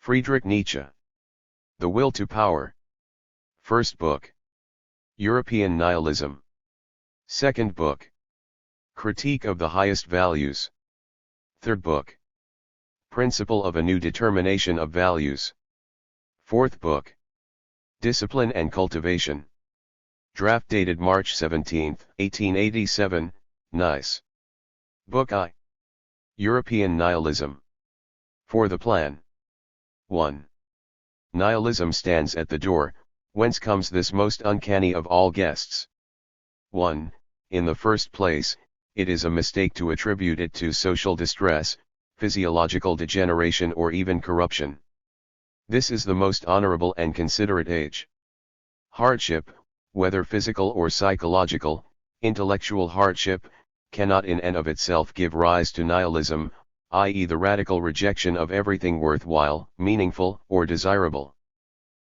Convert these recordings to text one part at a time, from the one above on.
Friedrich Nietzsche. The Will to Power. First book. European Nihilism. Second book. Critique of the Highest Values. Third book. Principle of a New Determination of Values. Fourth book. Discipline and Cultivation. Draft dated March 17, 1887, Nice. Book I. European Nihilism. For the plan. 1. Nihilism stands at the door, whence comes this most uncanny of all guests. 1. In the first place, it is a mistake to attribute it to social distress, physiological degeneration or even corruption. This is the most honorable and considerate age. Hardship, whether physical or psychological, intellectual hardship, cannot in and of itself give rise to nihilism, i.e. the radical rejection of everything worthwhile, meaningful, or desirable.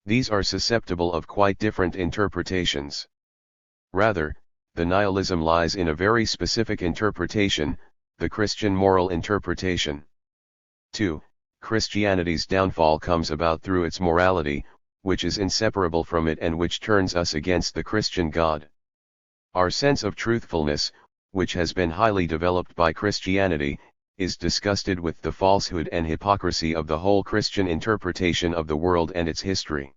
These are susceptible of quite different interpretations. Rather, the nihilism lies in a very specific interpretation, the Christian moral interpretation. 2. Christianity's downfall comes about through its morality, which is inseparable from it and which turns us against the Christian God. Our sense of truthfulness, which has been highly developed by Christianity, is disgusted with the falsehood and hypocrisy of the whole Christian interpretation of the world and its history.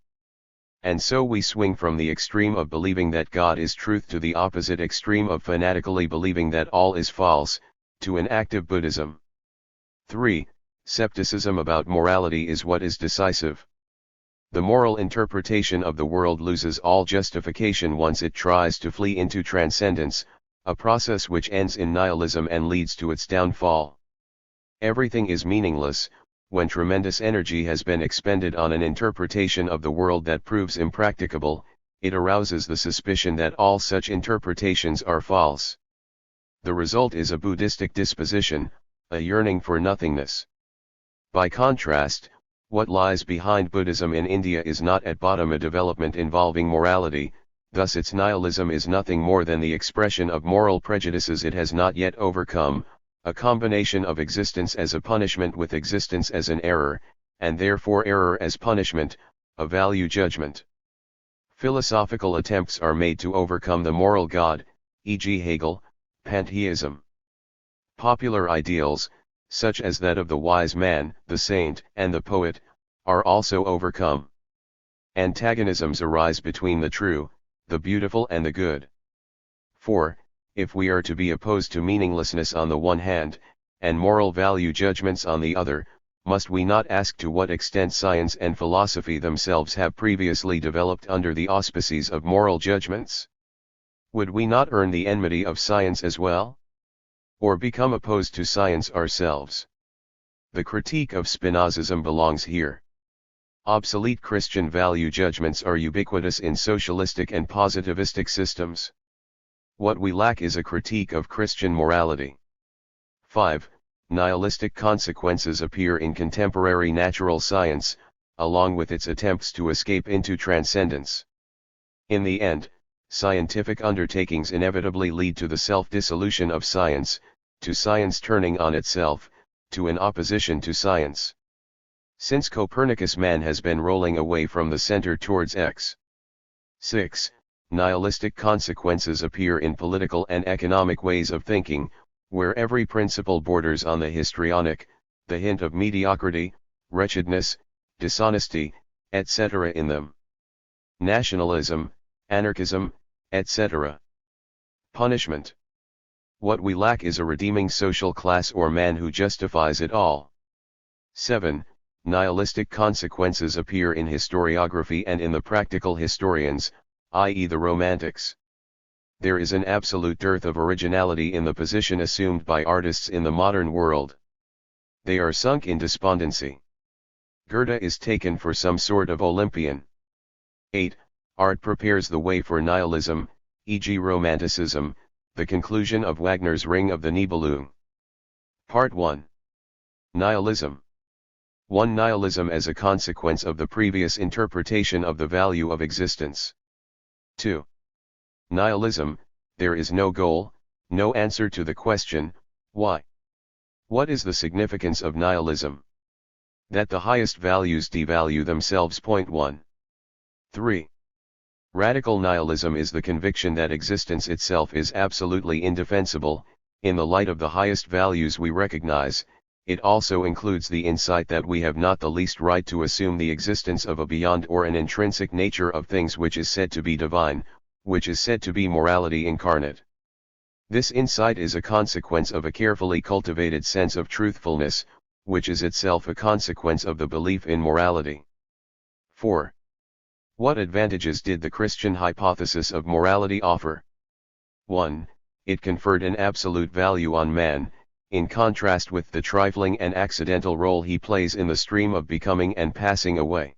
And so we swing from the extreme of believing that God is truth to the opposite extreme of fanatically believing that all is false, to an active Buddhism. 3. Skepticism about morality is what is decisive. The moral interpretation of the world loses all justification once it tries to flee into transcendence, a process which ends in nihilism and leads to its downfall. Everything is meaningless, when tremendous energy has been expended on an interpretation of the world that proves impracticable, it arouses the suspicion that all such interpretations are false. The result is a Buddhistic disposition, a yearning for nothingness. By contrast, what lies behind Buddhism in India is not at bottom a development involving morality, thus its nihilism is nothing more than the expression of moral prejudices it has not yet overcome, a combination of existence as a punishment with existence as an error, and therefore error as punishment, a value judgment. Philosophical attempts are made to overcome the moral God, e.g. Hegel, pantheism. Popular ideals, such as that of the wise man, the saint, and the poet, are also overcome. Antagonisms arise between the true, the beautiful and the good. 4. If we are to be opposed to meaninglessness on the one hand, and moral value judgments on the other, must we not ask to what extent science and philosophy themselves have previously developed under the auspices of moral judgments? Would we not earn the enmity of science as well? Or become opposed to science ourselves? The critique of Spinozism belongs here. Obsolete Christian value judgments are ubiquitous in socialistic and positivistic systems. What we lack is a critique of Christian morality. 5. Nihilistic consequences appear in contemporary natural science, along with its attempts to escape into transcendence. In the end, scientific undertakings inevitably lead to the self-dissolution of science, to science turning on itself, to an opposition to science. Since Copernicus, man has been rolling away from the center towards X. 6. Nihilistic consequences appear in political and economic ways of thinking, where every principle borders on the histrionic, the hint of mediocrity, wretchedness, dishonesty, etc. in them. Nationalism, anarchism, etc. Punishment. What we lack is a redeeming social class or man who justifies it all. 7. Nihilistic consequences appear in historiography and in the practical historians, i.e. the Romantics. There is an absolute dearth of originality in the position assumed by artists in the modern world. They are sunk in despondency. Goethe is taken for some sort of Olympian. 8. Art prepares the way for nihilism, e.g. Romanticism, the conclusion of Wagner's Ring of the Nibelung. Part 1. Nihilism. 1. Nihilism as a consequence of the previous interpretation of the value of existence. 2. Nihilism, there is no goal, no answer to the question, why? What is the significance of nihilism? That the highest values devalue themselves. 1. 3. Radical nihilism is the conviction that existence itself is absolutely indefensible. In the light of the highest values we recognize, it also includes the insight that we have not the least right to assume the existence of a beyond or an intrinsic nature of things which is said to be divine, which is said to be morality incarnate. This insight is a consequence of a carefully cultivated sense of truthfulness, which is itself a consequence of the belief in morality. 4. What advantages did the Christian hypothesis of morality offer? 1. It conferred an absolute value on man, in contrast with the trifling and accidental role he plays in the stream of becoming and passing away.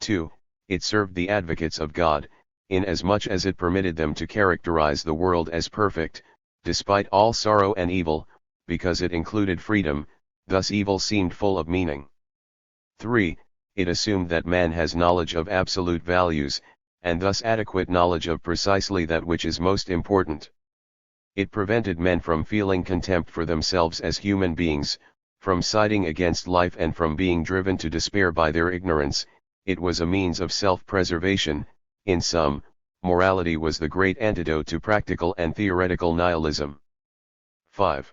2. It served the advocates of God, inasmuch as it permitted them to characterize the world as perfect, despite all sorrow and evil, because it included freedom, thus evil seemed full of meaning. 3. It assumed that man has knowledge of absolute values, and thus adequate knowledge of precisely that which is most important. It prevented men from feeling contempt for themselves as human beings, from siding against life and from being driven to despair by their ignorance. It was a means of self-preservation. In sum, morality was the great antidote to practical and theoretical nihilism. 5.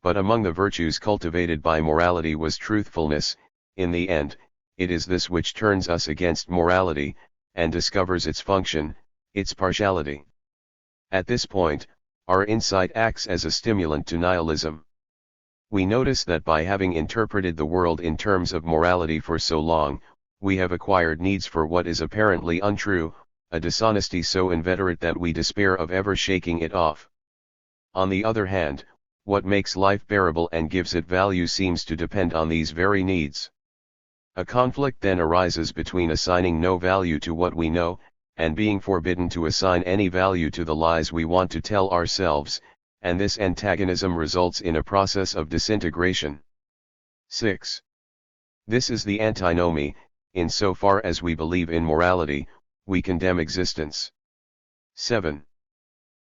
But among the virtues cultivated by morality was truthfulness. In the end, it is this which turns us against morality, and discovers its function, its partiality. At this point, our insight acts as a stimulant to nihilism. We notice that by having interpreted the world in terms of morality for so long, we have acquired needs for what is apparently untrue, a dishonesty so inveterate that we despair of ever shaking it off. On the other hand, what makes life bearable and gives it value seems to depend on these very needs. A conflict then arises between assigning no value to what we know, and being forbidden to assign any value to the lies we want to tell ourselves, and this antagonism results in a process of disintegration. 6. This is the antinomy. Insofar as we believe in morality, we condemn existence. 7.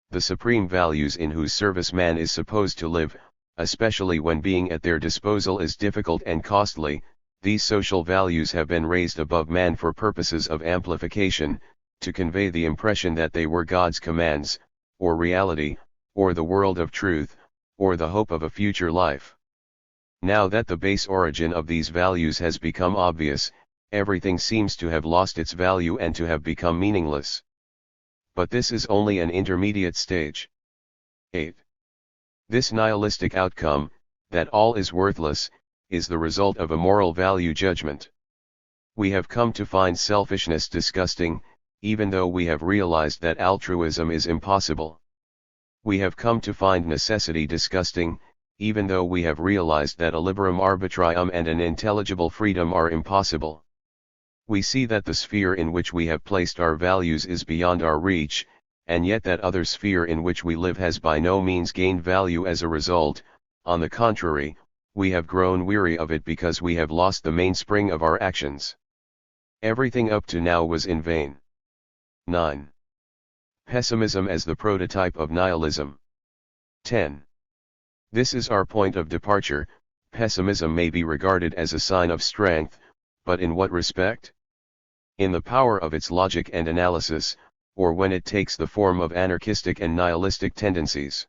The supreme values in whose service man is supposed to live, especially when being at their disposal is difficult and costly, these social values have been raised above man for purposes of amplification, to convey the impression that they were God's commands, or reality, or the world of truth, or the hope of a future life. Now that the base origin of these values has become obvious, everything seems to have lost its value and to have become meaningless. But this is only an intermediate stage. 8. This nihilistic outcome, that all is worthless, is the result of a moral value judgment. We have come to find selfishness disgusting, even though we have realized that altruism is impossible. We have come to find necessity disgusting, even though we have realized that a liberum arbitrium and an intelligible freedom are impossible. We see that the sphere in which we have placed our values is beyond our reach, and yet that other sphere in which we live has by no means gained value as a result. On the contrary, we have grown weary of it because we have lost the mainspring of our actions. Everything up to now was in vain. 9. Pessimism as the prototype of nihilism. 10. This is our point of departure. Pessimism may be regarded as a sign of strength, but in what respect? In the power of its logic and analysis, or when it takes the form of anarchistic and nihilistic tendencies.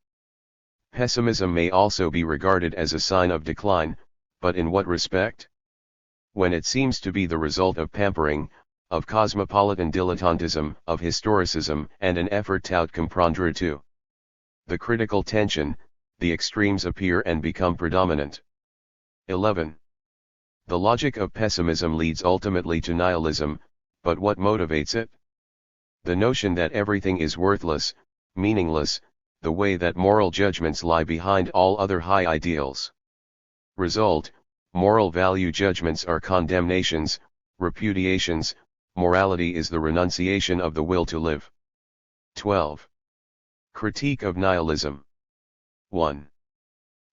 Pessimism may also be regarded as a sign of decline, but in what respect? When it seems to be the result of pampering, of cosmopolitan dilettantism, of historicism, and an effort tout comprendre tout. The critical tension, the extremes appear and become predominant. 11. The logic of pessimism leads ultimately to nihilism, but what motivates it? The notion that everything is worthless, meaningless, the way that moral judgments lie behind all other high ideals. Result: moral value judgments are condemnations, repudiations. Morality is the renunciation of the will to live. 12. Critique of nihilism. 1.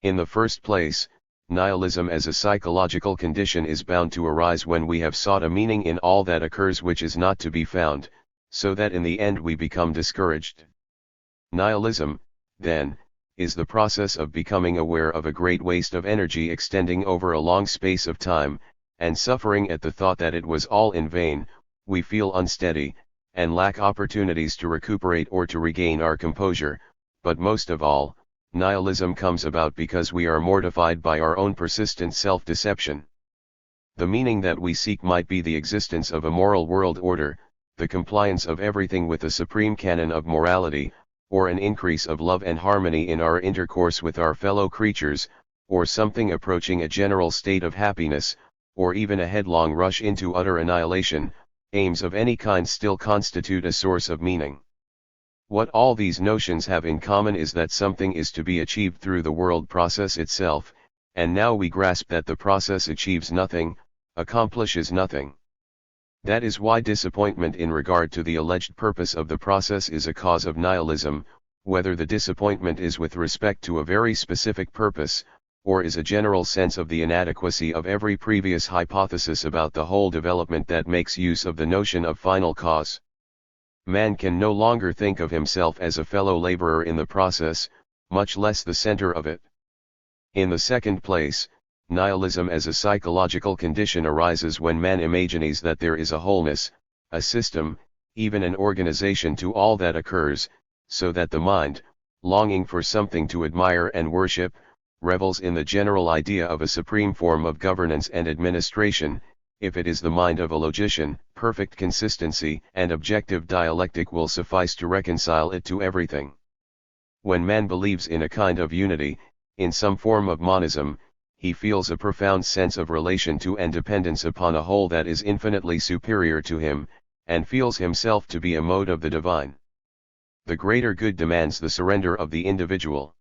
In the first place, nihilism as a psychological condition is bound to arise when we have sought a meaning in all that occurs which is not to be found, so that in the end we become discouraged. Nihilism, then, is the process of becoming aware of a great waste of energy extending over a long space of time, and suffering at the thought that it was all in vain. We feel unsteady, and lack opportunities to recuperate or to regain our composure, but most of all, nihilism comes about because we are mortified by our own persistent self-deception. The meaning that we seek might be the existence of a moral world order, the compliance of everything with a supreme canon of morality, or an increase of love and harmony in our intercourse with our fellow creatures, or something approaching a general state of happiness, or even a headlong rush into utter annihilation. Aims of any kind still constitute a source of meaning. What all these notions have in common is that something is to be achieved through the world process itself, and now we grasp that the process achieves nothing, accomplishes nothing. That is why disappointment in regard to the alleged purpose of the process is a cause of nihilism, whether the disappointment is with respect to a very specific purpose, or is a general sense of the inadequacy of every previous hypothesis about the whole development that makes use of the notion of final cause. Man can no longer think of himself as a fellow laborer in the process, much less the center of it. In the second place, nihilism as a psychological condition arises when man imagines that there is a wholeness, a system, even an organization to all that occurs, so that the mind, longing for something to admire and worship, revels in the general idea of a supreme form of governance and administration. If it is the mind of a logician, perfect consistency and objective dialectic will suffice to reconcile it to everything. When man believes in a kind of unity, in some form of monism, he feels a profound sense of relation to and dependence upon a whole that is infinitely superior to him, and feels himself to be a mode of the divine. The greater good demands the surrender of the individual.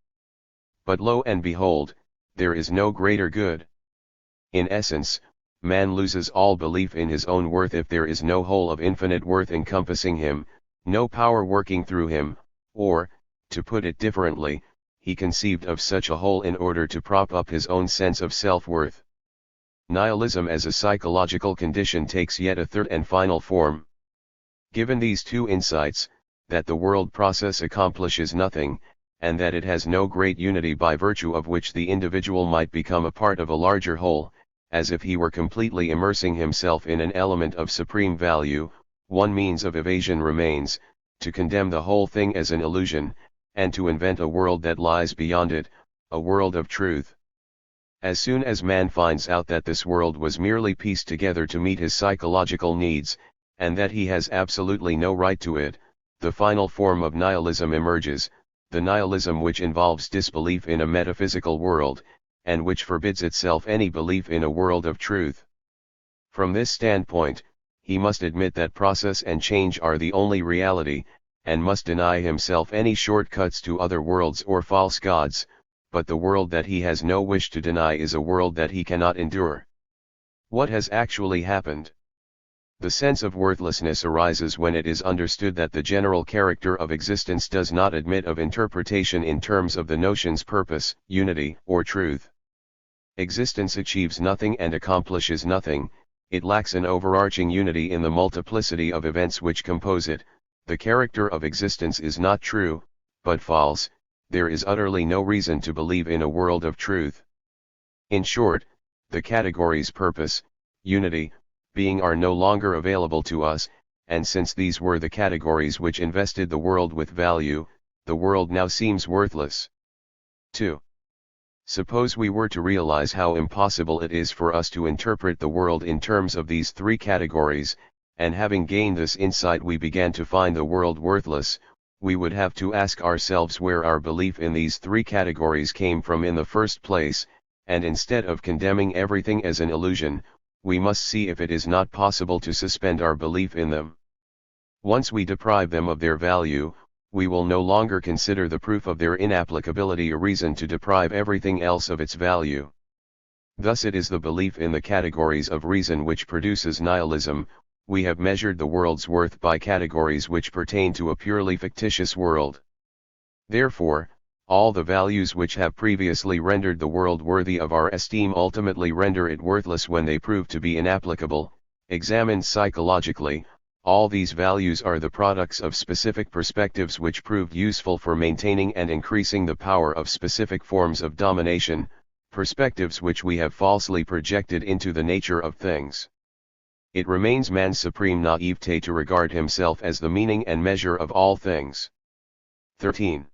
But lo and behold, there is no greater good. In essence, man loses all belief in his own worth if there is no whole of infinite worth encompassing him, no power working through him, or, to put it differently, he conceived of such a whole in order to prop up his own sense of self-worth. Nihilism as a psychological condition takes yet a third and final form. Given these two insights, that the world process accomplishes nothing, and that it has no great unity by virtue of which the individual might become a part of a larger whole, as if he were completely immersing himself in an element of supreme value, one means of evasion remains, to condemn the whole thing as an illusion, and to invent a world that lies beyond it, a world of truth. As soon as man finds out that this world was merely pieced together to meet his psychological needs, and that he has absolutely no right to it, the final form of nihilism emerges, the nihilism which involves disbelief in a metaphysical world, and which forbids itself any belief in a world of truth. From this standpoint, he must admit that process and change are the only reality, and must deny himself any shortcuts to other worlds or false gods, but the world that he has no wish to deny is a world that he cannot endure. What has actually happened? The sense of worthlessness arises when it is understood that the general character of existence does not admit of interpretation in terms of the notion's purpose, unity, or truth. Existence achieves nothing and accomplishes nothing, it lacks an overarching unity in the multiplicity of events which compose it. The character of existence is not true, but false. There is utterly no reason to believe in a world of truth. In short, the categories purpose, unity, being are no longer available to us, and since these were the categories which invested the world with value, the world now seems worthless. 2. Suppose we were to realize how impossible it is for us to interpret the world in terms of these three categories, and having gained this insight we began to find the world worthless, we would have to ask ourselves where our belief in these three categories came from in the first place, and instead of condemning everything as an illusion, we must see if it is not possible to suspend our belief in them. Once we deprive them of their value, we will no longer consider the proof of their inapplicability a reason to deprive everything else of its value. Thus it is the belief in the categories of reason which produces nihilism. We have measured the world's worth by categories which pertain to a purely fictitious world. Therefore, all the values which have previously rendered the world worthy of our esteem ultimately render it worthless when they prove to be inapplicable. Examined psychologically, All these values are the products of specific perspectives which proved useful for maintaining and increasing the power of specific forms of domination, perspectives which we have falsely projected into the nature of things. It remains man's supreme naivete to regard himself as the meaning and measure of all things. 13.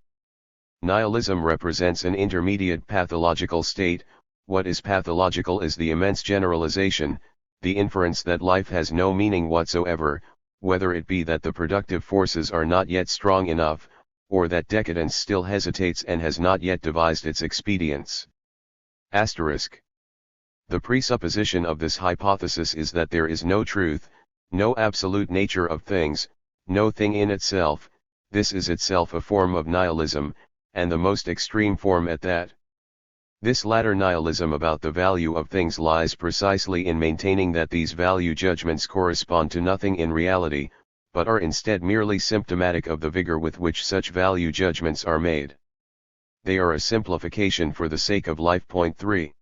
Nihilism represents an intermediate pathological state. What is pathological is the immense generalization, the inference that life has no meaning whatsoever, whether it be that the productive forces are not yet strong enough, or that decadence still hesitates and has not yet devised its expedients. Asterisk. The presupposition of this hypothesis is that there is no truth, no absolute nature of things, no thing in itself. This is itself a form of nihilism, and the most extreme form at that. This latter nihilism about the value of things lies precisely in maintaining that these value judgments correspond to nothing in reality, but are instead merely symptomatic of the vigor with which such value judgments are made. They are a simplification for the sake of life. 3.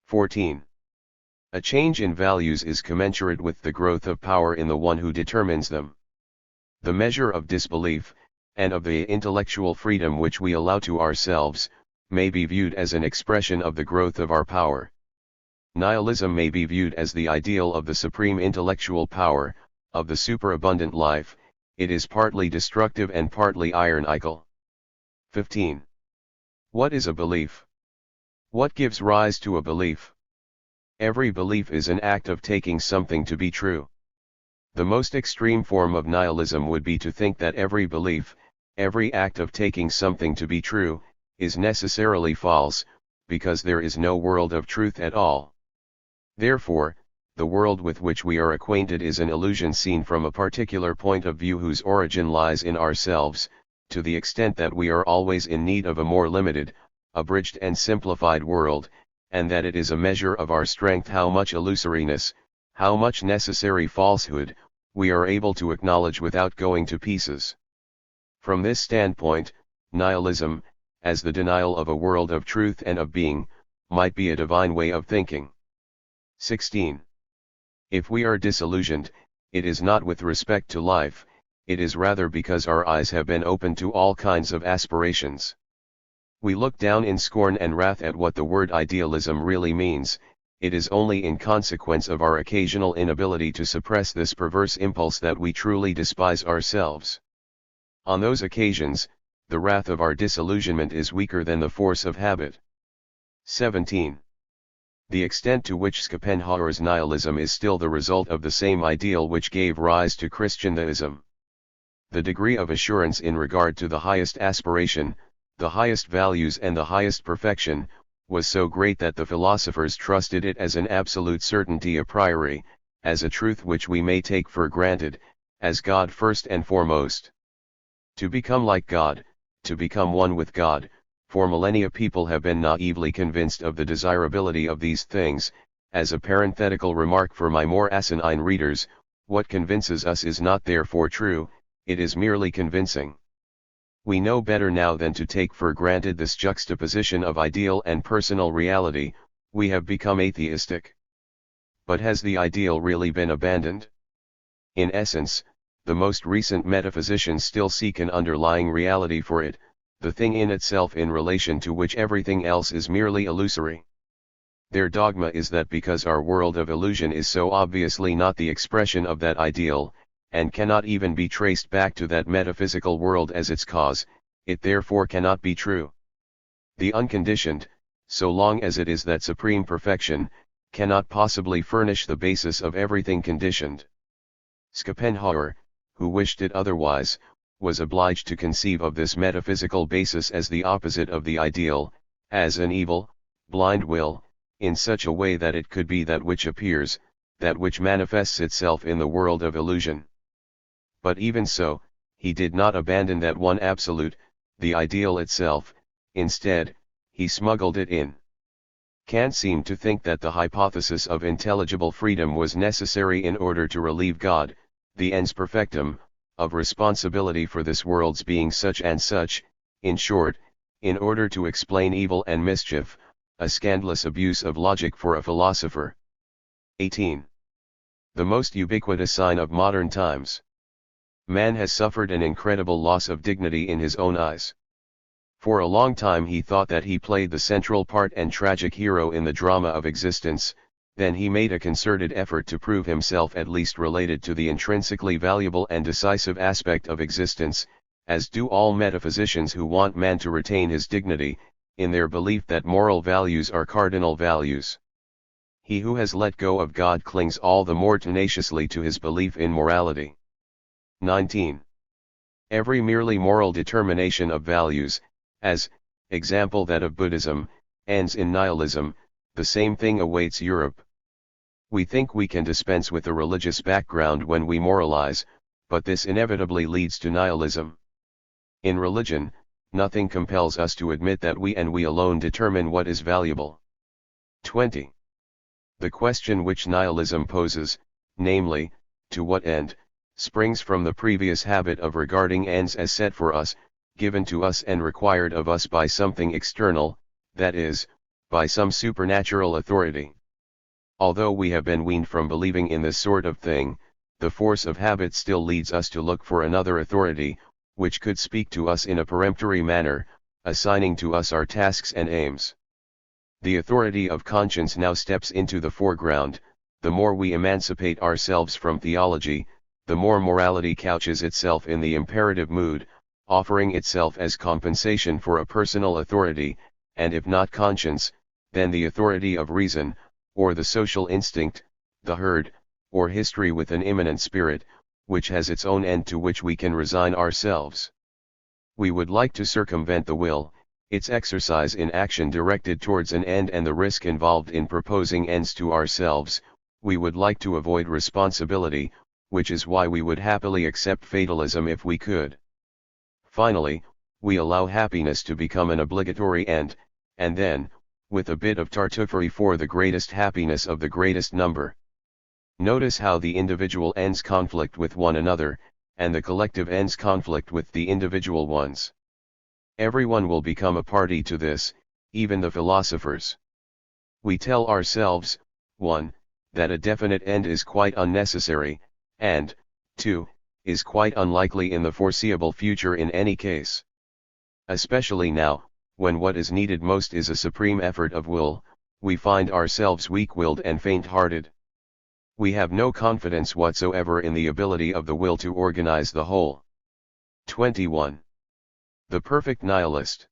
14. A change in values is commensurate with the growth of power in the one who determines them. The measure of disbelief, and of the intellectual freedom which we allow to ourselves, may be viewed as an expression of the growth of our power. Nihilism may be viewed as the ideal of the supreme intellectual power, of the superabundant life. It is partly destructive and partly ironical. 15. What is a belief? What gives rise to a belief? Every belief is an act of taking something to be true. The most extreme form of nihilism would be to think that every belief, every act of taking something to be true, is necessarily false, because there is no world of truth at all. Therefore, the world with which we are acquainted is an illusion seen from a particular point of view whose origin lies in ourselves, to the extent that we are always in need of a more limited, abridged and simplified world, and that it is a measure of our strength how much illusoriness, how much necessary falsehood, we are able to acknowledge without going to pieces. From this standpoint, nihilism, as the denial of a world of truth and of being, might be a divine way of thinking. 16. If we are disillusioned, it is not with respect to life, it is rather because our eyes have been opened to all kinds of aspirations. We look down in scorn and wrath at what the word idealism really means. It is only in consequence of our occasional inability to suppress this perverse impulse that we truly despise ourselves. On those occasions, the wrath of our disillusionment is weaker than the force of habit. 17. The extent to which Schopenhauer's nihilism is still the result of the same ideal which gave rise to Christian theism. The degree of assurance in regard to the highest aspiration, the highest values and the highest perfection, was so great that the philosophers trusted it as an absolute certainty a priori, as a truth which we may take for granted, as God first and foremost. To become like God, to become one with God, for millennia people have been naively convinced of the desirability of these things. As a parenthetical remark for my more asinine readers, what convinces us is not therefore true, it is merely convincing. We know better now than to take for granted this juxtaposition of ideal and personal reality. We have become atheistic. But has the ideal really been abandoned? In essence, the most recent metaphysicians still seek an underlying reality for it, the thing in itself in relation to which everything else is merely illusory. Their dogma is that because our world of illusion is so obviously not the expression of that ideal, and cannot even be traced back to that metaphysical world as its cause, it therefore cannot be true. The unconditioned, so long as it is that supreme perfection, cannot possibly furnish the basis of everything conditioned. Schopenhauer, who wished it otherwise, was obliged to conceive of this metaphysical basis as the opposite of the ideal, as an evil, blind will, in such a way that it could be that which appears, that which manifests itself in the world of illusion. But even so, he did not abandon that one absolute, the ideal itself. Instead, he smuggled it in. Kant seemed to think that the hypothesis of intelligible freedom was necessary in order to relieve God, the ens perfectum, of responsibility for this world's being such and such, in short, in order to explain evil and mischief, a scandalous abuse of logic for a philosopher. 18. The most ubiquitous sign of modern times. Man has suffered an incredible loss of dignity in his own eyes. For a long time he thought that he played the central part and tragic hero in the drama of existence, then he made a concerted effort to prove himself at least related to the intrinsically valuable and decisive aspect of existence, as do all metaphysicians who want man to retain his dignity, in their belief that moral values are cardinal values. He who has let go of God clings all the more tenaciously to his belief in morality. 19. Every merely moral determination of values, as, example that of Buddhism, ends in nihilism. The same thing awaits Europe. We think we can dispense with a religious background when we moralize, but this inevitably leads to nihilism. In religion, nothing compels us to admit that we and we alone determine what is valuable. 20. The question which nihilism poses, namely, to what end, springs from the previous habit of regarding ends as set for us, given to us and required of us by something external, that is, by some supernatural authority. Although we have been weaned from believing in this sort of thing, the force of habit still leads us to look for another authority, which could speak to us in a peremptory manner, assigning to us our tasks and aims. The authority of conscience now steps into the foreground. The more we emancipate ourselves from theology, the more morality couches itself in the imperative mood, offering itself as compensation for a personal authority, and if not conscience, then the authority of reason, or the social instinct, the herd, or history with an immanent spirit, which has its own end to which we can resign ourselves. We would like to circumvent the will, its exercise in action directed towards an end and the risk involved in proposing ends to ourselves. We would like to avoid responsibility, which is why we would happily accept fatalism if we could. Finally, we allow happiness to become an obligatory end, and then, with a bit of Tartuffery for the greatest happiness of the greatest number. Notice how the individual ends conflict with one another, and the collective ends conflict with the individual ones. Everyone will become a party to this, even the philosophers. We tell ourselves, 1. That a definite end is quite unnecessary, and, 2. Is quite unlikely in the foreseeable future in any case. Especially now, when what is needed most is a supreme effort of will, we find ourselves weak-willed and faint-hearted. We have no confidence whatsoever in the ability of the will to organize the whole. 21. The perfect nihilist.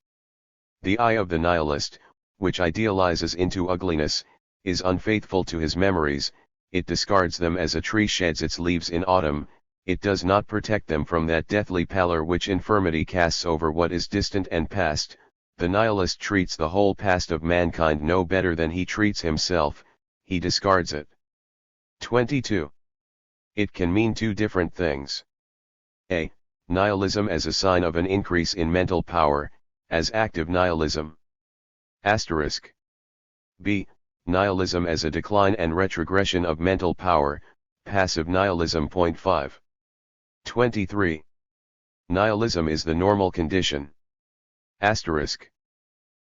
The eye of the nihilist, which idealizes into ugliness, is unfaithful to his memories. It discards them as a tree sheds its leaves in autumn. It does not protect them from that deathly pallor which infirmity casts over what is distant and past. The nihilist treats the whole past of mankind no better than he treats himself. He discards it. 22. It can mean two different things. A. Nihilism as a sign of an increase in mental power, as active nihilism. Asterisk. B. Nihilism as a decline and retrogression of mental power, passive nihilism. 5. 23. Nihilism is the normal condition. Asterisk.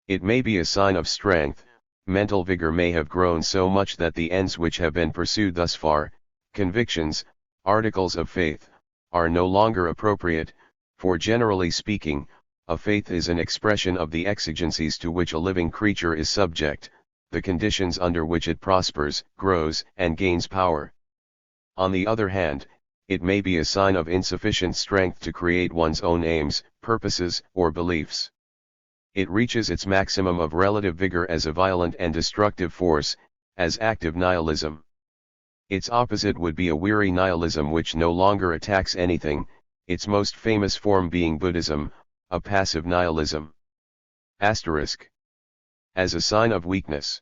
It may be a sign of strength. Mental vigor may have grown so much that the ends which have been pursued thus far, convictions, articles of faith, are no longer appropriate, for generally speaking, a faith is an expression of the exigencies to which a living creature is subject, the conditions under which it prospers, grows, and gains power. On the other hand, it may be a sign of insufficient strength to create one's own aims, purposes, or beliefs. It reaches its maximum of relative vigor as a violent and destructive force, as active nihilism. Its opposite would be a weary nihilism which no longer attacks anything, its most famous form being Buddhism, a passive nihilism. Asterisk. As a sign of weakness.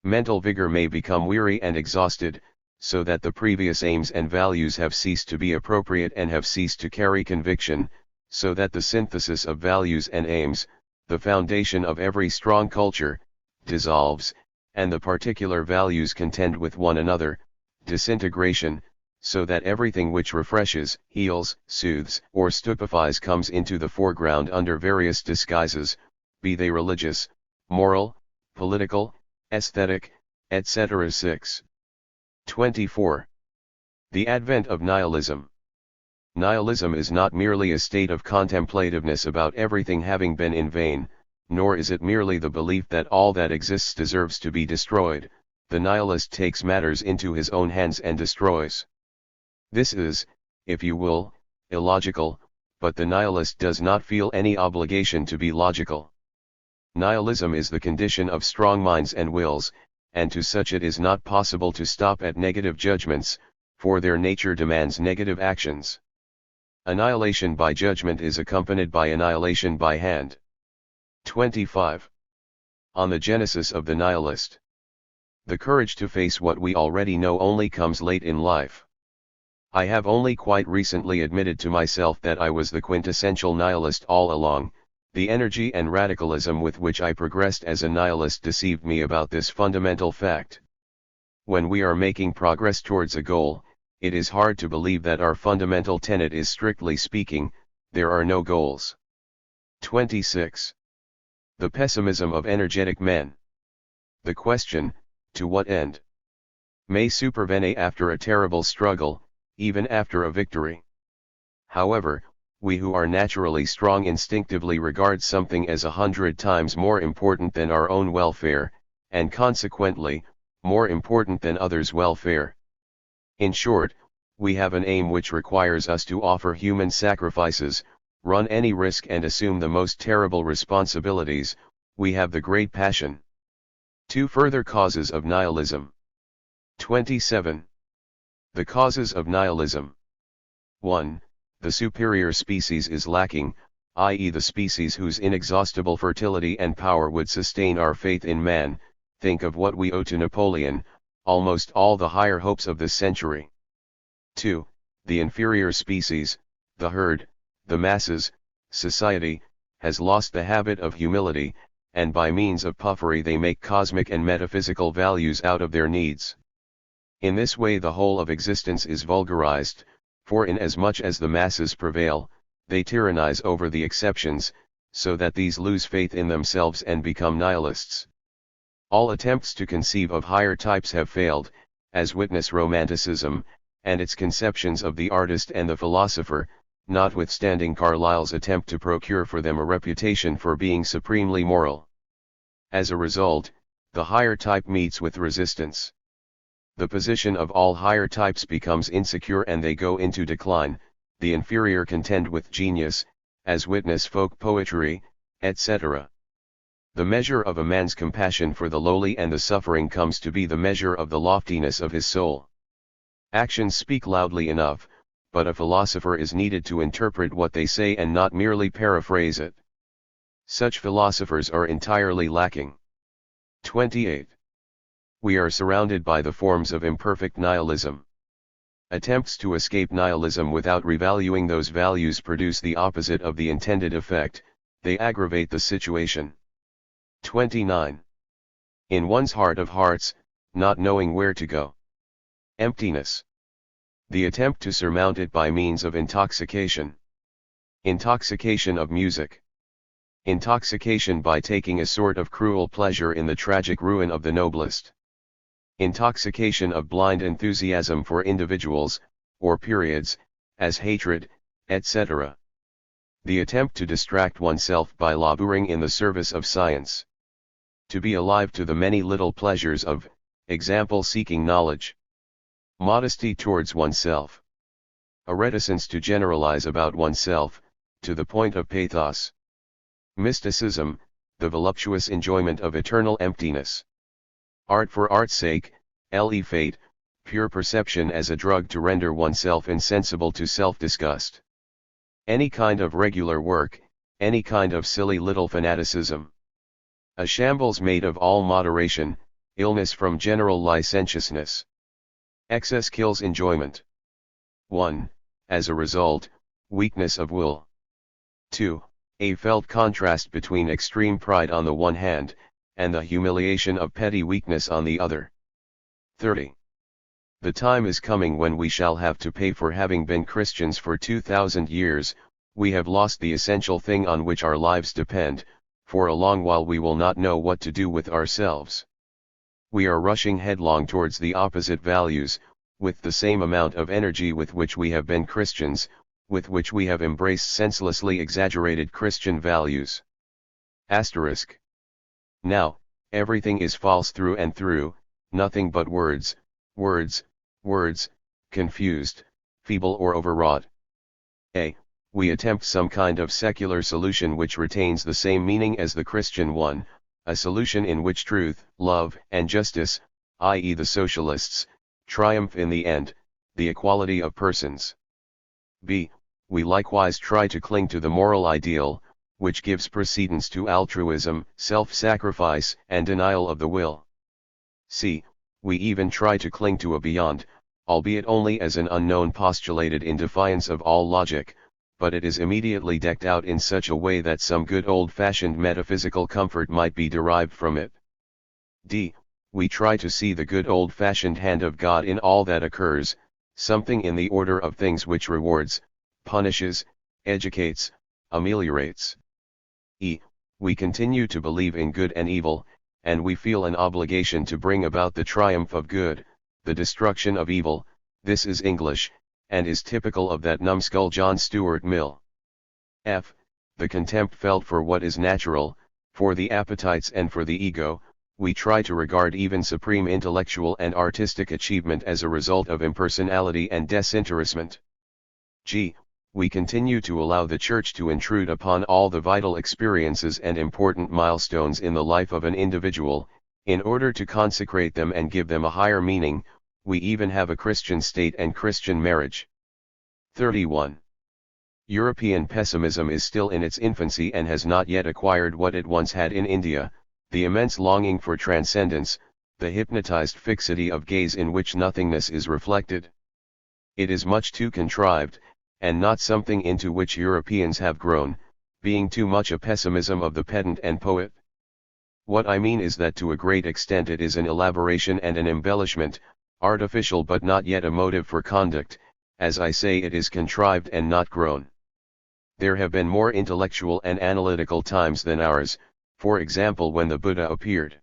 Mental vigor may become weary and exhausted, so that the previous aims and values have ceased to be appropriate and have ceased to carry conviction, so that the synthesis of values and aims, the foundation of every strong culture, dissolves, and the particular values contend with one another, disintegration, so that everything which refreshes, heals, soothes, or stupefies comes into the foreground under various disguises, be they religious, moral, political, aesthetic, etc. 6. 24. The advent of nihilism. Nihilism is not merely a state of contemplativeness about everything having been in vain, nor is it merely the belief that all that exists deserves to be destroyed. The nihilist takes matters into his own hands and destroys. This is, if you will, illogical, but the nihilist does not feel any obligation to be logical. Nihilism is the condition of strong minds and wills, and to such it is not possible to stop at negative judgments, for their nature demands negative actions. Annihilation by judgment is accompanied by annihilation by hand. 25. On the genesis of the nihilist. The courage to face what we already know only comes late in life. I have only quite recently admitted to myself that I was the quintessential nihilist all along. The energy and radicalism with which I progressed as a nihilist deceived me about this fundamental fact. When we are making progress towards a goal, it is hard to believe that our fundamental tenet is, strictly speaking, there are no goals. 26. The pessimism of energetic men. The question, to what end? May supervene after a terrible struggle, even after a victory. However, we who are naturally strong instinctively regard something as 100 times more important than our own welfare, and consequently, more important than others' welfare. In short, we have an aim which requires us to offer human sacrifices, run any risk and assume the most terrible responsibilities. We have the great passion. 2 further causes of nihilism. 27. The causes of nihilism. 1. The superior species is lacking, i.e. the species whose inexhaustible fertility and power would sustain our faith in man. Think of what we owe to Napoleon, almost all the higher hopes of this century. 2. The inferior species, the herd, the masses, society, has lost the habit of humility, and by means of puffery they make cosmic and metaphysical values out of their needs. In this way the whole of existence is vulgarized, for inasmuch as the masses prevail, they tyrannize over the exceptions, so that these lose faith in themselves and become nihilists. All attempts to conceive of higher types have failed, as witness Romanticism, and its conceptions of the artist and the philosopher, notwithstanding Carlyle's attempt to procure for them a reputation for being supremely moral. As a result, the higher type meets with resistance. The position of all higher types becomes insecure and they go into decline. The inferior contend with genius, as witness folk poetry, etc. The measure of a man's compassion for the lowly and the suffering comes to be the measure of the loftiness of his soul. Actions speak loudly enough, but a philosopher is needed to interpret what they say and not merely paraphrase it. Such philosophers are entirely lacking. 28. We are surrounded by the forms of imperfect nihilism. Attempts to escape nihilism without revaluing those values produce the opposite of the intended effect, they aggravate the situation. 29. In one's heart of hearts, not knowing where to go. Emptiness. The attempt to surmount it by means of intoxication. Intoxication of music. Intoxication by taking a sort of cruel pleasure in the tragic ruin of the noblest. Intoxication of blind enthusiasm for individuals, or periods, as hatred, etc. The attempt to distract oneself by laboring in the service of science. To be alive to the many little pleasures of, example seeking knowledge. Modesty towards oneself. A reticence to generalize about oneself, to the point of pathos. Mysticism, the voluptuous enjoyment of eternal emptiness. Art for art's sake, fate, pure perception as a drug to render oneself insensible to self-disgust. Any kind of regular work, any kind of silly little fanaticism. A shambles made of all moderation, illness from general licentiousness. Excess kills enjoyment. 1. As a result, weakness of will. 2. A felt contrast between extreme pride on the one hand, and the humiliation of petty weakness on the other. 30. The time is coming when we shall have to pay for having been Christians for 2,000 years. We have lost the essential thing on which our lives depend. For a long while we will not know what to do with ourselves. We are rushing headlong towards the opposite values, with the same amount of energy with which we have been Christians, with which we have embraced senselessly exaggerated Christian values. Asterisk. Now, everything is false through and through, nothing but words, words, words, confused, feeble or overwrought. We attempt some kind of secular solution which retains the same meaning as the Christian one, a solution in which truth, love, and justice, i.e. the socialists, triumph in the end, the equality of persons. B. We likewise try to cling to the moral ideal, which gives precedence to altruism, self-sacrifice, and denial of the will. C. We even try to cling to a beyond, albeit only as an unknown postulated in defiance of all logic, but it is immediately decked out in such a way that some good old-fashioned metaphysical comfort might be derived from it. D. We try to see the good old-fashioned hand of God in all that occurs, something in the order of things which rewards, punishes, educates, ameliorates. E. We continue to believe in good and evil, and we feel an obligation to bring about the triumph of good, the destruction of evil. This is English, and is typical of that numbskull John Stuart Mill. F. The contempt felt for what is natural, for the appetites and for the ego. We try to regard even supreme intellectual and artistic achievement as a result of impersonality and disinterestment. G. We continue to allow the Church to intrude upon all the vital experiences and important milestones in the life of an individual, in order to consecrate them and give them a higher meaning. We even have a Christian state and Christian marriage. 31. European pessimism is still in its infancy and has not yet acquired what it once had in India, the immense longing for transcendence, the hypnotized fixity of gaze in which nothingness is reflected. It is much too contrived, and not something into which Europeans have grown, being too much a pessimism of the pedant and poet. What I mean is that to a great extent it is an elaboration and an embellishment, artificial but not yet a motive for conduct. As I say, it is contrived and not grown. There have been more intellectual and analytical times than ours, for example when the Buddha appeared.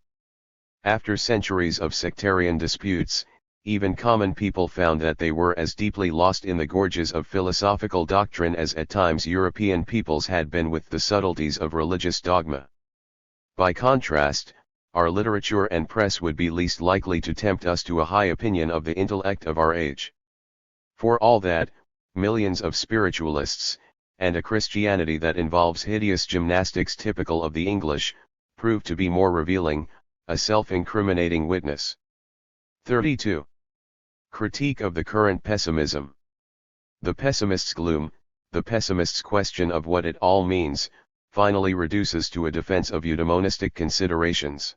After centuries of sectarian disputes, even common people found that they were as deeply lost in the gorges of philosophical doctrine as at times European peoples had been with the subtleties of religious dogma. By contrast, our literature and press would be least likely to tempt us to a high opinion of the intellect of our age. For all that, millions of spiritualists, and a Christianity that involves hideous gymnastics typical of the English, prove to be more revealing, a self-incriminating witness. 32. Critique of the current pessimism. The pessimist's gloom, the pessimist's question of what it all means, finally reduces to a defense of eudaimonistic considerations.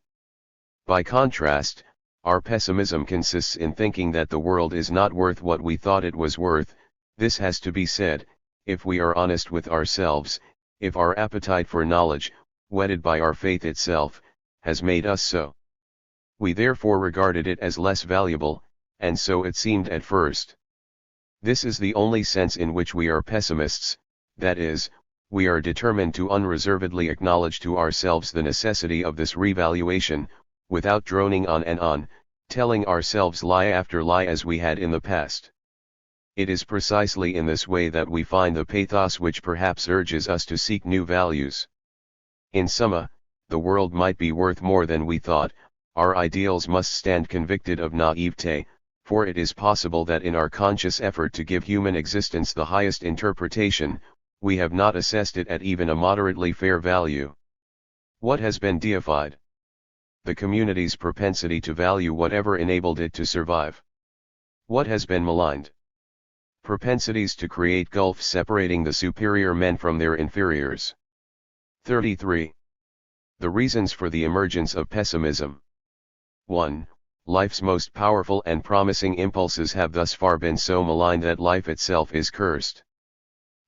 By contrast, our pessimism consists in thinking that the world is not worth what we thought it was worth. This has to be said, if we are honest with ourselves, if our appetite for knowledge, whetted by our faith itself, has made us so. We therefore regarded it as less valuable, and so it seemed at first. This is the only sense in which we are pessimists, that is, we are determined to unreservedly acknowledge to ourselves the necessity of this revaluation, without droning on and on, telling ourselves lie after lie as we had in the past. It is precisely in this way that we find the pathos which perhaps urges us to seek new values. In summa, the world might be worth more than we thought. Our ideals must stand convicted of naivete, for it is possible that in our conscious effort to give human existence the highest interpretation, we have not assessed it at even a moderately fair value. What has been deified? The community's propensity to value whatever enabled it to survive. What has been maligned? Propensities to create gulfs separating the superior men from their inferiors. 33. The reasons for the emergence of pessimism. 1. Life's most powerful and promising impulses have thus far been so maligned that life itself is cursed.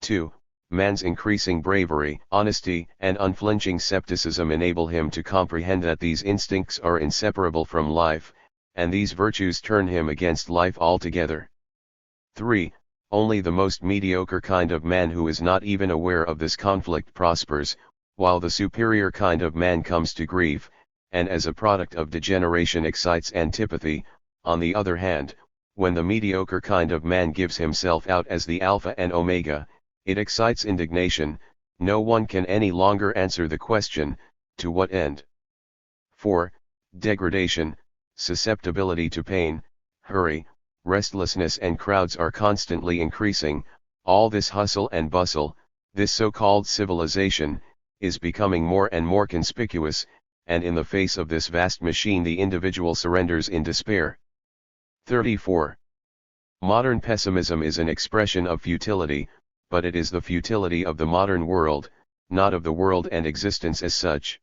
2. Man's increasing bravery, honesty, and unflinching skepticism enable him to comprehend that these instincts are inseparable from life, and these virtues turn him against life altogether. 3. Only the most mediocre kind of man who is not even aware of this conflict prospers, while the superior kind of man comes to grief, and as a product of degeneration excites antipathy. On the other hand, When the mediocre kind of man gives himself out as the alpha and omega, it excites indignation. No one can any longer answer the question, to what end? 4. Degradation, susceptibility to pain, hurry, restlessness and crowds are constantly increasing. All this hustle and bustle, this so-called civilization, is becoming more and more conspicuous, and in the face of this vast machine the individual surrenders in despair. 34. Modern pessimism is an expression of futility, but it is the futility of the modern world, not of the world and existence as such.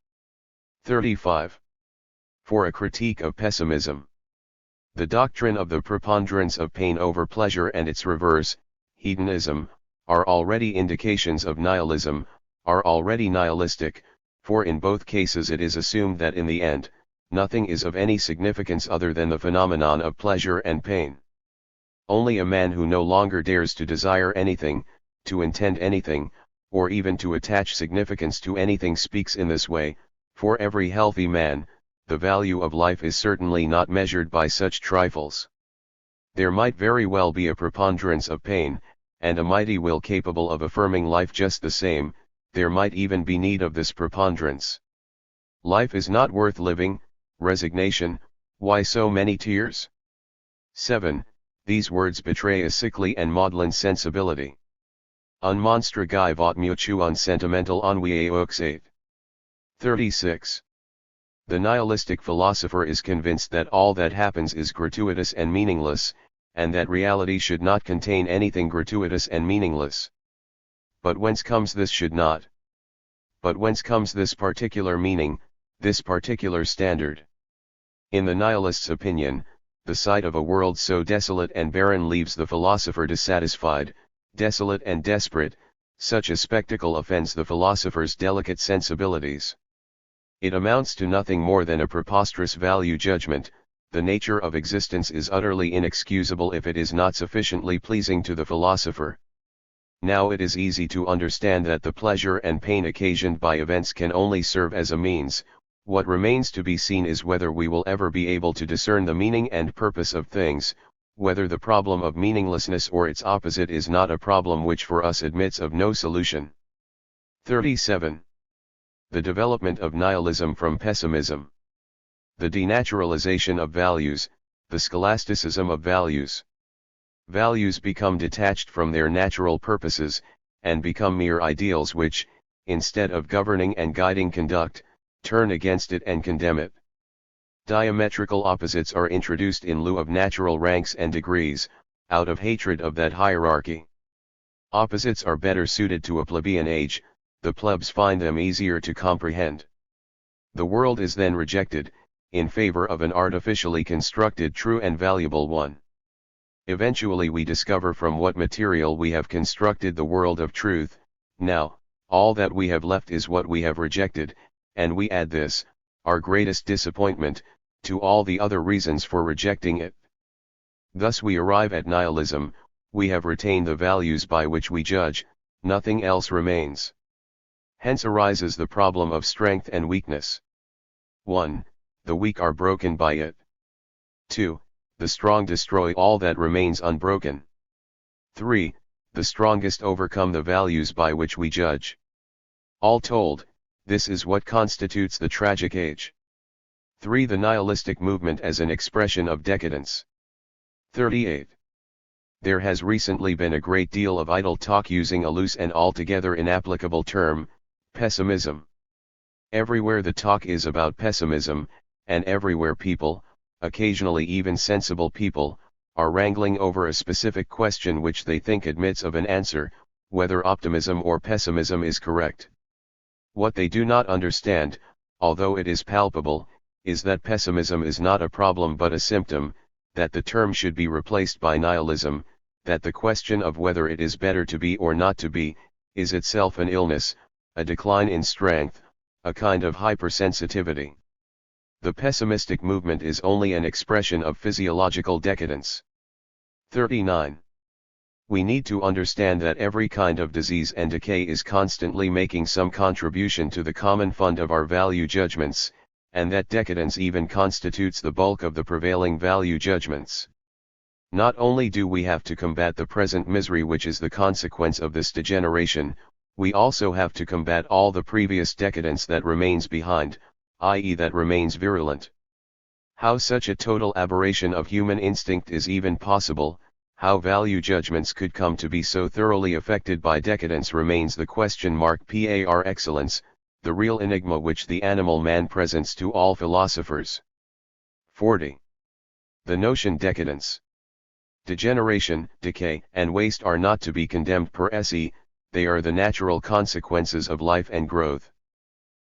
35. For a critique of pessimism. The doctrine of the preponderance of pain over pleasure and its reverse, hedonism, are already indications of nihilism, are already nihilistic, for in both cases it is assumed that in the end, nothing is of any significance other than the phenomenon of pleasure and pain. Only a man who no longer dares to desire anything, to intend anything, or even to attach significance to anything speaks in this way. For every healthy man, the value of life is certainly not measured by such trifles. There might very well be a preponderance of pain, and a mighty will capable of affirming life just the same. There might even be need of this preponderance. Life is not worth living, resignation, why so many tears? 7. These words betray a sickly and maudlin sensibility. Un monstre guy vot mutu un sentimental ennui auxate. 36. The nihilistic philosopher is convinced that all that happens is gratuitous and meaningless, and that reality should not contain anything gratuitous and meaningless. But whence comes this should not? But whence comes this particular meaning, this particular standard? In the nihilist's opinion, the sight of a world so desolate and barren leaves the philosopher dissatisfied, desolate and desperate. Such a spectacle offends the philosopher's delicate sensibilities. It amounts to nothing more than a preposterous value judgment. The nature of existence is utterly inexcusable if it is not sufficiently pleasing to the philosopher. Now it is easy to understand that the pleasure and pain occasioned by events can only serve as a means. What remains to be seen is whether we will ever be able to discern the meaning and purpose of things, whether the problem of meaninglessness or its opposite is not a problem which for us admits of no solution. 37. The development of nihilism from pessimism. The denaturalization of values, the scholasticism of values. Values become detached from their natural purposes, and become mere ideals which, instead of governing and guiding conduct, turn against it and condemn it. Diametrical opposites are introduced in lieu of natural ranks and degrees, out of hatred of that hierarchy. Opposites are better suited to a plebeian age, the plebs find them easier to comprehend. The world is then rejected, in favor of an artificially constructed true and valuable one. Eventually we discover from what material we have constructed the world of truth. Now, all that we have left is what we have rejected, and we add this, our greatest disappointment, to all the other reasons for rejecting it. Thus we arrive at nihilism. We have retained the values by which we judge, nothing else remains. Hence arises the problem of strength and weakness. 1. The weak are broken by it. 2. The strong destroy all that remains unbroken. 3. The strongest overcome the values by which we judge. All told, this is what constitutes the tragic age. 3. The nihilistic movement as an expression of decadence. 38. There has recently been a great deal of idle talk using a loose and altogether inapplicable term, pessimism. Everywhere the talk is about pessimism, and everywhere people, occasionally even sensible people, are wrangling over a specific question which they think admits of an answer, whether optimism or pessimism is correct. What they do not understand, although it is palpable, is that pessimism is not a problem but a symptom, that the term should be replaced by nihilism, that the question of whether it is better to be or not to be, is itself an illness, a decline in strength, a kind of hypersensitivity. The pessimistic movement is only an expression of physiological decadence. 39. We need to understand that every kind of disease and decay is constantly making some contribution to the common fund of our value judgments, and that decadence even constitutes the bulk of the prevailing value judgments. Not only do we have to combat the present misery which is the consequence of this degeneration, we also have to combat all the previous decadence that remains behind, i.e. that remains virulent. How such a total aberration of human instinct is even possible, how value judgments could come to be so thoroughly affected by decadence remains the question mark par excellence, the real enigma which the animal man presents to all philosophers. 40. The notion decadence. Degeneration, decay, and waste are not to be condemned per se, they are the natural consequences of life and growth.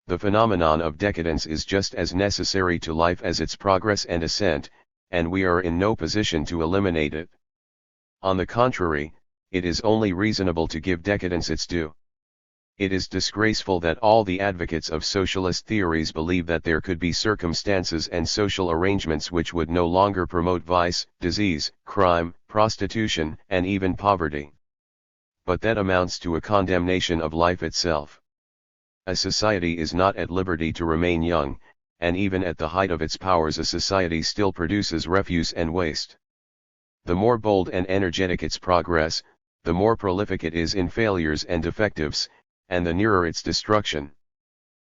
The phenomenon of decadence is just as necessary to life as its progress and ascent, and we are in no position to eliminate it. On the contrary, it is only reasonable to give decadence its due. It is disgraceful that all the advocates of socialist theories believe that there could be circumstances and social arrangements which would no longer promote vice, disease, crime, prostitution, and even poverty. But that amounts to a condemnation of life itself. A society is not at liberty to remain young, and even at the height of its powers a society still produces refuse and waste. The more bold and energetic its progress, the more prolific it is in failures and defectives, and the nearer its destruction.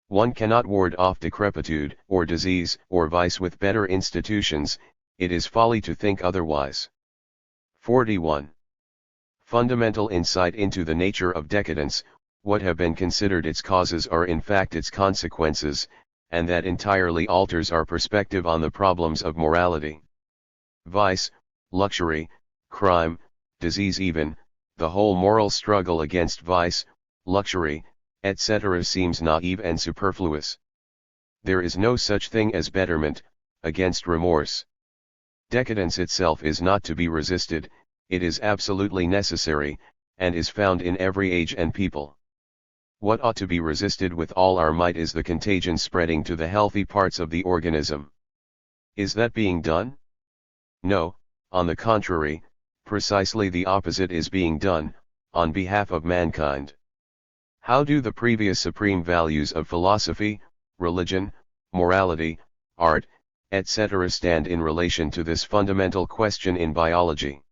One cannot ward off decrepitude, or disease, or vice with better institutions, it is folly to think otherwise. 41. Fundamental insight into the nature of decadence. What have been considered its causes are in fact its consequences, and that entirely alters our perspective on the problems of morality. Vice, luxury, crime, disease even, the whole moral struggle against vice, luxury, etc. seems naive and superfluous. There is no such thing as betterment, against remorse. Decadence itself is not to be resisted, it is absolutely necessary, and is found in every age and people. What ought to be resisted with all our might is the contagion spreading to the healthy parts of the organism. Is that being done? No, on the contrary, precisely the opposite is being done, on behalf of mankind. How do the previous supreme values of philosophy, religion, morality, art, etc. stand in relation to this fundamental question in biology?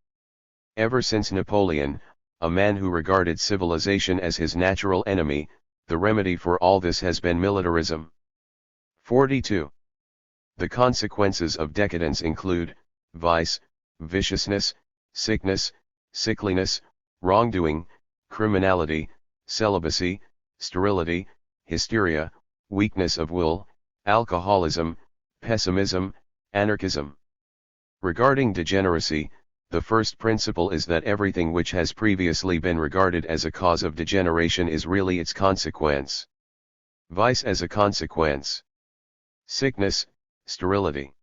Ever since Napoleon, a man who regarded civilization as his natural enemy, the remedy for all this has been militarism. 42. The consequences of decadence include vice, viciousness, sickness, sickliness, wrongdoing, criminality, celibacy, sterility, hysteria, weakness of will, alcoholism, pessimism, anarchism. Regarding degeneracy, the first principle is that everything which has previously been regarded as a cause of degeneration is really its consequence. Vice as a consequence. Sickness, sterility.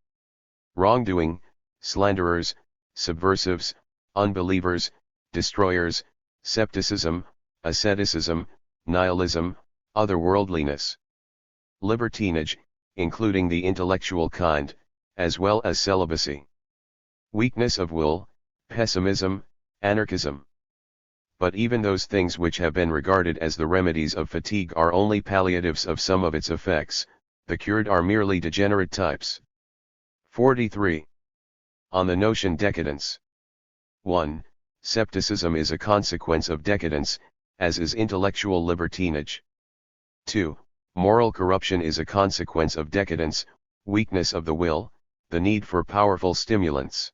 Wrongdoing, slanderers, subversives, unbelievers, destroyers, scepticism, asceticism, nihilism, otherworldliness. Libertinage, including the intellectual kind, as well as celibacy. Weakness of will, pessimism, anarchism. But even those things which have been regarded as the remedies of fatigue are only palliatives of some of its effects, the cured are merely degenerate types. 43. On the notion decadence. 1. Scepticism is a consequence of decadence, as is intellectual libertinage. 2. Moral corruption is a consequence of decadence, weakness of the will, the need for powerful stimulants.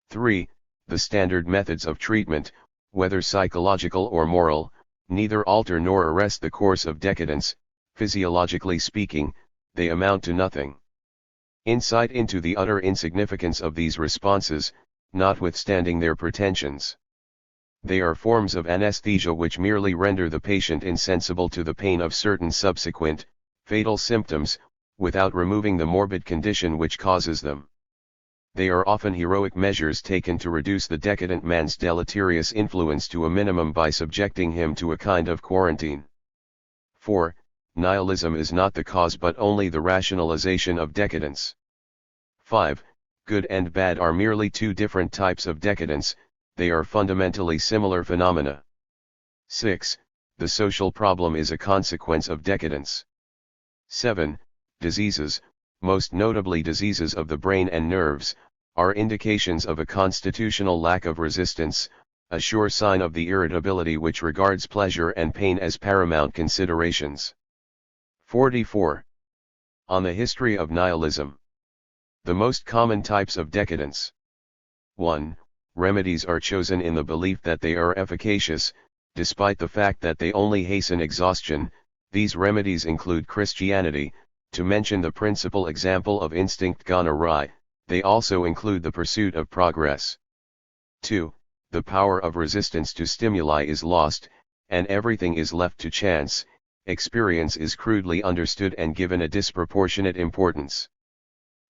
3. The standard methods of treatment, whether psychological or moral, neither alter nor arrest the course of decadence, physiologically speaking, they amount to nothing. Insight into the utter insignificance of these responses, notwithstanding their pretensions. They are forms of anesthesia which merely render the patient insensible to the pain of certain subsequent, fatal symptoms, without removing the morbid condition which causes them. They are often heroic measures taken to reduce the decadent man's deleterious influence to a minimum by subjecting him to a kind of quarantine. 4. Nihilism is not the cause but only the rationalization of decadence. 5. Good and bad are merely two different types of decadence, they are fundamentally similar phenomena. 6. The social problem is a consequence of decadence. 7. Diseases, most notably diseases of the brain and nerves, are indications of a constitutional lack of resistance, a sure sign of the irritability which regards pleasure and pain as paramount considerations. 44. On the history of nihilism. The most common types of decadence. 1. Remedies are chosen in the belief that they are efficacious, despite the fact that they only hasten exhaustion. These remedies include Christianity, to mention the principal example of instinct gone awry. They also include the pursuit of progress. 2. The power of resistance to stimuli is lost, and everything is left to chance. Experience is crudely understood and given a disproportionate importance.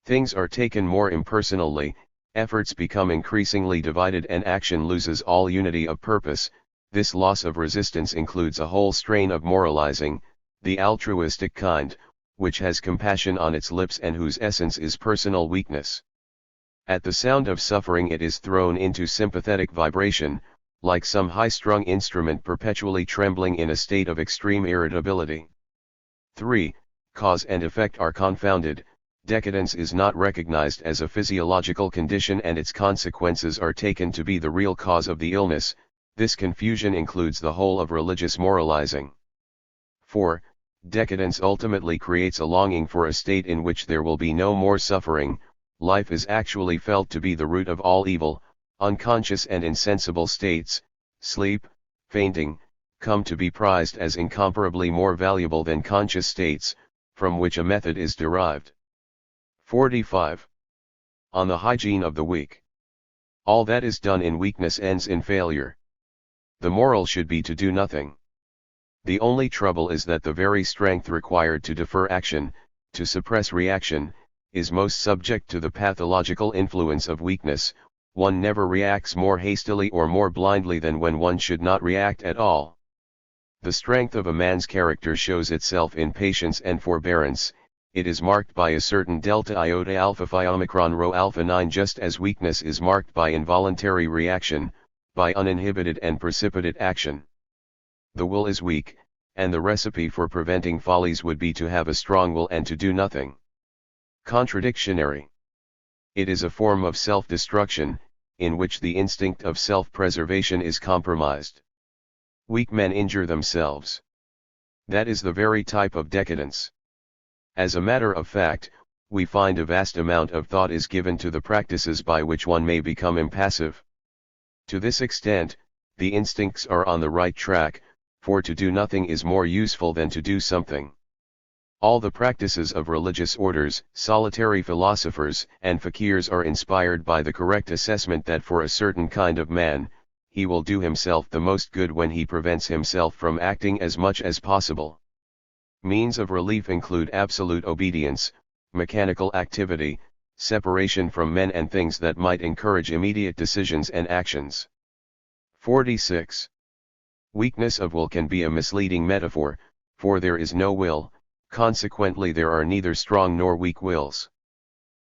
Things are taken more impersonally, efforts become increasingly divided and action loses all unity of purpose. This loss of resistance includes a whole strain of moralizing, the altruistic kind, which has compassion on its lips and whose essence is personal weakness. At the sound of suffering it is thrown into sympathetic vibration, like some high-strung instrument perpetually trembling in a state of extreme irritability. 3. Cause and effect are confounded. Decadence is not recognized as a physiological condition and its consequences are taken to be the real cause of the illness. This confusion includes the whole of religious moralizing. 4. Decadence ultimately creates a longing for a state in which there will be no more suffering. Life is actually felt to be the root of all evil. Unconscious and insensible states, sleep, fainting, come to be prized as incomparably more valuable than conscious states, from which a method is derived. 45. On the hygiene of the weak. All that is done in weakness ends in failure. The moral should be to do nothing. The only trouble is that the very strength required to defer action, to suppress reaction, is most subject to the pathological influence of weakness. One never reacts more hastily or more blindly than when one should not react at all. The strength of a man's character shows itself in patience and forbearance. It is marked by a certain delta iota alpha phi omicron rho alpha 9, just as weakness is marked by involuntary reaction, by uninhibited and precipitate action. The will is weak, and the recipe for preventing follies would be to have a strong will and to do nothing. Contradictionary. It is a form of self-destruction, in which the instinct of self-preservation is compromised. Weak men injure themselves. That is the very type of decadence. As a matter of fact, we find a vast amount of thought is given to the practices by which one may become impassive. To this extent, the instincts are on the right track, for to do nothing is more useful than to do something. All the practices of religious orders, solitary philosophers, and fakirs are inspired by the correct assessment that for a certain kind of man, he will do himself the most good when he prevents himself from acting as much as possible. Means of relief include absolute obedience, mechanical activity, separation from men and things that might encourage immediate decisions and actions. 46. Weakness of will can be a misleading metaphor, for there is no will. Consequently there are neither strong nor weak wills.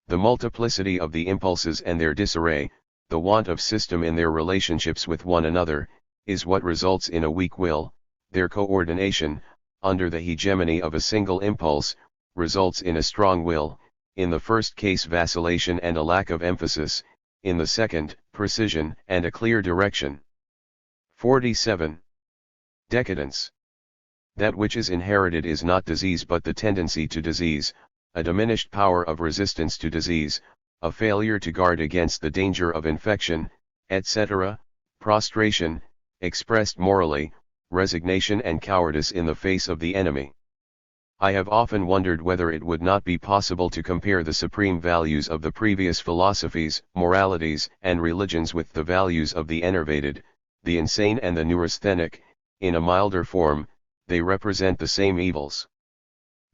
The multiplicity of the impulses and their disarray, the want of system in their relationships with one another, is what results in a weak will. Their coordination, under the hegemony of a single impulse, results in a strong will, in the first case vacillation and a lack of emphasis, in the second, precision and a clear direction. 47. Decadence. That which is inherited is not disease but the tendency to disease, a diminished power of resistance to disease, a failure to guard against the danger of infection, etc., prostration, expressed morally, resignation and cowardice in the face of the enemy. I have often wondered whether it would not be possible to compare the supreme values of the previous philosophies, moralities, and religions with the values of the enervated, the insane and the neurasthenic. In a milder form, they represent the same evils.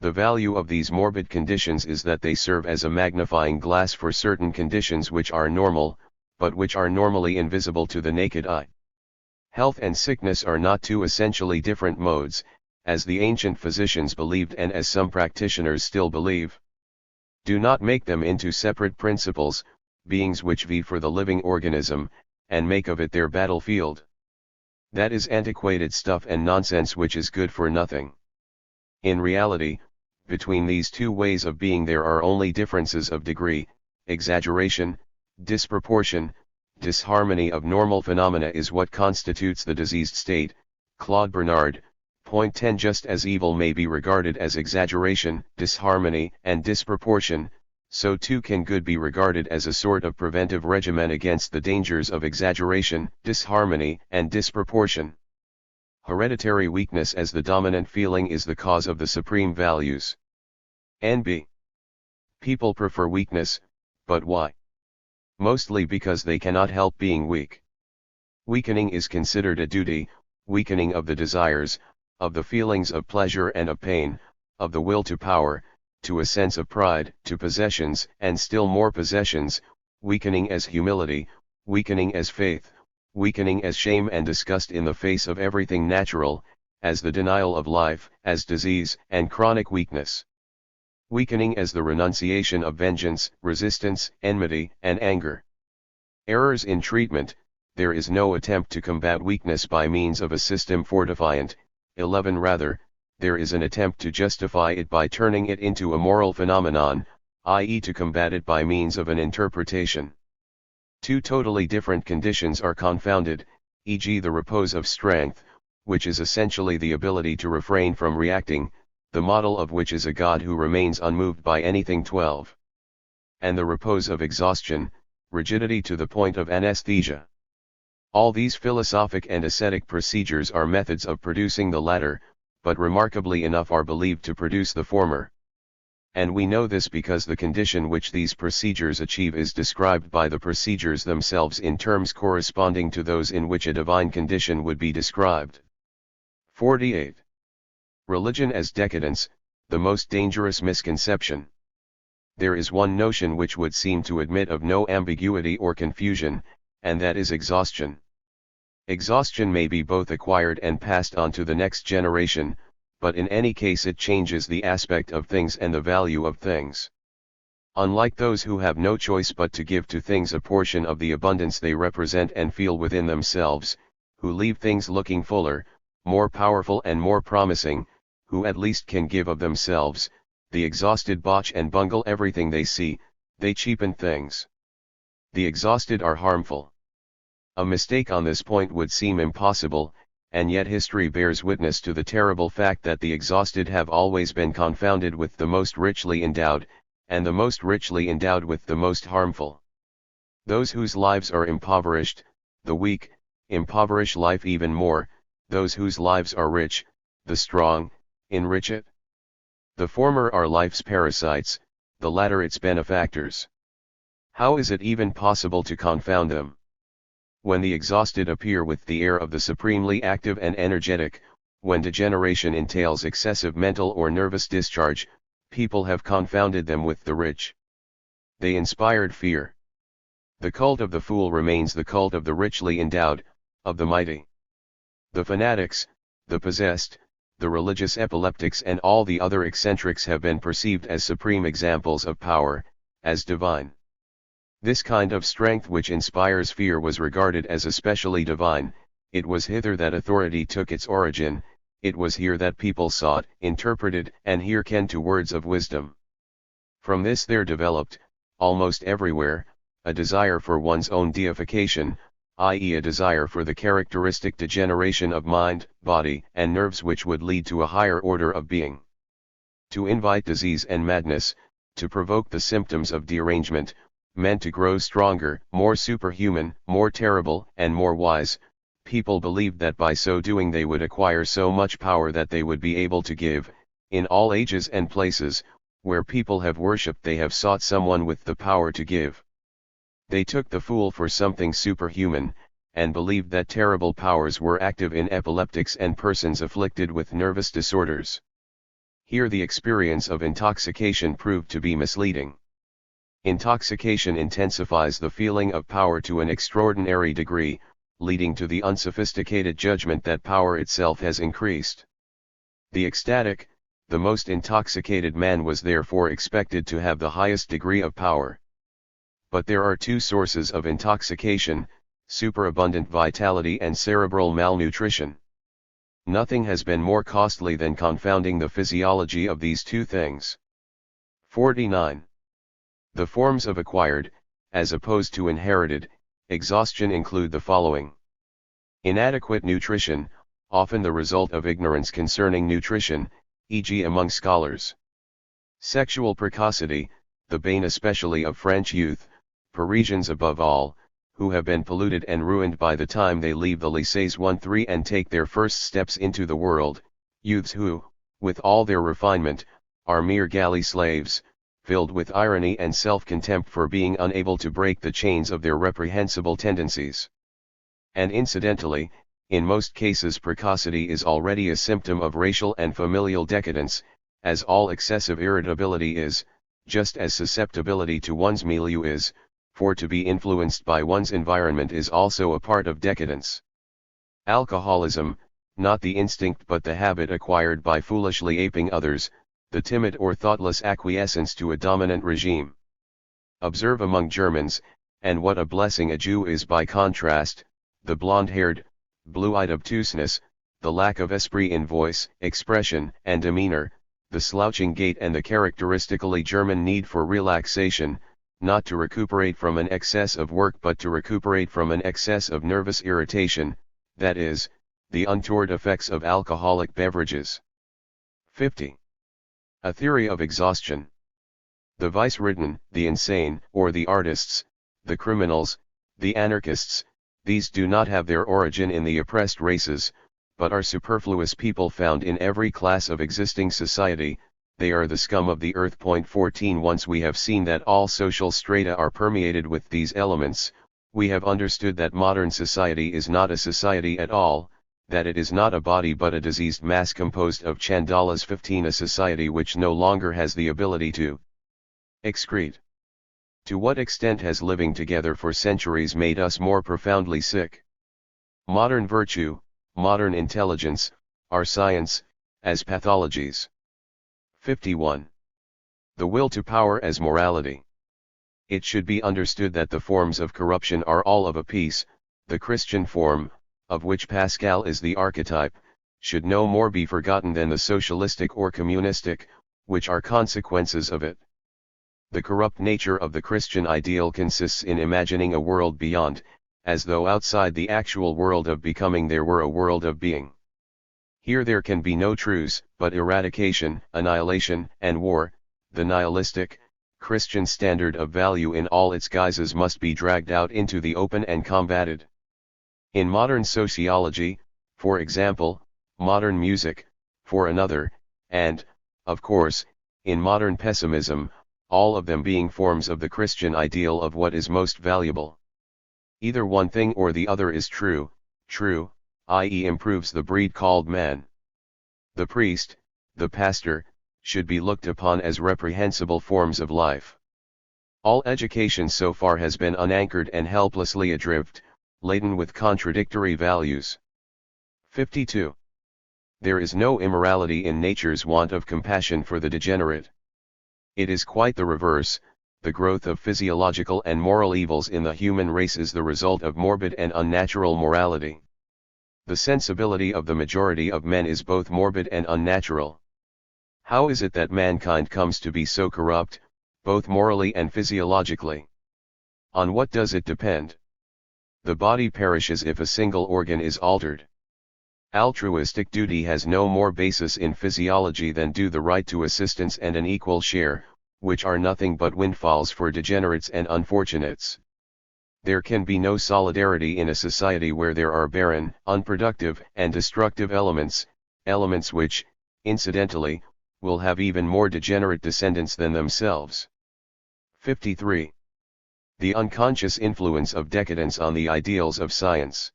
The value of these morbid conditions is that they serve as a magnifying glass for certain conditions which are normal, but which are normally invisible to the naked eye. Health and sickness are not two essentially different modes, as the ancient physicians believed and as some practitioners still believe. Do not make them into separate principles, beings which vie for the living organism, and make of it their battlefield. That is antiquated stuff and nonsense which is good for nothing. In reality, between these two ways of being there are only differences of degree, exaggeration, disproportion, disharmony of normal phenomena is what constitutes the diseased state. Claude Bernard, point 10. Just as evil may be regarded as exaggeration, disharmony, and disproportion, so too can good be regarded as a sort of preventive regimen against the dangers of exaggeration, disharmony, and disproportion. Hereditary weakness as the dominant feeling is the cause of the supreme values. NB. People prefer weakness, but why? Mostly because they cannot help being weak. Weakening is considered a duty, weakening of the desires, of the feelings of pleasure and of pain, of the will to power, to a sense of pride, to possessions, and still more possessions, weakening as humility, weakening as faith, weakening as shame and disgust in the face of everything natural, as the denial of life, as disease and chronic weakness. Weakening as the renunciation of vengeance, resistance, enmity, and anger. Errors in treatment. There is no attempt to combat weakness by means of a system fortifiant. 11. Rather, there is an attempt to justify it by turning it into a moral phenomenon, i.e. to combat it by means of an interpretation. Two totally different conditions are confounded, e.g. the repose of strength, which is essentially the ability to refrain from reacting, the model of which is a God who remains unmoved by anything. 12. And the repose of exhaustion, rigidity to the point of anesthesia. All these philosophic and ascetic procedures are methods of producing the latter, but remarkably enough are believed to produce the former. And we know this because the condition which these procedures achieve is described by the procedures themselves in terms corresponding to those in which a divine condition would be described. 48. Religion as decadence, the most dangerous misconception. There is one notion which would seem to admit of no ambiguity or confusion, and that is exhaustion. Exhaustion may be both acquired and passed on to the next generation, but in any case it changes the aspect of things and the value of things. Unlike those who have no choice but to give to things a portion of the abundance they represent and feel within themselves, who leave things looking fuller, more powerful and more promising, who at least can give of themselves, the exhausted botch and bungle everything they see, they cheapen things. The exhausted are harmful. A mistake on this point would seem impossible, and yet history bears witness to the terrible fact that the exhausted have always been confounded with the most richly endowed, and the most richly endowed with the most harmful. Those whose lives are impoverished, the weak, impoverish life even more, those whose lives are rich, the strong, enrich it. The former are life's parasites, the latter its benefactors. How is it even possible to confound them? When the exhausted appear with the air of the supremely active and energetic, when degeneration entails excessive mental or nervous discharge, people have confounded them with the rich. They inspired fear. The cult of the fool remains the cult of the richly endowed, of the mighty. The fanatics, the possessed, the religious epileptics and all the other eccentrics have been perceived as supreme examples of power, as divine. This kind of strength which inspires fear was regarded as especially divine. It was hither that authority took its origin, it was here that people sought, interpreted, and hearkened to words of wisdom. From this there developed, almost everywhere, a desire for one's own deification, i.e. a desire for the characteristic degeneration of mind, body, and nerves which would lead to a higher order of being. To invite disease and madness, to provoke the symptoms of derangement, meant to grow stronger, more superhuman, more terrible, and more wise. People believed that by so doing they would acquire so much power that they would be able to give. In all ages and places, where people have worshipped they have sought someone with the power to give. They took the fool for something superhuman, and believed that terrible powers were active in epileptics and persons afflicted with nervous disorders. Here the experience of intoxication proved to be misleading. Intoxication intensifies the feeling of power to an extraordinary degree, leading to the unsophisticated judgment that power itself has increased. The ecstatic, the most intoxicated man was therefore expected to have the highest degree of power. But there are two sources of intoxication, superabundant vitality and cerebral malnutrition. Nothing has been more costly than confounding the physiology of these two things. 49. The forms of acquired, as opposed to inherited, exhaustion include the following. Inadequate nutrition, often the result of ignorance concerning nutrition, e.g. among scholars. Sexual precocity, the bane especially of French youth, Parisians above all, who have been polluted and ruined by the time they leave the lycées 1-3 and take their first steps into the world, youths who, with all their refinement, are mere galley slaves, filled with irony and self-contempt for being unable to break the chains of their reprehensible tendencies. And incidentally, in most cases precocity is already a symptom of racial and familial decadence, as all excessive irritability is, just as susceptibility to one's milieu is, for to be influenced by one's environment is also a part of decadence. Alcoholism, not the instinct but the habit acquired by foolishly aping others, the timid or thoughtless acquiescence to a dominant regime. Observe among Germans, and what a blessing a Jew is by contrast, the blonde-haired, blue-eyed obtuseness, the lack of esprit in voice, expression, and demeanor, the slouching gait and the characteristically German need for relaxation, not to recuperate from an excess of work but to recuperate from an excess of nervous irritation, that is, the untoward effects of alcoholic beverages. 50. A theory of exhaustion. The vice-ridden, the insane, or the artists, the criminals, the anarchists, these do not have their origin in the oppressed races, but are superfluous people found in every class of existing society. They are the scum of the earth. 14 Once we have seen that all social strata are permeated with these elements, we have understood that modern society is not a society at all, that it is not a body but a diseased mass composed of chandalas. 15 A society which no longer has the ability to excrete. To what extent has living together for centuries made us more profoundly sick? Modern virtue, modern intelligence, are science, as pathologies. 51. The will to power as morality. It should be understood that the forms of corruption are all of a piece. The Christian form, of which Pascal is the archetype, should no more be forgotten than the socialistic or communistic, which are consequences of it. The corrupt nature of the Christian ideal consists in imagining a world beyond, as though outside the actual world of becoming there were a world of being. Here there can be no truce, but eradication, annihilation, and war. The nihilistic, Christian standard of value in all its guises must be dragged out into the open and combated. In modern sociology, for example, modern music, for another, and, of course, in modern pessimism, all of them being forms of the Christian ideal of what is most valuable. Either one thing or the other is true, i.e. improves the breed called man. The priest, the pastor, should be looked upon as reprehensible forms of life. All education so far has been unanchored and helplessly adrift, laden with contradictory values. 52. There is no immorality in nature's want of compassion for the degenerate. It is quite the reverse. The growth of physiological and moral evils in the human race is the result of morbid and unnatural morality. The sensibility of the majority of men is both morbid and unnatural. How is it that mankind comes to be so corrupt, both morally and physiologically? On what does it depend? The body perishes if a single organ is altered. Altruistic duty has no more basis in physiology than do the right to assistance and an equal share, which are nothing but windfalls for degenerates and unfortunates. There can be no solidarity in a society where there are barren, unproductive, and destructive elements, elements which, incidentally, will have even more degenerate descendants than themselves. 53. The unconscious influence of decadence on the ideals of science.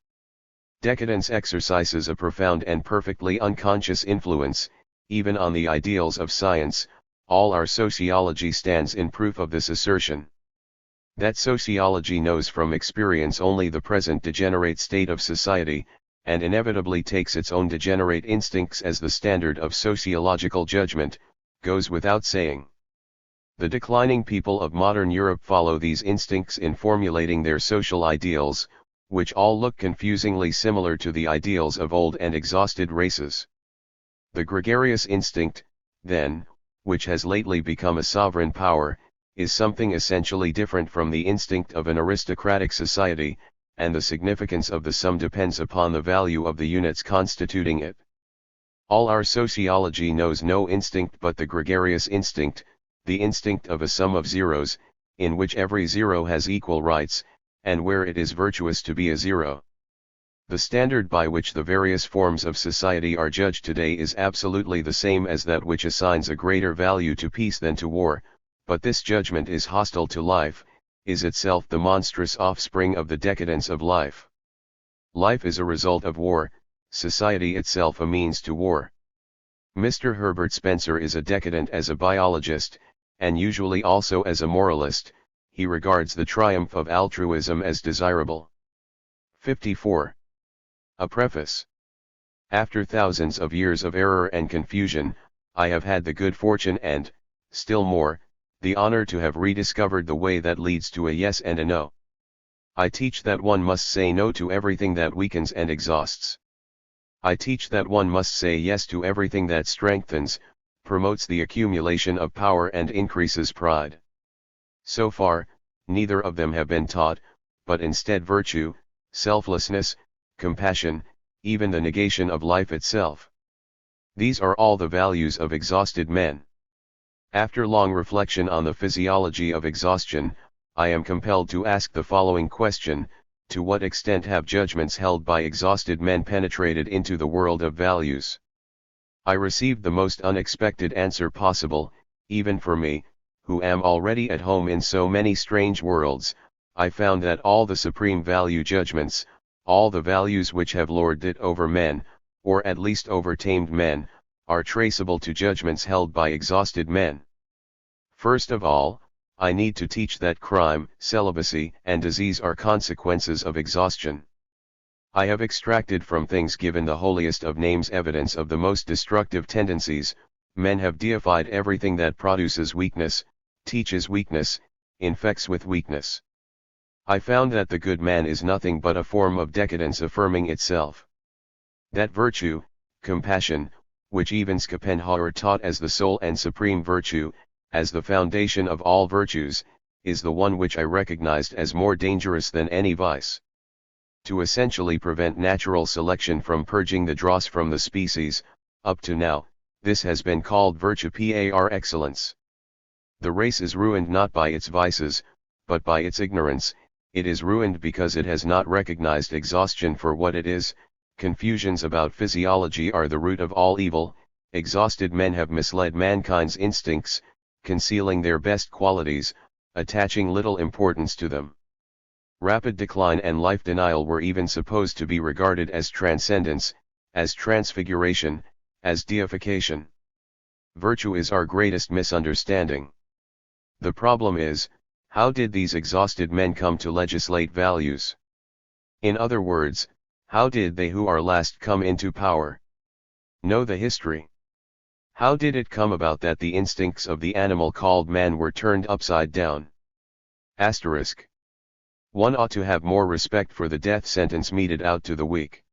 Decadence exercises a profound and perfectly unconscious influence, even on the ideals of science. All our sociology stands in proof of this assertion. That sociology knows from experience only the present degenerate state of society, and inevitably takes its own degenerate instincts as the standard of sociological judgment, goes without saying. The declining people of modern Europe follow these instincts in formulating their social ideals, which all look confusingly similar to the ideals of old and exhausted races. The gregarious instinct, then, which has lately become a sovereign power, is something essentially different from the instinct of an aristocratic society, and the significance of the sum depends upon the value of the units constituting it. All our sociology knows no instinct but the gregarious instinct, the instinct of a sum of zeros, in which every zero has equal rights, and where it is virtuous to be a zero. The standard by which the various forms of society are judged today is absolutely the same as that which assigns a greater value to peace than to war, but this judgment is hostile to life, is itself the monstrous offspring of the decadence of life. Life is a result of war, society itself a means to war. Mr. Herbert Spencer is a decadent as a biologist, and usually also as a moralist. He regards the triumph of altruism as desirable. 54. A preface. After thousands of years of error and confusion, I have had the good fortune and, still more, the honor to have rediscovered the way that leads to a yes and a no. I teach that one must say no to everything that weakens and exhausts. I teach that one must say yes to everything that strengthens, promotes the accumulation of power and increases pride. So far, neither of them have been taught, but instead virtue, selflessness, compassion, even the negation of life itself. These are all the values of exhausted men. After long reflection on the physiology of exhaustion, I am compelled to ask the following question: to what extent have judgments held by exhausted men penetrated into the world of values? I received the most unexpected answer possible, even for me, who am already at home in so many strange worlds. I found that all the supreme value judgments, all the values which have lorded it over men, or at least overtamed men, are traceable to judgments held by exhausted men. First of all, I need to teach that crime, celibacy, and disease are consequences of exhaustion. I have extracted from things given the holiest of names evidence of the most destructive tendencies. Men have deified everything that produces weakness, teaches weakness, infects with weakness. I found that the good man is nothing but a form of decadence affirming itself. That virtue, compassion, which even Schopenhauer taught as the sole and supreme virtue, as the foundation of all virtues, is the one which I recognized as more dangerous than any vice. To essentially prevent natural selection from purging the dross from the species, up to now, this has been called virtue par excellence. The race is ruined not by its vices, but by its ignorance. It is ruined because it has not recognized exhaustion for what it is. Confusions about physiology are the root of all evil. Exhausted men have misled mankind's instincts, concealing their best qualities, attaching little importance to them. Rapid decline and life denial were even supposed to be regarded as transcendence, as transfiguration, as deification. Virtue is our greatest misunderstanding. The problem is, how did these exhausted men come to legislate values? In other words, how did they who are last come into power? Know the history. How did it come about that the instincts of the animal called man were turned upside down? Asterisk. One ought to have more respect for the death sentence meted out to the weak.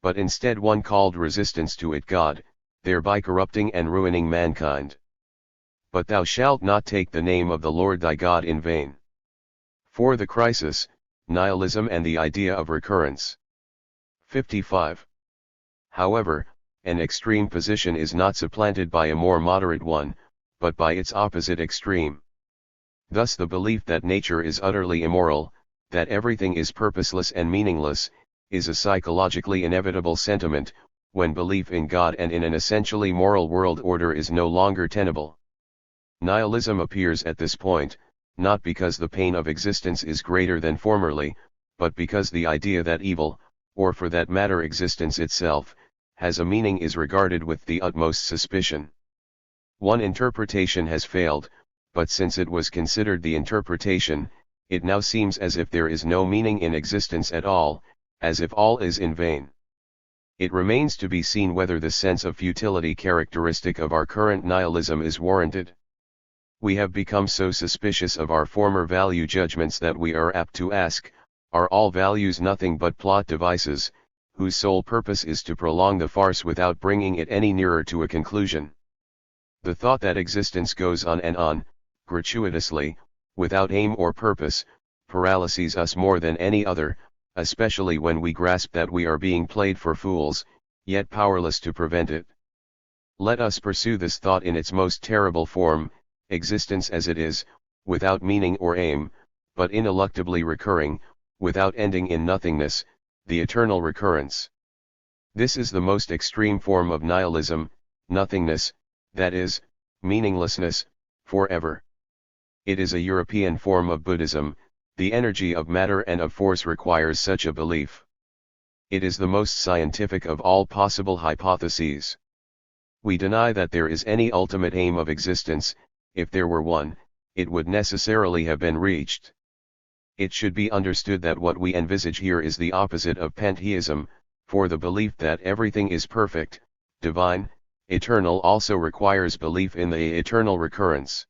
But instead one called resistance to it God, thereby corrupting and ruining mankind. But thou shalt not take the name of the Lord thy God in vain. For the crisis, nihilism and the idea of recurrence. 55. However, an extreme position is not supplanted by a more moderate one, but by its opposite extreme. Thus the belief that nature is utterly immoral, that everything is purposeless and meaningless, is a psychologically inevitable sentiment, when belief in God and in an essentially moral world order is no longer tenable. Nihilism appears at this point, not because the pain of existence is greater than formerly, but because the idea that evil, or for that matter existence itself, has a meaning is regarded with the utmost suspicion. One interpretation has failed, but since it was considered the interpretation, it now seems as if there is no meaning in existence at all, as if all is in vain. It remains to be seen whether the sense of futility characteristic of our current nihilism is warranted. We have become so suspicious of our former value judgments that we are apt to ask, are all values nothing but plot devices, whose sole purpose is to prolong the farce without bringing it any nearer to a conclusion? The thought that existence goes on and on, gratuitously, without aim or purpose, paralyses us more than any other, especially when we grasp that we are being played for fools, yet powerless to prevent it. Let us pursue this thought in its most terrible form, existence as it is, without meaning or aim, but ineluctably recurring, without ending in nothingness, the eternal recurrence. This is the most extreme form of nihilism, nothingness, that is, meaninglessness, forever. It is a European form of Buddhism. The energy of matter and of force requires such a belief. It is the most scientific of all possible hypotheses. We deny that there is any ultimate aim of existence. If there were one, it would necessarily have been reached. It should be understood that what we envisage here is the opposite of pantheism, for the belief that everything is perfect, divine, eternal also requires belief in the eternal recurrence.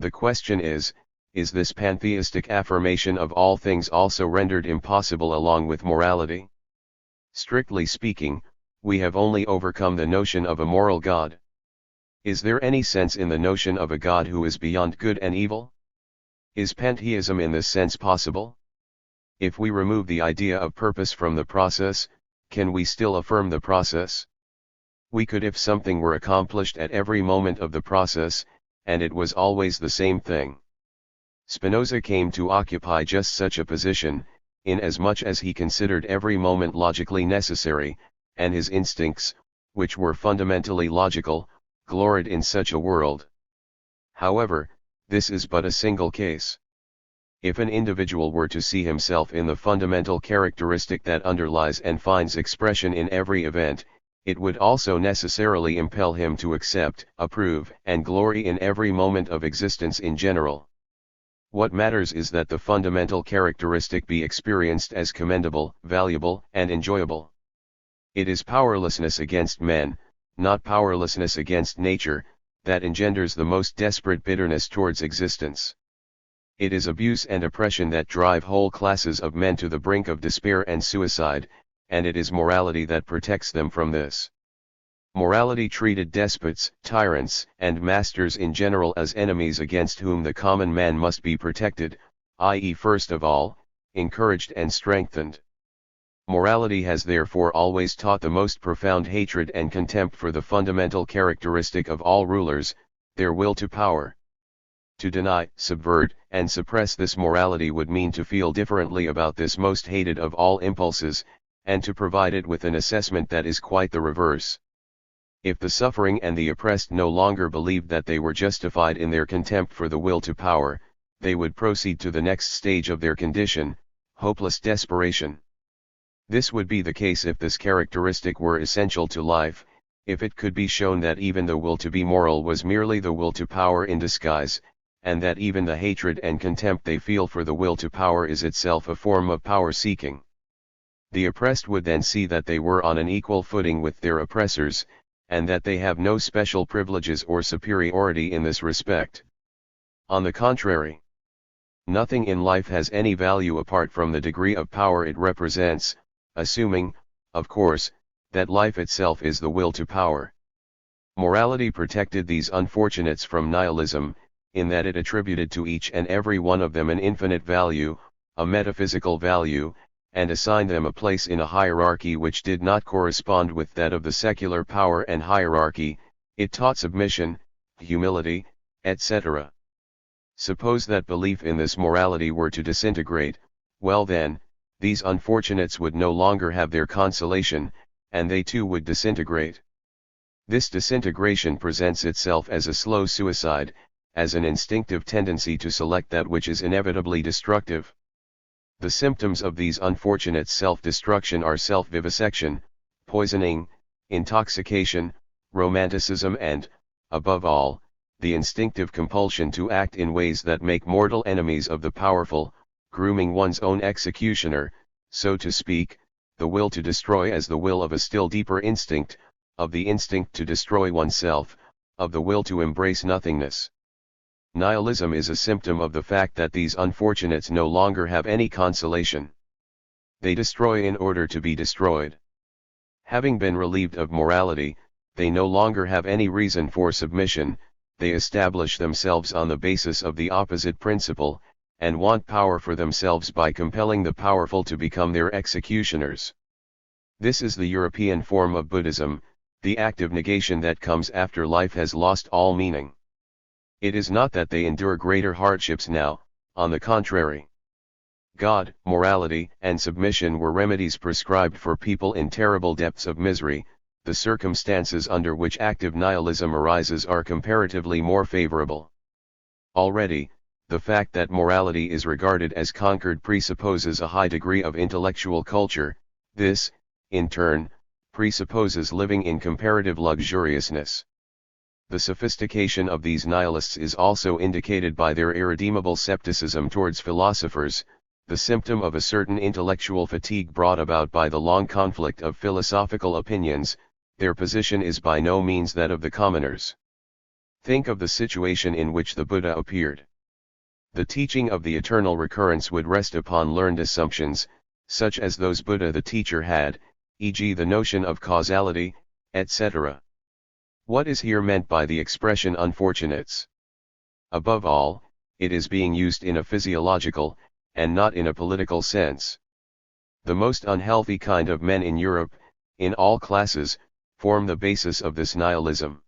The question is this pantheistic affirmation of all things also rendered impossible along with morality? Strictly speaking, we have only overcome the notion of a moral God. Is there any sense in the notion of a God who is beyond good and evil? Is pantheism in this sense possible? If we remove the idea of purpose from the process, can we still affirm the process? We could if something were accomplished at every moment of the process, and it was always the same thing. Spinoza came to occupy just such a position, inasmuch as he considered every moment logically necessary, and his instincts, which were fundamentally logical, gloried in such a world. However, this is but a single case. If an individual were to see himself in the fundamental characteristic that underlies and finds expression in every event, it would also necessarily impel him to accept, approve, and glory in every moment of existence in general. What matters is that the fundamental characteristic be experienced as commendable, valuable, and enjoyable. It is powerlessness against men, not powerlessness against nature, that engenders the most desperate bitterness towards existence. It is abuse and oppression that drive whole classes of men to the brink of despair and suicide, and it is morality that protects them from this. Morality treated despots, tyrants, and masters in general as enemies against whom the common man must be protected, i.e., first of all, encouraged and strengthened. Morality has therefore always taught the most profound hatred and contempt for the fundamental characteristic of all rulers, their will to power. To deny, subvert, and suppress this morality would mean to feel differently about this most hated of all impulses, and to provide it with an assessment that is quite the reverse. If the suffering and the oppressed no longer believed that they were justified in their contempt for the will to power, they would proceed to the next stage of their condition, hopeless desperation. This would be the case if this characteristic were essential to life, if it could be shown that even the will to be moral was merely the will to power in disguise, and that even the hatred and contempt they feel for the will to power is itself a form of power-seeking. The oppressed would then see that they were on an equal footing with their oppressors, and that they have no special privileges or superiority in this respect. On the contrary, nothing in life has any value apart from the degree of power it represents, assuming, of course, that life itself is the will to power. Morality protected these unfortunates from nihilism, in that it attributed to each and every one of them an infinite value, a metaphysical value, and assigned them a place in a hierarchy which did not correspond with that of the secular power and hierarchy. It taught submission, humility, etc. Suppose that belief in this morality were to disintegrate, well then, these unfortunates would no longer have their consolation, and they too would disintegrate. This disintegration presents itself as a slow suicide, as an instinctive tendency to select that which is inevitably destructive. The symptoms of these unfortunates' self-destruction are self-vivisection, poisoning, intoxication, romanticism and, above all, the instinctive compulsion to act in ways that make mortal enemies of the powerful, grooming one's own executioner, so to speak, the will to destroy as the will of a still deeper instinct, of the instinct to destroy oneself, of the will to embrace nothingness. Nihilism is a symptom of the fact that these unfortunates no longer have any consolation. They destroy in order to be destroyed. Having been relieved of morality, they no longer have any reason for submission, they establish themselves on the basis of the opposite principle, and want power for themselves by compelling the powerful to become their executioners. This is the European form of Buddhism, the active negation that comes after life has lost all meaning. It is not that they endure greater hardships now, on the contrary. God, morality, and submission were remedies prescribed for people in terrible depths of misery. The circumstances under which active nihilism arises are comparatively more favorable. Already, the fact that morality is regarded as conquered presupposes a high degree of intellectual culture. This, in turn, presupposes living in comparative luxuriousness. The sophistication of these nihilists is also indicated by their irredeemable scepticism towards philosophers, the symptom of a certain intellectual fatigue brought about by the long conflict of philosophical opinions. Their position is by no means that of the commoners. Think of the situation in which the Buddha appeared. The teaching of the eternal recurrence would rest upon learned assumptions, such as those Buddha the teacher had, e.g. the notion of causality, etc. What is here meant by the expression unfortunates? Above all, it is being used in a physiological, and not in a political sense. The most unhealthy kind of men in Europe, in all classes, form the basis of this nihilism.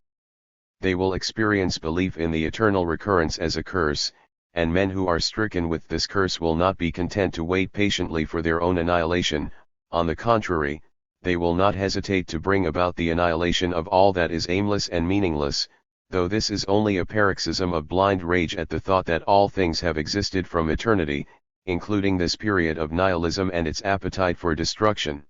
They will experience belief in the eternal recurrence as a curse, and men who are stricken with this curse will not be content to wait patiently for their own annihilation. On the contrary, they will not hesitate to bring about the annihilation of all that is aimless and meaningless, though this is only a paroxysm of blind rage at the thought that all things have existed from eternity, including this period of nihilism and its appetite for destruction.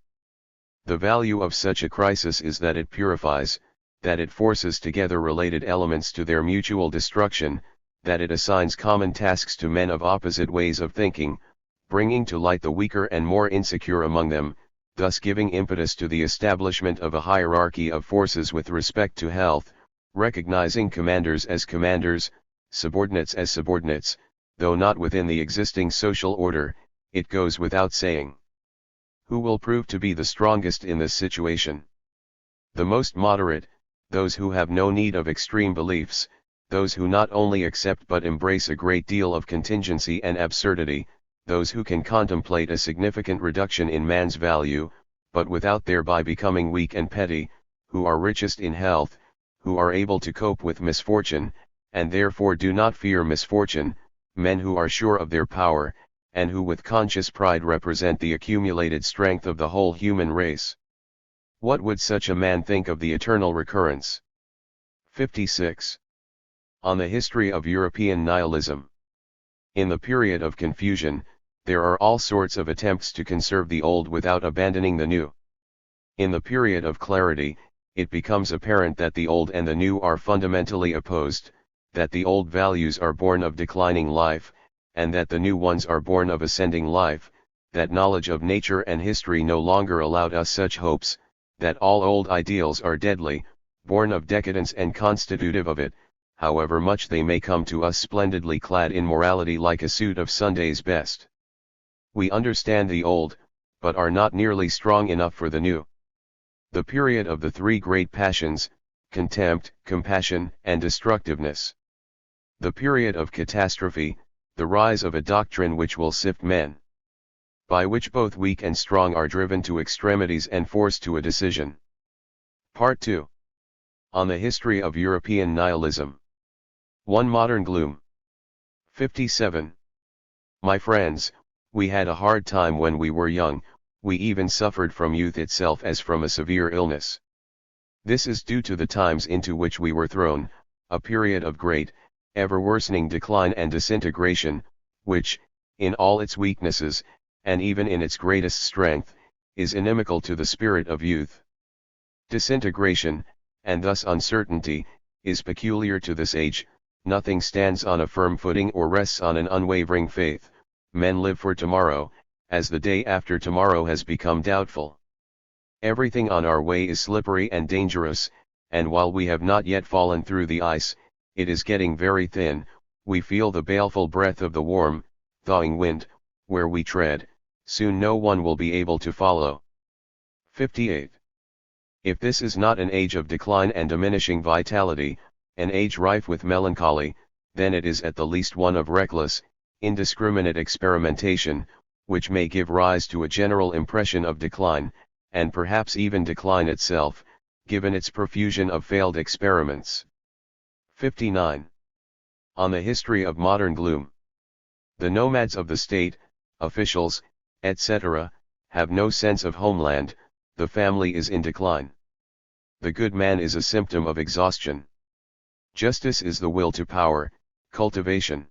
The value of such a crisis is that it purifies, that it forces together related elements to their mutual destruction, that it assigns common tasks to men of opposite ways of thinking, bringing to light the weaker and more insecure among them, thus giving impetus to the establishment of a hierarchy of forces with respect to health, recognizing commanders as commanders, subordinates as subordinates, though not within the existing social order. It goes without saying. Who will prove to be the strongest in this situation? The most moderate, those who have no need of extreme beliefs, those who not only accept but embrace a great deal of contingency and absurdity, those who can contemplate a significant reduction in man's value, but without thereby becoming weak and petty, who are richest in health, who are able to cope with misfortune, and therefore do not fear misfortune, men who are sure of their power, and who with conscious pride represent the accumulated strength of the whole human race. What would such a man think of the eternal recurrence? 56. On the history of European nihilism. In the period of confusion, there are all sorts of attempts to conserve the old without abandoning the new. In the period of clarity, it becomes apparent that the old and the new are fundamentally opposed, that the old values are born of declining life, and that the new ones are born of ascending life, that knowledge of nature and history no longer allowed us such hopes, that all old ideals are deadly, born of decadence and constitutive of it, however much they may come to us splendidly clad in morality like a suit of Sunday's best. We understand the old, but are not nearly strong enough for the new. The period of the three great passions, contempt, compassion, and destructiveness. The period of catastrophe, the rise of a doctrine which will sift men, by which both weak and strong are driven to extremities and forced to a decision. Part 2. On the history of European nihilism. One modern gloom. 57. My friends, we had a hard time when we were young, we even suffered from youth itself as from a severe illness. This is due to the times into which we were thrown, a period of great, ever-worsening decline and disintegration, which, in all its weaknesses, and even in its greatest strength, is inimical to the spirit of youth. Disintegration, and thus uncertainty, is peculiar to this age. Nothing stands on a firm footing or rests on an unwavering faith. Men live for tomorrow, as the day after tomorrow has become doubtful. Everything on our way is slippery and dangerous, and while we have not yet fallen through the ice, it is getting very thin. We feel the baleful breath of the warm, thawing wind. Where we tread, soon no one will be able to follow. 58. If this is not an age of decline and diminishing vitality, an age rife with melancholy, then it is at the least one of reckless, indiscriminate experimentation, which may give rise to a general impression of decline, and perhaps even decline itself, given its profusion of failed experiments. 59. On the history of modern gloom. The nomads of the state, officials, etc., have no sense of homeland, the family is in decline. The good man is a symptom of exhaustion. Justice is the will to power, cultivation.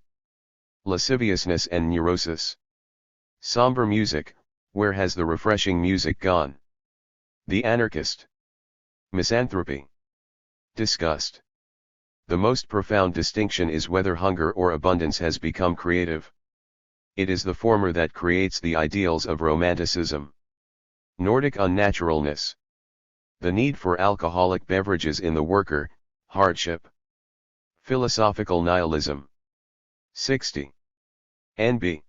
Lasciviousness and neurosis. Somber music, where has the refreshing music gone? The anarchist. Misanthropy. Disgust. The most profound distinction is whether hunger or abundance has become creative. It is the former that creates the ideals of romanticism. Nordic unnaturalness. The need for alcoholic beverages in the worker, hardship. Philosophical nihilism. 60. N.B.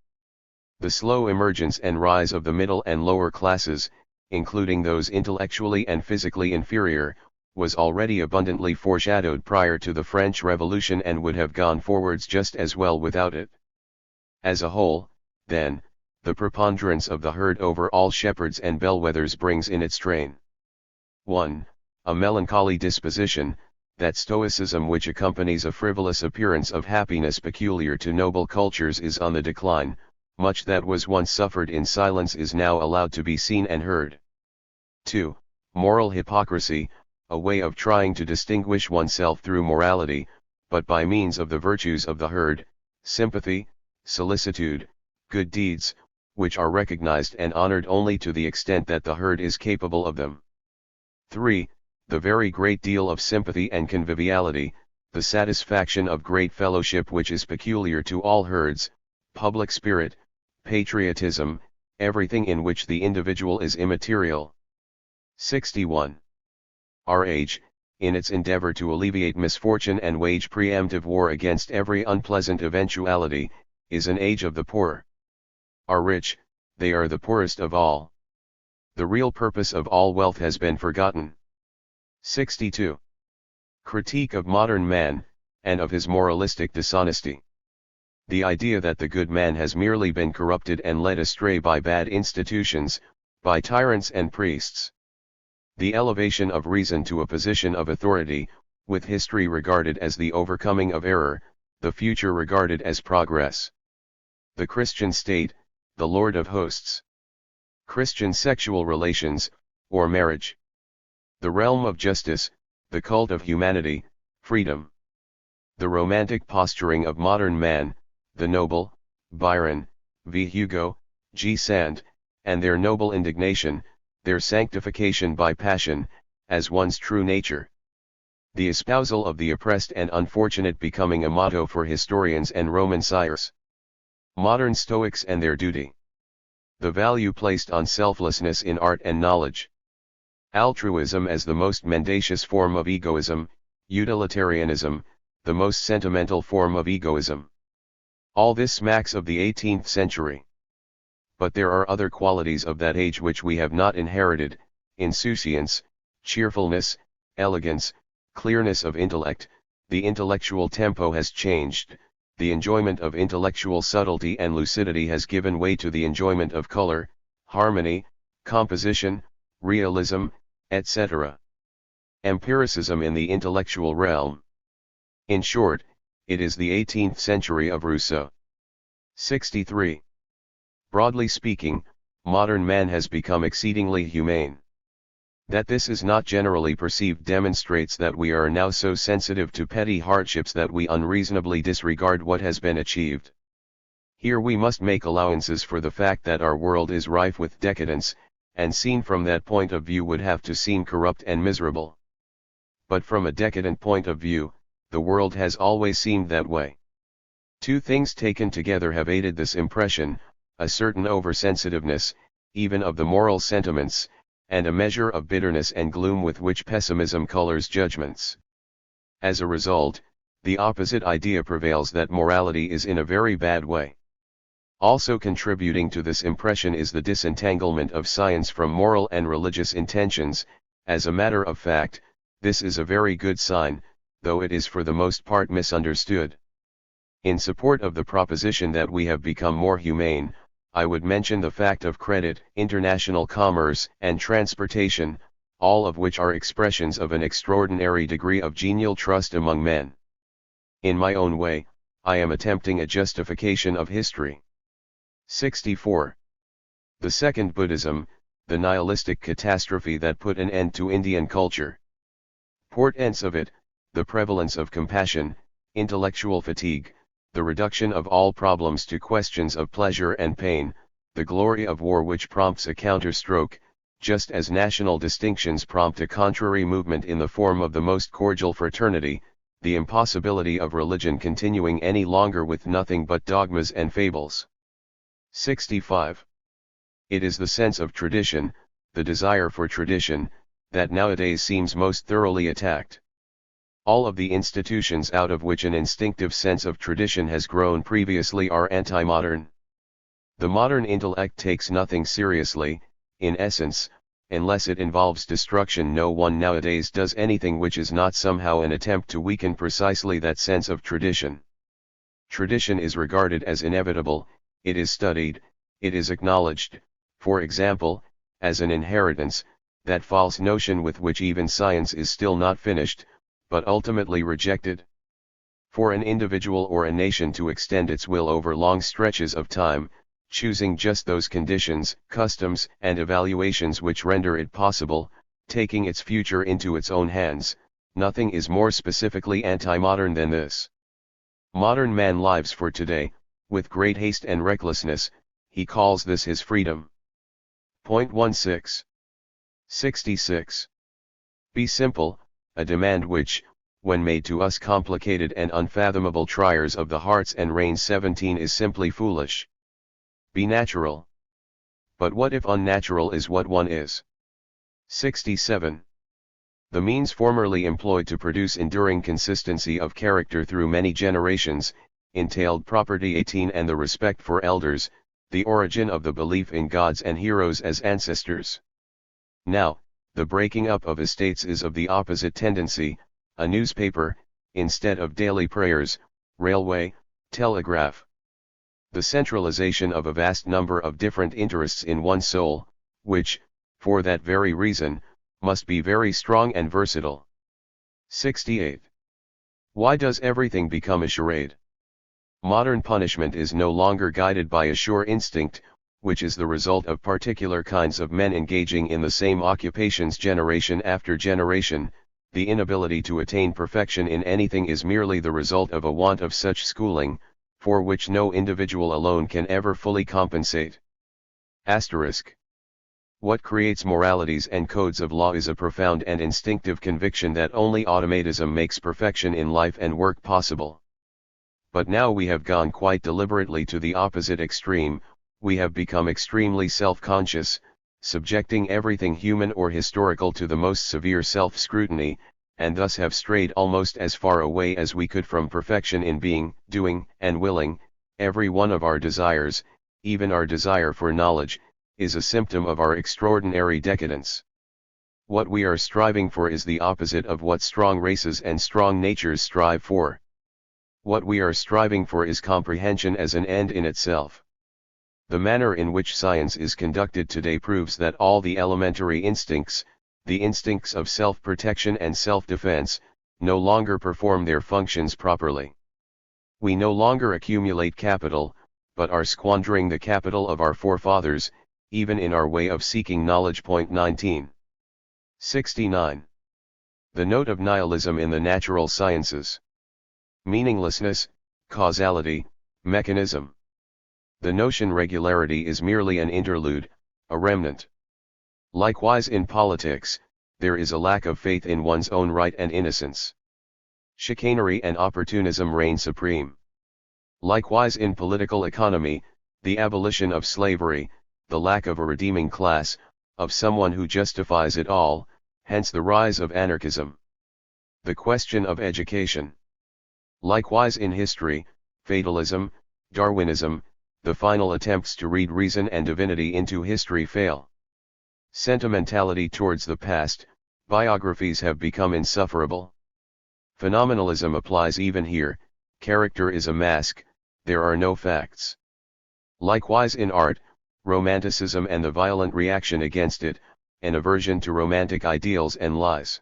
The slow emergence and rise of the middle and lower classes, including those intellectually and physically inferior, was already abundantly foreshadowed prior to the French Revolution and would have gone forwards just as well without it. As a whole, then, the preponderance of the herd over all shepherds and bellwethers brings in its train 1. A melancholy disposition, that stoicism which accompanies a frivolous appearance of happiness peculiar to noble cultures is on the decline, much that was once suffered in silence is now allowed to be seen and heard. 2. Moral hypocrisy, a way of trying to distinguish oneself through morality, but by means of the virtues of the herd, sympathy, solicitude, good deeds, which are recognized and honored only to the extent that the herd is capable of them. 3. The very great deal of sympathy and conviviality, the satisfaction of great fellowship which is peculiar to all herds, public spirit, patriotism, everything in which the individual is immaterial. 61. Our age, in its endeavor to alleviate misfortune and wage preemptive war against every unpleasant eventuality, is an age of the poor. Are rich, they are the poorest of all. The real purpose of all wealth has been forgotten. 62. Critique of modern man, and of his moralistic dishonesty. The idea that the good man has merely been corrupted and led astray by bad institutions, by tyrants and priests. The elevation of reason to a position of authority, with history regarded as the overcoming of error, the future regarded as progress. The Christian state, the Lord of hosts. Christian sexual relations, or marriage. The realm of justice, the cult of humanity, freedom. The romantic posturing of modern man, the noble, Byron, V. Hugo, G. Sand, and their noble indignation, their sanctification by passion, as one's true nature. The espousal of the oppressed and unfortunate becoming a motto for historians and romanciers. Modern Stoics and their duty. The value placed on selflessness in art and knowledge. Altruism as the most mendacious form of egoism, utilitarianism, the most sentimental form of egoism. All this smacks of the 18th century. But there are other qualities of that age which we have not inherited: insouciance, cheerfulness, elegance, clearness of intellect. The intellectual tempo has changed, the enjoyment of intellectual subtlety and lucidity has given way to the enjoyment of color, harmony, composition, realism, etc. Empiricism in the intellectual realm. In short, it is the 18th century of Rousseau. 63. Broadly speaking, modern man has become exceedingly humane. That this is not generally perceived demonstrates that we are now so sensitive to petty hardships that we unreasonably disregard what has been achieved. Here we must make allowances for the fact that our world is rife with decadence, and seen from that point of view would have to seem corrupt and miserable. But from a decadent point of view, the world has always seemed that way. Two things taken together have aided this impression: a certain oversensitiveness, even of the moral sentiments, and a measure of bitterness and gloom with which pessimism colors judgments. As a result, the opposite idea prevails that morality is in a very bad way. Also contributing to this impression is the disentanglement of science from moral and religious intentions. As a matter of fact, this is a very good sign, though it is for the most part misunderstood. In support of the proposition that we have become more humane, I would mention the fact of credit, international commerce, and transportation, all of which are expressions of an extraordinary degree of genial trust among men. In my own way, I am attempting a justification of history. 64. The second Buddhism, the nihilistic catastrophe that put an end to Indian culture. Portents of it: the prevalence of compassion, intellectual fatigue, the reduction of all problems to questions of pleasure and pain, the glory of war which prompts a counterstroke, just as national distinctions prompt a contrary movement in the form of the most cordial fraternity, the impossibility of religion continuing any longer with nothing but dogmas and fables. 65. It is the sense of tradition, the desire for tradition, that nowadays seems most thoroughly attacked. All of the institutions out of which an instinctive sense of tradition has grown previously are anti-modern. The modern intellect takes nothing seriously, in essence, unless it involves destruction. No one nowadays does anything which is not somehow an attempt to weaken precisely that sense of tradition. Tradition is regarded as inevitable, it is studied, it is acknowledged, for example, as an inheritance, that false notion with which even science is still not finished, but ultimately rejected. For an individual or a nation to extend its will over long stretches of time, choosing just those conditions, customs, and evaluations which render it possible, taking its future into its own hands, nothing is more specifically anti-modern than this. Modern man lives for today, with great haste and recklessness, he calls this his freedom. 16. 66. Be simple, a demand which, when made to us complicated and unfathomable triers of the hearts and reigns 17 is simply foolish. Be natural. But what if unnatural is what one is? 67. The means formerly employed to produce enduring consistency of character through many generations, entailed property 18 and the respect for elders, the origin of the belief in gods and heroes as ancestors. Now, the breaking up of estates is of the opposite tendency, a newspaper, instead of daily prayers, railway, telegraph. The centralization of a vast number of different interests in one soul, which, for that very reason, must be very strong and versatile. 68. Why does everything become a charade? Modern punishment is no longer guided by a sure instinct, which is the result of particular kinds of men engaging in the same occupations generation after generation. The inability to attain perfection in anything is merely the result of a want of such schooling, for which no individual alone can ever fully compensate. Asterisk. What creates moralities and codes of law is a profound and instinctive conviction that only automatism makes perfection in life and work possible. But now we have gone quite deliberately to the opposite extreme, we have become extremely self-conscious, subjecting everything human or historical to the most severe self-scrutiny, and thus have strayed almost as far away as we could from perfection in being, doing, and willing. Every one of our desires, even our desire for knowledge, is a symptom of our extraordinary decadence. What we are striving for is the opposite of what strong races and strong natures strive for. What we are striving for is comprehension as an end in itself. The manner in which science is conducted today proves that all the elementary instincts, the instincts of self-protection and self-defense, no longer perform their functions properly. We no longer accumulate capital, but are squandering the capital of our forefathers, even in our way of seeking knowledge. 19. 69. The note of nihilism in the natural sciences. Meaninglessness, causality, mechanism. The notion regularity is merely an interlude, a remnant. Likewise in politics, there is a lack of faith in one's own right and innocence. Chicanery and opportunism reign supreme. Likewise in political economy, the abolition of slavery, the lack of a redeeming class, of someone who justifies it all, hence the rise of anarchism. The question of education. Likewise in history, fatalism, Darwinism, the final attempts to read reason and divinity into history fail. Sentimentality towards the past, biographies have become insufferable. Phenomenalism applies even here, character is a mask, there are no facts. Likewise in art, romanticism and the violent reaction against it, an aversion to romantic ideals and lies.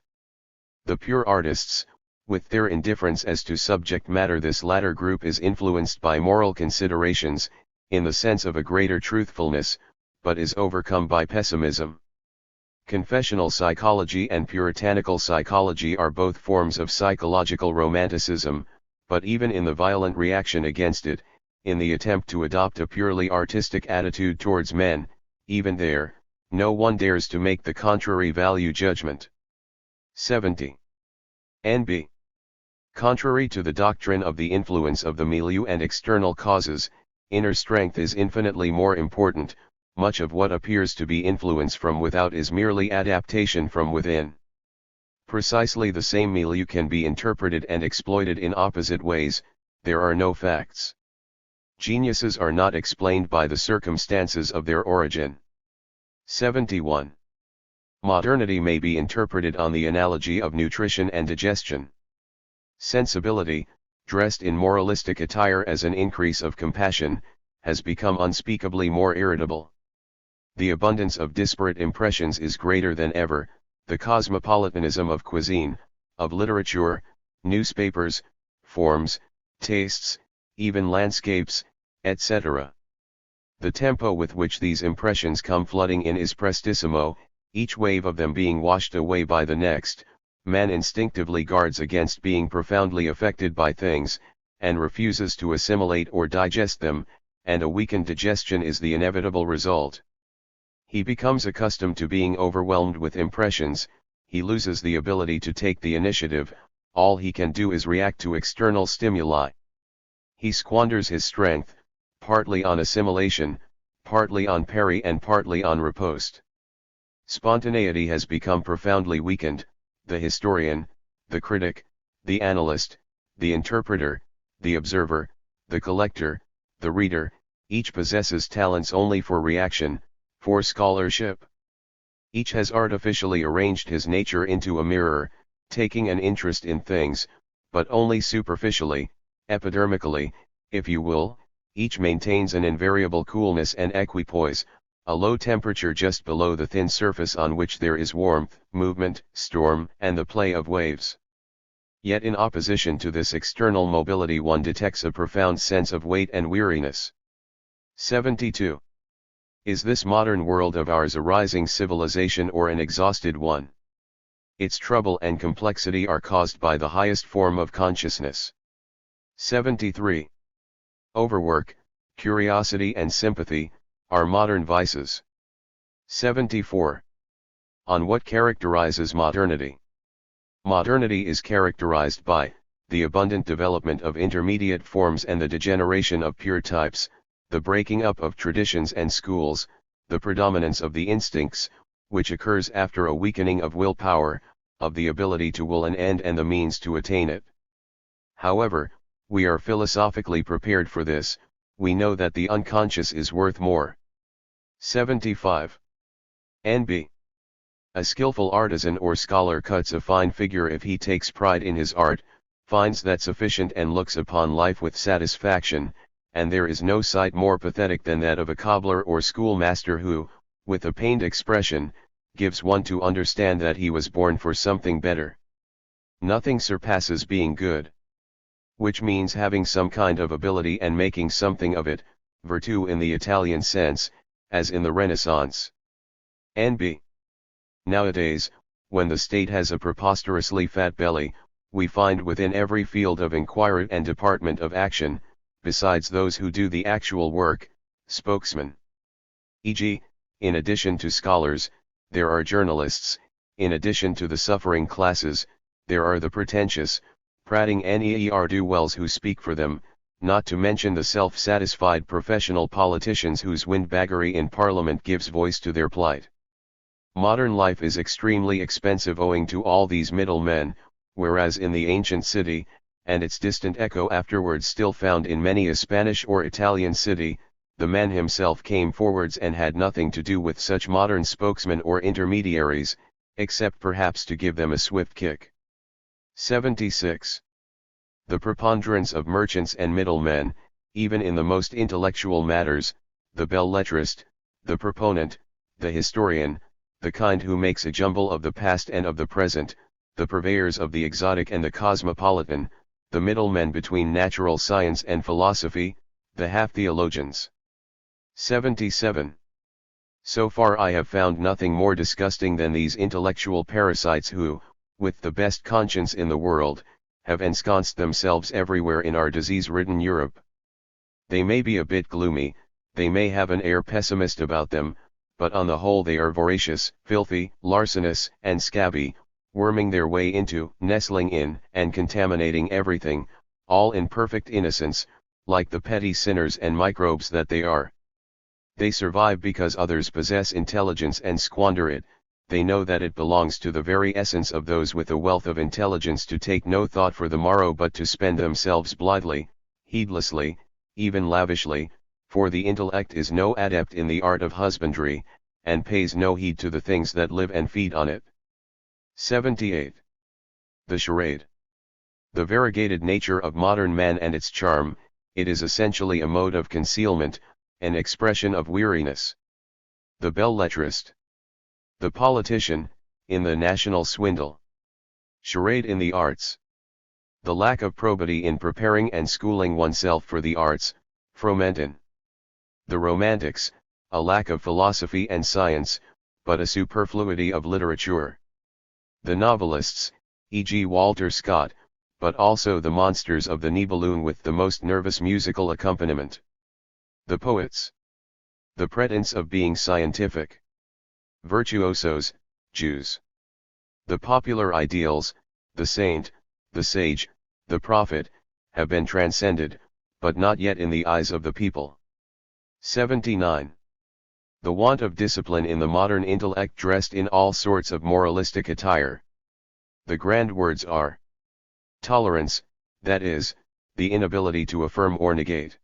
The pure artists, with their indifference as to subject matter, this latter group is influenced by moral considerations, in the sense of a greater truthfulness, but is overcome by pessimism. Confessional psychology and puritanical psychology are both forms of psychological romanticism, but even in the violent reaction against it, in the attempt to adopt a purely artistic attitude towards men, even there, no one dares to make the contrary value judgment. 70. N.B. Contrary to the doctrine of the influence of the milieu and external causes, inner strength is infinitely more important. Much of what appears to be influence from without is merely adaptation from within. Precisely the same milieu can be interpreted and exploited in opposite ways, there are no facts. Geniuses are not explained by the circumstances of their origin. 71. Modernity may be interpreted on the analogy of nutrition and digestion. Sensibility, dressed in moralistic attire as an increase of compassion, has become unspeakably more irritable. The abundance of disparate impressions is greater than ever, the cosmopolitanism of cuisine, of literature, newspapers, forms, tastes, even landscapes, etc. The tempo with which these impressions come flooding in is prestissimo, each wave of them being washed away by the next. Man instinctively guards against being profoundly affected by things, and refuses to assimilate or digest them, and a weakened digestion is the inevitable result. He becomes accustomed to being overwhelmed with impressions, he loses the ability to take the initiative, all he can do is react to external stimuli. He squanders his strength, partly on assimilation, partly on parry and partly on riposte. Spontaneity has become profoundly weakened. The historian, the critic, the analyst, the interpreter, the observer, the collector, the reader, each possesses talents only for reaction, for scholarship. Each has artificially arranged his nature into a mirror, taking an interest in things, but only superficially, epidermically, if you will. Each maintains an invariable coolness and equipoise, a low temperature just below the thin surface on which there is warmth, movement, storm, and the play of waves. Yet in opposition to this external mobility one detects a profound sense of weight and weariness. 72. Is this modern world of ours a rising civilization or an exhausted one? Its trouble and complexity are caused by the highest form of consciousness. 73. Overwork, curiosity and sympathy, are modern vices. 74. On what characterizes modernity? Modernity is characterized by the abundant development of intermediate forms and the degeneration of pure types, the breaking up of traditions and schools, the predominance of the instincts, which occurs after a weakening of willpower, of the ability to will an end and the means to attain it. However, we are philosophically prepared for this, we know that the unconscious is worth more. 75. N.B. A skillful artisan or scholar cuts a fine figure if he takes pride in his art, finds that sufficient and looks upon life with satisfaction, and there is no sight more pathetic than that of a cobbler or schoolmaster who, with a pained expression, gives one to understand that he was born for something better. Nothing surpasses being good. Which means having some kind of ability and making something of it, virtue in the Italian sense, as in the Renaissance. N.B. Nowadays, when the state has a preposterously fat belly, we find within every field of inquiry and department of action, besides those who do the actual work, spokesmen. E.g., in addition to scholars, there are journalists, in addition to the suffering classes, there are the pretentious, prating ne'er-do-wells who speak for them, not to mention the self-satisfied professional politicians whose windbaggery in Parliament gives voice to their plight. Modern life is extremely expensive owing to all these middlemen, whereas in the ancient city, and its distant echo afterwards still found in many a Spanish or Italian city, the man himself came forwards and had nothing to do with such modern spokesmen or intermediaries, except perhaps to give them a swift kick. 76. The preponderance of merchants and middlemen, even in the most intellectual matters, the belles-lettres, the proponent, the historian, the kind who makes a jumble of the past and of the present, the purveyors of the exotic and the cosmopolitan, the middlemen between natural science and philosophy, the half-theologians. 77. So far I have found nothing more disgusting than these intellectual parasites who, with the best conscience in the world, have ensconced themselves everywhere in our disease-ridden Europe. They may be a bit gloomy, they may have an air pessimist about them, but on the whole they are voracious, filthy, larcenous, and scabby, worming their way into, nestling in, and contaminating everything, all in perfect innocence, like the petty sinners and microbes that they are. They survive because others possess intelligence and squander it. They know that it belongs to the very essence of those with a wealth of intelligence to take no thought for the morrow but to spend themselves blithely, heedlessly, even lavishly, for the intellect is no adept in the art of husbandry, and pays no heed to the things that live and feed on it. 78. The charade. The variegated nature of modern man and its charm, it is essentially a mode of concealment, an expression of weariness. The belles-lettres. The politician, in the national swindle. Charade in the arts. The lack of probity in preparing and schooling oneself for the arts, fromenten. The romantics, a lack of philosophy and science, but a superfluity of literature. The novelists, e.g. Walter Scott, but also the monsters of the Nibelung with the most nervous musical accompaniment. The poets. The pretense of being scientific. Virtuosos, Jews. The popular ideals, the saint, the sage, the prophet, have been transcended, but not yet in the eyes of the people. 79. The want of discipline in the modern intellect dressed in all sorts of moralistic attire. The grand words are tolerance, that is, the inability to affirm or negate.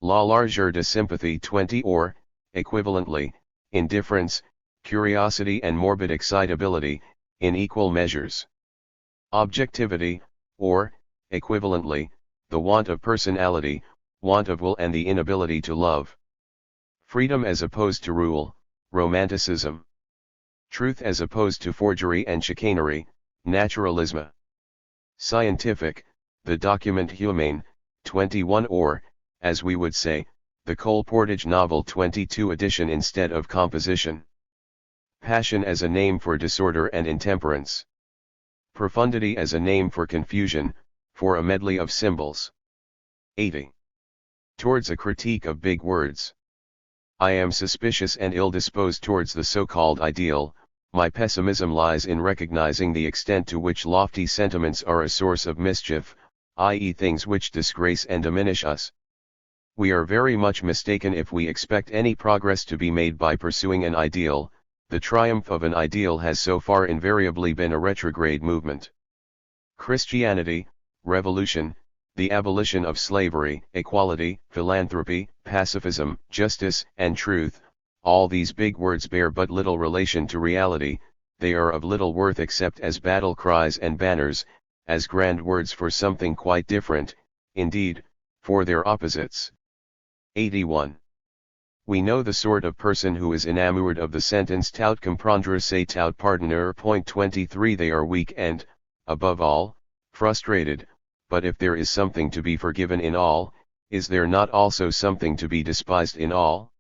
La largeur de sympathy 20 or, equivalently, indifference, curiosity and morbid excitability, in equal measures. Objectivity, or, equivalently, the want of personality, want of will and the inability to love. Freedom as opposed to rule, romanticism. Truth as opposed to forgery and chicanery, naturalism. Scientific, the document humane, 21 or, as we would say, the Cole Portage novel 22 edition instead of composition. Passion as a name for disorder and intemperance. Profundity as a name for confusion, for a medley of symbols. 80. Towards a critique of big words. I am suspicious and ill-disposed towards the so-called ideal. My pessimism lies in recognizing the extent to which lofty sentiments are a source of mischief, i.e. things which disgrace and diminish us. We are very much mistaken if we expect any progress to be made by pursuing an ideal. The triumph of an ideal has so far invariably been a retrograde movement. Christianity, revolution, the abolition of slavery, equality, philanthropy, pacifism, justice, and truth, all these big words bear but little relation to reality. They are of little worth except as battle cries and banners, as grand words for something quite different, indeed, for their opposites. 81. We know the sort of person who is enamored of the sentence tout comprendre c'est tout pardonner. 23 They are weak and, above all, frustrated, but if there is something to be forgiven in all, is there not also something to be despised in all?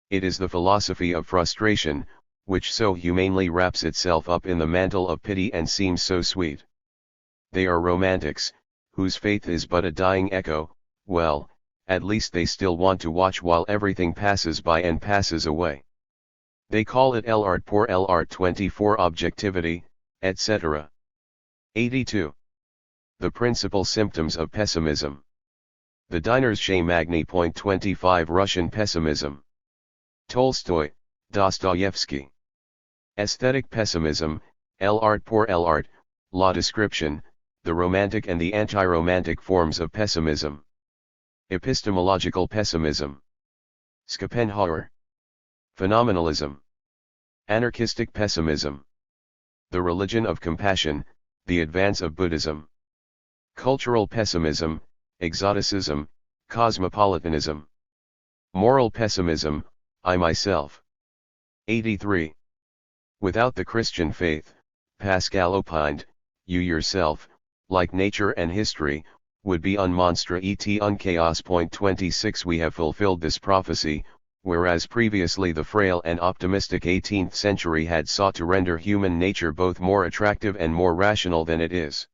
It is the philosophy of frustration, which so humanely wraps itself up in the mantle of pity and seems so sweet. They are romantics, whose faith is but a dying echo. Well, at least they still want to watch while everything passes by and passes away. They call it l'art pour l'art 24 objectivity, etc. 82. The principal symptoms of pessimism. The diner's chez Magny. 25 Russian pessimism. Tolstoy, Dostoevsky. Aesthetic pessimism, l'art pour l'art, la description, the romantic and the anti-romantic forms of pessimism. Epistemological pessimism. Schopenhauer. Phenomenalism. Anarchistic pessimism. The religion of compassion, the advance of Buddhism. Cultural pessimism, exoticism, cosmopolitanism. Moral pessimism, I myself. 83. Without the Christian faith, Pascal opined, you yourself, like nature and history, would be un monstra et un chaos. 26 We have fulfilled this prophecy, whereas previously the frail and optimistic 18th century had sought to render human nature both more attractive and more rational than it is.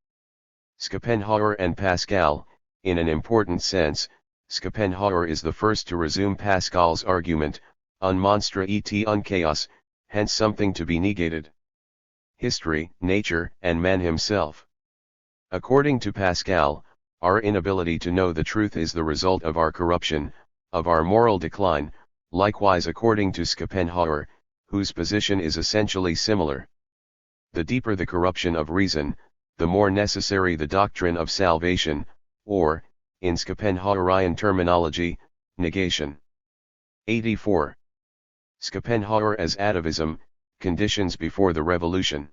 Schopenhauer and Pascal, in an important sense, Schopenhauer is the first to resume Pascal's argument, un monstra et un chaos, hence something to be negated. History, nature, and man himself. According to Pascal, our inability to know the truth is the result of our corruption, of our moral decline. Likewise according to Schopenhauer, whose position is essentially similar. The deeper the corruption of reason, the more necessary the doctrine of salvation, or, in Schopenhauerian terminology, negation. 84. Schopenhauer as atavism, conditions before the revolution.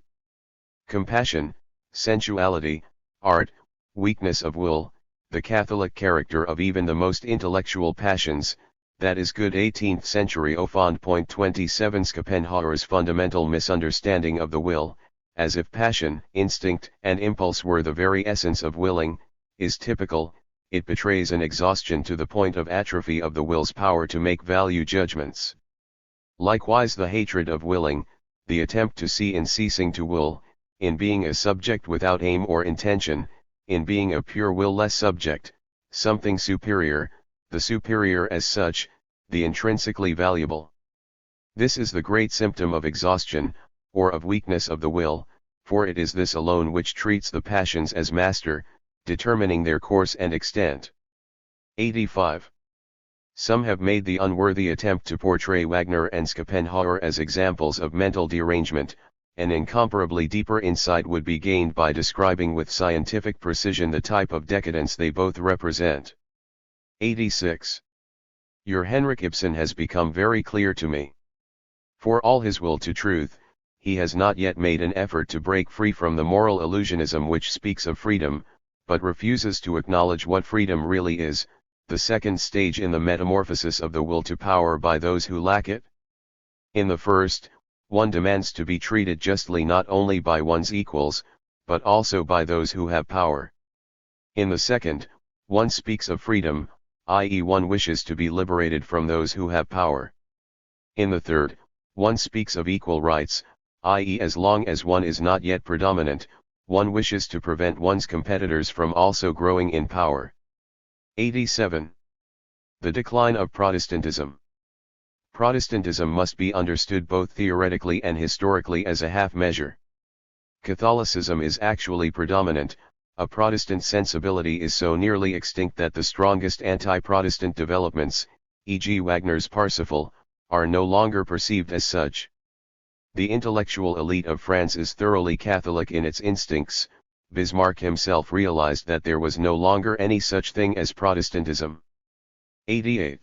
Compassion, sensuality, art, weakness of will, the Catholic character of even the most intellectual passions, that is good 18th century Ophand. 27 Schopenhauer's fundamental misunderstanding of the will, as if passion, instinct, and impulse were the very essence of willing, is typical. It betrays an exhaustion to the point of atrophy of the will's power to make value judgments. Likewise the hatred of willing, the attempt to see in ceasing to will, in being a subject without aim or intention, in being a pure will-less subject, something superior, the superior as such, the intrinsically valuable. This is the great symptom of exhaustion, or of weakness of the will, for it is this alone which treats the passions as master, determining their course and extent. 85. Some have made the unworthy attempt to portray Wagner and Schopenhauer as examples of mental derangement. An incomparably deeper insight would be gained by describing with scientific precision the type of decadence they both represent. 86. Your Henrik Ibsen has become very clear to me. For all his will to truth, he has not yet made an effort to break free from the moral illusionism which speaks of freedom, but refuses to acknowledge what freedom really is, the second stage in the metamorphosis of the will to power by those who lack it. In the first, one demands to be treated justly not only by one's equals, but also by those who have power. In the second, one speaks of freedom, i.e. one wishes to be liberated from those who have power. In the third, one speaks of equal rights, i.e. as long as one is not yet predominant, one wishes to prevent one's competitors from also growing in power. 87. The decline of Protestantism. Protestantism must be understood both theoretically and historically as a half measure. Catholicism is actually predominant. A Protestant sensibility is so nearly extinct that the strongest anti-Protestant developments, e.g. Wagner's Parsifal, are no longer perceived as such. The intellectual elite of France is thoroughly Catholic in its instincts. Bismarck himself realized that there was no longer any such thing as Protestantism. 88.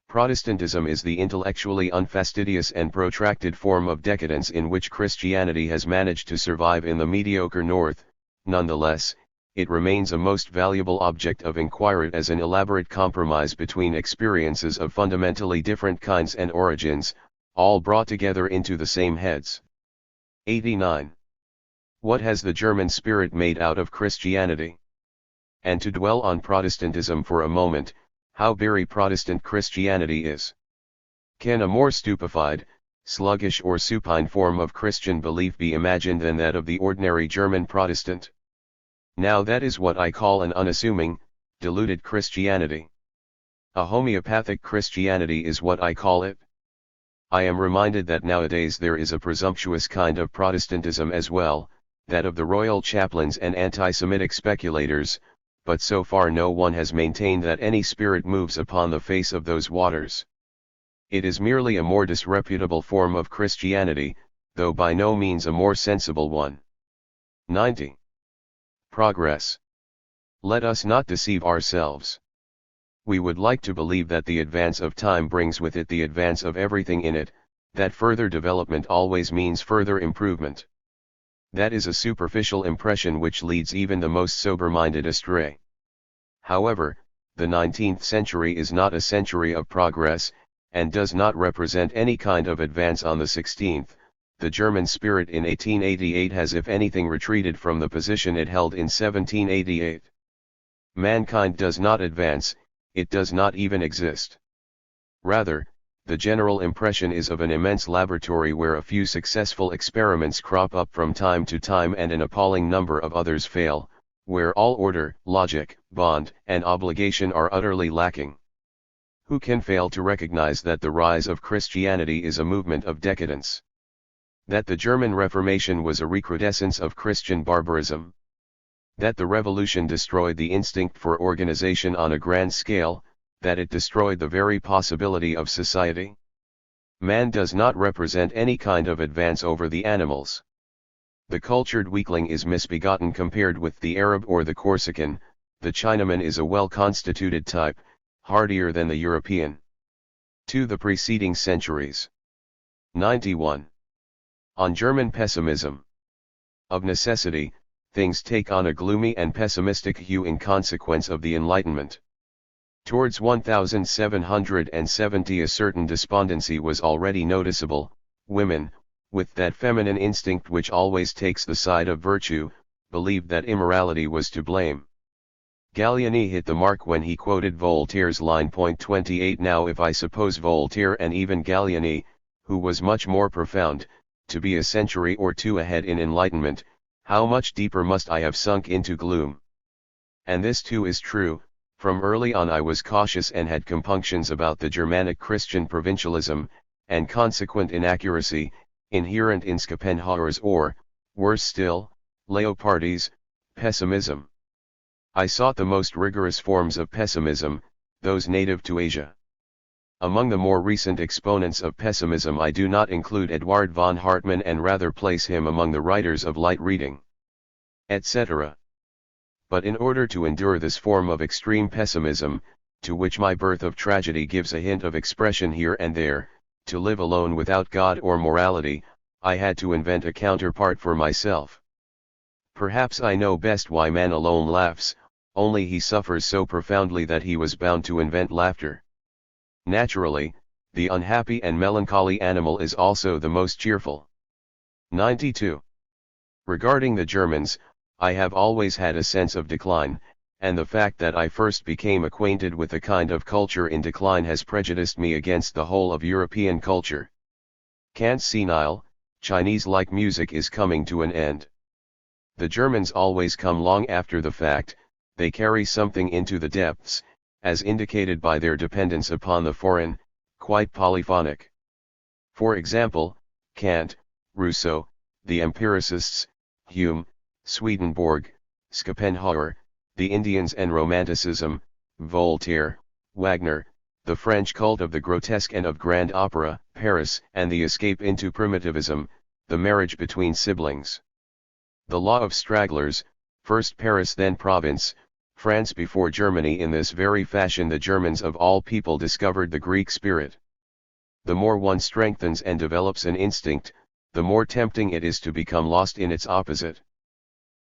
Protestantism is the intellectually unfastidious and protracted form of decadence in which Christianity has managed to survive in the mediocre North. Nonetheless, it remains a most valuable object of inquiry as an elaborate compromise between experiences of fundamentally different kinds and origins, all brought together into the same heads. 89. What has the German spirit made out of Christianity? And to dwell on Protestantism for a moment, how very Protestant Christianity is. Can a more stupefied, sluggish or supine form of Christian belief be imagined than that of the ordinary German Protestant? Now that is what I call an unassuming, deluded Christianity. A homeopathic Christianity is what I call it. I am reminded that nowadays there is a presumptuous kind of Protestantism as well, that of the royal chaplains and anti-Semitic speculators, but so far no one has maintained that any spirit moves upon the face of those waters. It is merely a more disreputable form of Christianity, though by no means a more sensible one. 90. Progress. Let us not deceive ourselves. We would like to believe that the advance of time brings with it the advance of everything in it, that further development always means further improvement. That is a superficial impression which leads even the most sober-minded astray. However, the 19th century is not a century of progress, and does not represent any kind of advance on the 16th. The German spirit in 1888 has if anything retreated from the position it held in 1788. Mankind does not advance, it does not even exist. Rather, the general impression is of an immense laboratory where a few successful experiments crop up from time to time and an appalling number of others fail, where all order, logic, bond, and obligation are utterly lacking. Who can fail to recognize that the rise of Christianity is a movement of decadence? That the German Reformation was a recrudescence of Christian barbarism? That the Revolution destroyed the instinct for organization on a grand scale, that it destroyed the very possibility of society? Man does not represent any kind of advance over the animals. The cultured weakling is misbegotten compared with the Arab or the Corsican. The Chinaman is a well-constituted type, hardier than the European. To the preceding centuries. 91. On German pessimism. Of necessity, things take on a gloomy and pessimistic hue in consequence of the Enlightenment. Towards 1770 a certain despondency was already noticeable. Women, with that feminine instinct which always takes the side of virtue, believed that immorality was to blame. Gallieni hit the mark when he quoted Voltaire's line. 28 Now if I suppose Voltaire and even Gallieni, who was much more profound, to be a century or two ahead in enlightenment, how much deeper must I have sunk into gloom? And this too is true. From early on I was cautious and had compunctions about the Germanic Christian provincialism, and consequent inaccuracy, inherent in Schopenhauer's or, worse still, Leopardi's, pessimism. I sought the most rigorous forms of pessimism, those native to Asia. Among the more recent exponents of pessimism I do not include Eduard von Hartmann and rather place him among the writers of light reading, etc. But in order to endure this form of extreme pessimism, to which my Birth of Tragedy gives a hint of expression here and there, to live alone without God or morality, I had to invent a counterpart for myself. Perhaps I know best why man alone laughs, only he suffers so profoundly that he was bound to invent laughter. Naturally, the unhappy and melancholy animal is also the most cheerful. 92. Regarding the Germans, I have always had a sense of decline, and the fact that I first became acquainted with a kind of culture in decline has prejudiced me against the whole of European culture. Kant's senile, Chinese-like music is coming to an end. The Germans always come long after the fact. They carry something into the depths, as indicated by their dependence upon the foreign, quite polyphonic. For example, Kant, Rousseau, the empiricists, Hume, Swedenborg, Schopenhauer, the Indians and Romanticism, Voltaire, Wagner, the French cult of the grotesque and of grand opera, Paris, and the escape into primitivism, the marriage between siblings. The law of stragglers, first Paris then province, France before Germany. In this very fashion the Germans of all people discovered the Greek spirit. The more one strengthens and develops an instinct, the more tempting it is to become lost in its opposite.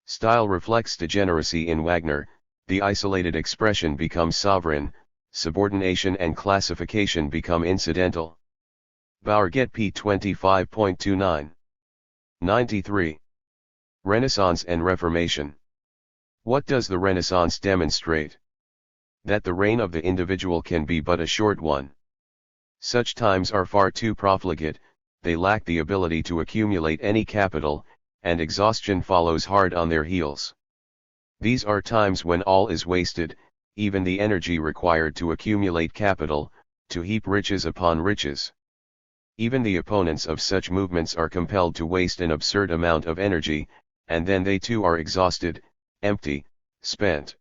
Style reflects degeneracy in Wagner, the isolated expression becomes sovereign, subordination and classification become incidental. Bauer-Get p. 25.29. 93. Renaissance and Reformation. What does the Renaissance demonstrate? That the reign of the individual can be but a short one. Such times are far too profligate, they lack the ability to accumulate any capital, and exhaustion follows hard on their heels. These are times when all is wasted, even the energy required to accumulate capital, to heap riches upon riches. Even the opponents of such movements are compelled to waste an absurd amount of energy, and then they too are exhausted, empty, spent.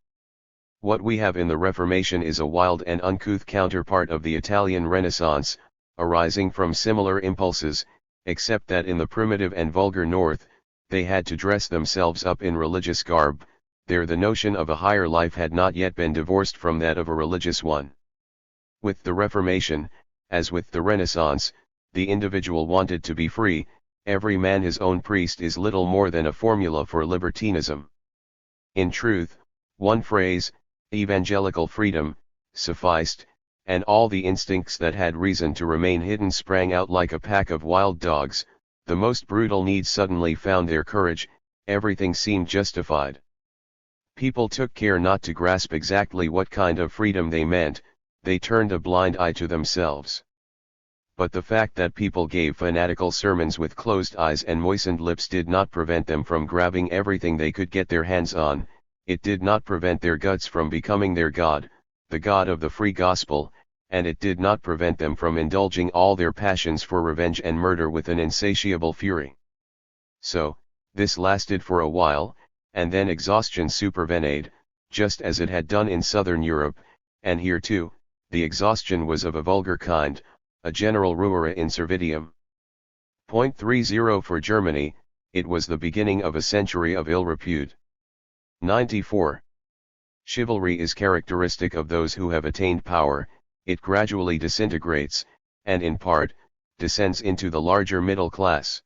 What we have in the Reformation is a wild and uncouth counterpart of the Italian Renaissance, arising from similar impulses, except that in the primitive and vulgar North, they had to dress themselves up in religious garb. There the notion of a higher life had not yet been divorced from that of a religious one. With the Reformation, as with the Renaissance, the individual wanted to be free, every man his own priest is little more than a formula for libertinism. In truth, one phrase, evangelical freedom, sufficed, and all the instincts that had reason to remain hidden sprang out like a pack of wild dogs, the most brutal needs suddenly found their courage, everything seemed justified. People took care not to grasp exactly what kind of freedom they meant, they turned a blind eye to themselves. But the fact that people gave fanatical sermons with closed eyes and moistened lips did not prevent them from grabbing everything they could get their hands on, it did not prevent their guts from becoming their God, the God of the free gospel, and it did not prevent them from indulging all their passions for revenge and murder with an insatiable fury. So, this lasted for a while, and then exhaustion supervened, just as it had done in southern Europe, and here too, the exhaustion was of a vulgar kind, a general ruina in servitium. 30 for Germany, it was the beginning of a century of ill repute. 94. Chivalry is characteristic of those who have attained power, it gradually disintegrates, and in part, descends into the larger middle class.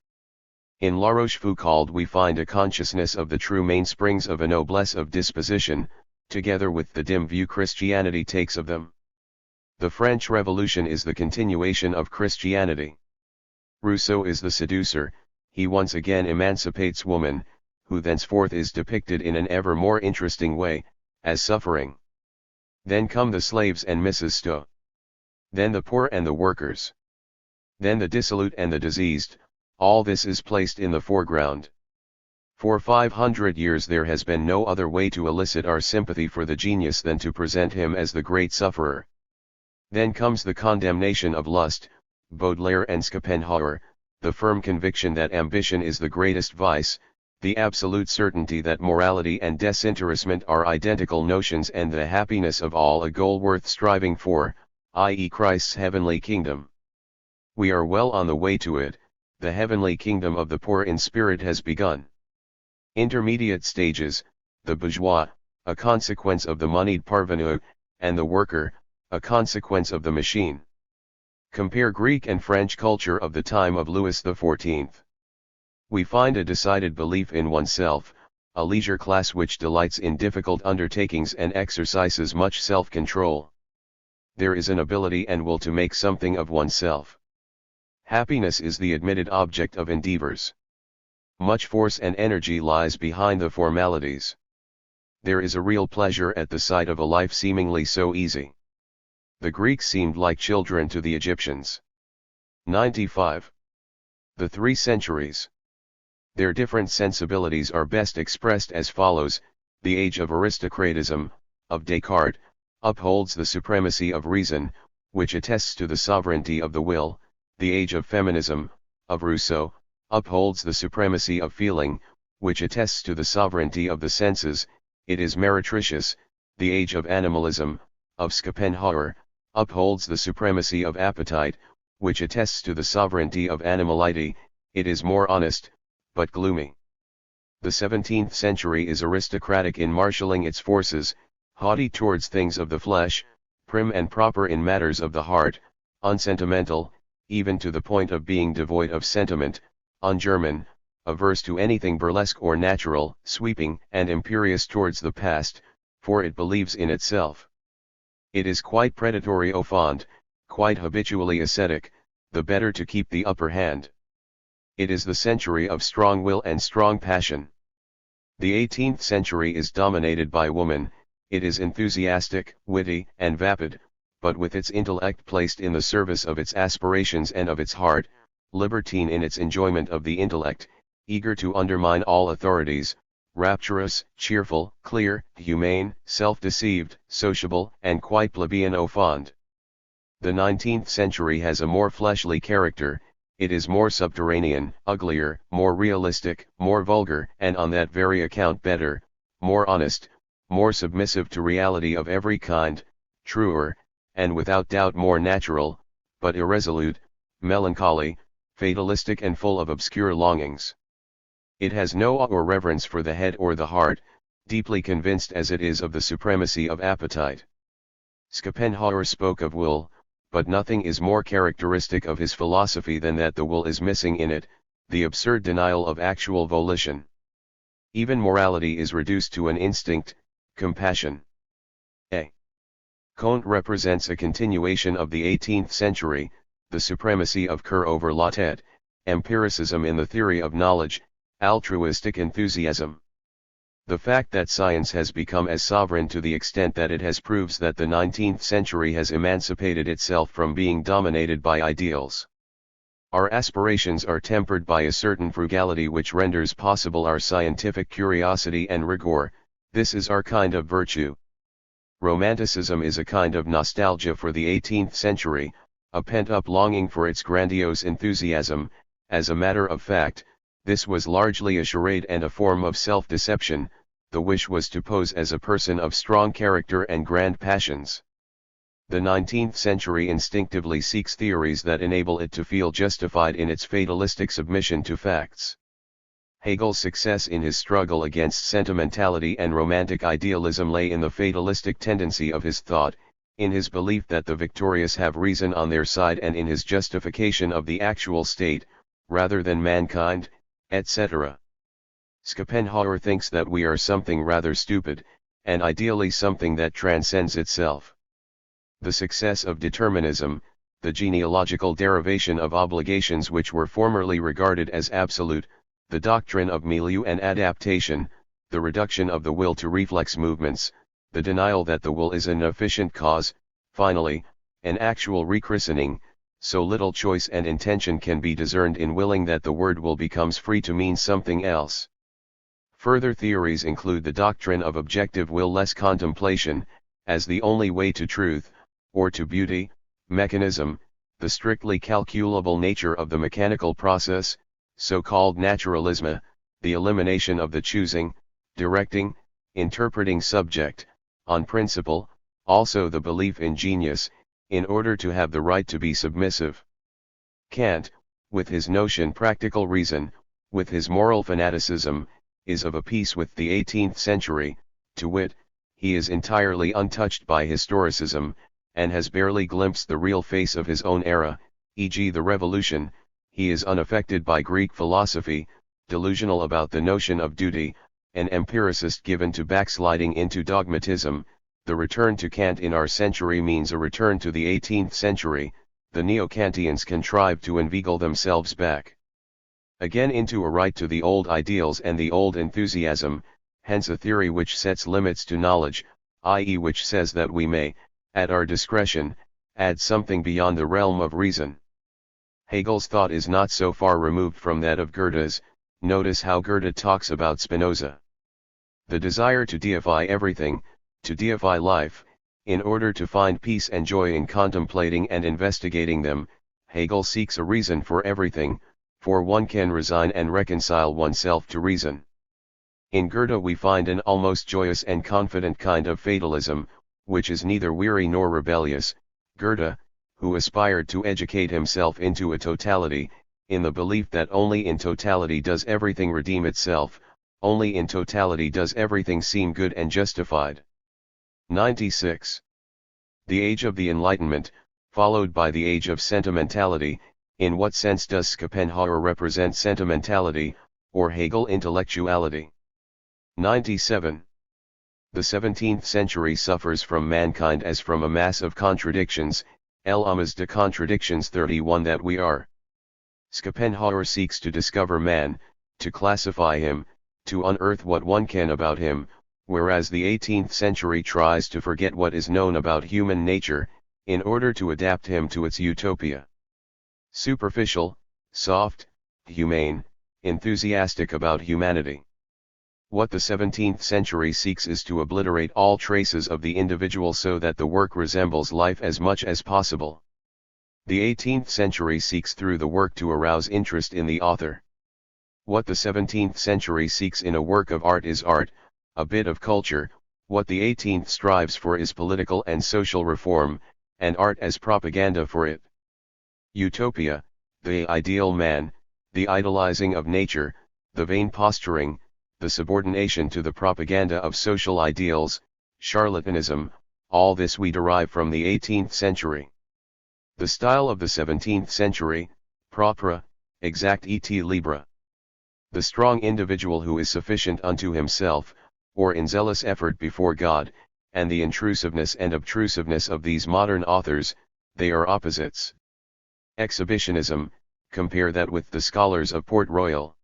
In La Rochefoucauld we find a consciousness of the true mainsprings of a noblesse of disposition, together with the dim view Christianity takes of them. The French Revolution is the continuation of Christianity. Rousseau is the seducer, he once again emancipates woman, who thenceforth is depicted in an ever more interesting way, as suffering. Then come the slaves and Mrs. Stowe. Then the poor and the workers. Then the dissolute and the diseased, all this is placed in the foreground. For 500 years there has been no other way to elicit our sympathy for the genius than to present him as the great sufferer. Then comes the condemnation of lust, Baudelaire and Schopenhauer, the firm conviction that ambition is the greatest vice, the absolute certainty that morality and disinterestment are identical notions and the happiness of all a goal worth striving for, i.e. Christ's heavenly kingdom. We are well on the way to it, the heavenly kingdom of the poor in spirit has begun. Intermediate stages, the bourgeois, a consequence of the moneyed parvenu, and the worker, a consequence of the machine. Compare Greek and French culture of the time of Louis XIV. We find a decided belief in oneself, a leisure class which delights in difficult undertakings and exercises much self-control. There is an ability and will to make something of oneself. Happiness is the admitted object of endeavors. Much force and energy lies behind the formalities. There is a real pleasure at the sight of a life seemingly so easy. The Greeks seemed like children to the Egyptians. 95. The 3 centuries. Their different sensibilities are best expressed as follows: the age of aristocratism, of Descartes, upholds the supremacy of reason, which attests to the sovereignty of the will; the age of feminism, of Rousseau, upholds the supremacy of feeling, which attests to the sovereignty of the senses; it is meretricious; the age of animalism, of Schopenhauer, upholds the supremacy of appetite, which attests to the sovereignty of animality; it is more honest, but gloomy. The 17th century is aristocratic in marshalling its forces, haughty towards things of the flesh, prim and proper in matters of the heart, unsentimental, even to the point of being devoid of sentiment, un-German, averse to anything burlesque or natural, sweeping and imperious towards the past, for it believes in itself. It is quite predatory au fond, quite habitually ascetic, the better to keep the upper hand. It is the century of strong will and strong passion. The 18th century is dominated by woman, it is enthusiastic, witty, and vapid, but with its intellect placed in the service of its aspirations and of its heart, libertine in its enjoyment of the intellect, eager to undermine all authorities, rapturous, cheerful, clear, humane, self-deceived, sociable, and quite plebeian au fond. The 19th century has a more fleshly character, it is more subterranean, uglier, more realistic, more vulgar, and on that very account better, more honest, more submissive to reality of every kind, truer, and without doubt more natural, but irresolute, melancholy, fatalistic and full of obscure longings. It has no awe or reverence for the head or the heart, deeply convinced as it is of the supremacy of appetite. Schopenhauer spoke of will, but nothing is more characteristic of his philosophy than that the will is missing in it, the absurd denial of actual volition. Even morality is reduced to an instinct, compassion. A. Kant represents a continuation of the 18th century, the supremacy of Kerr over la tête, empiricism in the theory of knowledge, altruistic enthusiasm. The fact that science has become as sovereign to the extent that it has proves that the 19th century has emancipated itself from being dominated by ideals. Our aspirations are tempered by a certain frugality which renders possible our scientific curiosity and rigor. This is our kind of virtue. Romanticism is a kind of nostalgia for the 18th century, a pent-up longing for its grandiose enthusiasm. As a matter of fact, this was largely a charade and a form of self-deception. The wish was to pose as a person of strong character and grand passions. The 19th century instinctively seeks theories that enable it to feel justified in its fatalistic submission to facts. Hegel's success in his struggle against sentimentality and romantic idealism lay in the fatalistic tendency of his thought, in his belief that the victorious have reason on their side, and in his justification of the actual state, rather than mankind, etc. Schopenhauer thinks that we are something rather stupid, and ideally something that transcends itself. The success of determinism, the genealogical derivation of obligations which were formerly regarded as absolute, the doctrine of milieu and adaptation, the reduction of the will to reflex movements, the denial that the will is an efficient cause, finally, an actual rechristening, so little choice and intention can be discerned in willing that the word will becomes free to mean something else. Further theories include the doctrine of objective will-less contemplation, as the only way to truth, or to beauty, mechanism, the strictly calculable nature of the mechanical process, so-called naturalism, the elimination of the choosing, directing, interpreting subject, on principle, also the belief in genius, in order to have the right to be submissive. Kant, with his notion practical reason, with his moral fanaticism, is of a piece with the 18th century, to wit, he is entirely untouched by historicism, and has barely glimpsed the real face of his own era, e.g. the Revolution. He is unaffected by Greek philosophy, delusional about the notion of duty, an empiricist given to backsliding into dogmatism. The return to Kant in our century means a return to the 18th century. The neo-Kantians contrive to inveigle themselves back again into a right to the old ideals and the old enthusiasm, hence a theory which sets limits to knowledge, i.e. which says that we may, at our discretion, add something beyond the realm of reason. Hegel's thought is not so far removed from that of Goethe's. Notice how Goethe talks about Spinoza. The desire to deify everything, to deify life, in order to find peace and joy in contemplating and investigating them. Hegel seeks a reason for everything, for one can resign and reconcile oneself to reason. In Goethe we find an almost joyous and confident kind of fatalism, which is neither weary nor rebellious. Goethe, who aspired to educate himself into a totality, in the belief that only in totality does everything redeem itself, only in totality does everything seem good and justified. 96. The Age of the Enlightenment, followed by the Age of Sentimentality. In what sense does Schopenhauer represent sentimentality, or Hegel intellectuality? 97. The 17th century suffers from mankind as from a mass of contradictions, l'homme de contradictions 31 that we are. Schopenhauer seeks to discover man, to classify him, to unearth what one can about him, whereas the 18th century tries to forget what is known about human nature, in order to adapt him to its utopia. Superficial, soft, humane, enthusiastic about humanity. What the 17th century seeks is to obliterate all traces of the individual so that the work resembles life as much as possible. The 18th century seeks through the work to arouse interest in the author. What the 17th century seeks in a work of art is art, a bit of culture. What the 18th strives for is political and social reform, and art as propaganda for it. Utopia, the ideal man, the idolizing of nature, the vain posturing, the subordination to the propaganda of social ideals, charlatanism, all this we derive from the 18th century. The style of the 17th century, propre, exact et libra. The strong individual who is sufficient unto himself, or in zealous effort before God, and the intrusiveness and obtrusiveness of these modern authors, they are opposites. Exhibitionism, compare that with the scholars of Port Royal.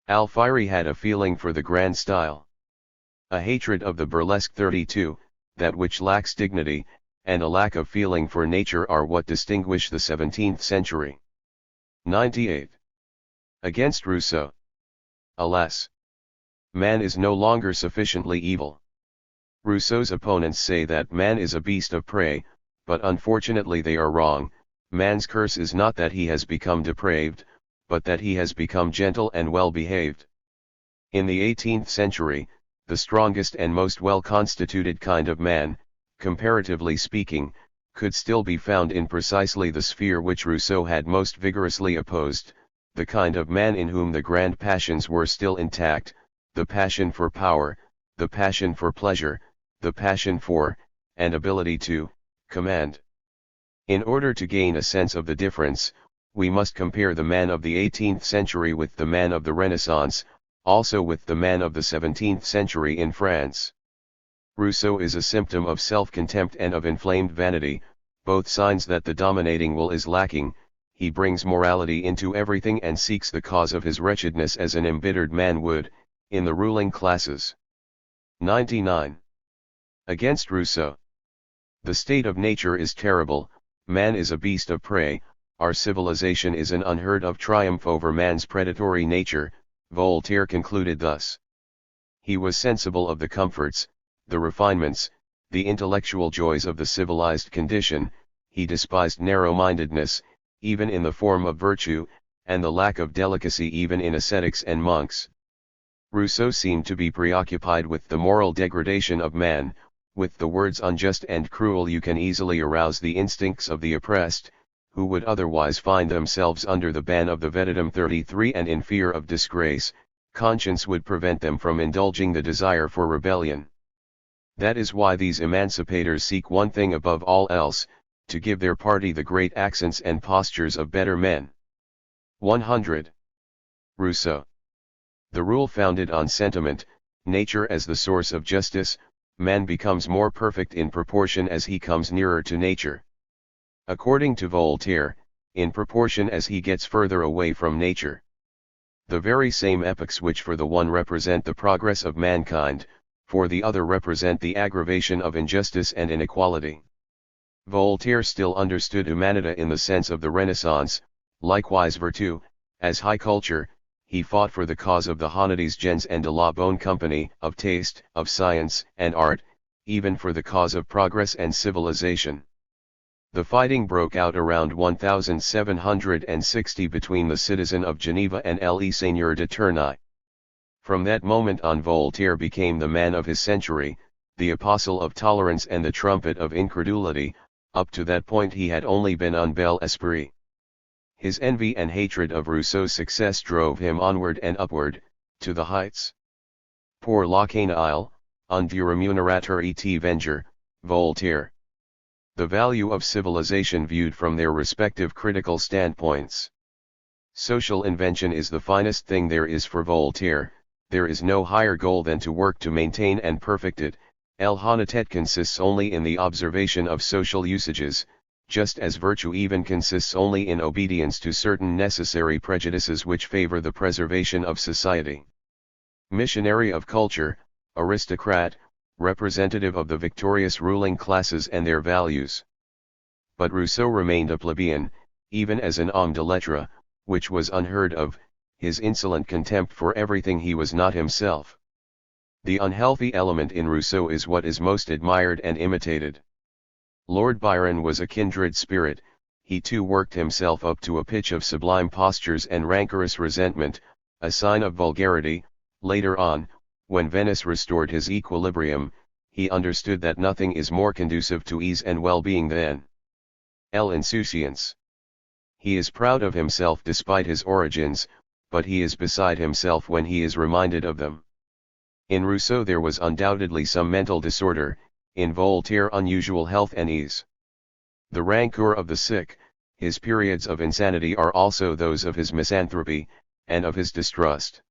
Alfieri had a feeling for the grand style, a hatred of the burlesque 32, that which lacks dignity, and a lack of feeling for nature are what distinguish the 17th century. 98. Against Rousseau. Alas! Man is no longer sufficiently evil. Rousseau's opponents say that man is a beast of prey, but unfortunately they are wrong. Man's curse is not that he has become depraved, but that he has become gentle and well behaved. In the 18th century, the strongest and most well-constituted kind of man, comparatively speaking, could still be found in precisely the sphere which Rousseau had most vigorously opposed, the kind of man in whom the grand passions were still intact, the passion for power, the passion for pleasure, the passion for, and ability to, command. In order to gain a sense of the difference, we must compare the man of the 18th century with the man of the Renaissance, also with the man of the 17th century in France. Rousseau is a symptom of self-contempt and of inflamed vanity, both signs that the dominating will is lacking. He brings morality into everything and seeks the cause of his wretchedness as an embittered man would, in the ruling classes. 99. Against Rousseau. The state of nature is terrible, man is a beast of prey, our civilization is an unheard of triumph over man's predatory nature, Voltaire concluded thus. He was sensible of the comforts, the refinements, the intellectual joys of the civilized condition, he despised narrow-mindedness, even in the form of virtue, and the lack of delicacy even in ascetics and monks. Rousseau seemed to be preoccupied with the moral degradation of man. With the words unjust and cruel you can easily arouse the instincts of the oppressed, who would otherwise find themselves under the ban of the Vetetum 33 and in fear of disgrace. Conscience would prevent them from indulging the desire for rebellion. That is why these emancipators seek one thing above all else, to give their party the great accents and postures of better men. 100. Rousseau. The rule founded on sentiment, nature as the source of justice, man becomes more perfect in proportion as he comes nearer to nature. According to Voltaire, in proportion as he gets further away from nature. The very same epochs which for the one represent the progress of mankind, for the other represent the aggravation of injustice and inequality. Voltaire still understood humanita in the sense of the Renaissance, likewise virtue, as high culture. He fought for the cause of the Honnêtes gens and de la bonne compagnie, of taste, of science and art, even for the cause of progress and civilization. The fighting broke out around 1760 between the citizen of Geneva and Le Seigneur de Tournai. From that moment on Voltaire became the man of his century, the apostle of tolerance and the trumpet of incredulity. Up to that point he had only been un bel esprit. His envy and hatred of Rousseau's success drove him onward and upward, to the heights. Pour la canaille, un du remunerateur et venger, Voltaire. The value of civilization viewed from their respective critical standpoints. Social invention is the finest thing there is for Voltaire. There is no higher goal than to work to maintain and perfect it. L'honnêteté consists only in the observation of social usages, just as virtue even consists only in obedience to certain necessary prejudices which favor the preservation of society. Missionary of culture, aristocrat, representative of the victorious ruling classes and their values. But Rousseau remained a plebeian, even as an homme de lettres, which was unheard of, his insolent contempt for everything he was not himself. The unhealthy element in Rousseau is what is most admired and imitated. Lord Byron was a kindred spirit, he too worked himself up to a pitch of sublime postures and rancorous resentment, a sign of vulgarity. Later on, when Venice restored his equilibrium, he understood that nothing is more conducive to ease and well-being than l'insouciance. He is proud of himself despite his origins, but he is beside himself when he is reminded of them. In Rousseau there was undoubtedly some mental disorder, in Voltaire unusual health and ease. The rancour of the sick, his periods of insanity are also those of his misanthropy, and of his distrust.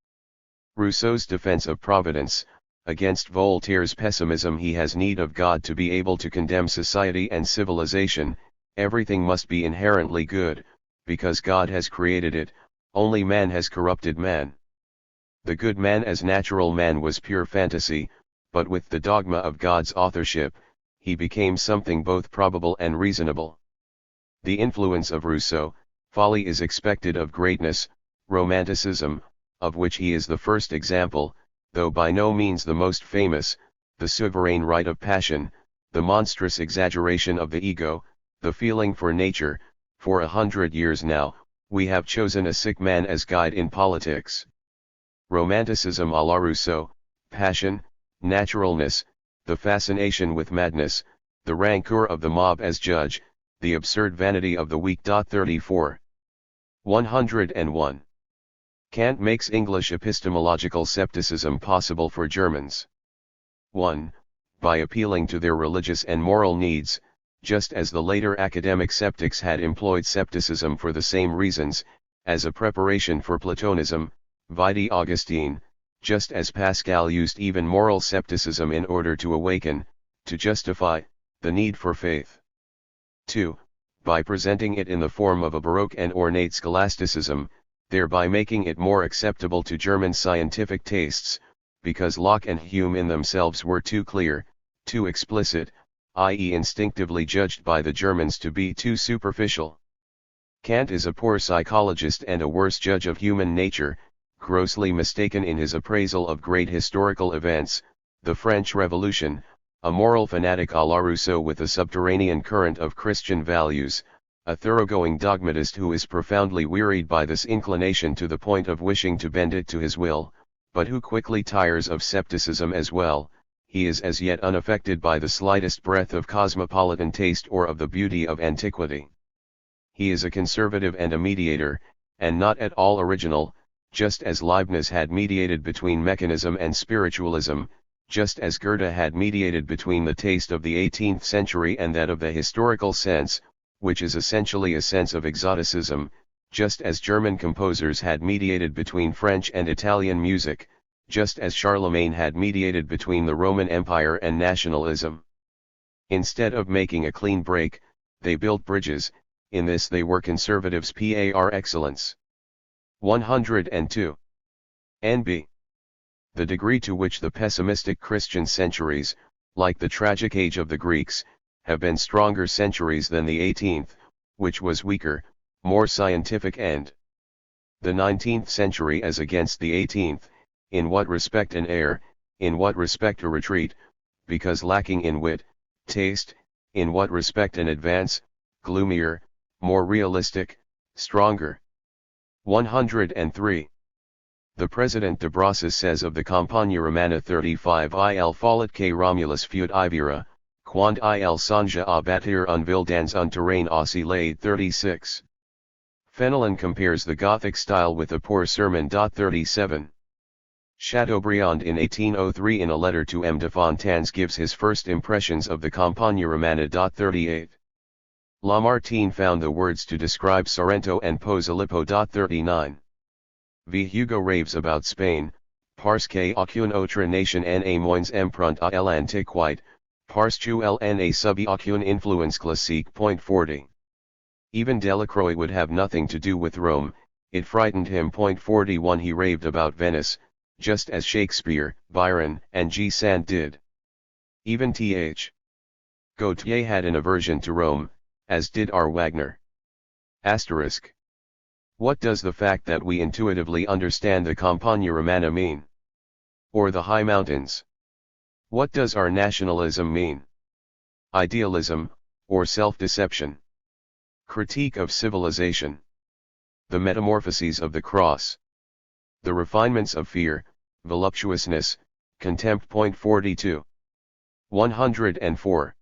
Rousseau's defense of Providence, against Voltaire's pessimism. He has need of God to be able to condemn society and civilization. Everything must be inherently good, because God has created it, only man has corrupted man. The good man as natural man was pure fantasy, but with the dogma of God's authorship, he became something both probable and reasonable. The influence of Rousseau: folly is expected of greatness. Romanticism, of which he is the first example, though by no means the most famous, the sovereign right of passion, the monstrous exaggeration of the ego, the feeling for nature. For 100 years now, we have chosen a sick man as guide in politics. Romanticism à la Rousseau: passion, naturalness, the fascination with madness, the rancor of the mob as judge, the absurd vanity of the weak. 34. 101. Kant makes English epistemological scepticism possible for Germans. 1. By appealing to their religious and moral needs, just as the later academic sceptics had employed scepticism for the same reasons, as a preparation for Platonism, vide Augustine, just as Pascal used even moral scepticism in order to awaken, to justify, the need for faith. 2. By presenting it in the form of a Baroque and ornate scholasticism, thereby making it more acceptable to German scientific tastes, because Locke and Hume in themselves were too clear, too explicit, i.e. instinctively judged by the Germans to be too superficial. Kant is a poor psychologist and a worse judge of human nature, grossly mistaken in his appraisal of great historical events, the French Revolution, a moral fanatic à la Rousseau with a subterranean current of Christian values, a thoroughgoing dogmatist who is profoundly wearied by this inclination to the point of wishing to bend it to his will, but who quickly tires of scepticism as well. He is as yet unaffected by the slightest breath of cosmopolitan taste or of the beauty of antiquity. He is a conservative and a mediator, and not at all original, just as Leibniz had mediated between mechanism and spiritualism, just as Goethe had mediated between the taste of the 18th century and that of the historical sense, which is essentially a sense of exoticism, just as German composers had mediated between French and Italian music, just as Charlemagne had mediated between the Roman Empire and nationalism. Instead of making a clean break, they built bridges. In this they were conservatives par excellence. 102. N.B. The degree to which the pessimistic Christian centuries, like the tragic age of the Greeks, have been stronger centuries than the 18th, which was weaker, more scientific, and the 19th century as against the 18th, in what respect an error, in what respect a retreat, because lacking in wit, taste, in what respect an advance, gloomier, more realistic, stronger. 103. The President de Brosses says of the Campagna Romana 35: Il fallit que Romulus fut ivira, quando il songe a bâtir un ville dans un terrain aussi laid. 36. Fenelon compares the Gothic style with a poor sermon. 37. Chateaubriand in 1803 in a letter to M. de Fontanes gives his first impressions of the Campagna Romana. 38. Lamartine found the words to describe Sorrento and Posillipo. 39. V. Hugo raves about Spain, parce que aucune autre nation n'a moins empreinte à l'antiquité, parce qu'elle n'a subi aucune influence classique. 40. Even Delacroix would have nothing to do with Rome, it frightened him. 41. He raved about Venice, just as Shakespeare, Byron, and G. Sand did. Even Th. Gautier had an aversion to Rome, as did R. Wagner. Asterisk. What does the fact that we intuitively understand the Campagna Romana mean? Or the high mountains? What does our nationalism mean? Idealism, or self-deception? Critique of civilization. The metamorphoses of the cross. The refinements of fear, voluptuousness, contempt. 42. 104.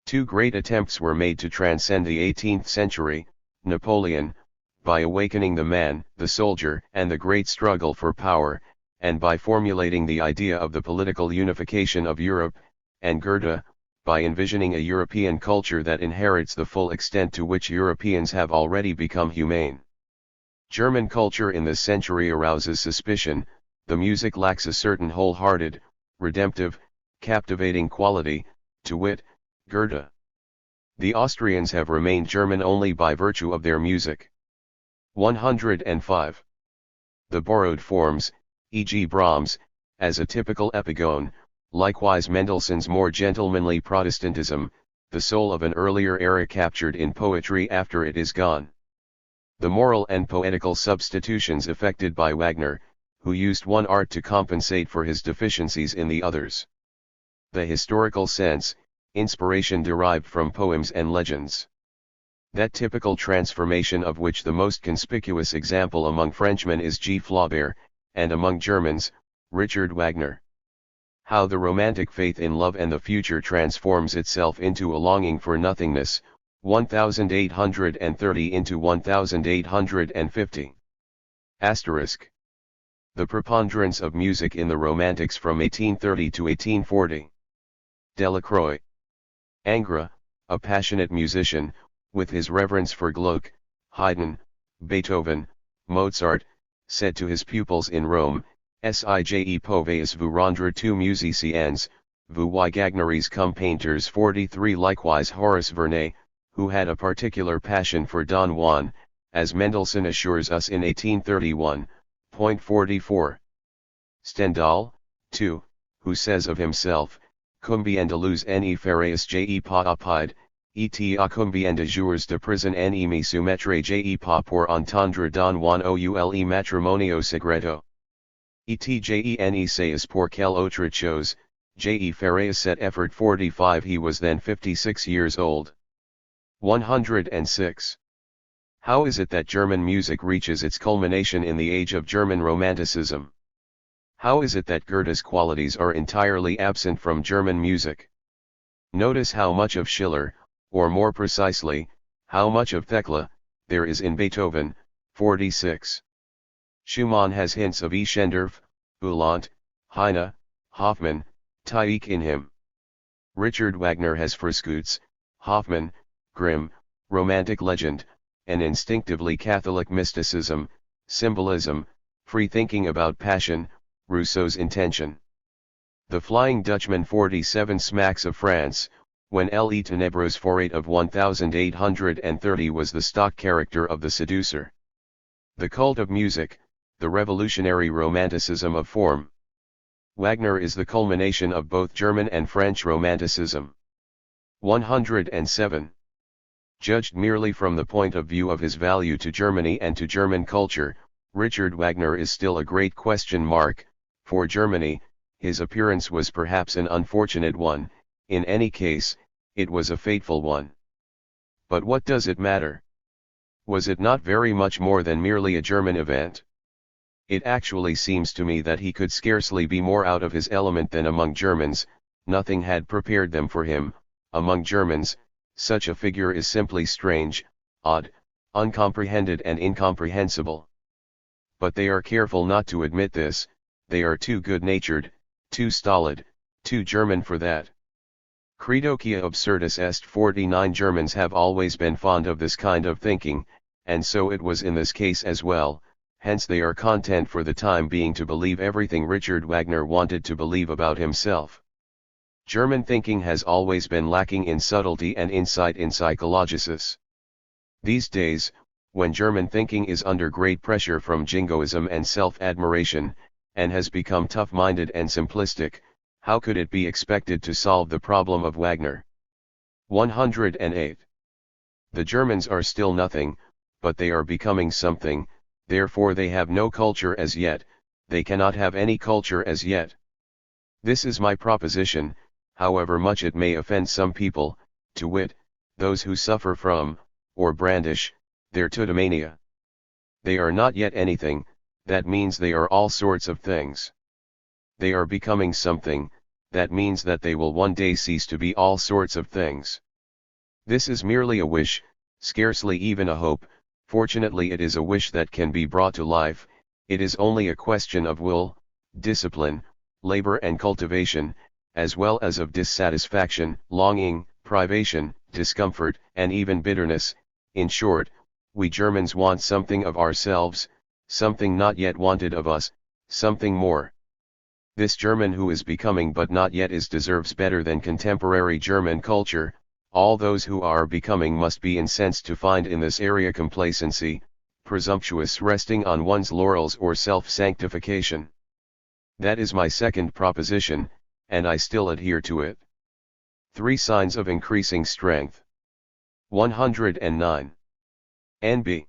Two great attempts were made to transcend the 18th century, Napoleon, by awakening the man, the soldier, and the great struggle for power, and by formulating the idea of the political unification of Europe, and Goethe, by envisioning a European culture that inherits the full extent to which Europeans have already become humane. German culture in this century arouses suspicion. The music lacks a certain wholehearted, redemptive, captivating quality, to wit, Goethe. The Austrians have remained German only by virtue of their music. 105. The borrowed forms, e.g. Brahms, as a typical epigone, likewise Mendelssohn's more gentlemanly Protestantism, the soul of an earlier era captured in poetry after it is gone. The moral and poetical substitutions effected by Wagner, who used one art to compensate for his deficiencies in the others. The historical sense, inspiration derived from poems and legends. That typical transformation of which the most conspicuous example among Frenchmen is G. Flaubert, and among Germans, Richard Wagner. How the romantic faith in love and the future transforms itself into a longing for nothingness, 1830 into 1850. Asterisk. The preponderance of music in the Romantics from 1830 to 1840. Delacroix. Ingres, a passionate musician, with his reverence for Gluck, Haydn, Beethoven, Mozart, said to his pupils in Rome, "Sige poves vous rendre tous musiciens, vous y gagneries comme painters." 43. Likewise Horace Vernet, who had a particular passion for Don Juan, as Mendelssohn assures us in 1831.44. Stendhal, too, who says of himself, "Combien ne ferais pas apide, et combien jours de prison ne me soumettrais pas pour entendre Don Juan oule matrimonio segreto. Et ne sais pour quelle autre chose, ferais cet effort." 45. He was then 56 years old. 106. How is it that German music reaches its culmination in the age of German Romanticism? How is it that Goethe's qualities are entirely absent from German music? Notice how much of Schiller, or more precisely, how much of Thekla, there is in Beethoven. 46. Schumann has hints of Eschendorf, Uhland, Heine, Hoffmann, Tieck in him. Richard Wagner has Frascutz, Hoffmann, Grimm, romantic legend, and instinctively Catholic mysticism, symbolism, free thinking about passion, Rousseau's intention. The Flying Dutchman 47 smacks of France, when Les Ténébreux Forêt of 1830 was the stock character of the seducer. The cult of music, the revolutionary romanticism of form. Wagner is the culmination of both German and French romanticism. 107. Judged merely from the point of view of his value to Germany and to German culture, Richard Wagner is still a great question mark. For Germany, his appearance was perhaps an unfortunate one, in any case, it was a fateful one. But what does it matter? Was it not very much more than merely a German event? It actually seems to me that he could scarcely be more out of his element than among Germans. Nothing had prepared them for him. Among Germans, such a figure is simply strange, odd, uncomprehended and incomprehensible. But they are careful not to admit this. They are too good-natured, too stolid, too German for that. Credoquia absurdus est. 49. Germans have always been fond of this kind of thinking, and so it was in this case as well, hence they are content for the time being to believe everything Richard Wagner wanted to believe about himself. German thinking has always been lacking in subtlety and insight in psychologicis. These days, when German thinking is under great pressure from jingoism and self-admiration, and has become tough-minded and simplistic, how could it be expected to solve the problem of Wagner? 108. The Germans are still nothing, but they are becoming something, therefore they have no culture as yet, they cannot have any culture as yet. This is my proposition, however much it may offend some people, to wit, those who suffer from, or brandish, their teutomania. They are not yet anything, that means they are all sorts of things. They are becoming something, that means that they will one day cease to be all sorts of things. This is merely a wish, scarcely even a hope. Fortunately it is a wish that can be brought to life. It is only a question of will, discipline, labor and cultivation, as well as of dissatisfaction, longing, privation, discomfort, and even bitterness. In short, we Germans want something of ourselves, something not yet wanted of us, something more. This German who is becoming but not yet is deserves better than contemporary German culture. All those who are becoming must be incensed to find in this area complacency, presumptuous resting on one's laurels or self-sanctification. That is my second proposition, and I still adhere to it. 3 signs of increasing strength. 109. NB.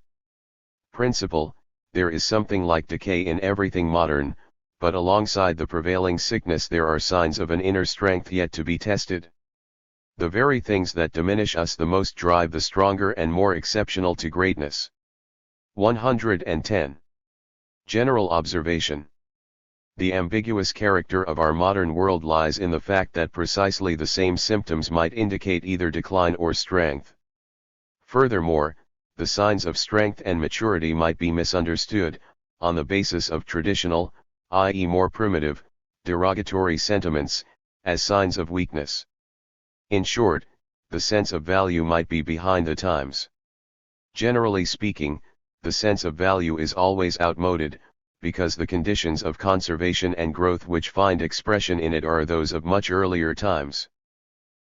Principle: there is something like decay in everything modern, but alongside the prevailing sickness there are signs of an inner strength yet to be tested. The very things that diminish us the most drive the stronger and more exceptional to greatness. 110. General observation. The ambiguous character of our modern world lies in the fact that precisely the same symptoms might indicate either decline or strength. Furthermore, the signs of strength and maturity might be misunderstood, on the basis of traditional, i.e. more primitive, derogatory sentiments, as signs of weakness. In short, the sense of value might be behind the times. Generally speaking, the sense of value is always outmoded, because the conditions of conservation and growth which find expression in it are those of much earlier times.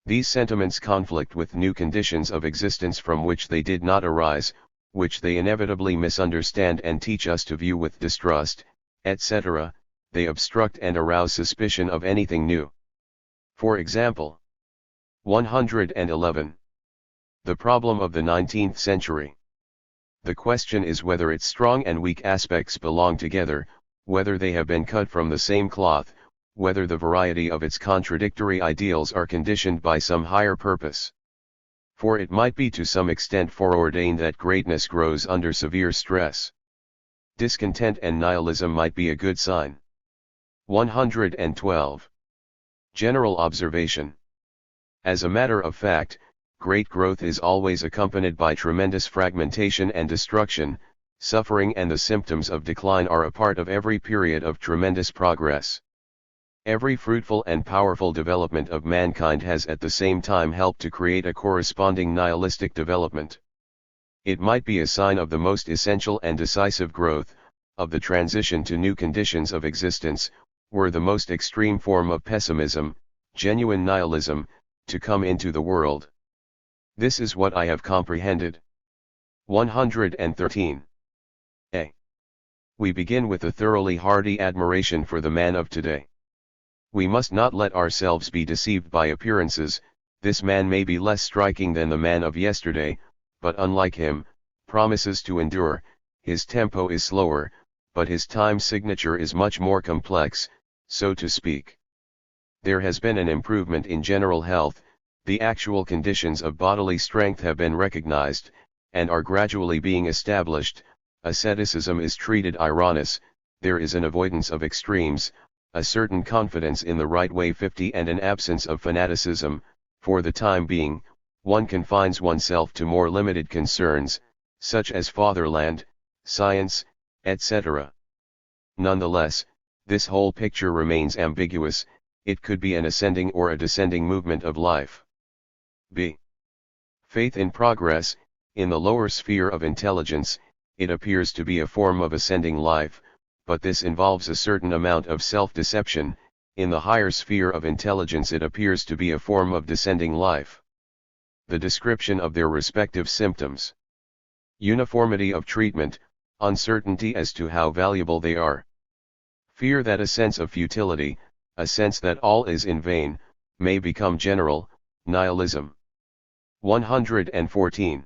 These sentiments conflict with new conditions of existence from which they did not arise, which they inevitably misunderstand and teach us to view with distrust, etc. They obstruct and arouse suspicion of anything new. For example, 111. The problem of the 19th century. The question is whether its strong and weak aspects belong together, whether they have been cut from the same cloth, whether the variety of its contradictory ideals are conditioned by some higher purpose. For it might be to some extent foreordained that greatness grows under severe stress. Discontent and nihilism might be a good sign. 112. General observation. As a matter of fact, great growth is always accompanied by tremendous fragmentation and destruction. Suffering and the symptoms of decline are a part of every period of tremendous progress. Every fruitful and powerful development of mankind has at the same time helped to create a corresponding nihilistic development. It might be a sign of the most essential and decisive growth, of the transition to new conditions of existence, were the most extreme form of pessimism, genuine nihilism, to come into the world. This is what I have comprehended. 113. A. We begin with a thoroughly hearty admiration for the man of today. We must not let ourselves be deceived by appearances. This man may be less striking than the man of yesterday, but unlike him, promises to endure. His tempo is slower, but his time signature is much more complex, so to speak. There has been an improvement in general health, the actual conditions of bodily strength have been recognized, and are gradually being established. Asceticism is treated ironis, there is an avoidance of extremes, a certain confidence in the right way 50 and an absence of fanaticism. For the time being, one confines oneself to more limited concerns, such as fatherland, science, etc. Nonetheless, this whole picture remains ambiguous. It could be an ascending or a descending movement of life. B. Faith in progress. In the lower sphere of intelligence, it appears to be a form of ascending life, but this involves a certain amount of self-deception. In the higher sphere of intelligence it appears to be a form of descending life. The description of their respective symptoms. Uniformity of treatment, uncertainty as to how valuable they are. Fear that a sense of futility, a sense that all is in vain, may become general, nihilism. 114.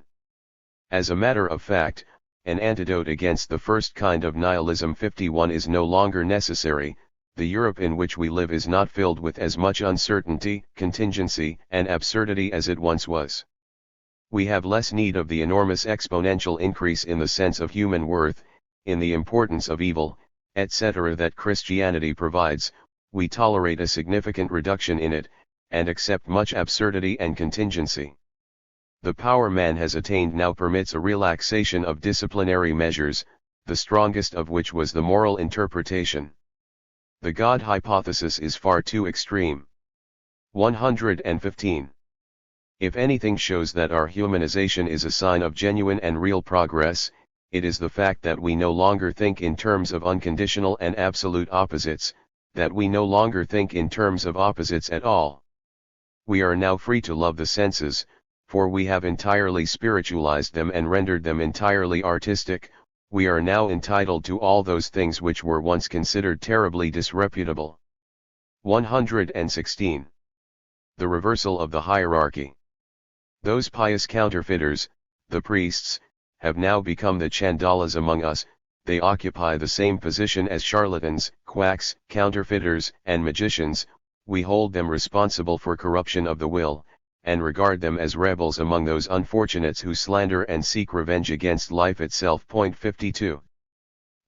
As a matter of fact, an antidote against the first kind of nihilism 51 is no longer necessary. The Europe in which we live is not filled with as much uncertainty, contingency, and absurdity as it once was. We have less need of the enormous exponential increase in the sense of human worth, in the importance of evil, etc. that Christianity provides. We tolerate a significant reduction in it, and accept much absurdity and contingency. The power man has attained now permits a relaxation of disciplinary measures, the strongest of which was the moral interpretation. The God hypothesis is far too extreme. 115. If anything shows that our humanization is a sign of genuine and real progress, it is the fact that we no longer think in terms of unconditional and absolute opposites, that we no longer think in terms of opposites at all. We are now free to love the senses, for we have entirely spiritualized them and rendered them entirely artistic. We are now entitled to all those things which were once considered terribly disreputable. 116. The reversal of the hierarchy. Those pious counterfeiters, the priests, have now become the chandalas among us. They occupy the same position as charlatans, quacks, counterfeiters, and magicians. We hold them responsible for corruption of the will, and regard them as rebels among those unfortunates who slander and seek revenge against life itself. 52.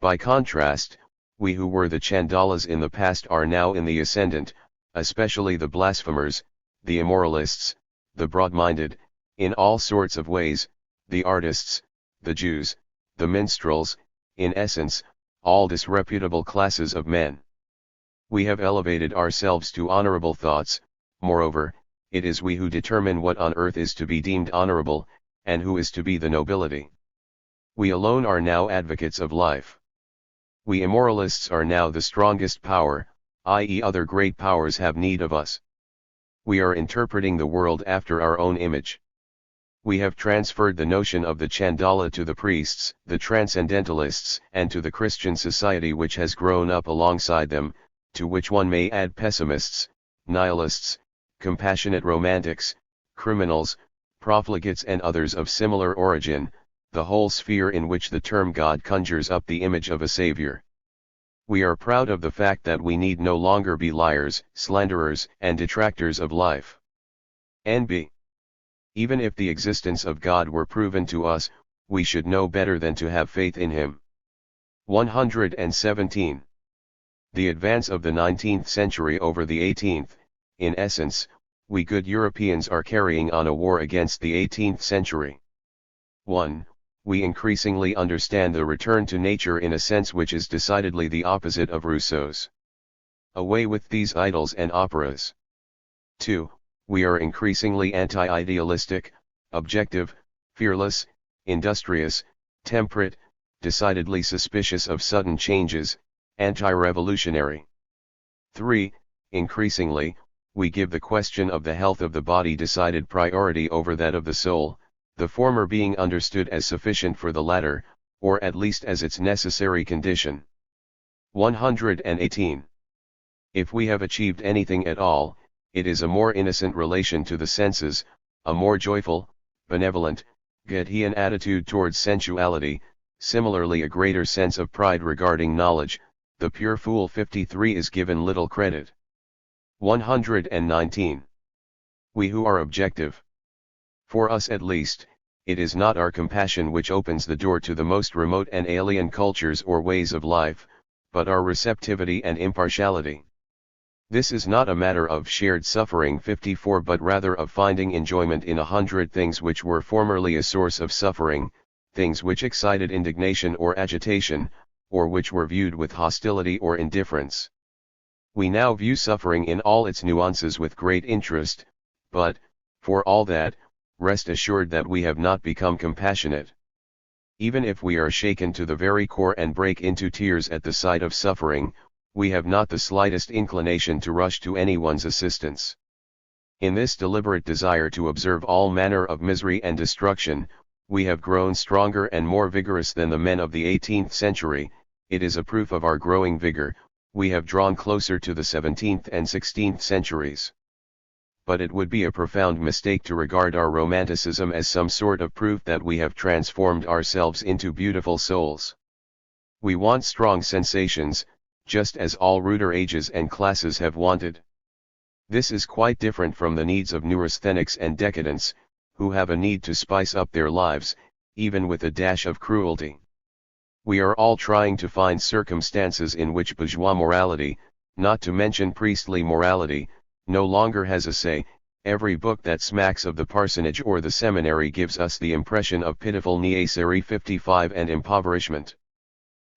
By contrast, we who were the chandalas in the past are now in the ascendant, especially the blasphemers, the immoralists, the broad-minded, in all sorts of ways, the artists, the Jews, the minstrels, in essence, all disreputable classes of men. We have elevated ourselves to honorable thoughts. Moreover, it is we who determine what on earth is to be deemed honorable, and who is to be the nobility. We alone are now advocates of life. We immoralists are now the strongest power, i.e., other great powers have need of us. We are interpreting the world after our own image. We have transferred the notion of the chandala to the priests, the transcendentalists, and to the Christian society which has grown up alongside them, to which one may add pessimists, nihilists, compassionate romantics, criminals, profligates and others of similar origin, the whole sphere in which the term God conjures up the image of a savior. We are proud of the fact that we need no longer be liars, slanderers, and detractors of life. N.B. Even if the existence of God were proven to us, we should know better than to have faith in him. 117. The advance of the 19th century over the 18th, in essence, we good Europeans are carrying on a war against the 18th century. 1. We increasingly understand the return to nature in a sense which is decidedly the opposite of Rousseau's. Away with these idols and operas. 2. We are increasingly anti-idealistic, objective, fearless, industrious, temperate, decidedly suspicious of sudden changes, anti-revolutionary. 3. Increasingly, we give the question of the health of the body decided priority over that of the soul, the former being understood as sufficient for the latter, or at least as its necessary condition. 118. If we have achieved anything at all, it is a more innocent relation to the senses, a more joyful, benevolent, Goethean attitude towards sensuality, similarly a greater sense of pride regarding knowledge. The pure fool 53 is given little credit. 119. We who are objective. For us at least, it is not our compassion which opens the door to the most remote and alien cultures or ways of life, but our receptivity and impartiality. This is not a matter of shared suffering 54 but rather of finding enjoyment in 100 things which were formerly a source of suffering, things which excited indignation or agitation, or which were viewed with hostility or indifference. We now view suffering in all its nuances with great interest, but, for all that, rest assured that we have not become compassionate. Even if we are shaken to the very core and break into tears at the sight of suffering, we have not the slightest inclination to rush to anyone's assistance. In this deliberate desire to observe all manner of misery and destruction, we have grown stronger and more vigorous than the men of the 18th century. It is a proof of our growing vigor, we have drawn closer to the 17th and 16th centuries. But it would be a profound mistake to regard our romanticism as some sort of proof that we have transformed ourselves into beautiful souls. We want strong sensations, just as all ruder ages and classes have wanted. This is quite different from the needs of neurasthenics and decadents, who have a need to spice up their lives, even with a dash of cruelty. We are all trying to find circumstances in which bourgeois morality, not to mention priestly morality, no longer has a say. Every book that smacks of the parsonage or the seminary gives us the impression of pitiful niaiserie 55 and impoverishment.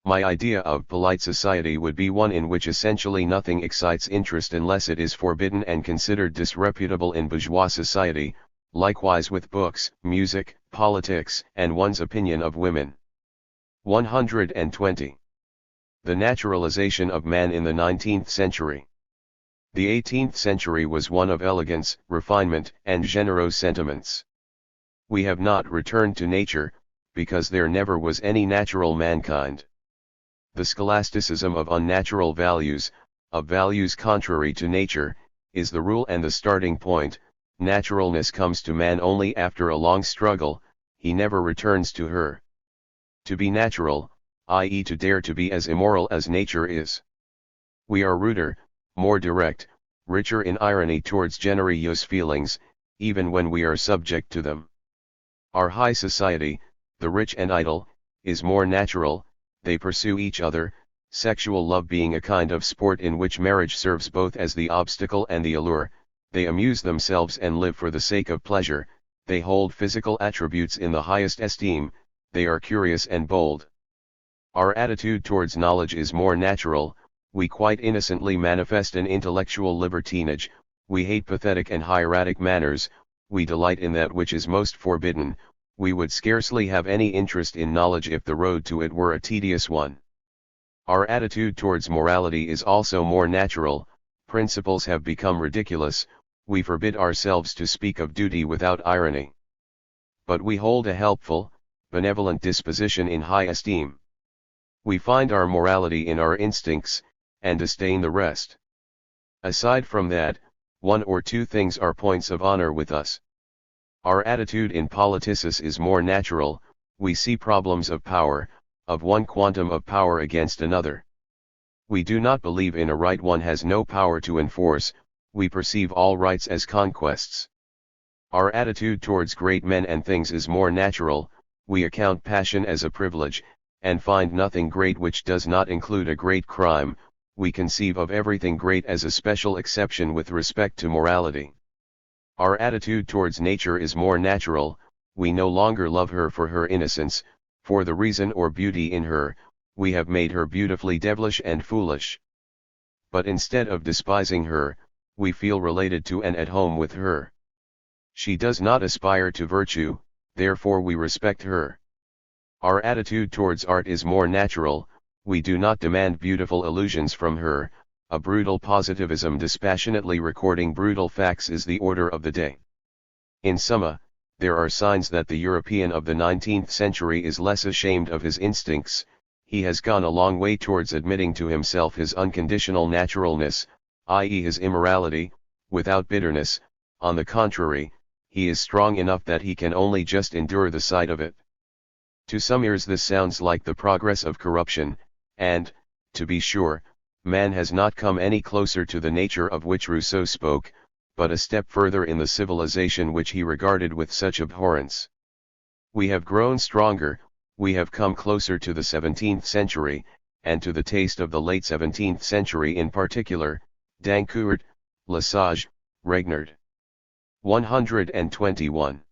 My idea of polite society would be one in which essentially nothing excites interest unless it is forbidden and considered disreputable in bourgeois society, likewise with books, music, politics, and one's opinion of women. 120. The naturalization of man in the 19th century. The 18th century was one of elegance, refinement, and generous sentiments. We have not returned to nature, because there never was any natural mankind. The scholasticism of unnatural values, of values contrary to nature, is the rule and the starting point. Naturalness comes to man only after a long struggle, he never returns to her. To be natural, i.e. to dare to be as immoral as nature is. We are ruder, more direct, richer in irony towards generous feelings, even when we are subject to them. Our high society, the rich and idle, is more natural. They pursue each other, sexual love being a kind of sport in which marriage serves both as the obstacle and the allure. They amuse themselves and live for the sake of pleasure. They hold physical attributes in the highest esteem. They are curious and bold. Our attitude towards knowledge is more natural. We quite innocently manifest an intellectual libertinage. We hate pathetic and hieratic manners. We delight in that which is most forbidden. We would scarcely have any interest in knowledge if the road to it were a tedious one. Our attitude towards morality is also more natural. Principles have become ridiculous. We forbid ourselves to speak of duty without irony. But we hold a helpful, benevolent disposition in high esteem. We find our morality in our instincts, and disdain the rest. Aside from that, one or two things are points of honor with us. Our attitude in politics is more natural. We see problems of power, of one quantum of power against another. We do not believe in a right one has no power to enforce. We perceive all rights as conquests. Our attitude towards great men and things is more natural. We account passion as a privilege, and find nothing great which does not include a great crime. We conceive of everything great as a special exception with respect to morality. Our attitude towards nature is more natural. We no longer love her for her innocence, for the reason or beauty in her. We have made her beautifully devilish and foolish. But instead of despising her, we feel related to and at home with her. She does not aspire to virtue, therefore we respect her. Our attitude towards art is more natural. We do not demand beautiful illusions from her. A brutal positivism dispassionately recording brutal facts is the order of the day. In summa, there are signs that the European of the 19th century is less ashamed of his instincts. He has gone a long way towards admitting to himself his unconditional naturalness, i.e. his immorality, without bitterness. On the contrary, he is strong enough that he can only just endure the sight of it. To some ears this sounds like the progress of corruption, and, to be sure, man has not come any closer to the nature of which Rousseau spoke, but a step further in the civilization which he regarded with such abhorrence. We have grown stronger, we have come closer to the 17th century, and to the taste of the late 17th century in particular, Dancourt, Lesage, Regnard. 121.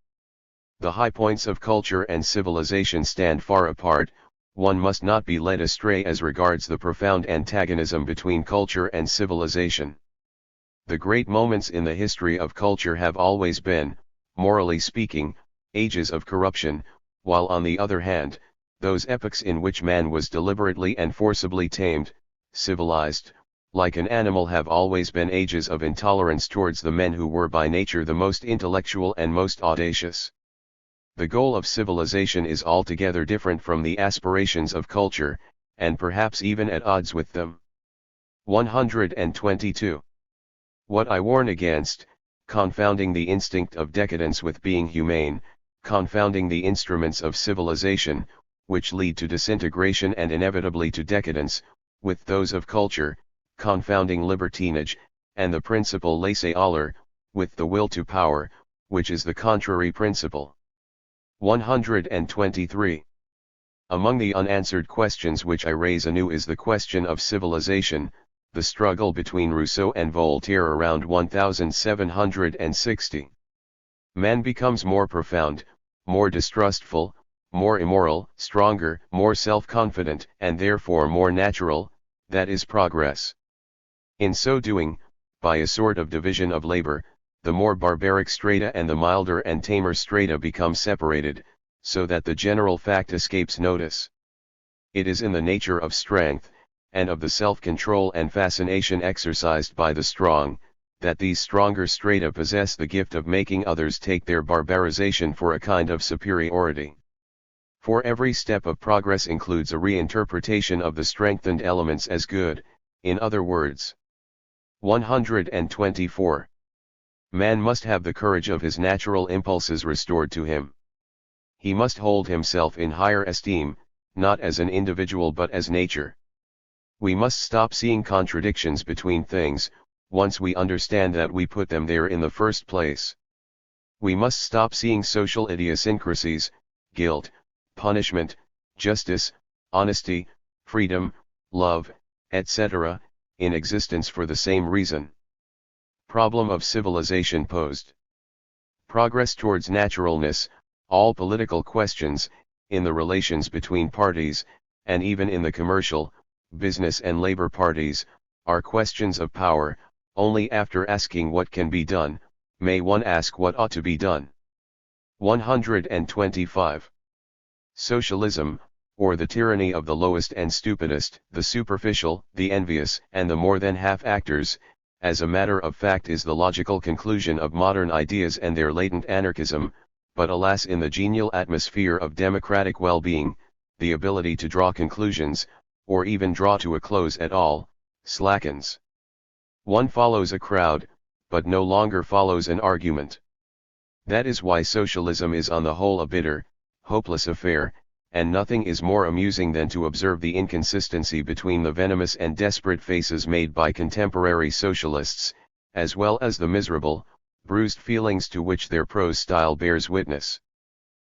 The high points of culture and civilization stand far apart. One must not be led astray as regards the profound antagonism between culture and civilization. The great moments in the history of culture have always been, morally speaking, ages of corruption, while on the other hand, those epochs in which man was deliberately and forcibly tamed, civilized, like an animal have always been ages of intolerance towards the men who were by nature the most intellectual and most audacious. The goal of civilization is altogether different from the aspirations of culture, and perhaps even at odds with them. 122. What I warn against, confounding the instinct of decadence with being humane, confounding the instruments of civilization, which lead to disintegration and inevitably to decadence, with those of culture, confounding libertinage, and the principle laissez-aller, with the will to power, which is the contrary principle. 123. Among the unanswered questions which I raise anew is the question of civilization, the struggle between Rousseau and Voltaire around 1760. Man becomes more profound, more distrustful, more immoral, stronger, more self-confident, and therefore more natural, that is progress. In so doing, by a sort of division of labor, the more barbaric strata and the milder and tamer strata become separated, so that the general fact escapes notice. It is in the nature of strength, and of the self-control and fascination exercised by the strong, that these stronger strata possess the gift of making others take their barbarization for a kind of superiority. For every step of progress includes a reinterpretation of the strengthened elements as good, in other words. 124. Man must have the courage of his natural impulses restored to him. He must hold himself in higher esteem, not as an individual but as nature. We must stop seeing contradictions between things, once we understand that we put them there in the first place. We must stop seeing social idiosyncrasies, guilt, punishment, justice, honesty, freedom, love, etc., in existence for the same reason. Problem of civilization posed. Progress towards naturalness, all political questions, in the relations between parties, and even in the commercial, business and labor parties, are questions of power. Only after asking what can be done, may one ask what ought to be done. 125. Socialism, or the tyranny of the lowest and stupidest, the superficial, the envious, and the more than half-actors, as a matter of fact is the logical conclusion of modern ideas and their latent anarchism, but alas, in the genial atmosphere of democratic well-being, the ability to draw conclusions, or even draw to a close at all, slackens. One follows a crowd, but no longer follows an argument. That is why socialism is on the whole a bitter, hopeless affair, and nothing is more amusing than to observe the inconsistency between the venomous and desperate faces made by contemporary socialists, as well as the miserable, bruised feelings to which their prose style bears witness,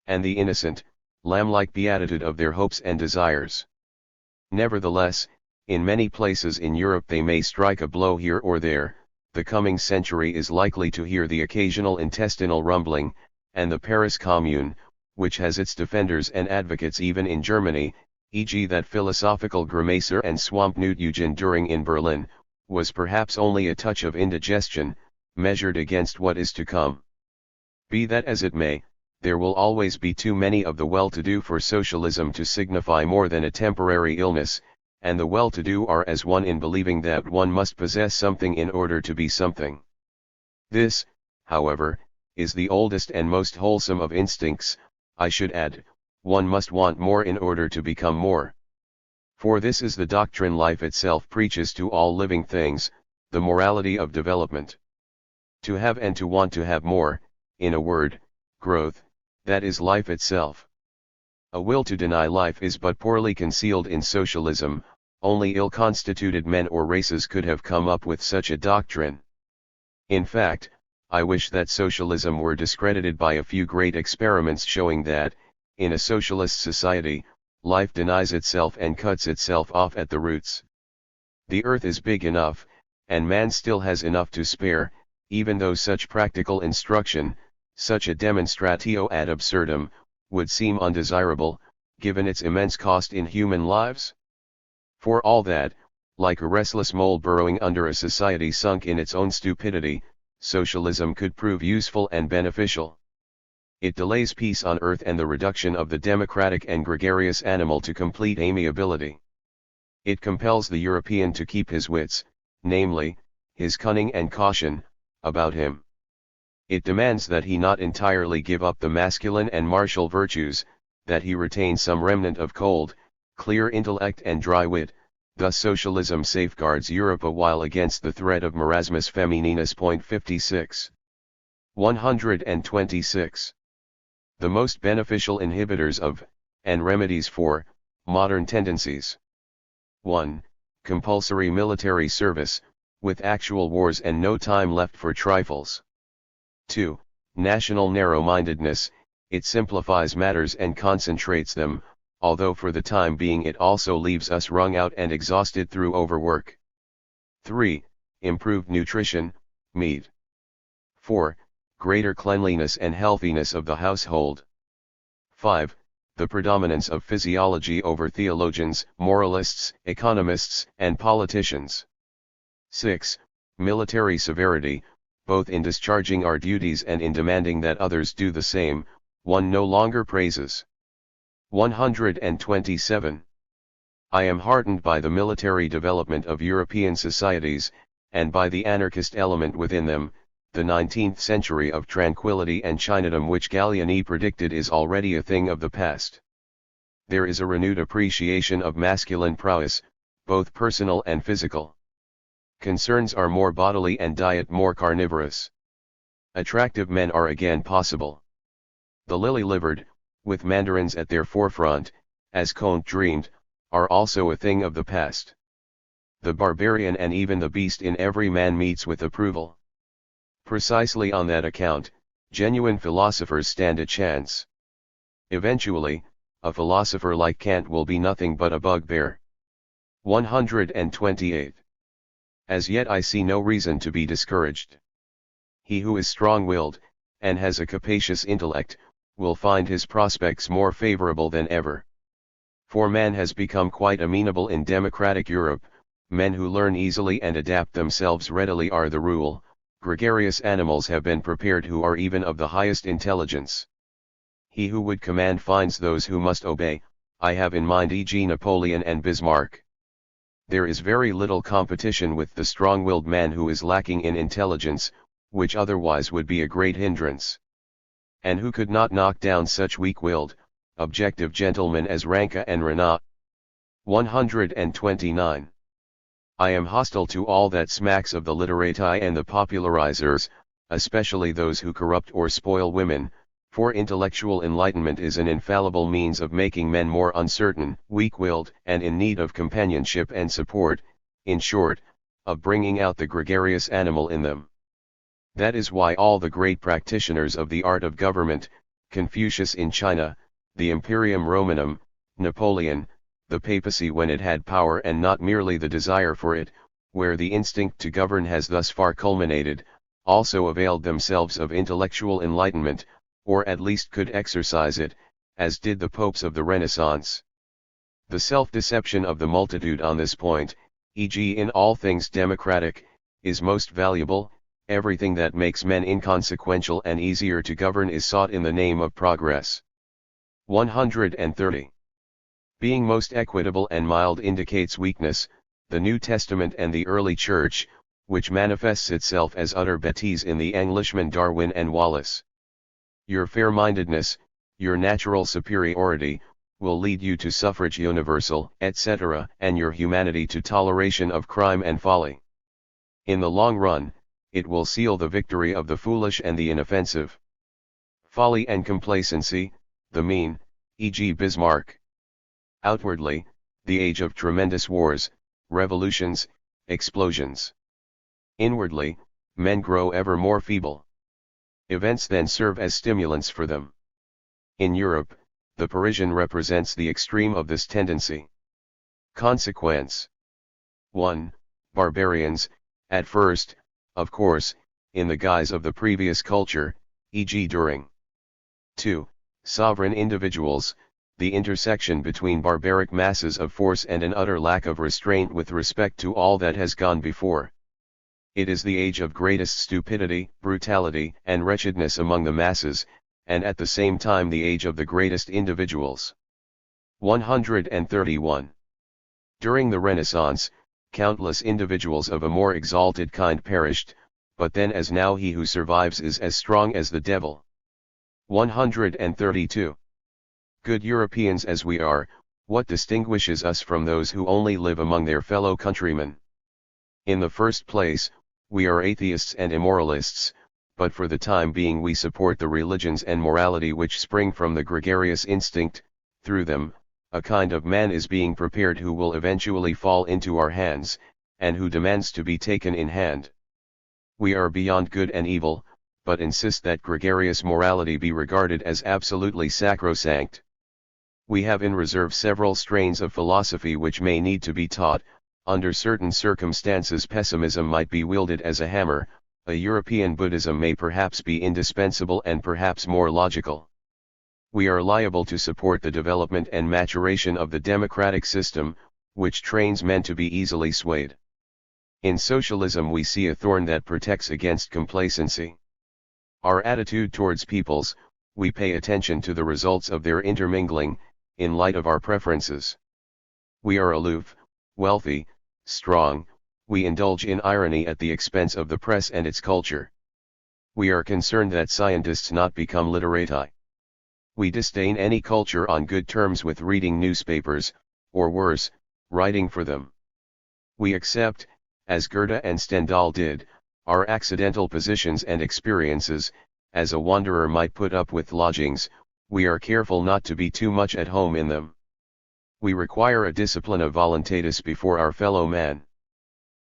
and the innocent, lamb-like beatitude of their hopes and desires. Nevertheless, in many places in Europe they may strike a blow here or there. The coming century is likely to hear the occasional intestinal rumbling, and the Paris Commune, which has its defenders and advocates even in Germany, e.g. that philosophical grimacer and swamp newt Eugen Düring in Berlin, was perhaps only a touch of indigestion, measured against what is to come. Be that as it may, there will always be too many of the well-to-do for socialism to signify more than a temporary illness, and the well-to-do are as one in believing that one must possess something in order to be something. This, however, is the oldest and most wholesome of instincts. I should add, one must want more in order to become more. For this is the doctrine life itself preaches to all living things, the morality of development. To have and to want to have more, in a word, growth, that is life itself. A will to deny life is but poorly concealed in socialism. Only ill-constituted men or races could have come up with such a doctrine. In fact, I wish that socialism were discredited by a few great experiments showing that, in a socialist society, life denies itself and cuts itself off at the roots. The earth is big enough, and man still has enough to spare, even though such practical instruction, such a demonstratio ad absurdum, would seem undesirable, given its immense cost in human lives. For all that, like a restless mole burrowing under a society sunk in its own stupidity, socialism could prove useful and beneficial. It delays peace on earth and the reduction of the democratic and gregarious animal to complete amiability. It compels the European to keep his wits, namely, his cunning and caution, about him. It demands that he not entirely give up the masculine and martial virtues, that he retain some remnant of cold, clear intellect and dry wit. Thus socialism safeguards Europe a while against the threat of marasmus femininus. 56. 126. The most beneficial inhibitors of, and remedies for, modern tendencies. 1. Compulsory military service, with actual wars and no time left for trifles. 2. National narrow-mindedness, it simplifies matters and concentrates them, although for the time being it also leaves us wrung out and exhausted through overwork. 3. Improved nutrition, meat. 4. Greater cleanliness and healthiness of the household. 5. the predominance of physiology over theologians, moralists, economists, and politicians. 6. Military severity, both in discharging our duties and in demanding that others do the same, one no longer praises. 127. I am heartened by the military development of European societies, and by the anarchist element within them. The 19th century of tranquility and Chinadom which Gallieni predicted is already a thing of the past. There is a renewed appreciation of masculine prowess, both personal and physical. Concerns are more bodily and diet more carnivorous. Attractive men are again possible. The lily-livered, with mandarins at their forefront, as Comte dreamed, are also a thing of the past. The barbarian and even the beast in every man meets with approval. Precisely on that account, genuine philosophers stand a chance. Eventually, a philosopher like Kant will be nothing but a bugbear. 128. As yet I see no reason to be discouraged. He who is strong-willed, and has a capacious intellect, will find his prospects more favorable than ever. For man has become quite amenable in democratic Europe. Men who learn easily and adapt themselves readily are the rule. Gregarious animals have been prepared who are even of the highest intelligence. He who would command finds those who must obey. I have in mind e.g. Napoleon and Bismarck. There is very little competition with the strong-willed man who is lacking in intelligence, which otherwise would be a great hindrance. And who could not knock down such weak-willed, objective gentlemen as Ranke and Renan. 129. I am hostile to all that smacks of the literati and the popularizers, especially those who corrupt or spoil women, for intellectual enlightenment is an infallible means of making men more uncertain, weak-willed, and in need of companionship and support, in short, of bringing out the gregarious animal in them. That is why all the great practitioners of the art of government, Confucius in China, the Imperium Romanum, Napoleon, the papacy when it had power and not merely the desire for it, where the instinct to govern has thus far culminated, also availed themselves of intellectual enlightenment, or at least could exercise it, as did the popes of the Renaissance. The self-deception of the multitude on this point, e.g. in all things democratic, is most valuable. Everything that makes men inconsequential and easier to govern is sought in the name of progress. 130. Being most equitable and mild indicates weakness. The New Testament and the early Church, which manifests itself as utter bêtise in the Englishmen Darwin and Wallace. Your fair-mindedness, your natural superiority, will lead you to suffrage universal, etc., and your humanity to toleration of crime and folly. In the long run, it will seal the victory of the foolish and the inoffensive. Folly and complacency, the mean, e.g. Bismarck. Outwardly, the age of tremendous wars, revolutions, explosions. Inwardly, men grow ever more feeble. Events then serve as stimulants for them. In Europe, the Parisian represents the extreme of this tendency. Consequence. 1. Barbarians, at first, of course, in the guise of the previous culture, e.g. during. 2. Sovereign individuals, the intersection between barbaric masses of force and an utter lack of restraint with respect to all that has gone before. It is the age of greatest stupidity, brutality, and wretchedness among the masses, and at the same time the age of the greatest individuals. 131. During the Renaissance, countless individuals of a more exalted kind perished, but then as now he who survives is as strong as the devil. 132. Good Europeans as we are, what distinguishes us from those who only live among their fellow countrymen? In the first place, we are atheists and immoralists, but for the time being we support the religions and morality which spring from the gregarious instinct. Through them, a kind of man is being prepared who will eventually fall into our hands, and who demands to be taken in hand. We are beyond good and evil, but insist that gregarious morality be regarded as absolutely sacrosanct. We have in reserve several strains of philosophy which may need to be taught. Under certain circumstances pessimism might be wielded as a hammer. A European Buddhism may perhaps be indispensable and perhaps more logical. We are liable to support the development and maturation of the democratic system, which trains men to be easily swayed. In socialism we see a thorn that protects against complacency. Our attitude towards peoples, we pay attention to the results of their intermingling, in light of our preferences. We are aloof, wealthy, strong, we indulge in irony at the expense of the press and its culture. We are concerned that scientists not become literati. We disdain any culture on good terms with reading newspapers, or worse, writing for them. We accept, as Goethe and Stendhal did, our accidental positions and experiences, as a wanderer might put up with lodgings, we are careful not to be too much at home in them. We require a discipline of voluntatis before our fellow man.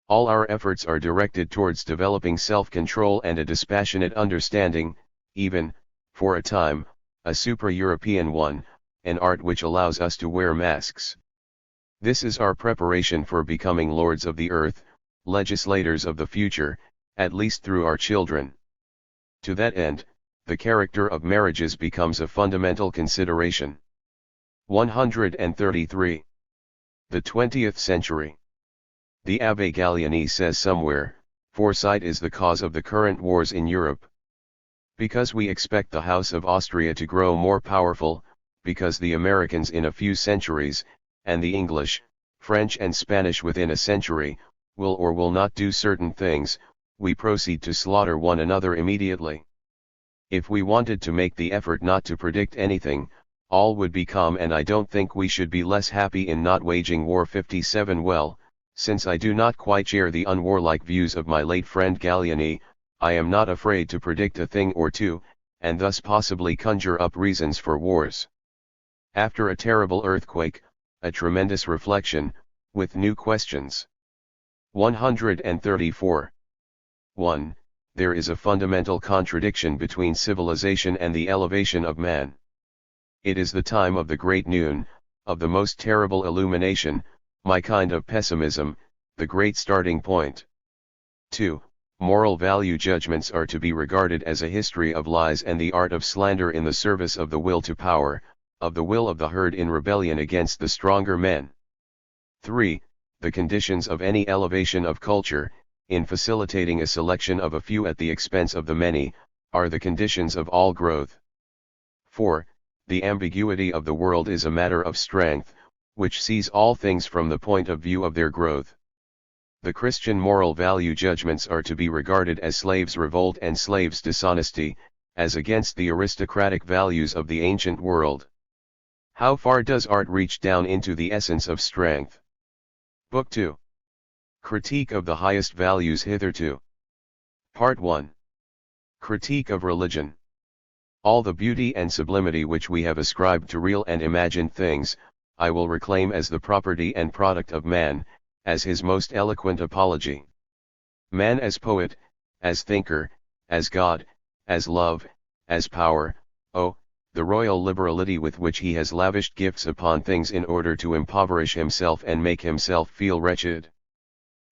All our efforts are directed towards developing self-control and a dispassionate understanding, even, for a time, a supra-European one, an art which allows us to wear masks. This is our preparation for becoming lords of the earth, legislators of the future, at least through our children. To that end, the character of marriages becomes a fundamental consideration. 133. The 20th century. The Abbé Gallieni says somewhere, foresight is the cause of the current wars in Europe. Because we expect the House of Austria to grow more powerful, because the Americans in a few centuries, and the English, French and Spanish within a century, will or will not do certain things, we proceed to slaughter one another immediately. If we wanted to make the effort not to predict anything, all would be calm, and I don't think we should be less happy in not waging war. 57. Well, since I do not quite share the unwarlike views of my late friend Gallieni, I am not afraid to predict a thing or two, and thus possibly conjure up reasons for wars. After a terrible earthquake, a tremendous reflection, with new questions. 134. 1. There is a fundamental contradiction between civilization and the elevation of man. It is the time of the great noon, of the most terrible illumination, my kind of pessimism, the great starting point. 2. Moral value judgments are to be regarded as a history of lies and the art of slander in the service of the will to power, of the will of the herd in rebellion against the stronger men. 3. The conditions of any elevation of culture, in facilitating a selection of a few at the expense of the many, are the conditions of all growth. 4. The ambiguity of the world is a matter of strength, which sees all things from the point of view of their growth. The Christian moral value judgments are to be regarded as slaves' revolt and slaves' dishonesty, as against the aristocratic values of the ancient world. How far does art reach down into the essence of strength? Book 2. Critique of the highest values hitherto. Part 1. Critique of religion. All the beauty and sublimity which we have ascribed to real and imagined things, I will reclaim as the property and product of man, as his most eloquent apology. Man as poet, as thinker, as God, as love, as power, oh, the royal liberality with which he has lavished gifts upon things in order to impoverish himself and make himself feel wretched.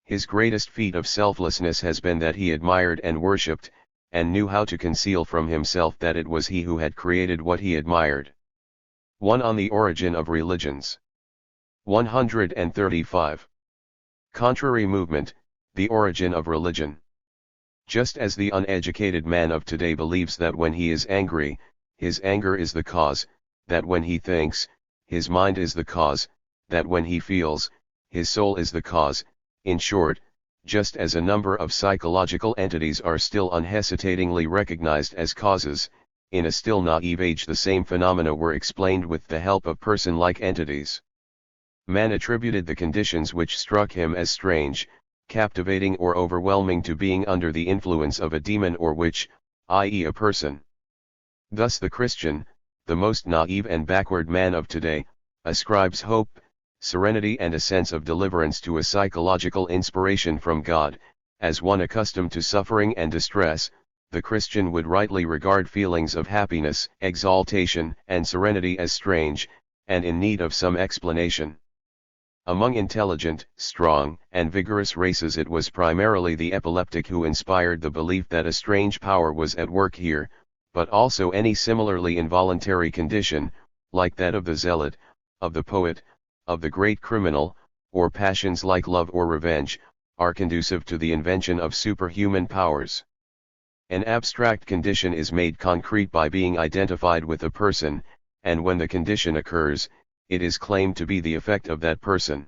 His greatest feat of selflessness has been that he admired and worshipped, and knew how to conceal from himself that it was he who had created what he admired. 1. On the origin of religions. 135. Contrary movement, the origin of religion. Just as the uneducated man of today believes that when he is angry, his anger is the cause, that when he thinks, his mind is the cause, that when he feels, his soul is the cause, in short, just as a number of psychological entities are still unhesitatingly recognized as causes, in a still naive age the same phenomena were explained with the help of person-like entities. Man attributed the conditions which struck him as strange, captivating or overwhelming to being under the influence of a demon or witch, i.e. a person. Thus the Christian, the most naive and backward man of today, ascribes hope, serenity and a sense of deliverance to a psychological inspiration from God. As one accustomed to suffering and distress, the Christian would rightly regard feelings of happiness, exaltation, and serenity as strange, and in need of some explanation. Among intelligent, strong, and vigorous races it was primarily the epileptic who inspired the belief that a strange power was at work here, but also any similarly involuntary condition, like that of the zealot, of the poet, of the great criminal, or passions like love or revenge, are conducive to the invention of superhuman powers. An abstract condition is made concrete by being identified with a person, and when the condition occurs, it is claimed to be the effect of that person.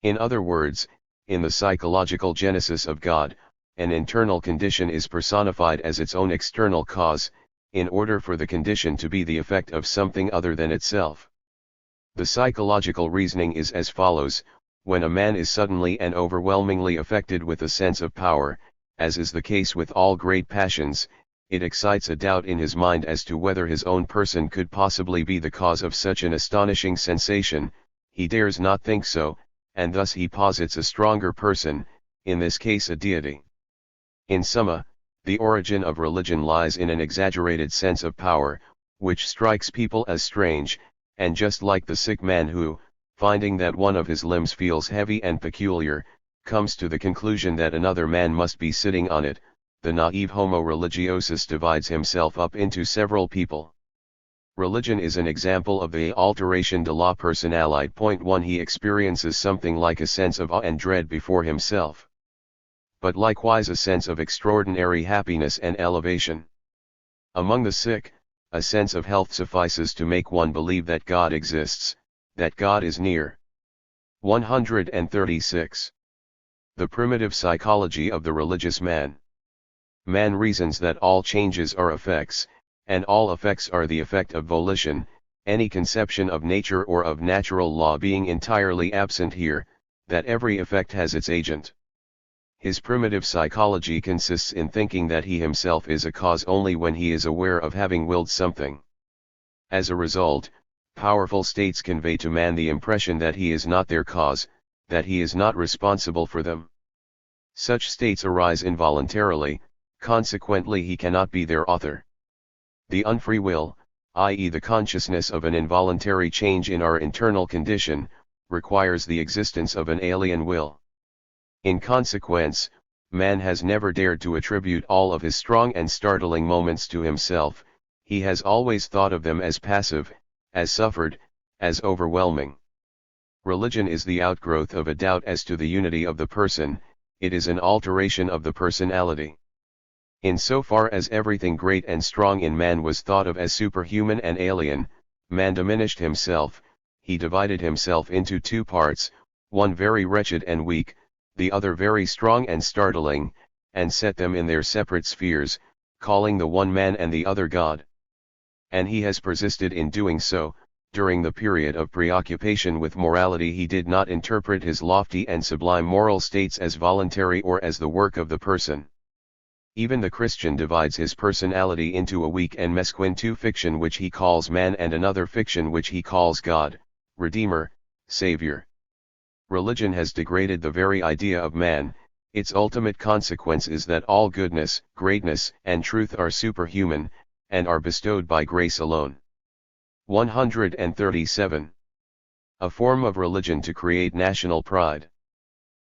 In other words, in the psychological genesis of God, an internal condition is personified as its own external cause, in order for the condition to be the effect of something other than itself. The psychological reasoning is as follows: when a man is suddenly and overwhelmingly affected with a sense of power, as is the case with all great passions, it excites a doubt in his mind as to whether his own person could possibly be the cause of such an astonishing sensation. He dares not think so, and thus he posits a stronger person, in this case a deity. In summa, the origin of religion lies in an exaggerated sense of power, which strikes people as strange, and just like the sick man who, finding that one of his limbs feels heavy and peculiar, comes to the conclusion that another man must be sitting on it, the naive homo religiosus divides himself up into several people. Religion is an example of the alteration de la personnalité. 1. He experiences something like a sense of awe and dread before himself, but likewise a sense of extraordinary happiness and elevation. Among the sick, a sense of health suffices to make one believe that God exists, that God is near. 136. The primitive psychology of the religious man. Man reasons that all changes are effects, and all effects are the effect of volition, any conception of nature or of natural law being entirely absent here, that every effect has its agent. His primitive psychology consists in thinking that he himself is a cause only when he is aware of having willed something. As a result, powerful states convey to man the impression that he is not their cause, that he is not responsible for them. Such states arise involuntarily, consequently he cannot be their author. The unfree will, i.e. the consciousness of an involuntary change in our internal condition, requires the existence of an alien will. In consequence, man has never dared to attribute all of his strong and startling moments to himself. He has always thought of them as passive, as suffered, as overwhelming. Religion is the outgrowth of a doubt as to the unity of the person, it is an alteration of the personality. In so far as everything great and strong in man was thought of as superhuman and alien, man diminished himself, he divided himself into two parts, one very wretched and weak, the other very strong and startling, and set them in their separate spheres, calling the one man and the other God. And he has persisted in doing so. During the period of preoccupation with morality he did not interpret his lofty and sublime moral states as voluntary or as the work of the person. Even the Christian divides his personality into a weak and mesquin fiction which he calls man and another fiction which he calls God, Redeemer, Savior. Religion has degraded the very idea of man. Its ultimate consequence is that all goodness, greatness, and truth are superhuman, and are bestowed by grace alone. 137. A form of religion to create national pride.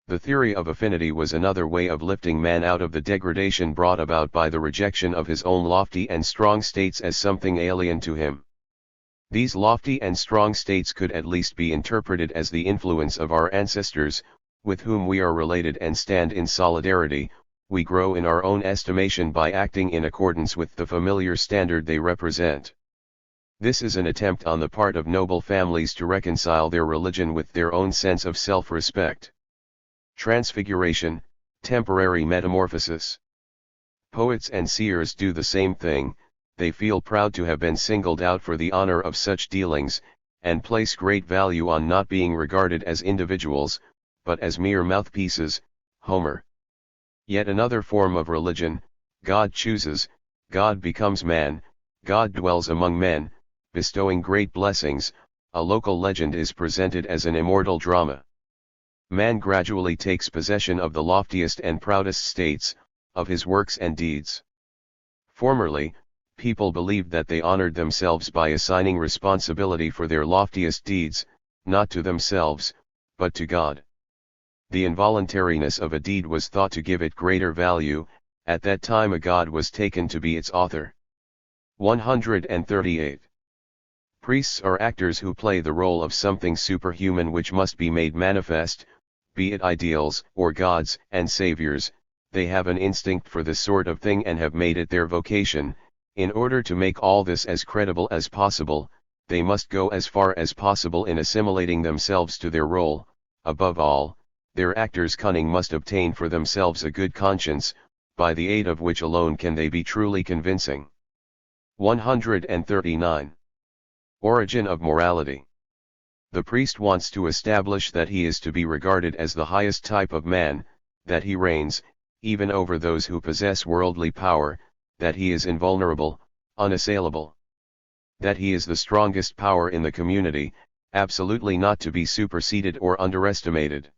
The theory of affinity was another way of lifting man out of the degradation brought about by the rejection of his own lofty and strong states as something alien to him. These lofty and strong states could at least be interpreted as the influence of our ancestors, with whom we are related and stand in solidarity. We grow in our own estimation by acting in accordance with the familiar standard they represent. This is an attempt on the part of noble families to reconcile their religion with their own sense of self-respect. Transfiguration, temporary metamorphosis. Poets and seers do the same thing. They feel proud to have been singled out for the honor of such dealings, and place great value on not being regarded as individuals, but as mere mouthpieces. Homer. Yet another form of religion: God chooses, God becomes man, God dwells among men, bestowing great blessings. A local legend is presented as an immortal drama. Man gradually takes possession of the loftiest and proudest states, of his works and deeds. Formerly, people believed that they honored themselves by assigning responsibility for their loftiest deeds, not to themselves, but to God. The involuntariness of a deed was thought to give it greater value. At that time a god was taken to be its author. 138. Priests are actors who play the role of something superhuman which must be made manifest, be it ideals or gods and saviors. They have an instinct for this sort of thing and have made it their vocation. In order to make all this as credible as possible, they must go as far as possible in assimilating themselves to their role. Above all, their actors' cunning must obtain for themselves a good conscience, by the aid of which alone can they be truly convincing. 139. Origin of morality. The priest wants to establish that he is to be regarded as the highest type of man, that he reigns, even over those who possess worldly power, that he is invulnerable, unassailable. That he is the strongest power in the community, absolutely not to be superseded or underestimated.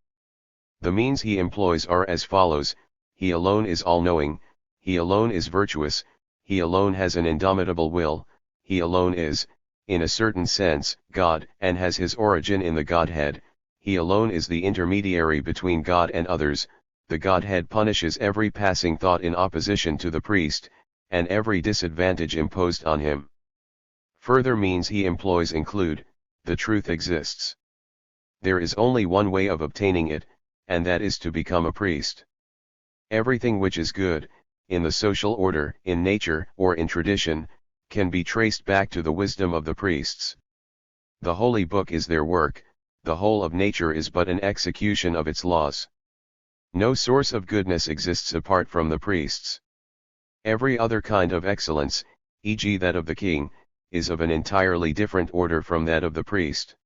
The means he employs are as follows: he alone is all-knowing, he alone is virtuous, he alone has an indomitable will, he alone is, in a certain sense, God, and has his origin in the Godhead, he alone is the intermediary between God and others. The Godhead punishes every passing thought in opposition to the priest, and every disadvantage imposed on him. Further means he employs include: the truth exists. There is only one way of obtaining it, and that is to become a priest. Everything which is good, in the social order, in nature, or in tradition, can be traced back to the wisdom of the priests. The Holy Book is their work, the whole of nature is but an execution of its laws. No source of goodness exists apart from the priests. Every other kind of excellence, e.g. that of the king, is of an entirely different order from that of the priest.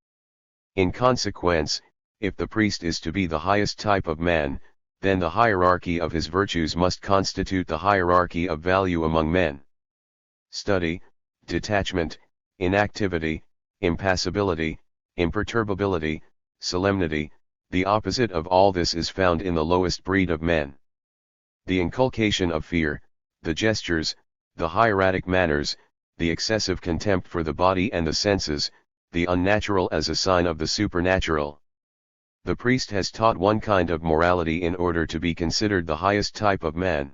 In consequence, if the priest is to be the highest type of man, then the hierarchy of his virtues must constitute the hierarchy of value among men. Study, detachment, inactivity, impassibility, imperturbability, solemnity, the opposite of all this is found in the lowest breed of men. The inculcation of fear, the gestures, the hieratic manners, the excessive contempt for the body and the senses, the unnatural as a sign of the supernatural. The priest has taught one kind of morality in order to be considered the highest type of man.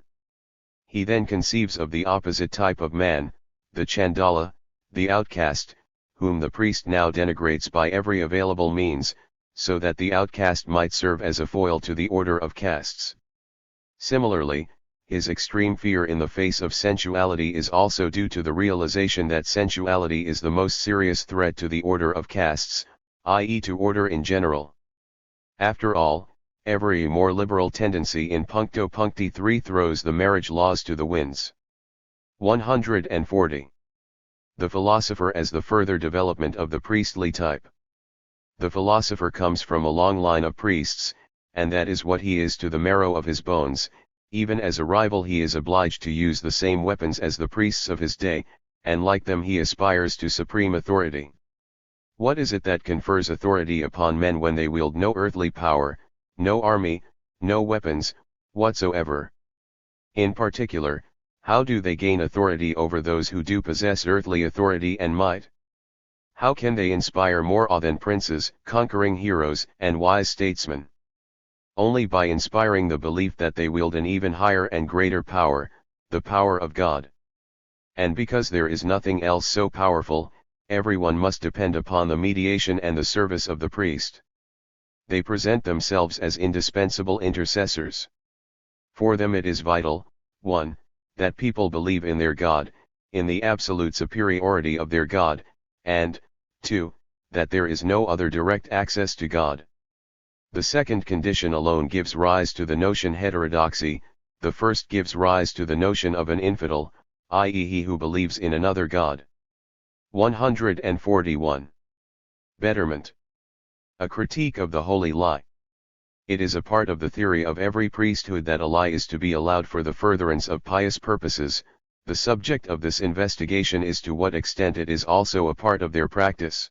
He then conceives of the opposite type of man, the Chandala, the outcast, whom the priest now denigrates by every available means, so that the outcast might serve as a foil to the order of castes. Similarly, his extreme fear in the face of sensuality is also due to the realization that sensuality is the most serious threat to the order of castes, i.e. to order in general. After all, every more liberal tendency in puncto puncti 3 throws the marriage laws to the winds. 140. The philosopher as the further development of the priestly type. The philosopher comes from a long line of priests, and that is what he is to the marrow of his bones. Even as a rival he is obliged to use the same weapons as the priests of his day, and like them he aspires to supreme authority. What is it that confers authority upon men when they wield no earthly power, no army, no weapons, whatsoever? In particular, how do they gain authority over those who do possess earthly authority and might? How can they inspire more awe than princes, conquering heroes, and wise statesmen? Only by inspiring the belief that they wield an even higher and greater power, the power of God. And because there is nothing else so powerful, everyone must depend upon the mediation and the service of the priest. They present themselves as indispensable intercessors. For them it is vital, 1. That people believe in their God, in the absolute superiority of their God, and, 2. That there is no other direct access to God. The second condition alone gives rise to the notion heterodoxy, the first gives rise to the notion of an infidel, i.e. he who believes in another God. 141. Betterment. A critique of the holy lie. It is a part of the theory of every priesthood that a lie is to be allowed for the furtherance of pious purposes. The subject of this investigation is to what extent it is also a part of their practice.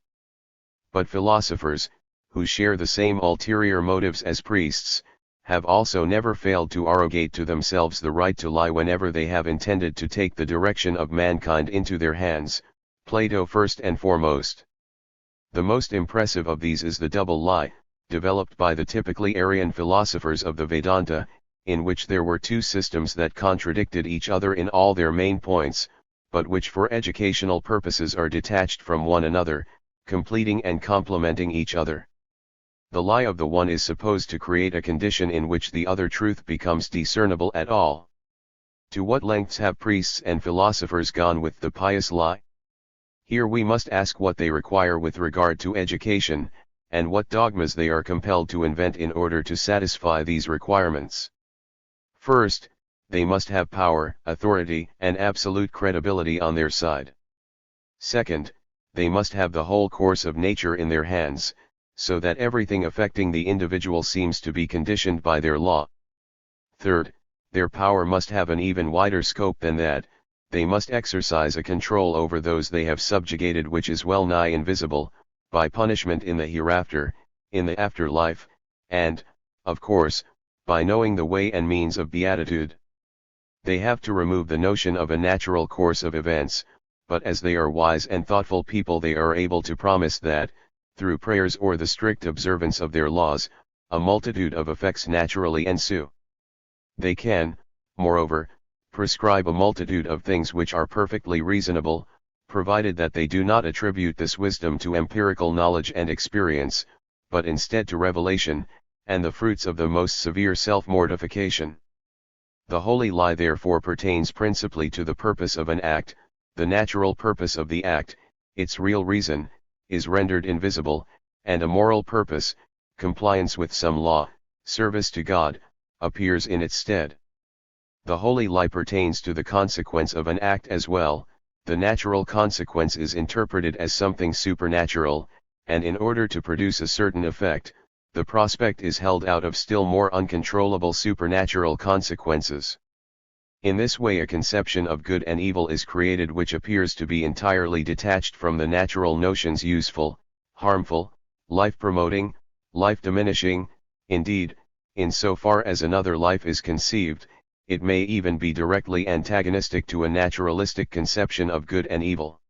But philosophers, who share the same ulterior motives as priests, have also never failed to arrogate to themselves the right to lie whenever they have intended to take the direction of mankind into their hands, Plato first and foremost. The most impressive of these is the double lie, developed by the typically Aryan philosophers of the Vedanta, in which there were two systems that contradicted each other in all their main points, but which for educational purposes are detached from one another, completing and complementing each other. The lie of the one is supposed to create a condition in which the other truth becomes discernible at all. To what lengths have priests and philosophers gone with the pious lie? Here we must ask what they require with regard to education, and what dogmas they are compelled to invent in order to satisfy these requirements. First, they must have power, authority, and absolute credibility on their side. Second, they must have the whole course of nature in their hands, so that everything affecting the individual seems to be conditioned by their law. Third, their power must have an even wider scope than that. They must exercise a control over those they have subjugated which is well nigh invisible, by punishment in the hereafter, in the afterlife, and, of course, by knowing the way and means of beatitude. They have to remove the notion of a natural course of events, but as they are wise and thoughtful people they are able to promise that, through prayers or the strict observance of their laws, a multitude of effects naturally ensue. They can, moreover, prescribe a multitude of things which are perfectly reasonable, provided that they do not attribute this wisdom to empirical knowledge and experience, but instead to revelation, and the fruits of the most severe self-mortification. The holy lie therefore pertains principally to the purpose of an act. The natural purpose of the act, its real reason, is rendered invisible, and a moral purpose, compliance with some law, service to God, appears in its stead. The holy lie pertains to the consequence of an act as well. The natural consequence is interpreted as something supernatural, and in order to produce a certain effect, the prospect is held out of still more uncontrollable supernatural consequences. In this way a conception of good and evil is created which appears to be entirely detached from the natural notions useful, harmful, life-promoting, life-diminishing. Indeed, in so far as another life is conceived, it may even be directly antagonistic to a naturalistic conception of good and evil.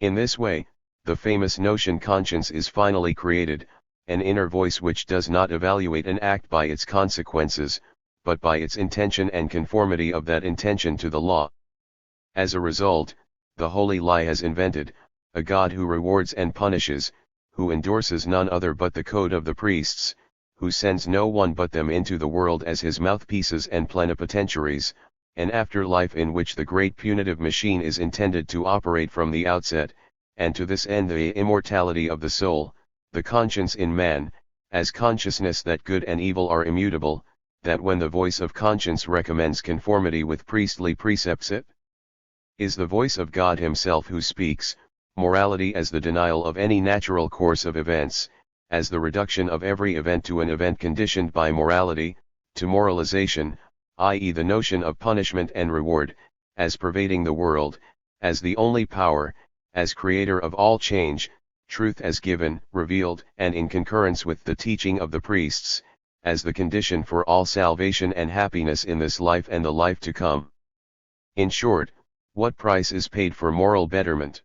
In this way, the famous notion conscience is finally created, an inner voice which does not evaluate an act by its consequences, but by its intention and conformity of that intention to the law. As a result, the holy lie has invented a God who rewards and punishes, who endorses none other but the code of the priests, who sends no one but them into the world as his mouthpieces and plenipotentiaries, an afterlife in which the great punitive machine is intended to operate from the outset, and to this end the immortality of the soul, the conscience in man, as consciousness that good and evil are immutable, that when the voice of conscience recommends conformity with priestly precepts it is the voice of God himself who speaks, morality as the denial of any natural course of events, as the reduction of every event to an event conditioned by morality, to moralization, i.e. the notion of punishment and reward, as pervading the world, as the only power, as creator of all change, truth as given, revealed, and in concurrence with the teaching of the priests, as the condition for all salvation and happiness in this life and the life to come. In short, what price is paid for moral betterment?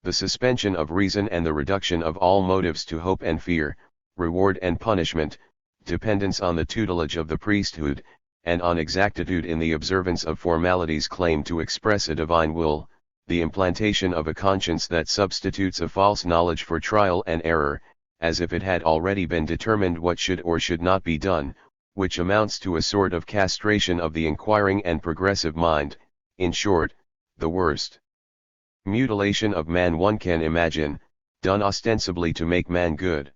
The suspension of reason and the reduction of all motives to hope and fear, reward and punishment, dependence on the tutelage of the priesthood, and on exactitude in the observance of formalities claimed to express a divine will, the implantation of a conscience that substitutes a false knowledge for trial and error, as if it had already been determined what should or should not be done, which amounts to a sort of castration of the inquiring and progressive mind, in short, the worst mutilation of man one can imagine, done ostensibly to make man good.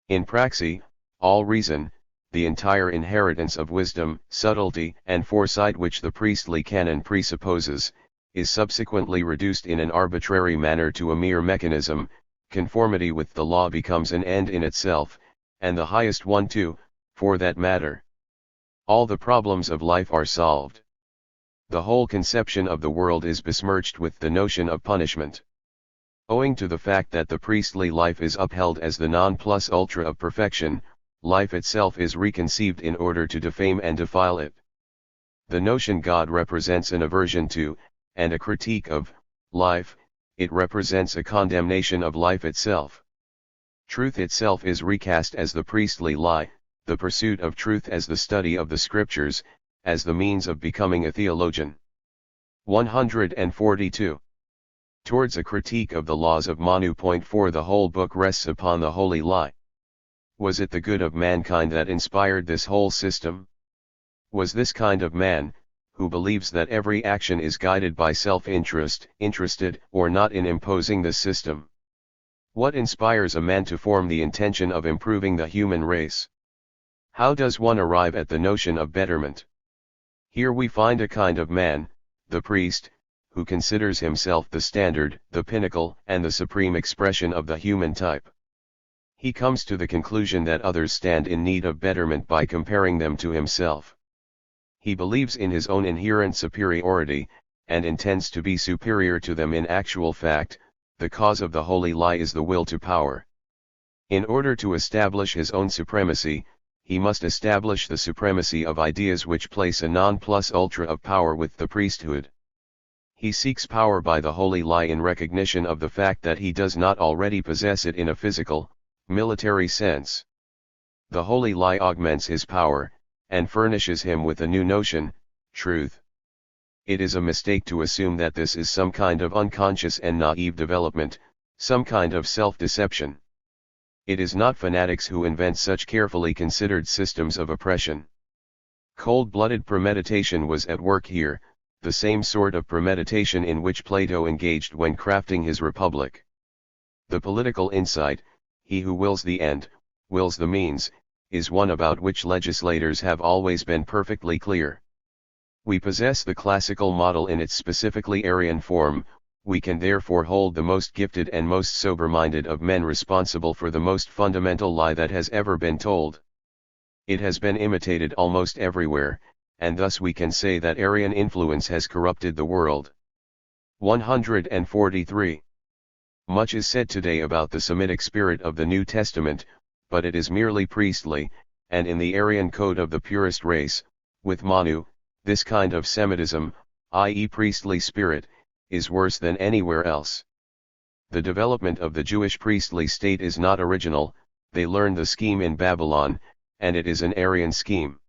In praxis, all reason, the entire inheritance of wisdom, subtlety, and foresight which the priestly canon presupposes, is subsequently reduced in an arbitrary manner to a mere mechanism. Conformity with the law becomes an end in itself, and the highest one too, for that matter. All the problems of life are solved. The whole conception of the world is besmirched with the notion of punishment. Owing to the fact that the priestly life is upheld as the non plus ultra of perfection, life itself is reconceived in order to defame and defile it. The notion God represents an aversion to, and a critique of, life. It represents a condemnation of life itself. Truth itself is recast as the priestly lie, the pursuit of truth as the study of the scriptures, as the means of becoming a theologian. 142. Towards a critique of the laws of Manu. Point 4. The whole book rests upon the holy lie. Was it the good of mankind that inspired this whole system? Was this kind of man, who believes that every action is guided by self-interest, interested or not in imposing this system? What inspires a man to form the intention of improving the human race? How does one arrive at the notion of betterment? Here we find a kind of man, the priest, who considers himself the standard, the pinnacle, and the supreme expression of the human type. He comes to the conclusion that others stand in need of betterment by comparing them to himself. He believes in his own inherent superiority, and intends to be superior to them. In actual fact, the cause of the holy lie is the will to power. In order to establish his own supremacy, he must establish the supremacy of ideas which place a non plus ultra of power with the priesthood. He seeks power by the holy lie in recognition of the fact that he does not already possess it in a physical, military sense. The holy lie augments his power, and furnishes him with a new notion, truth. It is a mistake to assume that this is some kind of unconscious and naive development, some kind of self-deception. It is not fanatics who invent such carefully considered systems of oppression. Cold-blooded premeditation was at work here, the same sort of premeditation in which Plato engaged when crafting his Republic. The political insight, he who wills the end, wills the means, is one about which legislators have always been perfectly clear. We possess the classical model in its specifically Aryan form. We can therefore hold the most gifted and most sober-minded of men responsible for the most fundamental lie that has ever been told. It has been imitated almost everywhere, and thus we can say that Aryan influence has corrupted the world. 143. Much is said today about the Semitic spirit of the New Testament, but it is merely priestly, and in the Aryan code of the purest race, with Manu, this kind of Semitism, i.e. priestly spirit, is worse than anywhere else. The development of the Jewish priestly state is not original, they learned the scheme in Babylon, and it is an Aryan scheme.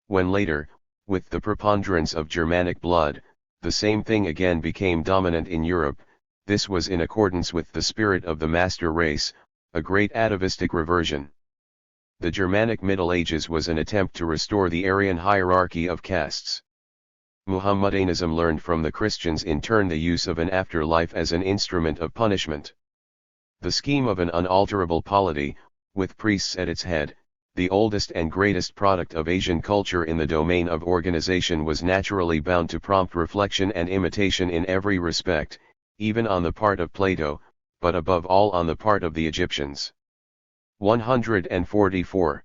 When later, with the preponderance of Germanic blood, the same thing again became dominant in Europe, this was in accordance with the spirit of the master race, a great atavistic reversion. The Germanic Middle Ages was an attempt to restore the Aryan hierarchy of castes. Muhammadanism learned from the Christians in turn the use of an afterlife as an instrument of punishment. The scheme of an unalterable polity, with priests at its head, the oldest and greatest product of Asian culture in the domain of organization, was naturally bound to prompt reflection and imitation in every respect, even on the part of Plato, but above all on the part of the Egyptians. 144.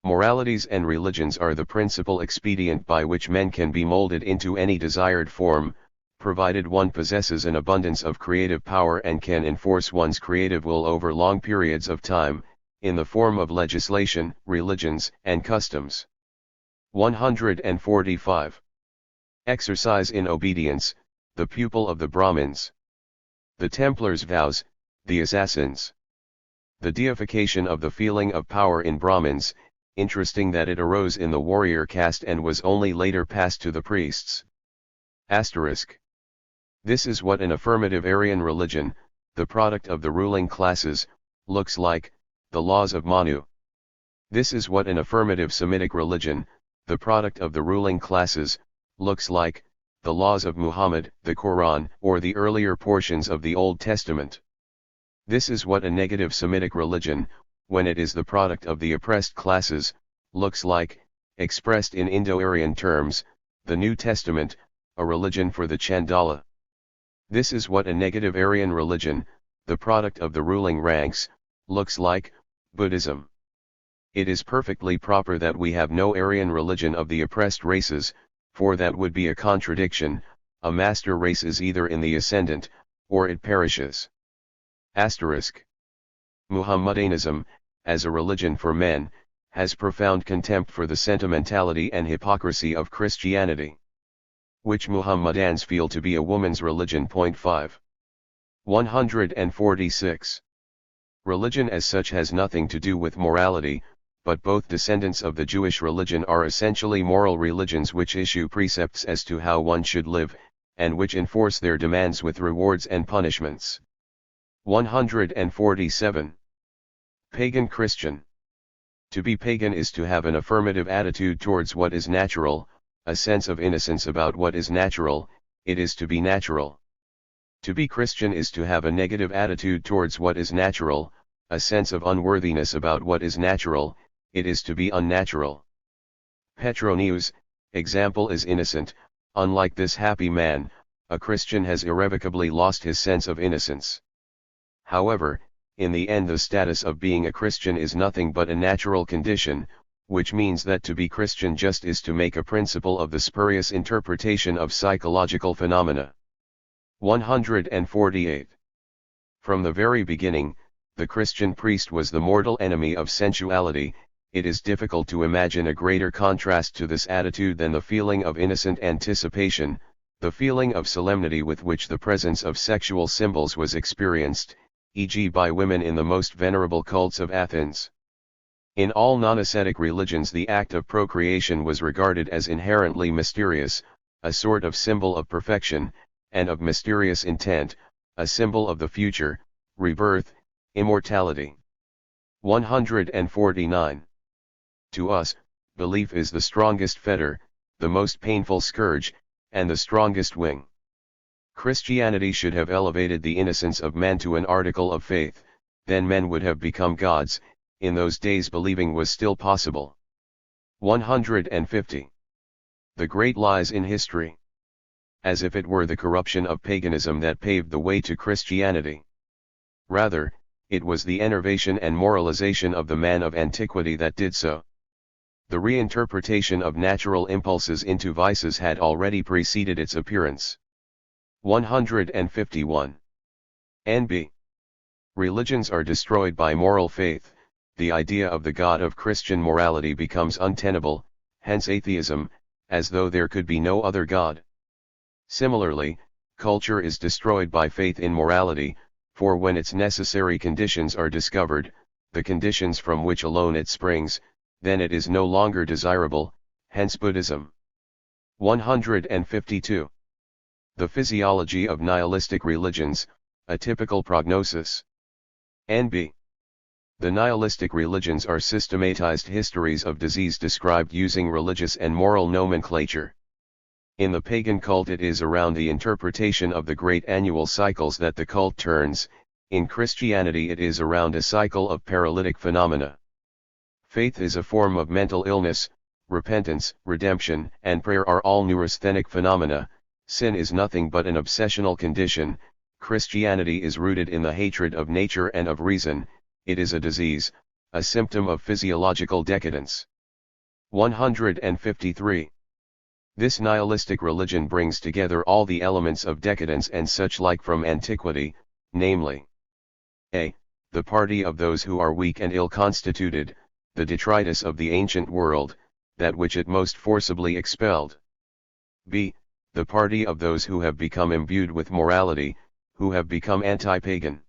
Moralities and religions are the principal expedient by which men can be molded into any desired form, provided one possesses an abundance of creative power and can enforce one's creative will over long periods of time, in the form of legislation, religions, and customs. 145. Exercise in obedience, the pupil of the Brahmins. The Templars' vows, the assassins. The deification of the feeling of power in Brahmins, interesting that it arose in the warrior caste and was only later passed to the priests. Asterisk. This is what an affirmative Aryan religion, the product of the ruling classes, looks like, the laws of Manu. This is what an affirmative Semitic religion, the product of the ruling classes, looks like, the laws of Muhammad, the Quran, or the earlier portions of the Old Testament. This is what a negative Semitic religion, when it is the product of the oppressed classes, looks like, expressed in Indo-Aryan terms, the New Testament, a religion for the Chandala. This is what a negative Aryan religion, the product of the ruling ranks, looks like, Buddhism. It is perfectly proper that we have no Aryan religion of the oppressed races, for that would be a contradiction. A master race is either in the ascendant, or it perishes. Asterisk. Muhammadanism, as a religion for men, has profound contempt for the sentimentality and hypocrisy of Christianity, which Muhammadans feel to be a woman's religion. 5. 146. Religion as such has nothing to do with morality, but both descendants of the Jewish religion are essentially moral religions which issue precepts as to how one should live, and which enforce their demands with rewards and punishments. 147. Pagan Christian. To be pagan is to have an affirmative attitude towards what is natural, a sense of innocence about what is natural, it is to be natural. To be Christian is to have a negative attitude towards what is natural, a sense of unworthiness about what is natural, it is to be unnatural. Petronius, example is innocent. Unlike this happy man, a Christian has irrevocably lost his sense of innocence. However, in the end the status of being a Christian is nothing but a natural condition, which means that to be Christian just is to make a principle of the spurious interpretation of psychological phenomena. 148. From the very beginning, the Christian priest was the mortal enemy of sensuality. It is difficult to imagine a greater contrast to this attitude than the feeling of innocent anticipation, the feeling of solemnity with which the presence of sexual symbols was experienced, e.g. by women in the most venerable cults of Athens. In all non-ascetic religions the act of procreation was regarded as inherently mysterious, a sort of symbol of perfection, and of mysterious intent, a symbol of the future, rebirth, immortality. 149. To us, belief is the strongest fetter, the most painful scourge, and the strongest wing. Christianity should have elevated the innocence of man to an article of faith, then men would have become gods. In those days believing was still possible. 150. The great lies in history. As if it were the corruption of paganism that paved the way to Christianity. Rather, it was the enervation and moralization of the man of antiquity that did so. The reinterpretation of natural impulses into vices had already preceded its appearance. 151. N.B. Religions are destroyed by moral faith. The idea of the God of Christian morality becomes untenable, hence atheism, as though there could be no other God. Similarly, culture is destroyed by faith in morality, for when its necessary conditions are discovered, the conditions from which alone it springs, then it is no longer desirable, hence Buddhism. 152. The physiology of nihilistic religions, a typical prognosis. N.B. The nihilistic religions are systematized histories of disease described using religious and moral nomenclature. In the pagan cult it is around the interpretation of the great annual cycles that the cult turns, in Christianity it is around a cycle of paralytic phenomena. Faith is a form of mental illness, repentance, redemption, and prayer are all neurasthenic phenomena. Sin is nothing but an obsessional condition. Christianity is rooted in the hatred of nature and of reason. It is a disease, a symptom of physiological decadence. 153. This nihilistic religion brings together all the elements of decadence and such like from antiquity, namely: a. The party of those who are weak and ill-constituted, the detritus of the ancient world, that which it most forcibly expelled. b. The party of those who have become imbued with morality, who have become anti-pagan.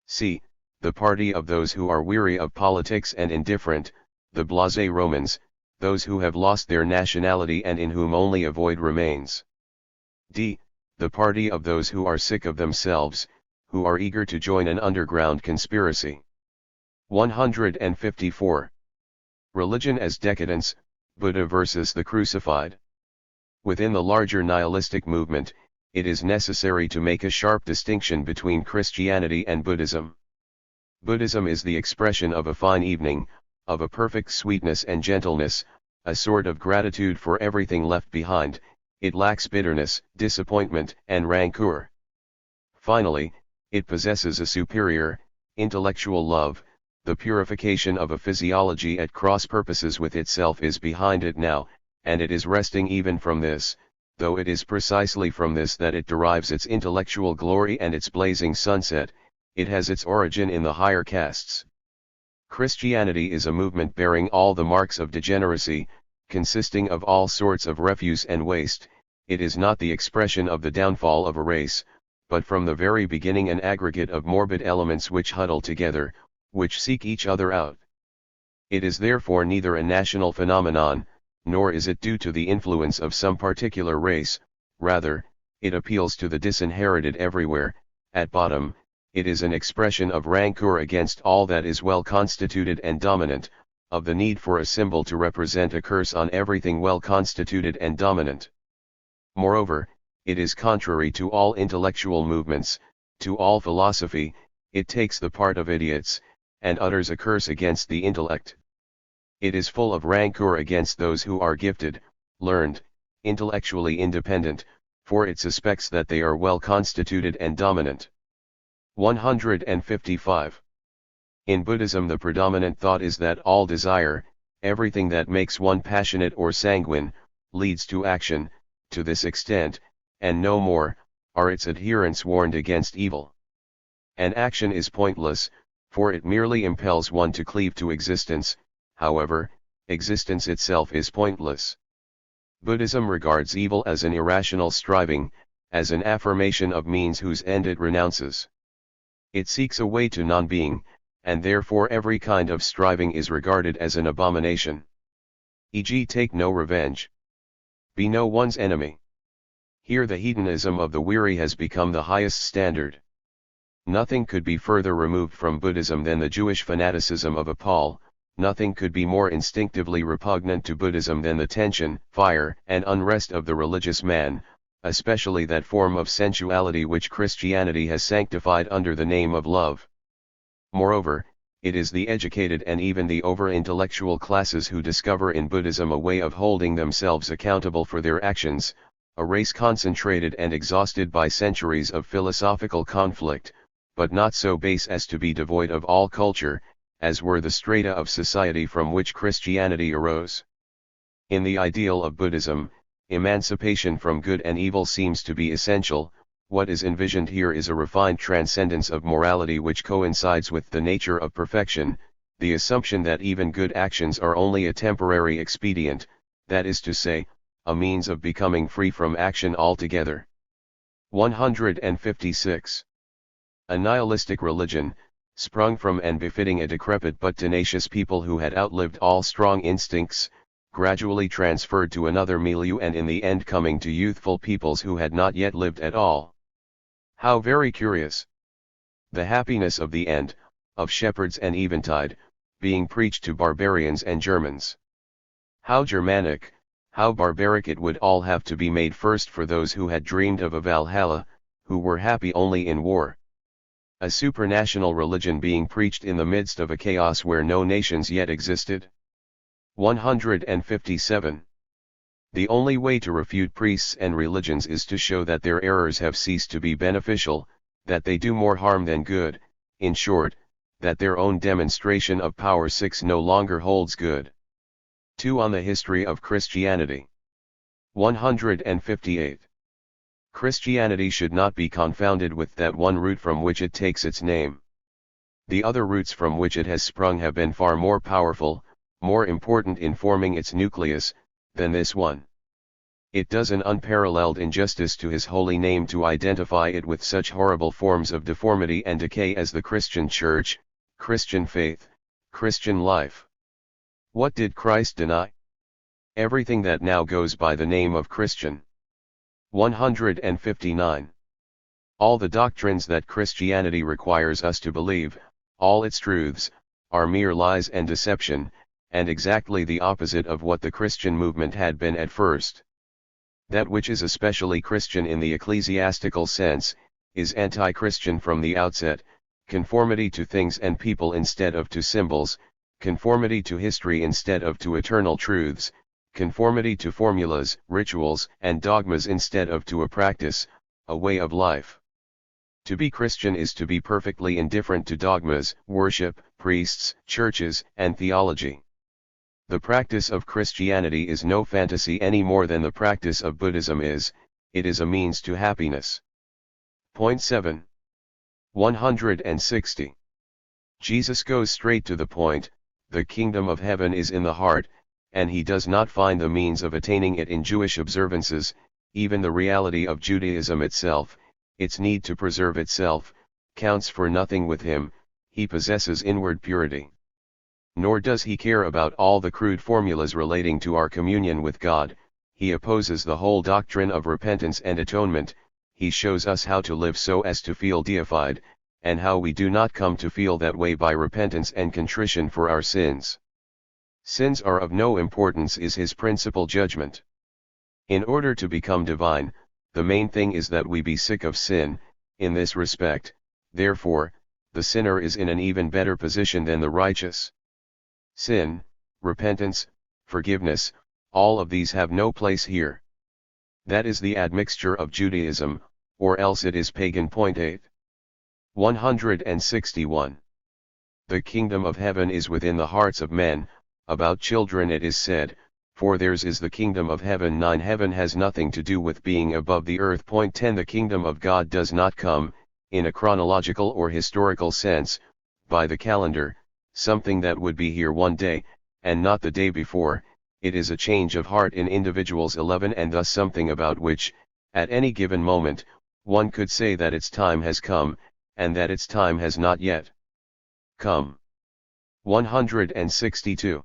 c. The party of those who are weary of politics and indifferent, the blasé Romans, those who have lost their nationality and in whom only a void remains. d. The party of those who are sick of themselves, who are eager to join an underground conspiracy. 154. Religion as decadence, Buddha versus the crucified. Within the larger nihilistic movement, it is necessary to make a sharp distinction between Christianity and Buddhism. Buddhism is the expression of a fine evening, of a perfect sweetness and gentleness, a sort of gratitude for everything left behind. It lacks bitterness, disappointment, and rancor. Finally, it possesses a superior, intellectual love. The purification of a physiology at cross purposes with itself is behind it now, and it is resting even from this, though it is precisely from this that it derives its intellectual glory and its blazing sunset. It has its origin in the higher castes. Christianity is a movement bearing all the marks of degeneracy, consisting of all sorts of refuse and waste. It is not the expression of the downfall of a race, but from the very beginning an aggregate of morbid elements which huddle together, which seek each other out. It is therefore neither a national phenomenon, nor is it due to the influence of some particular race. Rather, it appeals to the disinherited everywhere. At bottom, it is an expression of rancor against all that is well constituted and dominant, of the need for a symbol to represent a curse on everything well constituted and dominant. Moreover, it is contrary to all intellectual movements, to all philosophy. It takes the part of idiots, and utters a curse against the intellect. It is full of rancor against those who are gifted, learned, intellectually independent, for it suspects that they are well constituted and dominant. 155. In Buddhism, the predominant thought is that all desire, everything that makes one passionate or sanguine, leads to action. To this extent, and no more, are its adherents warned against evil. An action is pointless, for it merely impels one to cleave to existence. However, existence itself is pointless. Buddhism regards evil as an irrational striving, as an affirmation of means whose end it renounces. It seeks a way to non-being, and therefore every kind of striving is regarded as an abomination. E.g., take no revenge. Be no one's enemy. Here the hedonism of the weary has become the highest standard. Nothing could be further removed from Buddhism than the Jewish fanaticism of a Paul. Nothing could be more instinctively repugnant to Buddhism than the tension, fire, and unrest of the religious man, especially that form of sensuality which Christianity has sanctified under the name of love. Moreover, it is the educated and even the over-intellectual classes who discover in Buddhism a way of holding themselves accountable for their actions, a race concentrated and exhausted by centuries of philosophical conflict, but not so base as to be devoid of all culture, as were the strata of society from which Christianity arose. In the ideal of Buddhism, emancipation from good and evil seems to be essential. What is envisioned here is a refined transcendence of morality which coincides with the nature of perfection, the assumption that even good actions are only a temporary expedient, that is to say, a means of becoming free from action altogether. 156. A nihilistic religion, sprung from and befitting a decrepit but tenacious people who had outlived all strong instincts, gradually transferred to another milieu and in the end coming to youthful peoples who had not yet lived at all. How very curious! The happiness of the end, of shepherds and eventide, being preached to barbarians and Germans. How Germanic, how barbaric it would all have to be made first for those who had dreamed of a Valhalla, who were happy only in war. A supranational religion being preached in the midst of a chaos where no nations yet existed. 157. The only way to refute priests and religions is to show that their errors have ceased to be beneficial, that they do more harm than good, in short, that their own demonstration of power 6 no longer holds good. 2. On the history of Christianity. 158. Christianity should not be confounded with that one root from which it takes its name. The other roots from which it has sprung have been far more powerful, more important in forming its nucleus, than this one. It does an unparalleled injustice to his holy name to identify it with such horrible forms of deformity and decay as the Christian Church, Christian faith, Christian life. What did Christ deny? Everything that now goes by the name of Christian. 159. All the doctrines that Christianity requires us to believe, all its truths, are mere lies and deception, and exactly the opposite of what the Christian movement had been at first. That which is especially Christian in the ecclesiastical sense, is anti-Christian from the outset: conformity to things and people instead of to symbols, conformity to history instead of to eternal truths, conformity to formulas, rituals, and dogmas instead of to a practice, a way of life. To be Christian is to be perfectly indifferent to dogmas, worship, priests, churches, and theology. The practice of Christianity is no fantasy any more than the practice of Buddhism is, it is a means to happiness. Point 7. 160. Jesus goes straight to the point: the kingdom of heaven is in the heart, and he does not find the means of attaining it in Jewish observances, even the reality of Judaism itself, its need to preserve itself, counts for nothing with him. He possesses inward purity. Nor does he care about all the crude formulas relating to our communion with God. He opposes the whole doctrine of repentance and atonement, he shows us how to live so as to feel deified, and how we do not come to feel that way by repentance and contrition for our sins. Sins are of no importance is his principal judgment. In order to become divine, the main thing is that we be sick of sin. In this respect, therefore, the sinner is in an even better position than the righteous. Sin, repentance, forgiveness, all of these have no place here. That is the admixture of Judaism, or else it is pagan. 8. 161. The kingdom of heaven is within the hearts of men. About children it is said, for theirs is the kingdom of heaven. 9. Heaven has nothing to do with being above the earth. 10. The kingdom of God does not come, in a chronological or historical sense, by the calendar, something that would be here one day, and not the day before. It is a change of heart in individuals. 11. And thus something about which, at any given moment, one could say that its time has come, and that its time has not yet come. 162.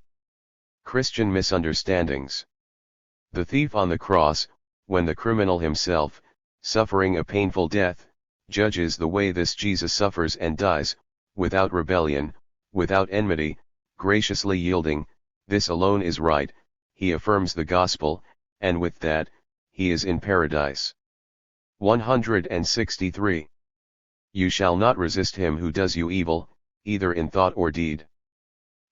Christian misunderstandings. The thief on the cross, when the criminal himself, suffering a painful death, judges the way this Jesus suffers and dies, without rebellion, without enmity, graciously yielding, this alone is right, he affirms the gospel, and with that, he is in paradise. 163. You shall not resist him who does you evil, either in thought or deed.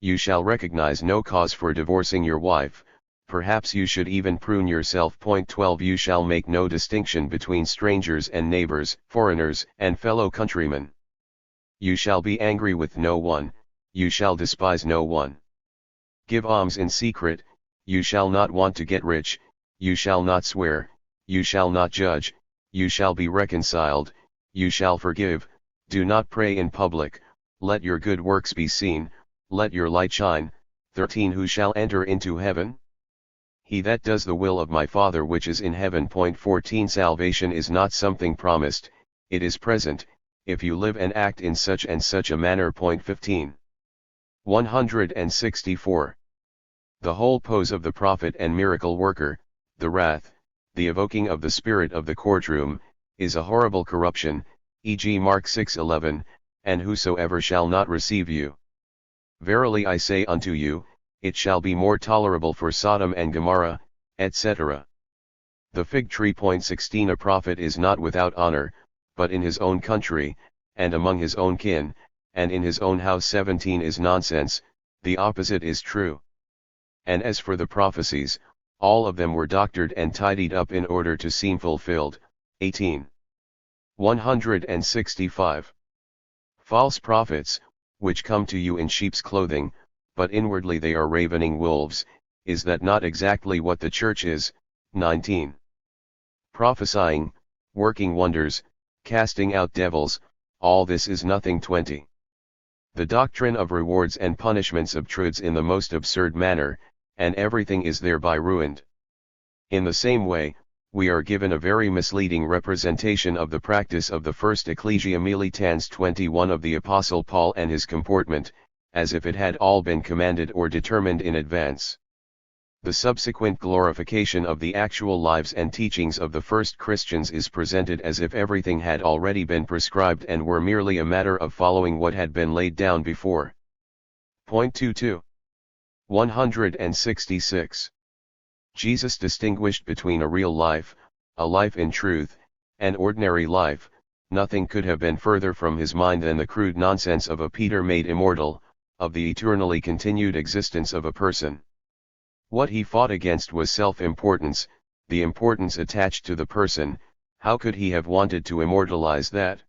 You shall recognize no cause for divorcing your wife, perhaps you should even prune yourself. 12. You shall make no distinction between strangers and neighbors, foreigners and fellow countrymen. You shall be angry with no one, you shall despise no one. Give alms in secret, you shall not want to get rich, you shall not swear, you shall not judge, you shall be reconciled, you shall forgive, do not pray in public, let your good works be seen, let your light shine. 13. Who shall enter into heaven? He that does the will of my Father which is in heaven. 14. Salvation is not something promised, it is present, if you live and act in such and such a manner. 15. 164. The whole pose of the prophet and miracle worker, the wrath, the evoking of the spirit of the courtroom, is a horrible corruption, e.g. Mark 6:11, and whosoever shall not receive you. Verily I say unto you, it shall be more tolerable for Sodom and Gomorrah, etc. The fig tree. 16. A prophet is not without honor, but in his own country, and among his own kin, and in his own house. 17. Is nonsense, the opposite is true. And as for the prophecies, all of them were doctored and tidied up in order to seem fulfilled. 18. 165. False prophets, which come to you in sheep's clothing, but inwardly they are ravening wolves, is that not exactly what the church is? 19. Prophesying, working wonders, casting out devils, all this is nothing. 20. The doctrine of rewards and punishments obtrudes in the most absurd manner, and everything is thereby ruined. In the same way, we are given a very misleading representation of the practice of the first Ecclesia Militans 21 of the Apostle Paul and his comportment, as if it had all been commanded or determined in advance. The subsequent glorification of the actual lives and teachings of the first Christians is presented as if everything had already been prescribed and were merely a matter of following what had been laid down before. 22. 166. Jesus distinguished between a real life, a life in truth, and ordinary life. Nothing could have been further from his mind than the crude nonsense of a Peter made immortal, of the eternally continued existence of a person. What he fought against was self-importance, the importance attached to the person. How could he have wanted to immortalize that?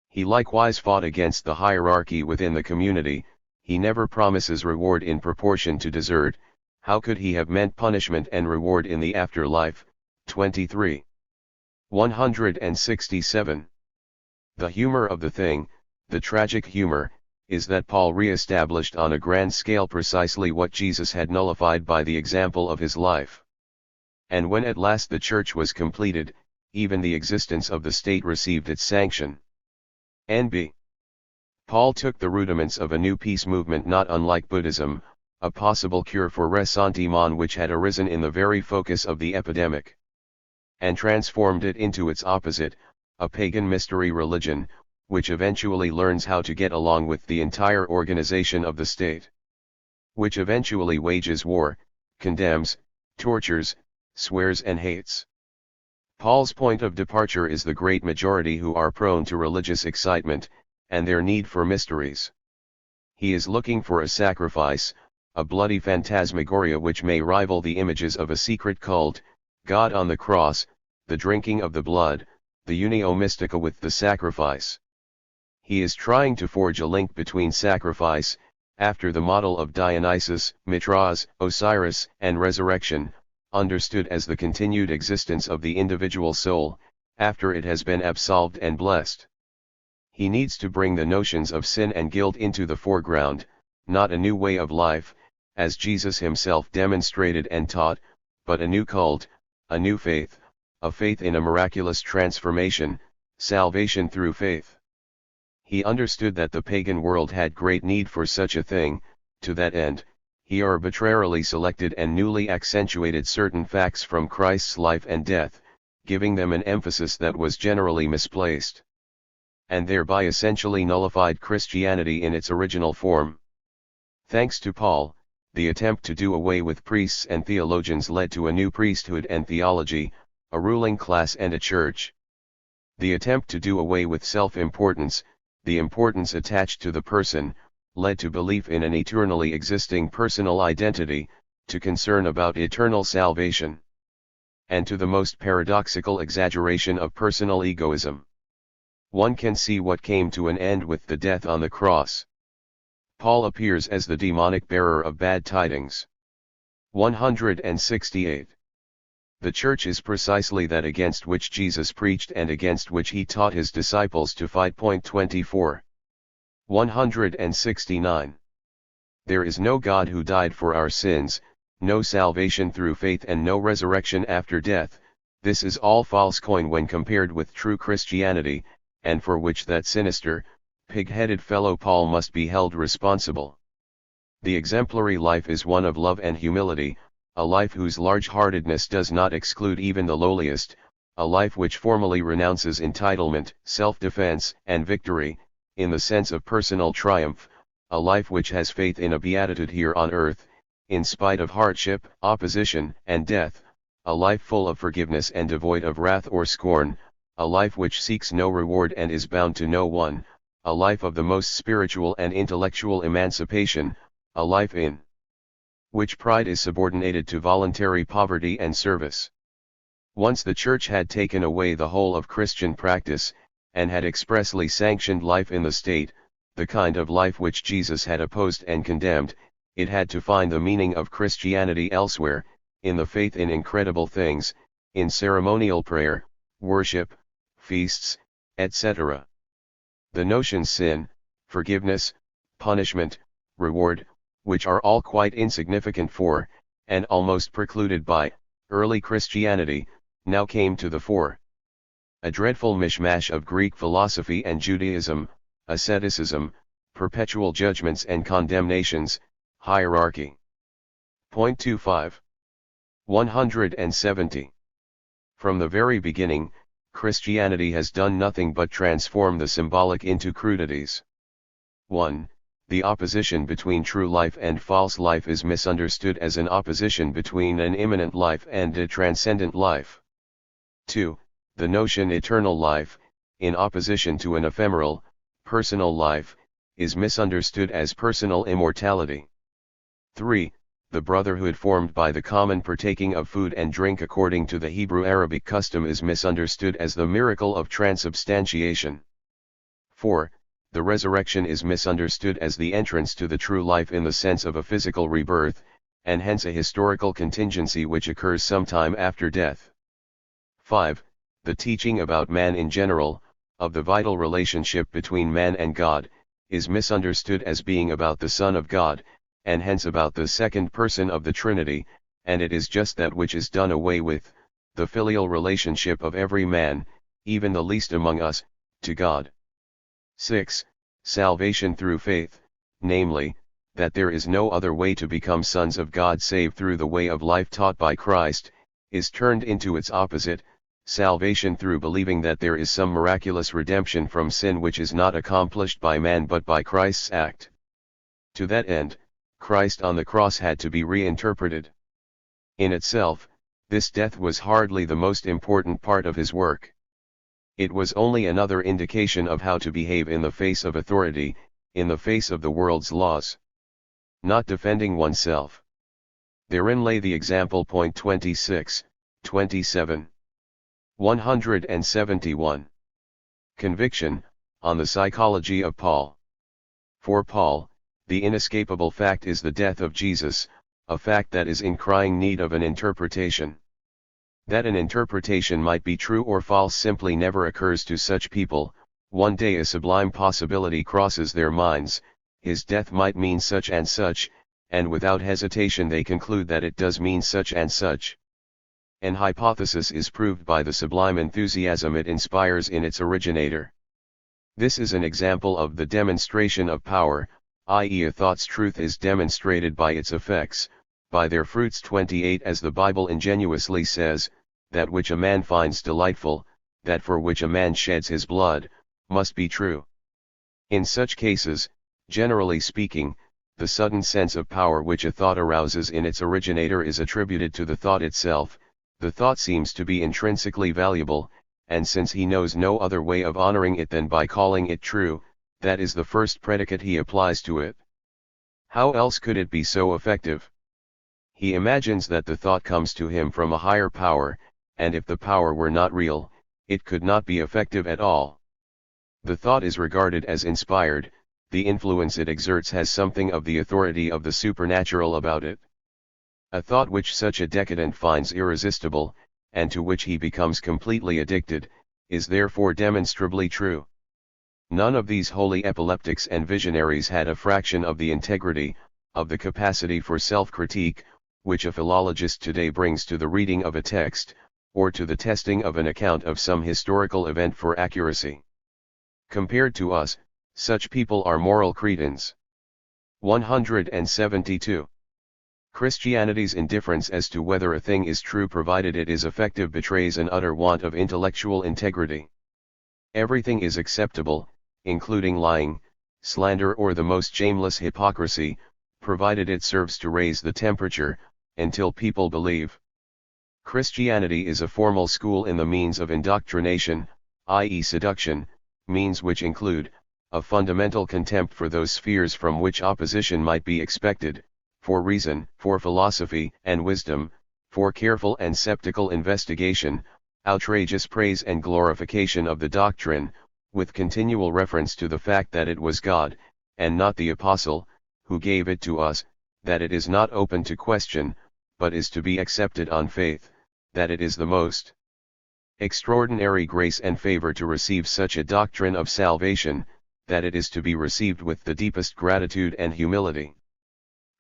He likewise fought against the hierarchy within the community. He never promises reward in proportion to desert. How could he have meant punishment and reward in the afterlife? 23. 167. The humor of the thing, the tragic humor, is that Paul re-established on a grand scale precisely what Jesus had nullified by the example of his life. And when at last the church was completed, even the existence of the state received its sanction. N.B. Paul took the rudiments of a new peace movement not unlike Buddhism, a possible cure for ressentiment which had arisen in the very focus of the epidemic. and transformed it into its opposite, a pagan mystery religion, which eventually learns how to get along with the entire organization of the state. Which eventually wages war, condemns, tortures, swears and hates. Paul's point of departure is the great majority who are prone to religious excitement, and their need for mysteries. He is looking for a sacrifice, a bloody phantasmagoria which may rival the images of a secret cult, God on the cross, the drinking of the blood, the unio mystica with the sacrifice. He is trying to forge a link between sacrifice, after the model of Dionysus, Mithras, Osiris, and resurrection, understood as the continued existence of the individual soul, after it has been absolved and blessed. He needs to bring the notions of sin and guilt into the foreground, not a new way of life, as Jesus himself demonstrated and taught, but a new cult, a new faith, a faith in a miraculous transformation, salvation through faith. He understood that the pagan world had great need for such a thing. To that end, he arbitrarily selected and newly accentuated certain facts from Christ's life and death, giving them an emphasis that was generally misplaced, and thereby essentially nullified Christianity in its original form. Thanks to Paul, the attempt to do away with priests and theologians led to a new priesthood and theology, a ruling class and a church. The attempt to do away with self-importance, the importance attached to the person, led to belief in an eternally existing personal identity, to concern about eternal salvation, and to the most paradoxical exaggeration of personal egoism. One can see what came to an end with the death on the cross. Paul appears as the demonic bearer of bad tidings. 168. The church is precisely that against which Jesus preached and against which he taught his disciples to fight. 24. 169. There is no God who died for our sins, no salvation through faith and no resurrection after death. This is all false coin when compared with true Christianity, and for which that sinister, pig-headed fellow Paul must be held responsible. The exemplary life is one of love and humility, a life whose large-heartedness does not exclude even the lowliest, a life which formally renounces entitlement, self-defense, and victory, in the sense of personal triumph, a life which has faith in a beatitude here on earth, in spite of hardship, opposition, and death, a life full of forgiveness and devoid of wrath or scorn, a life which seeks no reward and is bound to no one, a life of the most spiritual and intellectual emancipation, a life in which pride is subordinated to voluntary poverty and service. Once the Church had taken away the whole of Christian practice, and had expressly sanctioned life in the state, the kind of life which Jesus had opposed and condemned, it had to find the meaning of Christianity elsewhere, in the faith in incredible things, in ceremonial prayer, worship, feasts, etc. The notions sin, forgiveness, punishment, reward, which are all quite insignificant for, and almost precluded by, early Christianity, now came to the fore. A dreadful mishmash of Greek philosophy and Judaism, asceticism, perpetual judgments and condemnations, hierarchy. 25. 170. From the very beginning, Christianity has done nothing but transform the symbolic into crudities. 1. The opposition between true life and false life is misunderstood as an opposition between an immanent life and a transcendent life. 2. The notion eternal life, in opposition to an ephemeral, personal life, is misunderstood as personal immortality. 3. The brotherhood formed by the common partaking of food and drink according to the Hebrew-Arabic custom is misunderstood as the miracle of transubstantiation. 4. The resurrection is misunderstood as the entrance to the true life in the sense of a physical rebirth, and hence a historical contingency which occurs sometime after death. 5. The teaching about man in general, of the vital relationship between man and God, is misunderstood as being about the Son of God, and hence about the second person of the Trinity, and it is just that which is done away with, the filial relationship of every man, even the least among us, to God. 6. Salvation through faith, namely, that there is no other way to become sons of God save through the way of life taught by Christ, is turned into its opposite, salvation through believing that there is some miraculous redemption from sin which is not accomplished by man but by Christ's act. To that end, Christ on the cross had to be reinterpreted. In itself, this death was hardly the most important part of his work. It was only another indication of how to behave in the face of authority, in the face of the world's laws. Not defending oneself. Therein lay the example. Point 26, 27. 171. Conviction, on the psychology of Paul. For Paul, the inescapable fact is the death of Jesus, a fact that is in crying need of an interpretation. That an interpretation might be true or false simply never occurs to such people. One day a sublime possibility crosses their minds: his death might mean such, and without hesitation they conclude that it does mean such and such. An hypothesis is proved by the sublime enthusiasm it inspires in its originator. This is an example of the demonstration of power, i.e. a thought's truth is demonstrated by its effects, by their fruits. 28. As the Bible ingenuously says, that which a man finds delightful, that for which a man sheds his blood, must be true. In such cases, generally speaking, the sudden sense of power which a thought arouses in its originator is attributed to the thought itself. The thought seems to be intrinsically valuable, and since he knows no other way of honoring it than by calling it true, that is the first predicate he applies to it. How else could it be so effective? He imagines that the thought comes to him from a higher power, and if the power were not real, it could not be effective at all. The thought is regarded as inspired, the influence it exerts has something of the authority of the supernatural about it. A thought which such a decadent finds irresistible, and to which he becomes completely addicted, is therefore demonstrably true. None of these holy epileptics and visionaries had a fraction of the integrity, of the capacity for self-critique, which a philologist today brings to the reading of a text, or to the testing of an account of some historical event for accuracy. Compared to us, such people are moral cretins. 172. Christianity's indifference as to whether a thing is true provided it is effective betrays an utter want of intellectual integrity. Everything is acceptable, including lying, slander or the most shameless hypocrisy, provided it serves to raise the temperature, until people believe. Christianity is a formal school in the means of indoctrination, i.e. seduction, means which include, a fundamental contempt for those spheres from which opposition might be expected, for reason, for philosophy and wisdom, for careful and sceptical investigation, outrageous praise and glorification of the doctrine, with continual reference to the fact that it was God, and not the apostle, who gave it to us, that it is not open to question, but is to be accepted on faith, that it is the most extraordinary grace and favor to receive such a doctrine of salvation, that it is to be received with the deepest gratitude and humility.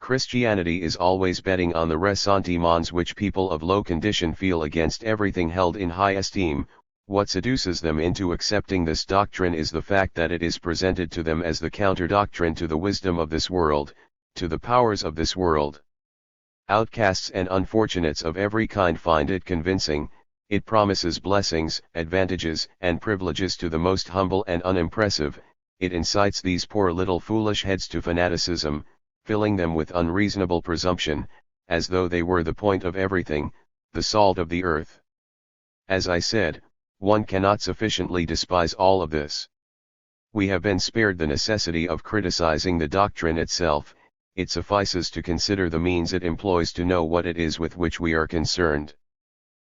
Christianity is always betting on the ressentiments which people of low condition feel against everything held in high esteem. What seduces them into accepting this doctrine is the fact that it is presented to them as the counter-doctrine to the wisdom of this world, to the powers of this world. Outcasts and unfortunates of every kind find it convincing. It promises blessings, advantages, and privileges to the most humble and unimpressive. It incites these poor little foolish heads to fanaticism, filling them with unreasonable presumption, as though they were the point of everything, the salt of the earth. As I said, one cannot sufficiently despise all of this. We have been spared the necessity of criticizing the doctrine itself. It suffices to consider the means it employs to know what it is with which we are concerned.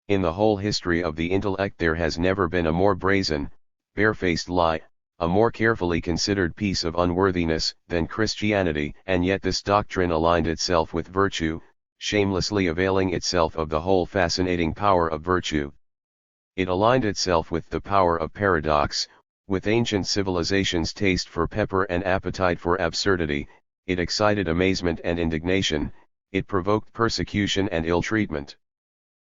In the whole history of the intellect there has never been a more brazen, barefaced lie, a more carefully considered piece of unworthiness, than Christianity, and yet this doctrine aligned itself with virtue, shamelessly availing itself of the whole fascinating power of virtue. It aligned itself with the power of paradox, with ancient civilization's taste for pepper and appetite for absurdity. It excited amazement and indignation, it provoked persecution and ill-treatment.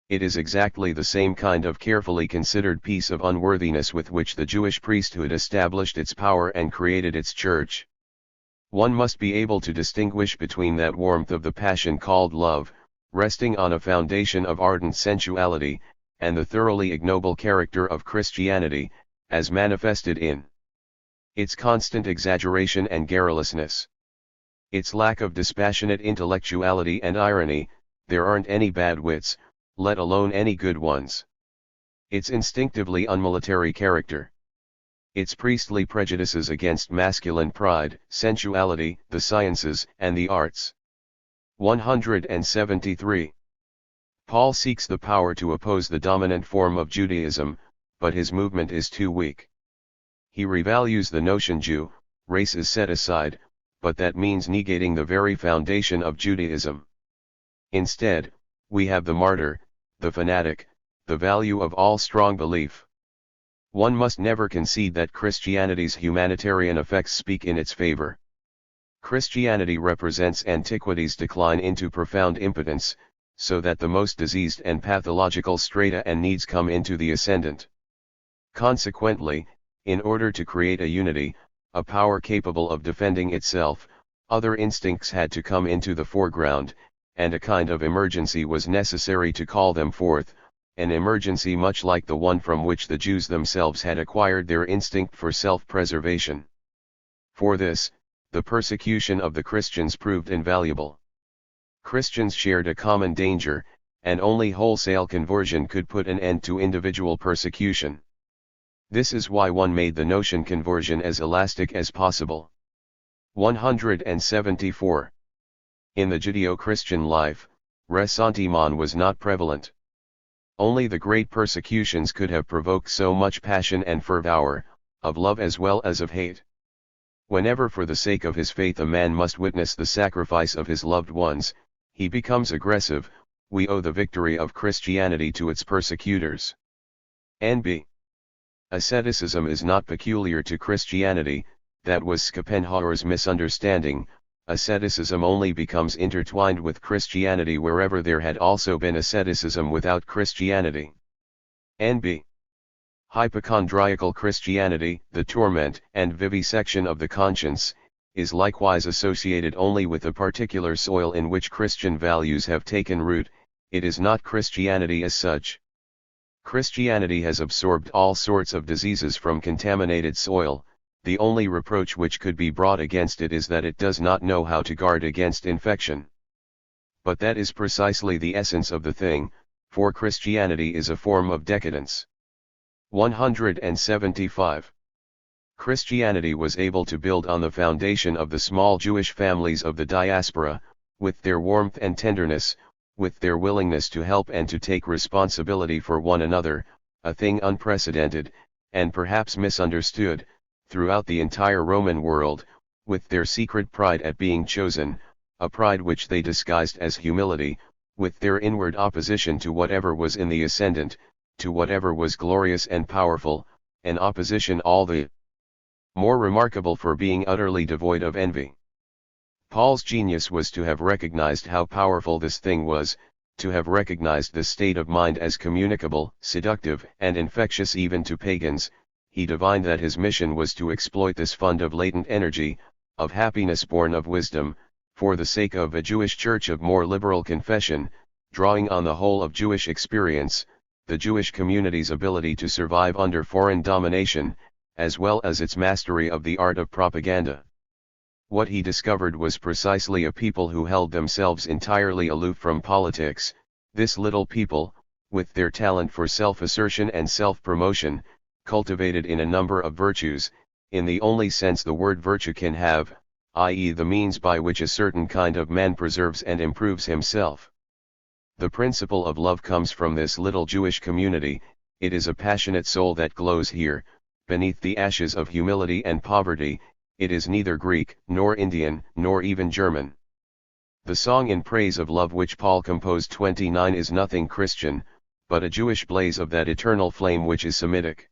It is exactly the same kind of carefully considered piece of unworthiness with which the Jewish priesthood established its power and created its church. One must be able to distinguish between that warmth of the passion called love, resting on a foundation of ardent sensuality, and the thoroughly ignoble character of Christianity, as manifested in its constant exaggeration and garrulousness, its lack of dispassionate intellectuality and irony. There aren't any bad wits, let alone any good ones. Its instinctively unmilitary character, its priestly prejudices against masculine pride, sensuality, the sciences, and the arts. 173. Paul seeks the power to oppose the dominant form of Judaism, but his movement is too weak. He revalues the notion Jew, race is set aside, but that means negating the very foundation of Judaism. Instead, we have the martyr, the fanatic, the value of all strong belief. One must never concede that Christianity's humanitarian effects speak in its favor. Christianity represents antiquity's decline into profound impotence, so that the most diseased and pathological strata and needs come into the ascendant. Consequently, in order to create a unity, a power capable of defending itself, other instincts had to come into the foreground, and a kind of emergency was necessary to call them forth, an emergency much like the one from which the Jews themselves had acquired their instinct for self-preservation. For this, the persecution of the Christians proved invaluable. Christians shared a common danger, and only wholesale conversion could put an end to individual persecution. This is why one made the notion conversion as elastic as possible. 174. In the Judeo-Christian life, ressentiment was not prevalent. Only the great persecutions could have provoked so much passion and fervor, of love as well as of hate. Whenever for the sake of his faith a man must witness the sacrifice of his loved ones, he becomes aggressive. We owe the victory of Christianity to its persecutors. N.B. Asceticism is not peculiar to Christianity, that was Schopenhauer's misunderstanding. Asceticism only becomes intertwined with Christianity wherever there had also been asceticism without Christianity. N.B. Hypochondriacal Christianity, the torment and vivisection of the conscience, is likewise associated only with the particular soil in which Christian values have taken root. It is not Christianity as such. Christianity has absorbed all sorts of diseases from contaminated soil. The only reproach which could be brought against it is that it does not know how to guard against infection. But that is precisely the essence of the thing, for Christianity is a form of decadence. 175. Christianity was able to build on the foundation of the small Jewish families of the diaspora, with their warmth and tenderness, with their willingness to help and to take responsibility for one another, a thing unprecedented, and perhaps misunderstood, throughout the entire Roman world, with their secret pride at being chosen, a pride which they disguised as humility, with their inward opposition to whatever was in the ascendant, to whatever was glorious and powerful, an opposition all the more remarkable for being utterly devoid of envy. Paul's genius was to have recognized how powerful this thing was, to have recognized this state of mind as communicable, seductive, and infectious even to pagans. He divined that his mission was to exploit this fund of latent energy, of happiness born of wisdom, for the sake of a Jewish church of more liberal confession, drawing on the whole of Jewish experience, the Jewish community's ability to survive under foreign domination, as well as its mastery of the art of propaganda. What he discovered was precisely a people who held themselves entirely aloof from politics. This little people, with their talent for self-assertion and self-promotion, cultivated in a number of virtues, in the only sense the word virtue can have, i.e. the means by which a certain kind of man preserves and improves himself. The principle of love comes from this little Jewish community. It is a passionate soul that glows here, beneath the ashes of humility and poverty. It is neither Greek, nor Indian, nor even German. The song in praise of love which Paul composed 29 is nothing Christian, but a Jewish blaze of that eternal flame which is Semitic.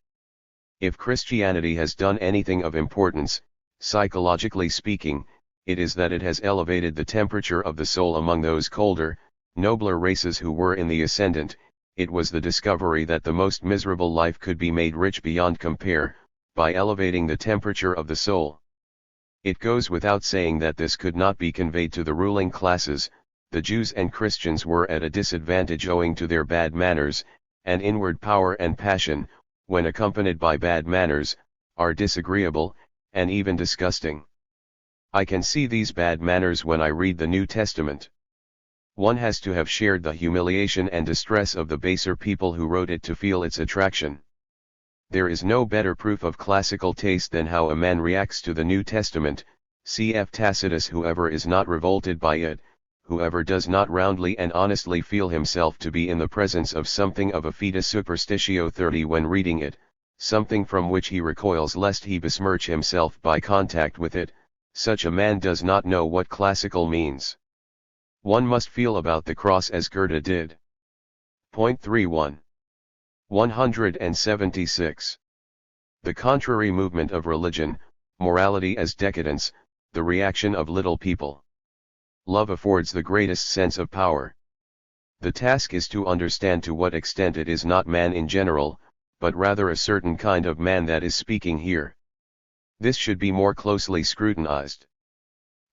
If Christianity has done anything of importance, psychologically speaking, it is that it has elevated the temperature of the soul among those colder, nobler races who were in the ascendant. It was the discovery that the most miserable life could be made rich beyond compare, by elevating the temperature of the soul. It goes without saying that this could not be conveyed to the ruling classes. The Jews and Christians were at a disadvantage owing to their bad manners, and inward power and passion, when accompanied by bad manners, are disagreeable, and even disgusting. I can see these bad manners when I read the New Testament. One has to have shared the humiliation and distress of the baser people who wrote it to feel its attraction. There is no better proof of classical taste than how a man reacts to the New Testament. Cf. Tacitus. Whoever is not revolted by it, whoever does not roundly and honestly feel himself to be in the presence of something of a feta superstitio 30 when reading it, something from which he recoils lest he besmirch himself by contact with it, such a man does not know what classical means. One must feel about the cross as Goethe did. Point 31. 176. The contrary movement of religion, morality as decadence, the reaction of little people. Love affords the greatest sense of power. The task is to understand to what extent it is not man in general, but rather a certain kind of man that is speaking here. This should be more closely scrutinized.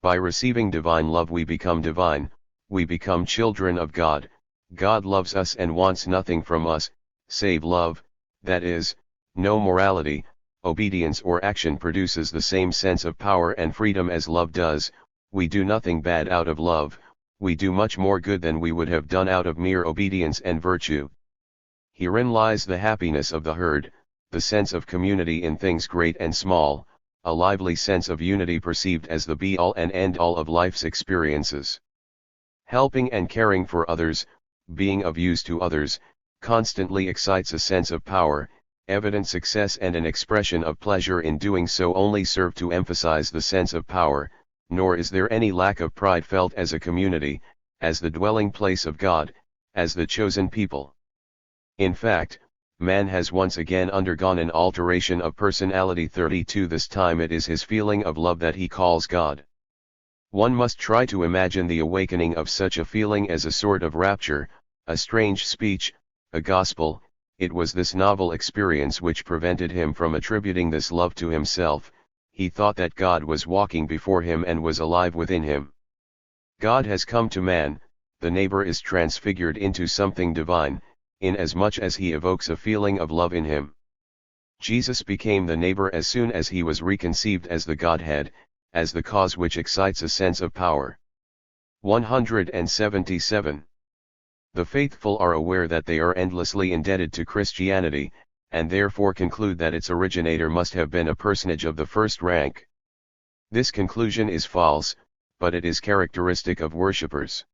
By receiving divine love we become divine, we become children of God. God loves us and wants nothing from us, save love, that is, no morality. Obedience or action produces the same sense of power and freedom as love does. We do nothing bad out of love, we do much more good than we would have done out of mere obedience and virtue. Herein lies the happiness of the herd, the sense of community in things great and small, a lively sense of unity perceived as the be-all and end-all of life's experiences. Helping and caring for others, being of use to others, constantly excites a sense of power. Evident success and an expression of pleasure in doing so only serve to emphasize the sense of power, nor is there any lack of pride felt as a community, as the dwelling place of God, as the chosen people. In fact, man has once again undergone an alteration of personality. 32. This time it is his feeling of love that he calls God. One must try to imagine the awakening of such a feeling as a sort of rapture, a strange speech, a gospel. It was this novel experience which prevented him from attributing this love to himself. He thought that God was walking before him and was alive within him. God has come to man, the neighbor is transfigured into something divine, inasmuch as he evokes a feeling of love in him. Jesus became the neighbor as soon as he was reconceived as the Godhead, as the cause which excites a sense of power. 177. The faithful are aware that they are endlessly indebted to Christianity, and therefore conclude that its originator must have been a personage of the first rank. This conclusion is false, but it is characteristic of worshippers.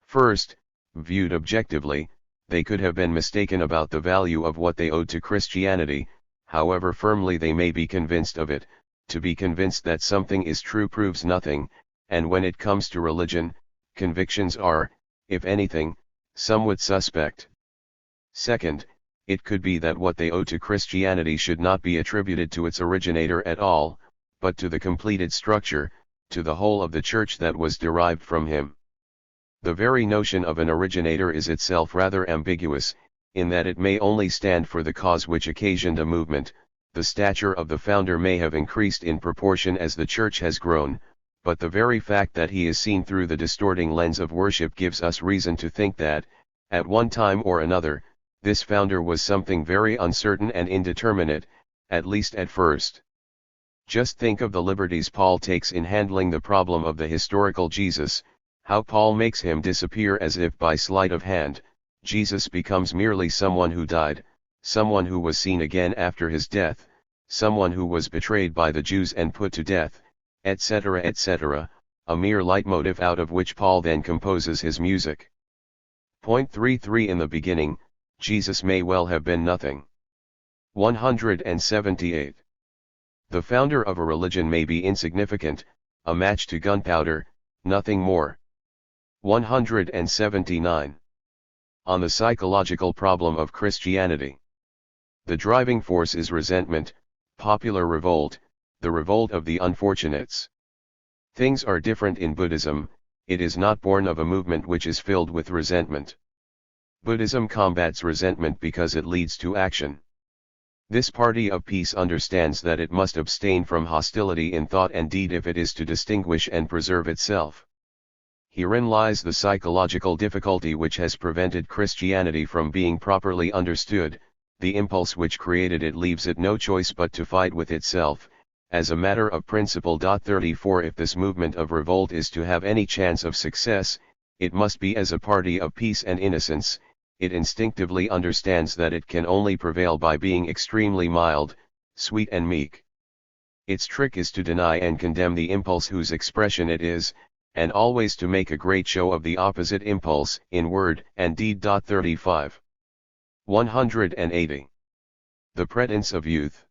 First, viewed objectively, they could have been mistaken about the value of what they owed to Christianity, however firmly they may be convinced of it. To be convinced that something is true proves nothing, and when it comes to religion, convictions are, if anything, somewhat suspect. Second, it could be that what they owe to Christianity should not be attributed to its originator at all, but to the completed structure, to the whole of the church that was derived from him. The very notion of an originator is itself rather ambiguous, in that it may only stand for the cause which occasioned a movement. The stature of the founder may have increased in proportion as the church has grown, but the very fact that he is seen through the distorting lens of worship gives us reason to think that, at one time or another, this founder was something very uncertain and indeterminate, at least at first. Just think of the liberties Paul takes in handling the problem of the historical Jesus, how Paul makes him disappear as if by sleight of hand. Jesus becomes merely someone who died, someone who was seen again after his death, someone who was betrayed by the Jews and put to death, etc. etc., a mere leitmotif out of which Paul then composes his music. Point 33. In the beginning, Jesus may well have been nothing. 178. The founder of a religion may be insignificant, a match to gunpowder, nothing more. 179. On the psychological problem of Christianity. The driving force is resentment, popular revolt, the revolt of the unfortunates. Things are different in Buddhism. It is not born of a movement which is filled with resentment. Buddhism combats resentment because it leads to action. This party of peace understands that it must abstain from hostility in thought and deed if it is to distinguish and preserve itself. Herein lies the psychological difficulty which has prevented Christianity from being properly understood. The impulse which created it leaves it no choice but to fight with itself, as a matter of principle. 34 If this movement of revolt is to have any chance of success, it must be as a party of peace and innocence. It instinctively understands that it can only prevail by being extremely mild, sweet and meek. Its trick is to deny and condemn the impulse whose expression it is, and always to make a great show of the opposite impulse in word and deed. 35. 180. The pretense of youth.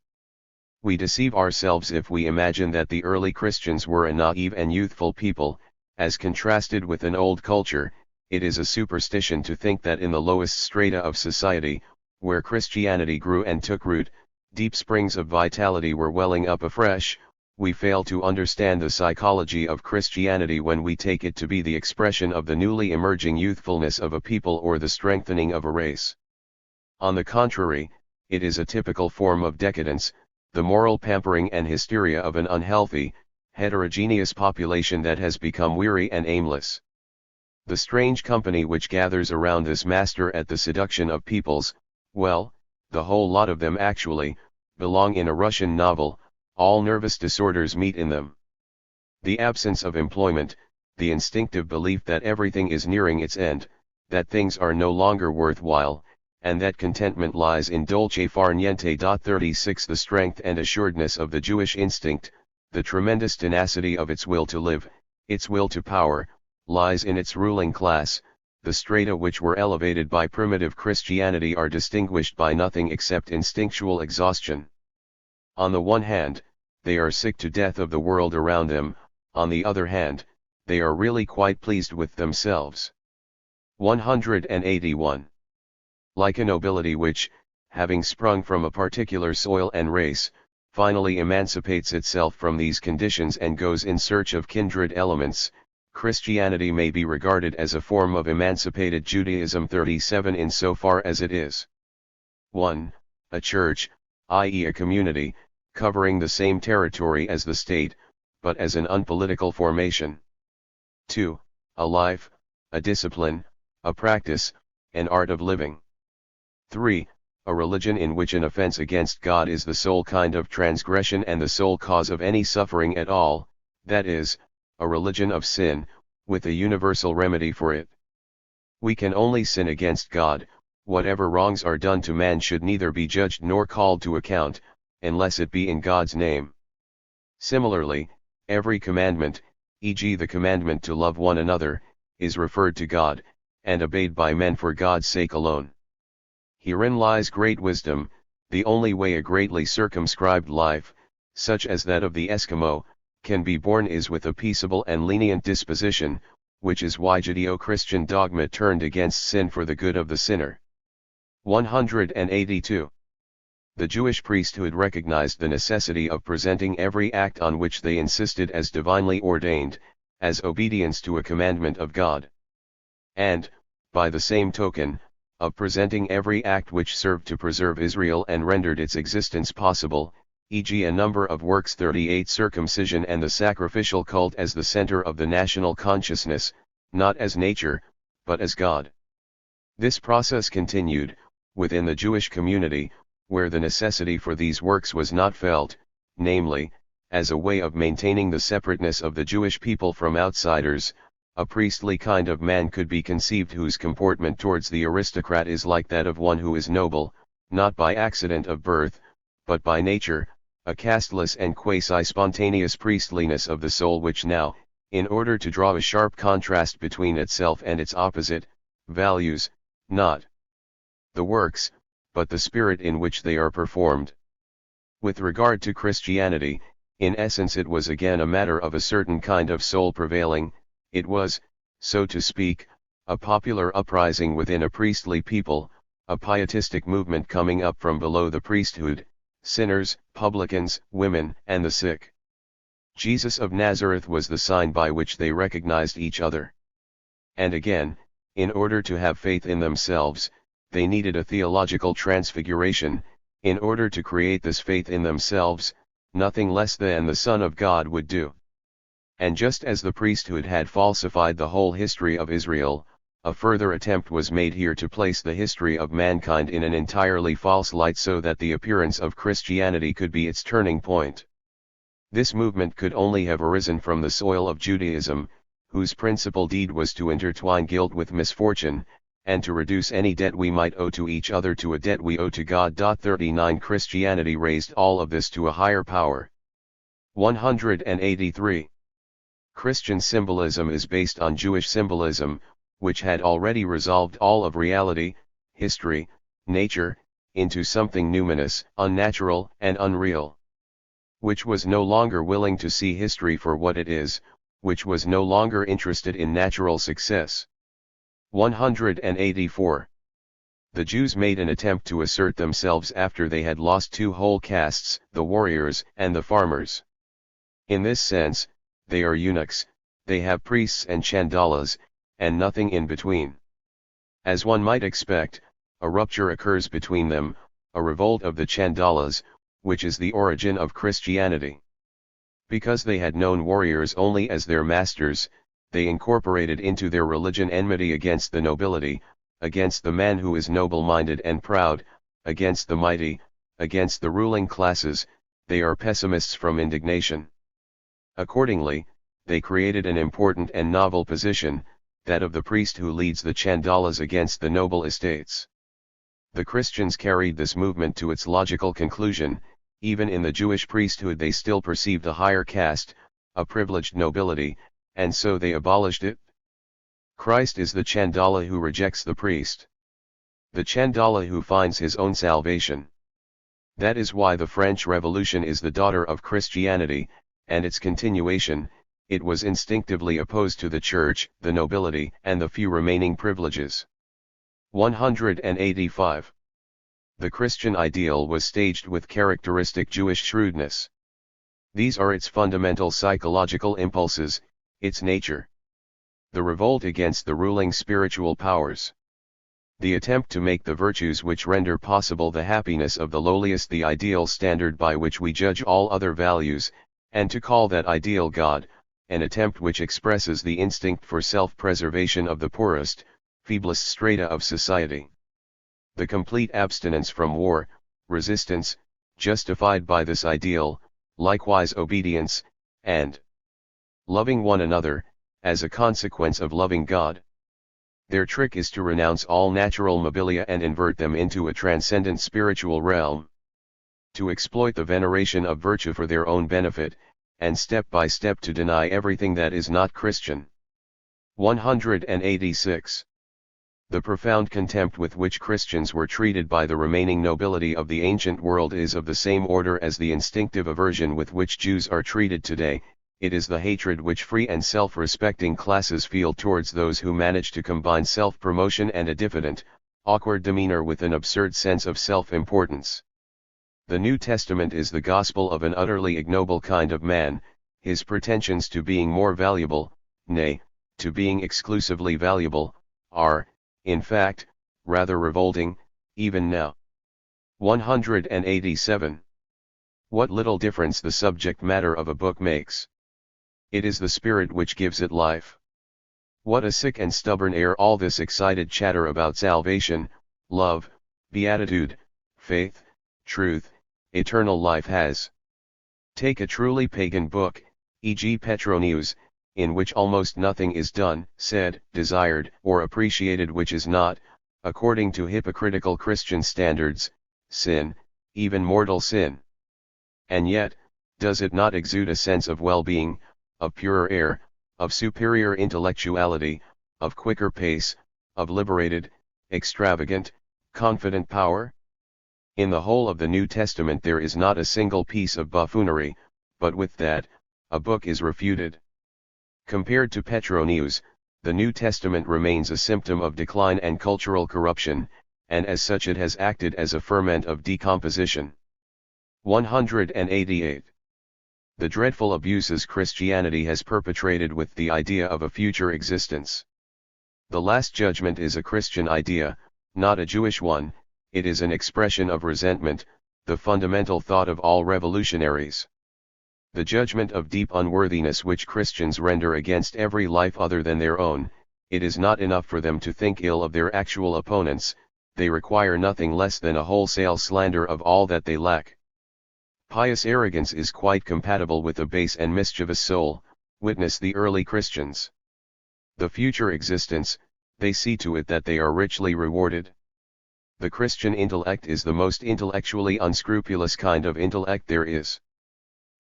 We deceive ourselves if we imagine that the early Christians were a naive and youthful people, as contrasted with an old culture. It is a superstition to think that in the lowest strata of society, where Christianity grew and took root, deep springs of vitality were welling up afresh. We fail to understand the psychology of Christianity when we take it to be the expression of the newly emerging youthfulness of a people or the strengthening of a race. On the contrary, it is a typical form of decadence, the moral pampering and hysteria of an unhealthy, heterogeneous population that has become weary and aimless. The strange company which gathers around this master at the seduction of peoples, well, the whole lot of them actually, belong in a Russian novel. All nervous disorders meet in them. The absence of employment, the instinctive belief that everything is nearing its end, that things are no longer worthwhile, and that contentment lies in dolce far niente. 36 The strength and assuredness of the Jewish instinct, the tremendous tenacity of its will to live, its will to power, lies in its ruling class. The strata which were elevated by primitive Christianity are distinguished by nothing except instinctual exhaustion. On the one hand, they are sick to death of the world around them, on the other hand, they are really quite pleased with themselves. 181. Like a nobility which, having sprung from a particular soil and race, finally emancipates itself from these conditions and goes in search of kindred elements, Christianity may be regarded as a form of emancipated Judaism. 37 Insofar as it is 1. A church, i.e. a community, covering the same territory as the state, but as an unpolitical formation. 2. A life, a discipline, a practice, an art of living. 3. A religion in which an offense against God is the sole kind of transgression and the sole cause of any suffering at all, that is, a religion of sin, with a universal remedy for it. We can only sin against God. Whatever wrongs are done to man should neither be judged nor called to account, unless it be in God's name. Similarly, every commandment, e.g. the commandment to love one another, is referred to God, and obeyed by men for God's sake alone. Herein lies great wisdom. The only way a greatly circumscribed life, such as that of the Eskimo, can be borne is with a peaceable and lenient disposition, which is why Judeo-Christian dogma turned against sin for the good of the sinner. 182. The Jewish priesthood recognized the necessity of presenting every act on which they insisted as divinely ordained, as obedience to a commandment of God. And, by the same token, of presenting every act which served to preserve Israel and rendered its existence possible, e.g. a number of works. 38 Circumcision and the sacrificial cult as the center of the national consciousness, not as nature, but as God. This process continued, within the Jewish community, where the necessity for these works was not felt, namely, as a way of maintaining the separateness of the Jewish people from outsiders. A priestly kind of man could be conceived whose comportment towards the aristocrat is like that of one who is noble, not by accident of birth, but by nature, a casteless and quasi-spontaneous priestliness of the soul which now, in order to draw a sharp contrast between itself and its opposite, values, not the works, but the spirit in which they are performed. With regard to Christianity, in essence it was again a matter of a certain kind of soul prevailing. It was, so to speak, a popular uprising within a priestly people, a pietistic movement coming up from below the priesthood, sinners, publicans, women, and the sick. Jesus of Nazareth was the sign by which they recognized each other. And again, in order to have faith in themselves, they needed a theological transfiguration. In order to create this faith in themselves, nothing less than the Son of God would do. And just as the priesthood had falsified the whole history of Israel, a further attempt was made here to place the history of mankind in an entirely false light so that the appearance of Christianity could be its turning point. This movement could only have arisen from the soil of Judaism, whose principal deed was to intertwine guilt with misfortune, and to reduce any debt we might owe to each other to a debt we owe to God. 39 Christianity raised all of this to a higher power. 183. Christian symbolism is based on Jewish symbolism, which had already resolved all of reality, history, nature, into something numinous, unnatural, and unreal. Which was no longer willing to see history for what it is, which was no longer interested in natural success. 184. The Jews made an attempt to assert themselves after they had lost two whole castes, the warriors and the farmers. In this sense, they are eunuchs, they have priests and chandalas, and nothing in between. As one might expect, a rupture occurs between them, a revolt of the chandalas, which is the origin of Christianity. Because they had known warriors only as their masters, they incorporated into their religion enmity against the nobility, against the man who is noble-minded and proud, against the mighty, against the ruling classes. They are pessimists from indignation. Accordingly, they created an important and novel position, that of the priest who leads the chandalas against the noble estates. The Christians carried this movement to its logical conclusion. Even in the Jewish priesthood they still perceived a higher caste, a privileged nobility, and so they abolished it. Christ is the chandala who rejects the priest. The chandala who finds his own salvation. That is why the French Revolution is the daughter of Christianity, and its continuation. It was instinctively opposed to the church, the nobility, and the few remaining privileges. 185. The Christian ideal was staged with characteristic Jewish shrewdness. These are its fundamental psychological impulses, its nature. The revolt against the ruling spiritual powers. The attempt to make the virtues which render possible the happiness of the lowliest the ideal standard by which we judge all other values, and to call that ideal God, an attempt which expresses the instinct for self-preservation of the poorest, feeblest strata of society. The complete abstinence from war, resistance, justified by this ideal, likewise obedience, and loving one another, as a consequence of loving God. Their trick is to renounce all natural mobilia and invert them into a transcendent spiritual realm. To exploit the veneration of virtue for their own benefit, and step by step to deny everything that is not Christian. 186. The profound contempt with which Christians were treated by the remaining nobility of the ancient world is of the same order as the instinctive aversion with which Jews are treated today. It is the hatred which free and self-respecting classes feel towards those who manage to combine self-promotion and a diffident, awkward demeanor with an absurd sense of self-importance. The New Testament is the gospel of an utterly ignoble kind of man. His pretensions to being more valuable, nay, to being exclusively valuable, are, in fact, rather revolting, even now. 187. What little difference the subject matter of a book makes. It is the spirit which gives it life. What a sick and stubborn air all this excited chatter about salvation, love, beatitude, faith, truth, eternal life has. Take a truly pagan book, e.g. Petronius, in which almost nothing is done, said, desired, or appreciated which is not, according to hypocritical Christian standards, sin, even mortal sin. And yet, does it not exude a sense of well-being, of purer air, of superior intellectuality, of quicker pace, of liberated, extravagant, confident power? In the whole of the New Testament there is not a single piece of buffoonery, but with that, a book is refuted. Compared to Petronius, the New Testament remains a symptom of decline and cultural corruption, and as such it has acted as a ferment of decomposition. 188. The dreadful abuses Christianity has perpetrated with the idea of a future existence. The Last Judgment is a Christian idea, not a Jewish one. It is an expression of resentment, the fundamental thought of all revolutionaries. The judgment of deep unworthiness which Christians render against every life other than their own, it is not enough for them to think ill of their actual opponents, they require nothing less than a wholesale slander of all that they lack. Pious arrogance is quite compatible with a base and mischievous soul, witness the early Christians. The future existence, they see to it that they are richly rewarded. The Christian intellect is the most intellectually unscrupulous kind of intellect there is.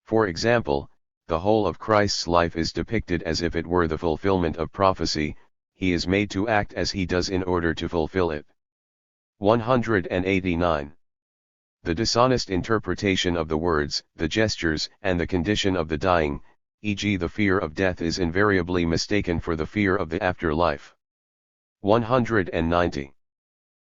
For example, the whole of Christ's life is depicted as if it were the fulfillment of prophecy, he is made to act as he does in order to fulfill it. 189. The dishonest interpretation of the words, the gestures, and the condition of the dying, e.g. the fear of death, is invariably mistaken for the fear of the afterlife. 190.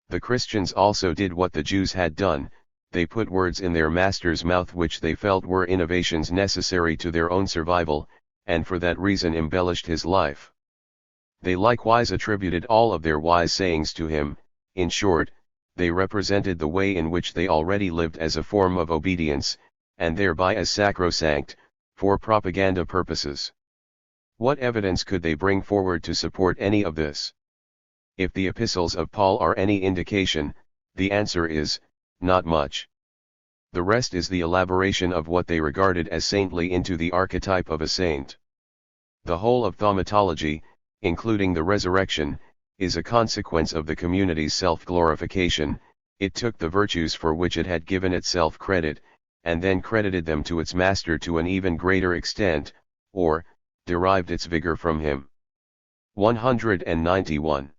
The Christians also did what the Jews had done, they put words in their master's mouth which they felt were innovations necessary to their own survival, and for that reason embellished his life. They likewise attributed all of their wise sayings to him, in short, they represented the way in which they already lived as a form of obedience, and thereby as sacrosanct, for propaganda purposes. What evidence could they bring forward to support any of this? If the epistles of Paul are any indication, the answer is, not much. The rest is the elaboration of what they regarded as saintly into the archetype of a saint. The whole of thaumatology, including the resurrection, is a consequence of the community's self-glorification. It took the virtues for which it had given itself credit, and then credited them to its master to an even greater extent, or, derived its vigor from him. 191.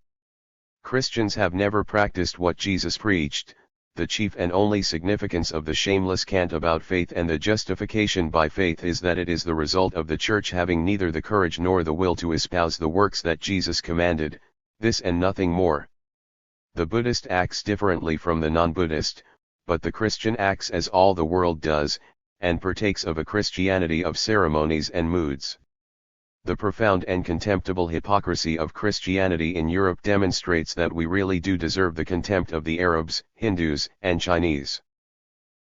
Christians have never practiced what Jesus preached. The chief and only significance of the shameless cant about faith and the justification by faith is that it is the result of the Church having neither the courage nor the will to espouse the works that Jesus commanded, this and nothing more. The Buddhist acts differently from the non-Buddhist, but the Christian acts as all the world does, and partakes of a Christianity of ceremonies and moods. The profound and contemptible hypocrisy of Christianity in Europe demonstrates that we really do deserve the contempt of the Arabs, Hindus, and Chinese.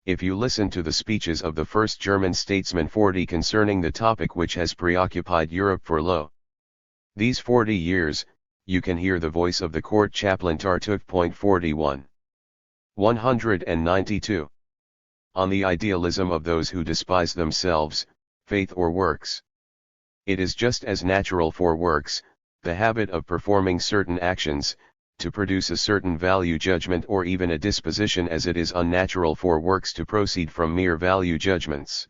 If you listen to the speeches of the first German statesman 40 concerning the topic which has preoccupied Europe for these 40 years, you can hear the voice of the court chaplain Tartuffe. 41. 192. On the idealism of those who despise themselves, faith or works. It is just as natural for works, the habit of performing certain actions, to produce a certain value judgment or even a disposition as it is unnatural for works to proceed from mere value judgments.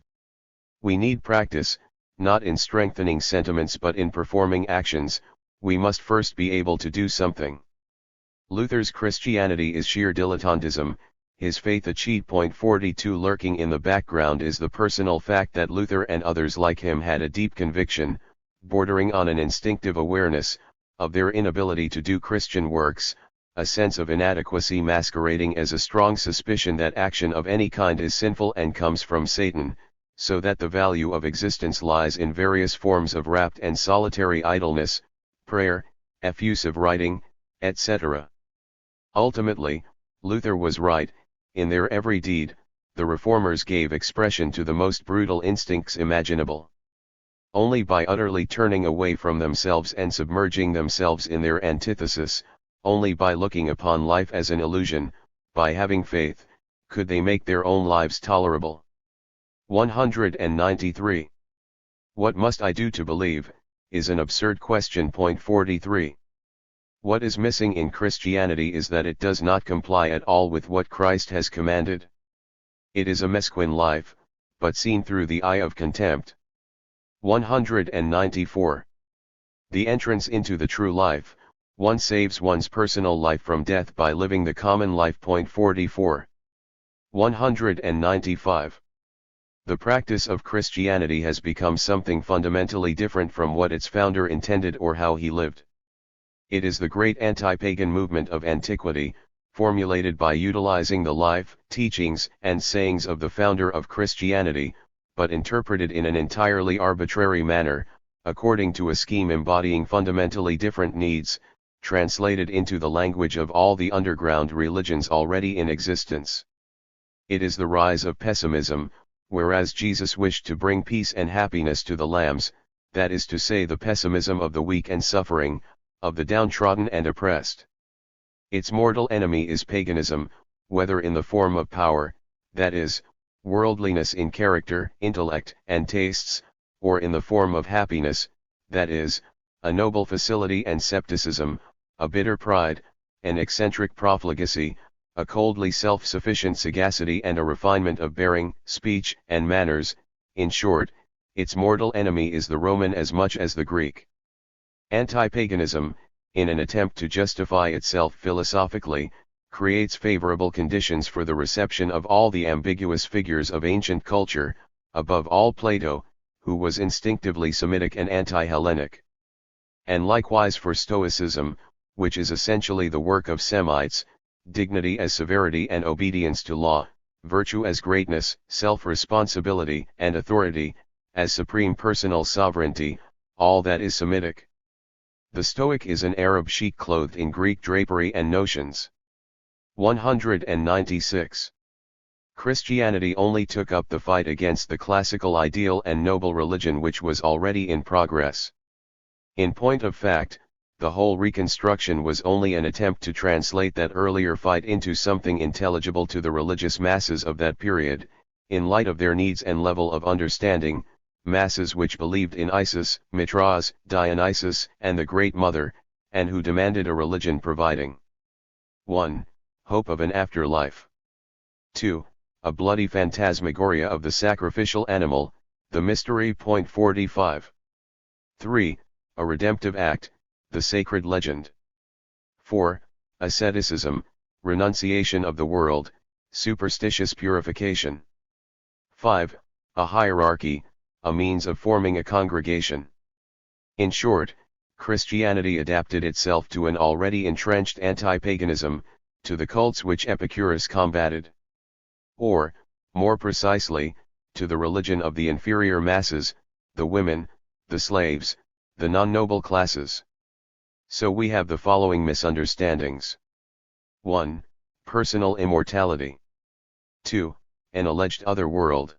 We need practice, not in strengthening sentiments but in performing actions. We must first be able to do something. Luther's Christianity is sheer dilettantism, his faith a cheat. 42. Lurking in the background is the personal fact that Luther and others like him had a deep conviction, bordering on an instinctive awareness, of their inability to do Christian works, a sense of inadequacy masquerading as a strong suspicion that action of any kind is sinful and comes from Satan, so that the value of existence lies in various forms of rapt and solitary idleness, prayer, effusive writing, etc. Ultimately, Luther was right. In their every deed, the reformers gave expression to the most brutal instincts imaginable. Only by utterly turning away from themselves and submerging themselves in their antithesis, only by looking upon life as an illusion, by having faith, could they make their own lives tolerable. 193. What must I do to believe, is an absurd question. 43. What is missing in Christianity is that it does not comply at all with what Christ has commanded. It is a mesquin life, but seen through the eye of contempt. 194. The entrance into the true life, one saves one's personal life from death by living the common life. 44. 195. The practice of Christianity has become something fundamentally different from what its founder intended or how he lived. It is the great anti-pagan movement of antiquity, formulated by utilizing the life, teachings, and sayings of the founder of Christianity, but interpreted in an entirely arbitrary manner, according to a scheme embodying fundamentally different needs, translated into the language of all the underground religions already in existence. It is the rise of pessimism, whereas Jesus wished to bring peace and happiness to the lambs, that is to say the pessimism of the weak and suffering, of the downtrodden and oppressed. Its mortal enemy is paganism, whether in the form of power, that is, worldliness in character, intellect, and tastes, or in the form of happiness, that is, a noble facility and scepticism, a bitter pride, an eccentric profligacy, a coldly self-sufficient sagacity and a refinement of bearing, speech, and manners. In short, its mortal enemy is the Roman as much as the Greek. Anti-paganism, in an attempt to justify itself philosophically, creates favorable conditions for the reception of all the ambiguous figures of ancient culture, above all Plato, who was instinctively Semitic and anti-Hellenic. And likewise for Stoicism, which is essentially the work of Semites, dignity as severity and obedience to law, virtue as greatness, self-responsibility and authority, as supreme personal sovereignty, all that is Semitic. The Stoic is an Arab sheik clothed in Greek drapery and notions. 196. Christianity only took up the fight against the classical ideal and noble religion which was already in progress. In point of fact, the whole reconstruction was only an attempt to translate that earlier fight into something intelligible to the religious masses of that period, in light of their needs and level of understanding, masses which believed in Isis, Mithras, Dionysus, and the Great Mother, and who demanded a religion providing 1. Hope of an afterlife. 2. A bloody phantasmagoria of the sacrificial animal, the mystery. 45. 3. A redemptive act, the sacred legend. 4. Asceticism, renunciation of the world, superstitious purification. 5. A hierarchy, a means of forming a congregation. In short, Christianity adapted itself to an already entrenched anti-paganism, to the cults which Epicurus combated. Or, more precisely, to the religion of the inferior masses, the women, the slaves, the non-noble classes. So we have the following misunderstandings. 1. Personal immortality. 2. An alleged other world.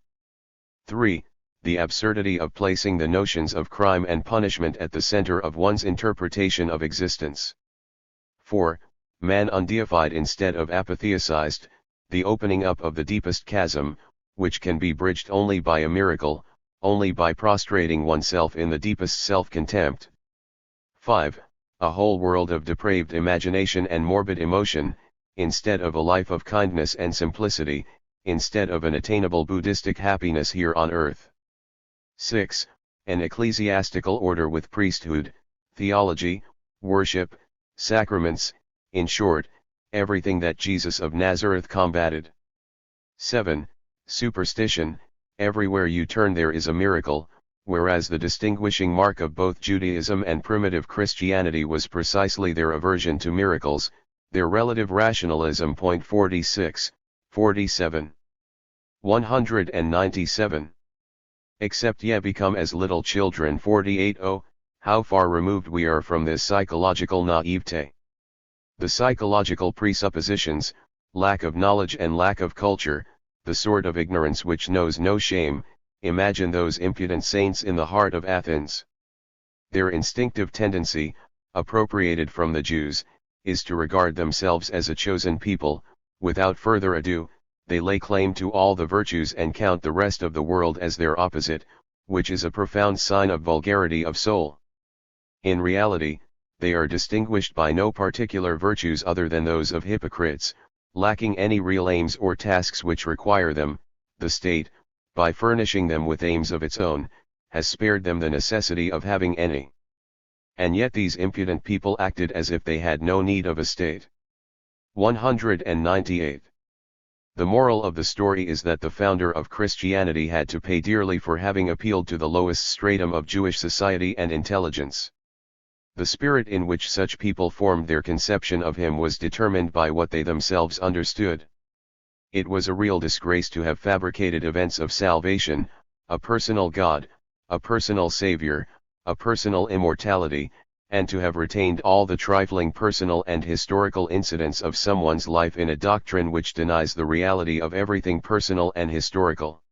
3. The absurdity of placing the notions of crime and punishment at the center of one's interpretation of existence. 4. Man undeified instead of apotheosized, the opening up of the deepest chasm, which can be bridged only by a miracle, only by prostrating oneself in the deepest self-contempt. 5. A whole world of depraved imagination and morbid emotion, instead of a life of kindness and simplicity, instead of an attainable Buddhistic happiness here on earth. 6. An ecclesiastical order with priesthood, theology, worship, sacraments, in short, everything that Jesus of Nazareth combated. 7. Superstition, everywhere you turn there is a miracle, whereas the distinguishing mark of both Judaism and primitive Christianity was precisely their aversion to miracles, their relative rationalism. 46, 47. 197. Except ye become as little children. 48. Oh, how far removed we are from this psychological naivete. The psychological presuppositions, lack of knowledge and lack of culture, the sort of ignorance which knows no shame. Imagine those impudent saints in the heart of Athens. Their instinctive tendency, appropriated from the Jews, is to regard themselves as a chosen people. Without further ado, they lay claim to all the virtues and count the rest of the world as their opposite, which is a profound sign of vulgarity of soul. In reality, they are distinguished by no particular virtues other than those of hypocrites, lacking any real aims or tasks which require them. The state, by furnishing them with aims of its own, has spared them the necessity of having any. And yet these impudent people acted as if they had no need of a state. 198. The moral of the story is that the founder of Christianity had to pay dearly for having appealed to the lowest stratum of Jewish society and intelligence. The spirit in which such people formed their conception of him was determined by what they themselves understood. It was a real disgrace to have fabricated events of salvation, a personal God, a personal Savior, a personal immortality, and to have retained all the trifling personal and historical incidents of someone's life in a doctrine which denies the reality of everything personal and historical.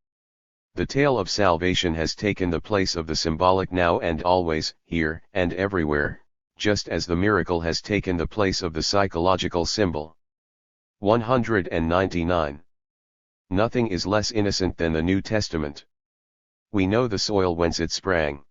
The tale of salvation has taken the place of the symbolic now and always, here and everywhere, just as the miracle has taken the place of the psychological symbol. 199. Nothing is less innocent than the New Testament. We know the soil whence it sprang.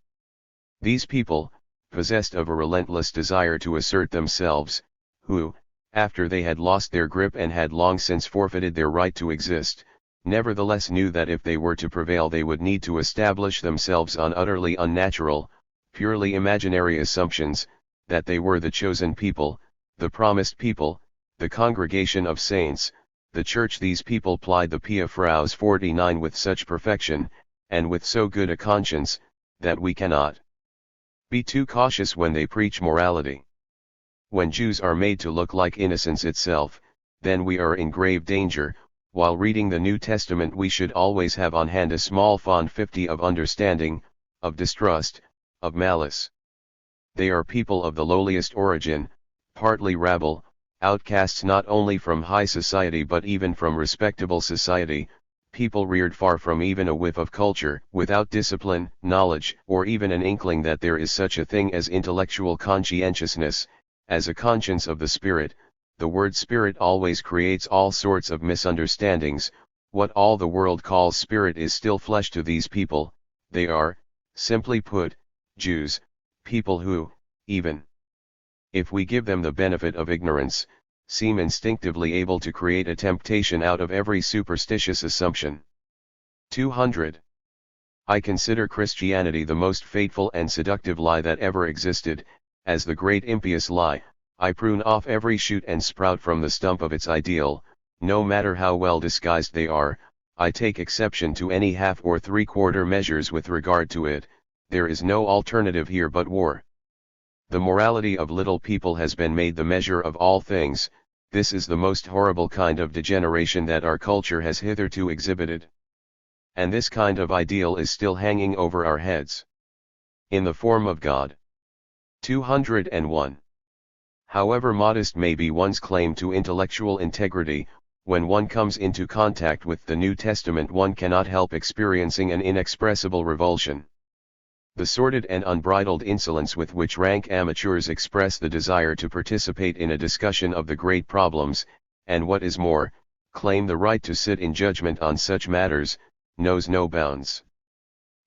These people, possessed of a relentless desire to assert themselves, who, after they had lost their grip and had long since forfeited their right to exist, nevertheless knew that if they were to prevail they would need to establish themselves on utterly unnatural, purely imaginary assumptions, that they were the chosen people, the promised people, the congregation of saints, the church. These people plied the Pia Fraus 49 with such perfection, and with so good a conscience, that we cannot be too cautious when they preach morality. When Jews are made to look like innocence itself, then we are in grave danger. While reading the New Testament we should always have on hand a small font 50 of understanding, of distrust, of malice. They are people of the lowliest origin, partly rabble, outcasts not only from high society but even from respectable society, people reared far from even a whiff of culture, without discipline, knowledge, or even an inkling that there is such a thing as intellectual conscientiousness, as a conscience of the spirit. The word spirit always creates all sorts of misunderstandings. What all the world calls spirit is still flesh to these people. They are, simply put, Jews, people who, even if we give them the benefit of ignorance, seem instinctively able to create a temptation out of every superstitious assumption. 200. I consider Christianity the most fateful and seductive lie that ever existed. As the great impious lie, I prune off every shoot and sprout from the stump of its ideal. No matter how well disguised they are, I take exception to any half or three-quarter measures with regard to it. There is no alternative here but war. The morality of little people has been made the measure of all things. This is the most horrible kind of degeneration that our culture has hitherto exhibited. And this kind of ideal is still hanging over our heads, in the form of God. 201. However modest may be one's claim to intellectual integrity, when one comes into contact with the New Testament one cannot help experiencing an inexpressible revulsion. The sordid and unbridled insolence with which rank amateurs express the desire to participate in a discussion of the great problems, and what is more, claim the right to sit in judgment on such matters, knows no bounds.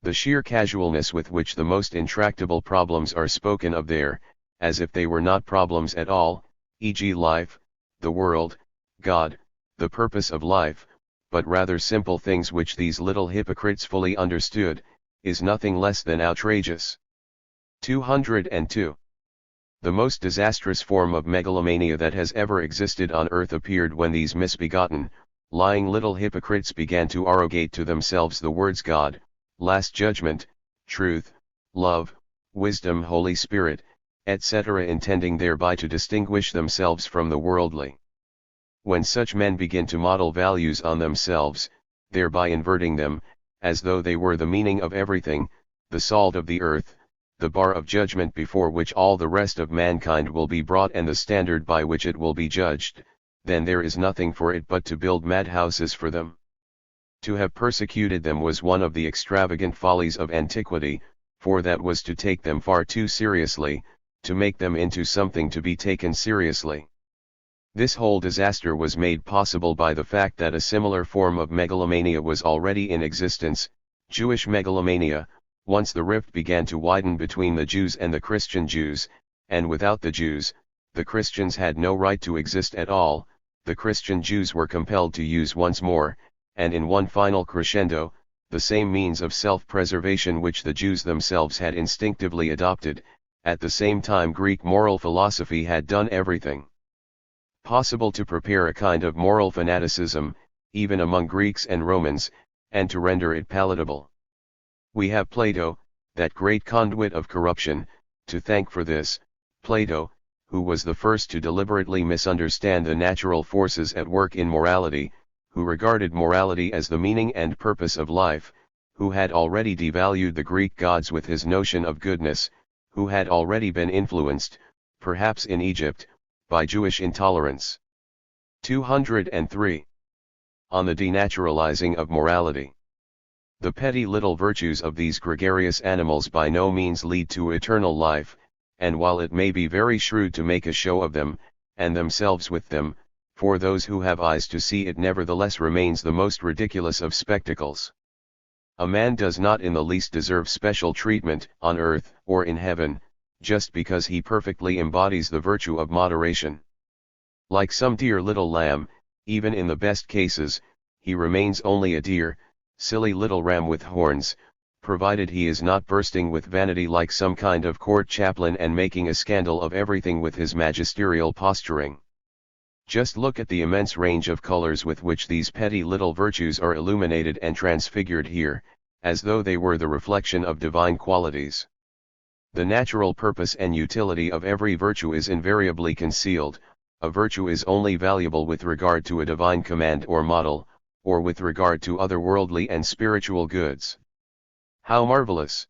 The sheer casualness with which the most intractable problems are spoken of there, as if they were not problems at all, e.g. life, the world, God, the purpose of life, but rather simple things which these little hypocrites fully understood, is nothing less than outrageous. 202. The most disastrous form of megalomania that has ever existed on earth appeared when these misbegotten, lying little hypocrites began to arrogate to themselves the words God, Last Judgment, Truth, Love, Wisdom, Holy Spirit, etc., intending thereby to distinguish themselves from the worldly. When such men begin to model values on themselves, thereby inverting them, as though they were the meaning of everything, the salt of the earth, the bar of judgment before which all the rest of mankind will be brought and the standard by which it will be judged, then there is nothing for it but to build madhouses for them. To have persecuted them was one of the extravagant follies of antiquity, for that was to take them far too seriously, to make them into something to be taken seriously. This whole disaster was made possible by the fact that a similar form of megalomania was already in existence, Jewish megalomania. Once the rift began to widen between the Jews and the Christian Jews, and without the Jews, the Christians had no right to exist at all. The Christian Jews were compelled to use once more, and in one final crescendo, the same means of self-preservation which the Jews themselves had instinctively adopted. At the same time Greek moral philosophy had done everything possible to prepare a kind of moral fanaticism, even among Greeks and Romans, and to render it palatable. We have Plato, that great conduit of corruption, to thank for this. Plato, who was the first to deliberately misunderstand the natural forces at work in morality, who regarded morality as the meaning and purpose of life, who had already devalued the Greek gods with his notion of goodness, who had already been influenced, perhaps in Egypt, by Jewish intolerance. 203. On the denaturalizing of morality. The petty little virtues of these gregarious animals by no means lead to eternal life, and while it may be very shrewd to make a show of them, and themselves with them, for those who have eyes to see it nevertheless remains the most ridiculous of spectacles. A man does not in the least deserve special treatment, on earth or in heaven, just because he perfectly embodies the virtue of moderation. Like some dear little lamb, even in the best cases, he remains only a dear, silly little ram with horns, provided he is not bursting with vanity like some kind of court chaplain and making a scandal of everything with his magisterial posturing. Just look at the immense range of colors with which these petty little virtues are illuminated and transfigured here, as though they were the reflection of divine qualities. The natural purpose and utility of every virtue is invariably concealed. A virtue is only valuable with regard to a divine command or model, or with regard to other worldly and spiritual goods. How marvelous!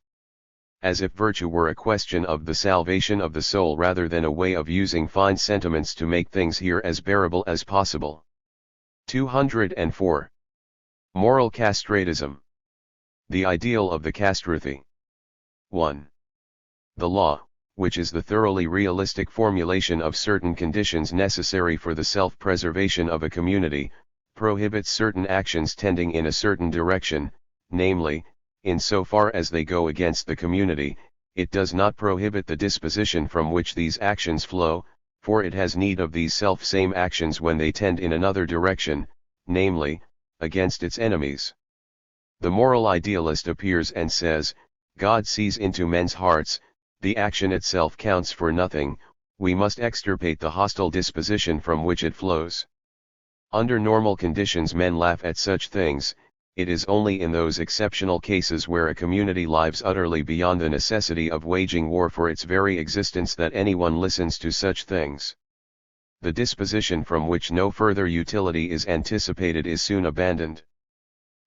As if virtue were a question of the salvation of the soul rather than a way of using fine sentiments to make things here as bearable as possible. 204. Moral castratism. The ideal of the castrathi. 1. The law, which is the thoroughly realistic formulation of certain conditions necessary for the self-preservation of a community, prohibits certain actions tending in a certain direction, namely, in so far as they go against the community. It does not prohibit the disposition from which these actions flow, for it has need of these self-same actions when they tend in another direction, namely, against its enemies. The moral idealist appears and says, God sees into men's hearts, the action itself counts for nothing, we must extirpate the hostile disposition from which it flows. Under normal conditions men laugh at such things. It is only in those exceptional cases where a community lives utterly beyond the necessity of waging war for its very existence that anyone listens to such things. The disposition from which no further utility is anticipated is soon abandoned.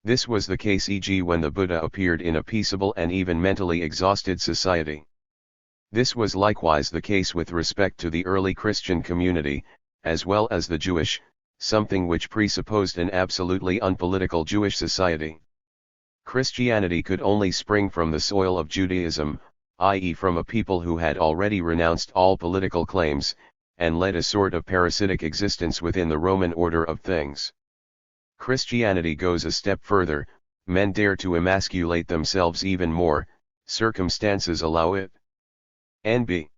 This was the case e.g. when the Buddha appeared in a peaceable and even mentally exhausted society. This was likewise the case with respect to the early Christian community, as well as the Jewish, something which presupposed an absolutely unpolitical Jewish society. Christianity could only spring from the soil of Judaism, i.e. from a people who had already renounced all political claims, and led a sort of parasitic existence within the Roman order of things. Christianity goes a step further, men dare to emasculate themselves even more, circumstances allow it. N.B.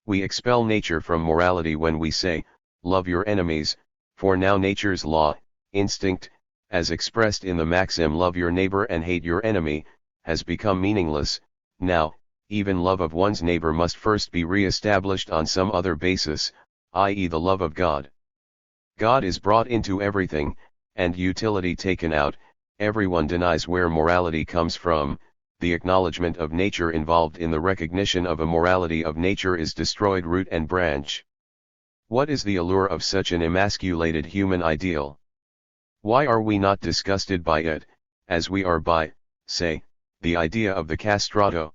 We expel nature from morality when we say, love your enemies, for now nature's law, instinct, as expressed in the maxim love your neighbor and hate your enemy, has become meaningless. Now, even love of one's neighbor must first be re-established on some other basis, i.e. the love of God. God is brought into everything, and utility taken out. Everyone denies where morality comes from. The acknowledgement of nature involved in the recognition of a morality of nature is destroyed root and branch. What is the allure of such an emasculated human ideal? Why are we not disgusted by it, as we are by, say, the idea of the castrato?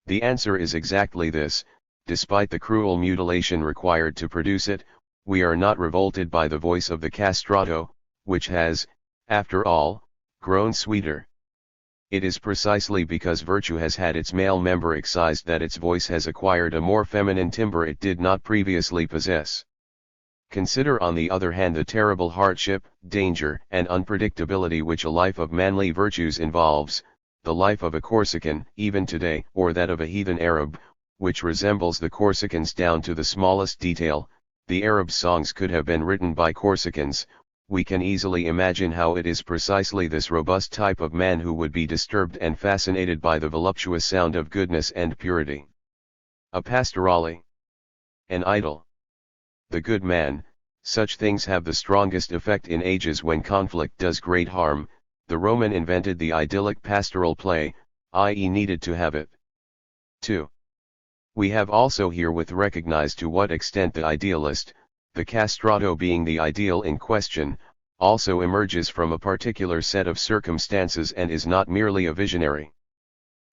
The answer is exactly this: despite the cruel mutilation required to produce it, we are not revolted by the voice of the castrato, which has, after all, grown sweeter. It is precisely because virtue has had its male member excised that its voice has acquired a more feminine timbre it did not previously possess. Consider on the other hand the terrible hardship, danger, and unpredictability which a life of manly virtues involves, the life of a Corsican, even today, or that of a heathen Arab, which resembles the Corsicans down to the smallest detail. The Arab songs could have been written by Corsicans. We can easily imagine how it is precisely this robust type of man who would be disturbed and fascinated by the voluptuous sound of goodness and purity. A pastorale. An idyll. The good man. Such things have the strongest effect in ages when conflict does great harm. The Roman invented the idyllic pastoral play, i.e. needed to have it. 2. We have also herewith recognized to what extent the idealist, the castrato being the ideal in question, also emerges from a particular set of circumstances and is not merely a visionary.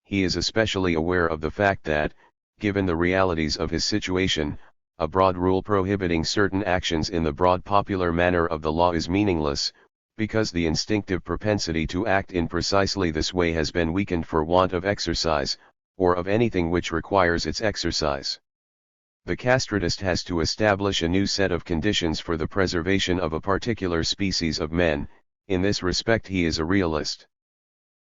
He is especially aware of the fact that, given the realities of his situation, a broad rule prohibiting certain actions in the broad popular manner of the law is meaningless, because the instinctive propensity to act in precisely this way has been weakened for want of exercise, or of anything which requires its exercise. The castratist has to establish a new set of conditions for the preservation of a particular species of men. In this respect he is a realist.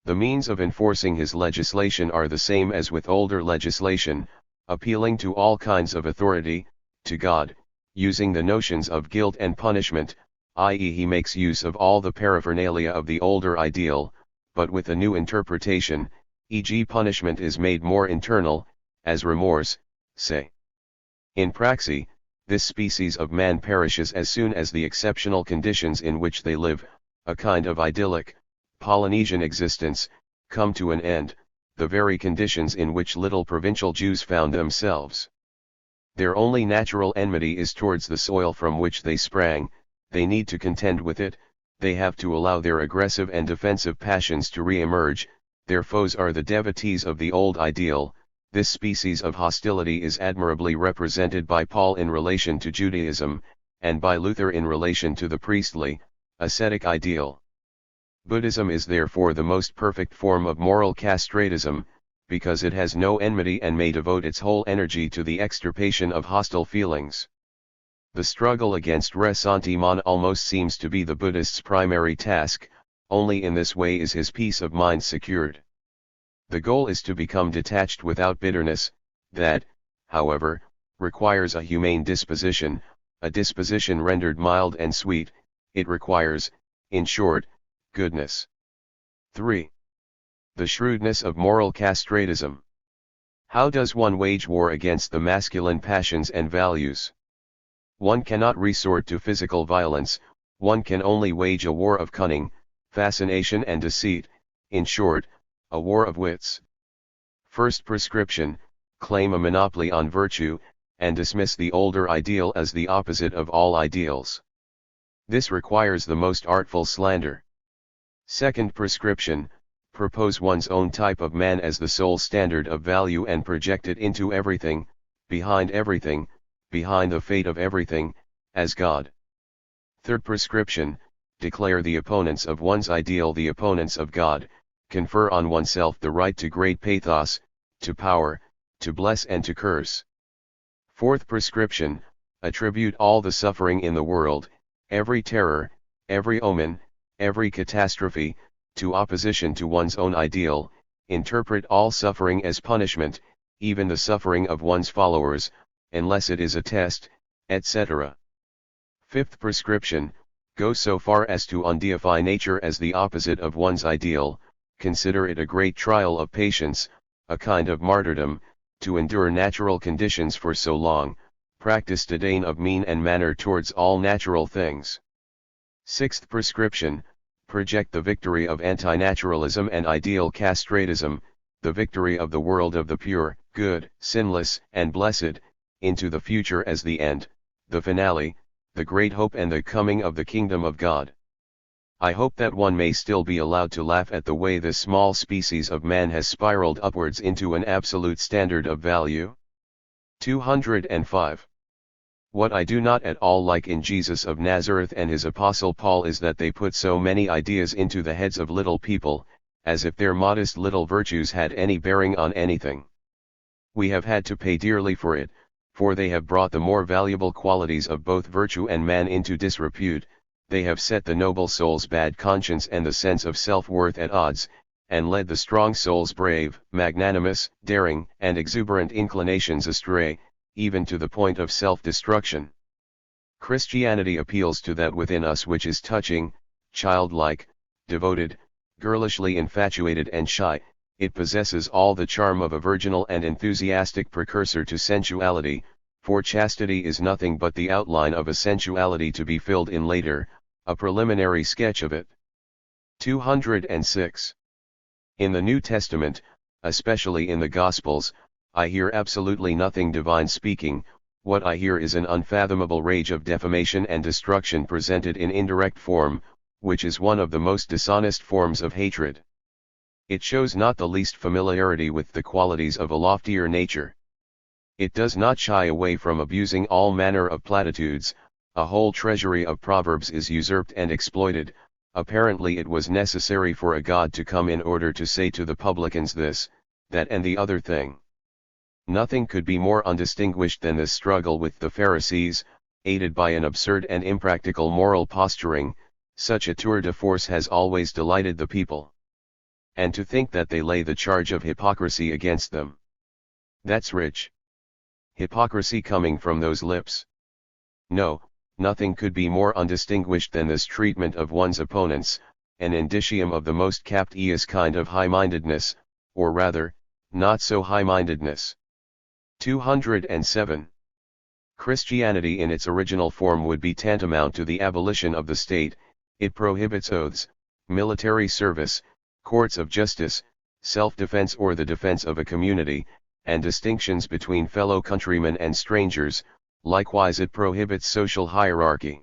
The means of enforcing his legislation are the same as with older legislation, appealing to all kinds of authority, to God, using the notions of guilt and punishment, i.e. he makes use of all the paraphernalia of the older ideal, but with a new interpretation, e.g. punishment is made more internal, as remorse, say. In praxis, this species of man perishes as soon as the exceptional conditions in which they live, a kind of idyllic, Polynesian existence, come to an end, the very conditions in which little provincial Jews found themselves. Their only natural enmity is towards the soil from which they sprang, they need to contend with it, they have to allow their aggressive and defensive passions to re-emerge, their foes are the devotees of the old ideal. This species of hostility is admirably represented by Paul in relation to Judaism, and by Luther in relation to the priestly, ascetic ideal. Buddhism is therefore the most perfect form of moral castratism, because it has no enmity and may devote its whole energy to the extirpation of hostile feelings. The struggle against ressentiment almost seems to be the Buddhist's primary task, only in this way is his peace of mind secured. The goal is to become detached without bitterness, that, however, requires a humane disposition, a disposition rendered mild and sweet. It requires, in short, goodness. 3. The shrewdness of moral castratism. How does one wage war against the masculine passions and values? One cannot resort to physical violence, one can only wage a war of cunning, fascination and deceit, in short, a war of wits. First prescription, claim a monopoly on virtue, and dismiss the older ideal as the opposite of all ideals. This requires the most artful slander. Second prescription, propose one's own type of man as the sole standard of value and project it into everything, behind the fate of everything, as God. Third prescription, declare the opponents of one's ideal the opponents of God, confer on oneself the right to great pathos, to power, to bless and to curse. Fourth prescription, attribute all the suffering in the world, every terror, every omen, every catastrophe, to opposition to one's own ideal, interpret all suffering as punishment, even the suffering of one's followers, unless it is a test, etc. Fifth prescription, go so far as to undeify nature as the opposite of one's ideal, consider it a great trial of patience, a kind of martyrdom, to endure natural conditions for so long, practice disdain of mean and manner towards all natural things. Sixth prescription, project the victory of antinaturalism and ideal castratism, the victory of the world of the pure, good, sinless, and blessed, into the future as the end, the finale, the great hope and the coming of the kingdom of God. I hope that one may still be allowed to laugh at the way this small species of man has spiraled upwards into an absolute standard of value. 205. What I do not at all like in Jesus of Nazareth and his apostle Paul is that they put so many ideas into the heads of little people, as if their modest little virtues had any bearing on anything. We have had to pay dearly for it, for they have brought the more valuable qualities of both virtue and man into disrepute. They have set the noble soul's bad conscience and the sense of self-worth at odds, and led the strong soul's brave, magnanimous, daring, and exuberant inclinations astray, even to the point of self-destruction. Christianity appeals to that within us which is touching, childlike, devoted, girlishly infatuated and shy. It possesses all the charm of a virginal and enthusiastic precursor to sensuality, for chastity is nothing but the outline of a sensuality to be filled in later, a preliminary sketch of it. 206. In the New Testament, especially in the Gospels, I hear absolutely nothing divine speaking. What I hear is an unfathomable rage of defamation and destruction presented in indirect form, which is one of the most dishonest forms of hatred. It shows not the least familiarity with the qualities of a loftier nature. It does not shy away from abusing all manner of platitudes. A whole treasury of proverbs is usurped and exploited, Apparently it was necessary for a god to come in order to say to the publicans this, that and the other thing. Nothing could be more undistinguished than this struggle with the Pharisees, aided by an absurd and impractical moral posturing. Such a tour de force has always delighted the people. And to think that they lay the charge of hypocrisy against them. That's rich. Hypocrisy coming from those lips. No, nothing could be more undistinguished than this treatment of one's opponents, an indicium of the most captious kind of high-mindedness, or rather, not so high-mindedness. 207. Christianity in its original form would be tantamount to the abolition of the state. It prohibits oaths, military service, courts of justice, self-defense or the defense of a community, and distinctions between fellow countrymen and strangers. Likewise it prohibits social hierarchy.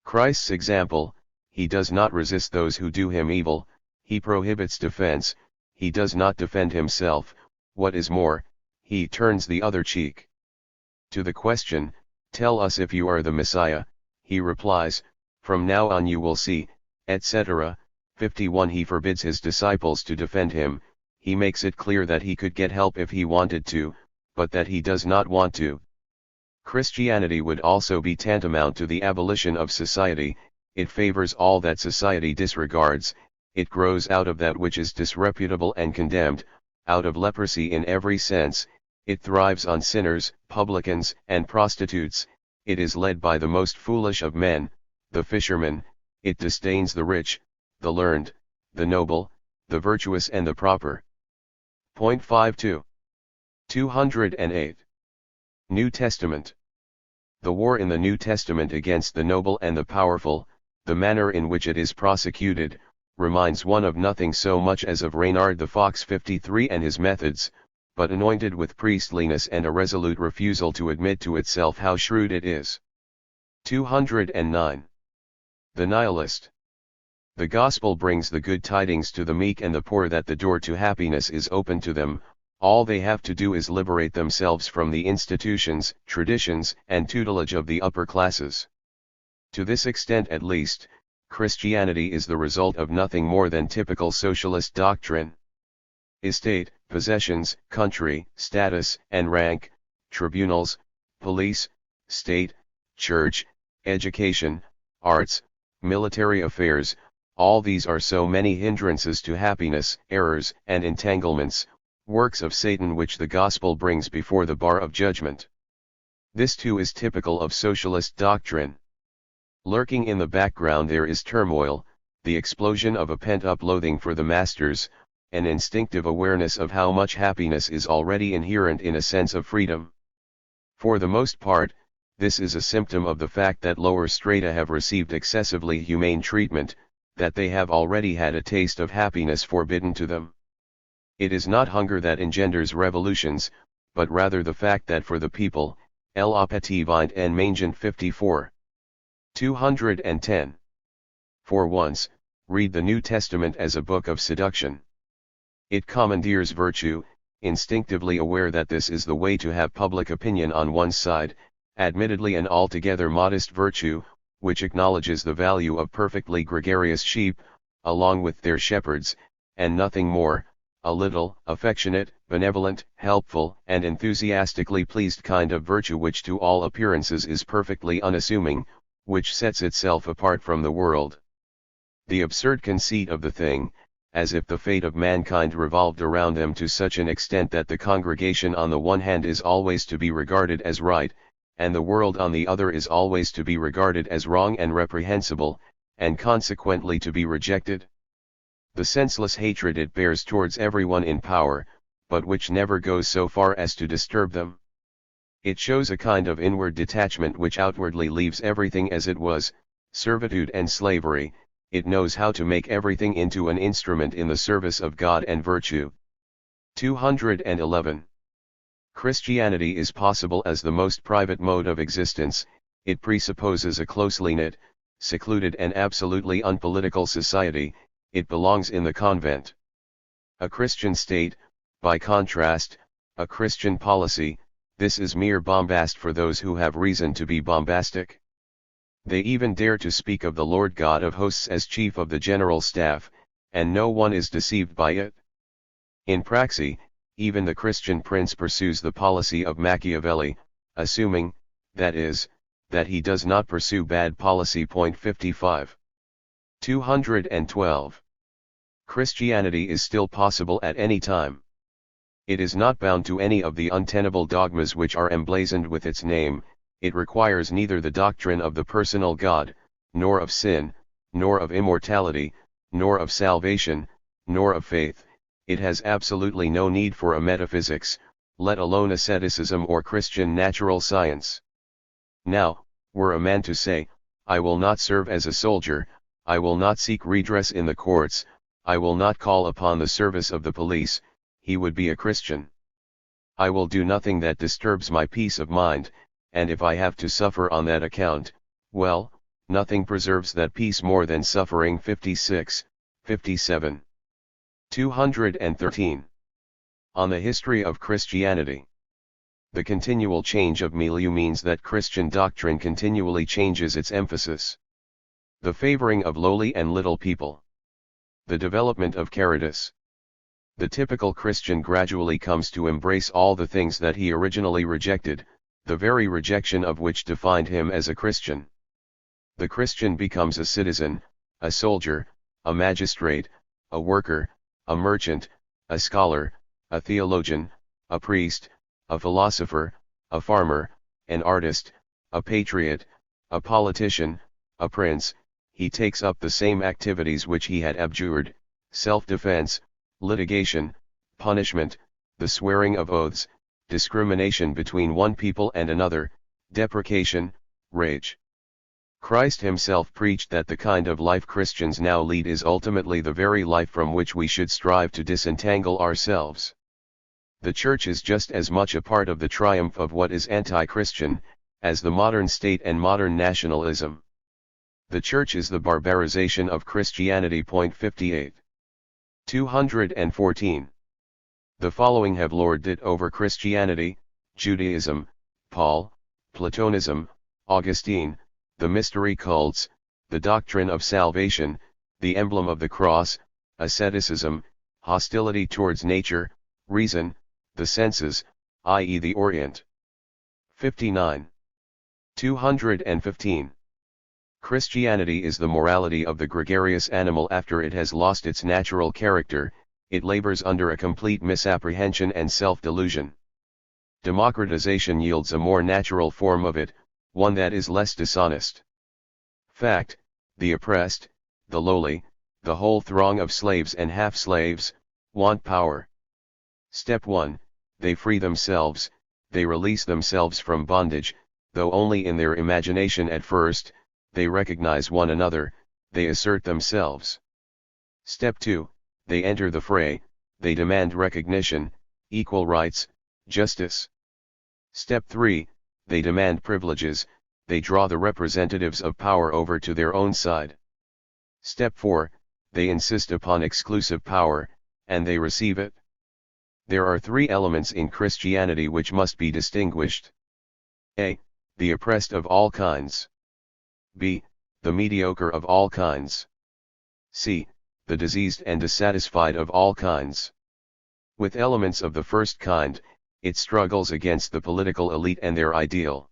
Christ's example, he does not resist those who do him evil, he prohibits defense, he does not defend himself, what is more, he turns the other cheek. To the question, "Tell us if you are the Messiah," he replies, "From now on you will see," etc. 51. He forbids his disciples to defend him. He makes it clear that he could get help if he wanted to, but that he does not want to. Christianity would also be tantamount to the abolition of society. It favors all that society disregards, it grows out of that which is disreputable and condemned, out of leprosy in every sense, it thrives on sinners, publicans, and prostitutes, it is led by the most foolish of men, the fishermen, it disdains the rich, the learned, the noble, the virtuous and the proper. Point 52. 208. New Testament. The war in the New Testament against the noble and the powerful, the manner in which it is prosecuted, reminds one of nothing so much as of Reynard the Fox 53 and his methods, but anointed with priestliness and a resolute refusal to admit to itself how shrewd it is. 209. The Nihilist. The gospel brings the good tidings to the meek and the poor that the door to happiness is open to them. All they have to do is liberate themselves from the institutions, traditions, and tutelage of the upper classes. To this extent at least, Christianity is the result of nothing more than typical socialist doctrine. Estate, possessions, country, status and rank, tribunals, police, state, church, education, arts, military affairs, all these are so many hindrances to happiness, errors and entanglements, works of Satan which the gospel brings before the bar of judgment. This too is typical of socialist doctrine. Lurking in the background there is turmoil, the explosion of a pent-up loathing for the masters, an instinctive awareness of how much happiness is already inherent in a sense of freedom. For the most part, this is a symptom of the fact that lower strata have received excessively humane treatment, that they have already had a taste of happiness forbidden to them. It is not hunger that engenders revolutions, but rather the fact that for the people, l'appétit vient en mangeant 54. 210. For once, read the New Testament as a book of seduction. It commandeers virtue, instinctively aware that this is the way to have public opinion on one's side, admittedly an altogether modest virtue, which acknowledges the value of perfectly gregarious sheep, along with their shepherds, and nothing more, a little, affectionate, benevolent, helpful, and enthusiastically pleased kind of virtue which to all appearances is perfectly unassuming, which sets itself apart from the world. The absurd conceit of the thing, as if the fate of mankind revolved around them to such an extent that the congregation on the one hand is always to be regarded as right, and the world on the other is always to be regarded as wrong and reprehensible, and consequently to be rejected. The senseless hatred it bears towards everyone in power, but which never goes so far as to disturb them. It shows a kind of inward detachment which outwardly leaves everything as it was, servitude and slavery. It knows how to make everything into an instrument in the service of God and virtue. 211. Christianity is possible as the most private mode of existence. It presupposes a closely knit, secluded and absolutely unpolitical society. It belongs in the convent. A Christian state, by contrast, a Christian policy, this is mere bombast for those who have reason to be bombastic. They even dare to speak of the Lord God of hosts as chief of the general staff, and no one is deceived by it. In praxis, even the Christian prince pursues the policy of Machiavelli, assuming, that is, that he does not pursue bad policy. 55. 212. Christianity is still possible at any time. It is not bound to any of the untenable dogmas which are emblazoned with its name. It requires neither the doctrine of the personal God, nor of sin, nor of immortality, nor of salvation, nor of faith. It has absolutely no need for a metaphysics, let alone asceticism or Christian natural science. Now, were a man to say, I will not serve as a soldier, I will not seek redress in the courts, I will not call upon the service of the police, he would be a Christian. I will do nothing that disturbs my peace of mind, and if I have to suffer on that account, well, nothing preserves that peace more than suffering. 56, 57. 213. On the history of Christianity. The continual change of milieu means that Christian doctrine continually changes its emphasis. The favoring of lowly and little people. The development of caritas. The typical Christian gradually comes to embrace all the things that he originally rejected, the very rejection of which defined him as a Christian. The Christian becomes a citizen, a soldier, a magistrate, a worker, a merchant, a scholar, a theologian, a priest, a philosopher, a farmer, an artist, a patriot, a politician, a prince. He takes up the same activities which he had abjured: self-defense, litigation, punishment, the swearing of oaths, discrimination between one people and another, deprecation, rage. Christ himself preached that the kind of life Christians now lead is ultimately the very life from which we should strive to disentangle ourselves. The Church is just as much a part of the triumph of what is anti-Christian, as the modern state and modern nationalism. The Church is the barbarization of Christianity. 58. 214. The following have lorded it over Christianity: Judaism, Paul, Platonism, Augustine, the mystery cults, the doctrine of salvation, the emblem of the cross, asceticism, hostility towards nature, reason, the senses, i.e. the Orient. 59. 215. Christianity is the morality of the gregarious animal after it has lost its natural character. It labors under a complete misapprehension and self-delusion. Democratization yields a more natural form of it, one that is less dishonest. Fact: the oppressed, the lowly, the whole throng of slaves and half-slaves, want power. Step 1, they free themselves, they release themselves from bondage, though only in their imagination at first. They recognize one another, they assert themselves. Step 2, they enter the fray, they demand recognition, equal rights, justice. Step 3, they demand privileges, they draw the representatives of power over to their own side. Step 4, they insist upon exclusive power, and they receive it. There are three elements in Christianity which must be distinguished. A. The oppressed of all kinds. B. The mediocre of all kinds. C. The diseased and dissatisfied of all kinds. With elements of the first kind, it struggles against the political elite and their ideal.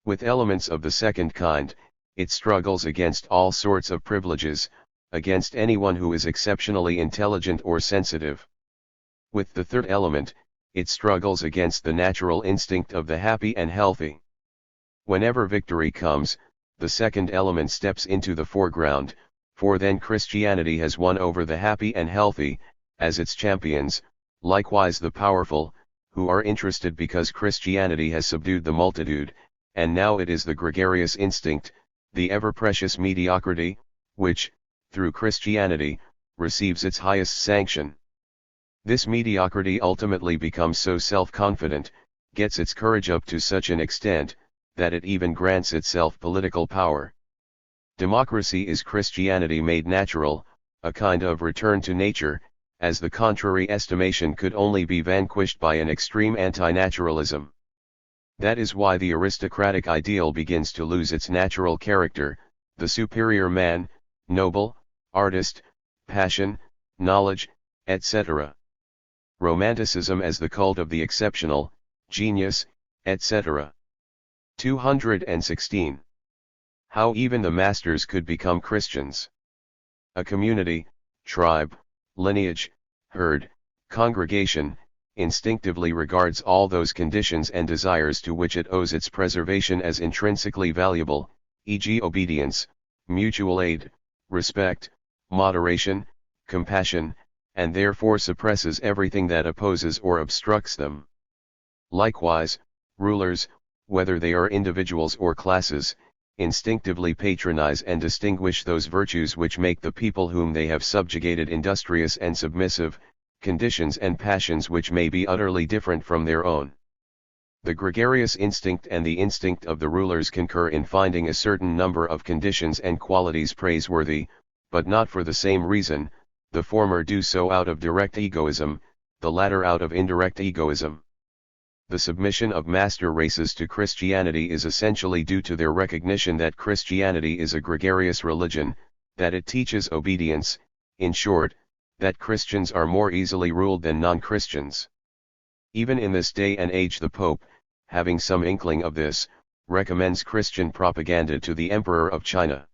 With elements of the second kind, it struggles against all sorts of privileges, against anyone who is exceptionally intelligent or sensitive. With the third element, it struggles against the natural instinct of the happy and healthy. Whenever victory comes, the second element steps into the foreground, for then Christianity has won over the happy and healthy, as its champions, likewise the powerful, who are interested because Christianity has subdued the multitude, and now it is the gregarious instinct, the ever-precious mediocrity, which, through Christianity, receives its highest sanction. This mediocrity ultimately becomes so self-confident, gets its courage up to such an extent, that it even grants itself political power. Democracy is Christianity made natural, a kind of return to nature, as the contrary estimation could only be vanquished by an extreme anti-naturalism. That is why the aristocratic ideal begins to lose its natural character, the superior man, noble, artist, passion, knowledge, etc. Romanticism as the cult of the exceptional, genius, etc. 216. How even the masters could become Christians. A community, tribe, lineage, herd, congregation, instinctively regards all those conditions and desires to which it owes its preservation as intrinsically valuable, e.g. obedience, mutual aid, respect, moderation, compassion, and therefore suppresses everything that opposes or obstructs them. Likewise, rulers, whether they are individuals or classes, instinctively patronize and distinguish those virtues which make the people whom they have subjugated industrious and submissive, conditions and passions which may be utterly different from their own. The gregarious instinct and the instinct of the rulers concur in finding a certain number of conditions and qualities praiseworthy, but not for the same reason. The former do so out of direct egoism, the latter out of indirect egoism. The submission of master races to Christianity is essentially due to their recognition that Christianity is a gregarious religion, that it teaches obedience, in short, that Christians are more easily ruled than non-Christians. Even in this day and age the Pope, having some inkling of this, recommends Christian propaganda to the Emperor of China.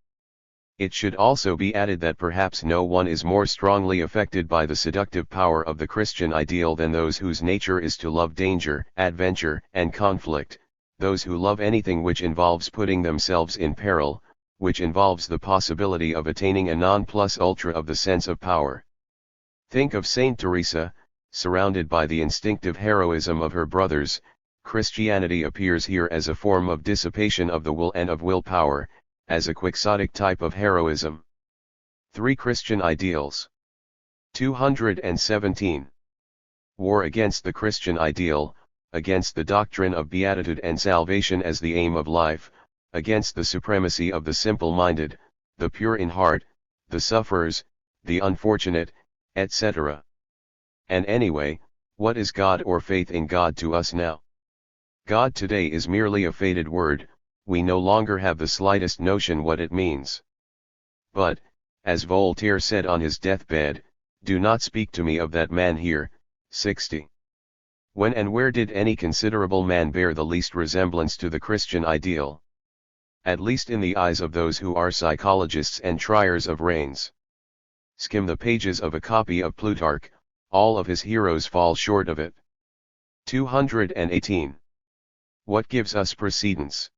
It should also be added that perhaps no one is more strongly affected by the seductive power of the Christian ideal than those whose nature is to love danger, adventure, and conflict, those who love anything which involves putting themselves in peril, which involves the possibility of attaining a non plus ultra of the sense of power. Think of Saint Teresa, surrounded by the instinctive heroism of her brothers. Christianity appears here as a form of dissipation of the will and of willpower, as a quixotic type of heroism. 3 Christian ideals. 217. War against the Christian ideal, against the doctrine of beatitude and salvation as the aim of life, against the supremacy of the simple-minded, the pure in heart, the sufferers, the unfortunate, etc. And anyway, what is God or faith in God to us now? God today is merely a faded word. We no longer have the slightest notion what it means. But, as Voltaire said on his deathbed, do not speak to me of that man here. 60. When and where did any considerable man bear the least resemblance to the Christian ideal? At least in the eyes of those who are psychologists and triers of reins. Skim the pages of a copy of Plutarch, all of his heroes fall short of it. 218. What gives us precedence?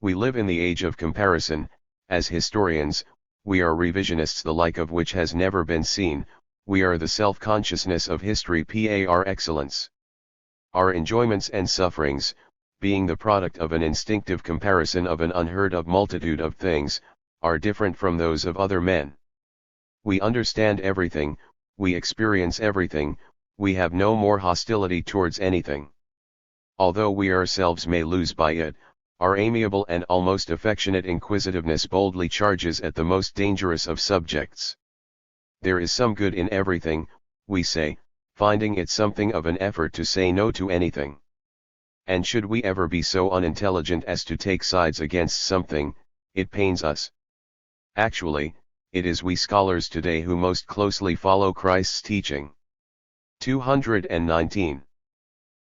We live in the age of comparison. As historians, we are revisionists the like of which has never been seen. We are the self-consciousness of history par excellence. Our enjoyments and sufferings, being the product of an instinctive comparison of an unheard of multitude of things, are different from those of other men. We understand everything, we experience everything, we have no more hostility towards anything. Although we ourselves may lose by it, our amiable and almost affectionate inquisitiveness boldly charges at the most dangerous of subjects. There is some good in everything, we say, finding it something of an effort to say no to anything. And should we ever be so unintelligent as to take sides against something, it pains us. Actually, it is we scholars today who most closely follow Christ's teaching. 219.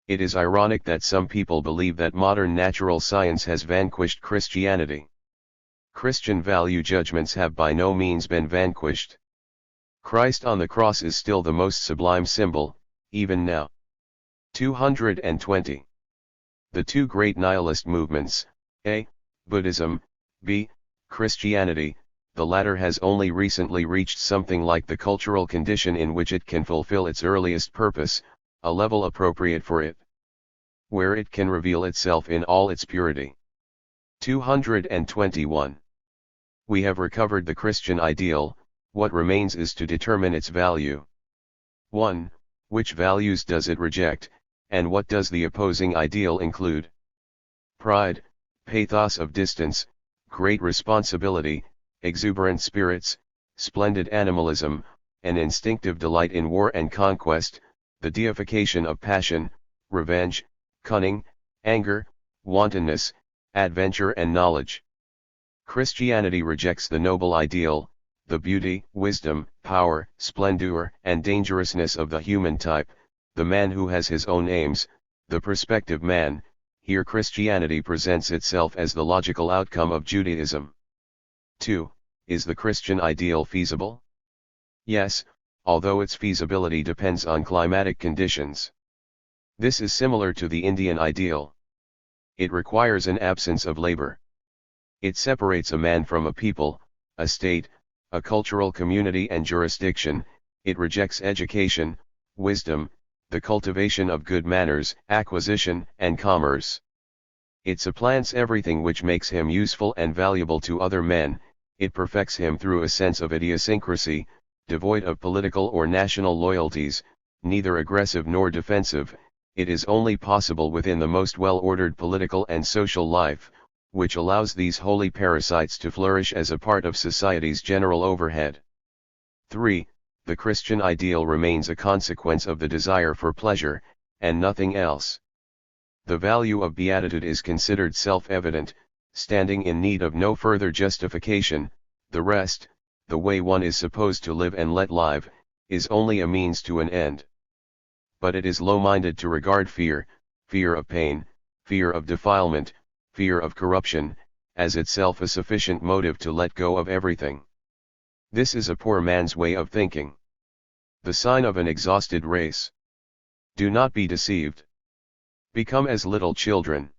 It is ironic that some people believe that modern natural science has vanquished Christianity. Christian value judgments have by no means been vanquished. Christ on the cross is still the most sublime symbol, even now. 220. The two great nihilist movements, A. Buddhism, B. Christianity, the latter has only recently reached something like the cultural condition in which it can fulfill its earliest purpose, a level appropriate for it, where it can reveal itself in all its purity. 221. We have recovered the Christian ideal, what remains is to determine its value. 1. Which values does it reject, and what does the opposing ideal include? Pride, pathos of distance, great responsibility, exuberant spirits, splendid animalism, an instinctive delight in war and conquest, the deification of passion, revenge, cunning, anger, wantonness, adventure and knowledge. Christianity rejects the noble ideal, the beauty, wisdom, power, splendor, and dangerousness of the human type, the man who has his own aims, the prospective man. Here Christianity presents itself as the logical outcome of Judaism. 2. Is the Christian ideal feasible? Yes, although its feasibility depends on climatic conditions. This is similar to the Indian ideal. It requires an absence of labor. It separates a man from a people, a state, a cultural community and jurisdiction. It rejects education, wisdom, the cultivation of good manners, acquisition, and commerce. It supplants everything which makes him useful and valuable to other men. It perfects him through a sense of idiosyncrasy, devoid of political or national loyalties, neither aggressive nor defensive. It is only possible within the most well-ordered political and social life, which allows these holy parasites to flourish as a part of society's general overhead. 3. The Christian ideal remains a consequence of the desire for pleasure, and nothing else. The value of beatitude is considered self-evident, standing in need of no further justification. The rest, the way one is supposed to live and let live, is only a means to an end. But it is low-minded to regard fear, fear of pain, fear of defilement, fear of corruption, as itself a sufficient motive to let go of everything. This is a poor man's way of thinking. The sign of an exhausted race. Do not be deceived. Become as little children.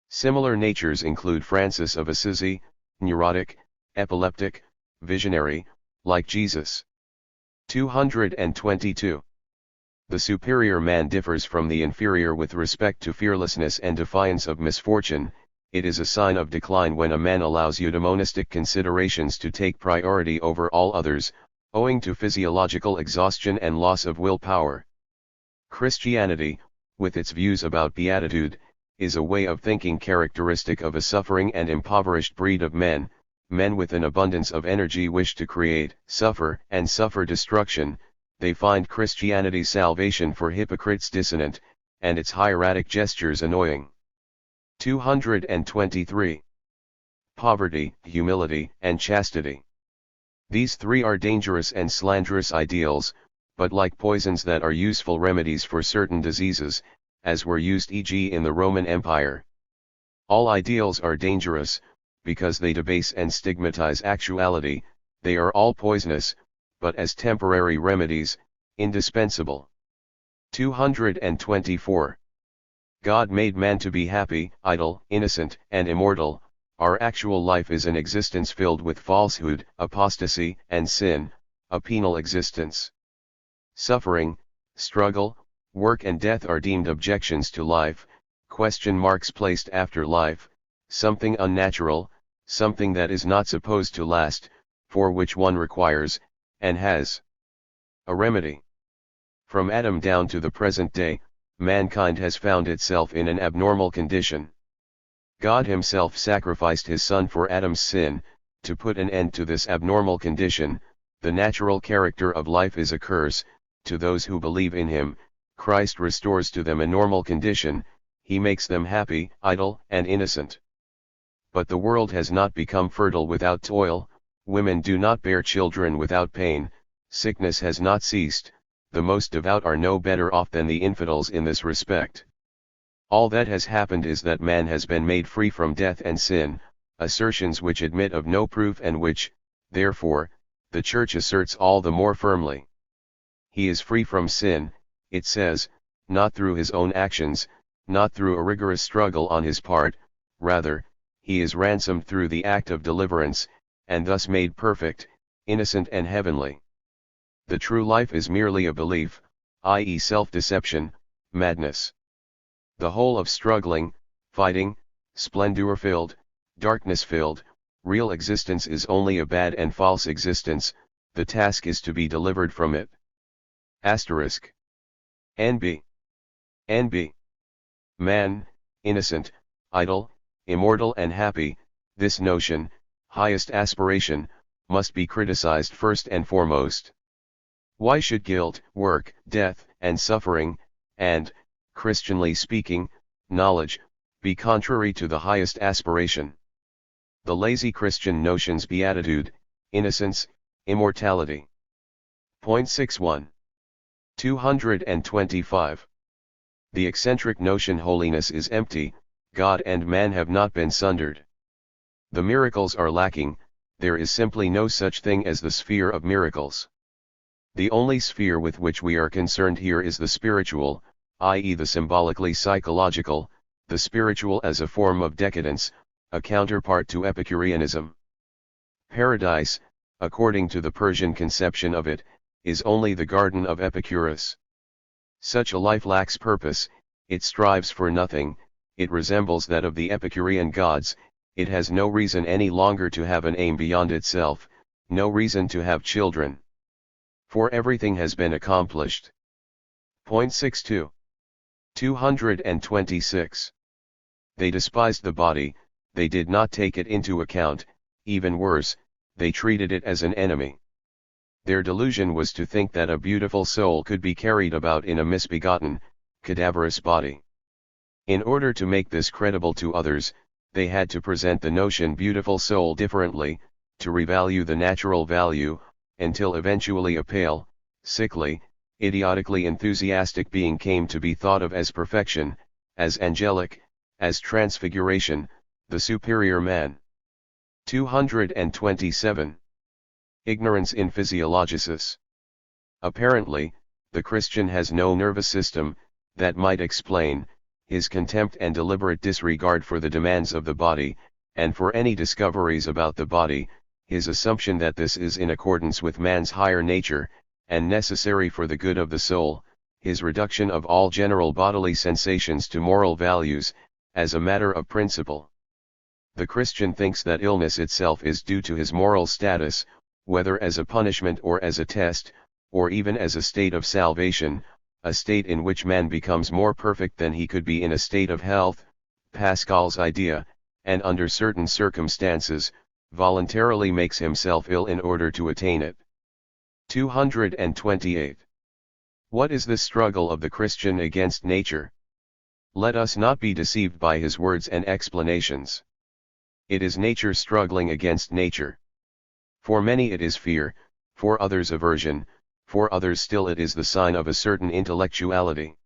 Similar natures include Francis of Assisi, neurotic, epileptic, visionary, like Jesus. 222. The superior man differs from the inferior with respect to fearlessness and defiance of misfortune. It is a sign of decline when a man allows eudaimonistic considerations to take priority over all others, owing to physiological exhaustion and loss of willpower. Christianity, with its views about beatitude, is a way of thinking characteristic of a suffering and impoverished breed of men. Men with an abundance of energy wish to create, suffer, and suffer destruction. They find Christianity's salvation for hypocrites dissonant, and its hieratic gestures annoying. 223. Poverty, humility, and chastity. These three are dangerous and slanderous ideals, but like poisons that are useful remedies for certain diseases, as were used e.g. in the Roman Empire. All ideals are dangerous, because they debase and stigmatize actuality. They are all poisonous, but as temporary remedies, indispensable. 224. God made man to be happy, idle, innocent, and immortal. Our actual life is an existence filled with falsehood, apostasy, and sin, a penal existence. Suffering, struggle, work and death are deemed objections to life, question marks placed after life, something unnatural, something that is not supposed to last, for which one requires, and has, a remedy. From Adam down to the present day, mankind has found itself in an abnormal condition. God himself sacrificed his Son for Adam's sin. To put an end to this abnormal condition, the natural character of life is a curse. To those who believe in him, Christ restores to them a normal condition. He makes them happy, idle, and innocent. But the world has not become fertile without toil, women do not bear children without pain, sickness has not ceased. The most devout are no better off than the infidels in this respect. All that has happened is that man has been made free from death and sin, assertions which admit of no proof and which, therefore, the Church asserts all the more firmly. He is free from sin, it says, not through his own actions, not through a rigorous struggle on his part, rather, he is ransomed through the act of deliverance, and thus made perfect, innocent and heavenly. The true life is merely a belief, i.e. self-deception, madness. The whole of struggling, fighting, splendor-filled, darkness-filled, real existence is only a bad and false existence. The task is to be delivered from it. Asterisk. NB. NB. Man, innocent, idle, immortal and happy, this notion, highest aspiration, must be criticized first and foremost. Why should guilt, work, death, and suffering, and, Christianly speaking, knowledge, be contrary to the highest aspiration. The lazy Christian notions beatitude, innocence, immortality. Point 61. 225. The eccentric notion holiness is empty, God and man have not been sundered. The miracles are lacking, there is simply no such thing as the sphere of miracles. The only sphere with which we are concerned here is the spiritual, i.e. the symbolically psychological, the spiritual as a form of decadence, a counterpart to Epicureanism. Paradise, according to the Persian conception of it, is only the garden of Epicurus. Such a life lacks purpose, it strives for nothing, it resembles that of the Epicurean gods, it has no reason any longer to have an aim beyond itself, no reason to have children. For everything has been accomplished. Point 62. 226. They despised the body, they did not take it into account, even worse, they treated it as an enemy. Their delusion was to think that a beautiful soul could be carried about in a misbegotten, cadaverous body. In order to make this credible to others, they had to present the notion beautiful soul differently, to revalue the natural value, until eventually a pale, sickly, idiotically enthusiastic being came to be thought of as perfection, as angelic, as transfiguration, the superior man. 227. Ignorance in physiologicis. Apparently, the Christian has no nervous system, that might explain his contempt and deliberate disregard for the demands of the body, and for any discoveries about the body, his assumption that this is in accordance with man's higher nature, and necessary for the good of the soul, his reduction of all general bodily sensations to moral values, as a matter of principle. The Christian thinks that illness itself is due to his moral status, whether as a punishment or as a test, or even as a state of salvation, a state in which man becomes more perfect than he could be in a state of health, Pascal's idea, and under certain circumstances, voluntarily makes himself ill in order to attain it. 228. What is the struggle of the Christian against nature? Let us not be deceived by his words and explanations. It is nature struggling against nature. For many it is fear, for others aversion, for others still it is the sign of a certain intellectuality.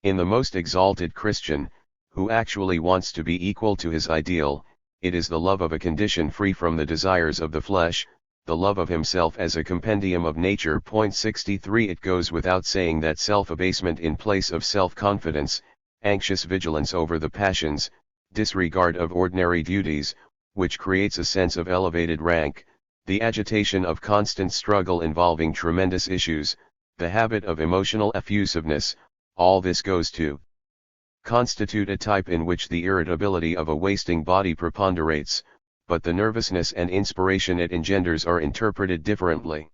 In the most exalted Christian, who actually wants to be equal to his ideal, it is the love of a condition free from the desires of the flesh, the love of himself as a compendium of nature. Point 63. It goes without saying that self-abasement in place of self-confidence, anxious vigilance over the passions, disregard of ordinary duties, which creates a sense of elevated rank, the agitation of constant struggle involving tremendous issues, the habit of emotional effusiveness, all this goes to constitute a type in which the irritability of a wasting body preponderates, but the nervousness and inspiration it engenders are interpreted differently.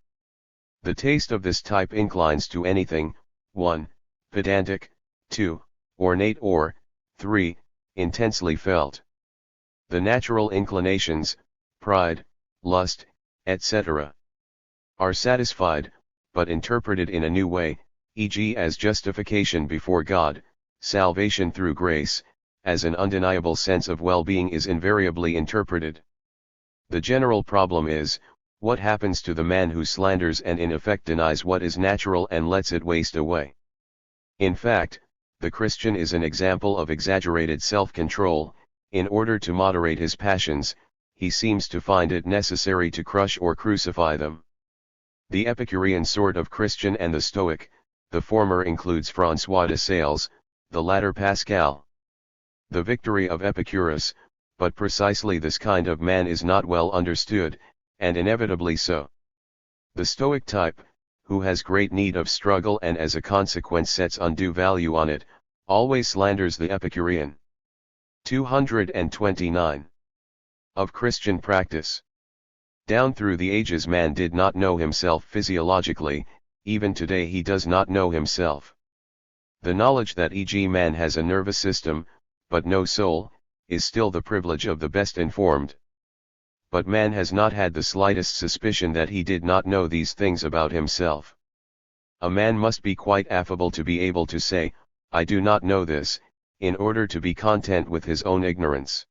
The taste of this type inclines to anything, 1. Pedantic, 2. Ornate, or 3. Intensely felt. The natural inclinations, pride, lust, etc., are satisfied, but interpreted in a new way, e.g. as justification before God, salvation through grace, as an undeniable sense of well-being is invariably interpreted. The general problem is, what happens to the man who slanders and in effect denies what is natural and lets it waste away? In fact, the Christian is an example of exaggerated self-control. In order to moderate his passions, he seems to find it necessary to crush or crucify them. The Epicurean sort of Christian and the Stoic, the former includes François de Sales, the latter Pascal. The victory of Epicurus, but precisely this kind of man is not well understood, and inevitably so. The Stoic type, who has great need of struggle and as a consequence sets undue value on it, always slanders the Epicurean. 229. Of Christian practice. Down through the ages man did not know himself physiologically, even today he does not know himself. The knowledge that e.g. man has a nervous system, but no soul, is still the privilege of the best informed. But man has not had the slightest suspicion that he did not know these things about himself. A man must be quite affable to be able to say, I do not know this, in order to be content with his own ignorance.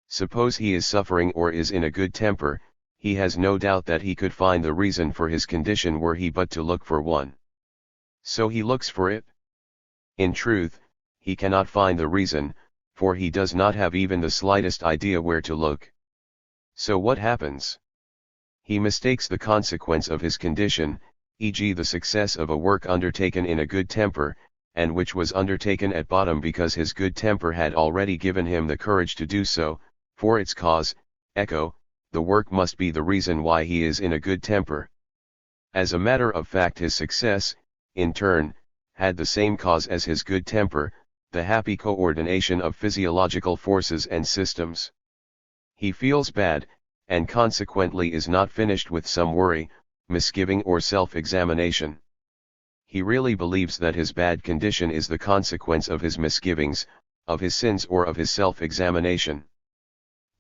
Suppose he is suffering or is in a good temper, he has no doubt that he could find the reason for his condition were he but to look for one. So he looks for it. In truth, he cannot find the reason, for he does not have even the slightest idea where to look. So what happens? He mistakes the consequence of his condition, e.g. the success of a work undertaken in a good temper, and which was undertaken at bottom because his good temper had already given him the courage to do so, for its cause, echo, the work must be the reason why he is in a good temper. As a matter of fact, his success, in turn, had the same cause as his good temper, the happy coordination of physiological forces and systems. He feels bad, and consequently is not finished with some worry, misgiving or self-examination. He really believes that his bad condition is the consequence of his misgivings, of his sins or of his self-examination.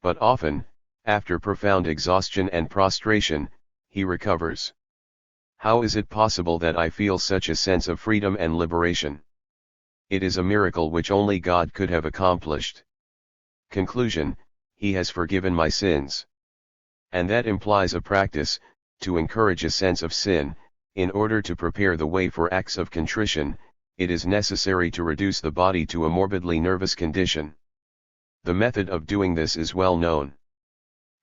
But often, after profound exhaustion and prostration, he recovers. How is it possible that I feel such a sense of freedom and liberation? It is a miracle which only God could have accomplished. Conclusion: He has forgiven my sins. And that implies a practice, to encourage a sense of sin. In order to prepare the way for acts of contrition, it is necessary to reduce the body to a morbidly nervous condition. The method of doing this is well known.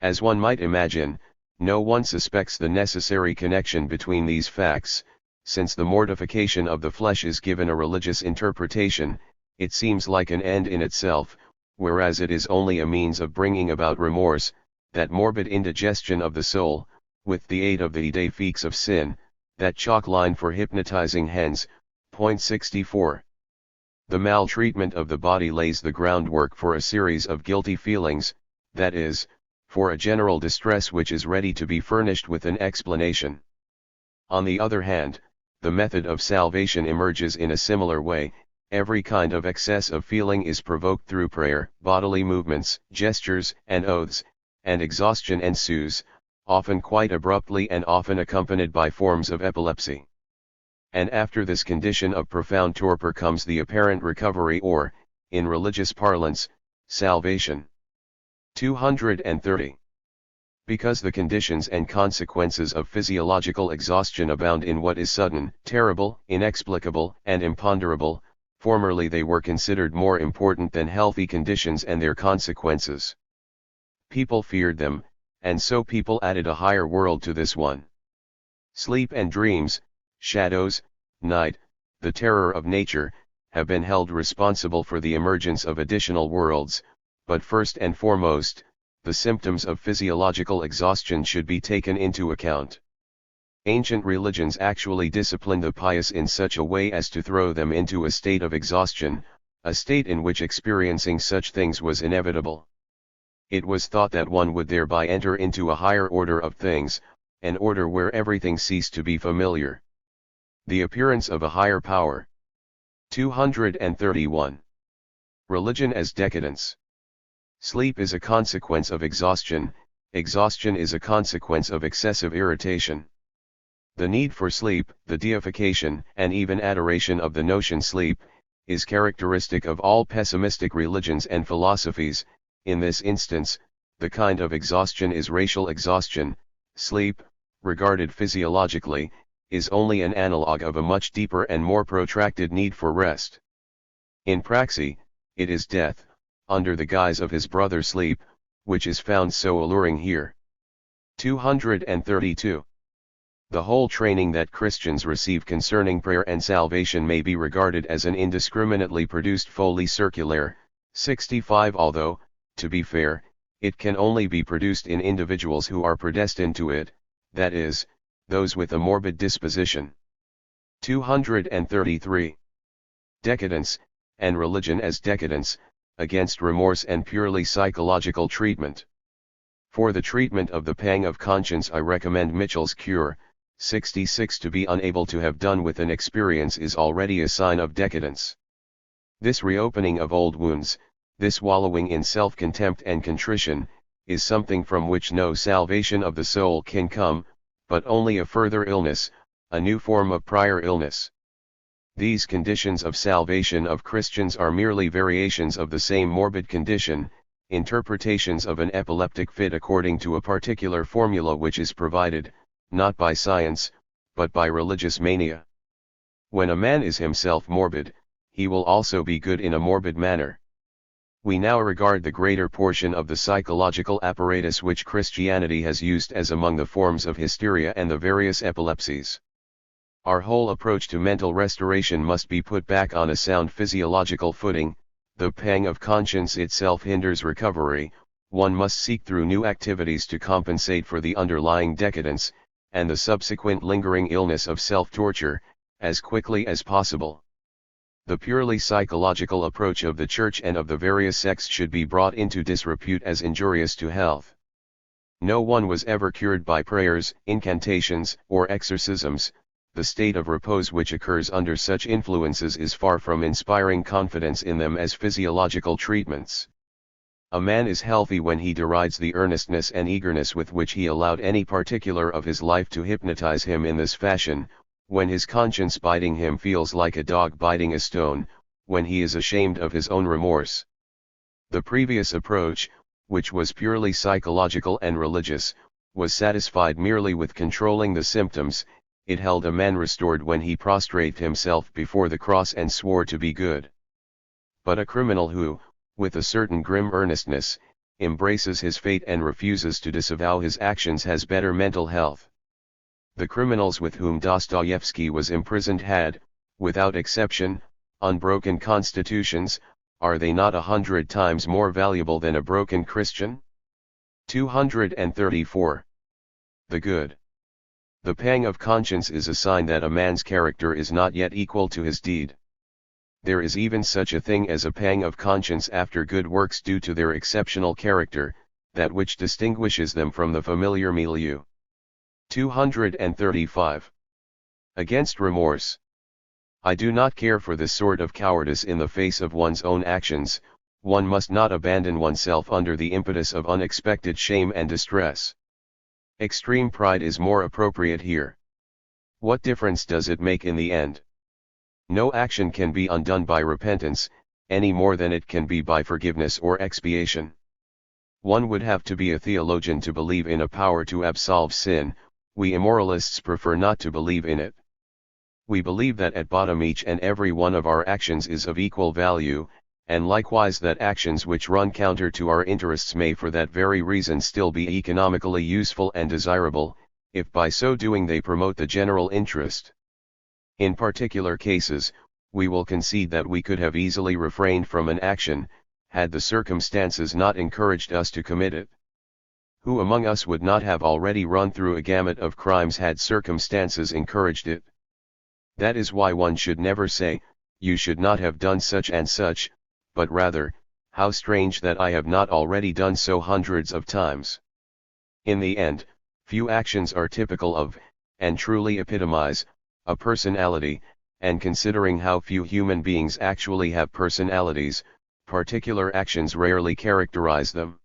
As one might imagine, no one suspects the necessary connection between these facts. Since the mortification of the flesh is given a religious interpretation, it seems like an end in itself, whereas it is only a means of bringing about remorse, that morbid indigestion of the soul, with the aid of the idée fixe of sin, that chalk line for hypnotizing hens. Point 64. The maltreatment of the body lays the groundwork for a series of guilty feelings, that is, for a general distress which is ready to be furnished with an explanation. On the other hand, the method of salvation emerges in a similar way. Every kind of excess of feeling is provoked through prayer, bodily movements, gestures, and oaths, and exhaustion ensues, often quite abruptly and often accompanied by forms of epilepsy. And after this condition of profound torpor comes the apparent recovery or, in religious parlance, salvation. 230. Because the conditions and consequences of physiological exhaustion abound in what is sudden, terrible, inexplicable, and imponderable, formerly they were considered more important than healthy conditions and their consequences. People feared them, and so people added a higher world to this one. Sleep and dreams, shadows, night, the terror of nature, have been held responsible for the emergence of additional worlds, but first and foremost, the symptoms of physiological exhaustion should be taken into account. Ancient religions actually disciplined the pious in such a way as to throw them into a state of exhaustion, a state in which experiencing such things was inevitable. It was thought that one would thereby enter into a higher order of things, an order where everything ceased to be familiar. The appearance of a higher power. 231. Religion as decadence. Sleep is a consequence of exhaustion, exhaustion is a consequence of excessive irritation. The need for sleep, the deification and even adoration of the notion sleep, is characteristic of all pessimistic religions and philosophies. In this instance, the kind of exhaustion is racial exhaustion. Sleep, regarded physiologically, is only an analog of a much deeper and more protracted need for rest. In praxis, it is death, under the guise of his brother sleep, which is found so alluring here. 232. The whole training that Christians receive concerning prayer and salvation may be regarded as an indiscriminately produced folie circulaire. 65. Although, to be fair, it can only be produced in individuals who are predestined to it, that is, those with a morbid disposition. 233. Decadence, and religion as decadence, against remorse and purely psychological treatment. For the treatment of the pang of conscience I recommend Mitchell's Cure. 66. To be unable to have done with an experience is already a sign of decadence. This reopening of old wounds, this wallowing in self-contempt and contrition, is something from which no salvation of the soul can come, but only a further illness, a new form of prior illness. These conditions of salvation of Christians are merely variations of the same morbid condition, interpretations of an epileptic fit according to a particular formula which is provided, not by science, but by religious mania. When a man is himself morbid, he will also be good in a morbid manner. We now regard the greater portion of the psychological apparatus which Christianity has used as among the forms of hysteria and the various epilepsies. Our whole approach to mental restoration must be put back on a sound physiological footing. The pang of conscience itself hinders recovery. One must seek through new activities to compensate for the underlying decadence, and the subsequent lingering illness of self-torture, as quickly as possible. The purely psychological approach of the Church and of the various sects should be brought into disrepute as injurious to health. No one was ever cured by prayers, incantations, or exorcisms. The state of repose which occurs under such influences is far from inspiring confidence in them as physiological treatments. A man is healthy when he derides the earnestness and eagerness with which he allowed any particular of his life to hypnotize him in this fashion, when his conscience biting him feels like a dog biting a stone, when he is ashamed of his own remorse. The previous approach, which was purely psychological and religious, was satisfied merely with controlling the symptoms. It held a man restored when he prostrated himself before the cross and swore to be good. But a criminal who, with a certain grim earnestness, embraces his fate and refuses to disavow his actions has better mental health. The criminals with whom Dostoevsky was imprisoned had, without exception, unbroken constitutions. Are they not 100 times more valuable than a broken Christian? 234. The good. The pang of conscience is a sign that a man's character is not yet equal to his deed. There is even such a thing as a pang of conscience after good works due to their exceptional character, that which distinguishes them from the familiar milieu. 235. Against remorse. I do not care for this sort of cowardice in the face of one's own actions. One must not abandon oneself under the impetus of unexpected shame and distress. Extreme pride is more appropriate here. What difference does it make in the end? No action can be undone by repentance, any more than it can be by forgiveness or expiation. One would have to be a theologian to believe in a power to absolve sin. We immoralists prefer not to believe in it. We believe that at bottom each and every one of our actions is of equal value, and likewise that actions which run counter to our interests may for that very reason still be economically useful and desirable, if by so doing they promote the general interest. In particular cases, we will concede that we could have easily refrained from an action, had the circumstances not encouraged us to commit it. Who among us would not have already run through a gamut of crimes had circumstances encouraged it? That is why one should never say, "You should not have done such and such," but rather, "How strange that I have not already done so hundreds of times." In the end, few actions are typical of, and truly epitomize, a personality, and considering how few human beings actually have personalities, particular actions rarely characterize them.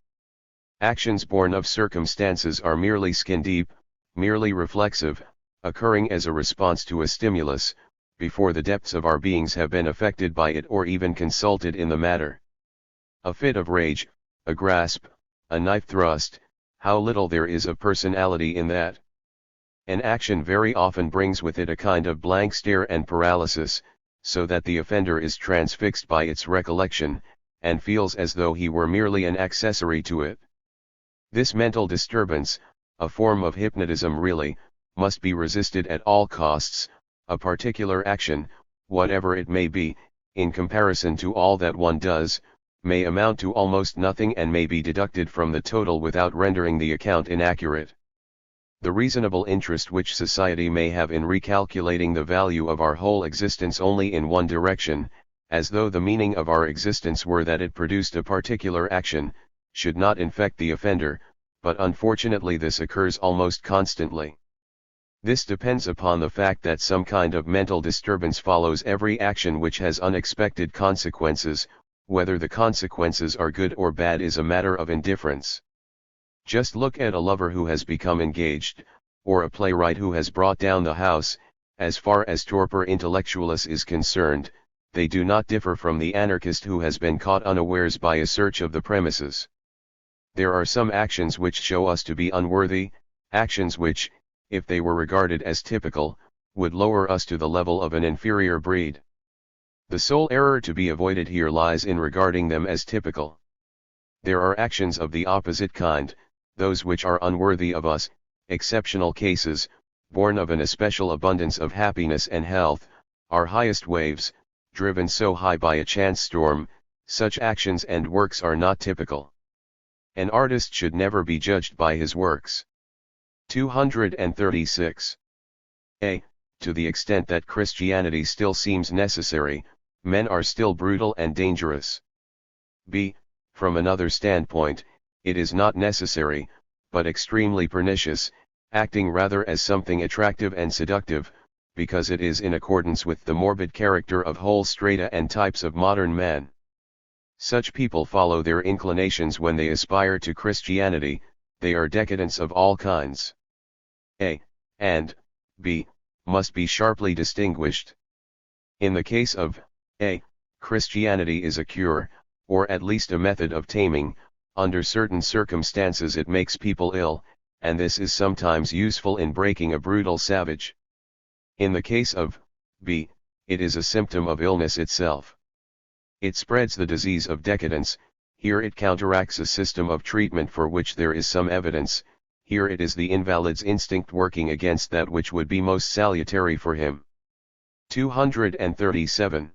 Actions born of circumstances are merely skin-deep, merely reflexive, occurring as a response to a stimulus, before the depths of our beings have been affected by it or even consulted in the matter. A fit of rage, a grasp, a knife thrust, how little there is of personality in that. An action very often brings with it a kind of blank stare and paralysis, so that the offender is transfixed by its recollection, and feels as though he were merely an accessory to it. This mental disturbance, a form of hypnotism really, must be resisted at all costs. A particular action, whatever it may be, in comparison to all that one does, may amount to almost nothing and may be deducted from the total without rendering the account inaccurate. The reasonable interest which society may have in recalculating the value of our whole existence only in one direction, as though the meaning of our existence were that it produced a particular action, should not infect the offender, but unfortunately this occurs almost constantly. This depends upon the fact that some kind of mental disturbance follows every action which has unexpected consequences. Whether the consequences are good or bad is a matter of indifference. Just look at a lover who has become engaged, or a playwright who has brought down the house, As far as torpor intellectualis is concerned, they do not differ from the anarchist who has been caught unawares by a search of the premises. There are some actions which show us to be unworthy, actions which, if they were regarded as typical, would lower us to the level of an inferior breed. The sole error to be avoided here lies in regarding them as typical. There are actions of the opposite kind, those which are unworthy of us, exceptional cases, born of an especial abundance of happiness and health, our highest waves, driven so high by a chance storm. Such actions and works are not typical. An artist should never be judged by his works. 236. A. To the extent that Christianity still seems necessary, men are still brutal and dangerous. B. From another standpoint, it is not necessary, but extremely pernicious, acting rather as something attractive and seductive, because it is in accordance with the morbid character of whole strata and types of modern man. Such people follow their inclinations when they aspire to Christianity, they are decadents of all kinds. A. And B. Must be sharply distinguished. In the case of A. Christianity is a cure, or at least a method of taming. Under certain circumstances it makes people ill, and this is sometimes useful in breaking a brutal savage. In the case of B. It is a symptom of illness itself. It spreads the disease of decadence. Here it counteracts a system of treatment for which there is some evidence. Here it is the invalid's instinct working against that which would be most salutary for him. 237.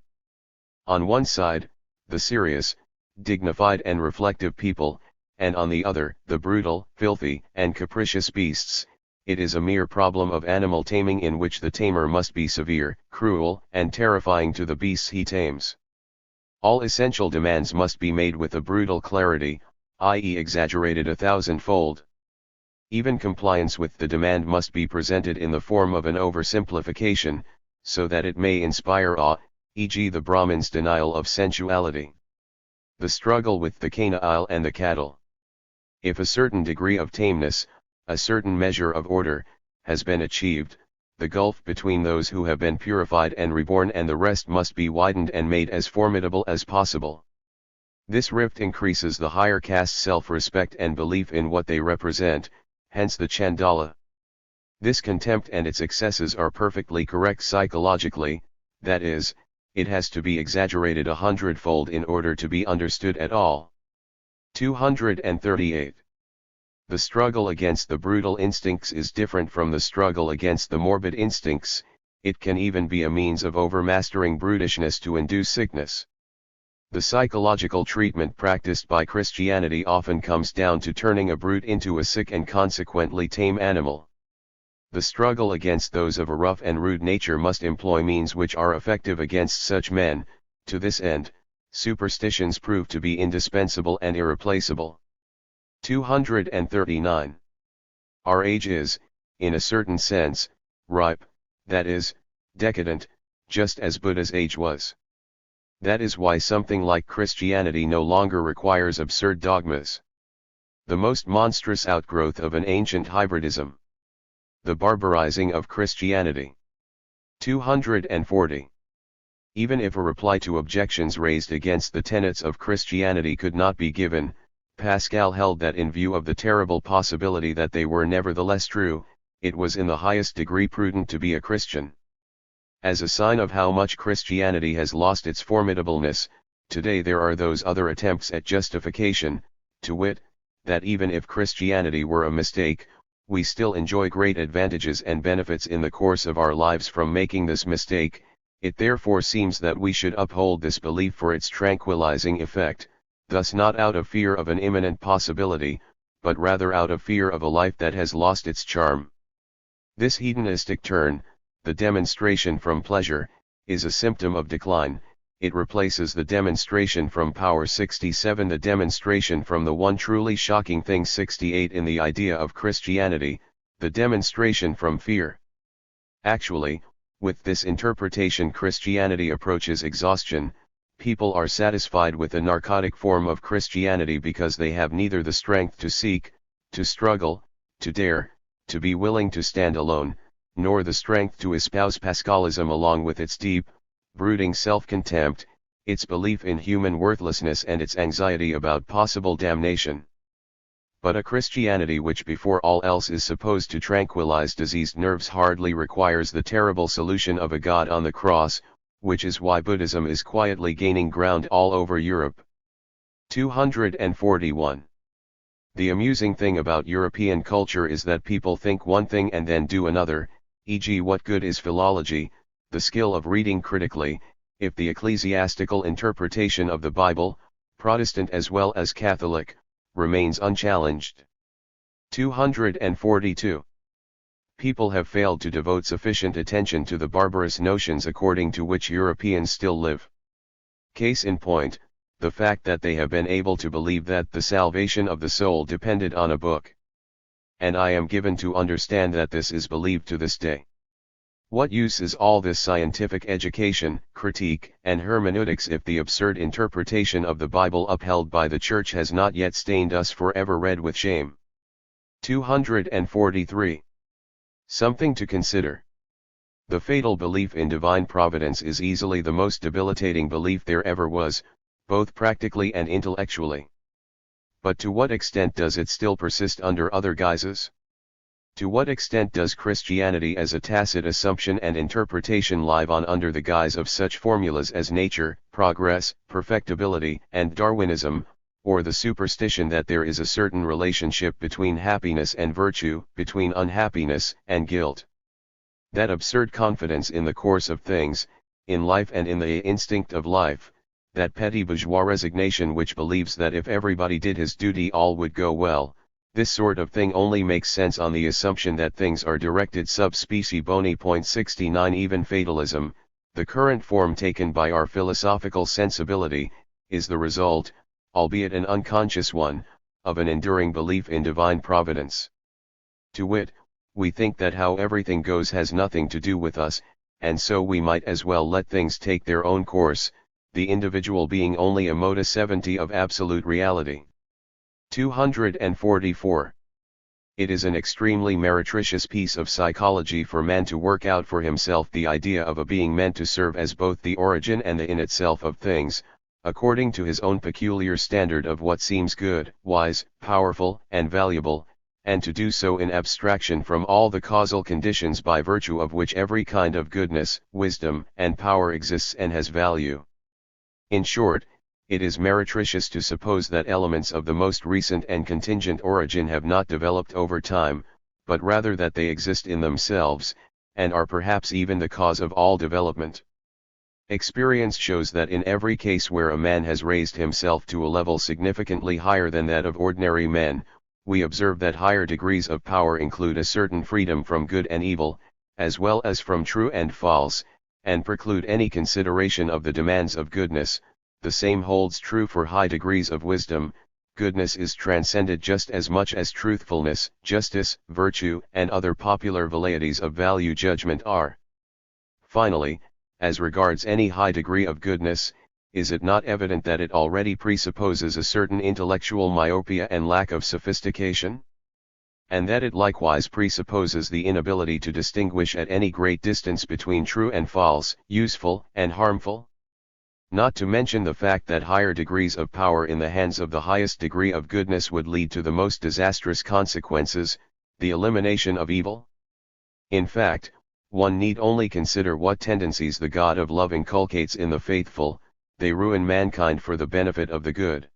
On one side, the serious, dignified and reflective people, and on the other, the brutal, filthy, and capricious beasts. It is a mere problem of animal taming in which the tamer must be severe, cruel, and terrifying to the beasts he tames. All essential demands must be made with a brutal clarity, i.e. exaggerated 1,000-fold. Even compliance with the demand must be presented in the form of an oversimplification, so that it may inspire awe, e.g. the Brahmin's denial of sensuality. The struggle with the canile and the cattle. If a certain degree of tameness, a certain measure of order, has been achieved, the gulf between those who have been purified and reborn and the rest must be widened and made as formidable as possible. This rift increases the higher caste's self-respect and belief in what they represent, hence the Chandala. This contempt and its excesses are perfectly correct psychologically, that is, it has to be exaggerated 100-fold in order to be understood at all. 238. The struggle against the brutal instincts is different from the struggle against the morbid instincts. It can even be a means of overmastering brutishness to induce sickness. The psychological treatment practiced by Christianity often comes down to turning a brute into a sick and consequently tame animal. The struggle against those of a rough and rude nature must employ means which are effective against such men. To this end, superstitions prove to be indispensable and irreplaceable. 239. Our age is, in a certain sense, ripe, that is, decadent, just as Buddha's age was. That is why something like Christianity no longer requires absurd dogmas. The most monstrous outgrowth of an ancient hybridism. The barbarizing of Christianity. 240. Even if a reply to objections raised against the tenets of Christianity could not be given, Pascal held that in view of the terrible possibility that they were nevertheless true, it was in the highest degree prudent to be a Christian. As a sign of how much Christianity has lost its formidableness, today there are those other attempts at justification, to wit, that even if Christianity were a mistake, we still enjoy great advantages and benefits in the course of our lives from making this mistake. It therefore seems that we should uphold this belief for its tranquilizing effect, thus not out of fear of an imminent possibility, but rather out of fear of a life that has lost its charm. This hedonistic turn, the demonstration from pleasure, is a symptom of decline. It replaces the demonstration from power 67, the demonstration from the one truly shocking thing 68 in the idea of Christianity, the demonstration from fear. Actually, with this interpretation Christianity approaches exhaustion. People are satisfied with a narcotic form of Christianity because they have neither the strength to seek, to struggle, to dare, to be willing to stand alone, nor the strength to espouse Pascalism along with its deep, brooding self-contempt, its belief in human worthlessness and its anxiety about possible damnation. But a Christianity which before all else is supposed to tranquilize diseased nerves hardly requires the terrible solution of a God on the cross, which is why Buddhism is quietly gaining ground all over Europe. 241. The amusing thing about European culture is that people think one thing and then do another, e.g. what good is philology, the skill of reading critically, if the ecclesiastical interpretation of the Bible, Protestant as well as Catholic, remains unchallenged. 242. People have failed to devote sufficient attention to the barbarous notions according to which Europeans still live. Case in point, the fact that they have been able to believe that the salvation of the soul depended on a book. And I am given to understand that this is believed to this day. What use is all this scientific education, critique, and hermeneutics if the absurd interpretation of the Bible upheld by the Church has not yet stained us forever red with shame? 243. Something to consider. The fatal belief in divine providence is easily the most debilitating belief there ever was, both practically and intellectually. But to what extent does it still persist under other guises? To what extent does Christianity as a tacit assumption and interpretation live on under the guise of such formulas as nature, progress, perfectibility, and Darwinism, or the superstition that there is a certain relationship between happiness and virtue, between unhappiness and guilt? That absurd confidence in the course of things, in life and in the instinct of life, that petty bourgeois resignation which believes that if everybody did his duty all would go well, this sort of thing only makes sense on the assumption that things are directed sub specie boni. 69 Even fatalism, the current form taken by our philosophical sensibility, is the result, albeit an unconscious one, of an enduring belief in divine providence. To wit, we think that how everything goes has nothing to do with us, and so we might as well let things take their own course, the individual being only a modus 70 of absolute reality. 244. It is an extremely meretricious piece of psychology for man to work out for himself the idea of a being meant to serve as both the origin and the in itself of things, according to his own peculiar standard of what seems good, wise, powerful, and valuable, and to do so in abstraction from all the causal conditions by virtue of which every kind of goodness, wisdom, and power exists and has value. In short, it is meretricious to suppose that elements of the most recent and contingent origin have not developed over time, but rather that they exist in themselves, and are perhaps even the cause of all development. Experience shows that in every case where a man has raised himself to a level significantly higher than that of ordinary men, we observe that higher degrees of power include a certain freedom from good and evil, as well as from true and false, and preclude any consideration of the demands of goodness. The same holds true for high degrees of wisdom. Goodness is transcended just as much as truthfulness, justice, virtue, and other popular velleities of value judgment are. Finally, as regards any high degree of goodness, is it not evident that it already presupposes a certain intellectual myopia and lack of sophistication? And that it likewise presupposes the inability to distinguish at any great distance between true and false, useful and harmful? Not to mention the fact that higher degrees of power in the hands of the highest degree of goodness would lead to the most disastrous consequences, the elimination of evil? In fact, one need only consider what tendencies the God of love inculcates in the faithful. They ruin mankind for the benefit of the good.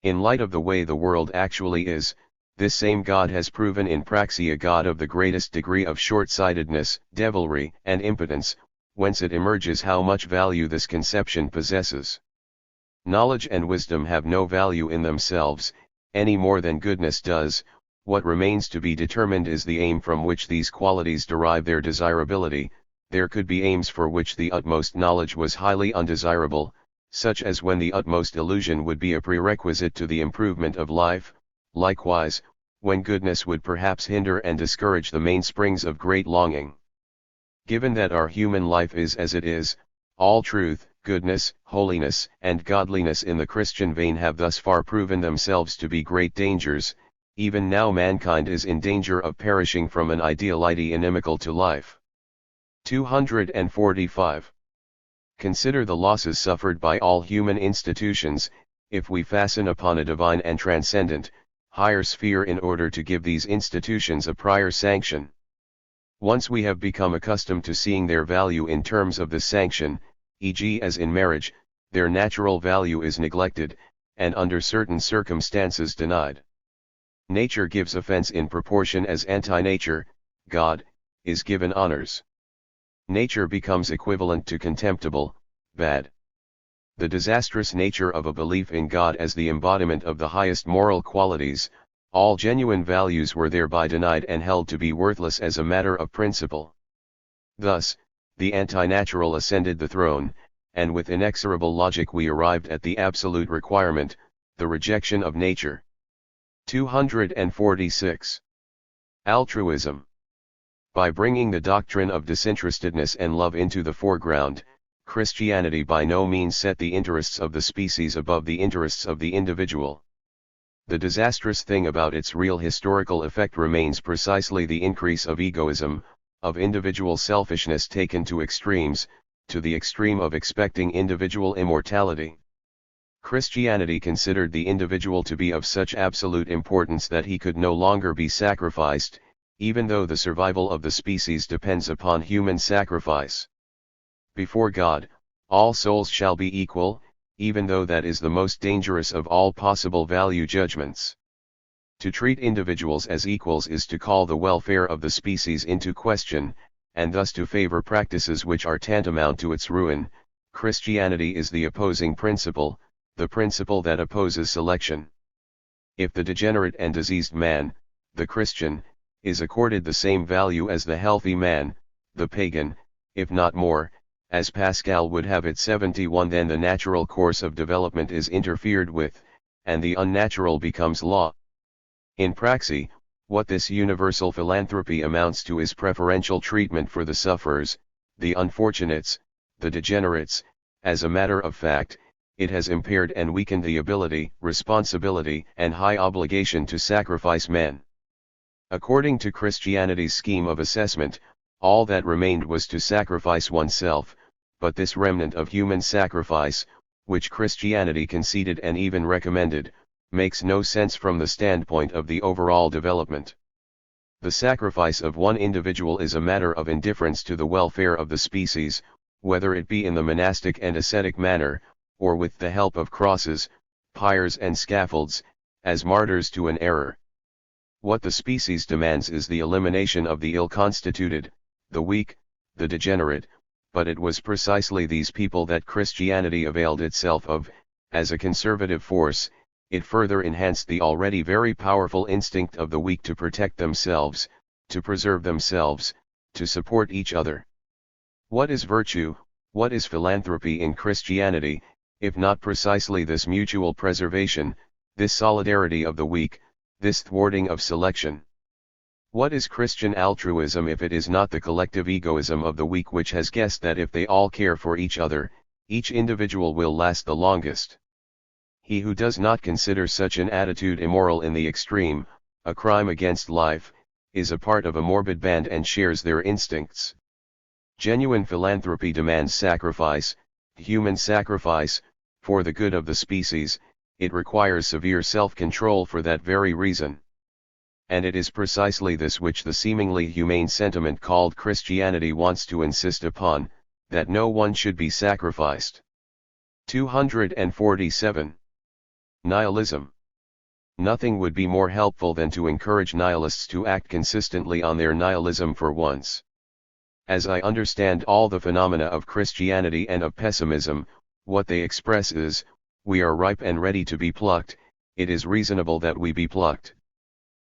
In light of the way the world actually is, this same God has proven in praxis a God of the greatest degree of short-sightedness, devilry, and impotence, whence it emerges how much value this conception possesses. Knowledge and wisdom have no value in themselves, any more than goodness does. What remains to be determined is the aim from which these qualities derive their desirability. There could be aims for which the utmost knowledge was highly undesirable, such as when the utmost illusion would be a prerequisite to the improvement of life, likewise, when goodness would perhaps hinder and discourage the mainsprings of great longing. Given that our human life is as it is, all truth, goodness, holiness, and godliness in the Christian vein have thus far proven themselves to be great dangers, even now mankind is in danger of perishing from an ideality inimical to life. 245. Consider the losses suffered by all human institutions, if we fasten upon a divine and transcendent, higher sphere in order to give these institutions a prior sanction. Once we have become accustomed to seeing their value in terms of this sanction, e.g. as in marriage, their natural value is neglected, and under certain circumstances denied. Nature gives offense in proportion as anti-nature, God, is given honors. Nature becomes equivalent to contemptible, bad. The disastrous nature of a belief in God as the embodiment of the highest moral qualities, all genuine values were thereby denied and held to be worthless as a matter of principle. Thus, the anti-natural ascended the throne, and with inexorable logic we arrived at the absolute requirement, the rejection of nature. 246. Altruism. By bringing the doctrine of disinterestedness and love into the foreground, Christianity by no means set the interests of the species above the interests of the individual. The disastrous thing about its real historical effect remains precisely the increase of egoism, of individual selfishness taken to extremes, to the extreme of expecting individual immortality. Christianity considered the individual to be of such absolute importance that he could no longer be sacrificed, even though the survival of the species depends upon human sacrifice. Before God, all souls shall be equal, even though that is the most dangerous of all possible value judgments. To treat individuals as equals is to call the welfare of the species into question, and thus to favor practices which are tantamount to its ruin. Christianity is the opposing principle, the principle that opposes selection. If the degenerate and diseased man, the Christian, is accorded the same value as the healthy man, the pagan, if not more, as Pascal would have it 71, then the natural course of development is interfered with, and the unnatural becomes law. In praxis, what this universal philanthropy amounts to is preferential treatment for the sufferers, the unfortunates, the degenerates. As a matter of fact, it has impaired and weakened the ability, responsibility, and high obligation to sacrifice men. According to Christianity's scheme of assessment, all that remained was to sacrifice oneself, but this remnant of human sacrifice, which Christianity conceded and even recommended, makes no sense from the standpoint of the overall development. The sacrifice of one individual is a matter of indifference to the welfare of the species, whether it be in the monastic and ascetic manner, or with the help of crosses, pyres and scaffolds, as martyrs to an error. What the species demands is the elimination of the ill-constituted, the weak, the degenerate, but it was precisely these people that Christianity availed itself of. As a conservative force, it further enhanced the already very powerful instinct of the weak to protect themselves, to preserve themselves, to support each other. What is virtue, what is philanthropy in Christianity, if not precisely this mutual preservation, this solidarity of the weak, this thwarting of selection? What is Christian altruism if it is not the collective egoism of the weak which has guessed that if they all care for each other, each individual will last the longest? He who does not consider such an attitude immoral in the extreme, a crime against life, is a part of a morbid band and shares their instincts. Genuine philanthropy demands sacrifice, human sacrifice, for the good of the species. It requires severe self-control for that very reason. And it is precisely this which the seemingly humane sentiment called Christianity wants to insist upon, that no one should be sacrificed. 247. Nihilism. Nothing would be more helpful than to encourage nihilists to act consistently on their nihilism for once. As I understand all the phenomena of Christianity and of pessimism, what they express is, we are ripe and ready to be plucked, it is reasonable that we be plucked.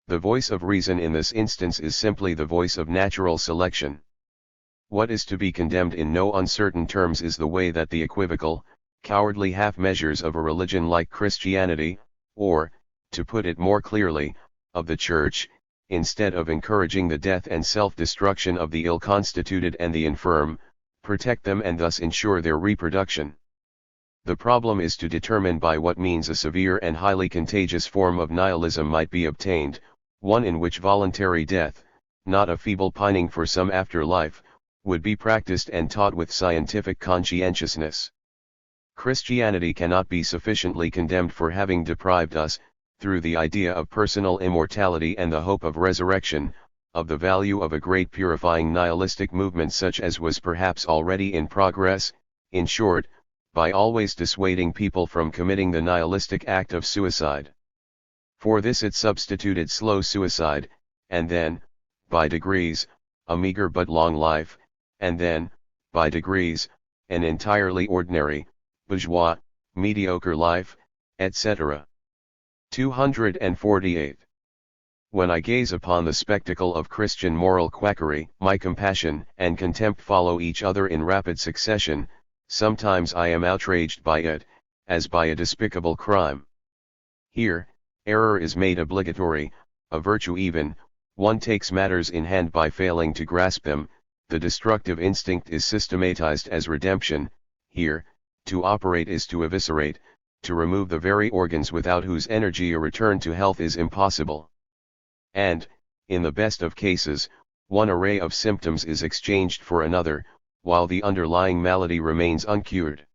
The voice of reason in this instance is simply the voice of natural selection. What is to be condemned in no uncertain terms is the way that the equivocal, cowardly half-measures of a religion like Christianity, or, to put it more clearly, of the Church, instead of encouraging the death and self-destruction of the ill-constituted and the infirm, protect them and thus ensure their reproduction. The problem is to determine by what means a severe and highly contagious form of nihilism might be obtained, one in which voluntary death, not a feeble pining for some afterlife, would be practiced and taught with scientific conscientiousness. Christianity cannot be sufficiently condemned for having deprived us, through the idea of personal immortality and the hope of resurrection, of the value of a great purifying nihilistic movement such as was perhaps already in progress, in short, by always dissuading people from committing the nihilistic act of suicide. For this it substituted slow suicide, and then, by degrees, a meager but long life, and then, by degrees, an entirely ordinary, bourgeois, mediocre life, etc. 248. When I gaze upon the spectacle of Christian moral quackery, my compassion and contempt follow each other in rapid succession. Sometimes I am outraged by it, as by a despicable crime. Here, error is made obligatory, a virtue even, one takes matters in hand by failing to grasp them, the destructive instinct is systematized as redemption, here, to operate is to eviscerate, to remove the very organs without whose energy a return to health is impossible. And, in the best of cases, one array of symptoms is exchanged for another, while the underlying malady remains uncured.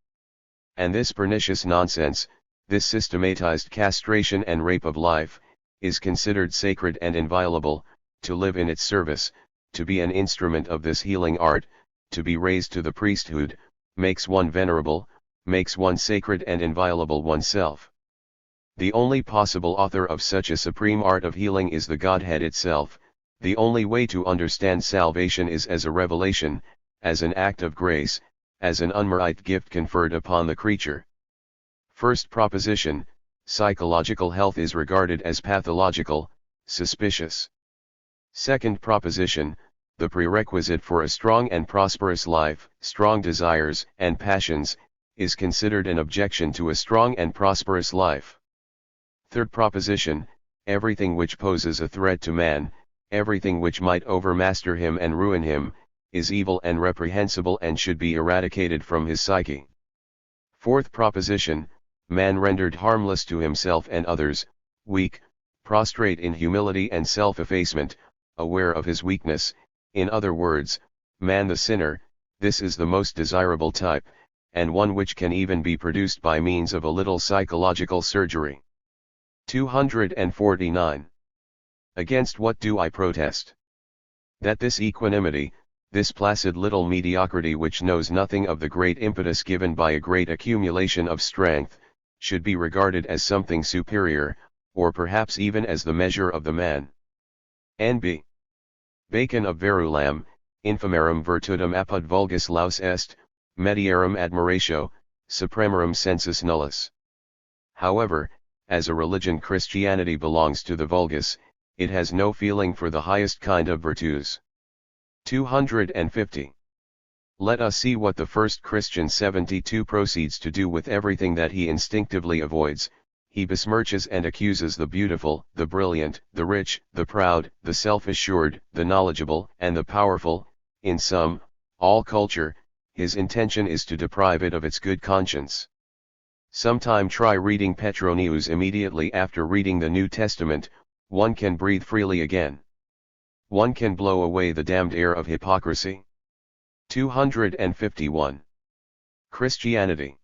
And this pernicious nonsense, this systematized castration and rape of life, is considered sacred and inviolable, to live in its service, to be an instrument of this healing art, to be raised to the priesthood, makes one venerable, makes one sacred and inviolable oneself. The only possible author of such a supreme art of healing is the Godhead itself. The only way to understand salvation is as a revelation, as an act of grace, as an unmerited gift conferred upon the creature. First proposition, psychological health is regarded as pathological, suspicious. Second proposition, the prerequisite for a strong and prosperous life, strong desires and passions, is considered an objection to a strong and prosperous life. Third proposition, everything which poses a threat to man, everything which might overmaster him and ruin him, is evil and reprehensible and should be eradicated from his psyche. Fourth proposition, man rendered harmless to himself and others, weak, prostrate in humility and self-effacement, aware of his weakness, in other words, man the sinner, this is the most desirable type, and one which can even be produced by means of a little psychological surgery. 249. Against what do I protest? That this equanimity, this placid little mediocrity which knows nothing of the great impetus given by a great accumulation of strength, should be regarded as something superior, or perhaps even as the measure of the man. N.B. Bacon of Verulam, infamerum virtutum apud vulgus laus est, medierum admiratio, supremerum sensus nullus. However, as a religion Christianity belongs to the vulgus, it has no feeling for the highest kind of virtues. 250. Let us see what the first Christian 72 proceeds to do with everything that he instinctively avoids. He besmirches and accuses the beautiful, the brilliant, the rich, the proud, the self-assured, the knowledgeable, and the powerful, in sum, all culture. His intention is to deprive it of its good conscience. Sometime try reading Petronius immediately after reading the New Testament, one can breathe freely again. One can blow away the damned air of hypocrisy. 251. Christianity.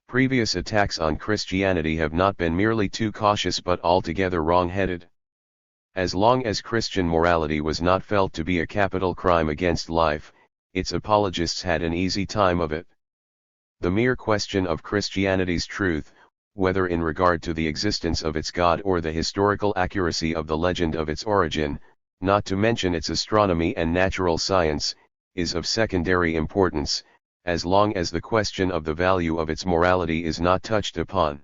Previous attacks on Christianity have not been merely too cautious but altogether wrong-headed. As long as Christian morality was not felt to be a capital crime against life, its apologists had an easy time of it. The mere question of Christianity's truth, whether in regard to the existence of its God or the historical accuracy of the legend of its origin, not to mention its astronomy and natural science, is of secondary importance, as long as the question of the value of its morality is not touched upon.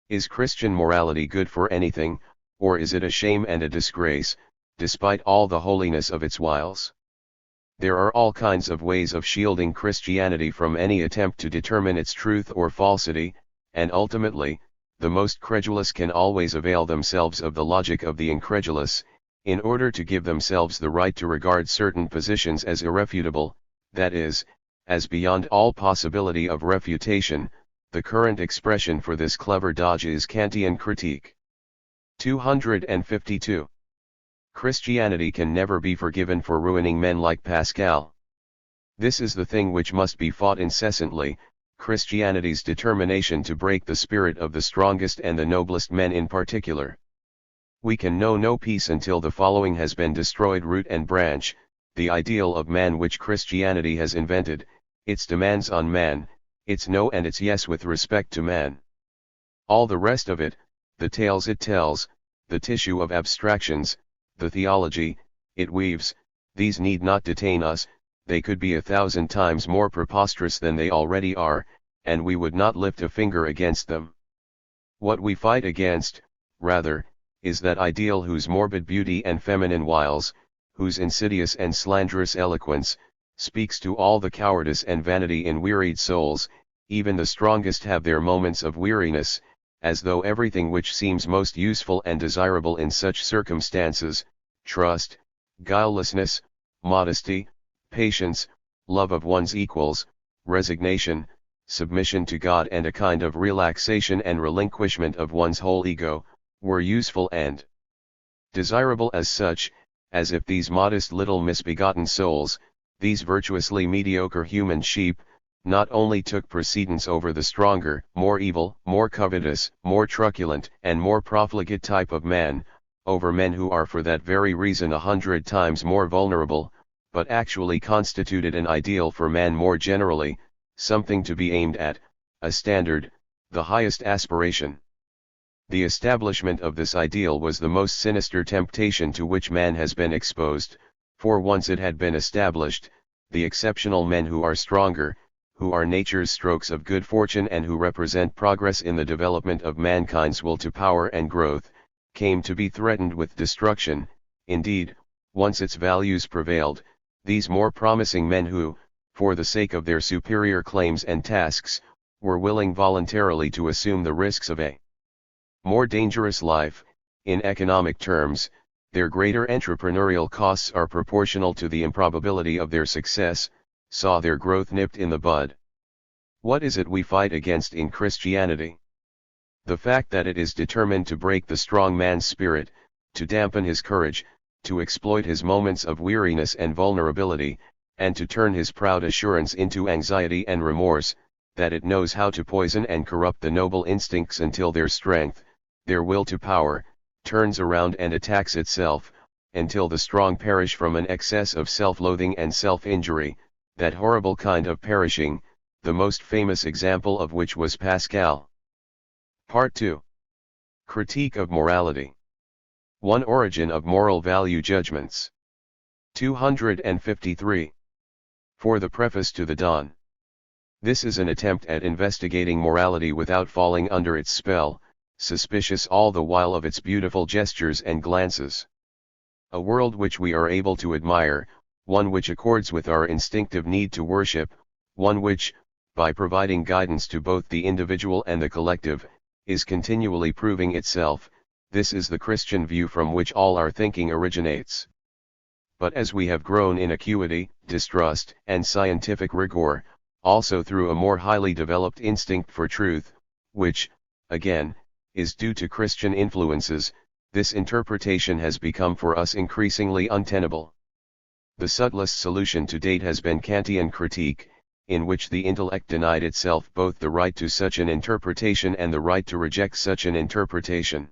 Is Christian morality good for anything, or is it a shame and a disgrace, despite all the holiness of its wiles? There are all kinds of ways of shielding Christianity from any attempt to determine its truth or falsity, and ultimately, the most credulous can always avail themselves of the logic of the incredulous, in order to give themselves the right to regard certain positions as irrefutable, that is, as beyond all possibility of refutation, The current expression for this clever dodge is Kantian critique. 252. Christianity can never be forgiven for ruining men like Pascal. This is the thing which must be fought incessantly, Christianity's determination to break the spirit of the strongest and the noblest men in particular. We can know no peace until the following has been destroyed root and branch, the ideal of man which Christianity has invented, its demands on man, its no and its yes with respect to man. All the rest of it, the tales it tells, the tissue of abstractions, the theology it weaves, these need not detain us, they could be 1,000 times more preposterous than they already are, and we would not lift a finger against them. What we fight against, rather, is that ideal whose morbid beauty and feminine wiles, whose insidious and slanderous eloquence, speaks to all the cowardice and vanity in wearied souls. Even the strongest have their moments of weariness, as though everything which seems most useful and desirable in such circumstances, trust, guilelessness, modesty, patience, love of one's equals, resignation, submission to God and a kind of relaxation and relinquishment of one's whole ego, were useful and desirable as such, as if these modest little misbegotten souls, these virtuously mediocre human sheep, not only took precedence over the stronger, more evil, more covetous, more truculent, and more profligate type of man, over men who are for that very reason 100 times more vulnerable, but actually constituted an ideal for man more generally, something to be aimed at, a standard, the highest aspiration. The establishment of this ideal was the most sinister temptation to which man has been exposed, for once it had been established, the exceptional men who are stronger, who are nature's strokes of good fortune and who represent progress in the development of mankind's will to power and growth, came to be threatened with destruction. Indeed, once its values prevailed, these more promising men who, for the sake of their superior claims and tasks, were willing voluntarily to assume the risks of a more dangerous life, in economic terms, their greater entrepreneurial costs are proportional to the improbability of their success, saw their growth nipped in the bud. What is it we fight against in Christianity? The fact that it is determined to break the strong man's spirit, to dampen his courage, to exploit his moments of weariness and vulnerability, and to turn his proud assurance into anxiety and remorse, that it knows how to poison and corrupt the noble instincts until their strength, their will to power, turns around and attacks itself, until the strong perish from an excess of self-loathing and self-injury, that horrible kind of perishing, the most famous example of which was Pascal. Part 2. Critique of Morality. 1. Origin of Moral Value Judgments. 253. For the Preface to the Dawn. This is an attempt at investigating morality without falling under its spell, suspicious all the while of its beautiful gestures and glances. A world which we are able to admire, one which accords with our instinctive need to worship, one which, by providing guidance to both the individual and the collective, is continually proving itself. This is the Christian view from which all our thinking originates. But as we have grown in acuity, distrust, and scientific rigor, also through a more highly developed instinct for truth, which, again, is due to Christian influences, this interpretation has become for us increasingly untenable. The subtlest solution to date has been Kantian critique, in which the intellect denied itself both the right to such an interpretation and the right to reject such an interpretation.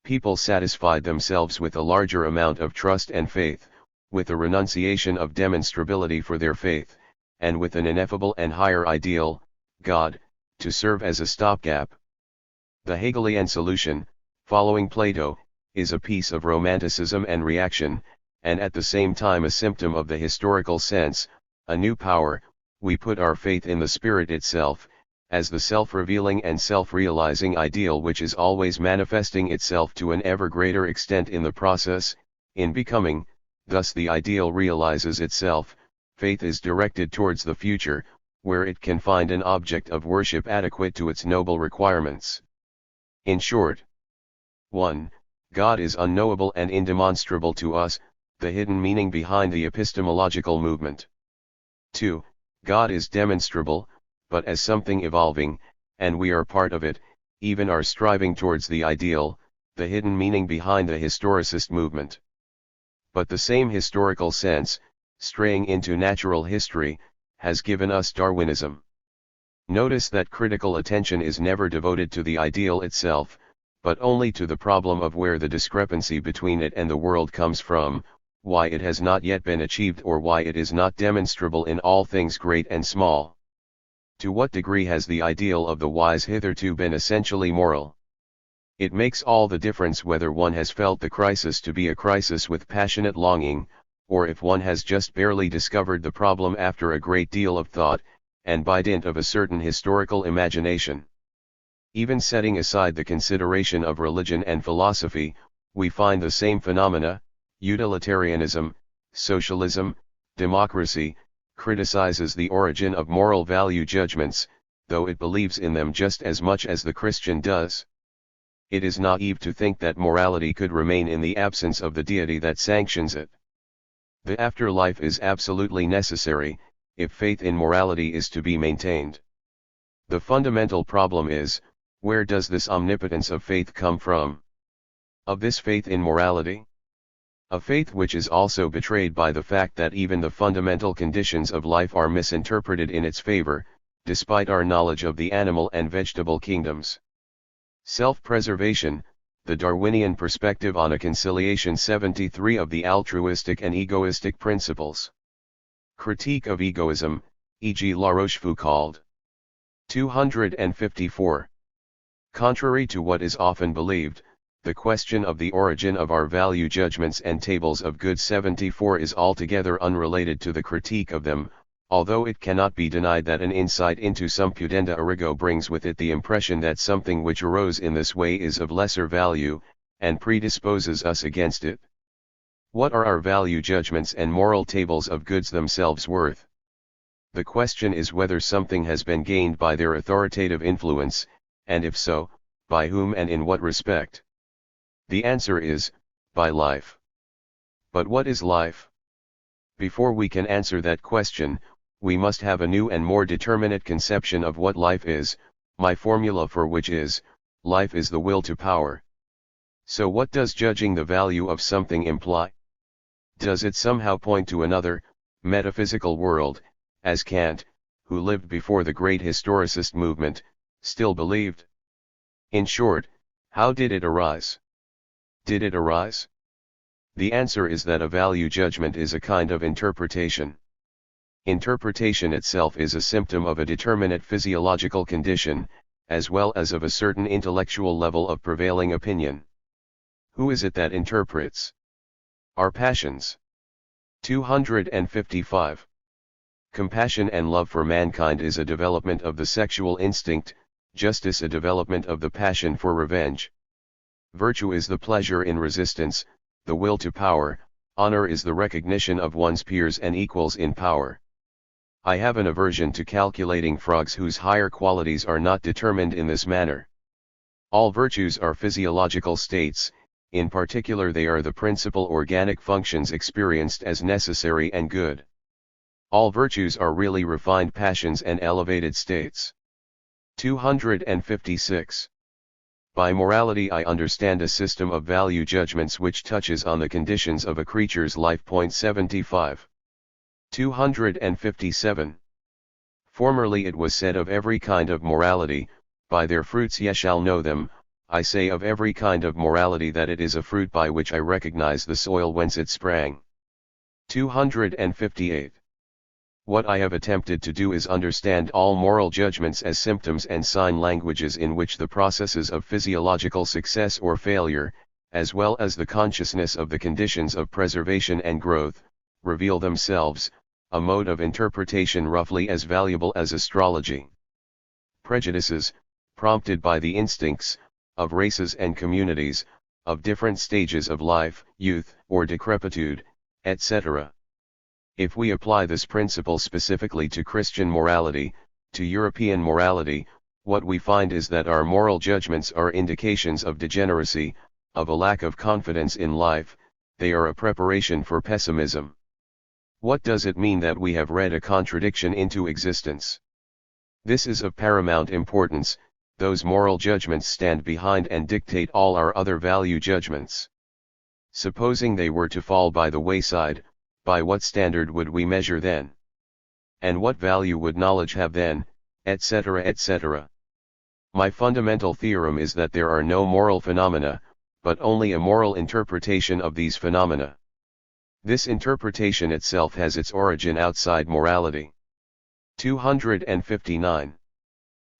People satisfied themselves with a larger amount of trust and faith, with a renunciation of demonstrability for their faith, and with an ineffable and higher ideal, God, to serve as a stopgap. The Hegelian solution, following Plato, is a piece of romanticism and reaction, and at the same time a symptom of the historical sense, a new power. We put our faith in the Spirit itself, as the self-revealing and self-realizing ideal which is always manifesting itself to an ever greater extent in the process, in becoming. Thus the ideal realizes itself, faith is directed towards the future, where it can find an object of worship adequate to its noble requirements. In short, 1. God is unknowable and indemonstrable to us, the hidden meaning behind the epistemological movement. 2. God is demonstrable, but as something evolving, and we are part of it, even are striving towards the ideal, the hidden meaning behind the historicist movement. But the same historical sense, straying into natural history, has given us Darwinism. Notice that critical attention is never devoted to the ideal itself, but only to the problem of where the discrepancy between it and the world comes from, why it has not yet been achieved or why it is not demonstrable in all things great and small. To what degree has the ideal of the wise hitherto been essentially moral? It makes all the difference whether one has felt the crisis to be a crisis with passionate longing, or if one has just barely discovered the problem after a great deal of thought, and by dint of a certain historical imagination. Even setting aside the consideration of religion and philosophy, we find the same phenomena. Utilitarianism, socialism, democracy, criticizes the origin of moral value judgments, though it believes in them just as much as the Christian does. It is naive to think that morality could remain in the absence of the deity that sanctions it. The afterlife is absolutely necessary, if faith in morality is to be maintained. The fundamental problem is, where does this omnipotence of faith come from? Of this faith in morality? A faith which is also betrayed by the fact that even the fundamental conditions of life are misinterpreted in its favor, despite our knowledge of the animal and vegetable kingdoms. Self-preservation, the Darwinian perspective on a conciliation 73 of the altruistic and egoistic principles. Critique of egoism, e.g. La Rochefoucauld. 254. Contrary to what is often believed, the question of the origin of our value judgments and tables of goods 74 is altogether unrelated to the critique of them, although it cannot be denied that an insight into some pudenda origo brings with it the impression that something which arose in this way is of lesser value, and predisposes us against it. What are our value judgments and moral tables of goods themselves worth? The question is whether something has been gained by their authoritative influence, and if so, by whom and in what respect? The answer is, by life. But what is life? Before we can answer that question, we must have a new and more determinate conception of what life is, my formula for which is, life is the will to power. So what does judging the value of something imply? Does it somehow point to another, metaphysical world, as Kant, who lived before the great historicist movement, still believed? In short, how did it arise? Did it arise? The answer is that a value judgment is a kind of interpretation. Interpretation itself is a symptom of a determinate physiological condition, as well as of a certain intellectual level of prevailing opinion. Who is it that interprets? Our passions. 255. Compassion and love for mankind is a development of the sexual instinct, justice a development of the passion for revenge. Virtue is the pleasure in resistance, the will to power, honor is the recognition of one's peers and equals in power. I have an aversion to calculating frogs whose higher qualities are not determined in this manner. All virtues are physiological states, in particular they are the principal organic functions experienced as necessary and good. All virtues are really refined passions and elevated states. 256. By morality I understand a system of value judgments which touches on the conditions of a creature's life. 75. 257. Formerly it was said of every kind of morality, by their fruits ye shall know them. I say of every kind of morality that it is a fruit by which I recognize the soil whence it sprang. 258. What I have attempted to do is understand all moral judgments as symptoms and sign languages in which the processes of physiological success or failure, as well as the consciousness of the conditions of preservation and growth, reveal themselves, a mode of interpretation roughly as valuable as astrology. Prejudices, prompted by the instincts, of races and communities, of different stages of life, youth or decrepitude, etc. If we apply this principle specifically to Christian morality, to European morality, what we find is that our moral judgments are indications of degeneracy, of a lack of confidence in life, they are a preparation for pessimism. What does it mean that we have read a contradiction into existence? This is of paramount importance. Those moral judgments stand behind and dictate all our other value judgments. Supposing they were to fall by the wayside, by what standard would we measure then? And what value would knowledge have then, etc., etc. My fundamental theorem is that there are no moral phenomena, but only a moral interpretation of these phenomena. This interpretation itself has its origin outside morality. 259.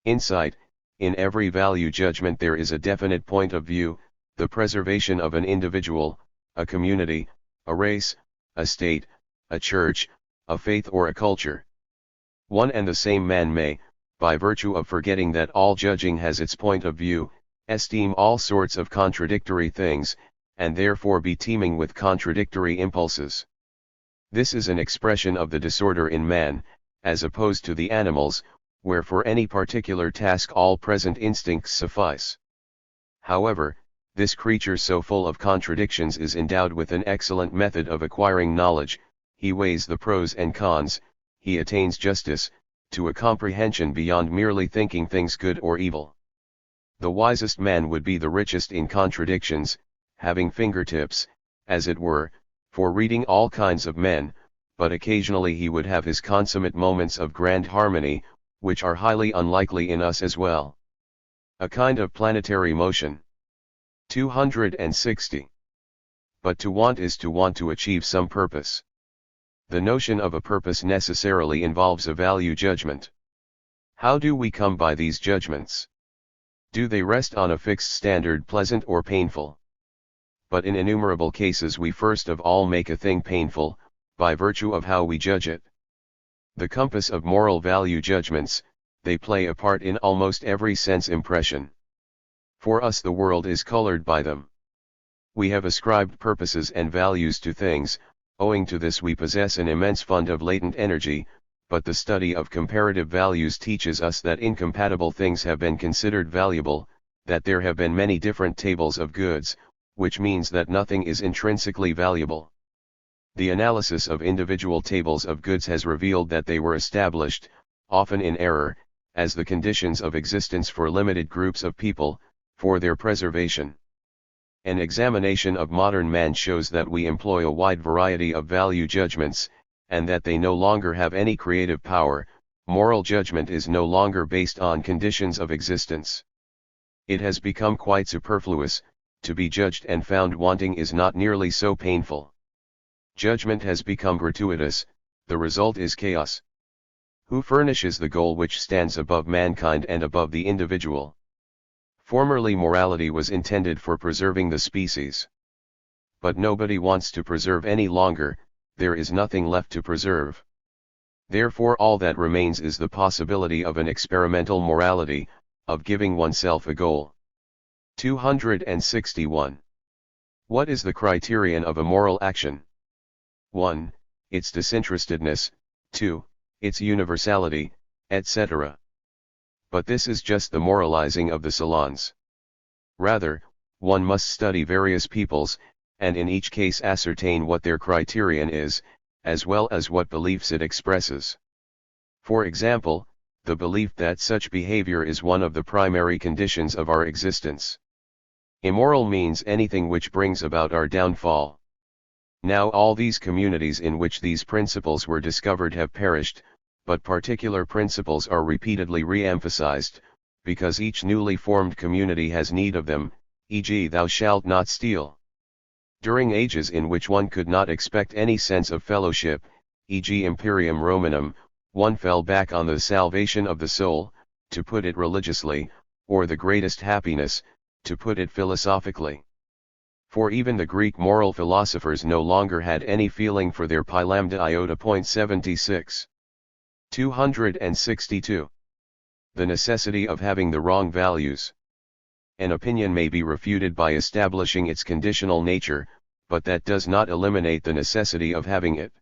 Insight. In every value judgment there is a definite point of view, the preservation of an individual, a community, a race, a state, a church, a faith or a culture. One and the same man may, by virtue of forgetting that all judging has its point of view, esteem all sorts of contradictory things, and therefore be teeming with contradictory impulses. This is an expression of the disorder in man, as opposed to the animals, where for any particular task all present instincts suffice. However, this creature so full of contradictions is endowed with an excellent method of acquiring knowledge. He weighs the pros and cons, he attains justice, to a comprehension beyond merely thinking things good or evil. The wisest man would be the richest in contradictions, having fingertips, as it were, for reading all kinds of men, but occasionally he would have his consummate moments of grand harmony, which are highly unlikely in us as well. A kind of planetary motion. 260. But to want is to want to achieve some purpose. The notion of a purpose necessarily involves a value judgment. How do we come by these judgments? Do they rest on a fixed standard, pleasant or painful? But in innumerable cases we first of all make a thing painful, by virtue of how we judge it. The compass of moral value judgments, they play a part in almost every sense impression. For us the world is colored by them. We have ascribed purposes and values to things, owing to this we possess an immense fund of latent energy, but the study of comparative values teaches us that incompatible things have been considered valuable, that there have been many different tables of goods, which means that nothing is intrinsically valuable. The analysis of individual tables of goods has revealed that they were established, often in error, as the conditions of existence for limited groups of people, for their preservation. An examination of modern man shows that we employ a wide variety of value judgments, and that they no longer have any creative power. Moral judgment is no longer based on conditions of existence. It has become quite superfluous. To be judged and found wanting is not nearly so painful. Judgment has become gratuitous, the result is chaos. Who furnishes the goal which stands above mankind and above the individual? Formerly morality was intended for preserving the species. But nobody wants to preserve any longer, there is nothing left to preserve. Therefore all that remains is the possibility of an experimental morality, of giving oneself a goal. 261. What is the criterion of a moral action? 1. Its disinterestedness, 2. Its universality, etc. But this is just the moralizing of the salons. Rather, one must study various peoples, and in each case ascertain what their criterion is, as well as what beliefs it expresses. For example, the belief that such behavior is one of the primary conditions of our existence. Immoral means anything which brings about our downfall. Now all these communities in which these principles were discovered have perished, but particular principles are repeatedly re-emphasized, because each newly formed community has need of them, e.g. thou shalt not steal. During ages in which one could not expect any sense of fellowship, e.g. Imperium Romanum, one fell back on the salvation of the soul, to put it religiously, or the greatest happiness, to put it philosophically. For even the Greek moral philosophers no longer had any feeling for their Lambda iota. 76. 262. The necessity of having the wrong values. An opinion may be refuted by establishing its conditional nature, but that does not eliminate the necessity of having it.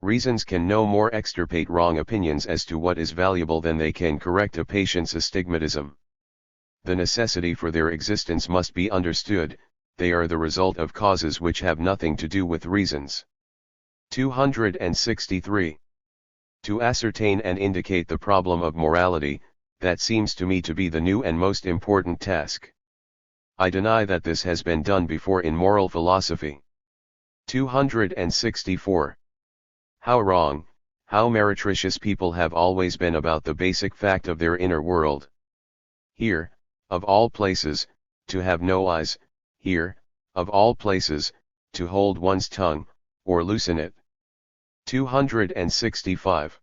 Reasons can no more extirpate wrong opinions as to what is valuable than they can correct a patient's astigmatism. The necessity for their existence must be understood. They are the result of causes which have nothing to do with reasons. 263. To ascertain and indicate the problem of morality, that seems to me to be the new and most important task. I deny that this has been done before in moral philosophy. 264. How wrong, how meretricious people have always been about the basic fact of their inner world. Here, of all places, to have no eyes, here, of all places, to hold one's tongue, or loosen it. 265.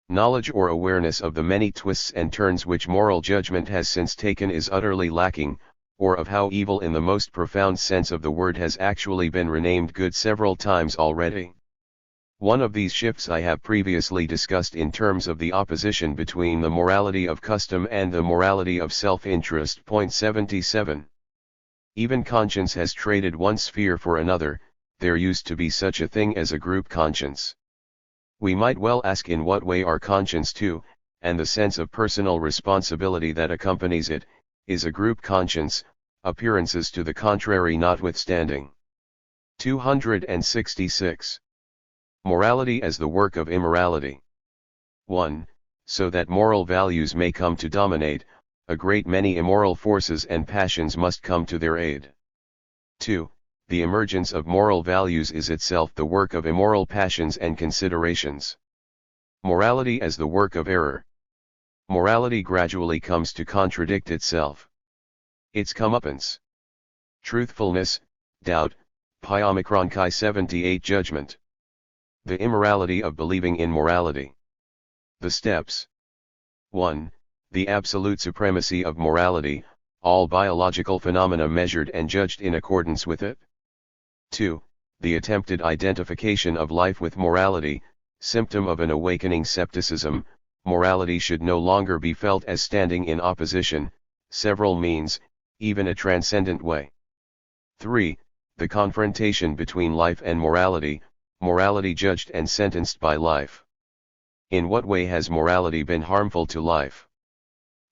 Knowledge or awareness of the many twists and turns which moral judgment has since taken is utterly lacking, or of how evil in the most profound sense of the word has actually been renamed good several times already. One of these shifts I have previously discussed in terms of the opposition between the morality of custom and the morality of self-interest. 77. Even conscience has traded one sphere for another. There used to be such a thing as a group conscience. We might well ask in what way our conscience too, and the sense of personal responsibility that accompanies it, is a group conscience, appearances to the contrary notwithstanding. 266. Morality as the work of immorality. 1. So that moral values may come to dominate, a great many immoral forces and passions must come to their aid. 2. The emergence of moral values is itself the work of immoral passions and considerations. Morality as the work of error. Morality gradually comes to contradict itself. Its comeuppance. Truthfulness, doubt, pi omicron chi 78 judgment. The immorality of believing in morality. The steps. 1. The absolute supremacy of morality, all biological phenomena measured and judged in accordance with it. 2. The attempted identification of life with morality, symptom of an awakening skepticism. Morality should no longer be felt as standing in opposition, several means, even a transcendent way. 3. The confrontation between life and morality, morality judged and sentenced by life. In what way has morality been harmful to life?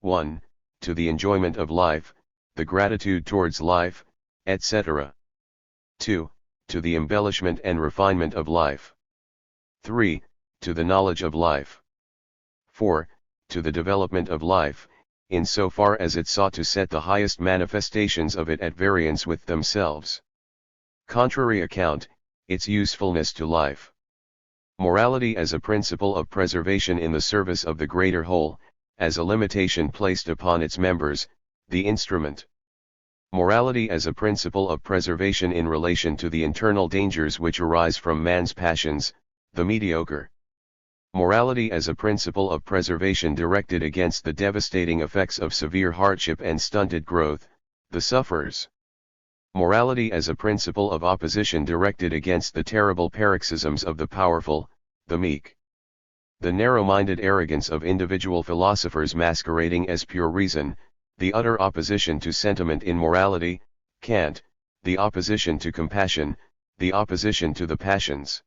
1. To the enjoyment of life, the gratitude towards life, etc. 2. To the embellishment and refinement of life. 3. To the knowledge of life. 4. To the development of life, in so far as it sought to set the highest manifestations of it at variance with themselves. Contrary account, its usefulness to life. Morality as a principle of preservation in the service of the greater whole, as a limitation placed upon its members, the instrument. Morality as a principle of preservation in relation to the internal dangers which arise from man's passions, the mediocre. Morality as a principle of preservation directed against the devastating effects of severe hardship and stunted growth, the sufferers. Morality as a principle of opposition directed against the terrible paroxysms of the powerful, the meek. The narrow-minded arrogance of individual philosophers masquerading as pure reason, the utter opposition to sentiment in morality, Kant, the opposition to compassion, the opposition to the passions.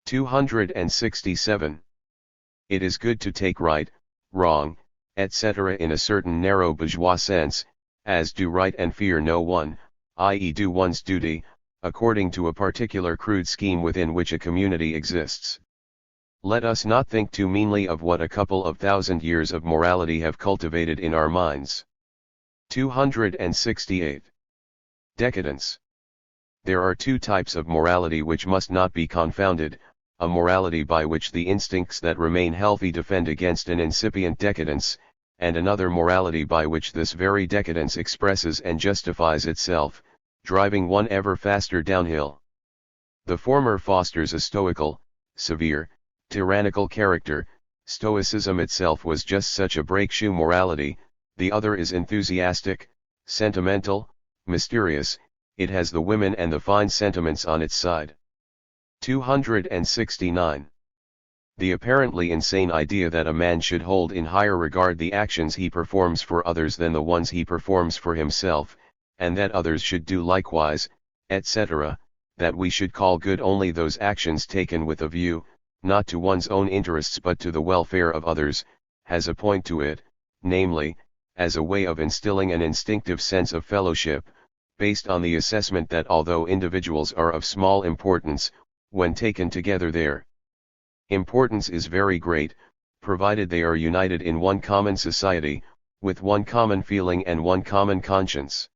267. It is good to take right, wrong, etc. in a certain narrow bourgeois sense, as do right and fear no one, i.e. do one's duty, according to a particular crude scheme within which a community exists. Let us not think too meanly of what a couple of thousand years of morality have cultivated in our minds. 268. Decadence. There are two types of morality which must not be confounded, a morality by which the instincts that remain healthy defend against an incipient decadence, and another morality by which this very decadence expresses and justifies itself, driving one ever faster downhill. The former fosters a stoical, severe, tyrannical character. Stoicism itself was just such a break-shoe morality. The other is enthusiastic, sentimental, mysterious. It has the women and the fine sentiments on its side. 269. The apparently insane idea that a man should hold in higher regard the actions he performs for others than the ones he performs for himself, and that others should do likewise, etc., that we should call good only those actions taken with a view, not to one's own interests but to the welfare of others, has a point to it, namely, as a way of instilling an instinctive sense of fellowship, based on the assessment that although individuals are of small importance, when taken together their Importance is very great, provided they are united in one common society, with one common feeling and one common conscience.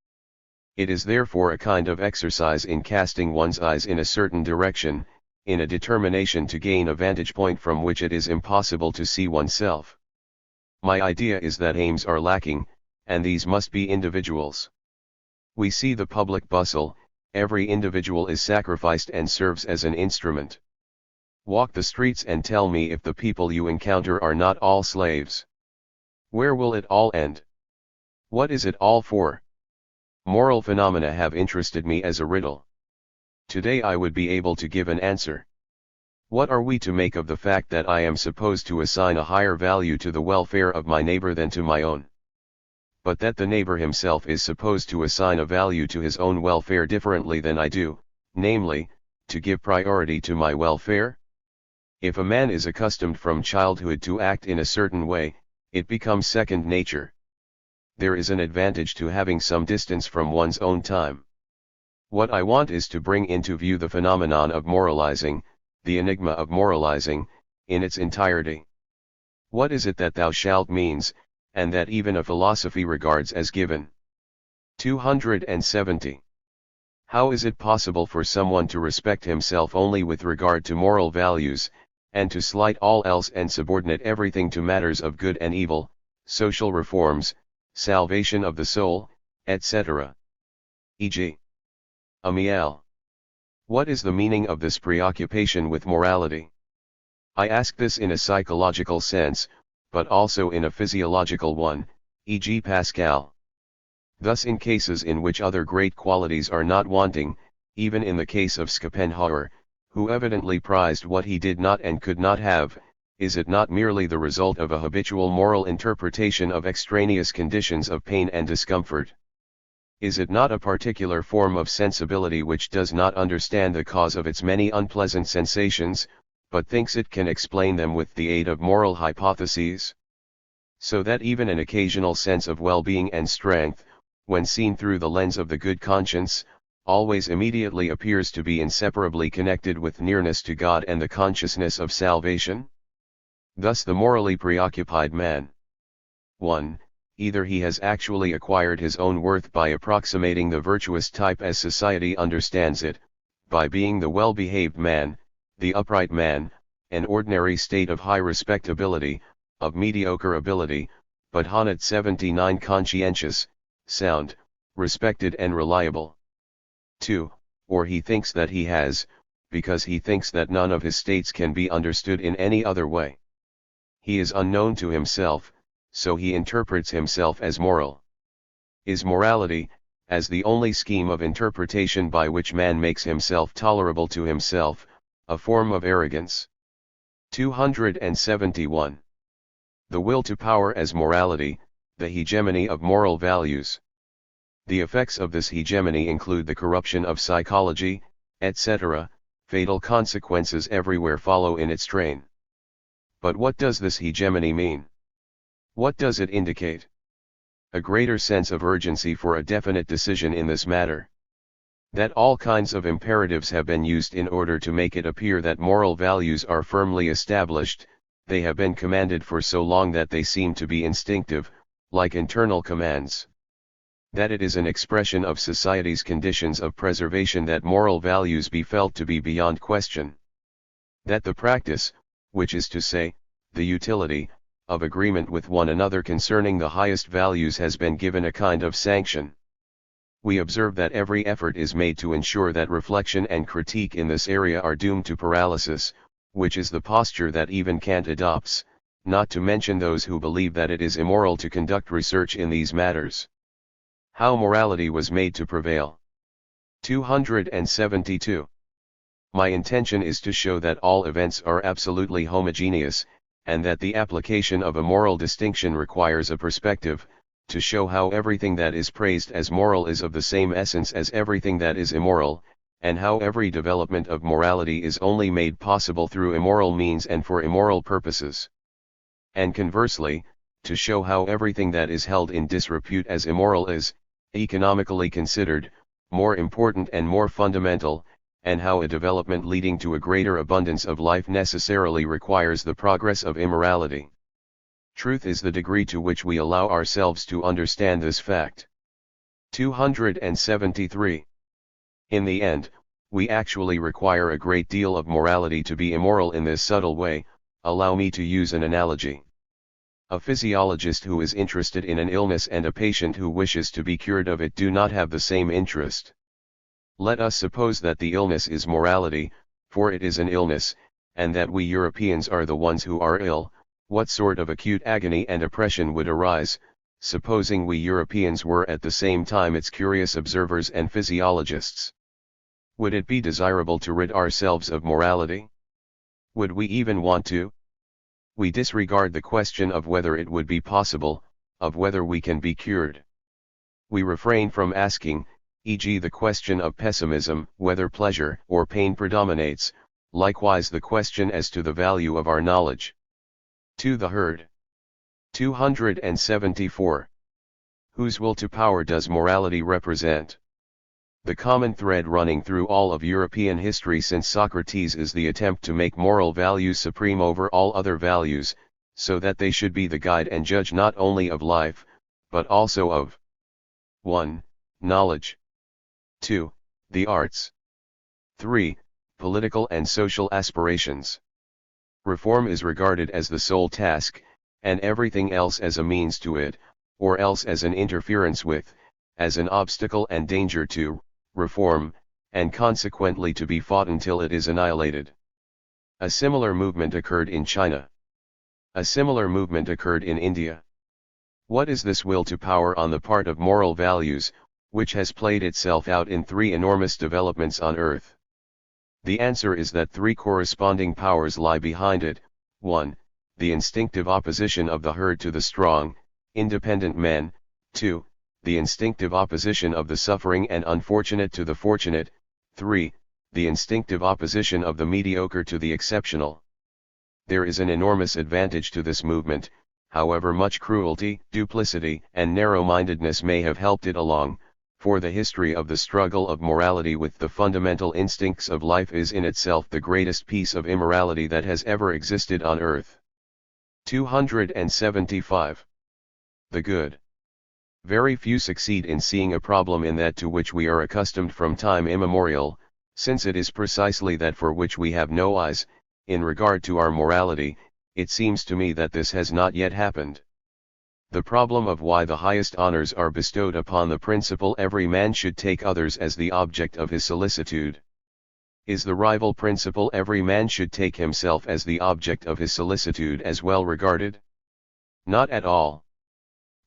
It is therefore a kind of exercise in casting one's eyes in a certain direction, in a determination to gain a vantage point from which it is impossible to see oneself. My idea is that aims are lacking, and these must be individuals. We see the public bustle, every individual is sacrificed and serves as an instrument. Walk the streets and tell me if the people you encounter are not all slaves. Where will it all end? What is it all for? Moral phenomena have interested me as a riddle. Today I would be able to give an answer. What are we to make of the fact that I am supposed to assign a higher value to the welfare of my neighbor than to my own? But that the neighbor himself is supposed to assign a value to his own welfare differently than I do, namely, to give priority to my welfare? If a man is accustomed from childhood to act in a certain way, it becomes second nature. There is an advantage to having some distance from one's own time. What I want is to bring into view the phenomenon of moralizing, the enigma of moralizing, in its entirety. What is it that thou shalt means, and that even a philosophy regards as given? 270. How is it possible for someone to respect himself only with regard to moral values, and to slight all else and subordinate everything to matters of good and evil, social reforms, salvation of the soul, etc.? E.g. Amiel. What is the meaning of this preoccupation with morality? I ask this in a psychological sense, but also in a physiological one, e.g. Pascal. Thus in cases in which other great qualities are not wanting, even in the case of Schopenhauer, who evidently prized what he did not and could not have, is it not merely the result of a habitual moral interpretation of extraneous conditions of pain and discomfort? Is it not a particular form of sensibility which does not understand the cause of its many unpleasant sensations, but thinks it can explain them with the aid of moral hypotheses? So that even an occasional sense of well-being and strength, when seen through the lens of the good conscience, always immediately appears to be inseparably connected with nearness to God and the consciousness of salvation? Thus the morally preoccupied man. 1. Either he has actually acquired his own worth by approximating the virtuous type as society understands it, by being the well-behaved man, the upright man, an ordinary state of high respectability, of mediocre ability, but 179 conscientious, sound, respected and reliable. 2. Or he thinks that he has, because he thinks that none of his states can be understood in any other way. He is unknown to himself, so he interprets himself as moral. Is morality, as the only scheme of interpretation by which man makes himself tolerable to himself, a form of arrogance? 271. The will to power as morality, the hegemony of moral values. The effects of this hegemony include the corruption of psychology, etc., fatal consequences everywhere follow in its train. But what does this hegemony mean? What does it indicate? A greater sense of urgency for a definite decision in this matter. That all kinds of imperatives have been used in order to make it appear that moral values are firmly established, they have been commanded for so long that they seem to be instinctive, like internal commands. That it is an expression of society's conditions of preservation that moral values be felt to be beyond question. That the practice, which is to say, the utility, of agreement with one another concerning the highest values has been given a kind of sanction. We observe that every effort is made to ensure that reflection and critique in this area are doomed to paralysis, which is the posture that even Kant adopts, not to mention those who believe that it is immoral to conduct research in these matters. How morality was made to prevail. 272. My intention is to show that all events are absolutely homogeneous, and that the application of a moral distinction requires a perspective, to show how everything that is praised as moral is of the same essence as everything that is immoral, and how every development of morality is only made possible through immoral means and for immoral purposes. And conversely, to show how everything that is held in disrepute as immoral is, economically considered, more important and more fundamental, and how a development leading to a greater abundance of life necessarily requires the progress of immorality. Truth is the degree to which we allow ourselves to understand this fact. 273. In the end, we actually require a great deal of morality to be immoral in this subtle way. Allow me to use an analogy. A physiologist who is interested in an illness and a patient who wishes to be cured of it do not have the same interest. Let us suppose that the illness is morality, for it is an illness, and that we Europeans are the ones who are ill. What sort of acute agony and oppression would arise, supposing we Europeans were at the same time its curious observers and physiologists? Would it be desirable to rid ourselves of morality? Would we even want to? We disregard the question of whether it would be possible, of whether we can be cured. We refrain from asking, e.g. the question of pessimism, whether pleasure or pain predominates, likewise the question as to the value of our knowledge. To the herd. 274. Whose will to power does morality represent? The common thread running through all of European history since Socrates is the attempt to make moral values supreme over all other values, so that they should be the guide and judge not only of life, but also of 1. Knowledge. 2. The arts. 3. Political and social aspirations. Reform is regarded as the sole task, and everything else as a means to it, or else as an interference with, as an obstacle and danger to, reform, and consequently to be fought until it is annihilated. A similar movement occurred in China. A similar movement occurred in India. What is this will to power on the part of moral values, which has played itself out in three enormous developments on earth? The answer is that three corresponding powers lie behind it. 1. The instinctive opposition of the herd to the strong, independent men. 2. The instinctive opposition of the suffering and unfortunate to the fortunate. 3. The instinctive opposition of the mediocre to the exceptional. There is an enormous advantage to this movement, however much cruelty, duplicity, and narrow-mindedness may have helped it along, for the history of the struggle of morality with the fundamental instincts of life is in itself the greatest piece of immorality that has ever existed on earth. 275. The good. Very few succeed in seeing a problem in that to which we are accustomed from time immemorial, since it is precisely that for which we have no eyes. In regard to our morality, it seems to me that this has not yet happened. The problem of why the highest honors are bestowed upon the principle every man should take others as the object of his solicitude. Is the rival principle every man should take himself as the object of his solicitude as well regarded? Not at all.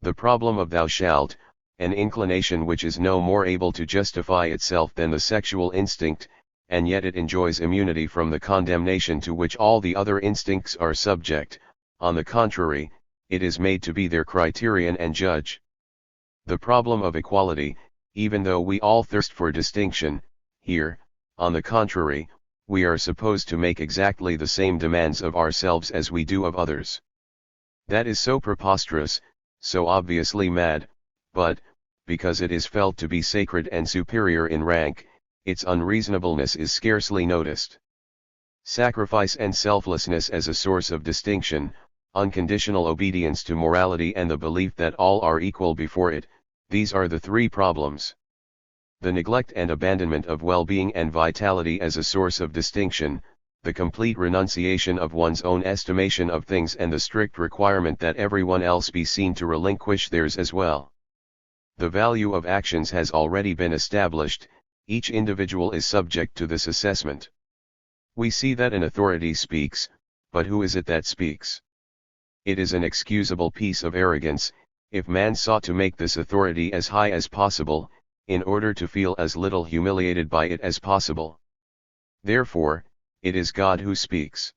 The problem of thou shalt, an inclination which is no more able to justify itself than the sexual instinct, and yet it enjoys immunity from the condemnation to which all the other instincts are subject, on the contrary, it is made to be their criterion and judge. The problem of equality, even though we all thirst for distinction, here, on the contrary, we are supposed to make exactly the same demands of ourselves as we do of others. That is so preposterous, so obviously mad, but, because it is felt to be sacred and superior in rank, its unreasonableness is scarcely noticed. Sacrifice and selflessness as a source of distinction, unconditional obedience to morality and the belief that all are equal before it, these are the three problems. The neglect and abandonment of well-being and vitality as a source of distinction, the complete renunciation of one's own estimation of things and the strict requirement that everyone else be seen to relinquish theirs as well. The value of actions has already been established, each individual is subject to this assessment. We see that an authority speaks, but who is it that speaks? It is an excusable piece of arrogance, if man sought to make this authority as high as possible, in order to feel as little humiliated by it as possible. Therefore, it is God who speaks.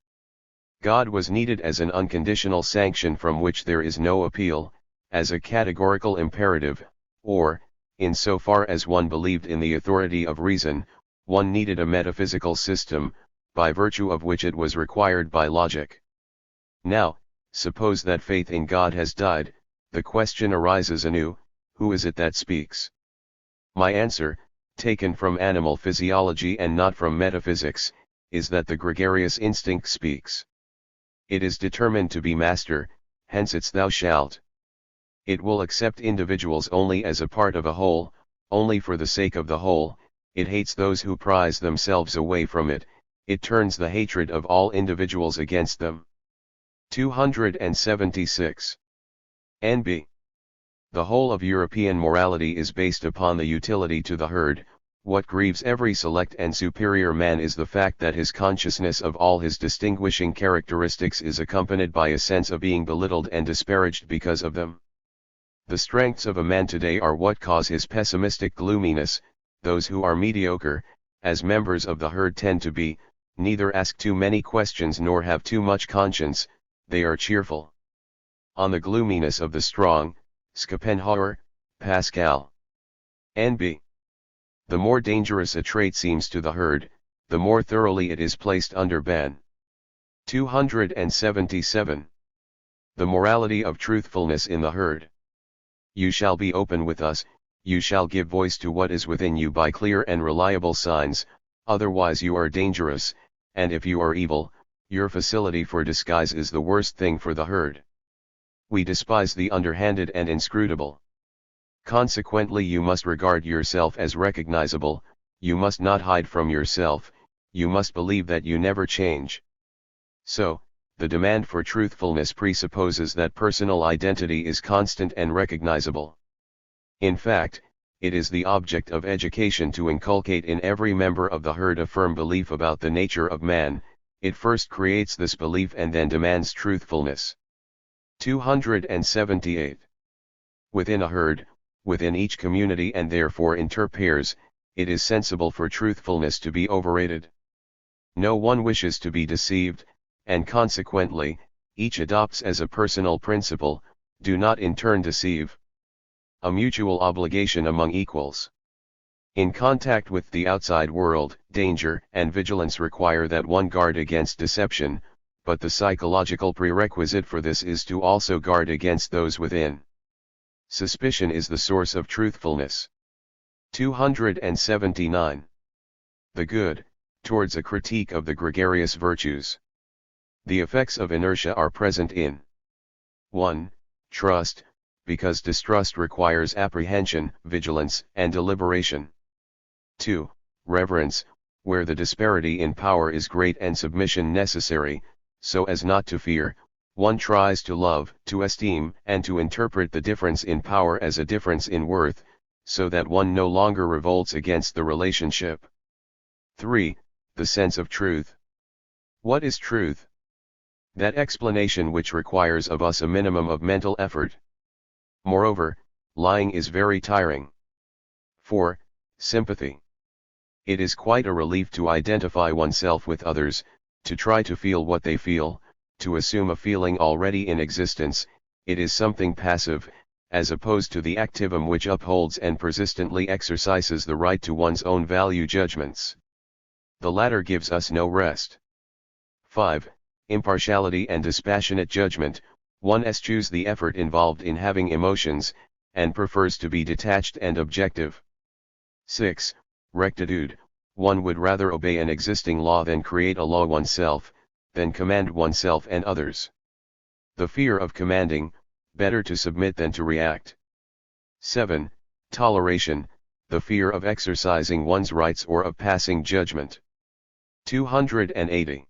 God was needed as an unconditional sanction from which there is no appeal, as a categorical imperative, or, in so far as one believed in the authority of reason, one needed a metaphysical system, by virtue of which it was required by logic. Now, suppose that faith in God has died, the question arises anew, who is it that speaks? My answer, taken from animal physiology and not from metaphysics, is that the gregarious instinct speaks. It is determined to be master, hence its thou shalt. It will accept individuals only as a part of a whole, only for the sake of the whole. It hates those who prize themselves away from it, it turns the hatred of all individuals against them. 276. NB. The whole of European morality is based upon the utility to the herd. What grieves every select and superior man is the fact that his consciousness of all his distinguishing characteristics is accompanied by a sense of being belittled and disparaged because of them. The strengths of a man today are what cause his pessimistic gloominess. Those who are mediocre, as members of the herd tend to be, neither ask too many questions nor have too much conscience, they are cheerful. On the gloominess of the strong, Schopenhauer, Pascal. NB. The more dangerous a trait seems to the herd, the more thoroughly it is placed under ban. 277. The morality of truthfulness in the herd. You shall be open with us, you shall give voice to what is within you by clear and reliable signs, otherwise you are dangerous, and if you are evil, your facility for disguise is the worst thing for the herd. We despise the underhanded and inscrutable. Consequently you must regard yourself as recognizable, you must not hide from yourself, you must believe that you never change. So, the demand for truthfulness presupposes that personal identity is constant and recognizable. In fact, it is the object of education to inculcate in every member of the herd a firm belief about the nature of man. It first creates this belief and then demands truthfulness. 278. Within a herd, within each community and therefore inter pairs, it is sensible for truthfulness to be overrated. No one wishes to be deceived, and consequently, each adopts as a personal principle, do not in turn deceive. A mutual obligation among equals. In contact with the outside world, danger and vigilance require that one guard against deception, but the psychological prerequisite for this is to also guard against those within. Suspicion is the source of truthfulness. 279. The good, towards a critique of the gregarious virtues. The effects of inertia are present in 1. Trust, because distrust requires apprehension, vigilance, and deliberation. 2. Reverence, where the disparity in power is great and submission necessary, so as not to fear, one tries to love, to esteem, and to interpret the difference in power as a difference in worth, so that one no longer revolts against the relationship. 3. The sense of truth. What is truth? That explanation which requires of us a minimum of mental effort. Moreover, lying is very tiring. 4. Sympathy. It is quite a relief to identify oneself with others, to try to feel what they feel, to assume a feeling already in existence. It is something passive, as opposed to the activum which upholds and persistently exercises the right to one's own value judgments. The latter gives us no rest. 5. Impartiality and dispassionate judgment. One eschews the effort involved in having emotions, and prefers to be detached and objective. 6. Rectitude. One would rather obey an existing law than create a law oneself, than command oneself and others. The fear of commanding, better to submit than to react. 7. Toleration, the fear of exercising one's rights or of passing judgment. 280.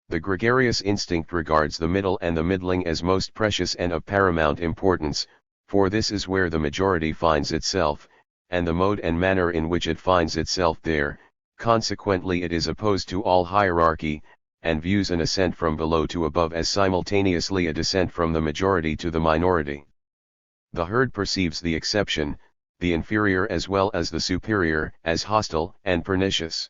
The gregarious instinct regards the middle and the middling as most precious and of paramount importance, for this is where the majority finds itself, and the mode and manner in which it finds itself there. Consequently it is opposed to all hierarchy, and views an ascent from below to above as simultaneously a descent from the majority to the minority. The herd perceives the exception, the inferior as well as the superior, as hostile and pernicious.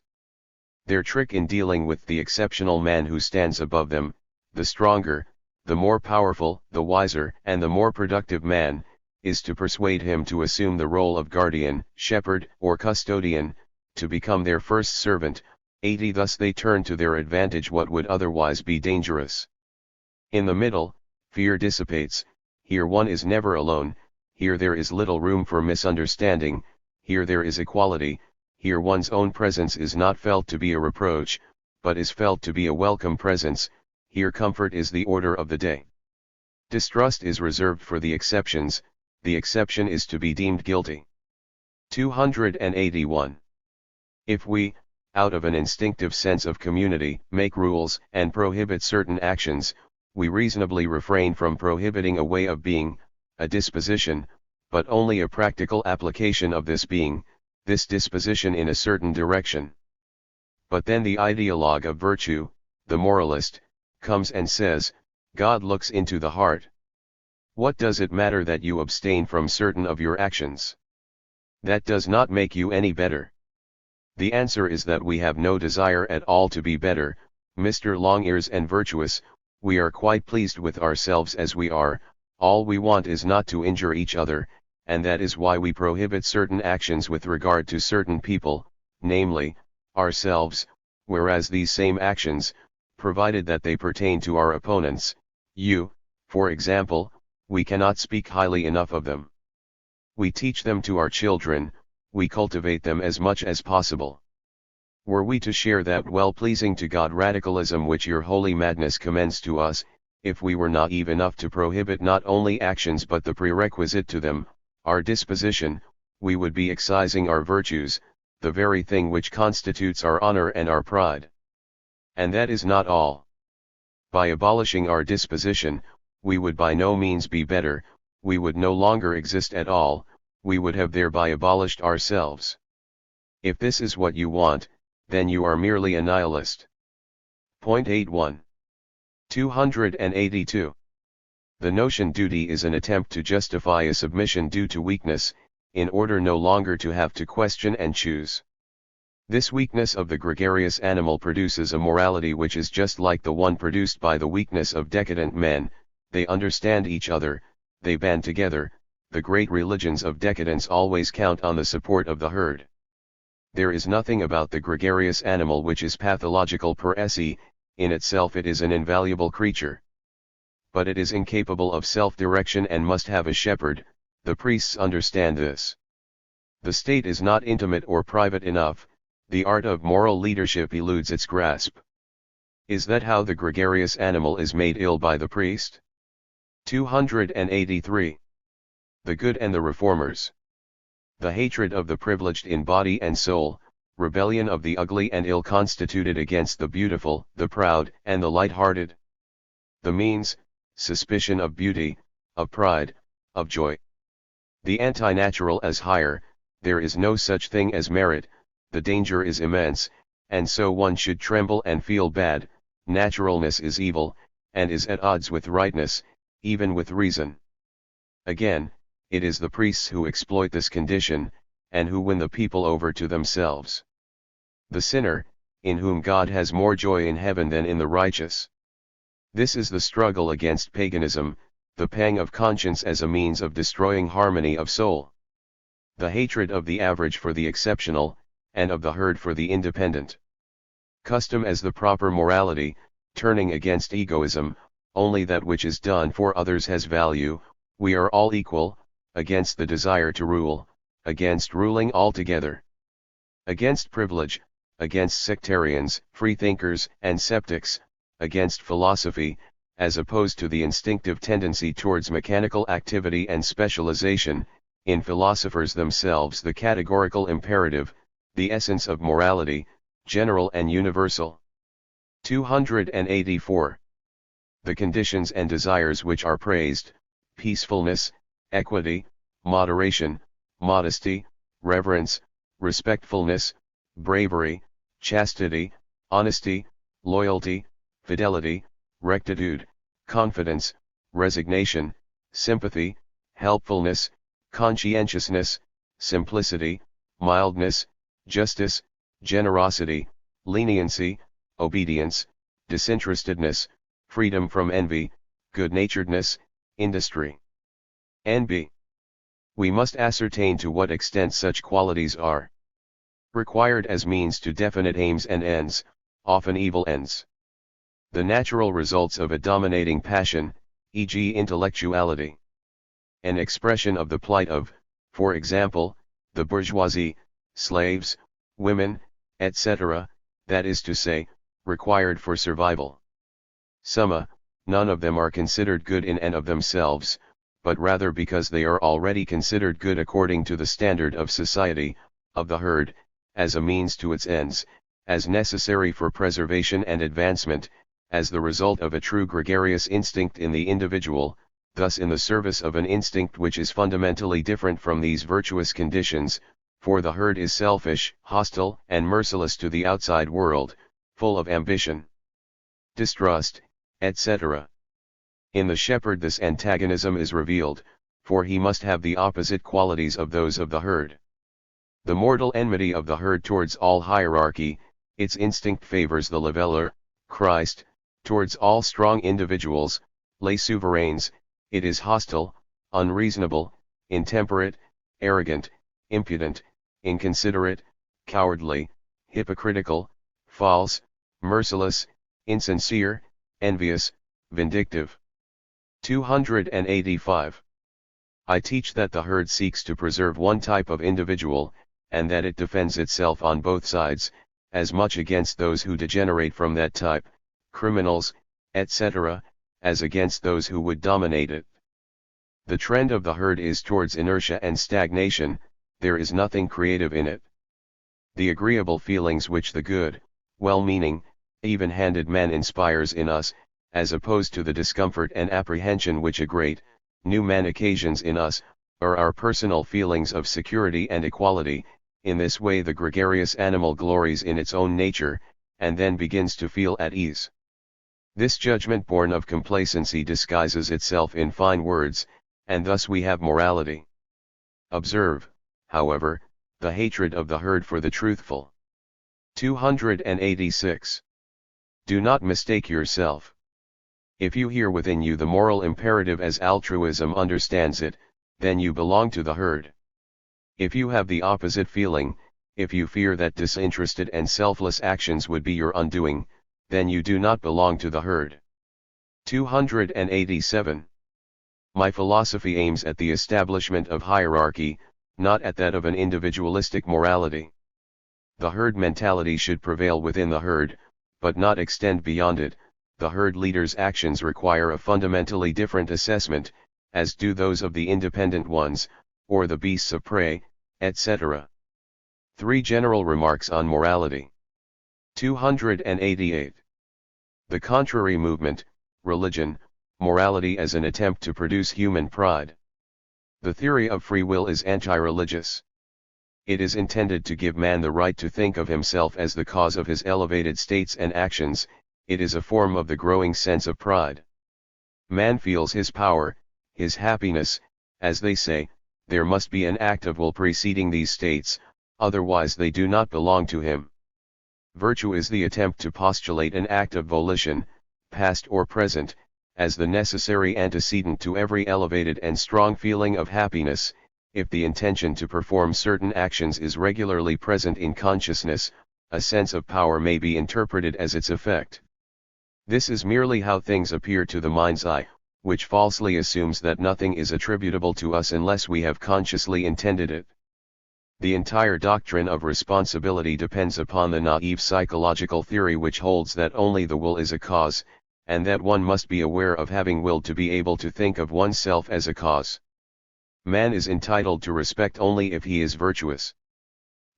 Their trick in dealing with the exceptional man who stands above them, the stronger, the more powerful, the wiser, and the more productive man, is to persuade him to assume the role of guardian, shepherd, or custodian, to become their first servant. 80. Thus they turn to their advantage what would otherwise be dangerous. In the middle, fear dissipates. Here one is never alone, here there is little room for misunderstanding, here there is equality, here one's own presence is not felt to be a reproach, but is felt to be a welcome presence, here comfort is the order of the day. Distrust is reserved for the exceptions, the exception is to be deemed guilty. 281. If we, out of an instinctive sense of community, make rules and prohibit certain actions, we reasonably refrain from prohibiting a way of being, a disposition, but only a practical application of this being, this disposition in a certain direction. But then the ideologue of virtue, the moralist, comes and says, God looks into the heart. What does it matter that you abstain from certain of your actions? That does not make you any better. The answer is that we have no desire at all to be better, Mr. Longears and virtuous, we are quite pleased with ourselves as we are, all we want is not to injure each other, and that is why we prohibit certain actions with regard to certain people, namely, ourselves, whereas these same actions, provided that they pertain to our opponents, you, for example, we cannot speak highly enough of them. We teach them to our children, we cultivate them as much as possible. Were we to share that well-pleasing to God radicalism which your holy madness commends to us, if we were naive enough to prohibit not only actions but the prerequisite to them, our disposition, we would be excising our virtues, the very thing which constitutes our honor and our pride. And that is not all. By abolishing our disposition, we would by no means be better, we would no longer exist at all, we would have thereby abolished ourselves. If this is what you want, then you are merely a nihilist. Point 81. 282. The notion duty is an attempt to justify a submission due to weakness, in order no longer to have to question and choose. This weakness of the gregarious animal produces a morality which is just like the one produced by the weakness of decadent men, they understand each other, they band together, the great religions of decadence always count on the support of the herd. There is nothing about the gregarious animal which is pathological per se, in itself it is an invaluable creature. But it is incapable of self-direction and must have a shepherd, the priests understand this. The state is not intimate or private enough, the art of moral leadership eludes its grasp. Is that how the gregarious animal is made ill by the priest? 283. The good and the reformers. The hatred of the privileged in body and soul, rebellion of the ugly and ill-constituted against the beautiful, the proud, and the light-hearted. The means, suspicion of beauty, of pride, of joy. The anti-natural as higher, there is no such thing as merit, the danger is immense, and so one should tremble and feel bad, naturalness is evil, and is at odds with rightness, even with reason. Again, it is the priests who exploit this condition, and who win the people over to themselves. The sinner, in whom God has more joy in heaven than in the righteous. This is the struggle against paganism, the pang of conscience as a means of destroying harmony of soul. The hatred of the average for the exceptional, and of the herd for the independent. Custom as the proper morality, turning against egoism, only that which is done for others has value, we are all equal, against the desire to rule, against ruling altogether. Against privilege, against sectarians, freethinkers, and sceptics, against philosophy, as opposed to the instinctive tendency towards mechanical activity and specialization, in philosophers themselves the categorical imperative, the essence of morality, general and universal. 284. The conditions and desires which are praised, peacefulness, equity, moderation, modesty, reverence, respectfulness, bravery, chastity, honesty, loyalty, fidelity, rectitude, confidence, resignation, sympathy, helpfulness, conscientiousness, simplicity, mildness, justice, generosity, leniency, obedience, disinterestedness, freedom from envy, good-naturedness, industry. N.B. We must ascertain to what extent such qualities are required as means to definite aims and ends, often evil ends. The natural results of a dominating passion, e.g. intellectuality. An expression of the plight of, for example, the bourgeoisie, slaves, women, etc., that is to say, required for survival. Summa, none of them are considered good in and of themselves, but rather because they are already considered good according to the standard of society, of the herd, as a means to its ends, as necessary for preservation and advancement, as the result of a true gregarious instinct in the individual, thus in the service of an instinct which is fundamentally different from these virtuous conditions, for the herd is selfish, hostile, and merciless to the outside world, full of ambition, distrust, etc. In the shepherd this antagonism is revealed, for he must have the opposite qualities of those of the herd. The mortal enmity of the herd towards all hierarchy, its instinct favors the leveler, Christ, towards all strong individuals, les souverains, it is hostile, unreasonable, intemperate, arrogant, impudent, inconsiderate, cowardly, hypocritical, false, merciless, insincere, envious, vindictive. 285. I teach that the herd seeks to preserve one type of individual, and that it defends itself on both sides, as much against those who degenerate from that type, criminals, etc., as against those who would dominate it. The trend of the herd is towards inertia and stagnation, there is nothing creative in it. The agreeable feelings which the good, well-meaning, even-handed man inspires in us, as opposed to the discomfort and apprehension which a great, new man occasions in us, are our personal feelings of security and equality. In this way the gregarious animal glories in its own nature, and then begins to feel at ease. This judgment born of complacency disguises itself in fine words, and thus we have morality. Observe, however, the hatred of the herd for the truthful. 286. Do not mistake yourself. If you hear within you the moral imperative as altruism understands it, then you belong to the herd. If you have the opposite feeling, if you fear that disinterested and selfless actions would be your undoing, then you do not belong to the herd. 287. My philosophy aims at the establishment of hierarchy, not at that of an individualistic morality. The herd mentality should prevail within the herd, but not extend beyond it. The herd leader's actions require a fundamentally different assessment, as do those of the independent ones, or the beasts of prey, etc. 3 general remarks on morality. 288. The contrary movement, religion, morality as an attempt to produce human pride. The theory of free will is anti-religious. It is intended to give man the right to think of himself as the cause of his elevated states and actions. It is a form of the growing sense of pride. Man feels his power, his happiness, as they say, there must be an act of will preceding these states, otherwise they do not belong to him. Virtue is the attempt to postulate an act of volition, past or present, as the necessary antecedent to every elevated and strong feeling of happiness. If the intention to perform certain actions is regularly present in consciousness, a sense of power may be interpreted as its effect. This is merely how things appear to the mind's eye, which falsely assumes that nothing is attributable to us unless we have consciously intended it. The entire doctrine of responsibility depends upon the naive psychological theory which holds that only the will is a cause, and that one must be aware of having willed to be able to think of oneself as a cause. Man is entitled to respect only if he is virtuous.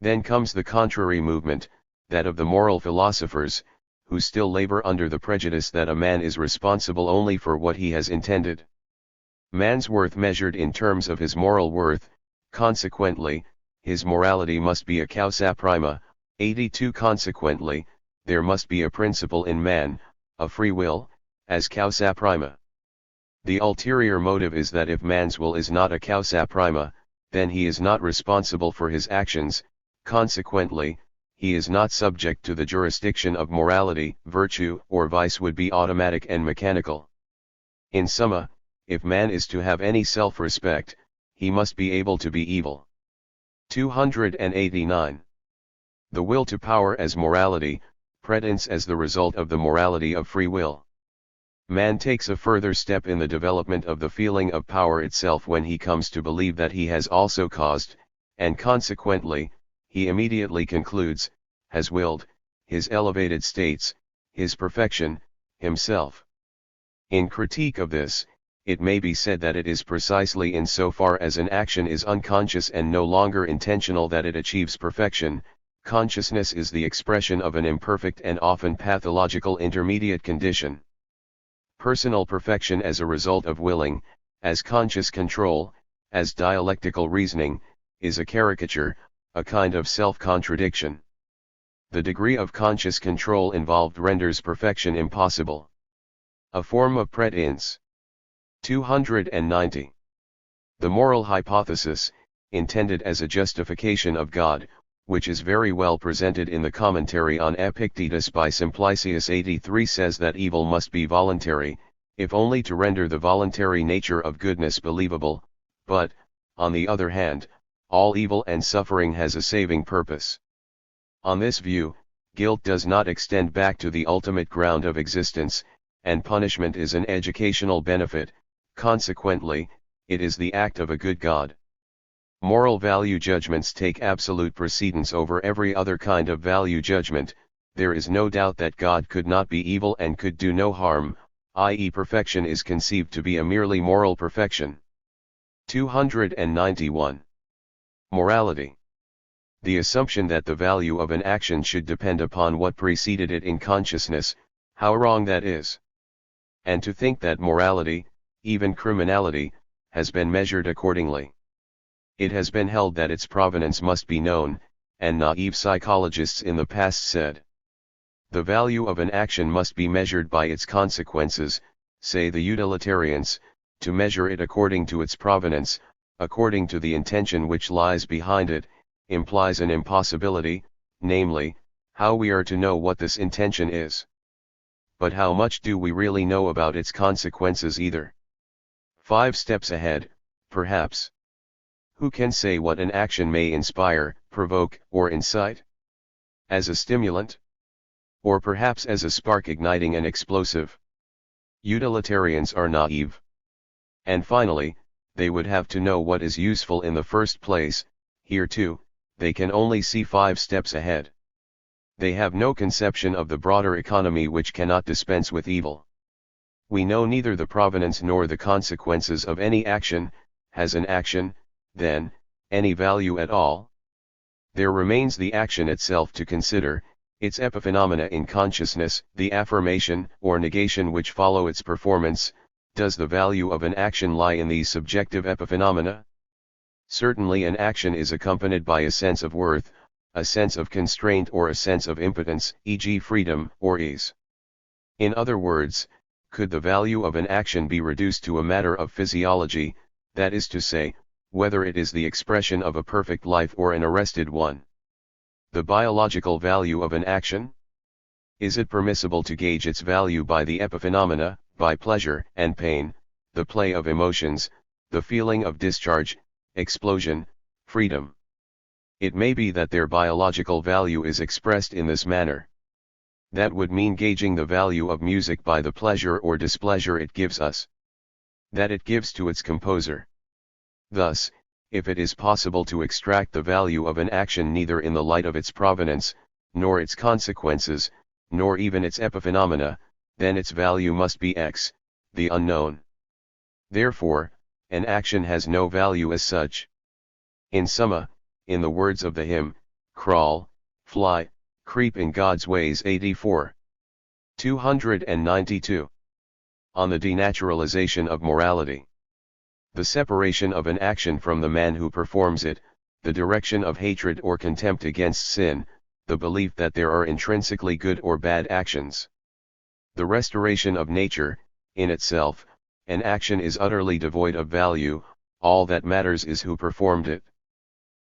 Then comes the contrary movement, that of the moral philosophers, who still labor under the prejudice that a man is responsible only for what he has intended. Man's worth measured in terms of his moral worth, consequently, his morality must be a causa prima. 82. Consequently, there must be a principle in man, a free will, as causa prima. The ulterior motive is that if man's will is not a causa prima, then he is not responsible for his actions, consequently, he is not subject to the jurisdiction of morality. Virtue or vice would be automatic and mechanical. In summa, if man is to have any self-respect, he must be able to be evil. 289. The will to power as morality, pretends as the result of the morality of free will. Man takes a further step in the development of the feeling of power itself when he comes to believe that he has also caused, and consequently, he immediately concludes, has willed, his elevated states, his perfection, himself. In critique of this, it may be said that it is precisely in so far as an action is unconscious and no longer intentional that it achieves perfection. Consciousness is the expression of an imperfect and often pathological intermediate condition. Personal perfection as a result of willing, as conscious control, as dialectical reasoning, is a caricature, a kind of self-contradiction. The degree of conscious control involved renders perfection impossible. A form of prétense. 290. The moral hypothesis, intended as a justification of God, which is very well presented in the commentary on Epictetus by Simplicius 83, says that evil must be voluntary, if only to render the voluntary nature of goodness believable, but, on the other hand, all evil and suffering has a saving purpose. On this view, guilt does not extend back to the ultimate ground of existence, and punishment is an educational benefit. Consequently, it is the act of a good God. Moral value judgments take absolute precedence over every other kind of value judgment. There is no doubt that God could not be evil and could do no harm, i.e., perfection is conceived to be a merely moral perfection. 291. Morality. The assumption that the value of an action should depend upon what preceded it in consciousness, how wrong that is. And to think that morality, even criminality, has been measured accordingly. It has been held that its provenance must be known, and naive psychologists in the past said, the value of an action must be measured by its consequences, say the utilitarians. To measure it according to its provenance, according to the intention which lies behind it, implies an impossibility, namely, how we are to know what this intention is. But how much do we really know about its consequences either? 5 steps ahead, perhaps. Who can say what an action may inspire, provoke, or incite? As a stimulant? Or perhaps as a spark igniting an explosive? Utilitarians are naive. And finally, they would have to know what is useful in the first place. Here too, they can only see 5 steps ahead. They have no conception of the broader economy which cannot dispense with evil. We know neither the provenance nor the consequences of any action. Has an action, then, any value at all? There remains the action itself to consider, its epiphenomena in consciousness, the affirmation or negation which follow its performance. Does the value of an action lie in these subjective epiphenomena? Certainly an action is accompanied by a sense of worth, a sense of constraint or a sense of impotence, e.g. freedom or ease. In other words, could the value of an action be reduced to a matter of physiology, that is to say, whether it is the expression of a perfect life or an arrested one? The biological value of an action? Is it permissible to gauge its value by the epiphenomena, by pleasure and pain, the play of emotions, the feeling of discharge, explosion, freedom? It may be that their biological value is expressed in this manner. That would mean gauging the value of music by the pleasure or displeasure it gives us, that it gives to its composer. Thus, if it is possible to extract the value of an action neither in the light of its provenance, nor its consequences, nor even its epiphenomena, then its value must be X, the unknown. Therefore, an action has no value as such. In summa, in the words of the hymn, crawl, fly, creep in God's ways 84. 292. On the denaturalization of morality. The separation of an action from the man who performs it, the direction of hatred or contempt against sin, the belief that there are intrinsically good or bad actions. The restoration of nature. In itself, an action is utterly devoid of value, all that matters is who performed it.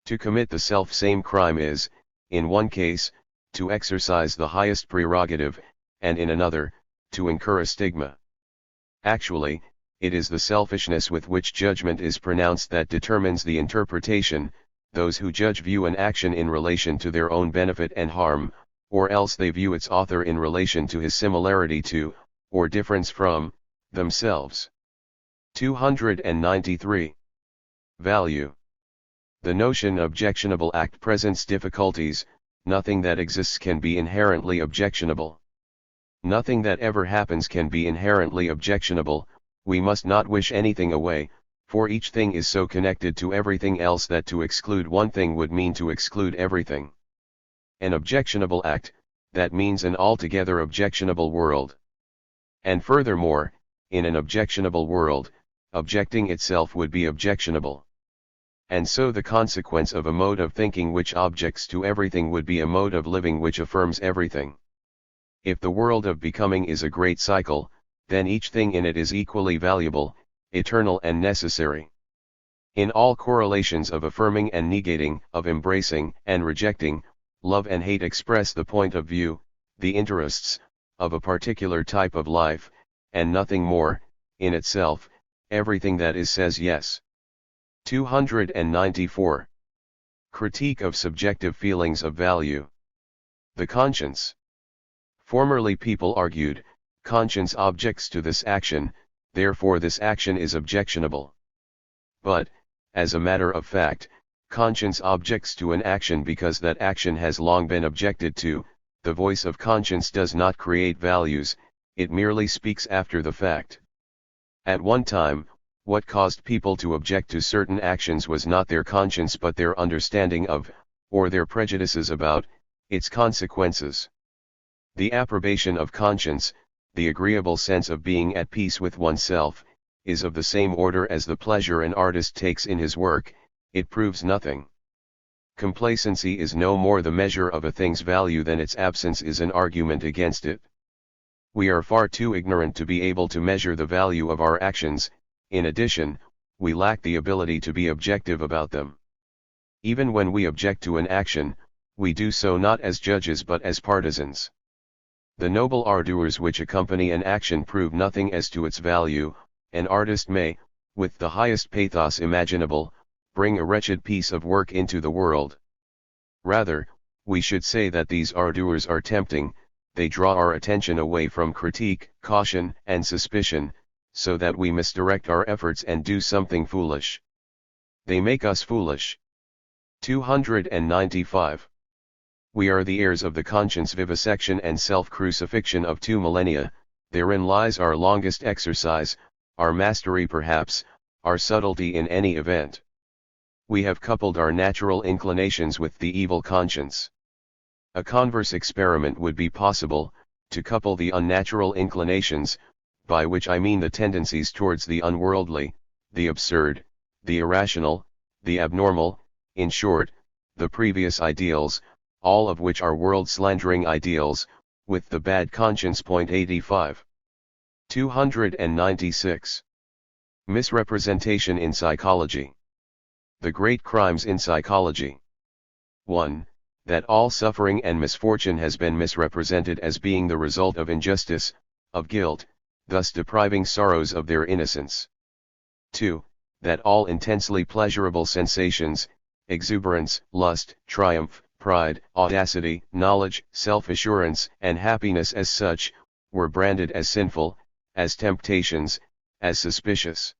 To commit the self-same crime is, in one case, to exercise the highest prerogative, and in another, to incur a stigma. Actually, it is the selfishness with which judgment is pronounced that determines the interpretation. Those who judge view an action in relation to their own benefit and harm, or else they view its author in relation to his similarity to, or difference from, themselves. 293. Value. The notion objectionable act presents difficulties. Nothing that exists can be inherently objectionable. Nothing that ever happens can be inherently objectionable. We must not wish anything away, for each thing is so connected to everything else that to exclude one thing would mean to exclude everything. An objectionable act, that means an altogether objectionable world. And furthermore, in an objectionable world, objecting itself would be objectionable. And so the consequence of a mode of thinking which objects to everything would be a mode of living which affirms everything. If the world of becoming is a great cycle, then each thing in it is equally valuable, eternal and necessary. In all correlations of affirming and negating, of embracing and rejecting, love and hate express the point of view, the interests, of a particular type of life, and nothing more, in itself. Everything that is says yes. 294. Critique of subjective feelings of value. The conscience. Formerly people argued, conscience objects to this action, therefore this action is objectionable. But, as a matter of fact, conscience objects to an action because that action has long been objected to. The voice of conscience does not create values, it merely speaks after the fact. At one time, what caused people to object to certain actions was not their conscience but their understanding of, or their prejudices about, its consequences. The approbation of conscience, the agreeable sense of being at peace with oneself, is of the same order as the pleasure an artist takes in his work. It proves nothing. Complacency is no more the measure of a thing's value than its absence is an argument against it. We are far too ignorant to be able to measure the value of our actions. In addition, we lack the ability to be objective about them. Even when we object to an action, we do so not as judges but as partisans. The noble ardors which accompany an action prove nothing as to its value. An artist may, with the highest pathos imaginable, bring a wretched piece of work into the world. Rather, we should say that these ardors are tempting, they draw our attention away from critique, caution, and suspicion, so that we misdirect our efforts and do something foolish. They make us foolish. 295. We are the heirs of the conscience vivisection and self-crucifixion of 2 millennia, therein lies our longest exercise, our mastery perhaps, our subtlety in any event. We have coupled our natural inclinations with the evil conscience. A converse experiment would be possible, to couple the unnatural inclinations, by which I mean the tendencies towards the unworldly, the absurd, the irrational, the abnormal, in short, the previous ideals, all of which are world-slandering ideals, with the bad conscience. 85. 296. Misrepresentation in psychology. The great crimes in psychology. 1. That all suffering and misfortune has been misrepresented as being the result of injustice, of guilt, thus depriving sorrows of their innocence. 2. That all intensely pleasurable sensations, exuberance, lust, triumph, pride, audacity, knowledge, self-assurance, and happiness as such, were branded as sinful, as temptations, as suspicious.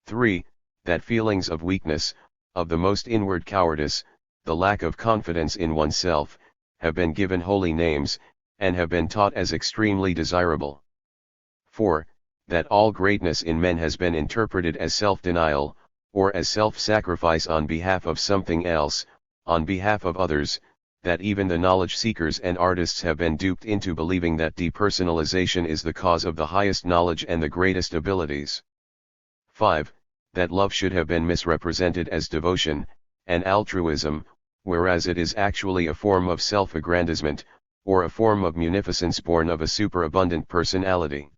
3. That feelings of weakness, of the most inward cowardice, the lack of confidence in oneself, have been given holy names, and have been taught as extremely desirable. 4. That all greatness in men has been interpreted as self-denial, or as self-sacrifice on behalf of something else, on behalf of others, that even the knowledge-seekers and artists have been duped into believing that depersonalization is the cause of the highest knowledge and the greatest abilities. 5. That love should have been misrepresented as devotion, and altruism, whereas it is actually a form of self-aggrandizement, or a form of munificence born of a superabundant personality.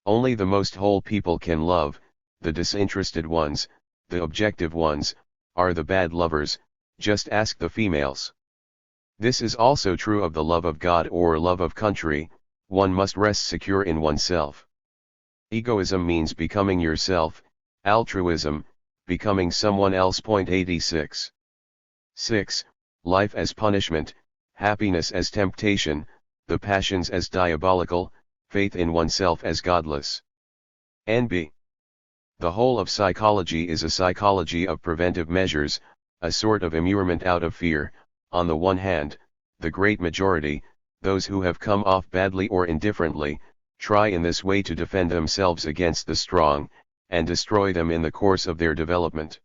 Only the most whole people can love, the disinterested ones, the objective ones, are the bad lovers, just ask the females. This is also true of the love of God or love of country. One must rest secure in oneself. Egoism means becoming yourself, altruism, becoming someone else. 86. 6. Life as punishment, happiness as temptation, the passions as diabolical, faith in oneself as godless. NB. The whole of psychology is a psychology of preventive measures, a sort of immurement out of fear. On the one hand, the great majority, those who have come off badly or indifferently, try in this way to defend themselves against the strong, and destroy them in the course of their development.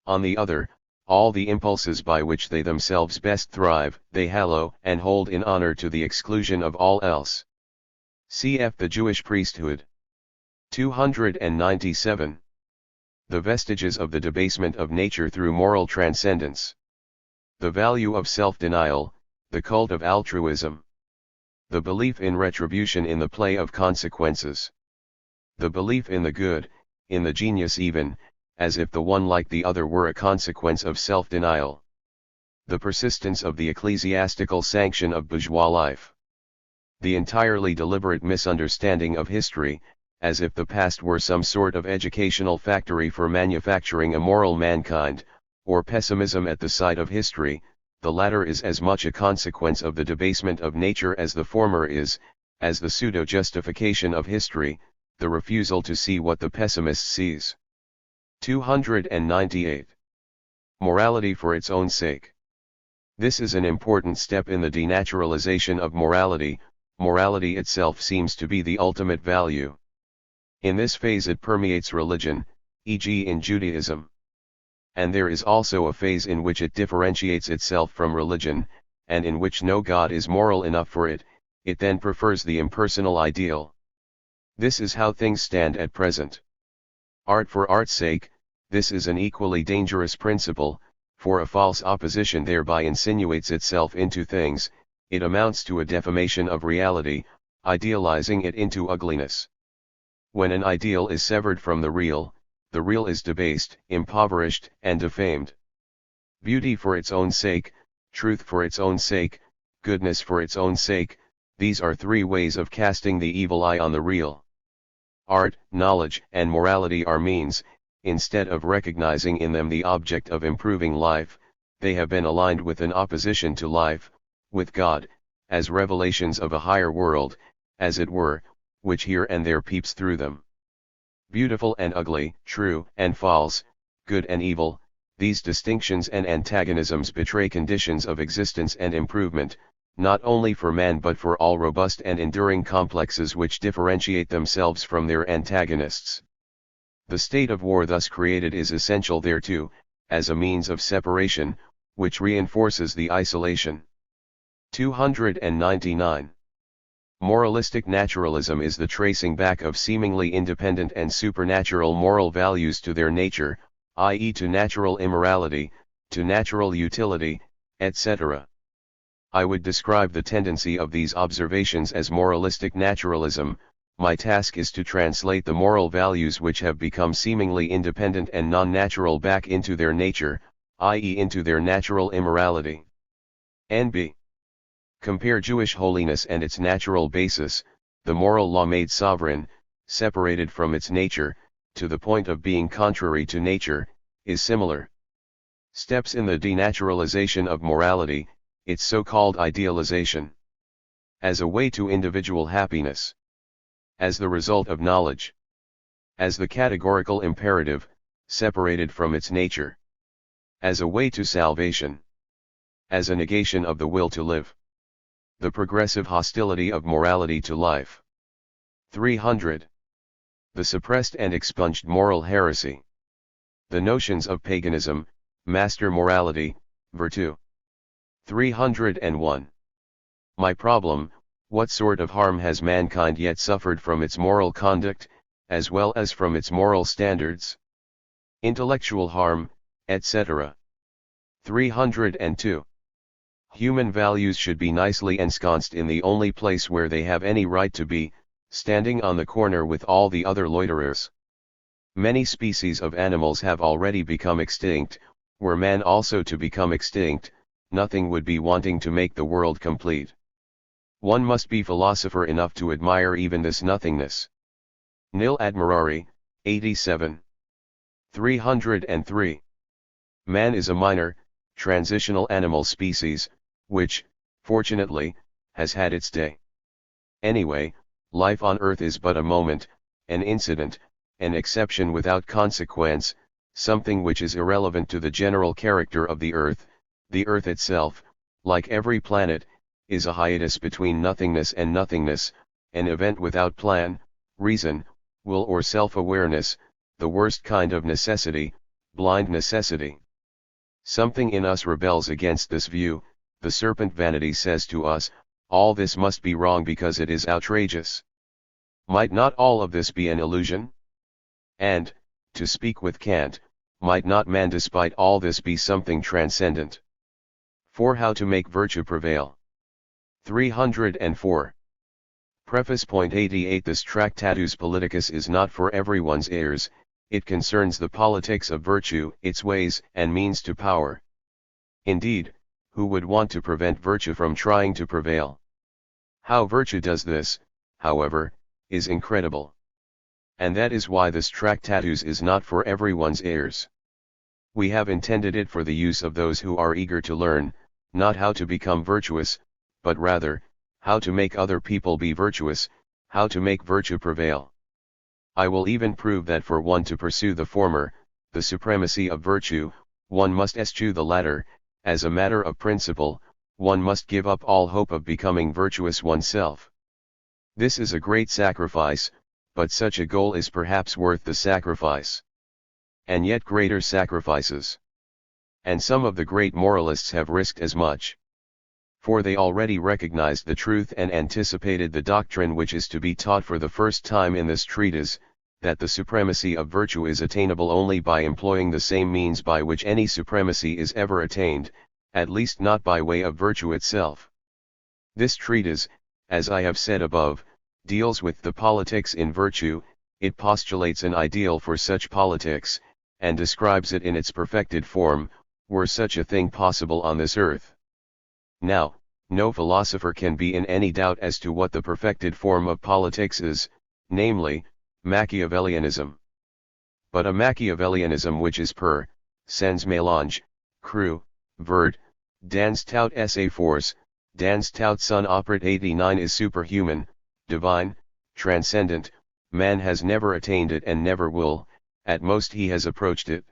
On the other, all the impulses by which they themselves best thrive, they hallow and hold in honor to the exclusion of all else. Cf. The Jewish priesthood. 297. The vestiges of the debasement of nature through moral transcendence. The value of self-denial, the cult of altruism. The belief in retribution in the play of consequences. The belief in the good, in the genius even, as if the one like the other were a consequence of self-denial. The persistence of the ecclesiastical sanction of bourgeois life. The entirely deliberate misunderstanding of history, as if the past were some sort of educational factory for manufacturing a moral mankind, or pessimism at the sight of history. The latter is as much a consequence of the debasement of nature as the former is, as the pseudo-justification of history, the refusal to see what the pessimist sees. 298. Morality for its own sake. This is an important step in the denaturalization of morality. Morality itself seems to be the ultimate value. In this phase it permeates religion, e.g. in Judaism. And there is also a phase in which it differentiates itself from religion, and in which no God is moral enough for it. It then prefers the impersonal ideal. This is how things stand at present. Art for art's sake, this is an equally dangerous principle, for a false opposition thereby insinuates itself into things. It amounts to a defamation of reality, idealizing it into ugliness. When an ideal is severed from the real is debased, impoverished, and defamed. Beauty for its own sake, truth for its own sake, goodness for its own sake, these are three ways of casting the evil eye on the real. Art, knowledge, and morality are means. Instead of recognizing in them the object of improving life, they have been aligned with an opposition to life, with God, as revelations of a higher world, as it were, which here and there peeps through them. Beautiful and ugly, true and false, good and evil, these distinctions and antagonisms betray conditions of existence and improvement, not only for man but for all robust and enduring complexes which differentiate themselves from their antagonists. The state of war thus created is essential thereto, as a means of separation, which reinforces the isolation. 299. Moralistic naturalism is the tracing back of seemingly independent and supernatural moral values to their nature, i.e. to natural immorality, to natural utility, etc. I would describe the tendency of these observations as moralistic naturalism. My task is to translate the moral values which have become seemingly independent and non-natural back into their nature, i.e. into their natural immorality. NB. Compare Jewish holiness and its natural basis, the moral law made sovereign, separated from its nature, to the point of being contrary to nature, is similar. Steps in the denaturalization of morality, its so-called idealization. As a way to individual happiness. As the result of knowledge. As the categorical imperative, separated from its nature. As a way to salvation. As a negation of the will to live. The progressive hostility of morality to life. 300. The suppressed and expunged moral heresy. The notions of paganism, master morality, virtue. 301. My problem: what sort of harm has mankind yet suffered from its moral conduct, as well as from its moral standards? Intellectual harm, etc. 302. Human values should be nicely ensconced in the only place where they have any right to be, standing on the corner with all the other loiterers. Many species of animals have already become extinct. Were man also to become extinct, nothing would be wanting to make the world complete. One must be philosopher enough to admire even this nothingness. Nil admirari, 87. 303. Man is a minor, transitional animal species, which, fortunately, has had its day. Anyway, life on earth is but a moment, an incident, an exception without consequence, something which is irrelevant to the general character of the earth itself, like every planet, is a hiatus between nothingness and nothingness, an event without plan, reason, will or self-awareness, the worst kind of necessity, blind necessity. Something in us rebels against this view. The serpent vanity says to us, all this must be wrong because it is outrageous. Might not all of this be an illusion? And, to speak with Kant, might not man despite all this be something transcendent? For how to make virtue prevail. 304. Preface. 88. This Tractatus Politicus is not for everyone's ears, it concerns the politics of virtue, its ways and means to power. Indeed, who would want to prevent virtue from trying to prevail? How virtue does this, however, is incredible. And that is why this Tractatus is not for everyone's ears. We have intended it for the use of those who are eager to learn, not how to become virtuous, but rather, how to make other people be virtuous, how to make virtue prevail. I will even prove that for one to pursue the former, the supremacy of virtue, one must eschew the latter. As a matter of principle, one must give up all hope of becoming virtuous oneself. This is a great sacrifice, but such a goal is perhaps worth the sacrifice. And yet greater sacrifices. And some of the great moralists have risked as much. For they already recognized the truth and anticipated the doctrine which is to be taught for the first time in this treatise, that the supremacy of virtue is attainable only by employing the same means by which any supremacy is ever attained, at least not by way of virtue itself. This treatise, as I have said above, deals with the politics in virtue. It postulates an ideal for such politics, and describes it in its perfected form, were such a thing possible on this earth. Now, no philosopher can be in any doubt as to what the perfected form of politics is, namely, Machiavellianism. But a Machiavellianism which is per sens melange, cru, vert, dans tout sa force, dans tout son operet 89 is superhuman, divine, transcendent. Man has never attained it and never will, at most he has approached it.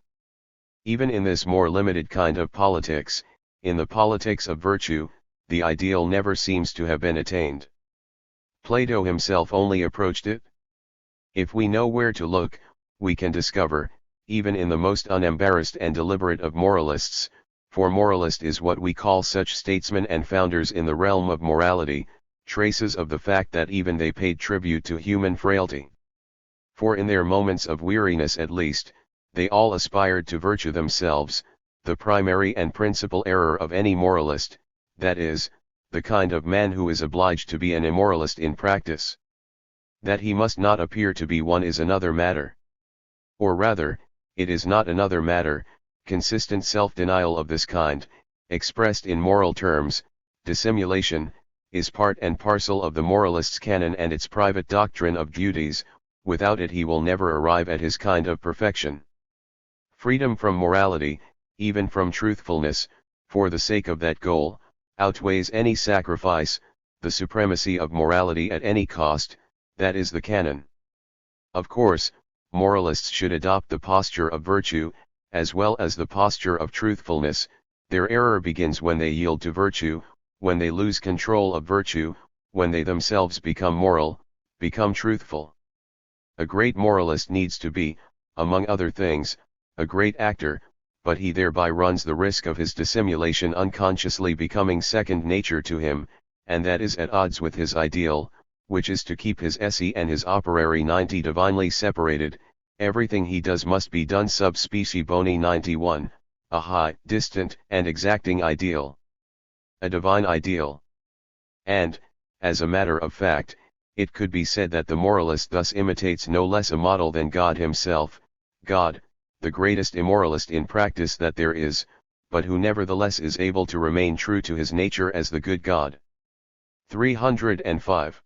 Even in this more limited kind of politics, in the politics of virtue, the ideal never seems to have been attained. Plato himself only approached it. If we know where to look, we can discover, even in the most unembarrassed and deliberate of moralists, for moralist is what we call such statesmen and founders in the realm of morality, traces of the fact that even they paid tribute to human frailty. For in their moments of weariness at least, they all aspired to virtue themselves, the primary and principal error of any moralist, that is, the kind of man who is obliged to be an immoralist in practice. That he must not appear to be one is another matter. Or rather, it is not another matter. Consistent self-denial of this kind, expressed in moral terms, dissimulation, is part and parcel of the moralist's canon and its private doctrine of duties. Without it he will never arrive at his kind of perfection. Freedom from morality, even from truthfulness, for the sake of that goal, outweighs any sacrifice. The supremacy of morality at any cost, that is the canon. Of course, moralists should adopt the posture of virtue, as well as the posture of truthfulness. Their error begins when they yield to virtue, when they lose control of virtue, when they themselves become moral, become truthful. A great moralist needs to be, among other things, a great actor, but he thereby runs the risk of his dissimulation unconsciously becoming second nature to him, and that is at odds with his ideal, which is to keep his esse and his operari 90 divinely separated. Everything he does must be done sub specie boni 91, a high, distant, and exacting ideal. A divine ideal. And, as a matter of fact, it could be said that the moralist thus imitates no less a model than God himself, God, the greatest immoralist in practice that there is, but who nevertheless is able to remain true to his nature as the good God. 305.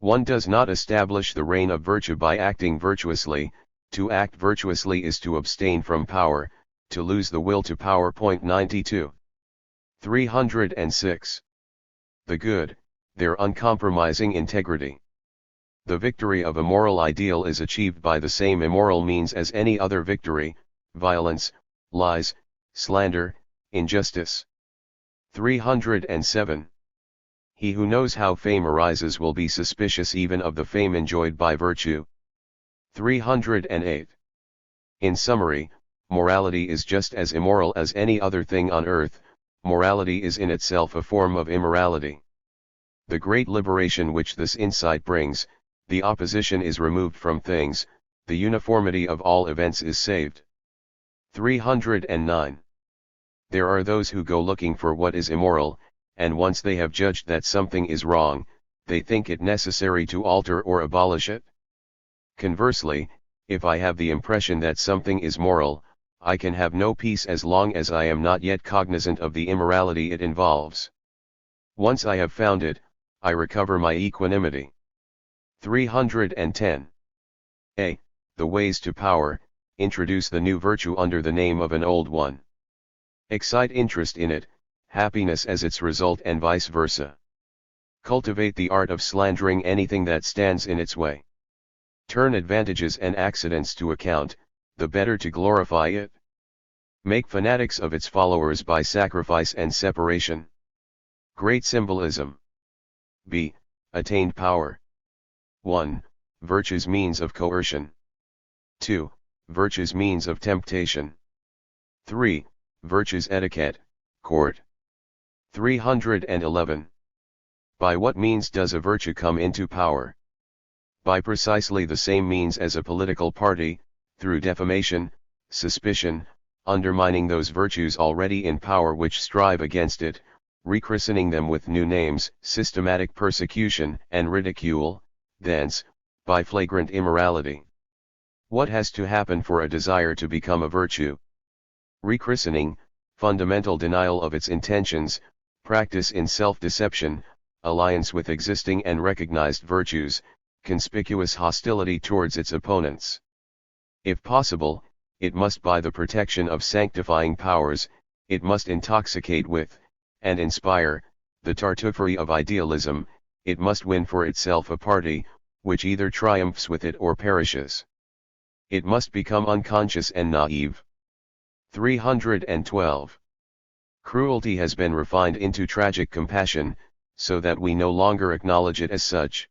One does not establish the reign of virtue by acting virtuously. To act virtuously is to abstain from power, to lose the will to power. 92. 306. The good, their uncompromising integrity. The victory of a moral ideal is achieved by the same immoral means as any other victory, violence, lies, slander, injustice. 307. He who knows how fame arises will be suspicious even of the fame enjoyed by virtue. 308. In summary, morality is just as immoral as any other thing on earth. Morality is in itself a form of immorality. The great liberation which this insight brings, the opposition is removed from things, the uniformity of all events is saved. 309. There are those who go looking for what is immoral, and once they have judged that something is wrong, they think it necessary to alter or abolish it. Conversely, if I have the impression that something is moral, I can have no peace as long as I am not yet cognizant of the immorality it involves. Once I have found it, I recover my equanimity. 310. A. The ways to power: introduce the new virtue under the name of an old one. Excite interest in it, happiness as its result, and vice versa. Cultivate the art of slandering anything that stands in its way. Turn advantages and accidents to account, the better to glorify it. Make fanatics of its followers by sacrifice and separation. Great symbolism. B. Attained power. 1. Virtue's means of coercion. 2. Virtue's means of temptation. 3. Virtue's etiquette, court. 311. By what means does a virtue come into power? By precisely the same means as a political party, through defamation, suspicion, undermining those virtues already in power which strive against it, rechristening them with new names, systematic persecution and ridicule, thence, by flagrant immorality. What has to happen for a desire to become a virtue? Rechristening, fundamental denial of its intentions, practice in self-deception, alliance with existing and recognized virtues, conspicuous hostility towards its opponents. If possible, it must by the protection of sanctifying powers, it must intoxicate with, and inspire, the Tartuffery of idealism, it must win for itself a party, which either triumphs with it or perishes. It must become unconscious and naive. 312. Cruelty has been refined into tragic compassion, so that we no longer acknowledge it as such.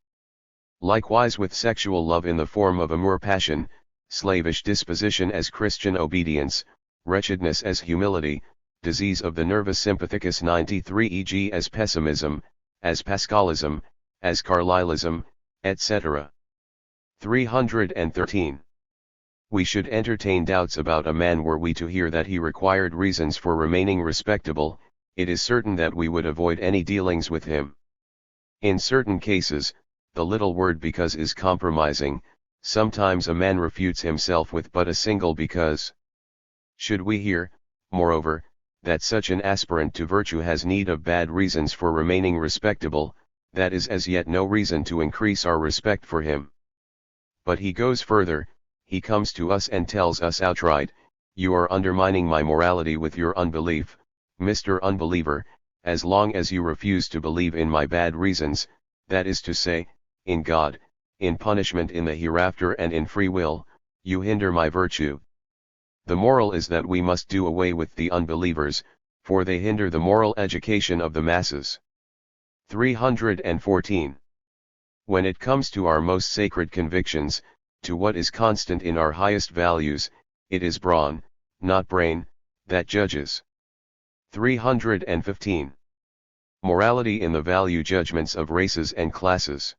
Likewise with sexual love in the form of amour passion, slavish disposition as Christian obedience, wretchedness as humility, disease of the nervus sympathicus 93 e.g. as pessimism, as Pascalism, as Carlylism, etc. 313. We should entertain doubts about a man were we to hear that he required reasons for remaining respectable. It is certain that we would avoid any dealings with him. In certain cases, the little word because is compromising. Sometimes a man refutes himself with but a single because. Should we hear, moreover, that such an aspirant to virtue has need of bad reasons for remaining respectable, that is as yet no reason to increase our respect for him. But he goes further, he comes to us and tells us outright, "You are undermining my morality with your unbelief, Mr. Unbeliever, as long as you refuse to believe in my bad reasons, that is to say, in God, in punishment in the hereafter and in free will, you hinder my virtue." The moral is that we must do away with the unbelievers, for they hinder the moral education of the masses. 314. When it comes to our most sacred convictions, to what is constant in our highest values, it is brawn, not brain, that judges. 315. Morality in the value judgments of races and classes.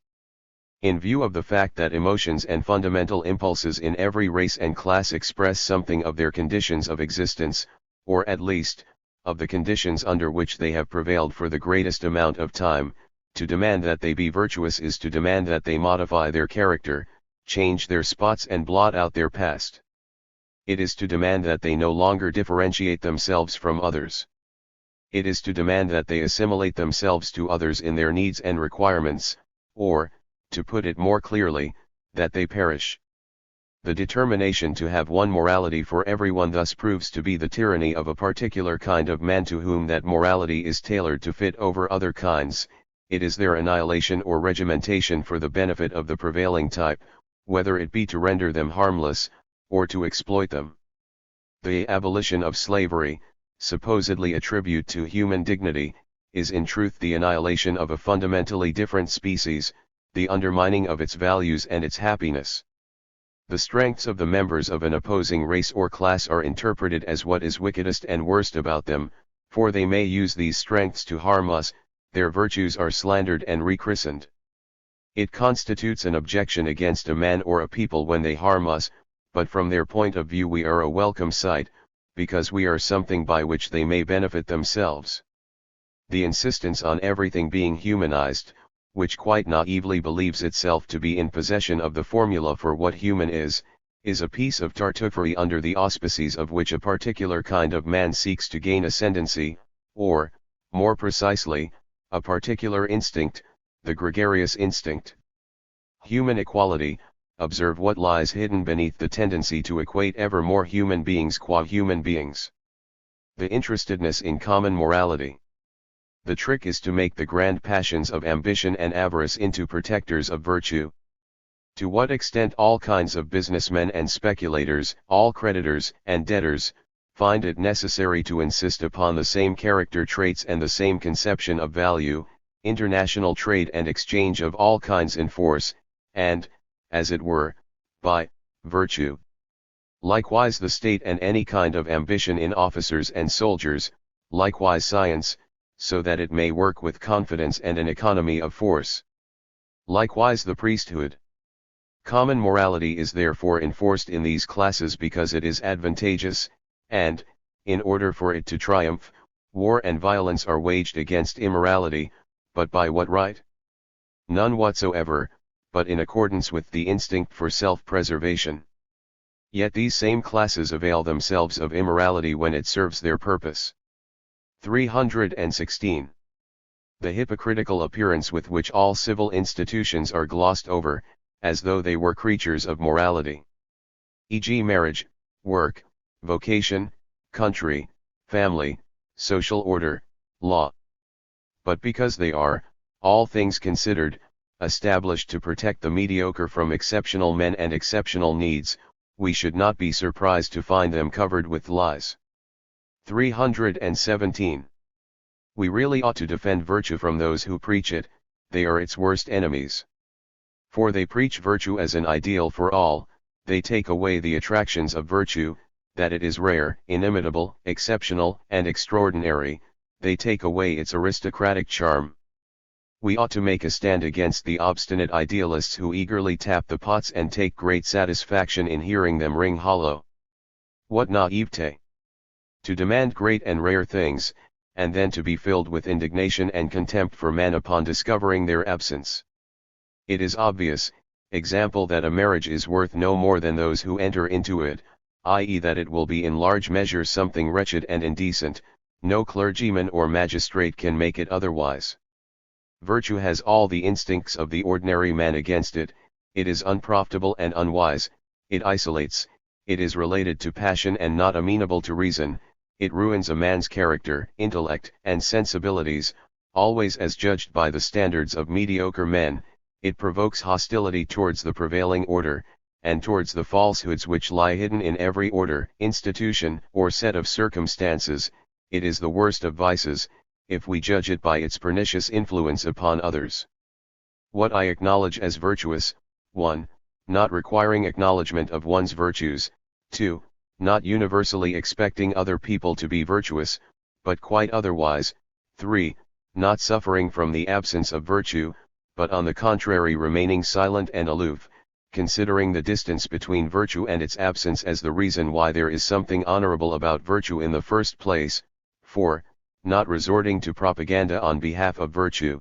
In view of the fact that emotions and fundamental impulses in every race and class express something of their conditions of existence, or at least, of the conditions under which they have prevailed for the greatest amount of time, to demand that they be virtuous is to demand that they modify their character, change their spots and blot out their past. It is to demand that they no longer differentiate themselves from others. It is to demand that they assimilate themselves to others in their needs and requirements, or, to put it more clearly, that they perish. The determination to have one morality for everyone thus proves to be the tyranny of a particular kind of man to whom that morality is tailored to fit over other kinds. It is their annihilation or regimentation for the benefit of the prevailing type, whether it be to render them harmless, or to exploit them. The abolition of slavery, supposedly a tribute to human dignity, is in truth the annihilation of a fundamentally different species, the undermining of its values and its happiness. The strengths of the members of an opposing race or class are interpreted as what is wickedest and worst about them, for they may use these strengths to harm us. Their virtues are slandered and rechristened. It constitutes an objection against a man or a people when they harm us, but from their point of view we are a welcome sight, because we are something by which they may benefit themselves. The insistence on everything being humanized, which quite naively believes itself to be in possession of the formula for what human is a piece of Tartuffery under the auspices of which a particular kind of man seeks to gain ascendancy, or, more precisely, a particular instinct, the gregarious instinct. Human equality, observe what lies hidden beneath the tendency to equate ever more human beings qua human beings. The interestedness in common morality. The trick is to make the grand passions of ambition and avarice into protectors of virtue. To what extent all kinds of businessmen and speculators, all creditors and debtors, find it necessary to insist upon the same character traits and the same conception of value, international trade and exchange of all kinds enforce, and, as it were, by virtue. Likewise the state and any kind of ambition in officers and soldiers, likewise science, so that it may work with confidence and an economy of force. Likewise the priesthood. Common morality is therefore enforced in these classes because it is advantageous, and, in order for it to triumph, war and violence are waged against immorality, but by what right? None whatsoever, but in accordance with the instinct for self-preservation. Yet these same classes avail themselves of immorality when it serves their purpose. 316. The hypocritical appearance with which all civil institutions are glossed over, as though they were creatures of morality. E.g. marriage, work, vocation, country, family, social order, law. But because they are, all things considered, established to protect the mediocre from exceptional men and exceptional needs, we should not be surprised to find them covered with lies. 317. We really ought to defend virtue from those who preach it, they are its worst enemies. For they preach virtue as an ideal for all, they take away the attractions of virtue, that it is rare, inimitable, exceptional, and extraordinary, they take away its aristocratic charm. We ought to make a stand against the obstinate idealists who eagerly tap the pots and take great satisfaction in hearing them ring hollow. What naivete! To demand great and rare things, and then to be filled with indignation and contempt for man upon discovering their absence. It is obvious, example, that a marriage is worth no more than those who enter into it, i.e. that it will be in large measure something wretched and indecent. No clergyman or magistrate can make it otherwise. Virtue has all the instincts of the ordinary man against it, it is unprofitable and unwise, it isolates, it is related to passion and not amenable to reason, it ruins a man's character, intellect, and sensibilities, always as judged by the standards of mediocre men. It provokes hostility towards the prevailing order, and towards the falsehoods which lie hidden in every order, institution, or set of circumstances. It is the worst of vices, if we judge it by its pernicious influence upon others. What I acknowledge as virtuous: 1. Not requiring acknowledgement of one's virtues; 2. Not universally expecting other people to be virtuous, but quite otherwise; 3. Not suffering from the absence of virtue, but on the contrary remaining silent and aloof, considering the distance between virtue and its absence as the reason why there is something honorable about virtue in the first place. 4. Not resorting to propaganda on behalf of virtue.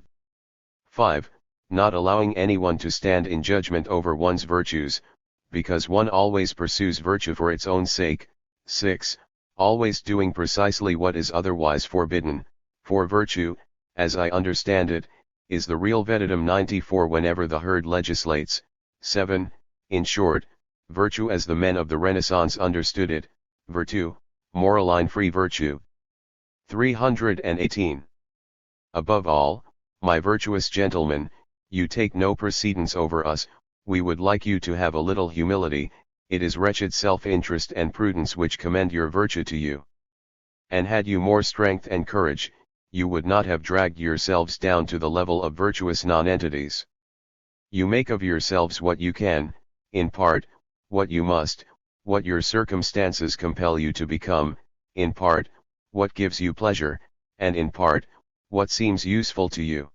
5. Not allowing anyone to stand in judgment over one's virtues, because one always pursues virtue for its own sake. 6. Always doing precisely what is otherwise forbidden, for virtue, as I understand it, is the real vetetum 94 whenever the herd legislates. 7. In short, virtue as the men of the Renaissance understood it, virtue, moraline free virtue. 318. Above all, my virtuous gentlemen, you take no precedence over us, we would like you to have a little humility, it is wretched self-interest and prudence which commend your virtue to you. And had you more strength and courage, you would not have dragged yourselves down to the level of virtuous nonentities. You make of yourselves what you can, in part, what you must, what your circumstances compel you to become, in part, what gives you pleasure, and in part, what seems useful to you.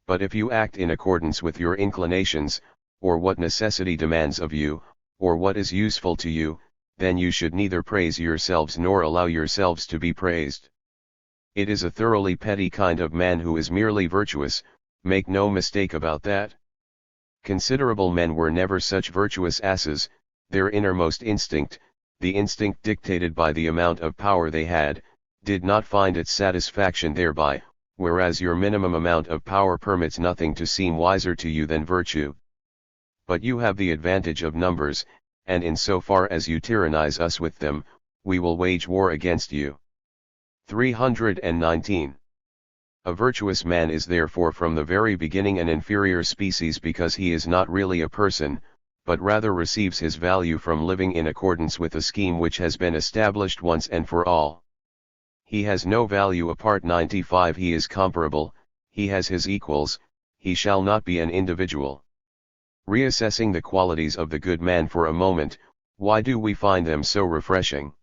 But if you act in accordance with your inclinations, or what necessity demands of you, or what is useful to you, then you should neither praise yourselves nor allow yourselves to be praised. It is a thoroughly petty kind of man who is merely virtuous, make no mistake about that. Considerable men were never such virtuous asses. Their innermost instinct, the instinct dictated by the amount of power they had, did not find its satisfaction thereby, whereas your minimum amount of power permits nothing to seem wiser to you than virtue. But you have the advantage of numbers, and in so far as you tyrannize us with them, we will wage war against you. 319. A virtuous man is therefore from the very beginning an inferior species because he is not really a person, but rather receives his value from living in accordance with a scheme which has been established once and for all. He has no value apart. 95. He is comparable, he has his equals, he shall not be an individual. Reassessing the qualities of the good man for a moment, why do we find them so refreshing?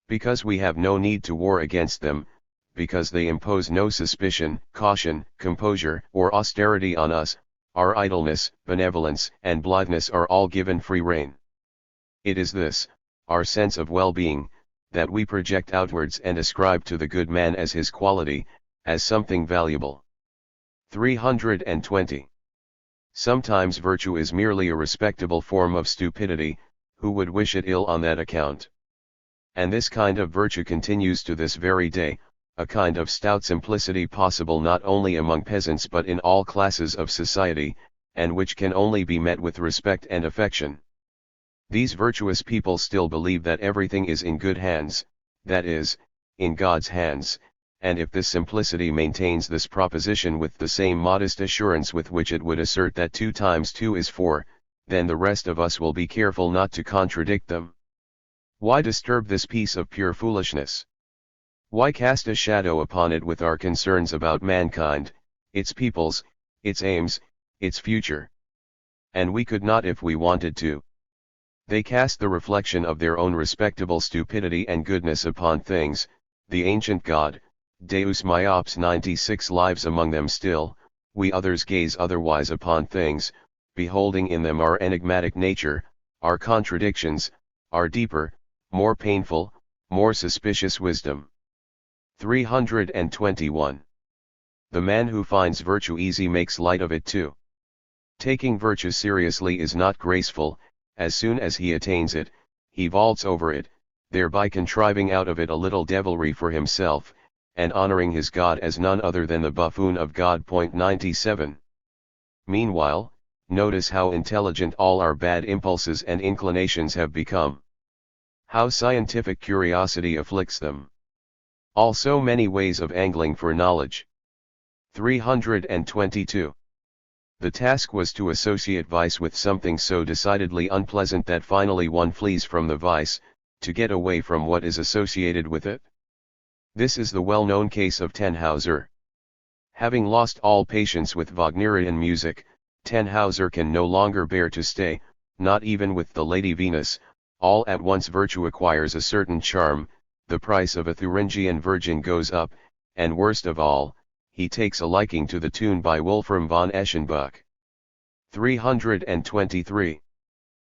Because we have no need to war against them, because they impose no suspicion, caution, composure, or austerity on us. Our idleness, benevolence, and blitheness are all given free rein. It is this, our sense of well-being, that we project outwards and ascribe to the good man as his quality, as something valuable. 320. Sometimes virtue is merely a respectable form of stupidity, who would wish it ill on that account? And this kind of virtue continues to this very day, a kind of stout simplicity possible not only among peasants but in all classes of society, and which can only be met with respect and affection. These virtuous people still believe that everything is in good hands, that is, in God's hands, and if this simplicity maintains this proposition with the same modest assurance with which it would assert that 2 times 2 is 4, then the rest of us will be careful not to contradict them. Why disturb this piece of pure foolishness? Why cast a shadow upon it with our concerns about mankind, its peoples, its aims, its future? And we could not if we wanted to. They cast the reflection of their own respectable stupidity and goodness upon things, the ancient God, Deus myops 96 lives among them still, we others gaze otherwise upon things, beholding in them our enigmatic nature, our contradictions, our deeper, more painful, more suspicious wisdom. 321. The man who finds virtue easy makes light of it too. Taking virtue seriously is not graceful. As soon as he attains it, he vaults over it, thereby contriving out of it a little devilry for himself, and honoring his God as none other than the buffoon of God. 97. Meanwhile, notice how intelligent all our bad impulses and inclinations have become. How scientific curiosity afflicts them. Also many ways of angling for knowledge. 322. The task was to associate vice with something so decidedly unpleasant that finally one flees from the vice, to get away from what is associated with it. This is the well-known case of Tannhauser. Having lost all patience with Wagnerian music, Tannhauser can no longer bear to stay, not even with the Lady Venus. All at once virtue acquires a certain charm, the price of a Thuringian virgin goes up, and worst of all, he takes a liking to the tune by Wolfram von Eschenbach. 323.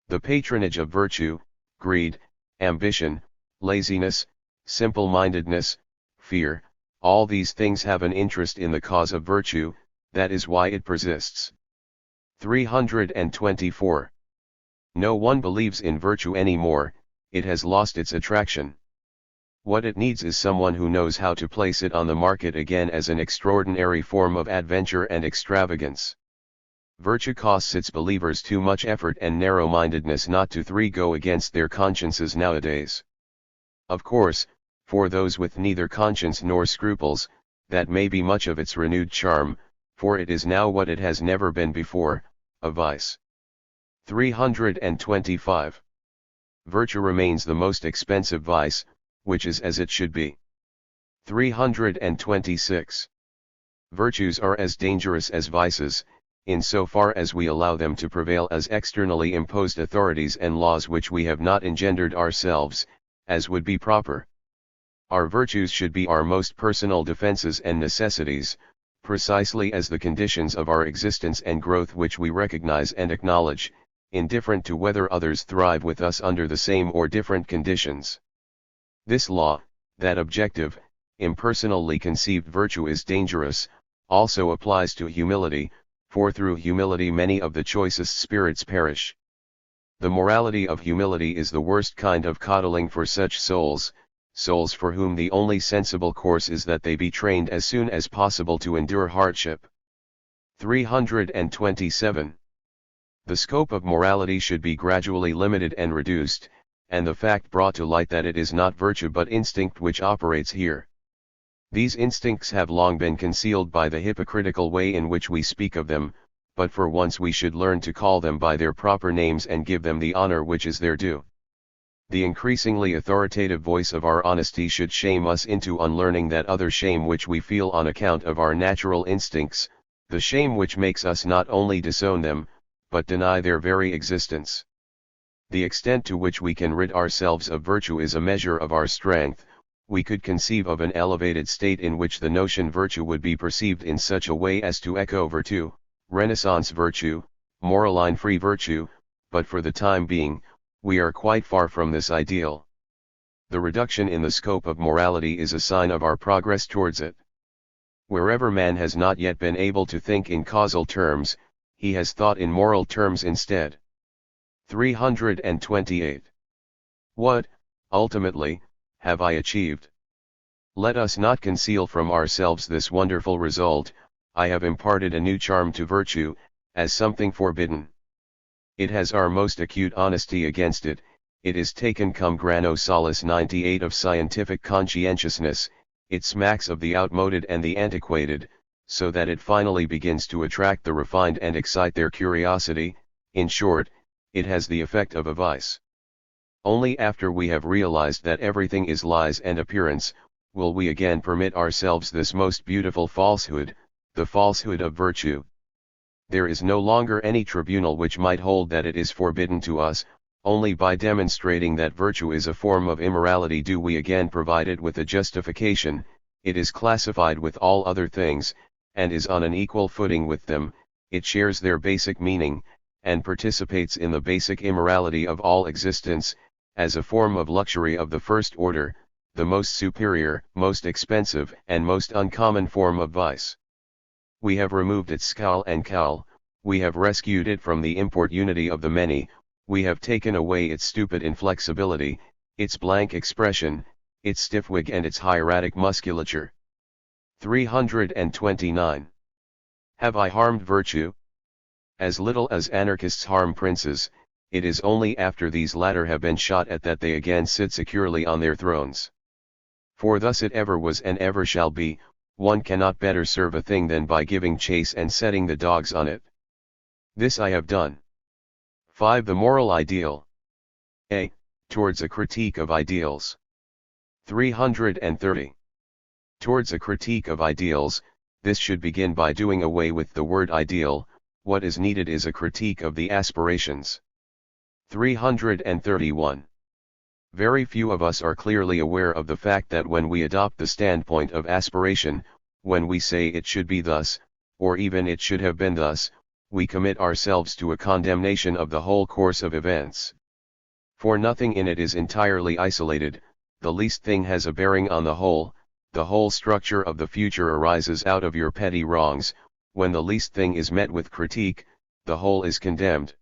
The patronage of virtue, greed, ambition, laziness, simple-mindedness, fear, all these things have an interest in the cause of virtue, that is why it persists. 324. No one believes in virtue any more, it has lost its attraction. What it needs is someone who knows how to place it on the market again as an extraordinary form of adventure and extravagance. Virtue costs its believers too much effort and narrow-mindedness not to go against their consciences nowadays. Of course, for those with neither conscience nor scruples, that may be much of its renewed charm, for it is now what it has never been before, a vice. 325. virtue remains the most expensive vice, which is as it should be. 326. Virtues are as dangerous as vices, in so far as we allow them to prevail as externally imposed authorities and laws which we have not engendered ourselves, as would be proper. Our virtues should be our most personal defenses and necessities, precisely as the conditions of our existence and growth which we recognize and acknowledge, indifferent to whether others thrive with us under the same or different conditions. This law, that objective, impersonally conceived virtue is dangerous, also applies to humility, for through humility many of the choicest spirits perish. The morality of humility is the worst kind of coddling for such souls for whom the only sensible course is that they be trained as soon as possible to endure hardship. 327. The scope of morality should be gradually limited and reduced, and the fact brought to light that it is not virtue but instinct which operates here. These instincts have long been concealed by the hypocritical way in which we speak of them, but for once we should learn to call them by their proper names and give them the honor which is their due. The increasingly authoritative voice of our honesty should shame us into unlearning that other shame which we feel on account of our natural instincts, the shame which makes us not only disown them, but deny their very existence. The extent to which we can rid ourselves of virtue is a measure of our strength. We could conceive of an elevated state in which the notion virtue would be perceived in such a way as to echo virtue, Renaissance virtue, moraline-free virtue, but for the time being, we are quite far from this ideal. The reduction in the scope of morality is a sign of our progress towards it. Wherever man has not yet been able to think in causal terms, he has thought in moral terms instead. 328. What, ultimately, have I achieved? Let us not conceal from ourselves this wonderful result: I have imparted a new charm to virtue, as something forbidden. It has our most acute honesty against it, it is taken cum grano salis 98 of scientific conscientiousness, it smacks of the outmoded and the antiquated, so that it finally begins to attract the refined and excite their curiosity. In short, it has the effect of a vice. Only after we have realized that everything is lies and appearance, will we again permit ourselves this most beautiful falsehood, the falsehood of virtue. There is no longer any tribunal which might hold that it is forbidden to us. Only by demonstrating that virtue is a form of immorality do we again provide it with a justification. It is classified with all other things, and is on an equal footing with them, it shares their basic meaning, and participates in the basic immorality of all existence, as a form of luxury of the first order, the most superior, most expensive, and most uncommon form of vice. We have removed its scowl and cowl, we have rescued it from the importunity of the many, we have taken away its stupid inflexibility, its blank expression, its stiff wig and its hieratic musculature. 329. Have I harmed virtue? As little as anarchists harm princes, it is only after these latter have been shot at that they again sit securely on their thrones. For thus it ever was and ever shall be, one cannot better serve a thing than by giving chase and setting the dogs on it. This I have done. 5. The moral ideal. A. Towards a critique of ideals. 330. Towards a critique of ideals, this should begin by doing away with the word ideal. What is needed is a critique of the aspirations. 331. Very few of us are clearly aware of the fact that when we adopt the standpoint of aspiration, when we say it should be thus, or even it should have been thus, we commit ourselves to a condemnation of the whole course of events. For nothing in it is entirely isolated, the least thing has a bearing on the whole structure of the future arises out of your petty wrongs. When the least thing is met with critique, the whole is condemned.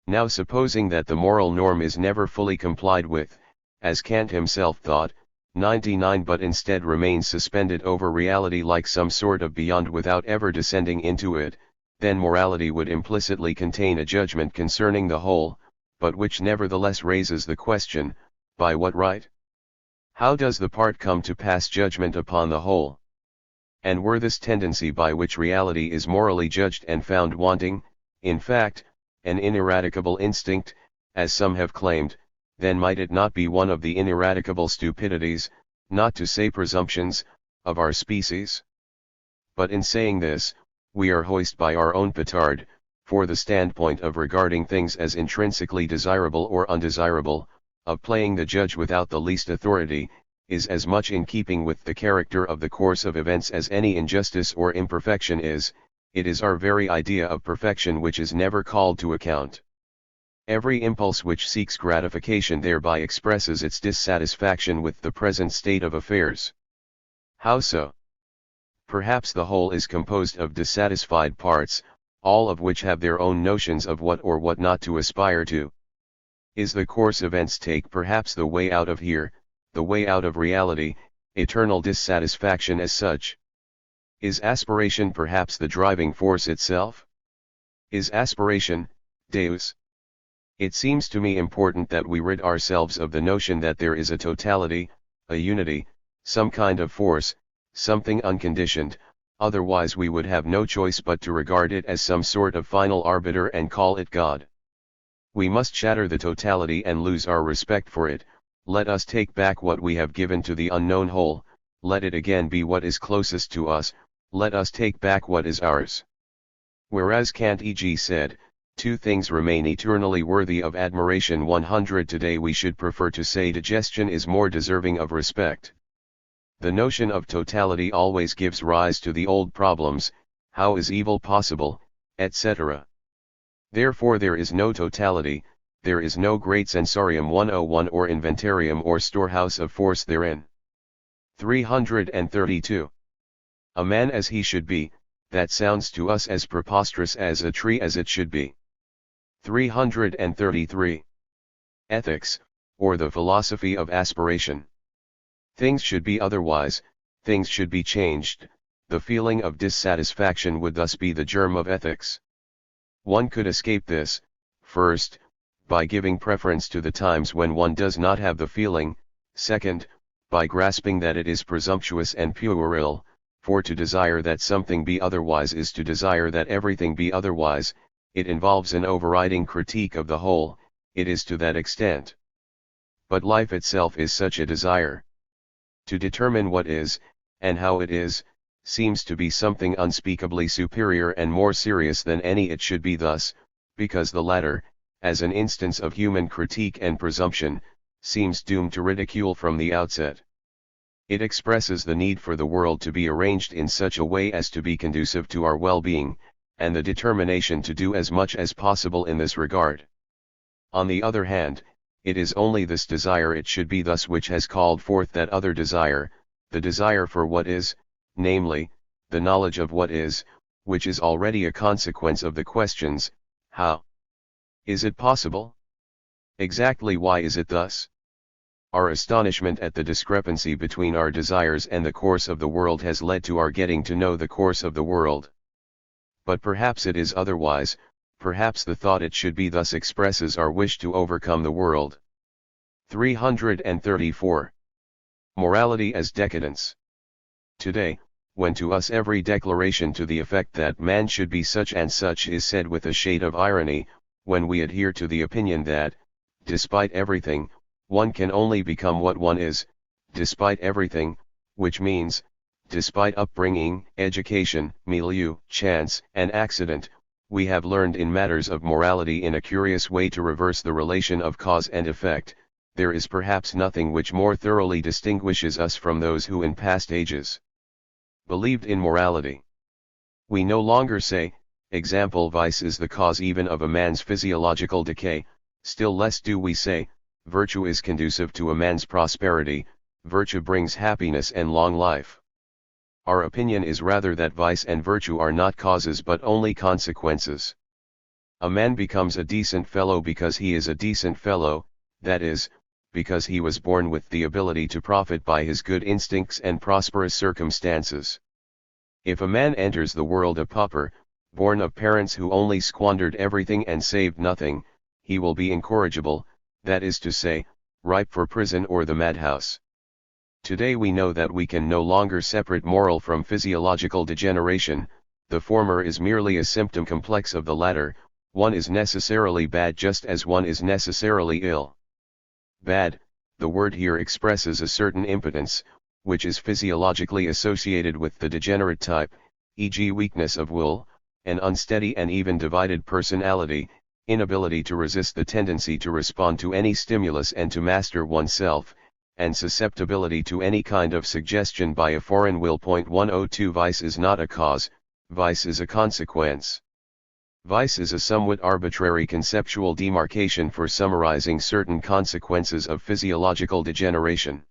Now supposing that the moral norm is never fully complied with, as Kant himself thought, 99 but instead remains suspended over reality like some sort of beyond without ever descending into it, then morality would implicitly contain a judgment concerning the whole, but which nevertheless raises the question, by what right? How does the part come to pass judgment upon the whole? And were this tendency by which reality is morally judged and found wanting, in fact, an ineradicable instinct, as some have claimed, then might it not be one of the ineradicable stupidities, not to say presumptions, of our species? But in saying this, we are hoist by our own petard, for the standpoint of regarding things as intrinsically desirable or undesirable, of playing the judge without the least authority, is as much in keeping with the character of the course of events as any injustice or imperfection is. It is our very idea of perfection which is never called to account. Every impulse which seeks gratification thereby expresses its dissatisfaction with the present state of affairs. How so? Perhaps the whole is composed of dissatisfied parts, all of which have their own notions of what or what not to aspire to. Is the course events take perhaps the way out of here, the way out of reality, eternal dissatisfaction as such? Is aspiration perhaps the driving force itself? Is aspiration, Deus? It seems to me important that we rid ourselves of the notion that there is a totality, a unity, some kind of force, something unconditioned, otherwise we would have no choice but to regard it as some sort of final arbiter and call it God. We must shatter the totality and lose our respect for it. Let us take back what we have given to the unknown whole, let it again be what is closest to us, let us take back what is ours. Whereas Kant e.g. said, two things remain eternally worthy of admiration 100 today we should prefer to say digestion is more deserving of respect. The notion of totality always gives rise to the old problems, how is evil possible, etc. Therefore there is no totality, there is no great sensorium 101 or inventarium or storehouse of force therein. 332. A man as he should be, that sounds to us as preposterous as a tree as it should be. 333. Ethics, or the philosophy of aspiration. Things should be otherwise, things should be changed, the feeling of dissatisfaction would thus be the germ of ethics. One could escape this, first, by giving preference to the times when one does not have the feeling, second, by grasping that it is presumptuous and puerile, for to desire that something be otherwise is to desire that everything be otherwise, it involves an overriding critique of the whole, it is to that extent. But life itself is such a desire. To determine what is, and how it is, seems to be something unspeakably superior and more serious than any it should be thus, because the latter, as an instance of human critique and presumption, seems doomed to ridicule from the outset. It expresses the need for the world to be arranged in such a way as to be conducive to our well-being, and the determination to do as much as possible in this regard. On the other hand, it is only this desire it should be thus which has called forth that other desire, the desire for what is, namely, the knowledge of what is, which is already a consequence of the questions, how? Is it possible? Exactly why is it thus? Our astonishment at the discrepancy between our desires and the course of the world has led to our getting to know the course of the world. But perhaps it is otherwise, perhaps the thought it should be thus expresses our wish to overcome the world. 334. Morality as decadence. Today, when to us every declaration to the effect that man should be such and such is said with a shade of irony, when we adhere to the opinion that, despite everything, one can only become what one is, despite everything, which means, despite upbringing, education, milieu, chance, and accident, we have learned in matters of morality in a curious way to reverse the relation of cause and effect. There is perhaps nothing which more thoroughly distinguishes us from those who in past ages believed in morality. We no longer say, example, vice is the cause even of a man's physiological decay, still less do we say, virtue is conducive to a man's prosperity, virtue brings happiness and long life. Our opinion is rather that vice and virtue are not causes but only consequences. A man becomes a decent fellow because he is a decent fellow, that is, because he was born with the ability to profit by his good instincts and prosperous circumstances. If a man enters the world a pauper, born of parents who only squandered everything and saved nothing, he will be incorrigible, that is to say, ripe for prison or the madhouse. Today we know that we can no longer separate moral from physiological degeneration, the former is merely a symptom complex of the latter, one is necessarily bad just as one is necessarily ill. Bad, the word here expresses a certain impotence, which is physiologically associated with the degenerate type, e.g. weakness of will, an unsteady and even divided personality, inability to resist the tendency to respond to any stimulus and to master oneself, and susceptibility to any kind of suggestion by a foreign will. 102 Vice is not a cause, vice is a consequence. Vice is a somewhat arbitrary conceptual demarcation for summarizing certain consequences of physiological degeneration.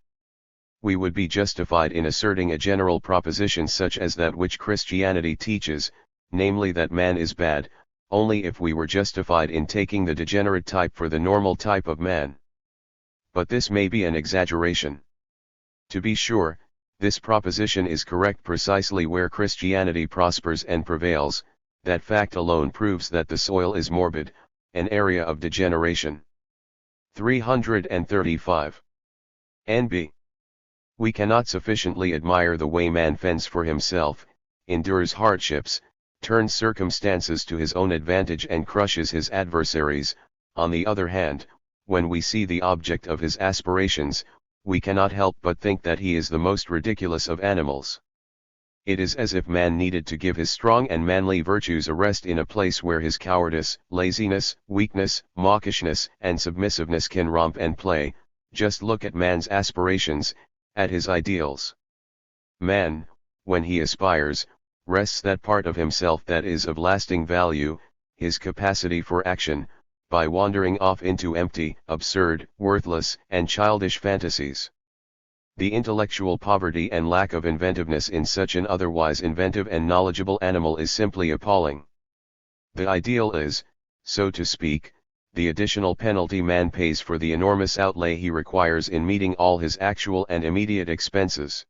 We would be justified in asserting a general proposition such as that which Christianity teaches, namely that man is bad, only if we were justified in taking the degenerate type for the normal type of man. But this may be an exaggeration. To be sure, this proposition is correct precisely where Christianity prospers and prevails. That fact alone proves that the soil is morbid, an area of degeneration. 335. N.B. We cannot sufficiently admire the way man fends for himself, endures hardships, turns circumstances to his own advantage and crushes his adversaries. On the other hand, when we see the object of his aspirations, we cannot help but think that he is the most ridiculous of animals. It is as if man needed to give his strong and manly virtues a rest in a place where his cowardice, laziness, weakness, mawkishness, and submissiveness can romp and play. Just look at man's aspirations, at his ideals. Man, when he aspires, rests that part of himself that is of lasting value, his capacity for action, by wandering off into empty, absurd, worthless, and childish fantasies. The intellectual poverty and lack of inventiveness in such an otherwise inventive and knowledgeable animal is simply appalling. The ideal is, so to speak, the additional penalty man pays for the enormous outlay he requires in meeting all his actual and immediate expenses.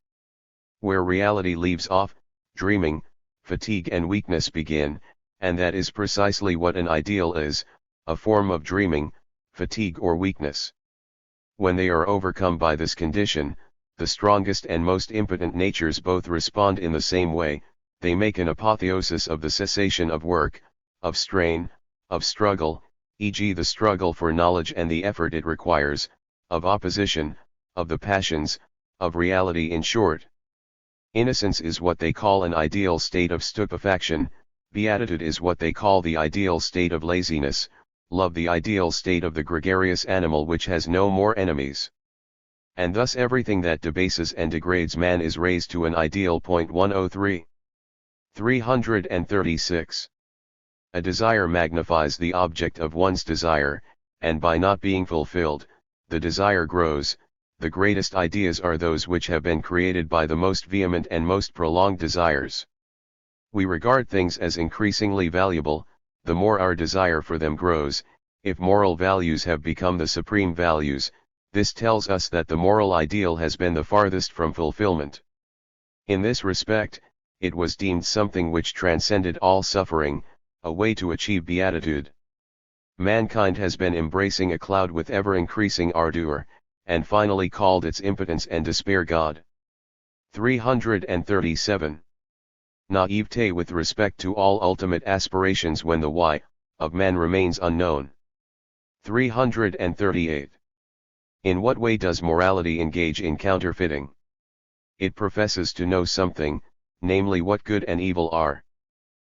Where reality leaves off, dreaming, fatigue and weakness begin, and that is precisely what an ideal is, a form of dreaming, fatigue or weakness. When they are overcome by this condition, the strongest and most impotent natures both respond in the same way. They make an apotheosis of the cessation of work, of strain, of struggle, e.g. the struggle for knowledge and the effort it requires, of opposition, of the passions, of reality in short. Innocence is what they call an ideal state of stupefaction, beatitude is what they call the ideal state of laziness, love the ideal state of the gregarious animal which has no more enemies. And thus everything that debases and degrades man is raised to an ideal. 103. 336. A desire magnifies the object of one's desire, and by not being fulfilled, the desire grows. The greatest ideas are those which have been created by the most vehement and most prolonged desires. We regard things as increasingly valuable, the more our desire for them grows. If moral values have become the supreme values, this tells us that the moral ideal has been the farthest from fulfillment. In this respect, it was deemed something which transcended all suffering, a way to achieve beatitude. Mankind has been embracing a cloud with ever-increasing ardor, and finally called its impotence and despair God. 337. Naivete with respect to all ultimate aspirations when the why of man remains unknown. 338. In what way does morality engage in counterfeiting? It professes to know something, namely what good and evil are.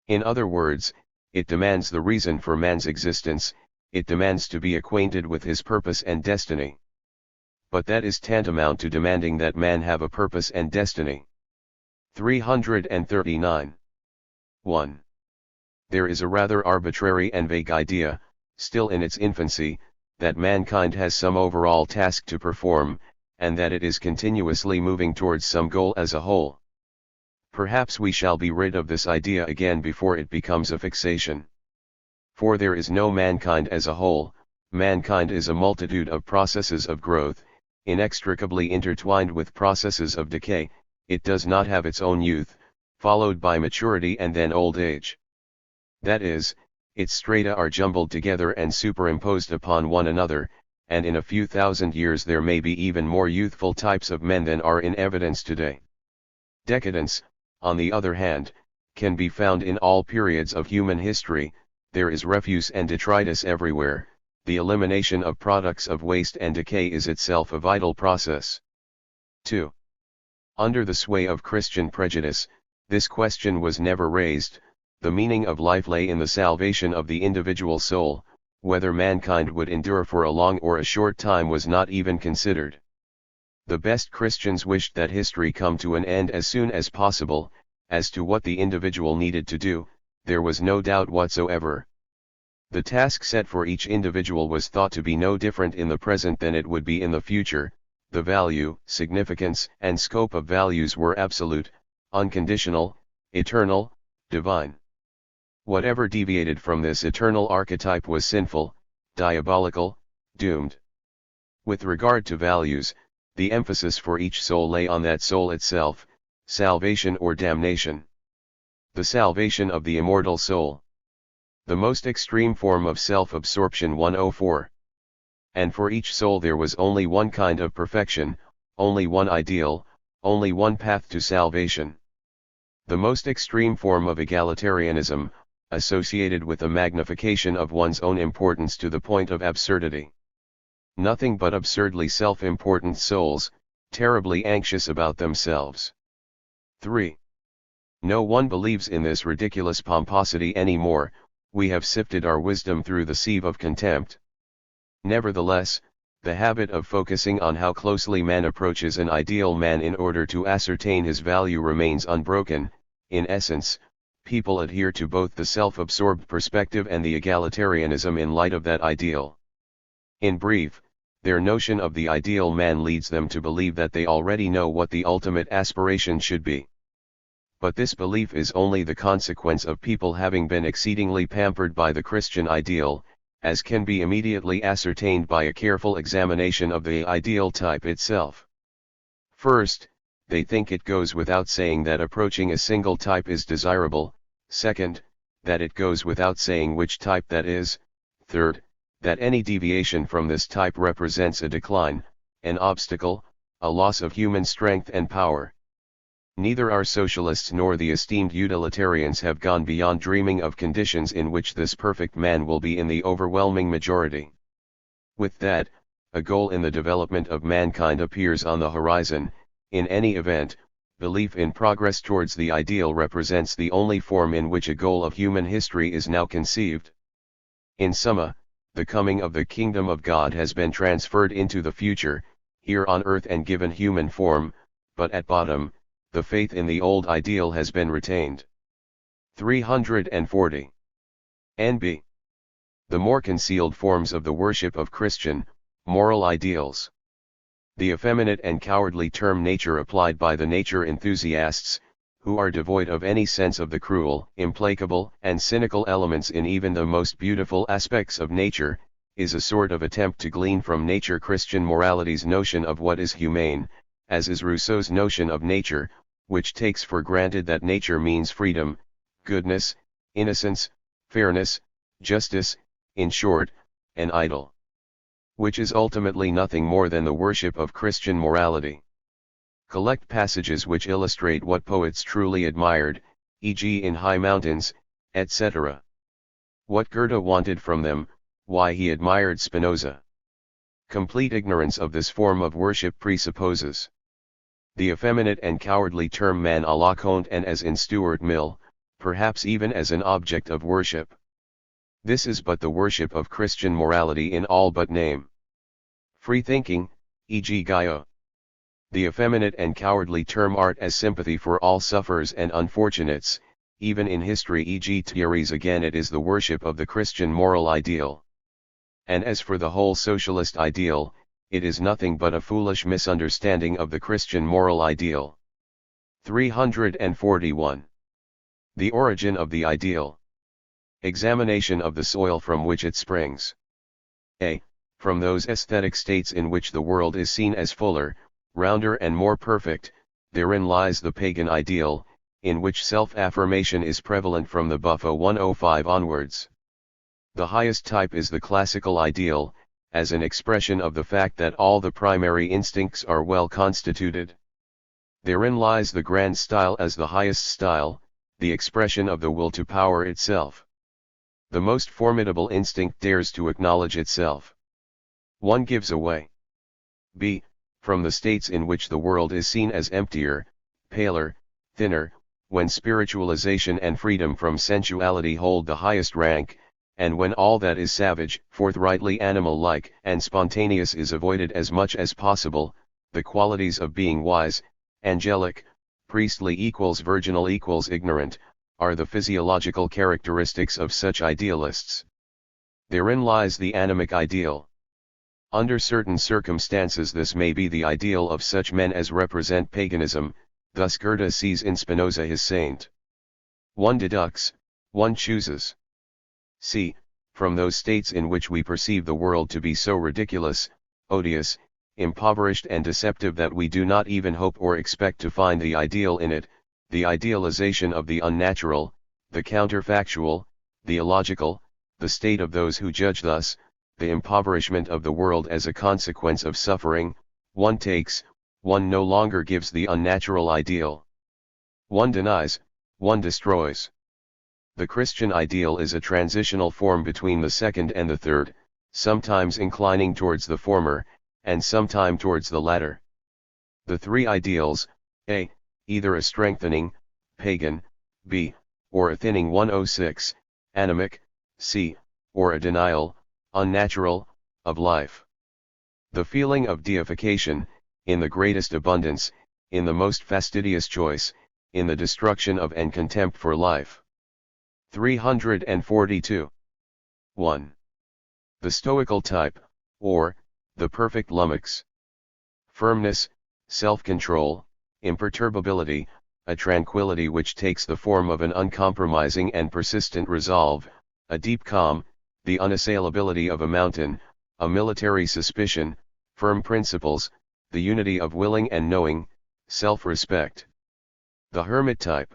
In other words, it demands the reason for man's existence, it demands to be acquainted with his purpose and destiny. But that is tantamount to demanding that man have a purpose and destiny. 339. 1. There is a rather arbitrary and vague idea, still in its infancy, that mankind has some overall task to perform, and that it is continuously moving towards some goal as a whole. Perhaps we shall be rid of this idea again before it becomes a fixation. For there is no mankind as a whole, mankind is a multitude of processes of growth, inextricably intertwined with processes of decay. It does not have its own youth, followed by maturity and then old age. That is, its strata are jumbled together and superimposed upon one another, and in a few thousand years there may be even more youthful types of men than are in evidence today. Decadence, on the other hand, can be found in all periods of human history. There is refuse and detritus everywhere. the elimination of products of waste and decay is itself a vital process. 2. Under the sway of Christian prejudice, this question was never raised. The meaning of life lay in the salvation of the individual soul. Whether mankind would endure for a long or a short time was not even considered. The best Christians wished that history come to an end as soon as possible. As to what the individual needed to do, there was no doubt whatsoever. The task set for each individual was thought to be no different in the present than it would be in the future. The value, significance, and scope of values were absolute, unconditional, eternal, divine. Whatever deviated from this eternal archetype was sinful, diabolical, doomed. With regard to values, the emphasis for each soul lay on that soul itself, salvation or damnation. The salvation of the immortal soul. The most extreme form of self-absorption 104. And for each soul there was only one kind of perfection, only one ideal, only one path to salvation. The most extreme form of egalitarianism, associated with the magnification of one's own importance to the point of absurdity. Nothing but absurdly self-important souls, terribly anxious about themselves. 3. No one believes in this ridiculous pomposity anymore. We have sifted our wisdom through the sieve of contempt. Nevertheless, the habit of focusing on how closely man approaches an ideal man in order to ascertain his value remains unbroken. In essence, people adhere to both the self-absorbed perspective and the egalitarianism in light of that ideal. In brief, their notion of the ideal man leads them to believe that they already know what the ultimate aspiration should be. But this belief is only the consequence of people having been exceedingly pampered by the Christian ideal, as can be immediately ascertained by a careful examination of the ideal type itself. First, they think it goes without saying that approaching a single type is desirable. Second, that it goes without saying which type that is. Third, that any deviation from this type represents a decline, an obstacle, a loss of human strength and power. Neither our socialists nor the esteemed utilitarians have gone beyond dreaming of conditions in which this perfect man will be in the overwhelming majority. With that, a goal in the development of mankind appears on the horizon. In any event, belief in progress towards the ideal represents the only form in which a goal of human history is now conceived. In summa, the coming of the kingdom of God has been transferred into the future, here on earth and given human form, but at bottom, the faith in the old ideal has been retained. 340. N.B. The more concealed forms of the worship of Christian, moral ideals. The effeminate and cowardly term nature applied by the nature enthusiasts, who are devoid of any sense of the cruel, implacable, and cynical elements in even the most beautiful aspects of nature, is a sort of attempt to glean from nature Christian morality's notion of what is humane, as is Rousseau's notion of nature, which takes for granted that nature means freedom, goodness, innocence, fairness, justice, in short, an idol. Which is ultimately nothing more than the worship of Christian morality. Collect passages which illustrate what poets truly admired, e.g. in High Mountains, etc. What Goethe wanted from them, why he admired Spinoza. Complete ignorance of this form of worship presupposes the effeminate and cowardly term man à la Comte and as in Stuart Mill, perhaps even as an object of worship. This is but the worship of Christian morality in all but name. Free thinking, e.g. Gaio. The effeminate and cowardly term art as sympathy for all sufferers and unfortunates, even in history e.g. Thierry's again it is the worship of the Christian moral ideal. And as for the whole socialist ideal, it is nothing but a foolish misunderstanding of the Christian moral ideal. 341. The origin of the ideal. Examination of the soil from which it springs. A. From those aesthetic states in which the world is seen as fuller, rounder and more perfect, therein lies the pagan ideal, in which self-affirmation is prevalent from the Buffo 105 onwards. The highest type is the classical ideal, as an expression of the fact that all the primary instincts are well constituted. Therein lies the grand style as the highest style, the expression of the will to power itself. The most formidable instinct dares to acknowledge itself. 1 gives away. b. From the states in which the world is seen as emptier, paler, thinner, when spiritualization and freedom from sensuality hold the highest rank, and when all that is savage, forthrightly animal-like, and spontaneous is avoided as much as possible, the qualities of being wise, angelic, priestly equals virginal equals ignorant, are the physiological characteristics of such idealists. Therein lies the animic ideal. Under certain circumstances this may be the ideal of such men as represent paganism, thus Goethe sees in Spinoza his saint. 1 deducts, 1 chooses. c. From those states in which we perceive the world to be so ridiculous, odious, impoverished and deceptive that we do not even hope or expect to find the ideal in it, the idealization of the unnatural, the counterfactual, the illogical, the state of those who judge thus, the impoverishment of the world as a consequence of suffering, 1 takes, 1 no longer gives the unnatural ideal. 1 denies, 1 destroys. The Christian ideal is a transitional form between the second and the third, sometimes inclining towards the former, and sometime towards the latter. The 3 ideals, a. Either a strengthening, pagan, b. Or a thinning 106, animic, c. Or a denial, unnatural, of life. The feeling of deification, in the greatest abundance, in the most fastidious choice, in the destruction of and contempt for life. 342. 1. The stoical type, or, the perfect lummox. Firmness, self-control, imperturbability, a tranquility which takes the form of an uncompromising and persistent resolve, a deep calm, the unassailability of a mountain, a military suspicion, firm principles, the unity of willing and knowing, self-respect. The hermit type.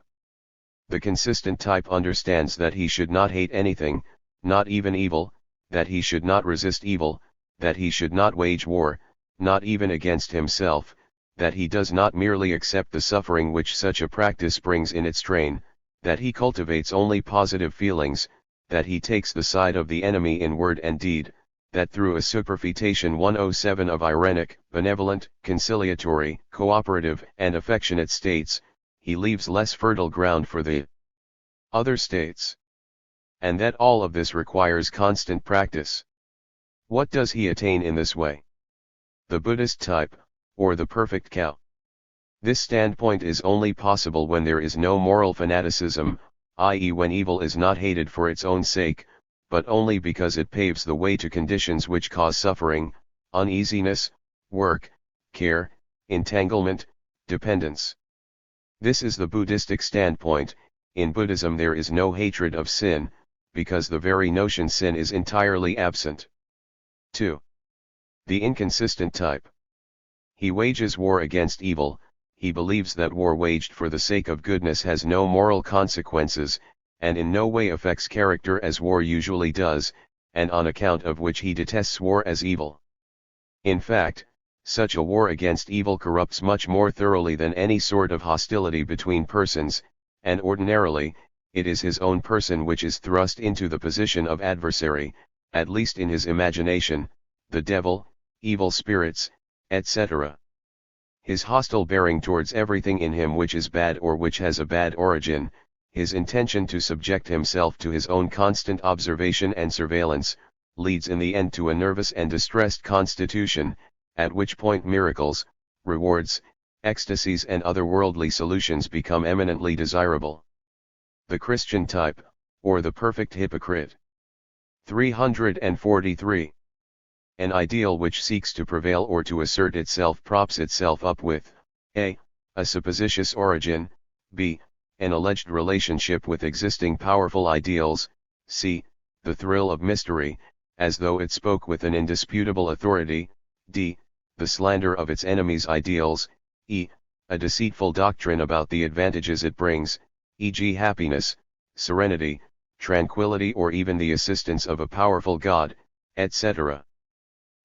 The consistent type understands that he should not hate anything, not even evil, that he should not resist evil, that he should not wage war, not even against himself, that he does not merely accept the suffering which such a practice brings in its train, that he cultivates only positive feelings, that he takes the side of the enemy in word and deed, that through a superfetation 107 of irenic, benevolent, conciliatory, cooperative and affectionate states, he leaves less fertile ground for the other states. And that all of this requires constant practice. What does he attain in this way? The Buddhist type, or the perfect cow. This standpoint is only possible when there is no moral fanaticism, i.e. when evil is not hated for its own sake, but only because it paves the way to conditions which cause suffering, uneasiness, work, care, entanglement, dependence. This is the Buddhistic standpoint. In Buddhism there is no hatred of sin, because the very notion sin is entirely absent. 2. The inconsistent type. He wages war against evil, he believes that war waged for the sake of goodness has no moral consequences, and in no way affects character as war usually does, and on account of which he detests war as evil. In fact, such a war against evil corrupts much more thoroughly than any sort of hostility between persons, and ordinarily, it is his own person which is thrust into the position of adversary, at least in his imagination, the devil, evil spirits, etc. His hostile bearing towards everything in him which is bad or which has a bad origin, his intention to subject himself to his own constant observation and surveillance, leads in the end to a nervous and distressed constitution, at which point miracles, rewards, ecstasies and other worldly solutions become eminently desirable. The Christian type, or the perfect hypocrite. 343. An ideal which seeks to prevail or to assert itself props itself up with a supposititious origin, b. an alleged relationship with existing powerful ideals, c. the thrill of mystery, as though it spoke with an indisputable authority, d. the slander of its enemies' ideals, e. a deceitful doctrine about the advantages it brings, e.g. happiness, serenity, tranquility or even the assistance of a powerful God, etc.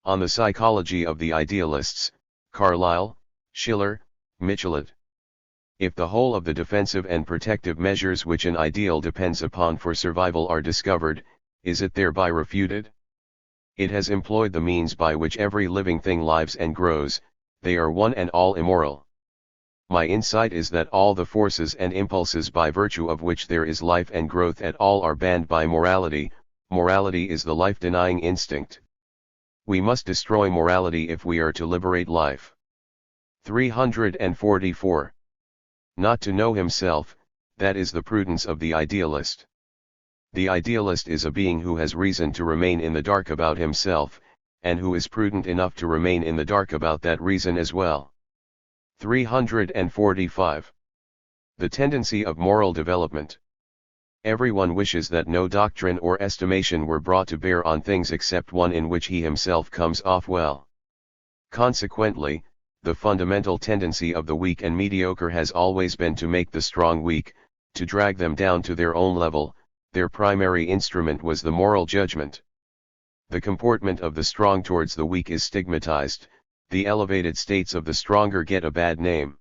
On the Psychology of the Idealists, Carlyle, Schiller, Michelet. If the whole of the defensive and protective measures which an ideal depends upon for survival are discovered, is it thereby refuted? It has employed the means by which every living thing lives and grows, they are one and all immoral. My insight is that all the forces and impulses by virtue of which there is life and growth at all are banned by morality. Morality is the life-denying instinct. We must destroy morality if we are to liberate life. 344. Not to know himself, that is the prudence of the idealist. The idealist is a being who has reason to remain in the dark about himself, and who is prudent enough to remain in the dark about that reason as well. 345. The tendency of moral development. Everyone wishes that no doctrine or estimation were brought to bear on things except one in which he himself comes off well. Consequently, the fundamental tendency of the weak and mediocre has always been to make the strong weak, to drag them down to their own level. Their primary instrument was the moral judgment. The comportment of the strong towards the weak is stigmatized, the elevated states of the stronger get a bad name.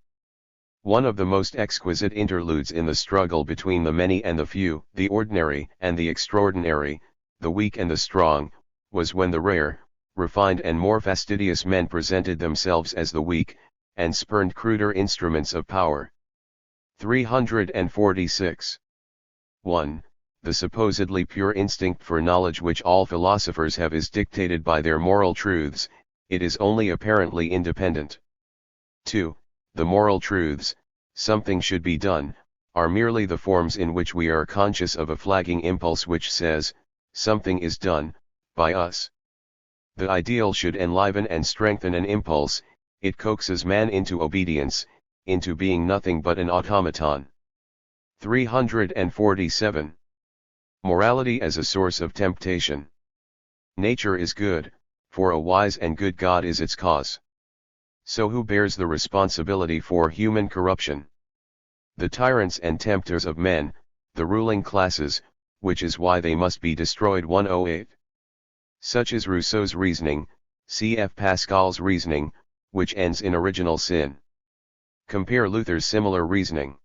One of the most exquisite interludes in the struggle between the many and the few, the ordinary and the extraordinary, the weak and the strong, was when the rare, refined and more fastidious men presented themselves as the weak, and spurned cruder instruments of power. 346. 1. The supposedly pure instinct for knowledge which all philosophers have is dictated by their moral truths, it is only apparently independent. 2. The moral truths, something should be done, are merely the forms in which we are conscious of a flagging impulse which says, something is done, by us. The ideal should enliven and strengthen an impulse, it coaxes man into obedience, into being nothing but an automaton. 347. Morality as a source of temptation. Nature is good, for a wise and good God is its cause. So who bears the responsibility for human corruption? The tyrants and tempters of men, the ruling classes, which is why they must be destroyed. 108. Such is Rousseau's reasoning, cf. Pascal's reasoning, which ends in original sin. Compare Luther's similar reasoning.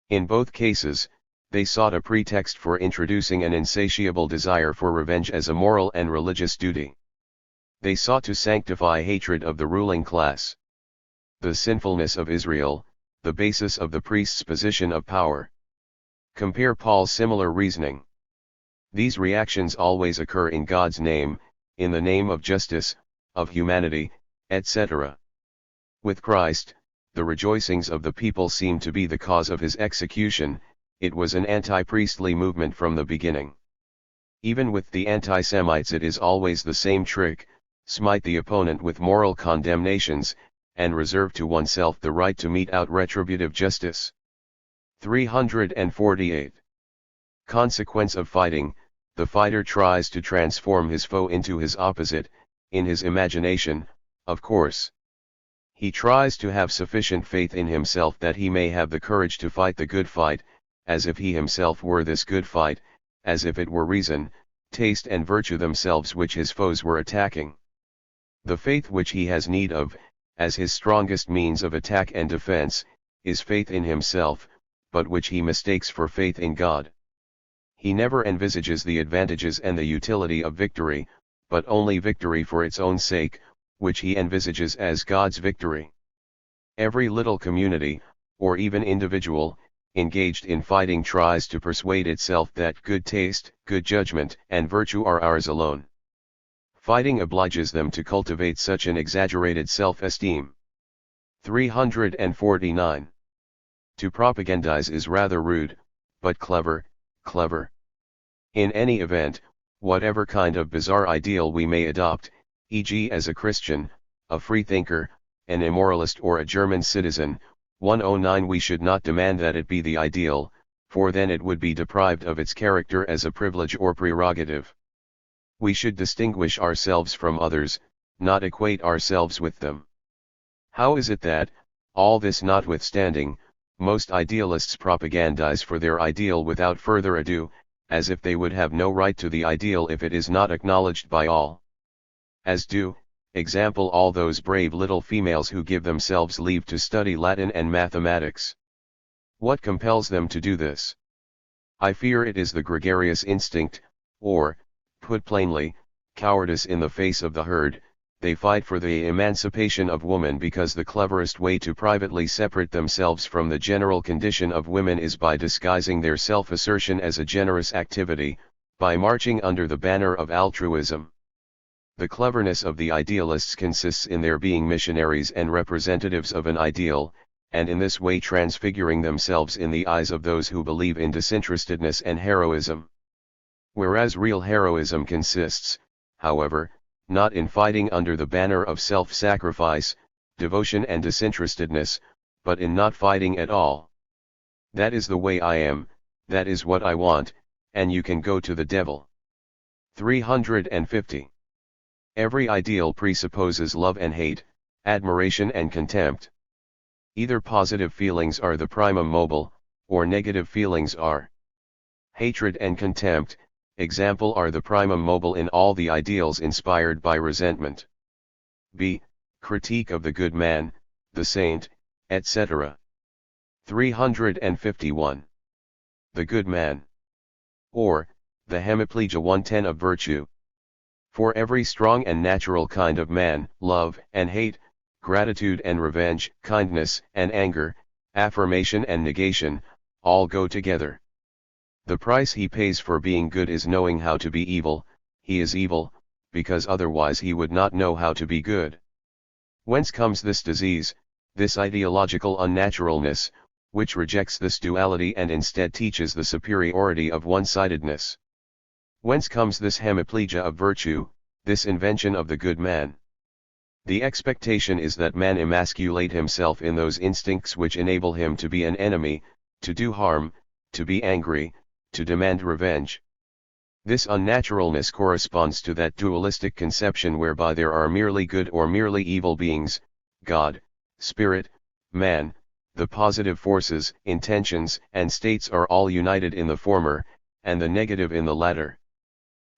In both cases, they sought a pretext for introducing an insatiable desire for revenge as a moral and religious duty. They sought to sanctify hatred of the ruling class. The sinfulness of Israel, the basis of the priest's position of power. Compare Paul's similar reasoning. These reactions always occur in God's name, in the name of justice, of humanity, etc. With Christ, the rejoicings of the people seem to be the cause of his execution. It was an anti-priestly movement from the beginning. Even with the anti-Semites it is always the same trick, smite the opponent with moral condemnations, and reserve to oneself the right to mete out retributive justice. 348. Consequence of fighting, the fighter tries to transform his foe into his opposite, in his imagination, of course. He tries to have sufficient faith in himself that he may have the courage to fight the good fight, as if he himself were this good fight, as if it were reason, taste and virtue themselves which his foes were attacking. The faith which he has need of, as his strongest means of attack and defense, is faith in himself, but which he mistakes for faith in God. He never envisages the advantages and the utility of victory, but only victory for its own sake, which he envisages as God's victory. Every little community, or even individual, engaged in fighting tries to persuade itself that good taste, good judgment, and virtue are ours alone. Fighting obliges them to cultivate such an exaggerated self-esteem. 349. To propagandize is rather rude, but clever. In any event, whatever kind of bizarre ideal we may adopt, e.g. as a Christian, a freethinker, an immoralist or a German citizen, 109 we should not demand that it be the ideal, for then it would be deprived of its character as a privilege or prerogative. We should distinguish ourselves from others, not equate ourselves with them. How is it that, all this notwithstanding, most idealists propagandize for their ideal without further ado, as if they would have no right to the ideal if it is not acknowledged by all? As do, example, all those brave little females who give themselves leave to study Latin and mathematics. What compels them to do this? I fear it is the gregarious instinct, or, put plainly, cowardice in the face of the herd. They fight for the emancipation of woman because the cleverest way to privately separate themselves from the general condition of women is by disguising their self-assertion as a generous activity, by marching under the banner of altruism. The cleverness of the idealists consists in their being missionaries and representatives of an ideal, and in this way transfiguring themselves in the eyes of those who believe in disinterestedness and heroism. Whereas real heroism consists, however, not in fighting under the banner of self-sacrifice, devotion and disinterestedness, but in not fighting at all. That is the way I am, that is what I want, and you can go to the devil. 350. Every ideal presupposes love and hate, admiration and contempt. Either positive feelings are the primum mobile, or negative feelings are. Hatred and contempt, example, are the primum mobile in all the ideals inspired by resentment. B. Critique of the good man, the saint, etc. 351. The good man. Or, the hemiplegia 110 of virtue. For every strong and natural kind of man, love and hate, gratitude and revenge, kindness and anger, affirmation and negation, all go together. The price he pays for being good is knowing how to be evil. He is evil, because otherwise he would not know how to be good. Whence comes this disease, this ideological unnaturalness, which rejects this duality and instead teaches the superiority of one-sidedness? Whence comes this hemiplegia of virtue, this invention of the good man? The expectation is that man emasculate himself in those instincts which enable him to be an enemy, to do harm, to be angry, to demand revenge. This unnaturalness corresponds to that dualistic conception whereby there are merely good or merely evil beings, God, spirit, man. The positive forces, intentions, and states are all united in the former, and the negative in the latter.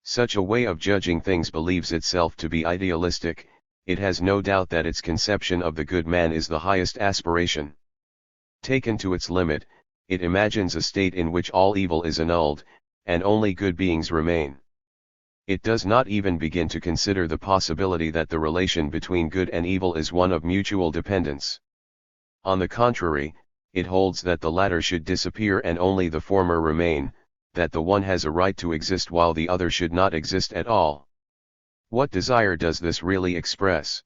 Such a way of judging things believes itself to be idealistic. It has no doubt that its conception of the good man is the highest aspiration. Taken to its limit, it imagines a state in which all evil is annulled, and only good beings remain. It does not even begin to consider the possibility that the relation between good and evil is one of mutual dependence. On the contrary, it holds that the latter should disappear and only the former remain, that the one has a right to exist while the other should not exist at all. What desire does this really express?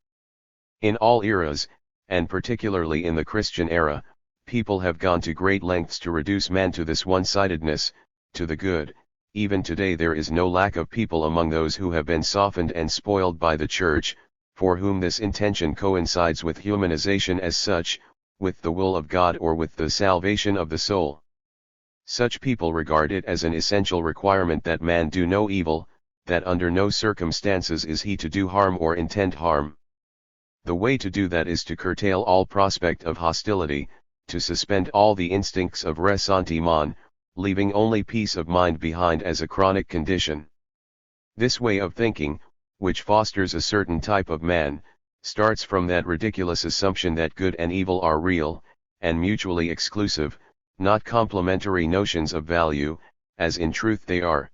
In all eras, and particularly in the Christian era, people have gone to great lengths to reduce man to this one-sidedness, to the good. Even today there is no lack of people among those who have been softened and spoiled by the Church, for whom this intention coincides with humanization as such, with the will of God or with the salvation of the soul. Such people regard it as an essential requirement that man do no evil, that under no circumstances is he to do harm or intend harm. The way to do that is to curtail all prospect of hostility, to suspend all the instincts of ressentiment, leaving only peace of mind behind as a chronic condition. This way of thinking, which fosters a certain type of man, starts from that ridiculous assumption that good and evil are real, and mutually exclusive, not complementary notions of value, as in truth they are.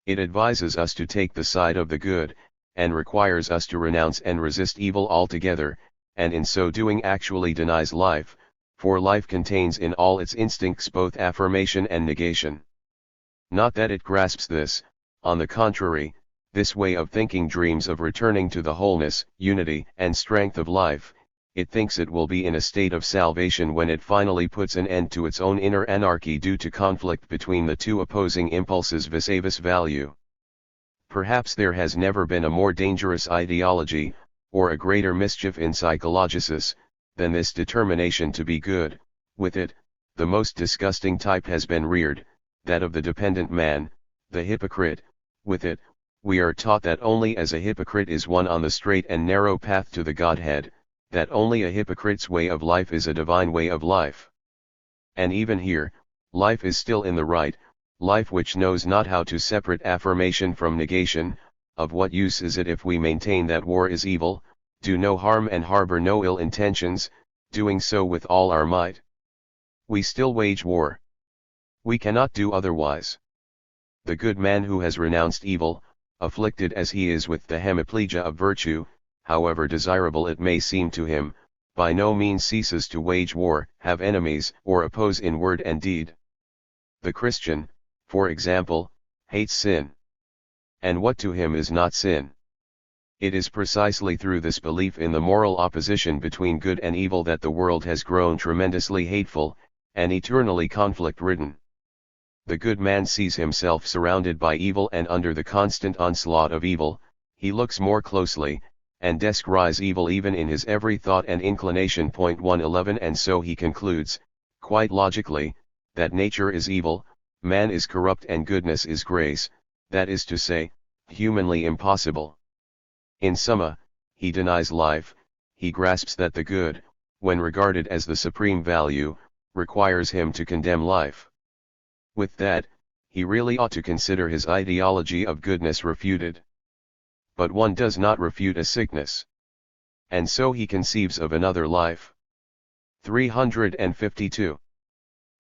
It advises us to take the side of the good, and requires us to renounce and resist evil altogether, and in so doing actually denies life, for life contains in all its instincts both affirmation and negation. Not that it grasps this, on the contrary, this way of thinking dreams of returning to the wholeness, unity, and strength of life. It thinks it will be in a state of salvation when it finally puts an end to its own inner anarchy due to conflict between the two opposing impulses vis-a-vis value. Perhaps there has never been a more dangerous ideology, or a greater mischief in psychologicis, than this determination to be good. With it, the most disgusting type has been reared, that of the dependent man, the hypocrite. With it, we are taught that only as a hypocrite is one on the straight and narrow path to the Godhead, that only a hypocrite's way of life is a divine way of life. And even here, life is still in the right, life which knows not how to separate affirmation from negation. Of what use is it if we maintain that war is evil, do no harm and harbor no ill intentions, doing so with all our might? We still wage war. We cannot do otherwise. The good man who has renounced evil, afflicted as he is with the hemiplegia of virtue, however desirable it may seem to him, by no means ceases to wage war, have enemies, or oppose in word and deed. The Christian, for example, hates sin. And what to him is not sin? It is precisely through this belief in the moral opposition between good and evil that the world has grown tremendously hateful, and eternally conflict-ridden. The good man sees himself surrounded by evil, and under the constant onslaught of evil, he looks more closely, and descries evil even in his every thought and inclination. 111 And so he concludes, quite logically, that nature is evil, man is corrupt, and goodness is grace, that is to say, humanly impossible. In summa, he denies life. He grasps that the good, when regarded as the supreme value, requires him to condemn life. With that, he really ought to consider his ideology of goodness refuted. But one does not refute a sickness. And so he conceives of another life. 352.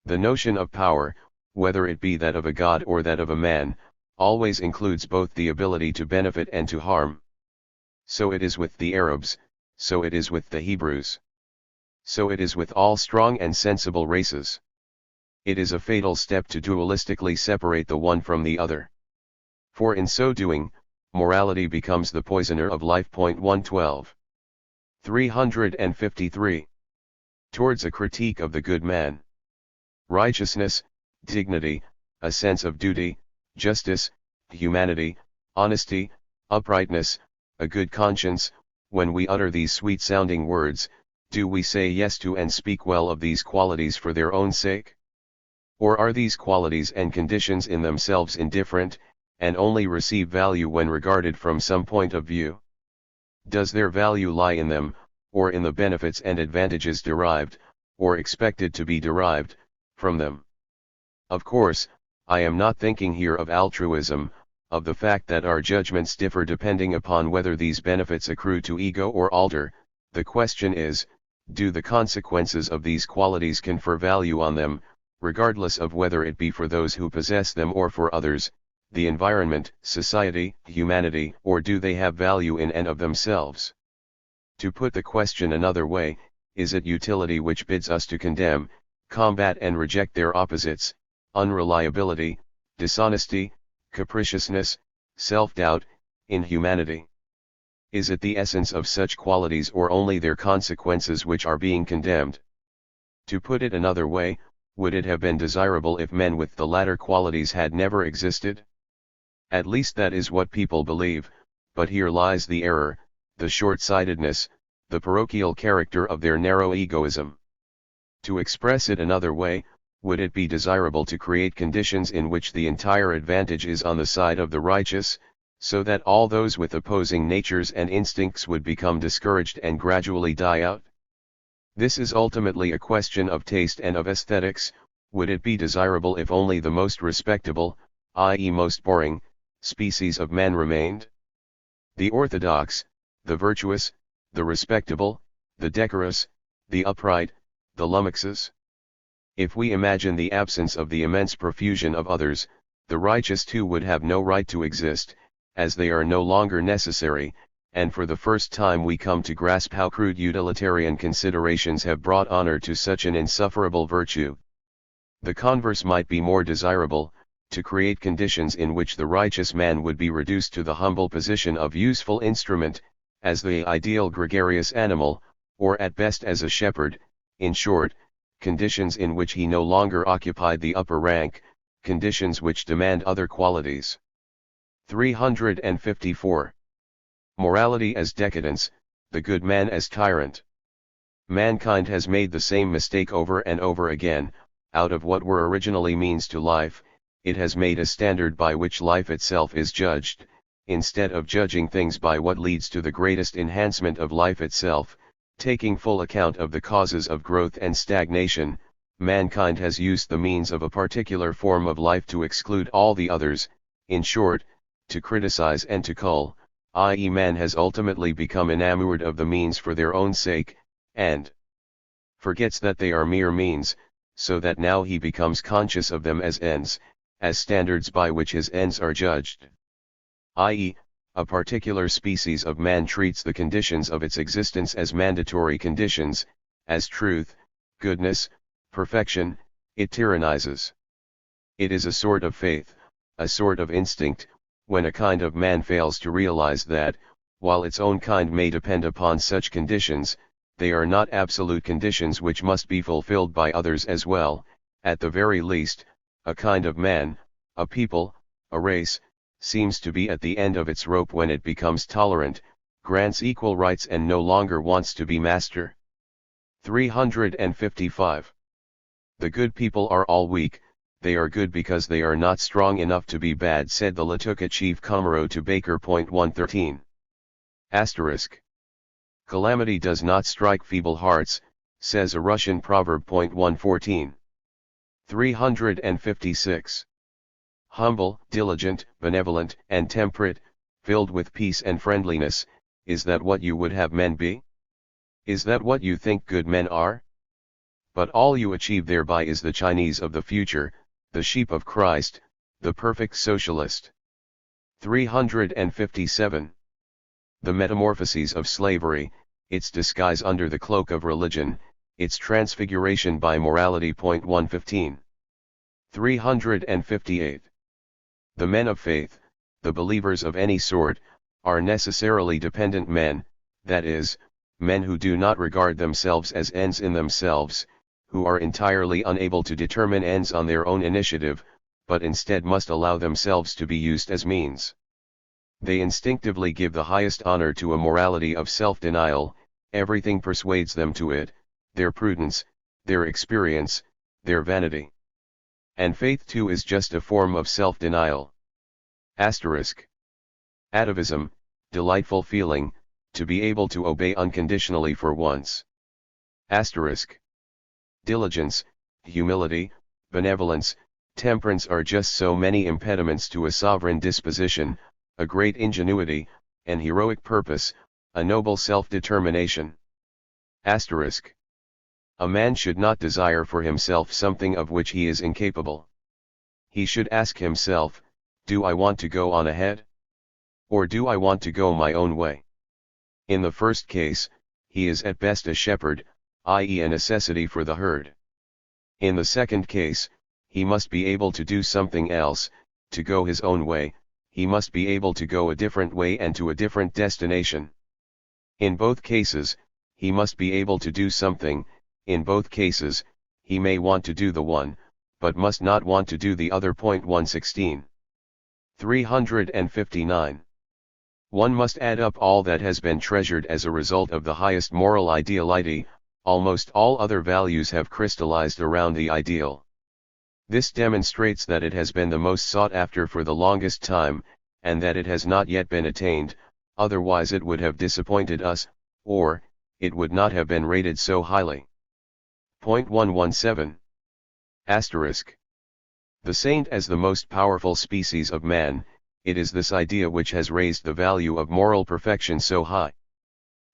The notion of power, whether it be that of a god or that of a man, always includes both the ability to benefit and to harm. So it is with the Arabs, so it is with the Hebrews. So it is with all strong and sensible races. It is a fatal step to dualistically separate the one from the other. For in so doing, morality becomes the poisoner of life. 112. 353. Towards a critique of the good man. Righteousness, dignity, a sense of duty, justice, humanity, honesty, uprightness, a good conscience. When we utter these sweet-sounding words, do we say yes to and speak well of these qualities for their own sake? Or are these qualities and conditions in themselves indifferent, and only receive value when regarded from some point of view? Does their value lie in them, or in the benefits and advantages derived, or expected to be derived, from them? Of course, I am not thinking here of altruism, of the fact that our judgments differ depending upon whether these benefits accrue to ego or alter. The question is, do the consequences of these qualities confer value on them, regardless of whether it be for those who possess them or for others, the environment, society, humanity, or do they have value in and of themselves? To put the question another way, is it utility which bids us to condemn, combat and reject their opposites, unreliability, dishonesty, capriciousness, self-doubt, inhumanity? Is it the essence of such qualities or only their consequences which are being condemned? To put it another way, would it have been desirable if men with the latter qualities had never existed? At least that is what people believe, but here lies the error, the short-sightedness, the parochial character of their narrow egoism. To express it another way, would it be desirable to create conditions in which the entire advantage is on the side of the righteous, so that all those with opposing natures and instincts would become discouraged and gradually die out? This is ultimately a question of taste and of aesthetics. Would it be desirable if only the most respectable, i.e. most boring, species of men remained? The orthodox, the virtuous, the respectable, the decorous, the upright, the lummoxes? If we imagine the absence of the immense profusion of others, the righteous too would have no right to exist, as they are no longer necessary, and for the first time we come to grasp how crude utilitarian considerations have brought honor to such an insufferable virtue. The converse might be more desirable, to create conditions in which the righteous man would be reduced to the humble position of useful instrument, as the ideal gregarious animal, or at best as a shepherd, in short, conditions in which he no longer occupied the upper rank, conditions which demand other qualities. 354. Morality as decadence, the good man as tyrant. Mankind has made the same mistake over and over again. Out of what were originally means to life, it has made a standard by which life itself is judged, instead of judging things by what leads to the greatest enhancement of life itself. Taking full account of the causes of growth and stagnation, mankind has used the means of a particular form of life to exclude all the others, in short, to criticize and to cull, i.e. man has ultimately become enamored of the means for their own sake, and forgets that they are mere means, so that now he becomes conscious of them as ends, as standards by which his ends are judged. I.e., a particular species of man treats the conditions of its existence as mandatory conditions, as truth, goodness, perfection, it tyrannizes. It is a sort of faith, a sort of instinct, when a kind of man fails to realize that, while its own kind may depend upon such conditions, they are not absolute conditions which must be fulfilled by others as well. At the very least, a kind of man, a people, a race, seems to be at the end of its rope when it becomes tolerant, grants equal rights and no longer wants to be master. 355. The good people are all weak, they are good because they are not strong enough to be bad, said the Latuka chief Komaro to Baker. 113. Asterisk. Calamity does not strike feeble hearts, says a Russian proverb. 114. 356. Humble, diligent, benevolent, and temperate, filled with peace and friendliness, is that what you would have men be? Is that what you think good men are? But all you achieve thereby is the Chinese of the future, the sheep of Christ, the perfect socialist. 357. The metamorphoses of slavery, its disguise under the cloak of religion, its transfiguration by morality. 115. 358. The men of faith, the believers of any sort, are necessarily dependent men, that is, men who do not regard themselves as ends in themselves, who are entirely unable to determine ends on their own initiative, but instead must allow themselves to be used as means. They instinctively give the highest honor to a morality of self-denial, everything persuades them to it, their prudence, their experience, their vanity. And faith too is just a form of self-denial. Asterisk. Atavism, delightful feeling, to be able to obey unconditionally for once. Asterisk. Diligence, humility, benevolence, temperance are just so many impediments to a sovereign disposition, a great ingenuity, an heroic purpose, a noble self-determination. Asterisk. A man should not desire for himself something of which he is incapable. He should ask himself, do I want to go on ahead? Or do I want to go my own way? In the first case, he is at best a shepherd, i.e. a necessity for the herd. In the second case, he must be able to do something else, to go his own way, he must be able to go a different way and to a different destination. In both cases, he must be able to do something. In both cases, he may want to do the one, but must not want to do the other. 116. 359. One must add up all that has been treasured as a result of the highest moral ideality. Almost all other values have crystallized around the ideal. This demonstrates that it has been the most sought after for the longest time, and that it has not yet been attained, otherwise it would have disappointed us, or, it would not have been rated so highly. 117. Asterisk. The saint as the most powerful species of man, it is this idea which has raised the value of moral perfection so high.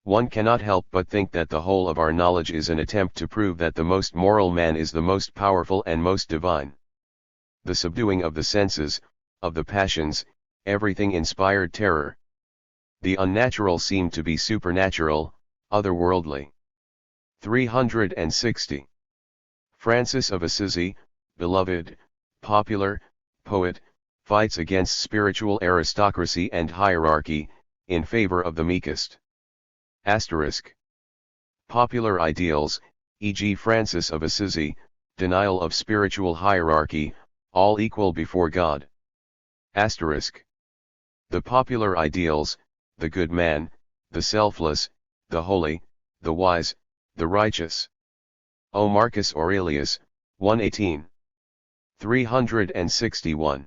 One cannot help but think that the whole of our knowledge is an attempt to prove that the most moral man is the most powerful and most divine. The subduing of the senses, of the passions, everything inspired terror. The unnatural seemed to be supernatural, otherworldly. 360. Francis of Assisi, beloved, popular, poet, fights against spiritual aristocracy and hierarchy, in favor of the meekest. Asterisk. Popular ideals, e.g. Francis of Assisi, denial of spiritual hierarchy, all equal before God. Asterisk. The popular ideals, the good man, the selfless, the holy, the wise, the righteous. O Marcus Aurelius, 118. 361.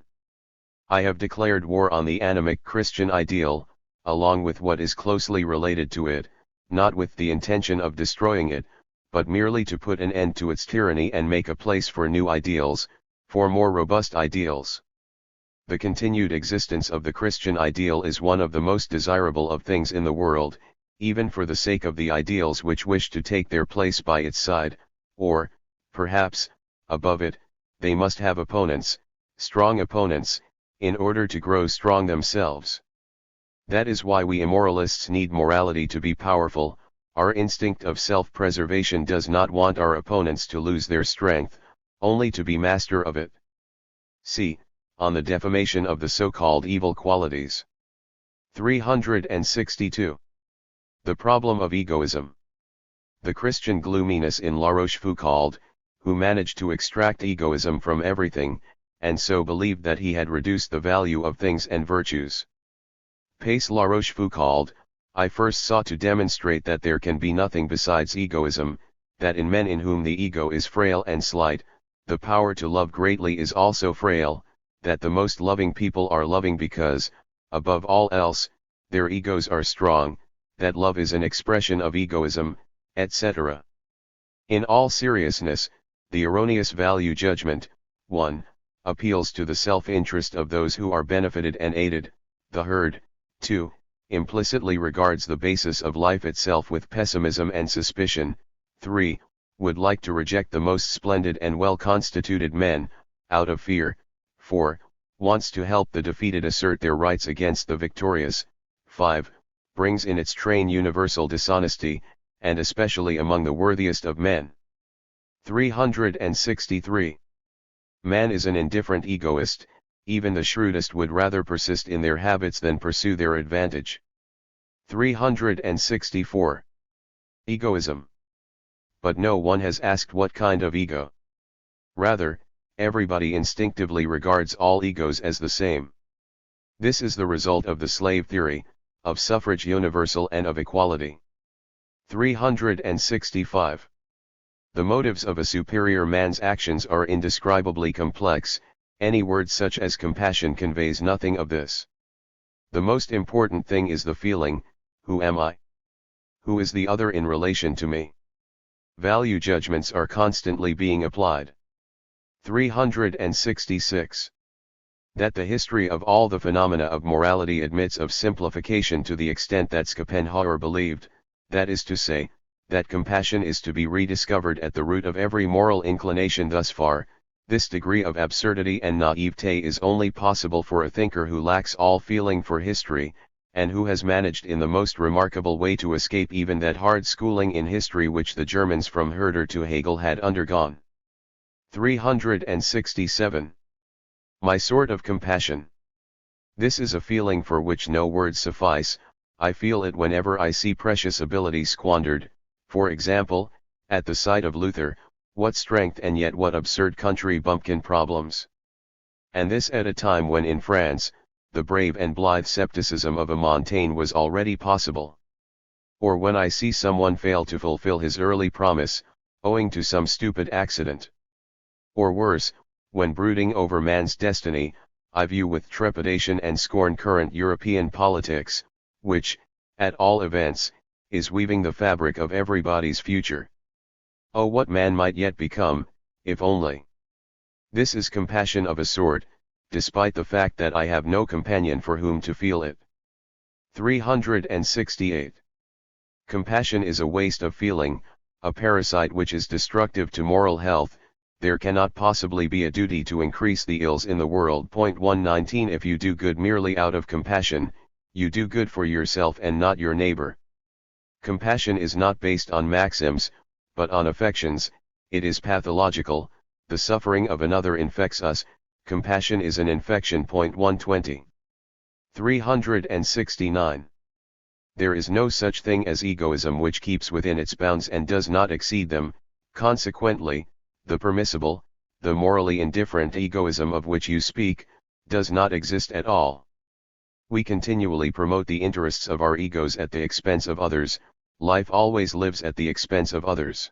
I have declared war on the animic Christian ideal, along with what is closely related to it, not with the intention of destroying it, but merely to put an end to its tyranny and make a place for new ideals, for more robust ideals. The continued existence of the Christian ideal is one of the most desirable of things in the world, even for the sake of the ideals which wish to take their place by its side, or, perhaps, above it. They must have opponents, strong opponents, in order to grow strong themselves. That is why we immoralists need morality to be powerful. Our instinct of self-preservation does not want our opponents to lose their strength, only to be master of it. See, on the defamation of the so-called evil qualities. 362. The problem of egoism. The Christian gloominess in La Rochefoucauld, who managed to extract egoism from everything, and so believed that he had reduced the value of things and virtues. Pace La Rochefoucauld, I first sought to demonstrate that there can be nothing besides egoism, that in men in whom the ego is frail and slight, the power to love greatly is also frail, that the most loving people are loving because, above all else, their egos are strong, that love is an expression of egoism, etc. In all seriousness, the erroneous value judgment, 1. Appeals to the self-interest of those who are benefited and aided, the herd, 2. Implicitly regards the basis of life itself with pessimism and suspicion, 3. Would like to reject the most splendid and well-constituted men, out of fear, 4. Wants to help the defeated assert their rights against the victorious, 5. Brings in its train universal dishonesty, and especially among the worthiest of men. 363. Man is an indifferent egoist, even the shrewdest would rather persist in their habits than pursue their advantage. 364. Egoism. But no one has asked what kind of ego. Rather, everybody instinctively regards all egos as the same. This is the result of the slave theory, of suffrage universal and of equality. 365. The motives of a superior man's actions are indescribably complex. Any word such as compassion conveys nothing of this. The most important thing is the feeling, who am I? Who is the other in relation to me? Value judgments are constantly being applied. 366. That the history of all the phenomena of morality admits of simplification to the extent that Schopenhauer believed, that is to say, that compassion is to be rediscovered at the root of every moral inclination thus far. This degree of absurdity and naivete is only possible for a thinker who lacks all feeling for history, and who has managed in the most remarkable way to escape even that hard schooling in history which the Germans from Herder to Hegel had undergone. 367. My sort of compassion. This is a feeling for which no words suffice. I feel it whenever I see precious ability squandered, for example, at the sight of Luther. What strength and yet what absurd country bumpkin problems. And this at a time when in France, the brave and blithe scepticism of a Montaigne was already possible. Or when I see someone fail to fulfill his early promise, owing to some stupid accident. Or worse, when brooding over man's destiny, I view with trepidation and scorn current European politics, which, at all events, is weaving the fabric of everybody's future. Oh, what man might yet become, if only. This is compassion of a sort, despite the fact that I have no companion for whom to feel it. 368. Compassion is a waste of feeling, a parasite which is destructive to moral health. There cannot possibly be a duty to increase the ills in the world. 119 If you do good merely out of compassion, you do good for yourself and not your neighbor. Compassion is not based on maxims, but on affections. It is pathological. The suffering of another infects us. Compassion is an infection. 120. 369. There is no such thing as egoism which keeps within its bounds and does not exceed them. Consequently, the permissible, the morally indifferent egoism of which you speak, does not exist at all. We continually promote the interests of our egos at the expense of others. Life always lives at the expense of others.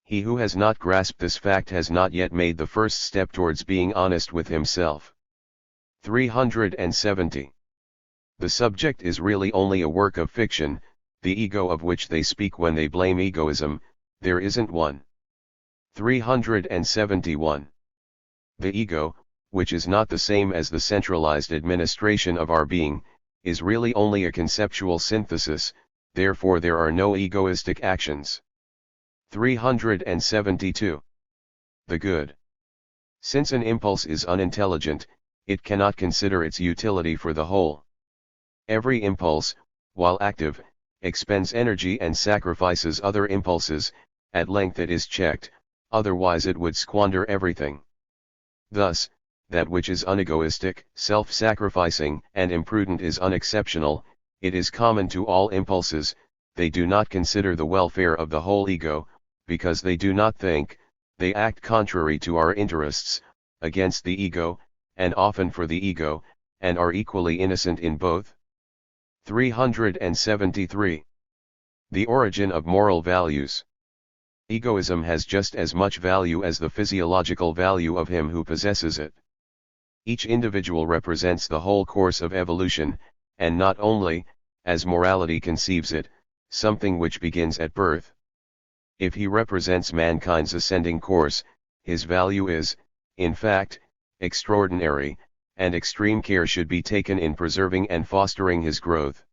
He who has not grasped this fact has not yet made the first step towards being honest with himself. 370. The subject is really only a work of fiction, the ego of which they speak when they blame egoism, there isn't one. 371. The ego, which is not the same as the centralized administration of our being, is really only a conceptual synthesis, therefore there are no egoistic actions. 372. The good Since an impulse is unintelligent, it cannot consider its utility for the whole. Every impulse, while active, expends energy and sacrifices other impulses. At length it is checked, otherwise it would squander everything. Thus, that which is unegoistic, self-sacrificing, and imprudent is unexceptional. It is common to all impulses. They do not consider the welfare of the whole ego, because they do not think, they act contrary to our interests, against the ego, and often for the ego, and are equally innocent in both. 373. The origin of moral values. Egoism has just as much value as the physiological value of him who possesses it. Each individual represents the whole course of evolution, and not only, as morality conceives it, something which begins at birth. If he represents mankind's ascending course, his value is, in fact, extraordinary, and extreme care should be taken in preserving and fostering his growth.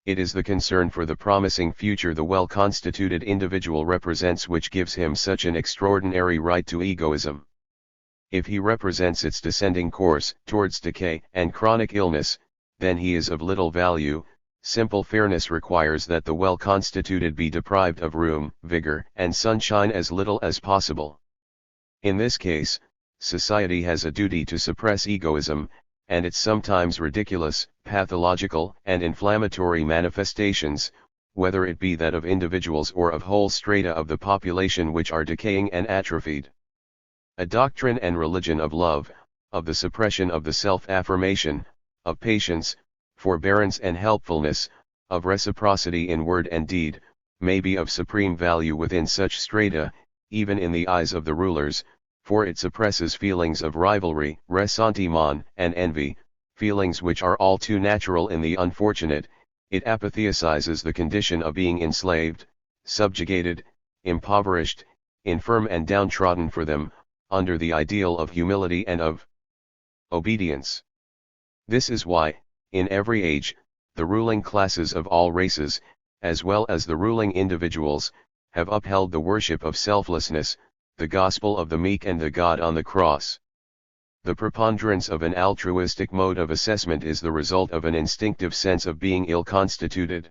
It is the concern for the promising future the well-constituted individual represents which gives him such an extraordinary right to egoism. If he represents its descending course towards decay and chronic illness, then he is of little value. Simple fairness requires that the well-constituted be deprived of room, vigor, and sunshine as little as possible. In this case, society has a duty to suppress egoism, and its sometimes ridiculous, pathological, and inflammatory manifestations, whether it be that of individuals or of whole strata of the population which are decaying and atrophied. A doctrine and religion of love, of the suppression of the self-affirmation, of patience, forbearance and helpfulness, of reciprocity in word and deed, may be of supreme value within such strata, even in the eyes of the rulers, for it suppresses feelings of rivalry, ressentiment, and envy, feelings which are all too natural in the unfortunate. It apatheticizes the condition of being enslaved, subjugated, impoverished, infirm and downtrodden for them, under the ideal of humility and of obedience. This is why, in every age, the ruling classes of all races, as well as the ruling individuals, have upheld the worship of selflessness, the gospel of the meek and the God on the cross. The preponderance of an altruistic mode of assessment is the result of an instinctive sense of being ill-constituted.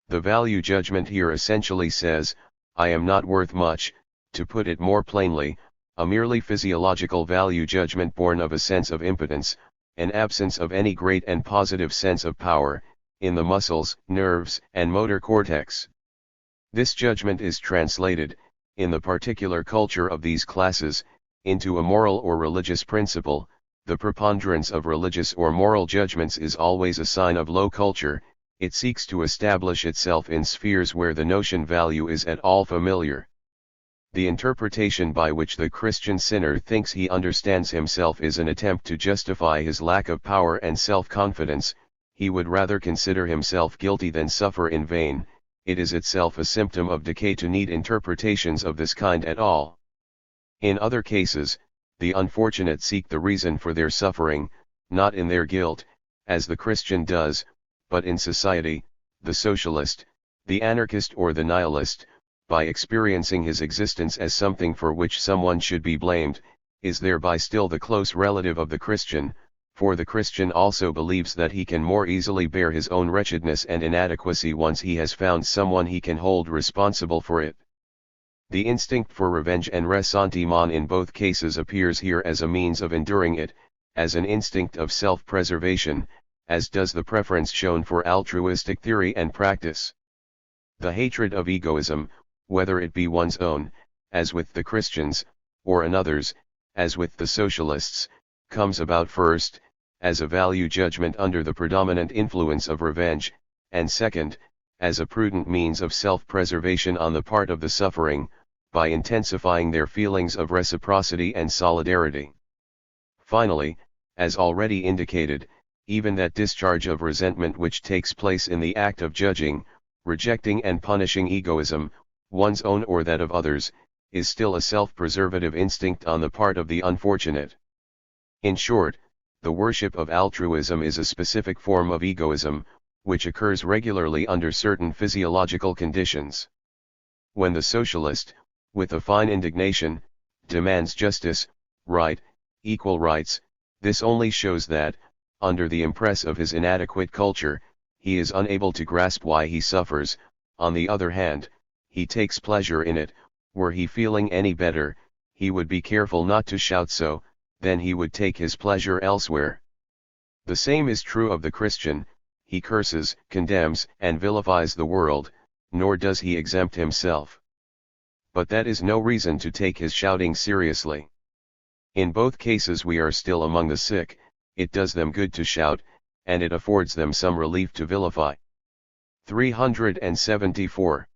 The value judgment here essentially says, I am not worth much. To put it more plainly, a merely physiological value judgment born of a sense of impotence, an absence of any great and positive sense of power, in the muscles, nerves, and motor cortex. This judgment is translated, in the particular culture of these classes, into a moral or religious principle. The preponderance of religious or moral judgments is always a sign of low culture. It seeks to establish itself in spheres where the notion value is at all familiar. The interpretation by which the Christian sinner thinks he understands himself is an attempt to justify his lack of power and self-confidence. He would rather consider himself guilty than suffer in vain. It is itself a symptom of decay to need interpretations of this kind at all. In other cases, the unfortunate seek the reason for their suffering, not in their guilt, as the Christian does, but in society, the socialist, the anarchist or the nihilist, by experiencing his existence as something for which someone should be blamed, is thereby still the close relative of the Christian, for the Christian also believes that he can more easily bear his own wretchedness and inadequacy once he has found someone he can hold responsible for it. The instinct for revenge and ressentiment in both cases appears here as a means of enduring it, as an instinct of self-preservation, as does the preference shown for altruistic theory and practice. The hatred of egoism, whether it be one's own, as with the Christians, or another's, as with the socialists, comes about first, as a value judgment under the predominant influence of revenge, and second, as a prudent means of self-preservation on the part of the suffering, by intensifying their feelings of reciprocity and solidarity. Finally, as already indicated, even that discharge of resentment which takes place in the act of judging, rejecting and punishing egoism, one's own or that of others, is still a self-preservative instinct on the part of the unfortunate. In short, the worship of altruism is a specific form of egoism, which occurs regularly under certain physiological conditions. When the socialist, with a fine indignation, demands justice, right, equal rights. This only shows that, under the impress of his inadequate culture, he is unable to grasp why he suffers. On the other hand, he takes pleasure in it. Were he feeling any better, he would be careful not to shout so, then he would take his pleasure elsewhere. The same is true of the Christian. He curses, condemns, and vilifies the world, nor does he exempt himself. But that is no reason to take his shouting seriously. In both cases we are still among the sick. It does them good to shout, and it affords them some relief to vilify. 374.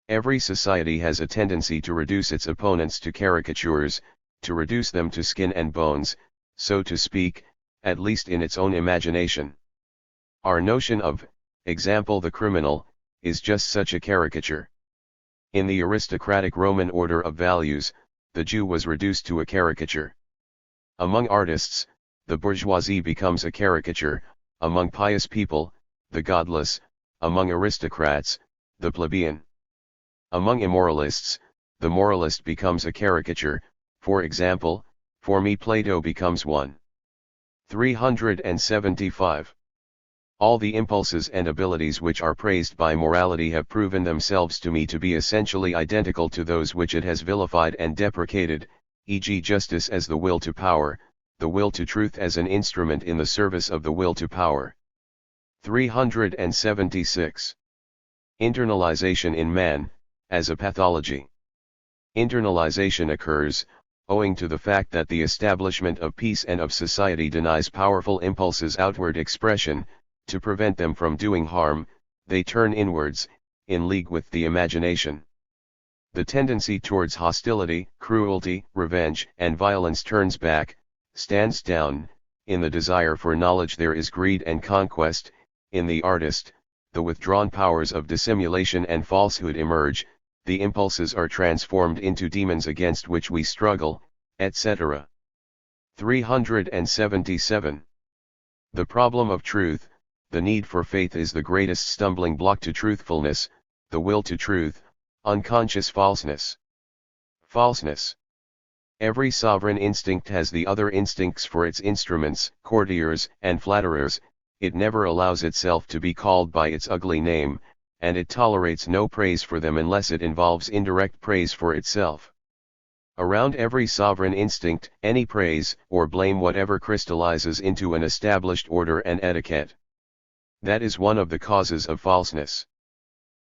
Every society has a tendency to reduce its opponents to caricatures, to reduce them to skin and bones, so to speak, at least in its own imagination. Our notion of, example the criminal, is just such a caricature. In the aristocratic Roman order of values, the Jew was reduced to a caricature. Among artists, the bourgeoisie becomes a caricature, among pious people, the godless, among aristocrats, the plebeian. Among immoralists, the moralist becomes a caricature. For example, for me Plato becomes one. 375. All the impulses and abilities which are praised by morality have proven themselves to me to be essentially identical to those which it has vilified and deprecated, e.g. justice as the will to power, the will to truth as an instrument in the service of the will to power. 376. Internalization in man, as a pathology. Internalization occurs, owing to the fact that the establishment of peace and of society denies powerful impulses outward expression. To prevent them from doing harm, they turn inwards, in league with the imagination. The tendency towards hostility, cruelty, revenge, and violence turns back, stands down. In the desire for knowledge there is greed and conquest. In the artist, the withdrawn powers of dissimulation and falsehood emerge, the impulses are transformed into demons against which we struggle, etc. 377. The problem of truth. The need for faith is the greatest stumbling block to truthfulness, the will to truth, unconscious falseness. Falseness. Every sovereign instinct has the other instincts for its instruments, courtiers, and flatterers. It never allows itself to be called by its ugly name, and it tolerates no praise for them unless it involves indirect praise for itself. Around every sovereign instinct, any praise or blame whatever crystallizes into an established order and etiquette. That is one of the causes of falseness.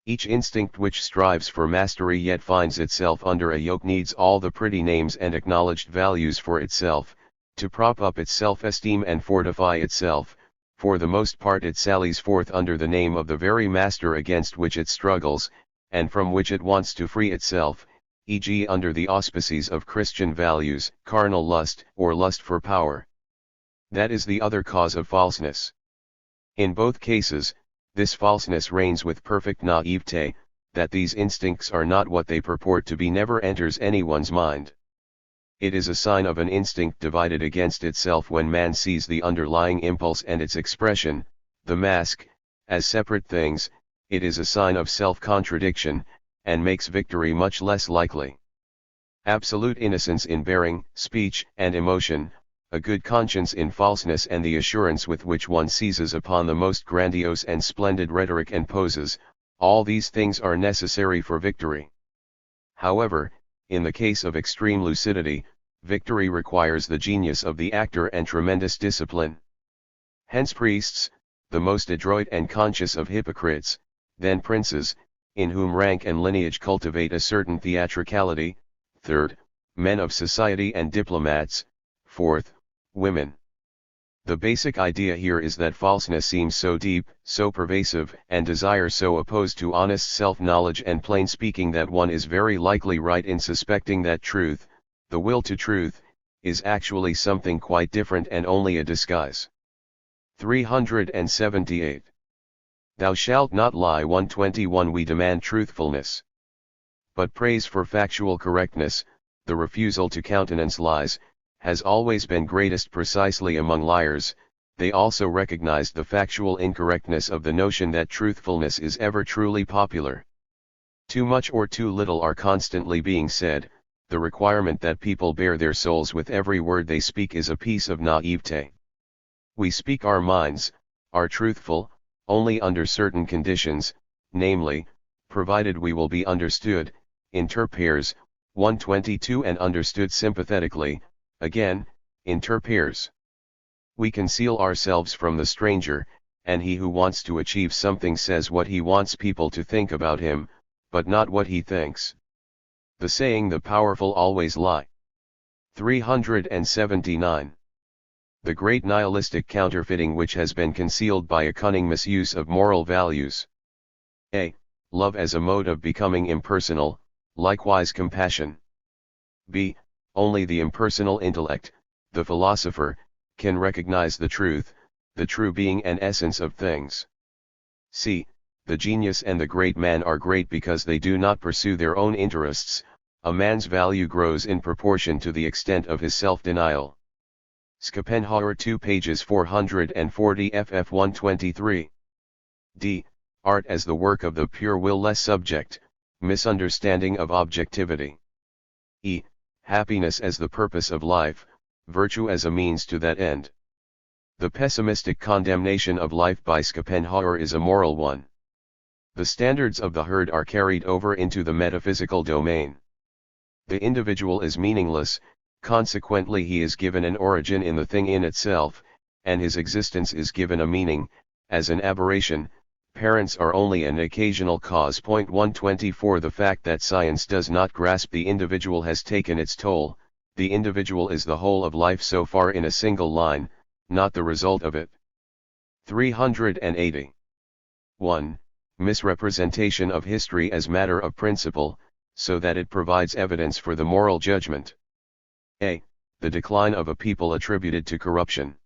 Each instinct which strives for mastery yet finds itself under a yoke needs all the pretty names and acknowledged values for itself, to prop up its self-esteem and fortify itself. For the most part it sallies forth under the name of the very master against which it struggles, and from which it wants to free itself, e.g. under the auspices of Christian values, carnal lust, or lust for power. That is the other cause of falseness. In both cases, this falseness reigns with perfect naivete. That these instincts are not what they purport to be never enters anyone's mind. It is a sign of an instinct divided against itself when man sees the underlying impulse and its expression, the mask, as separate things. It is a sign of self-contradiction, and makes victory much less likely. Absolute innocence in bearing, speech, and emotion, a good conscience in falseness, and the assurance with which one seizes upon the most grandiose and splendid rhetoric and poses, all these things are necessary for victory. However, in the case of extreme lucidity, victory requires the genius of the actor and tremendous discipline. Hence priests, the most adroit and conscious of hypocrites, then princes, in whom rank and lineage cultivate a certain theatricality. Third, men of society and diplomats. Fourth, women. The basic idea here is that falseness seems so deep, so pervasive, and desire so opposed to honest self-knowledge and plain speaking that one is very likely right in suspecting that truth, the will to truth, is actually something quite different and only a disguise. 378. Thou shalt not lie. 121. We demand truthfulness. But praise for factual correctness, the refusal to countenance lies, has always been greatest precisely among liars. They also recognized the factual incorrectness of the notion that truthfulness is ever truly popular. Too much or too little are constantly being said, the requirement that people bare their souls with every word they speak is a piece of naivete. We speak our minds, are truthful, only under certain conditions, namely, provided we will be understood, inter pares, 122, and understood sympathetically, again, inter pares. We conceal ourselves from the stranger, and he who wants to achieve something says what he wants people to think about him, but not what he thinks. The saying "the powerful always lie." 379. The great nihilistic counterfeiting which has been concealed by a cunning misuse of moral values. A. Love as a mode of becoming impersonal, likewise compassion. B. Only the impersonal intellect, the philosopher, can recognize the true being and essence of things. C. The genius and the great man are great because they do not pursue their own interests. A man's value grows in proportion to the extent of his self-denial. Schopenhauer 2 pages 440 ff 123. D. Art as the work of the pure will less subject, misunderstanding of objectivity. E. Happiness as the purpose of life, virtue as a means to that end. The pessimistic condemnation of life by Schopenhauer is a moral one. The standards of the herd are carried over into the metaphysical domain. The individual is meaningless, consequently he is given an origin in the thing in itself, and his existence is given a meaning, as an aberration. Parents are only an occasional cause. 124 The fact that science does not grasp the individual has taken its toll. The individual is the whole of life so far in a single line, not the result of it. 380. 1. Misrepresentation of history as matter of principle, so that it provides evidence for the moral judgment. A. The decline of a people attributed to corruption.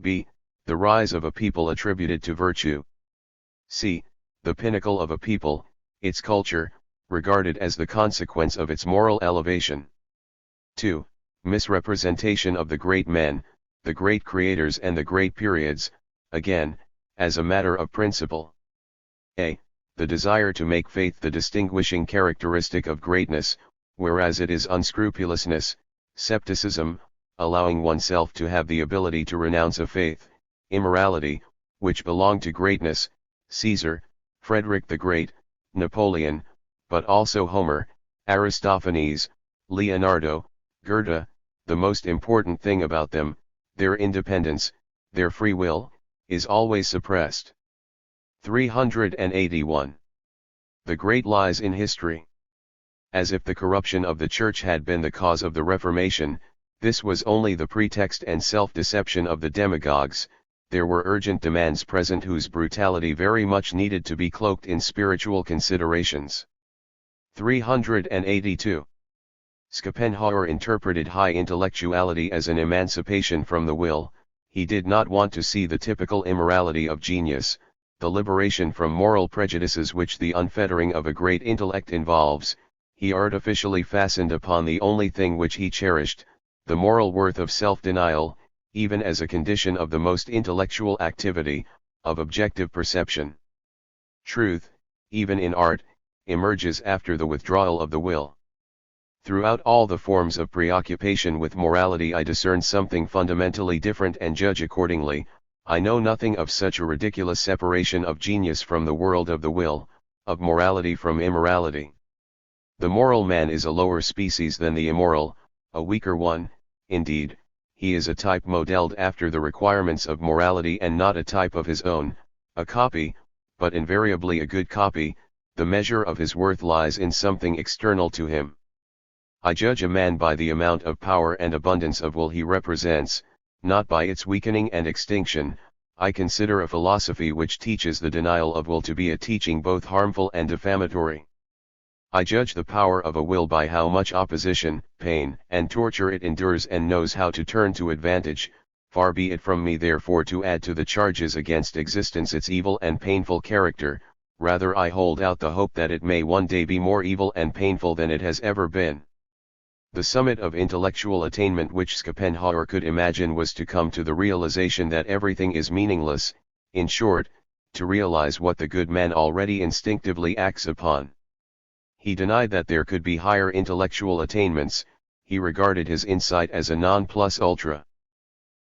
B. The rise of a people attributed to virtue. C. The pinnacle of a people, its culture, regarded as the consequence of its moral elevation. 2. Misrepresentation of the great men, the great creators and the great periods, again, as a matter of principle. A. The desire to make faith the distinguishing characteristic of greatness, whereas it is unscrupulousness, scepticism, allowing oneself to have the ability to renounce a faith, immorality, which belong to greatness. Caesar, Friedrich the Great, Napoleon, but also Homer, Aristophanes, Leonardo, Goethe. The most important thing about them, their independence, their free will, is always suppressed. 381. The great lies in history. As if the corruption of the Church had been the cause of the Reformation, this was only the pretext and self-deception of the demagogues. There were urgent demands present whose brutality very much needed to be cloaked in spiritual considerations. 382. Schopenhauer interpreted high intellectuality as an emancipation from the will. He did not want to see the typical immorality of genius, the liberation from moral prejudices which the unfettering of a great intellect involves. He artificially fastened upon the only thing which he cherished, the moral worth of self-denial, even as a condition of the most intellectual activity, of objective perception. Truth, even in art, emerges after the withdrawal of the will. Throughout all the forms of preoccupation with morality I discern something fundamentally different and judge accordingly. I know nothing of such a ridiculous separation of genius from the world of the will, of morality from immorality. The moral man is a lower species than the immoral, a weaker one. Indeed, he is a type modeled after the requirements of morality and not a type of his own, a copy, but invariably a good copy. The measure of his worth lies in something external to him. I judge a man by the amount of power and abundance of will he represents, not by its weakening and extinction. I consider a philosophy which teaches the denial of will to be a teaching both harmful and defamatory. I judge the power of a will by how much opposition, pain, and torture it endures and knows how to turn to advantage. Far be it from me therefore to add to the charges against existence its evil and painful character, rather I hold out the hope that it may one day be more evil and painful than it has ever been. The summit of intellectual attainment which Schopenhauer could imagine was to come to the realization that everything is meaningless, in short, to realize what the good man already instinctively acts upon. He denied that there could be higher intellectual attainments, he regarded his insight as a non plus ultra.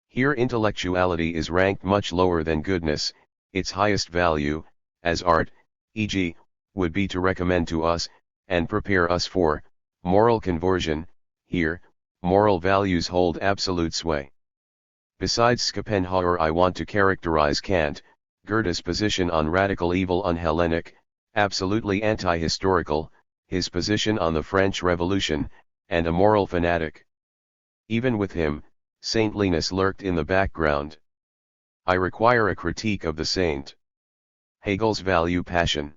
Here intellectuality is ranked much lower than goodness, its highest value, as art, e.g., would be to recommend to us, and prepare us for, moral conversion. Here, moral values hold absolute sway. Besides Schopenhauer, I want to characterize Kant, Goethe's position on radical evil un-Hellenic, absolutely anti-historical, his position on the French Revolution, and a moral fanatic. Even with him, saintliness lurked in the background. I require a critique of the saint. Hegel's value passion.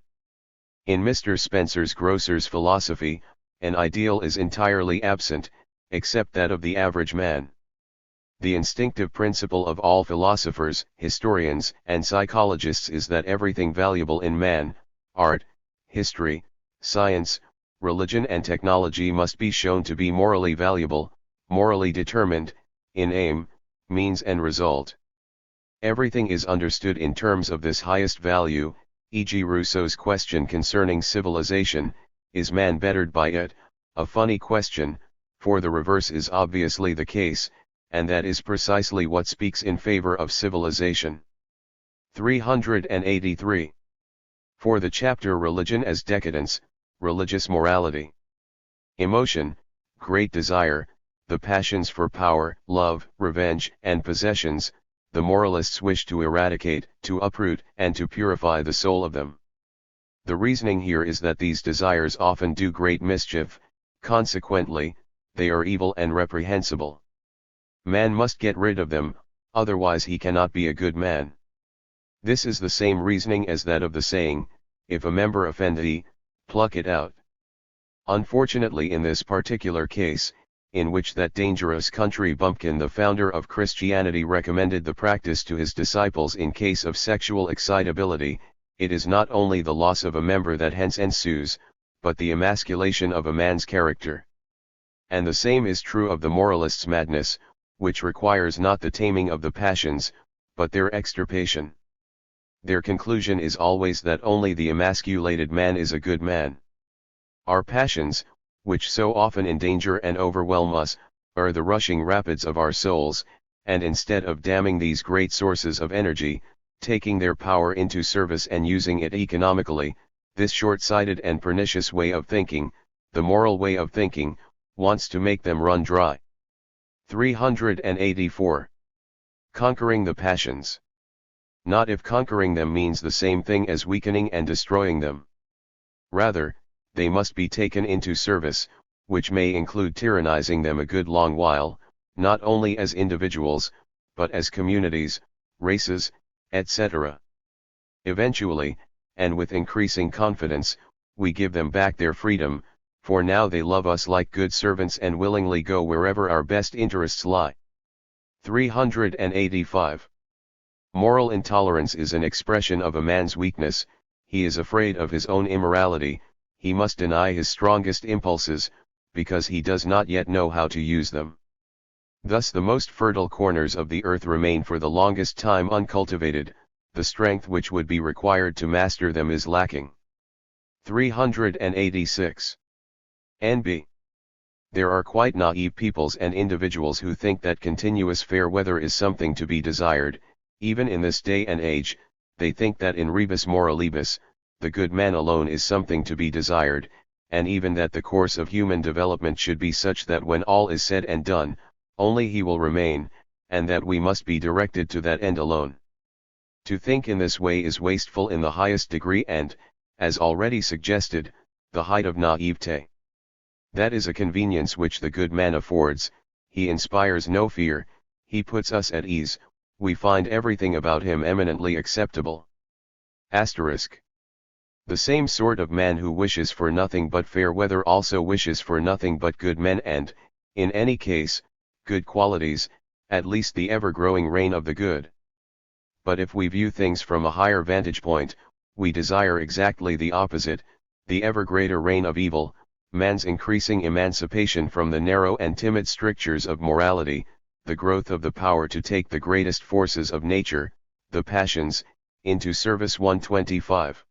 In Mr. Spencer's grocer's philosophy, an ideal is entirely absent, except that of the average man. The instinctive principle of all philosophers, historians, and psychologists is that everything valuable in man, art, history, science, religion and technology must be shown to be morally valuable, morally determined, in aim, means and result. Everything is understood in terms of this highest value, e.g. Rousseau's question concerning civilization, is man bettered by it? A funny question, for the reverse is obviously the case, and that is precisely what speaks in favor of civilization. 383. For the chapter Religion as Decadence, Religious Morality. Emotion, great desire, the passions for power, love, revenge, and possessions, the moralists wish to eradicate, to uproot, and to purify the soul of them. The reasoning here is that these desires often do great mischief, consequently, they are evil and reprehensible. Man must get rid of them, otherwise he cannot be a good man. This is the same reasoning as that of the saying, if a member offend thee, pluck it out. Unfortunately, in this particular case, in which that dangerous country bumpkin, the founder of Christianity, recommended the practice to his disciples in case of sexual excitability, it is not only the loss of a member that hence ensues, but the emasculation of a man's character. And the same is true of the moralist's madness, which requires not the taming of the passions, but their extirpation. Their conclusion is always that only the emasculated man is a good man. Our passions, which so often endanger and overwhelm us, are the rushing rapids of our souls, and instead of damming these great sources of energy, taking their power into service and using it economically, this short-sighted and pernicious way of thinking, the moral way of thinking, wants to make them run dry. 384. Conquering the passions. Not if conquering them means the same thing as weakening and destroying them. Rather, they must be taken into service, which may include tyrannizing them a good long while, not only as individuals, but as communities, races, etc. Eventually, and with increasing confidence, we give them back their freedom, for now they love us like good servants and willingly go wherever our best interests lie. 385. Moral intolerance is an expression of a man's weakness. He is afraid of his own immorality, he must deny his strongest impulses, because he does not yet know how to use them. Thus the most fertile corners of the earth remain for the longest time uncultivated, the strength which would be required to master them is lacking. 386. N.B. There are quite naive peoples and individuals who think that continuous fair weather is something to be desired. Even in this day and age, they think that in rebus moralibus, the good man alone is something to be desired, and even that the course of human development should be such that when all is said and done, only he will remain, and that we must be directed to that end alone. To think in this way is wasteful in the highest degree and, as already suggested, the height of naivete. That is a convenience which the good man affords, he inspires no fear, he puts us at ease, we find everything about him eminently acceptable. Asterisk. The same sort of man who wishes for nothing but fair weather also wishes for nothing but good men and, in any case, good qualities, at least the ever-growing reign of the good. But if we view things from a higher vantage point, we desire exactly the opposite, the ever greater reign of evil, man's increasing emancipation from the narrow and timid strictures of morality, the growth of the power to take the greatest forces of nature, the passions, into service. 125.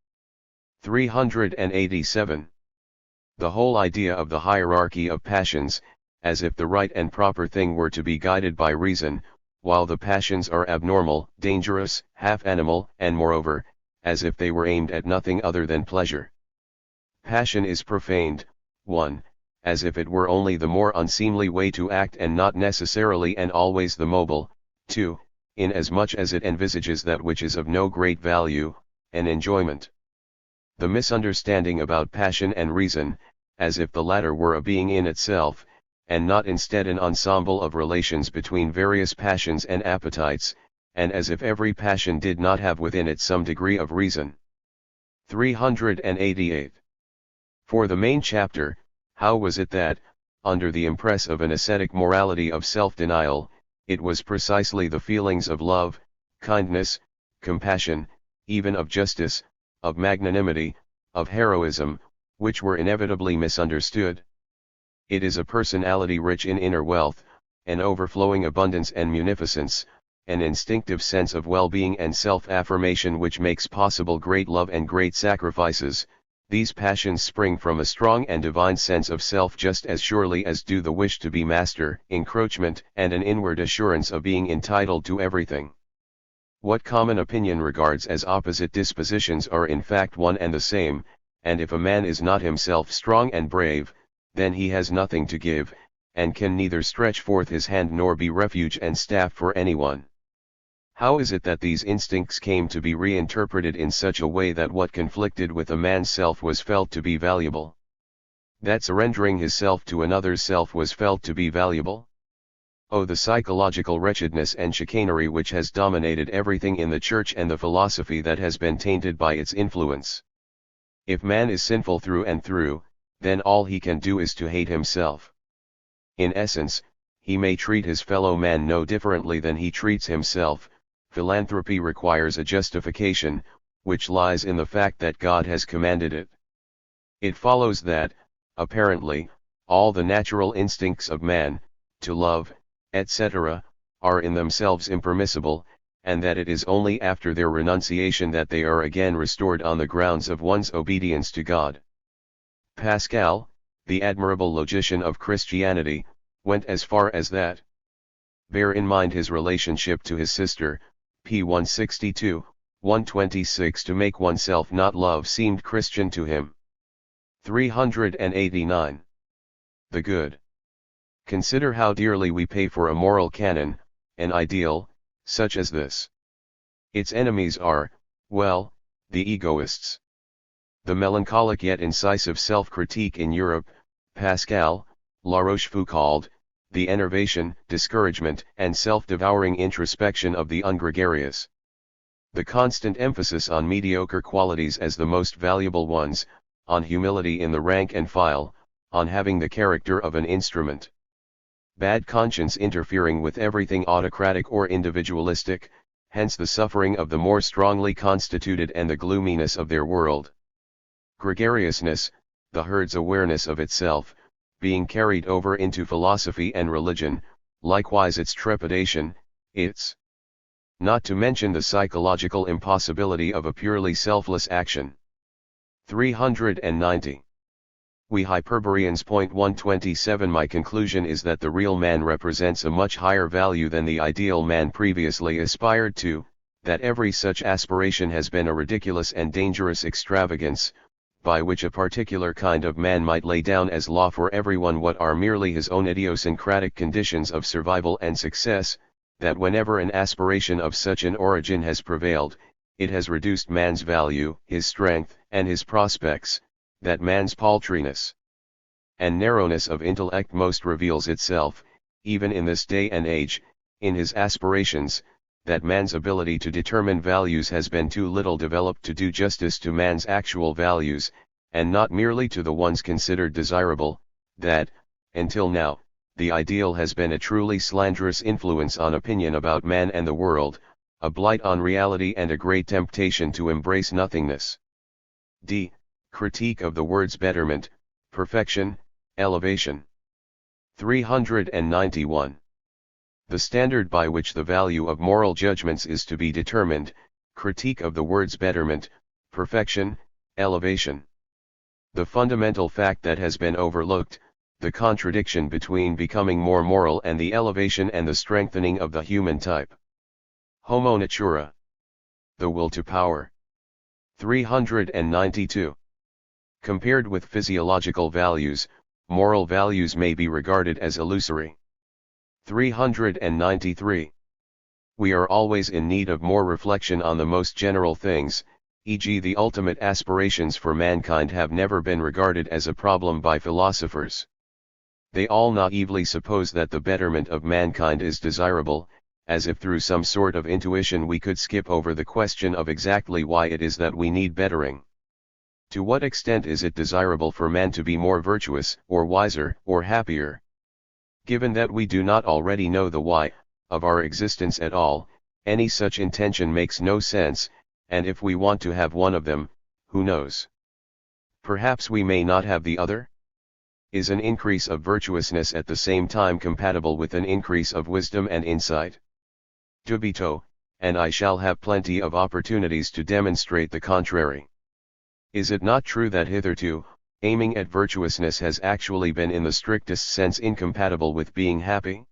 387. The whole idea of the hierarchy of passions, as if the right and proper thing were to be guided by reason, while the passions are abnormal, dangerous, half-animal, and moreover, as if they were aimed at nothing other than pleasure. Passion is profaned, 1. As if it were only the more unseemly way to act and not necessarily and always the mobile, 2. Inasmuch as it envisages that which is of no great value, an enjoyment. The misunderstanding about passion and reason, as if the latter were a being in itself, and not instead an ensemble of relations between various passions and appetites, and as if every passion did not have within it some degree of reason. 388. For the main chapter, how was it that, under the impress of an ascetic morality of self-denial, it was precisely the feelings of love, kindness, compassion, even of justice, of magnanimity, of heroism, which were inevitably misunderstood? It is a personality rich in inner wealth, an overflowing abundance and munificence, an instinctive sense of well-being and self-affirmation which makes possible great love and great sacrifices. These passions spring from a strong and divine sense of self just as surely as do the wish to be master, encroachment, and an inward assurance of being entitled to everything. What common opinion regards as opposite dispositions are in fact one and the same, and if a man is not himself strong and brave, then he has nothing to give, and can neither stretch forth his hand nor be refuge and staff for anyone. How is it that these instincts came to be reinterpreted in such a way that what conflicted with a man's self was felt to be valuable? That surrendering his self to another's self was felt to be valuable? Oh, the psychological wretchedness and chicanery which has dominated everything in the church and the philosophy that has been tainted by its influence. If man is sinful through and through, then all he can do is to hate himself. In essence, he may treat his fellow man no differently than he treats himself. Philanthropy requires a justification, which lies in the fact that God has commanded it. It follows that, apparently, all the natural instincts of man, to love, etc., are in themselves impermissible, and that it is only after their renunciation that they are again restored on the grounds of one's obedience to God. Pascal, the admirable logician of Christianity, went as far as that. Bear in mind his relationship to his sister, p. 162, 126. To make oneself not love seemed Christian to him. 389. The good. Consider how dearly we pay for a moral canon, an ideal, such as this. Its enemies are, well, the egoists. The melancholic yet incisive self-critique in Europe, Pascal, La Rochefoucauld, the enervation, discouragement, and self-devouring introspection of the ungregarious. The constant emphasis on mediocre qualities as the most valuable ones, on humility in the rank and file, on having the character of an instrument. Bad conscience interfering with everything autocratic or individualistic, hence the suffering of the more strongly constituted and the gloominess of their world. Gregariousness, the herd's awareness of itself, being carried over into philosophy and religion, likewise its trepidation, its. Not to mention the psychological impossibility of a purely selfless action. 390. We Hyperboreans. 127. My conclusion is that the real man represents a much higher value than the ideal man previously aspired to, that every such aspiration has been a ridiculous and dangerous extravagance, by which a particular kind of man might lay down as law for everyone what are merely his own idiosyncratic conditions of survival and success, that whenever an aspiration of such an origin has prevailed, it has reduced man's value, his strength, and his prospects, that man's paltriness and narrowness of intellect most reveals itself, even in this day and age, in his aspirations, that man's ability to determine values has been too little developed to do justice to man's actual values, and not merely to the ones considered desirable, that, until now, the ideal has been a truly slanderous influence on opinion about man and the world, a blight on reality and a great temptation to embrace nothingness. D. Critique of the words betterment, perfection, elevation. 391. The standard by which the value of moral judgments is to be determined, critique of the words betterment, perfection, elevation. The fundamental fact that has been overlooked, the contradiction between becoming more moral and the elevation and the strengthening of the human type. Homo natura. The will to power. 392. Compared with physiological values, moral values may be regarded as illusory. 393. We are always in need of more reflection on the most general things, e.g. the ultimate aspirations for mankind have never been regarded as a problem by philosophers. They all naively suppose that the betterment of mankind is desirable, as if through some sort of intuition we could skip over the question of exactly why it is that we need bettering. To what extent is it desirable for man to be more virtuous, or wiser, or happier? Given that we do not already know the why of our existence at all, any such intention makes no sense, and if we want to have one of them, who knows? Perhaps we may not have the other? Is an increase of virtuousness at the same time compatible with an increase of wisdom and insight? Dubito, and I shall have plenty of opportunities to demonstrate the contrary. Is it not true that hitherto, aiming at virtuousness has actually been in the strictest sense incompatible with being happy?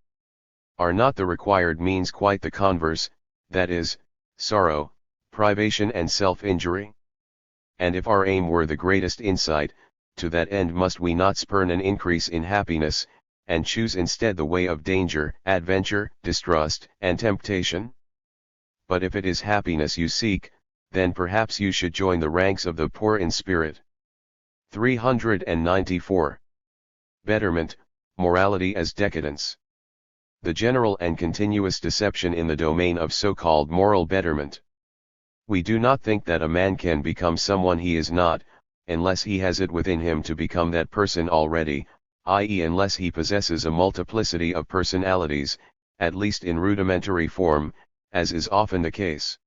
Are not the required means quite the converse, that is, sorrow, privation and self-injury? And if our aim were the greatest insight, to that end must we not spurn an increase in happiness, and choose instead the way of danger, adventure, distrust, and temptation? But if it is happiness you seek, then perhaps you should join the ranks of the poor in spirit. 394. Betterment, morality as decadence. The general and continuous deception in the domain of so-called moral betterment. We do not think that a man can become someone he is not, unless he has it within him to become that person already, i.e. unless he possesses a multiplicity of personalities, at least in rudimentary form, as is often the case.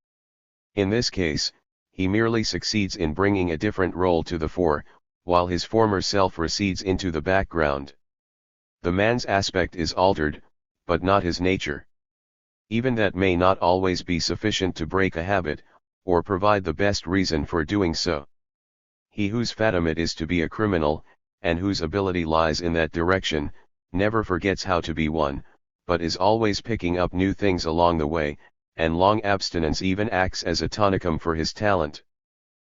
In this case, he merely succeeds in bringing a different role to the fore, while his former self recedes into the background. The man's aspect is altered, but not his nature. Even that may not always be sufficient to break a habit, or provide the best reason for doing so. He whose fatum it is to be a criminal, and whose ability lies in that direction, never forgets how to be one, but is always picking up new things along the way, and long abstinence even acts as a tonicum for his talent.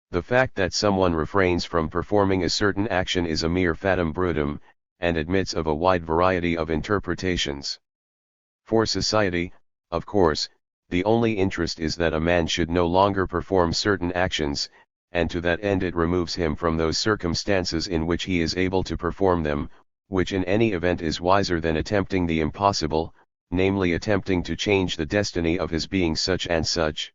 The fact that someone refrains from performing a certain action is a mere fatum brutum, and admits of a wide variety of interpretations. For society, of course, the only interest is that a man should no longer perform certain actions, and to that end it removes him from those circumstances in which he is able to perform them, which in any event is wiser than attempting the impossible, namely attempting to change the destiny of his being such and such.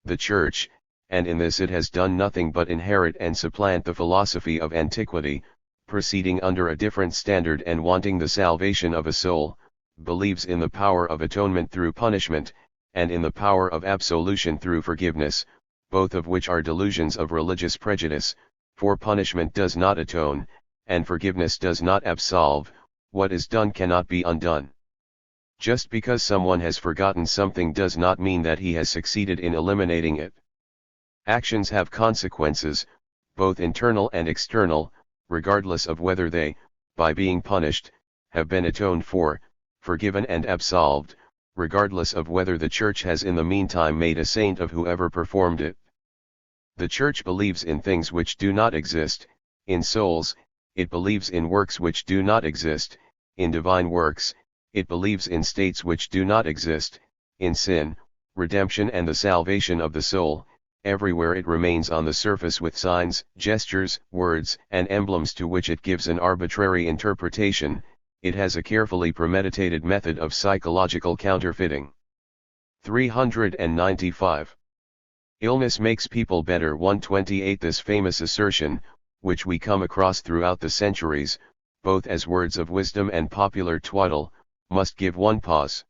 The Church, and in this it has done nothing but inherit and supplant the philosophy of antiquity, proceeding under a different standard and wanting the salvation of a soul, believes in the power of atonement through punishment, and in the power of absolution through forgiveness, both of which are delusions of religious prejudice, for punishment does not atone, and forgiveness does not absolve. What is done cannot be undone. Just because someone has forgotten something does not mean that he has succeeded in eliminating it. Actions have consequences, both internal and external, regardless of whether they, by being punished, have been atoned for, forgiven and absolved, regardless of whether the Church has in the meantime made a saint of whoever performed it. The Church believes in things which do not exist, in souls, it believes in works which do not exist, in divine works, it believes in states which do not exist, in sin, redemption and the salvation of the soul. Everywhere it remains on the surface with signs, gestures, words, and emblems to which it gives an arbitrary interpretation. It has a carefully premeditated method of psychological counterfeiting. 395. Illness makes people better. 128. This famous assertion, which we come across throughout the centuries, both as words of wisdom and popular twaddle, must give one pause.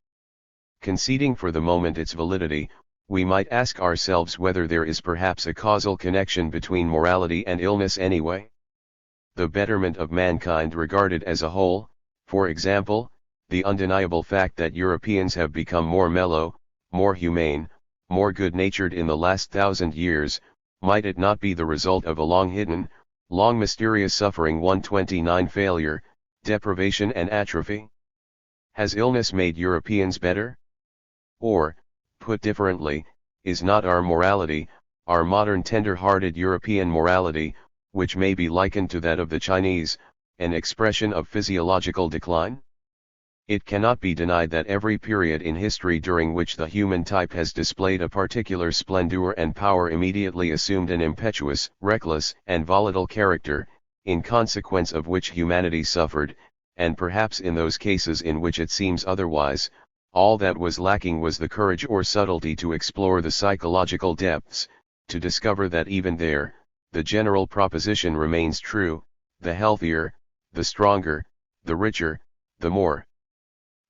Conceding for the moment its validity, we might ask ourselves whether there is perhaps a causal connection between morality and illness anyway. The betterment of mankind regarded as a whole, for example, the undeniable fact that Europeans have become more mellow, more humane, more good-natured in the last 1,000 years, might it not be the result of a long-hidden, Long mysterious suffering 129 Failure, deprivation and atrophy. Has illness made Europeans better? Or, put differently, is not our morality, our modern tender-hearted European morality, which may be likened to that of the Chinese, an expression of physiological decline? It cannot be denied that every period in history during which the human type has displayed a particular splendor and power immediately assumed an impetuous, reckless, and volatile character, in consequence of which humanity suffered, and perhaps in those cases in which it seems otherwise, all that was lacking was the courage or subtlety to explore the psychological depths, to discover that even there, the general proposition remains true: the healthier, the stronger, the richer, the more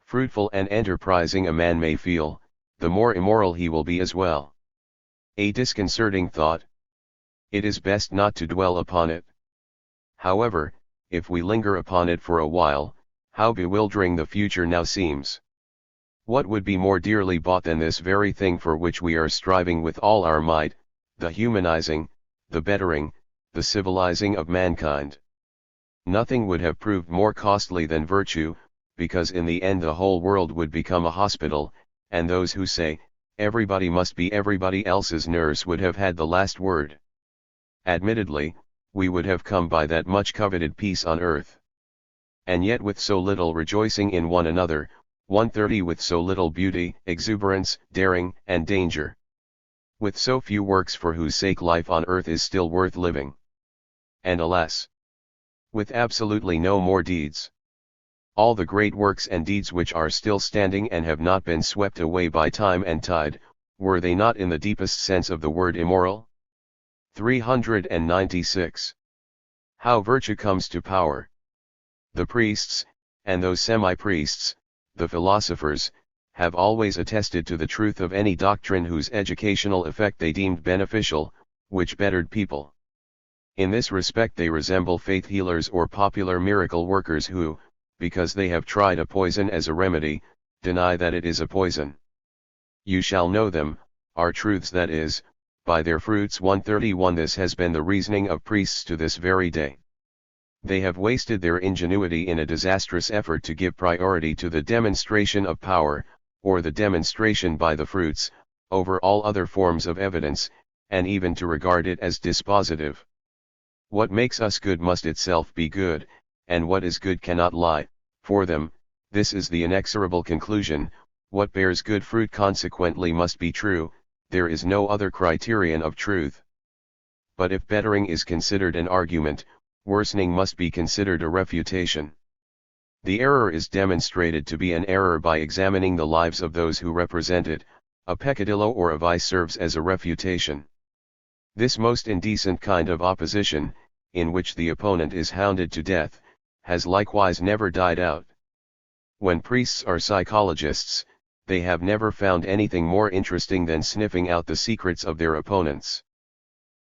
fruitful and enterprising a man may feel, the more immoral he will be as well. A disconcerting thought. It is best not to dwell upon it. However, if we linger upon it for a while, how bewildering the future now seems. What would be more dearly bought than this very thing for which we are striving with all our might, the humanizing, the bettering, the civilizing of mankind? Nothing would have proved more costly than virtue, because in the end the whole world would become a hospital, and those who say, everybody must be everybody else's nurse would have had the last word. Admittedly, we would have come by that much coveted peace on earth. And yet with so little rejoicing in one another, 130 with so little beauty, exuberance, daring, and danger. With so few works for whose sake life on earth is still worth living. And alas! With absolutely no more deeds. All the great works and deeds which are still standing and have not been swept away by time and tide, were they not in the deepest sense of the word immoral? 396. How virtue comes to power. The priests, and those semi-priests, the philosophers, have always attested to the truth of any doctrine whose educational effect they deemed beneficial, which bettered people. In this respect they resemble faith healers or popular miracle workers who, because they have tried a poison as a remedy, deny that it is a poison. You shall know them, are truths that is, by their fruits. 131. This has been the reasoning of priests to this very day. They have wasted their ingenuity in a disastrous effort to give priority to the demonstration of power, or the demonstration by the fruits, over all other forms of evidence, and even to regard it as dispositive. What makes us good must itself be good, and what is good cannot lie. For them, this is the inexorable conclusion: what bears good fruit consequently must be true, there is no other criterion of truth. But if bettering is considered an argument, worsening must be considered a refutation. The error is demonstrated to be an error by examining the lives of those who represent it. A peccadillo or a vice serves as a refutation. This most indecent kind of opposition, in which the opponent is hounded to death, has likewise never died out. When priests are psychologists, they have never found anything more interesting than sniffing out the secrets of their opponents.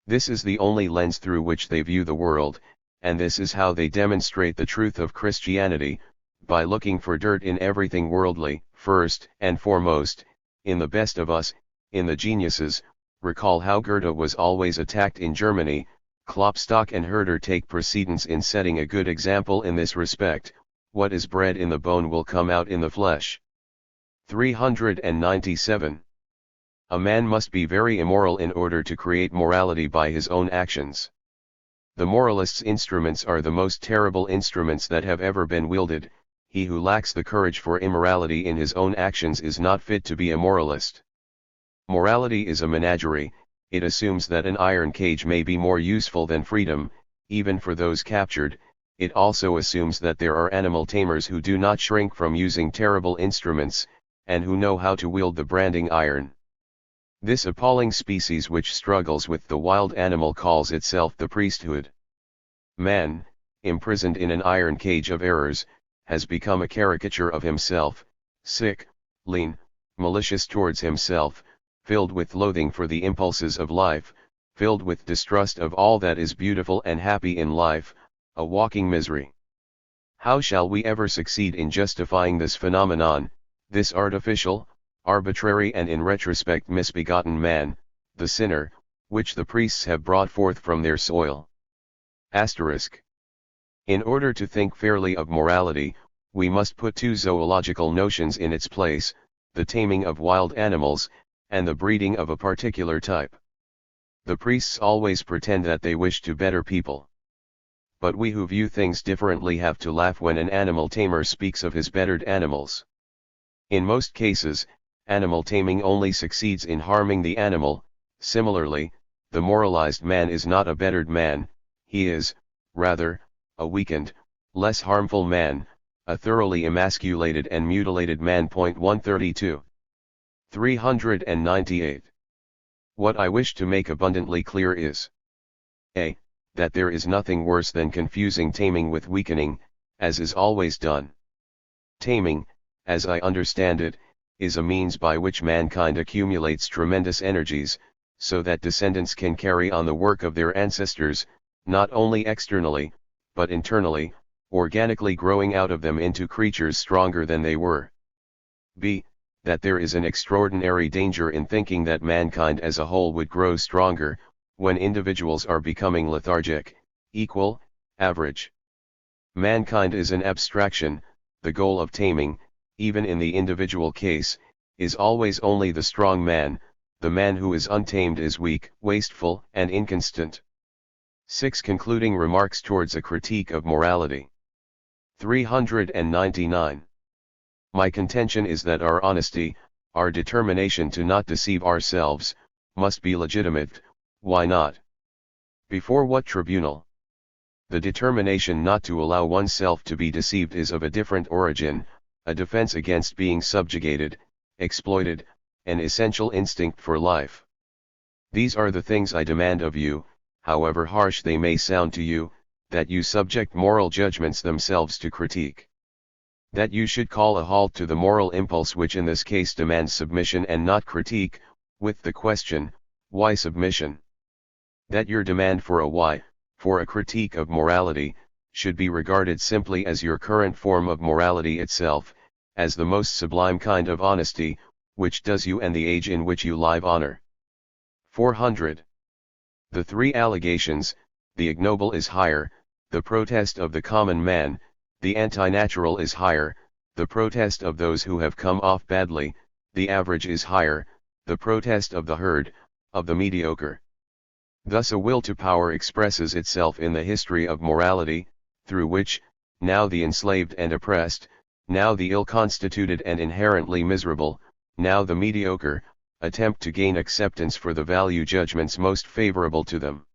This is the only lens through which they view the world, and this is how they demonstrate the truth of Christianity, by looking for dirt in everything worldly, first and foremost, in the best of us, in the geniuses. Recall how Goethe was always attacked in Germany. Klopstock and Herder take precedence in setting a good example in this respect: what is bred in the bone will come out in the flesh. 397. A man must be very immoral in order to create morality by his own actions. The moralist's instruments are the most terrible instruments that have ever been wielded. He who lacks the courage for immorality in his own actions is not fit to be a moralist. Morality is a menagerie. It assumes that an iron cage may be more useful than freedom, even for those captured. It also assumes that there are animal tamers who do not shrink from using terrible instruments, and who know how to wield the branding iron. This appalling species which struggles with the wild animal calls itself the priesthood. Man, imprisoned in an iron cage of errors, has become a caricature of himself, sick, lean, malicious towards himself, filled with loathing for the impulses of life, filled with distrust of all that is beautiful and happy in life, a walking misery. How shall we ever succeed in justifying this phenomenon, this artificial, arbitrary and in retrospect misbegotten man, the sinner, which the priests have brought forth from their soil? Asterisk. In order to think fairly of morality, we must put two zoological notions in its place, the taming of wild animals, and the breeding of a particular type. The priests always pretend that they wish to better people. But we who view things differently have to laugh when an animal tamer speaks of his bettered animals. In most cases, animal taming only succeeds in harming the animal. Similarly, the moralized man is not a bettered man, he is, rather, a weakened, less harmful man, a thoroughly emasculated and mutilated man. 132. 398. What I wish to make abundantly clear is a. That there is nothing worse than confusing taming with weakening, as is always done. Taming, as I understand it, is a means by which mankind accumulates tremendous energies, so that descendants can carry on the work of their ancestors, not only externally, but internally, organically growing out of them into creatures stronger than they were. b. That there is an extraordinary danger in thinking that mankind as a whole would grow stronger, when individuals are becoming lethargic, equal, average. Mankind is an abstraction. The goal of taming, even in the individual case, is always only the strong man. The man who is untamed is weak, wasteful, and inconstant. 6. Concluding remarks towards a critique of morality. 399. My contention is that our honesty, our determination to not deceive ourselves, must be legitimate. Why not? Before what tribunal? The determination not to allow oneself to be deceived is of a different origin, a defense against being subjugated, exploited, an essential instinct for life. These are the things I demand of you, however harsh they may sound to you, that you subject moral judgments themselves to critique. That you should call a halt to the moral impulse which in this case demands submission and not critique, with the question, why submission? That your demand for a why, for a critique of morality, should be regarded simply as your current form of morality itself, as the most sublime kind of honesty, which does you and the age in which you live honor. 400. The three allegations, the ignoble is higher, the protest of the common man, the anti-natural is higher, the protest of those who have come off badly, the average is higher, the protest of the herd, of the mediocre. Thus a will to power expresses itself in the history of morality, through which, now the enslaved and oppressed, now the ill-constituted and inherently miserable, now the mediocre, attempt to gain acceptance for the value judgments most favorable to them.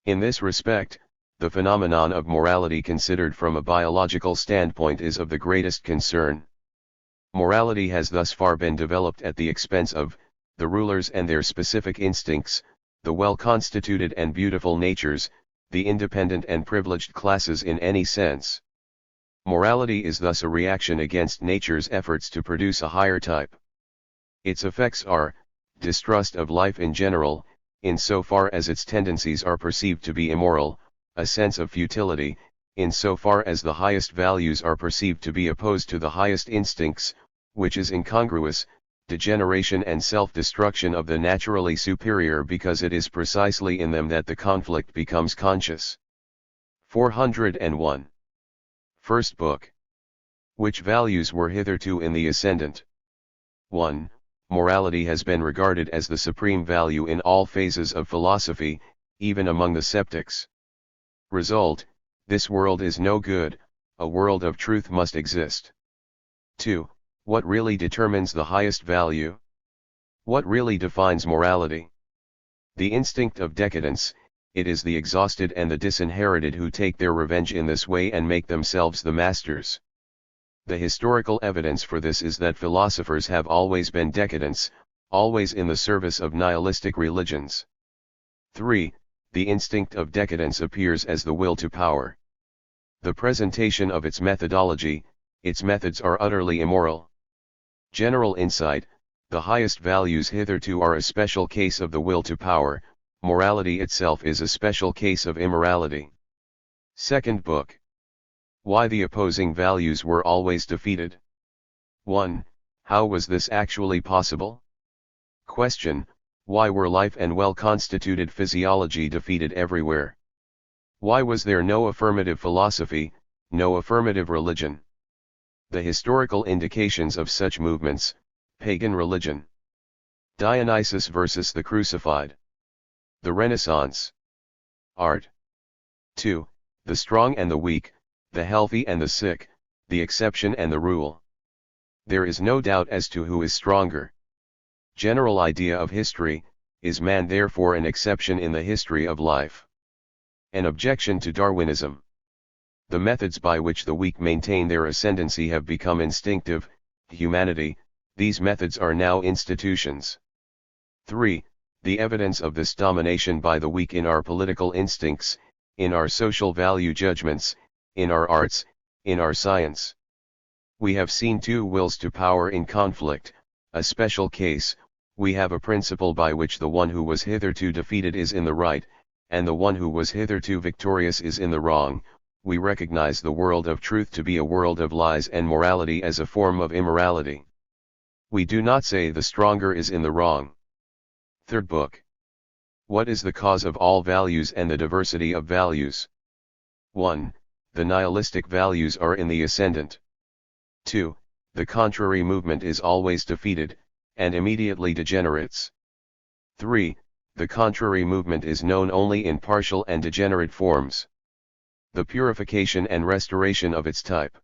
In this respect, the phenomenon of morality considered from a biological standpoint is of the greatest concern. Morality has thus far been developed at the expense of the rulers and their specific instincts, the well-constituted and beautiful natures, the independent and privileged classes in any sense. Morality is thus a reaction against nature's efforts to produce a higher type. Its effects are distrust of life in general, in so far as its tendencies are perceived to be immoral, a sense of futility, in so far as the highest values are perceived to be opposed to the highest instincts, which is incongruous, degeneration and self-destruction of the naturally superior because it is precisely in them that the conflict becomes conscious. 401. First Book. Which values were hitherto in the ascendant? 1. Morality has been regarded as the supreme value in all phases of philosophy, even among the skeptics. Result: this world is no good, a world of truth must exist. 2. What really determines the highest value? What really defines morality? The instinct of decadence. It is the exhausted and the disinherited who take their revenge in this way and make themselves the masters. The historical evidence for this is that philosophers have always been decadents, always in the service of nihilistic religions. 3. The instinct of decadence appears as the will to power. The presentation of its methodology, its methods are utterly immoral. General insight: the highest values hitherto are a special case of the will to power, morality itself is a special case of immorality. Second Book. Why the opposing values were always defeated. 1. How was this actually possible? Question: why were life and well-constituted physiology defeated everywhere? Why was there no affirmative philosophy, no affirmative religion? The historical indications of such movements: pagan religion, Dionysus versus the crucified, the Renaissance, art. 2. The strong and the weak, the healthy and the sick, the exception and the rule. There is no doubt as to who is stronger. General idea of history: is man therefore an exception in the history of life? An objection to Darwinism. The methods by which the weak maintain their ascendancy have become instinctive. Humanity: these methods are now institutions. 3. The evidence of this domination by the weak in our political instincts, in our social value judgments, in our arts, in our science. We have seen two wills to power in conflict. A special case: we have a principle by which the one who was hitherto defeated is in the right, and the one who was hitherto victorious is in the wrong. We recognize the world of truth to be a world of lies and morality as a form of immorality. We do not say the stronger is in the wrong. Third book. What is the cause of all values and the diversity of values? 1. The nihilistic values are in the ascendant. 2. The contrary movement is always defeated, and immediately degenerates. 3. The contrary movement is known only in partial and degenerate forms. The purification and restoration of its type.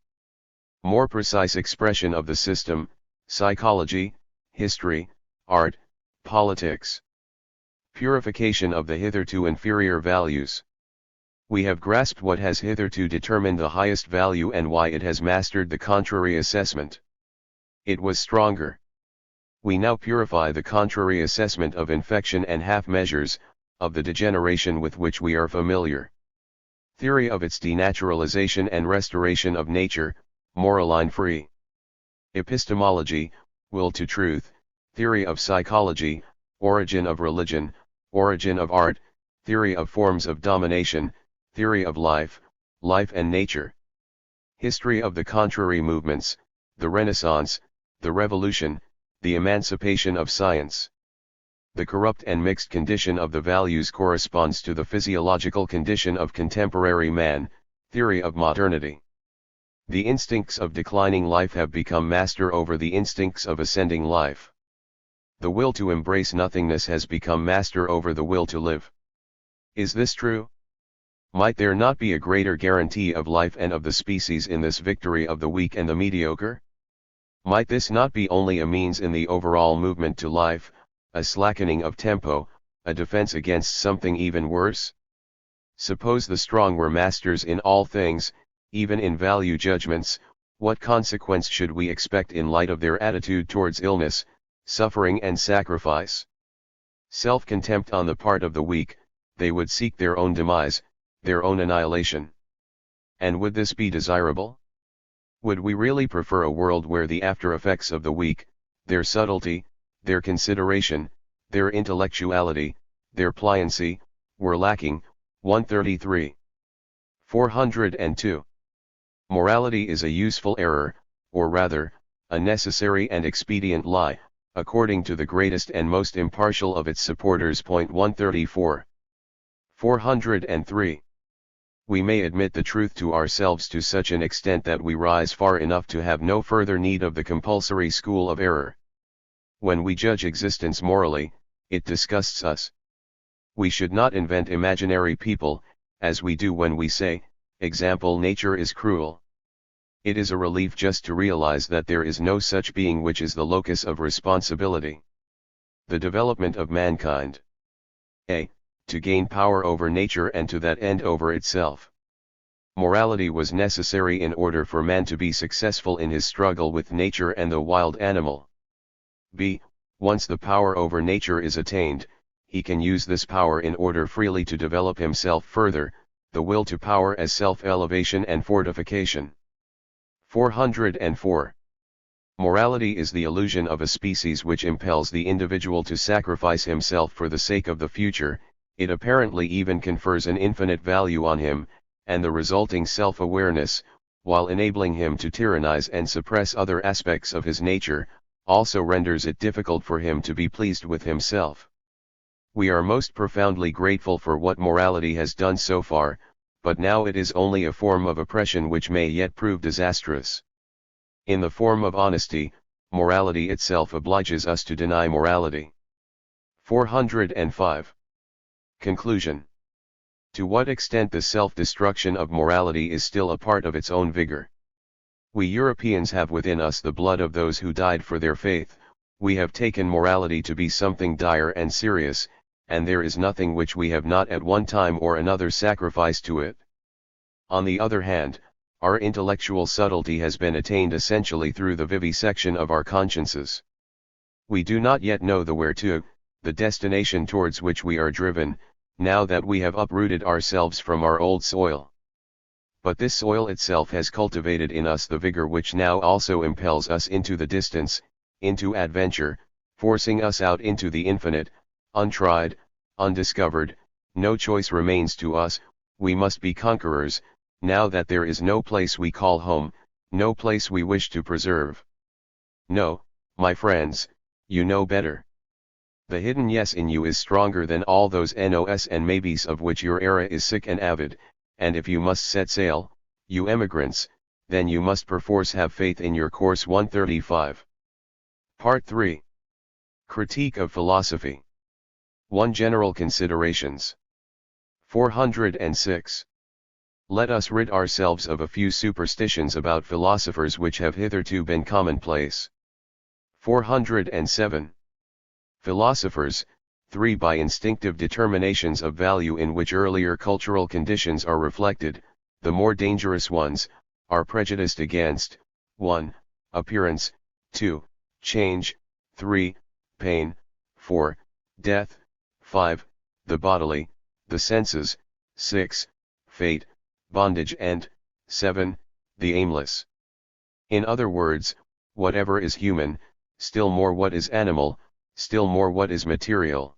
More precise expression of the system: psychology, history, art, politics. Purification of the hitherto inferior values. We have grasped what has hitherto determined the highest value and why it has mastered the contrary assessment. It was stronger. We now purify the contrary assessment of infection and half measures, of the degeneration with which we are familiar. Theory of its denaturalization and restoration of nature: moraline free. Epistemology: will to truth. Theory of psychology: origin of religion, origin of art, theory of forms of domination, theory of life, life and nature. History of the contrary movements: the Renaissance, the Revolution, the emancipation of science. The corrupt and mixed condition of the values corresponds to the physiological condition of contemporary man. Theory of modernity. The instincts of declining life have become master over the instincts of ascending life. The will to embrace nothingness has become master over the will to live. Is this true? Might there not be a greater guarantee of life and of the species in this victory of the weak and the mediocre? Might this not be only a means in the overall movement to life, a slackening of tempo, a defense against something even worse? Suppose the strong were masters in all things, even in value judgments, what consequence should we expect in light of their attitude towards illness, suffering and sacrifice? Self-contempt on the part of the weak: they would seek their own demise, their own annihilation. And would this be desirable? Would we really prefer a world where the after-effects of the weak, their subtlety, their consideration, their intellectuality, their pliancy, were lacking? 133. 402. Morality is a useful error, or rather, a necessary and expedient lie, according to the greatest and most impartial of its supporters. 134. 403. We may admit the truth to ourselves to such an extent that we rise far enough to have no further need of the compulsory school of error. When we judge existence morally, it disgusts us. We should not invent imaginary people, as we do when we say, example, nature is cruel. It is a relief just to realize that there is no such being which is the locus of responsibility. The development of mankind. A. To gain power over nature and to that end over itself. Morality was necessary in order for man to be successful in his struggle with nature and the wild animal. B. Once the power over nature is attained, he can use this power in order freely to develop himself further, the will to power as self-elevation and fortification. 404. Morality is the illusion of a species which impels the individual to sacrifice himself for the sake of the future. It apparently even confers an infinite value on him, and the resulting self-awareness, while enabling him to tyrannize and suppress other aspects of his nature, also renders it difficult for him to be pleased with himself. We are most profoundly grateful for what morality has done so far, but now it is only a form of oppression which may yet prove disastrous. In the form of honesty, morality itself obliges us to deny morality. 405. Conclusion. To what extent the self-destruction of morality is still a part of its own vigor. We Europeans have within us the blood of those who died for their faith. We have taken morality to be something dire and serious, and there is nothing which we have not at one time or another sacrificed to it. On the other hand, our intellectual subtlety has been attained essentially through the vivisection of our consciences. We do not yet know the where to, the destination towards which we are driven, now that we have uprooted ourselves from our old soil. But this soil itself has cultivated in us the vigor which now also impels us into the distance, into adventure, forcing us out into the infinite, untried, undiscovered. No choice remains to us, we must be conquerors, now that there is no place we call home, no place we wish to preserve. No, my friends, you know better. The hidden yes in you is stronger than all those nos and maybes of which your era is sick and avid, and if you must set sail, you emigrants, then you must perforce have faith in your course. 135. Part 3. Critique of Philosophy. 1. General Considerations. 406. Let us rid ourselves of a few superstitions about philosophers which have hitherto been commonplace. 407. Philosophers, 3. By instinctive determinations of value in which earlier cultural conditions are reflected, the more dangerous ones, are prejudiced against, 1. Appearance, 2. Change, 3. Pain, 4. Death, 5. The bodily, the senses, 6. Fate, bondage and, 7. The aimless. In other words, whatever is human, still more what is animal, still more what is material.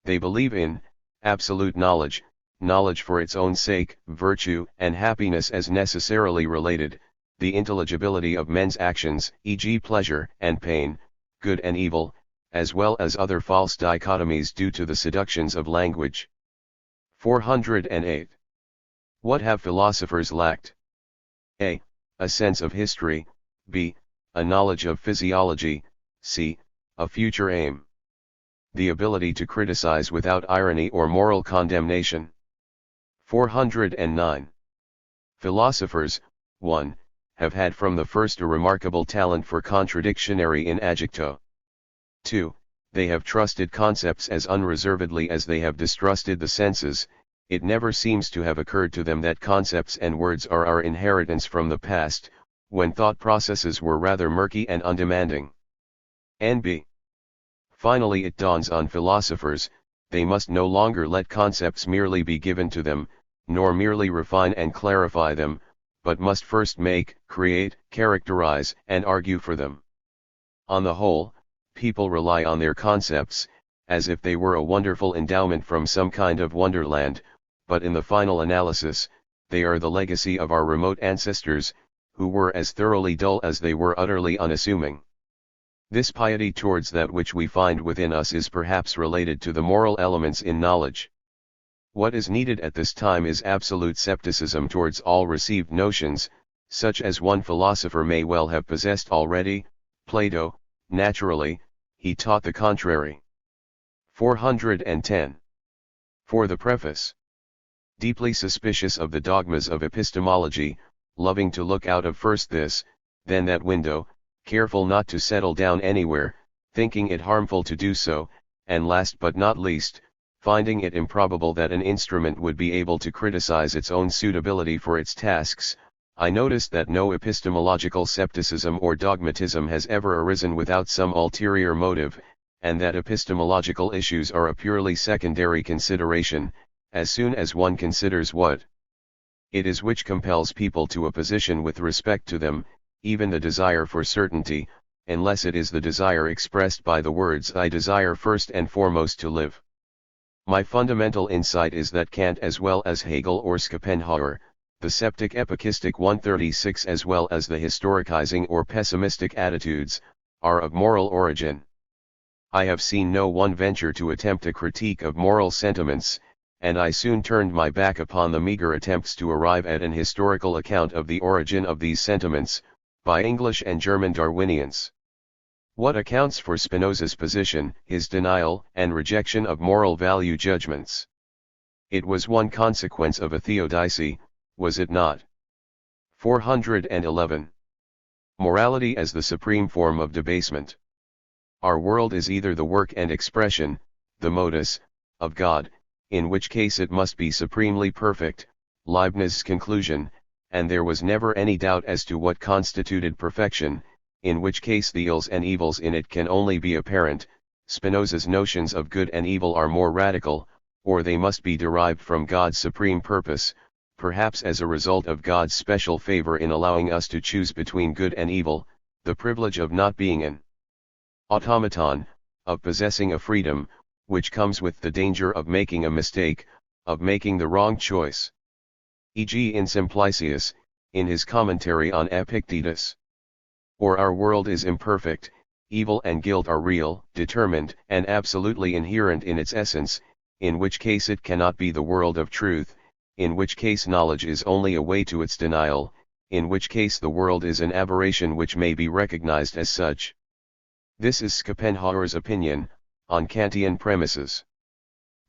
They believe in absolute knowledge, knowledge for its own sake, virtue and happiness as necessarily related, the intelligibility of men's actions, e.g. pleasure and pain, good and evil, as well as other false dichotomies due to the seductions of language. 408. What have philosophers lacked? A. A sense of history, b. A knowledge of physiology, c. A future aim. The ability to criticize without irony or moral condemnation. 409. Philosophers, 1. Have had from the first a remarkable talent for contradictionary in adjecto. 2. They have trusted concepts as unreservedly as they have distrusted the senses. It never seems to have occurred to them that concepts and words are our inheritance from the past, when thought processes were rather murky and undemanding. N.B. Finally, it dawns on philosophers, they must no longer let concepts merely be given to them, nor merely refine and clarify them, but must first make, create, characterize, and argue for them. On the whole, people rely on their concepts, as if they were a wonderful endowment from some kind of wonderland, but in the final analysis, they are the legacy of our remote ancestors, who were as thoroughly dull as they were utterly unassuming. This piety towards that which we find within us is perhaps related to the moral elements in knowledge. What is needed at this time is absolute skepticism towards all received notions, such as one philosopher may well have possessed already, Plato. Naturally, he taught the contrary. 410. For the preface. Deeply suspicious of the dogmas of epistemology, loving to look out of first this, then that window, careful not to settle down anywhere, thinking it harmful to do so, and last but not least, finding it improbable that an instrument would be able to criticize its own suitability for its tasks, I noticed that no epistemological skepticism or dogmatism has ever arisen without some ulterior motive, and that epistemological issues are a purely secondary consideration, as soon as one considers what it is which compels people to a position with respect to them, even the desire for certainty, unless it is the desire expressed by the words I desire first and foremost to live. My fundamental insight is that Kant as well as Hegel or Schopenhauer, the septic epikistic 136 as well as the historicizing or pessimistic attitudes, are of moral origin. I have seen no one venture to attempt a critique of moral sentiments, and I soon turned my back upon the meager attempts to arrive at an historical account of the origin of these sentiments, by English and German Darwinians. What accounts for Spinoza's position, his denial and rejection of moral value judgments? It was one consequence of a theodicy, was it not? 411. Morality as the supreme form of debasement. Our world is either the work and expression, the modus, of God, in which case it must be supremely perfect, Leibniz's conclusion, and there was never any doubt as to what constituted perfection, in which case the ills and evils in it can only be apparent. Spinoza's notions of good and evil are more radical, or they must be derived from God's supreme purpose, perhaps as a result of God's special favor in allowing us to choose between good and evil, the privilege of not being an automaton, of possessing a freedom, which comes with the danger of making a mistake, of making the wrong choice. E.g. in Simplicius, in his commentary on Epictetus. Or our world is imperfect, evil and guilt are real, determined, and absolutely inherent in its essence, in which case it cannot be the world of truth, in which case knowledge is only a way to its denial, in which case the world is an aberration which may be recognized as such. This is Schopenhauer's opinion, on Kantian premises.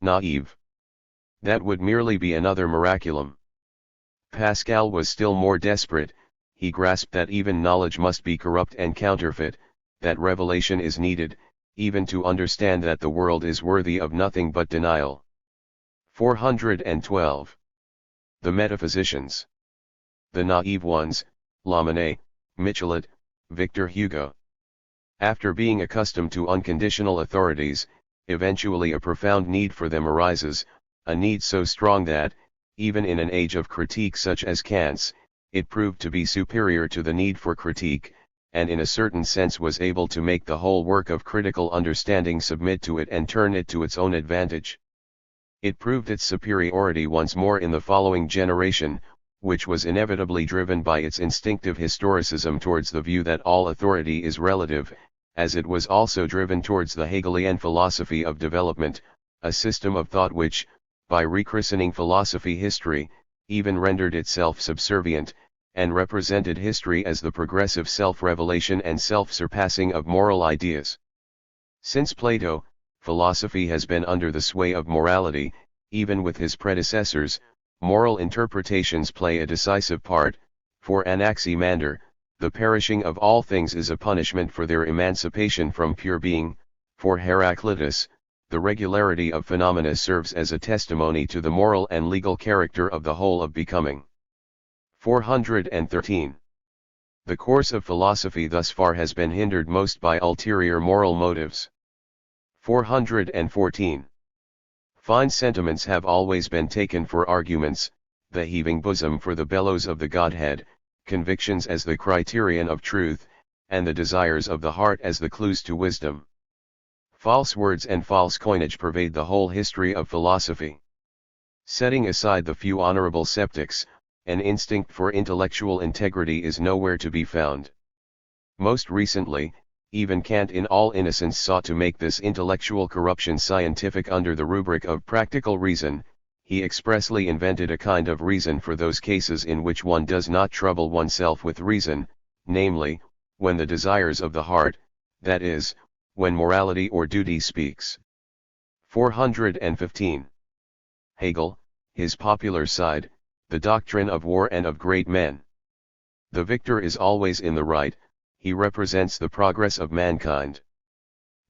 Naive. That would merely be another miraculum. Pascal was still more desperate. He grasped that even knowledge must be corrupt and counterfeit, that revelation is needed, even to understand that the world is worthy of nothing but denial. 412. The metaphysicians. The naive ones, Lamennais, Michelet, Victor Hugo. After being accustomed to unconditional authorities, eventually a profound need for them arises, a need so strong that, even in an age of critique such as Kant's, it proved to be superior to the need for critique, and in a certain sense was able to make the whole work of critical understanding submit to it and turn it to its own advantage. It proved its superiority once more in the following generation, which was inevitably driven by its instinctive historicism towards the view that all authority is relative, as it was also driven towards the Hegelian philosophy of development, a system of thought which, by rechristening philosophy history, even rendered itself subservient, and represented history as the progressive self-revelation and self-surpassing of moral ideas. Since Plato, philosophy has been under the sway of morality. Even with his predecessors, moral interpretations play a decisive part. For Anaximander, the perishing of all things is a punishment for their emancipation from pure being. For Heraclitus, the regularity of phenomena serves as a testimony to the moral and legal character of the whole of becoming. 413. The course of philosophy thus far has been hindered most by ulterior moral motives. 414. Fine sentiments have always been taken for arguments, the heaving bosom for the bellows of the Godhead, convictions as the criterion of truth, and the desires of the heart as the clues to wisdom. False words and false coinage pervade the whole history of philosophy. Setting aside the few honorable sceptics, an instinct for intellectual integrity is nowhere to be found. Most recently, even Kant in all innocence sought to make this intellectual corruption scientific under the rubric of practical reason. He expressly invented a kind of reason for those cases in which one does not trouble oneself with reason, namely, when the desires of the heart, that is, when morality or duty speaks. 415. Hegel, his popular side, the doctrine of war and of great men. The victor is always in the right, he represents the progress of mankind.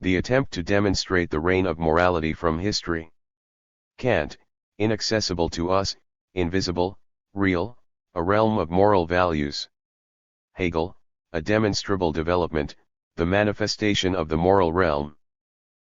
The attempt to demonstrate the reign of morality from history. Kant, inaccessible to us, invisible, real, a realm of moral values. Hegel, a demonstrable development, the manifestation of the moral realm.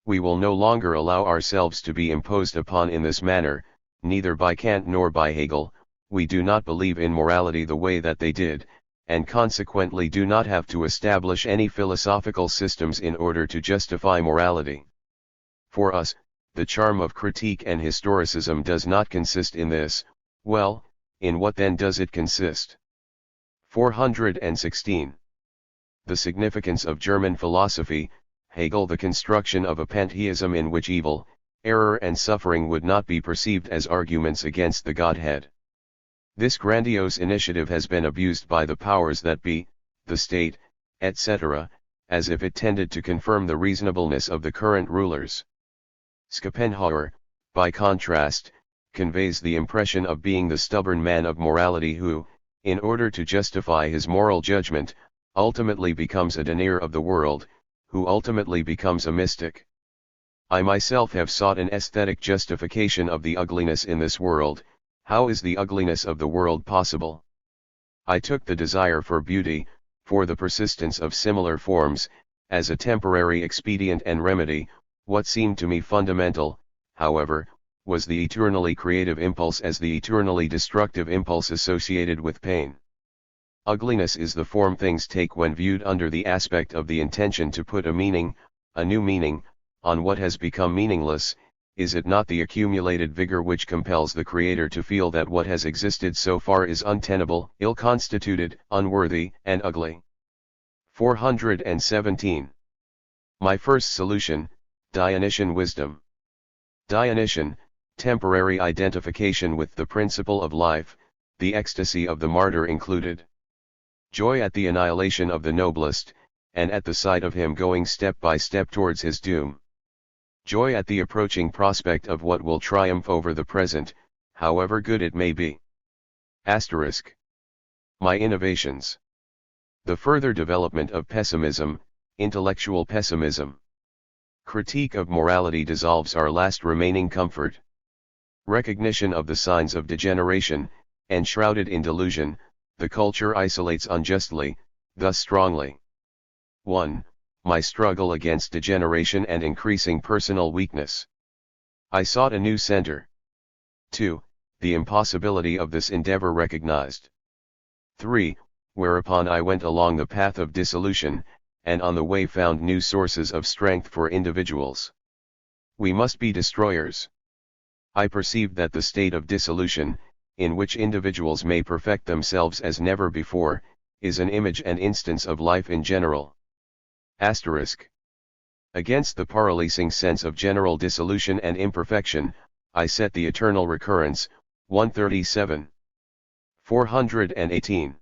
We will no longer allow ourselves to be imposed upon in this manner, neither by Kant nor by Hegel. We do not believe in morality the way that they did, and consequently do not have to establish any philosophical systems in order to justify morality. For us, the charm of critique and historicism does not consist in this. Well, in what then does it consist? 416. The significance of German philosophy, Hegel, the construction of a pantheism in which evil, error and suffering would not be perceived as arguments against the Godhead. This grandiose initiative has been abused by the powers that be, the state, etc., as if it tended to confirm the reasonableness of the current rulers. Schopenhauer, by contrast, conveys the impression of being the stubborn man of morality who, in order to justify his moral judgment, ultimately becomes a denier of the world, who ultimately becomes a mystic. I myself have sought an aesthetic justification of the ugliness in this world. How is the ugliness of the world possible? I took the desire for beauty, for the persistence of similar forms, as a temporary expedient and remedy. What seemed to me fundamental, however, was the eternally creative impulse as the eternally destructive impulse associated with pain. Ugliness is the form things take when viewed under the aspect of the intention to put a meaning, a new meaning, on what has become meaningless. Is it not the accumulated vigor which compels the Creator to feel that what has existed so far is untenable, ill-constituted, unworthy, and ugly? 417. My first solution, Dionysian wisdom. Dionysian, temporary identification with the principle of life, the ecstasy of the martyr included. Joy at the annihilation of the noblest, and at the sight of him going step by step towards his doom. Joy at the approaching prospect of what will triumph over the present, however good it may be. Asterisk. My innovations. The further development of pessimism, intellectual pessimism. Critique of morality dissolves our last remaining comfort. Recognition of the signs of degeneration, enshrouded in delusion, the culture isolates unjustly, thus strongly. 1. My struggle against degeneration and increasing personal weakness. I sought a new center. 2. The impossibility of this endeavor recognized. 3. Whereupon I went along the path of dissolution, and on the way found new sources of strength for individuals. We must be destroyers. I perceived that the state of dissolution, in which individuals may perfect themselves as never before, is an image and instance of life in general. Asterisk. Against the paralyzing sense of general dissolution and imperfection, I set the eternal recurrence. 137. 418.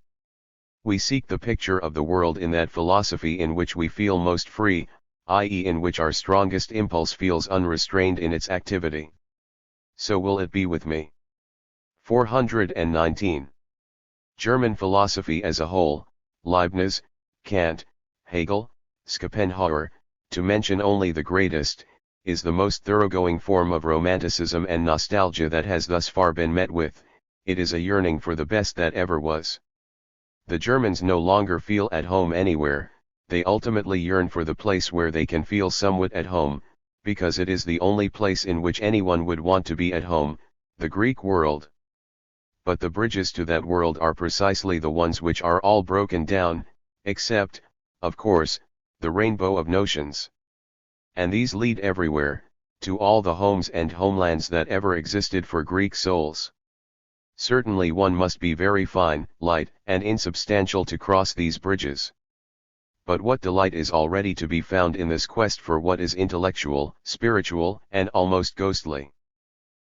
We seek the picture of the world in that philosophy in which we feel most free, i.e., in which our strongest impulse feels unrestrained in its activity. So will it be with me. 419. German philosophy as a whole, Leibniz, Kant, Hegel, Schopenhauer, to mention only the greatest, is the most thoroughgoing form of romanticism and nostalgia that has thus far been met with. It is a yearning for the best that ever was. The Germans no longer feel at home anywhere, they ultimately yearn for the place where they can feel somewhat at home, because it is the only place in which anyone would want to be at home, the Greek world. But the bridges to that world are precisely the ones which are all broken down, except, of course, the rainbow of notions. And these lead everywhere, to all the homes and homelands that ever existed for Greek souls. Certainly one must be very fine, light, and insubstantial to cross these bridges. But what delight is already to be found in this quest for what is intellectual, spiritual, and almost ghostly.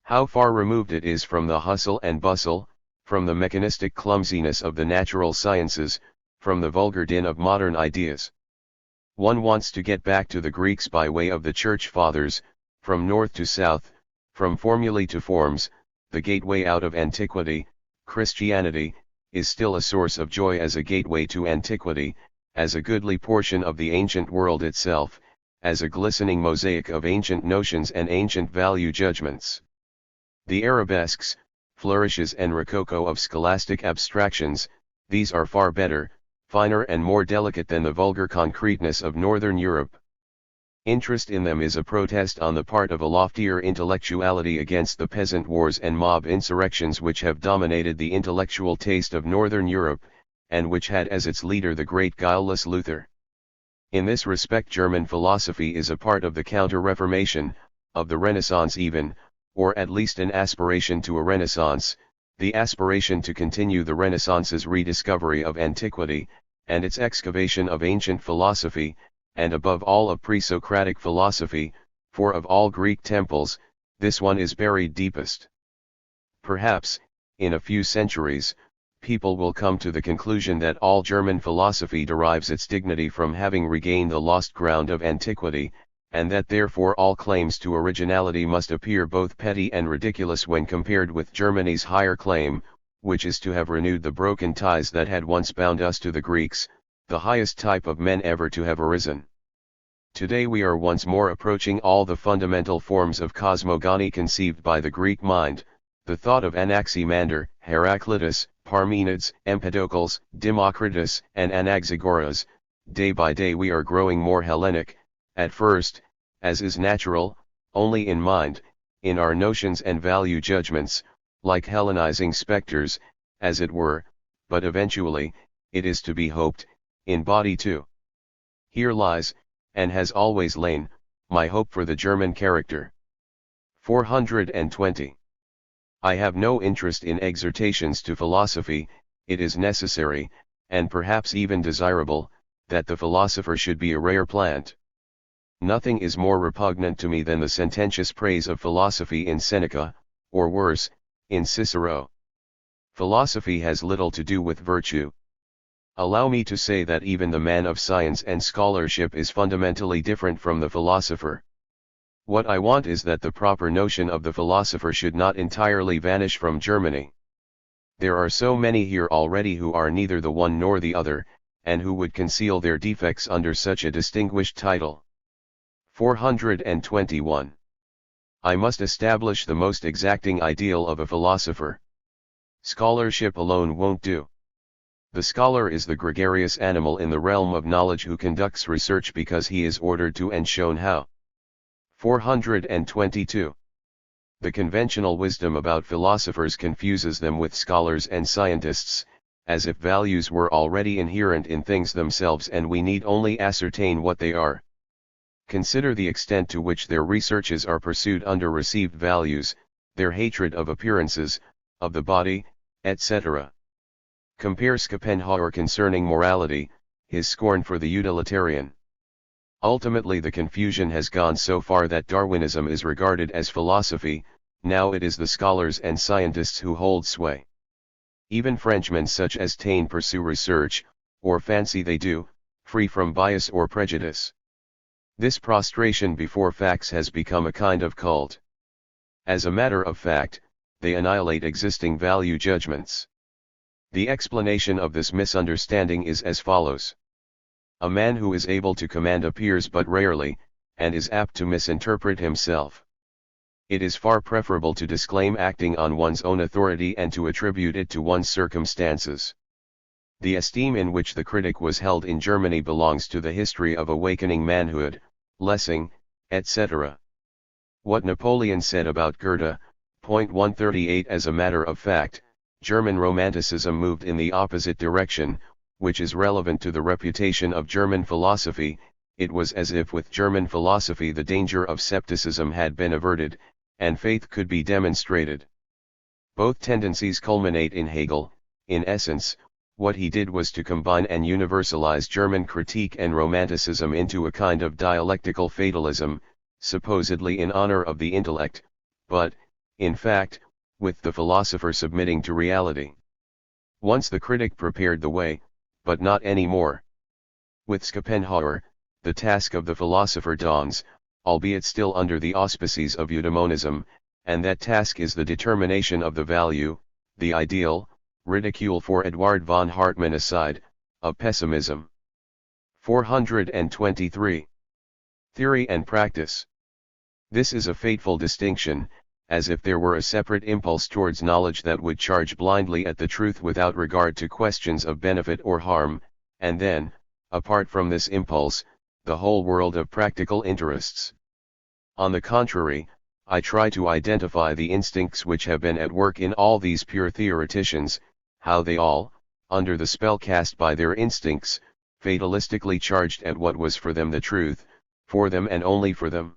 How far removed it is from the hustle and bustle, from the mechanistic clumsiness of the natural sciences, from the vulgar din of modern ideas. One wants to get back to the Greeks by way of the Church Fathers, from north to south, from formulae to forms. The gateway out of antiquity. Christianity, is still a source of joy as a gateway to antiquity, as a goodly portion of the ancient world itself, as a glistening mosaic of ancient notions and ancient value judgments. The arabesques, flourishes and rococo of scholastic abstractions, these are far better, finer and more delicate than the vulgar concreteness of Northern Europe. Interest in them is a protest on the part of a loftier intellectuality against the peasant wars and mob insurrections which have dominated the intellectual taste of Northern Europe, and which had as its leader the great guileless Luther. In this respect German philosophy is a part of the Counter-Reformation, of the Renaissance even, or at least an aspiration to a Renaissance, the aspiration to continue the Renaissance's rediscovery of antiquity, and its excavation of ancient philosophy, and above all of pre-Socratic philosophy, for of all Greek temples, this one is buried deepest. Perhaps, in a few centuries, people will come to the conclusion that all German philosophy derives its dignity from having regained the lost ground of antiquity, and that therefore all claims to originality must appear both petty and ridiculous when compared with Germany's higher claim, which is to have renewed the broken ties that had once bound us to the Greeks, the highest type of men ever to have arisen. Today we are once more approaching all the fundamental forms of cosmogony conceived by the Greek mind, the thought of Anaximander, Heraclitus, Parmenides, Empedocles, Democritus, and Anaxagoras. Day by day we are growing more Hellenic, at first, as is natural, only in mind, in our notions and value judgments, like Hellenizing specters, as it were, but eventually, it is to be hoped, in body too. Here lies, and has always lain, my hope for the German character. 420. I have no interest in exhortations to philosophy. It is necessary, and perhaps even desirable, that the philosopher should be a rare plant. Nothing is more repugnant to me than the sententious praise of philosophy in Seneca, or worse, in Cicero. Philosophy has little to do with virtue. Allow me to say that even the man of science and scholarship is fundamentally different from the philosopher. What I want is that the proper notion of the philosopher should not entirely vanish from Germany. There are so many here already who are neither the one nor the other, and who would conceal their defects under such a distinguished title. 421. I must establish the most exacting ideal of a philosopher. Scholarship alone won't do. The scholar is the gregarious animal in the realm of knowledge who conducts research because he is ordered to and shown how. 422. The conventional wisdom about philosophers confuses them with scholars and scientists, as if values were already inherent in things themselves and we need only ascertain what they are. Consider the extent to which their researches are pursued under received values, their hatred of appearances, of the body, etc. Compare Schopenhauer concerning morality, his scorn for the utilitarian. Ultimately the confusion has gone so far that Darwinism is regarded as philosophy. Now it is the scholars and scientists who hold sway. Even Frenchmen such as Taine pursue research, or fancy they do, free from bias or prejudice. This prostration before facts has become a kind of cult. As a matter of fact, they annihilate existing value judgments. The explanation of this misunderstanding is as follows. A man who is able to command appears but rarely, and is apt to misinterpret himself. It is far preferable to disclaim acting on one's own authority and to attribute it to one's circumstances. The esteem in which the critic was held in Germany belongs to the history of awakening manhood, Lessing, etc. What Napoleon said about Goethe, point 138. As a matter of fact, German Romanticism moved in the opposite direction, which is relevant to the reputation of German philosophy. It was as if with German philosophy the danger of scepticism had been averted, and faith could be demonstrated. Both tendencies culminate in Hegel. In essence, what he did was to combine and universalize German critique and Romanticism into a kind of dialectical fatalism, supposedly in honor of the intellect, but, in fact, with the philosopher submitting to reality. Once the critic prepared the way, but not any more. With Schopenhauer, the task of the philosopher dawns, albeit still under the auspices of eudaimonism, and that task is the determination of the value, the ideal, ridicule for Eduard von Hartmann aside, of pessimism. 423. Theory and practice. This is a fateful distinction, as if there were a separate impulse towards knowledge that would charge blindly at the truth without regard to questions of benefit or harm, and then, apart from this impulse, the whole world of practical interests. On the contrary, I try to identify the instincts which have been at work in all these pure theoreticians, how they all, under the spell cast by their instincts, fatalistically charged at what was for them the truth, for them and only for them.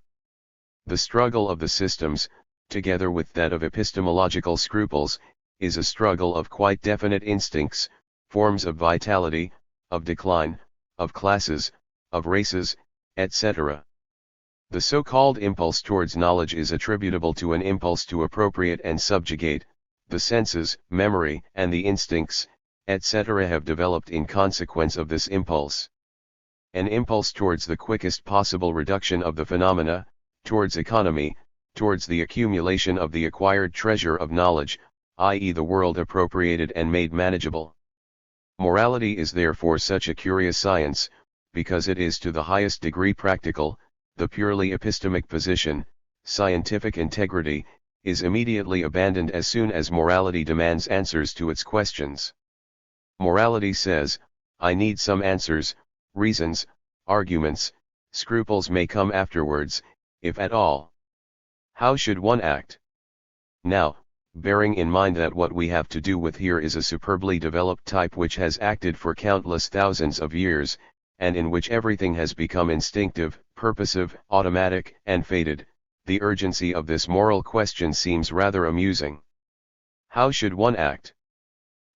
The struggle of the systems, together with that of epistemological scruples, is a struggle of quite definite instincts, forms of vitality, of decline, of classes, of races, etc. The so-called impulse towards knowledge is attributable to an impulse to appropriate and subjugate. The senses, memory, and the instincts, etc. have developed in consequence of this impulse. An impulse towards the quickest possible reduction of the phenomena, towards economy, towards the accumulation of the acquired treasure of knowledge, i.e. the world appropriated and made manageable. Morality is therefore such a curious science, because it is to the highest degree practical. The purely epistemic position, scientific integrity, is immediately abandoned as soon as morality demands answers to its questions. Morality says, I need some answers, reasons, arguments, scruples may come afterwards, if at all. How should one act? Now, bearing in mind that what we have to do with here is a superbly developed type which has acted for countless thousands of years, and in which everything has become instinctive, purposive, automatic, and fated, the urgency of this moral question seems rather amusing. How should one act?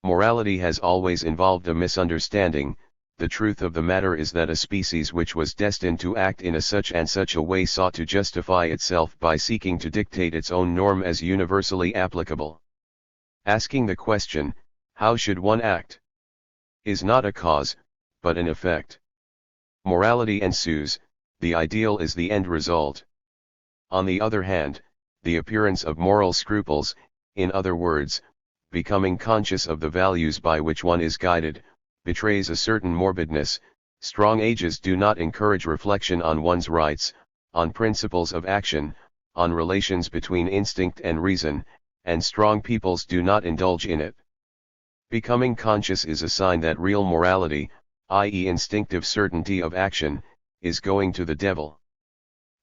Morality has always involved a misunderstanding. The truth of the matter is that a species which was destined to act in such a way sought to justify itself by seeking to dictate its own norm as universally applicable. Asking the question, how should one act? Is not a cause, but an effect. Morality ensues, the ideal is the end result. On the other hand, the appearance of moral scruples, in other words, becoming conscious of the values by which one is guided, betrays a certain morbidness. Strong ages do not encourage reflection on one's rights, on principles of action, on relations between instinct and reason, and strong peoples do not indulge in it. Becoming conscious is a sign that real morality, i.e. instinctive certainty of action, is going to the devil.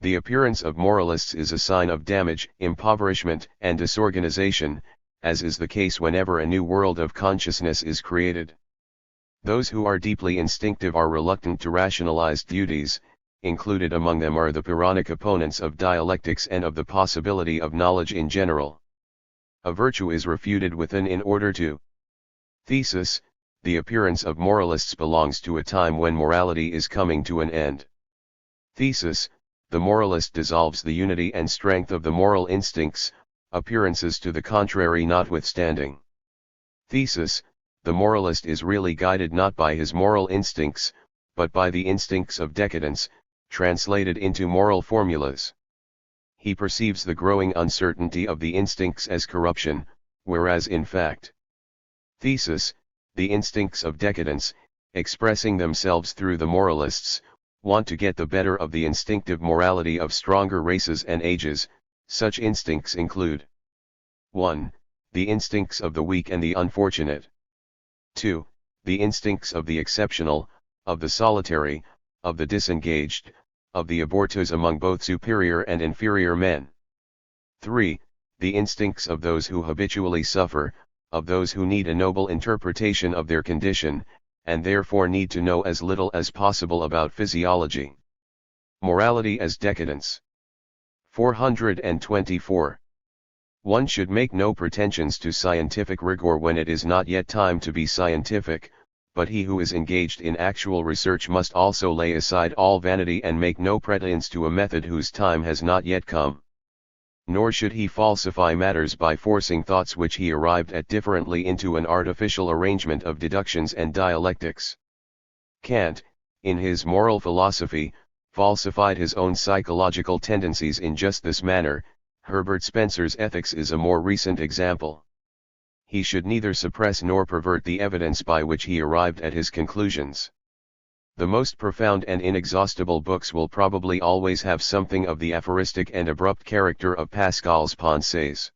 The appearance of moralists is a sign of damage, impoverishment, and disorganization, as is the case whenever a new world of consciousness is created. Those who are deeply instinctive are reluctant to rationalize duties. Included among them are the Pyrrhonic opponents of dialectics and of the possibility of knowledge in general. A virtue is refuted within in order to. Thesis: the appearance of moralists belongs to a time when morality is coming to an end. Thesis: the moralist dissolves the unity and strength of the moral instincts, appearances to the contrary notwithstanding. Thesis: the moralist is really guided not by his moral instincts, but by the instincts of decadence, translated into moral formulas. He perceives the growing uncertainty of the instincts as corruption, whereas in fact. Thesis: the instincts of decadence, expressing themselves through the moralists, want to get the better of the instinctive morality of stronger races and ages. Such instincts include 1. The instincts of the weak and the unfortunate. 2. The instincts of the exceptional, of the solitary, of the disengaged, of the abortus among both superior and inferior men. 3. The instincts of those who habitually suffer, of those who need a noble interpretation of their condition, and therefore need to know as little as possible about physiology. Morality as decadence. 424. One should make no pretensions to scientific rigor when it is not yet time to be scientific, but he who is engaged in actual research must also lay aside all vanity and make no pretense to a method whose time has not yet come. Nor should he falsify matters by forcing thoughts which he arrived at differently into an artificial arrangement of deductions and dialectics. Kant, in his moral philosophy, falsified his own psychological tendencies in just this manner. Herbert Spencer's Ethics is a more recent example. He should neither suppress nor pervert the evidence by which he arrived at his conclusions. The most profound and inexhaustible books will probably always have something of the aphoristic and abrupt character of Pascal's Pensées.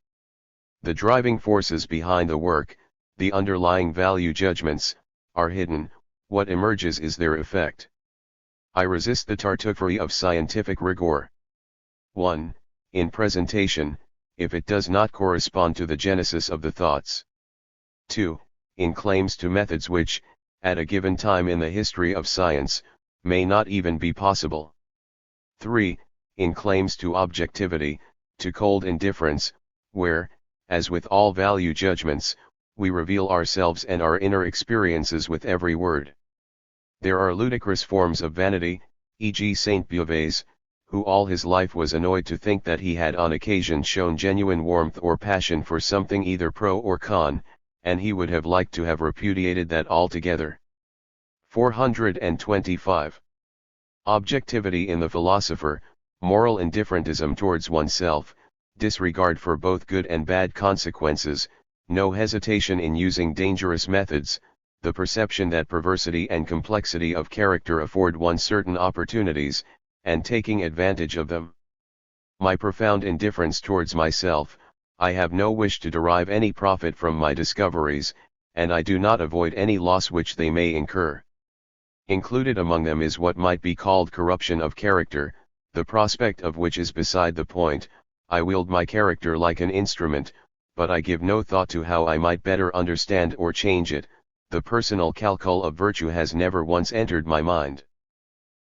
The driving forces behind the work, the underlying value judgments, are hidden. What emerges is their effect. I resist the tartuffery of scientific rigor. 1. In presentation, if it does not correspond to the genesis of the thoughts. 2. In claims to methods which, at a given time in the history of science, may not even be possible. 3. In claims to objectivity, to cold indifference, where, as with all value judgments, we reveal ourselves and our inner experiences with every word. There are ludicrous forms of vanity, e.g. Saint Beauvais, who all his life was annoyed to think that he had on occasion shown genuine warmth or passion for something either pro or con, and he would have liked to have repudiated that altogether. 425. Objectivity in the philosopher, moral indifferentism towards oneself, disregard for both good and bad consequences, no hesitation in using dangerous methods, the perception that perversity and complexity of character afford one certain opportunities, and taking advantage of them. My profound indifference towards myself, I have no wish to derive any profit from my discoveries, and I do not avoid any loss which they may incur. Included among them is what might be called corruption of character, the prospect of which is beside the point. I wield my character like an instrument, but I give no thought to how I might better understand or change it. The personal calcul of virtue has never once entered my mind.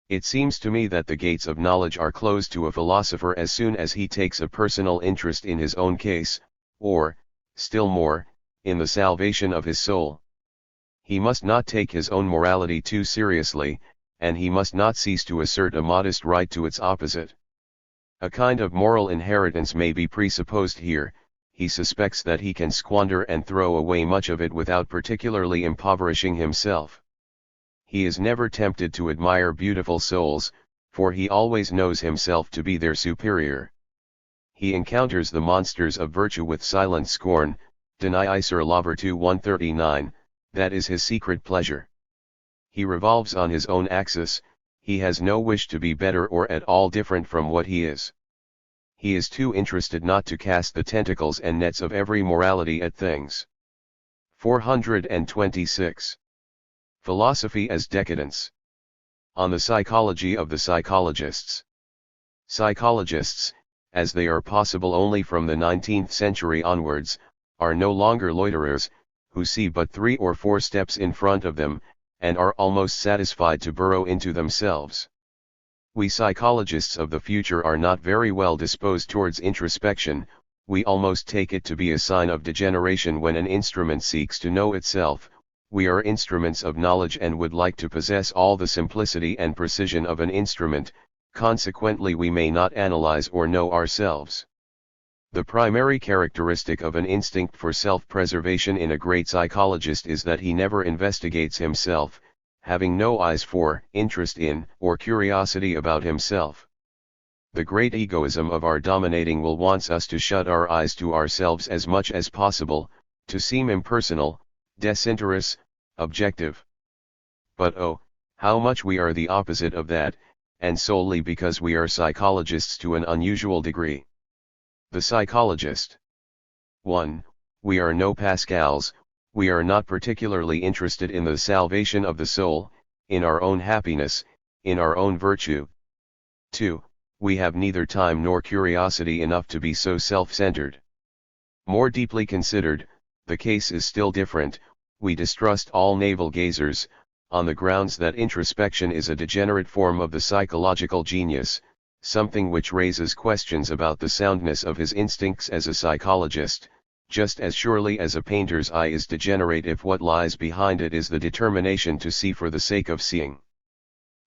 It seems to me that the gates of knowledge are closed to a philosopher as soon as he takes a personal interest in his own case, or, still more, in the salvation of his soul. He must not take his own morality too seriously, and he must not cease to assert a modest right to its opposite. A kind of moral inheritance may be presupposed here. He suspects that he can squander and throw away much of it without particularly impoverishing himself. He is never tempted to admire beautiful souls, for he always knows himself to be their superior. He encounters the monsters of virtue with silent scorn. Deny Sir Lover 139, that is his secret pleasure. He revolves on his own axis, he has no wish to be better or at all different from what he is. He is too interested not to cast the tentacles and nets of every morality at things. 426. Philosophy as decadence. On the psychology of the psychologists. Psychologists, as they are possible only from the 19th century onwards, are no longer loiterers, who see but 3 or 4 steps in front of them, and are almost satisfied to burrow into themselves. We psychologists of the future are not very well disposed towards introspection. We almost take it to be a sign of degeneration when an instrument seeks to know itself. We are instruments of knowledge and would like to possess all the simplicity and precision of an instrument, consequently we may not analyze or know ourselves. The primary characteristic of an instinct for self-preservation in a great psychologist is that he never investigates himself, having no eyes for, interest in, or curiosity about himself. The great egoism of our dominating will wants us to shut our eyes to ourselves as much as possible, to seem impersonal, desinteressed, objective. But oh, how much we are the opposite of that, and solely because we are psychologists to an unusual degree. The psychologist. 1. We are no Pascals, we are not particularly interested in the salvation of the soul, in our own happiness, in our own virtue. 2. We have neither time nor curiosity enough to be so self-centered. More deeply considered, the case is still different. We distrust all navel-gazers, on the grounds that introspection is a degenerate form of the psychological genius, something which raises questions about the soundness of his instincts as a psychologist, just as surely as a painter's eye is degenerate if what lies behind it is the determination to see for the sake of seeing.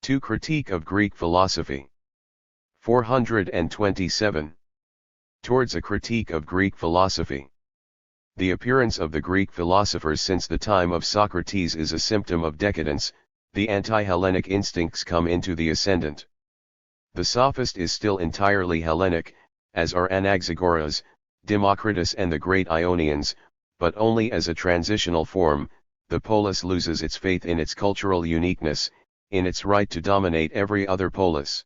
2. Critique of Greek philosophy. 427. Towards a critique of Greek philosophy. The appearance of the Greek philosophers since the time of Socrates is a symptom of decadence. The anti-Hellenic instincts come into the ascendant. The sophist is still entirely Hellenic, as are Anaxagoras, Democritus and the great Ionians, but only as a transitional form. The polis loses its faith in its cultural uniqueness, in its right to dominate every other polis.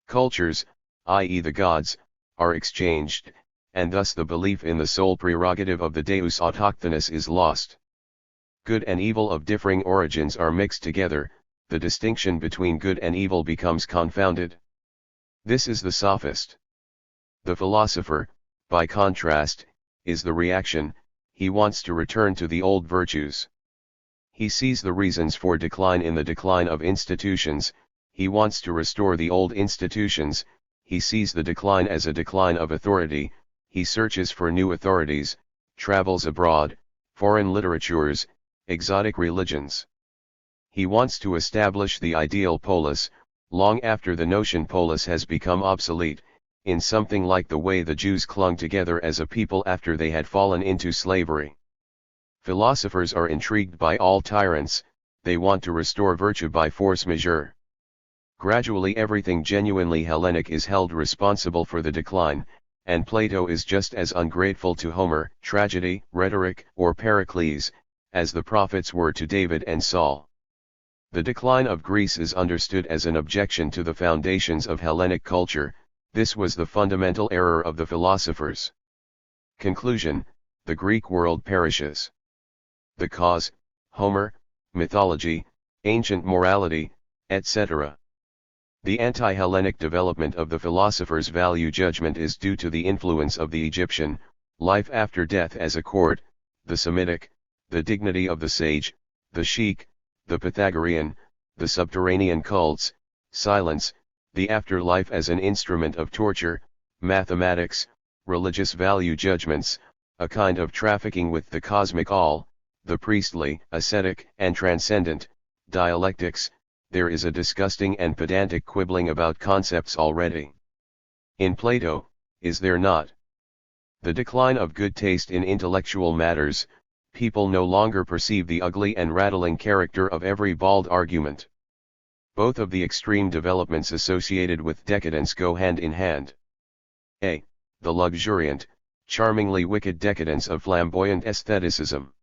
Cultures, i.e. the gods, are exchanged, and thus the belief in the sole prerogative of the Deus autochthonous is lost. Good and evil of differing origins are mixed together, the distinction between good and evil becomes confounded. This is the sophist. The philosopher, by contrast, is the reaction. He wants to return to the old virtues. He sees the reasons for decline in the decline of institutions. He wants to restore the old institutions. He sees the decline as a decline of authority. He searches for new authorities, travels abroad, foreign literatures, exotic religions. He wants to establish the ideal polis, long after the notion polis has become obsolete, in something like the way the Jews clung together as a people after they had fallen into slavery. Philosophers are intrigued by all tyrants, they want to restore virtue by force majeure. Gradually everything genuinely Hellenic is held responsible for the decline, and Plato is just as ungrateful to Homer, tragedy, rhetoric, or Pericles, as the prophets were to David and Saul. The decline of Greece is understood as an objection to the foundations of Hellenic culture. This was the fundamental error of the philosophers. Conclusion: the Greek world perishes. The cause: Homer, mythology, ancient morality, etc. The anti-Hellenic development of the philosophers' value judgment is due to the influence of the Egyptian, life after death as a court, the Semitic, the dignity of the sage, the sheik, the Pythagorean, the subterranean cults, silence, the afterlife as an instrument of torture, mathematics, religious value judgments, a kind of trafficking with the cosmic all, the priestly, ascetic, and transcendent, dialectics. There is a disgusting and pedantic quibbling about concepts already. In Plato, is there not? The decline of good taste in intellectual matters. People no longer perceive the ugly and rattling character of every bald argument. Both of the extreme developments associated with decadence go hand in hand. A. The luxuriant, charmingly wicked decadence of flamboyant aestheticism.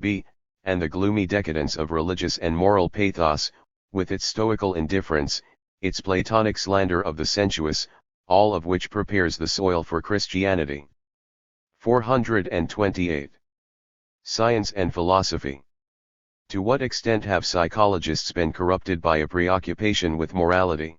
B. And the gloomy decadence of religious and moral pathos, with its stoical indifference, its Platonic slander of the sensuous, all of which prepares the soil for Christianity. 428. Science and philosophy. To what extent have psychologists been corrupted by a preoccupation with morality?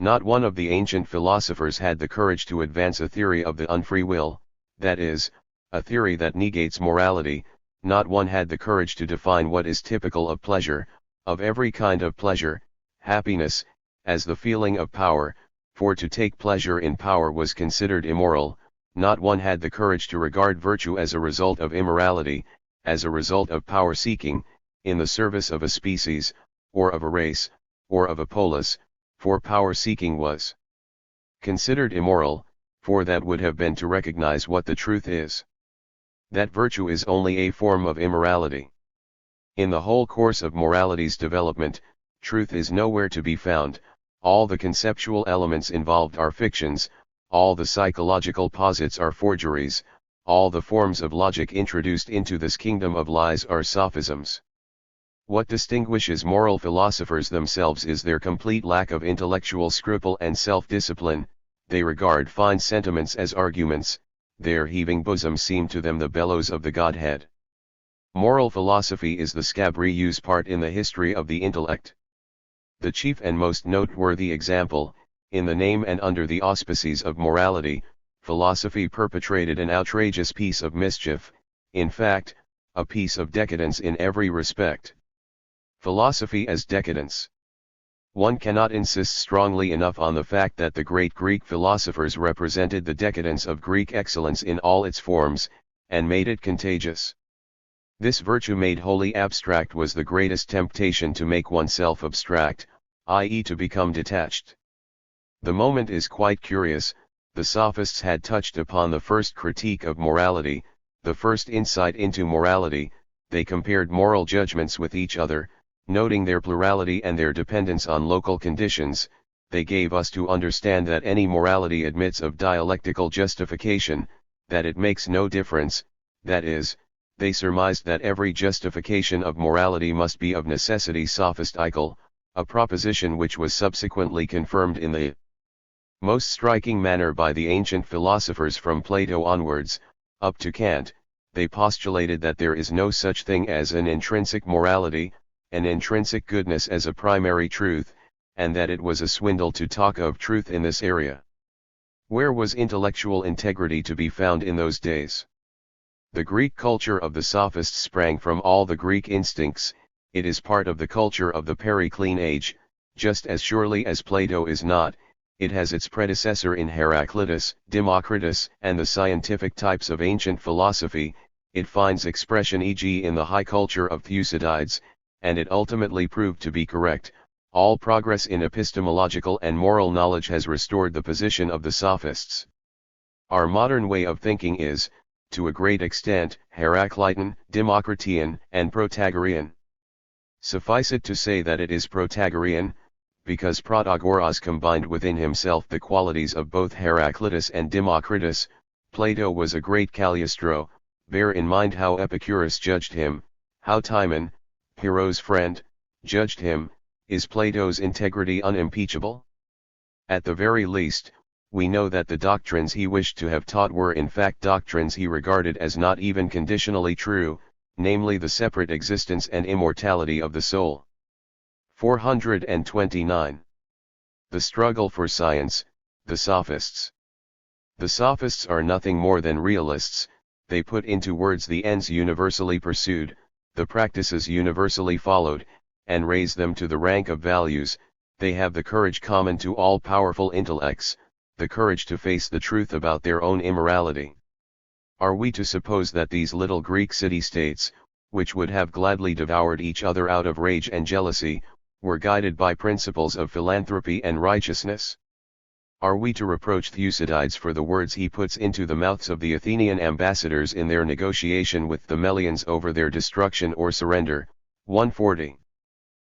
Not one of the ancient philosophers had the courage to advance a theory of the unfree will, that is, a theory that negates morality. Not one had the courage to define what is typical of pleasure, of every kind of pleasure, happiness, as the feeling of power, for to take pleasure in power was considered immoral. Not one had the courage to regard virtue as a result of immorality, as a result of power seeking, in the service of a species, or of a race, or of a polis, for power seeking was considered immoral, for that would have been to recognize what the truth is. That virtue is only a form of immorality. In the whole course of morality's development, truth is nowhere to be found. All the conceptual elements involved are fictions, all the psychological posits are forgeries, all the forms of logic introduced into this kingdom of lies are sophisms. What distinguishes moral philosophers themselves is their complete lack of intellectual scruple and self-discipline. They regard fine sentiments as arguments, their heaving bosoms seem to them the bellows of the Godhead. Moral philosophy is the scabrous part in the history of the intellect. The chief and most noteworthy example, in the name and under the auspices of morality, philosophy perpetrated an outrageous piece of mischief, in fact, a piece of decadence in every respect. Philosophy as decadence. One cannot insist strongly enough on the fact that the great Greek philosophers represented the decadence of Greek excellence in all its forms, and made it contagious. This virtue made wholly abstract was the greatest temptation to make oneself abstract, i.e. to become detached. The moment is quite curious. The sophists had touched upon the first critique of morality, the first insight into morality. They compared moral judgments with each other, noting their plurality and their dependence on local conditions. They gave us to understand that any morality admits of dialectical justification, that it makes no difference, that is, they surmised that every justification of morality must be of necessity sophistical, a proposition which was subsequently confirmed in the most striking manner by the ancient philosophers from Plato onwards, up to Kant. They postulated that there is no such thing as an intrinsic morality, an intrinsic goodness as a primary truth, and that it was a swindle to talk of truth in this area. Where was intellectual integrity to be found in those days? The Greek culture of the sophists sprang from all the Greek instincts. It is part of the culture of the Periclean age, just as surely as Plato is not. It has its predecessor in Heraclitus, Democritus, and the scientific types of ancient philosophy. It finds expression e.g. in the high culture of Thucydides, and it ultimately proved to be correct, All progress in epistemological and moral knowledge has restored the position of the sophists. Our modern way of thinking is, to a great extent, Heraclitean, Democritean, and Protagorean. Suffice it to say that it is Protagorean, because Protagoras combined within himself the qualities of both Heraclitus and Democritus. Plato was a great Cagliostro. Bear in mind how Epicurus judged him, how Timon, Pyrrho's friend, judged him. Is Plato's integrity unimpeachable? At the very least, we know that the doctrines he wished to have taught were in fact doctrines he regarded as not even conditionally true, namely the separate existence and immortality of the soul. 429. The struggle for science, the sophists. The sophists are nothing more than realists. They put into words the ends universally pursued, the practices universally followed, and raise them to the rank of values. They have the courage common to all powerful intellects, the courage to face the truth about their own immorality. Are we to suppose that these little Greek city-states, which would have gladly devoured each other out of rage and jealousy, were guided by principles of philanthropy and righteousness? Are we to reproach Thucydides for the words he puts into the mouths of the Athenian ambassadors in their negotiation with the Melians over their destruction or surrender? 140.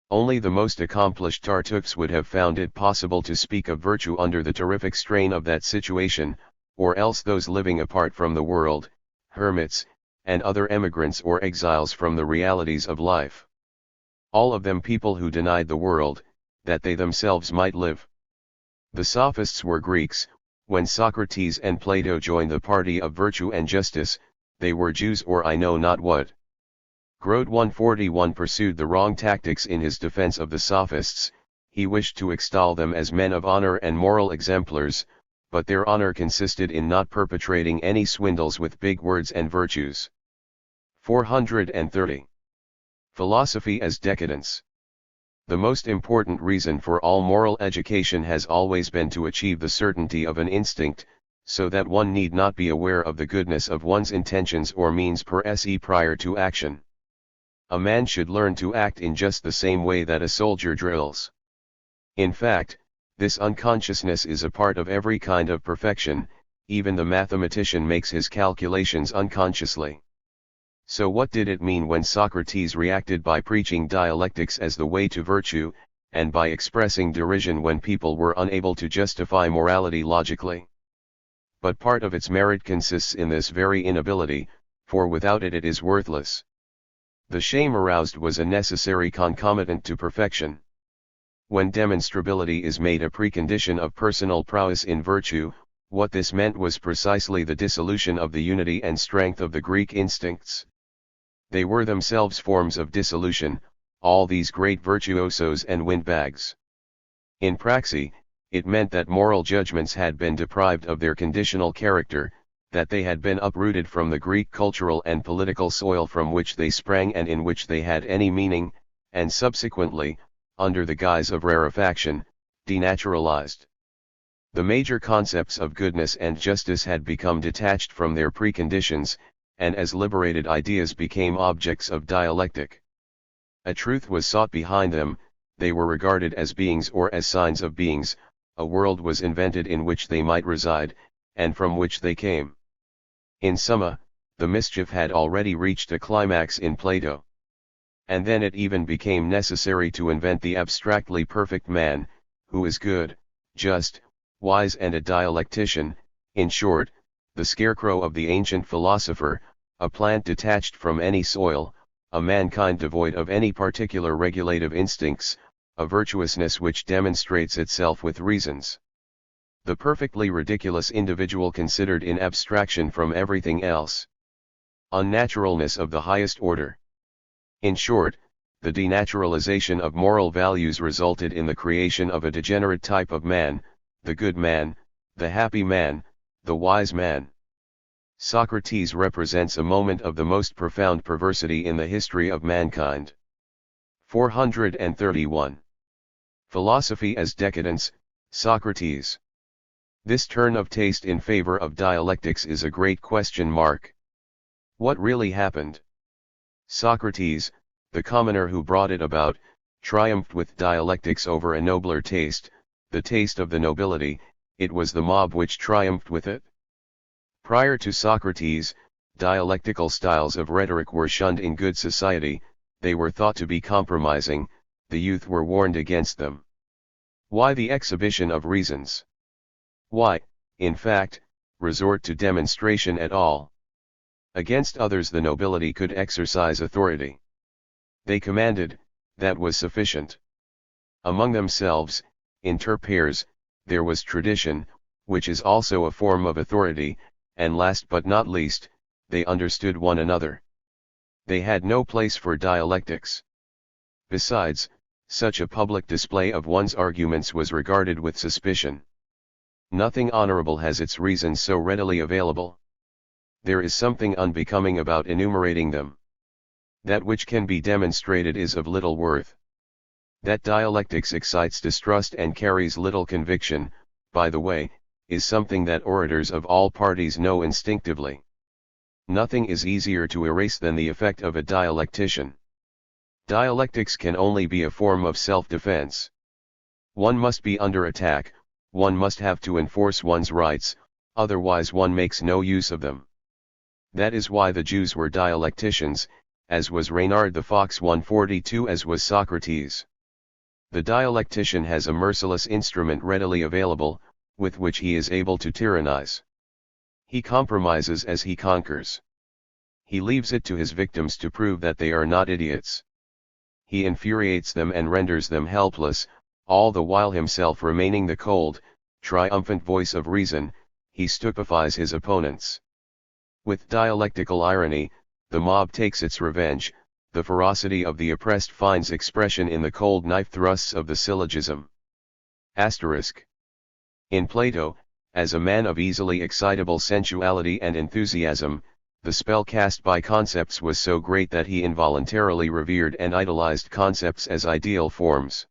Only the most accomplished Tartuffes would have found it possible to speak of virtue under the terrific strain of that situation, or else those living apart from the world, hermits, and other emigrants or exiles from the realities of life. All of them people who denied the world, that they themselves might live. The sophists were Greeks. When Socrates and Plato joined the party of virtue and justice, they were Jews or I know not what. Grode 141 pursued the wrong tactics in his defense of the sophists. He wished to extol them as men of honor and moral exemplars, but their honor consisted in not perpetrating any swindles with big words and virtues. 430. Philosophy as decadence. The most important reason for all moral education has always been to achieve the certainty of an instinct, so that one need not be aware of the goodness of one's intentions or means per se prior to action. A man should learn to act in just the same way that a soldier drills. In fact, this unconsciousness is a part of every kind of perfection. Even the mathematician makes his calculations unconsciously. So what did it mean when Socrates reacted by preaching dialectics as the way to virtue, and by expressing derision when people were unable to justify morality logically? But part of its merit consists in this very inability, for without it it is worthless. The shame aroused was a necessary concomitant to perfection. When demonstrability is made a precondition of personal prowess in virtue, what this meant was precisely the dissolution of the unity and strength of the Greek instincts. They were themselves forms of dissolution, all these great virtuosos and windbags. In praxis, it meant that moral judgments had been deprived of their conditional character, that they had been uprooted from the Greek cultural and political soil from which they sprang and in which they had any meaning, and subsequently, under the guise of rarefaction, denaturalized. The major concepts of goodness and justice had become detached from their preconditions, and as liberated ideas became objects of dialectic. A truth was sought behind them, they were regarded as beings or as signs of beings, a world was invented in which they might reside, and from which they came. In summa, the mischief had already reached a climax in Plato. And then it even became necessary to invent the abstractly perfect man, who is good, just, wise and a dialectician, in short, the scarecrow of the ancient philosopher, a plant detached from any soil, a mankind devoid of any particular regulative instincts, a virtuousness which demonstrates itself with reasons. The perfectly ridiculous individual considered in abstraction from everything else. Unnaturalness of the highest order. In short, the denaturalization of moral values resulted in the creation of a degenerate type of man, the good man, the happy man, the wise man. Socrates represents a moment of the most profound perversity in the history of mankind. 431. Philosophy as decadence, Socrates. This turn of taste in favor of dialectics is a great question mark. What really happened? Socrates, the commoner who brought it about, triumphed with dialectics over a nobler taste, the taste of the nobility. It was the mob which triumphed with it. Prior to Socrates, dialectical styles of rhetoric were shunned in good society, they were thought to be compromising, the youth were warned against them. Why the exhibition of reasons? Why, in fact, resort to demonstration at all? Against others the nobility could exercise authority. They commanded, that was sufficient. Among themselves, inter pares, there was tradition, which is also a form of authority, and last but not least, they understood one another. They had no place for dialectics. Besides, such a public display of one's arguments was regarded with suspicion. Nothing honorable has its reasons so readily available. There is something unbecoming about enumerating them. That which can be demonstrated is of little worth. That dialectics excites distrust and carries little conviction, by the way, is something that orators of all parties know instinctively. Nothing is easier to erase than the effect of a dialectician. Dialectics can only be a form of self-defense. One must be under attack, one must have to enforce one's rights, otherwise one makes no use of them. That is why the Jews were dialecticians, as was Reynard the Fox 142, as was Socrates. The dialectician has a merciless instrument readily available, with which he is able to tyrannize. He compromises as he conquers. He leaves it to his victims to prove that they are not idiots. He infuriates them and renders them helpless, all the while himself remaining the cold, triumphant voice of reason. He stupefies his opponents. With dialectical irony, the mob takes its revenge. The ferocity of the oppressed finds expression in the cold knife thrusts of the syllogism. Asterisk. In Plato, as a man of easily excitable sensuality and enthusiasm, the spell cast by concepts was so great that he involuntarily revered and idolized concepts as ideal forms.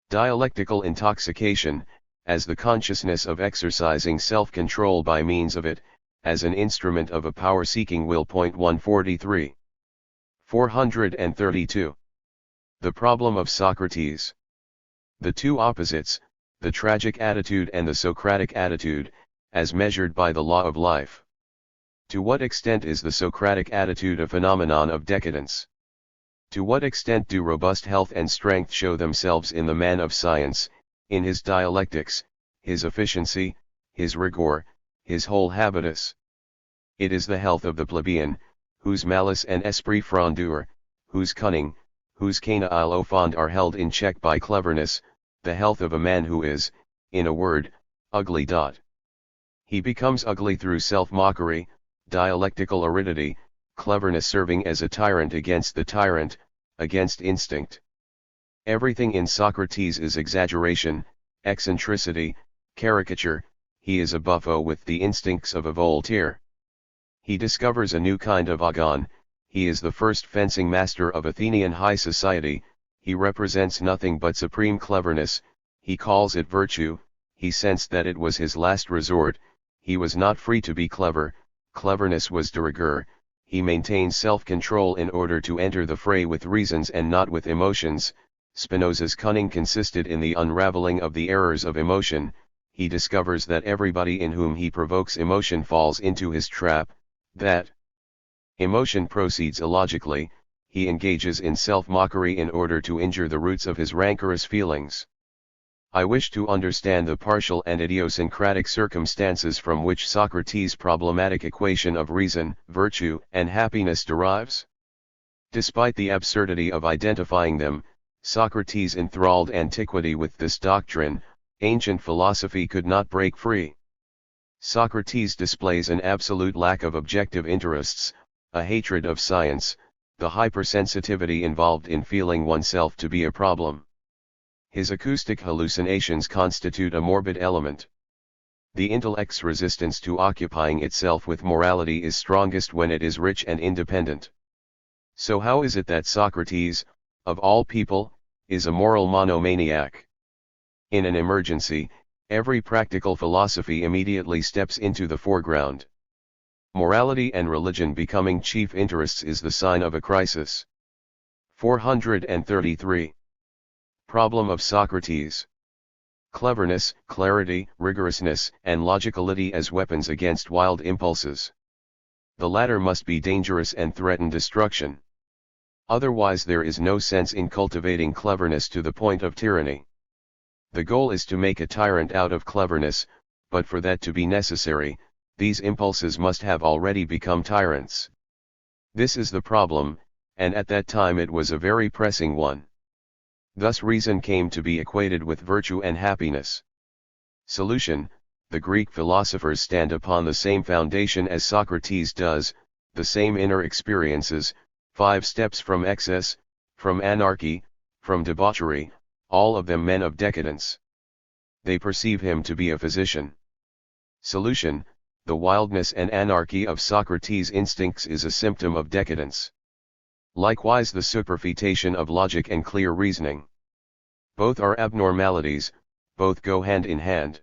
Dialectical intoxication, as the consciousness of exercising self-control by means of it, as an instrument of a power-seeking will. 143. 432. The problem of Socrates. The two opposites, the tragic attitude and the Socratic attitude, as measured by the law of life. To what extent is the Socratic attitude a phenomenon of decadence? To what extent do robust health and strength show themselves in the man of science, in his dialectics, his efficiency, his rigor, his whole habitus? It is the health of the plebeian, whose malice and esprit frondeur, whose cunning, whose cana au fond are held in check by cleverness, the health of a man who is, in a word, ugly. He becomes ugly through self-mockery, dialectical aridity, cleverness serving as a tyrant against the tyrant, against instinct. Everything in Socrates is exaggeration, eccentricity, caricature. He is a buffo with the instincts of a Voltaire. He discovers a new kind of agon. He is the first fencing master of Athenian high society. He represents nothing but supreme cleverness. He calls it virtue. He sensed that it was his last resort. He was not free to be clever. Cleverness was de rigueur. He maintains self-control in order to enter the fray with reasons and not with emotions. Spinoza's cunning consisted in the unraveling of the errors of emotion. He discovers that everybody in whom he provokes emotion falls into his trap, that emotion proceeds illogically. He engages in self-mockery in order to injure the roots of his rancorous feelings. I wish to understand the partial and idiosyncratic circumstances from which Socrates' problematic equation of reason, virtue, and happiness derives. Despite the absurdity of identifying them, Socrates enthralled antiquity with this doctrine. Ancient philosophy could not break free. Socrates displays an absolute lack of objective interests, a hatred of science, the hypersensitivity involved in feeling oneself to be a problem. His acoustic hallucinations constitute a morbid element. The intellect's resistance to occupying itself with morality is strongest when it is rich and independent. So how is it that Socrates, of all people, is a moral monomaniac? In an emergency, every practical philosophy immediately steps into the foreground. Morality and religion becoming chief interests is the sign of a crisis. 433. Problem of Socrates. Cleverness, clarity, rigorousness, and logicality as weapons against wild impulses. The latter must be dangerous and threaten destruction. Otherwise there is no sense in cultivating cleverness to the point of tyranny. The goal is to make a tyrant out of cleverness, but for that to be necessary, these impulses must have already become tyrants. This is the problem, and at that time it was a very pressing one. Thus reason came to be equated with virtue and happiness. Solution: the Greek philosophers stand upon the same foundation as Socrates does, the same inner experiences, 5 steps from excess, from anarchy, from debauchery, all of them men of decadence. They perceive him to be a physician. Solution: the wildness and anarchy of Socrates' instincts is a symptom of decadence. Likewise the superfetation of logic and clear reasoning. Both are abnormalities, both go hand in hand.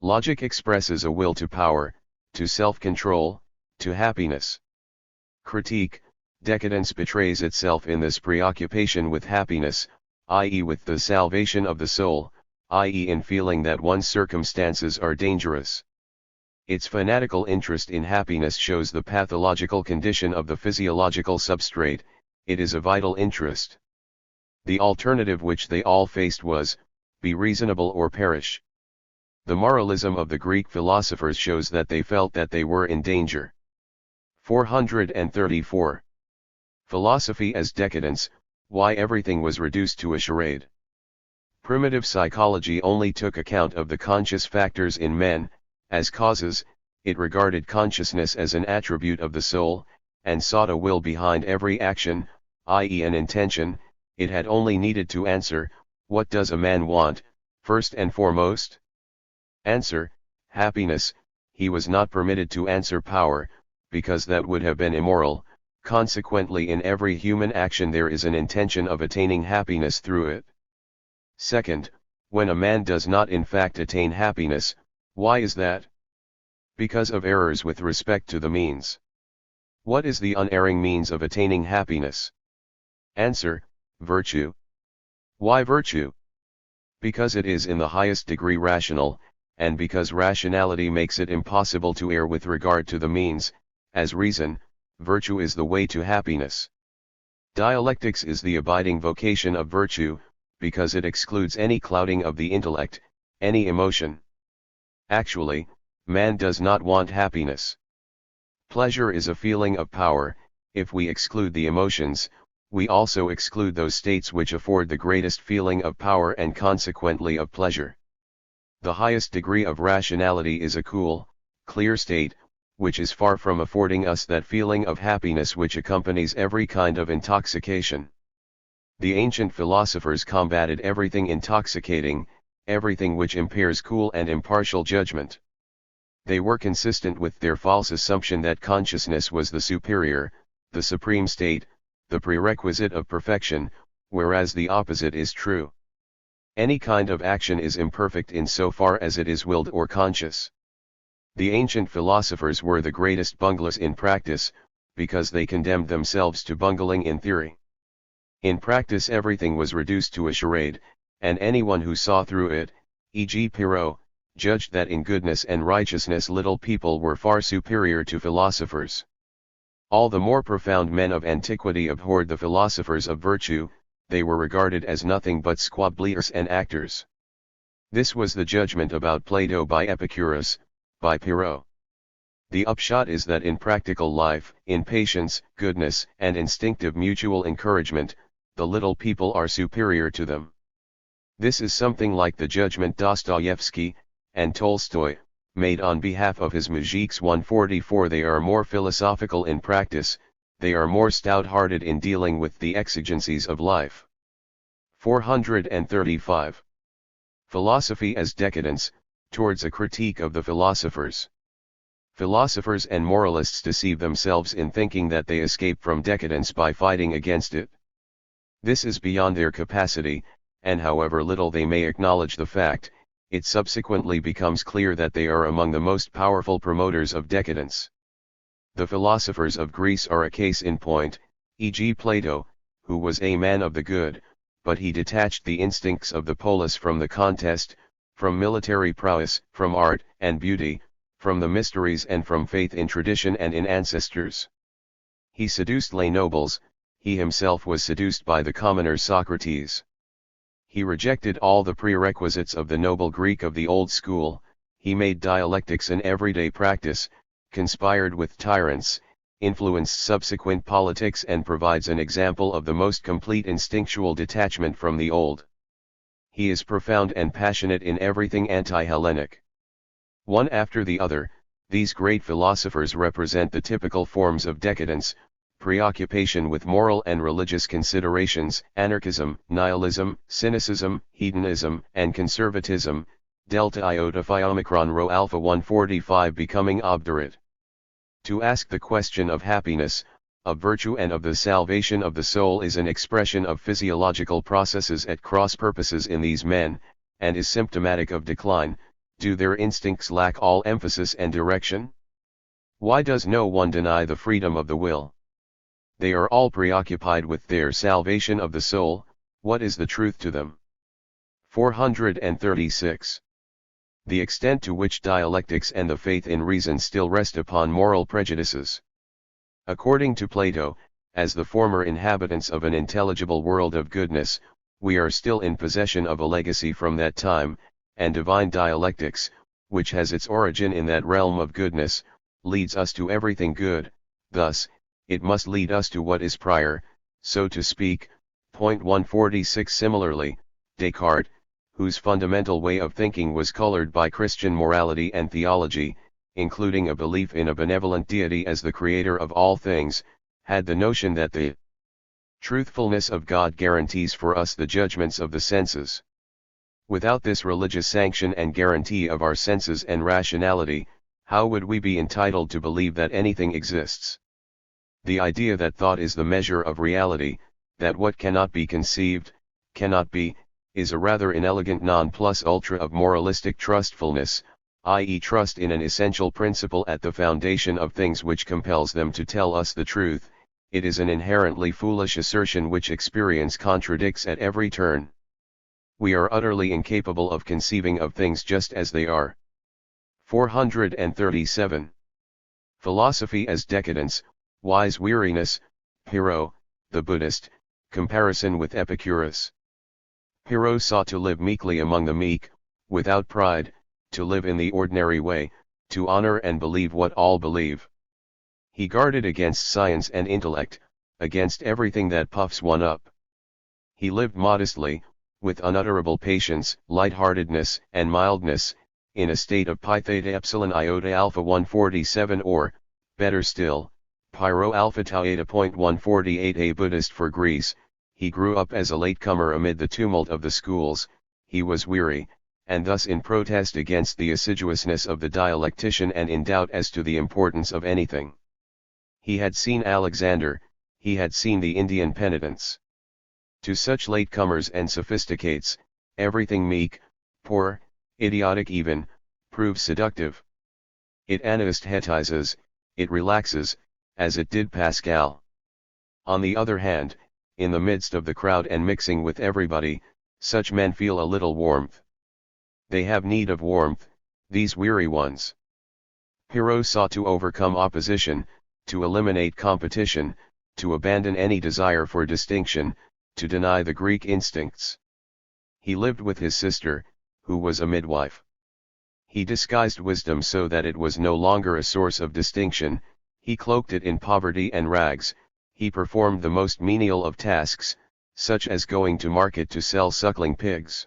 Logic expresses a will to power, to self-control, to happiness. Critique: decadence betrays itself in this preoccupation with happiness, i.e. with the salvation of the soul, i.e. in feeling that one's circumstances are dangerous. Its fanatical interest in happiness shows the pathological condition of the physiological substrate. It is a vital interest. The alternative which they all faced was, be reasonable or perish. The moralism of the Greek philosophers shows that they felt that they were in danger. 434. Philosophy as decadence: why everything was reduced to a charade. Primitive psychology only took account of the conscious factors in men, as causes. It regarded consciousness as an attribute of the soul, and sought a will behind every action, i.e. an intention. It had only needed to answer, what does a man want, first and foremost? Answer: happiness. He was not permitted to answer power, because that would have been immoral. Consequently in every human action there is an intention of attaining happiness through it. Second, when a man does not in fact attain happiness, why is that? Because of errors with respect to the means. What is the unerring means of attaining happiness? Answer: virtue. Why virtue? Because it is in the highest degree rational, and because rationality makes it impossible to err with regard to the means. As reason, virtue is the way to happiness. Dialectics is the abiding vocation of virtue, because it excludes any clouding of the intellect, any emotion. Actually, man does not want happiness. Pleasure is a feeling of power. If we exclude the emotions, we also exclude those states which afford the greatest feeling of power and consequently of pleasure. The highest degree of rationality is a cool, clear state, which is far from affording us that feeling of happiness which accompanies every kind of intoxication. The ancient philosophers combated everything intoxicating, everything which impairs cool and impartial judgment. They were consistent with their false assumption that consciousness was the superior, the supreme state, the prerequisite of perfection, whereas the opposite is true. Any kind of action is imperfect in so far as it is willed or conscious. The ancient philosophers were the greatest bunglers in practice, because they condemned themselves to bungling in theory. In practice everything was reduced to a charade, and anyone who saw through it, e.g. Pyrrho, judged that in goodness and righteousness little people were far superior to philosophers. All the more profound men of antiquity abhorred the philosophers of virtue. They were regarded as nothing but squabblers and actors. This was the judgment about Plato by Epicurus, by Pyrrho. The upshot is that in practical life, in patience, goodness, and instinctive mutual encouragement, the little people are superior to them. This is something like the judgment Dostoevsky and Tolstoy made on behalf of his Mujiks 144. They are more philosophical in practice, they are more stout-hearted in dealing with the exigencies of life. 435. Philosophy as decadence, towards a critique of the philosophers. Philosophers and moralists deceive themselves in thinking that they escape from decadence by fighting against it. This is beyond their capacity, and however little they may acknowledge the fact, it subsequently becomes clear that they are among the most powerful promoters of decadence. The philosophers of Greece are a case in point, e.g. Plato, who was a man of the good, but he detached the instincts of the polis from the contest, from military prowess, from art and beauty, from the mysteries and from faith in tradition and in ancestors. He seduced lay nobles, he himself was seduced by the commoner Socrates. He rejected all the prerequisites of the noble Greek of the old school, he made dialectics an everyday practice, conspired with tyrants, influenced subsequent politics and provides an example of the most complete instinctual detachment from the old. He is profound and passionate in everything anti-Hellenic. One after the other, these great philosophers represent the typical forms of decadence, preoccupation with moral and religious considerations, anarchism, nihilism, cynicism, hedonism, and conservatism, delta iota phi omicron rho alpha 145 becoming obdurate. To ask the question of happiness, of virtue and of the salvation of the soul is an expression of physiological processes at cross purposes in these men, and is symptomatic of decline. Do their instincts lack all emphasis and direction? Why does no one deny the freedom of the will? They are all preoccupied with their salvation of the soul. What is the truth to them? 436. The extent to which dialectics and the faith in reason still rest upon moral prejudices. According to Plato, as the former inhabitants of an intelligible world of goodness, we are still in possession of a legacy from that time, and divine dialectics, which has its origin in that realm of goodness, leads us to everything good. Thus, it must lead us to what is prior, so to speak. Point 146. Similarly, Descartes, whose fundamental way of thinking was colored by Christian morality and theology, including a belief in a benevolent deity as the creator of all things, had the notion that the truthfulness of God guarantees for us the judgments of the senses. Without this religious sanction and guarantee of our senses and rationality, how would we be entitled to believe that anything exists? The idea that thought is the measure of reality, that what cannot be conceived, cannot be, is a rather inelegant non plus ultra of moralistic trustfulness, i.e. trust in an essential principle at the foundation of things which compels them to tell us the truth. It is an inherently foolish assertion which experience contradicts at every turn. We are utterly incapable of conceiving of things just as they are. 437. Philosophy as decadence, wise weariness. Pyrrho, the Buddhist, comparison with Epicurus. Pyrrho sought to live meekly among the meek, without pride, to live in the ordinary way, to honor and believe what all believe. He guarded against science and intellect, against everything that puffs one up. He lived modestly, with unutterable patience, light-heartedness, and mildness, in a state of pi theta epsilon iota alpha 147 or, better still, Pyrrho alpha tau eta. 148. A Buddhist for Greece, he grew up as a latecomer amid the tumult of the schools. He was weary, and thus in protest against the assiduousness of the dialectician and in doubt as to the importance of anything. He had seen Alexander, he had seen the Indian penitents. To such latecomers and sophisticates, everything meek, poor, idiotic even, proves seductive. It anesthetizes, it relaxes, as it did Pascal. On the other hand, in the midst of the crowd and mixing with everybody, such men feel a little warmth. They have need of warmth, these weary ones. Pyrrho sought to overcome opposition, to eliminate competition, to abandon any desire for distinction, to deny the Greek instincts. He lived with his sister, who was a midwife. He disguised wisdom so that it was no longer a source of distinction, he cloaked it in poverty and rags. He performed the most menial of tasks, such as going to market to sell suckling pigs.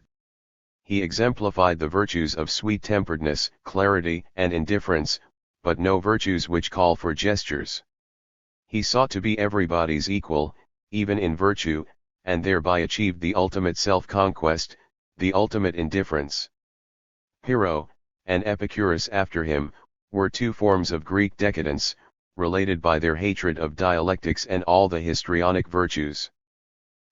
He exemplified the virtues of sweet-temperedness, clarity, and indifference, but no virtues which call for gestures. He sought to be everybody's equal, even in virtue, and thereby achieved the ultimate self-conquest, the ultimate indifference. Pyrrho, and Epicurus after him, were two forms of Greek decadence, related by their hatred of dialectics and all the histrionic virtues.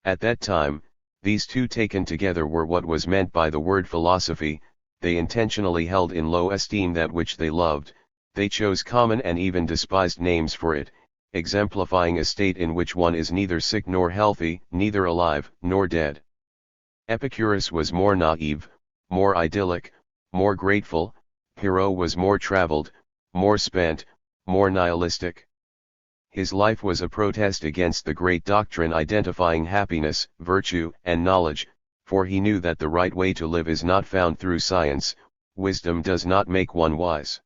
At that time, these two taken together were what was meant by the word philosophy. They intentionally held in low esteem that which they loved, they chose common and even despised names for it, exemplifying a state in which one is neither sick nor healthy, neither alive nor dead. Epicurus was more naive, more idyllic, more grateful. Pyrrho was more traveled, more spent, more nihilistic. His life was a protest against the great doctrine identifying happiness, virtue, and knowledge, for he knew that the right way to live is not found through science. Wisdom does not make one wise.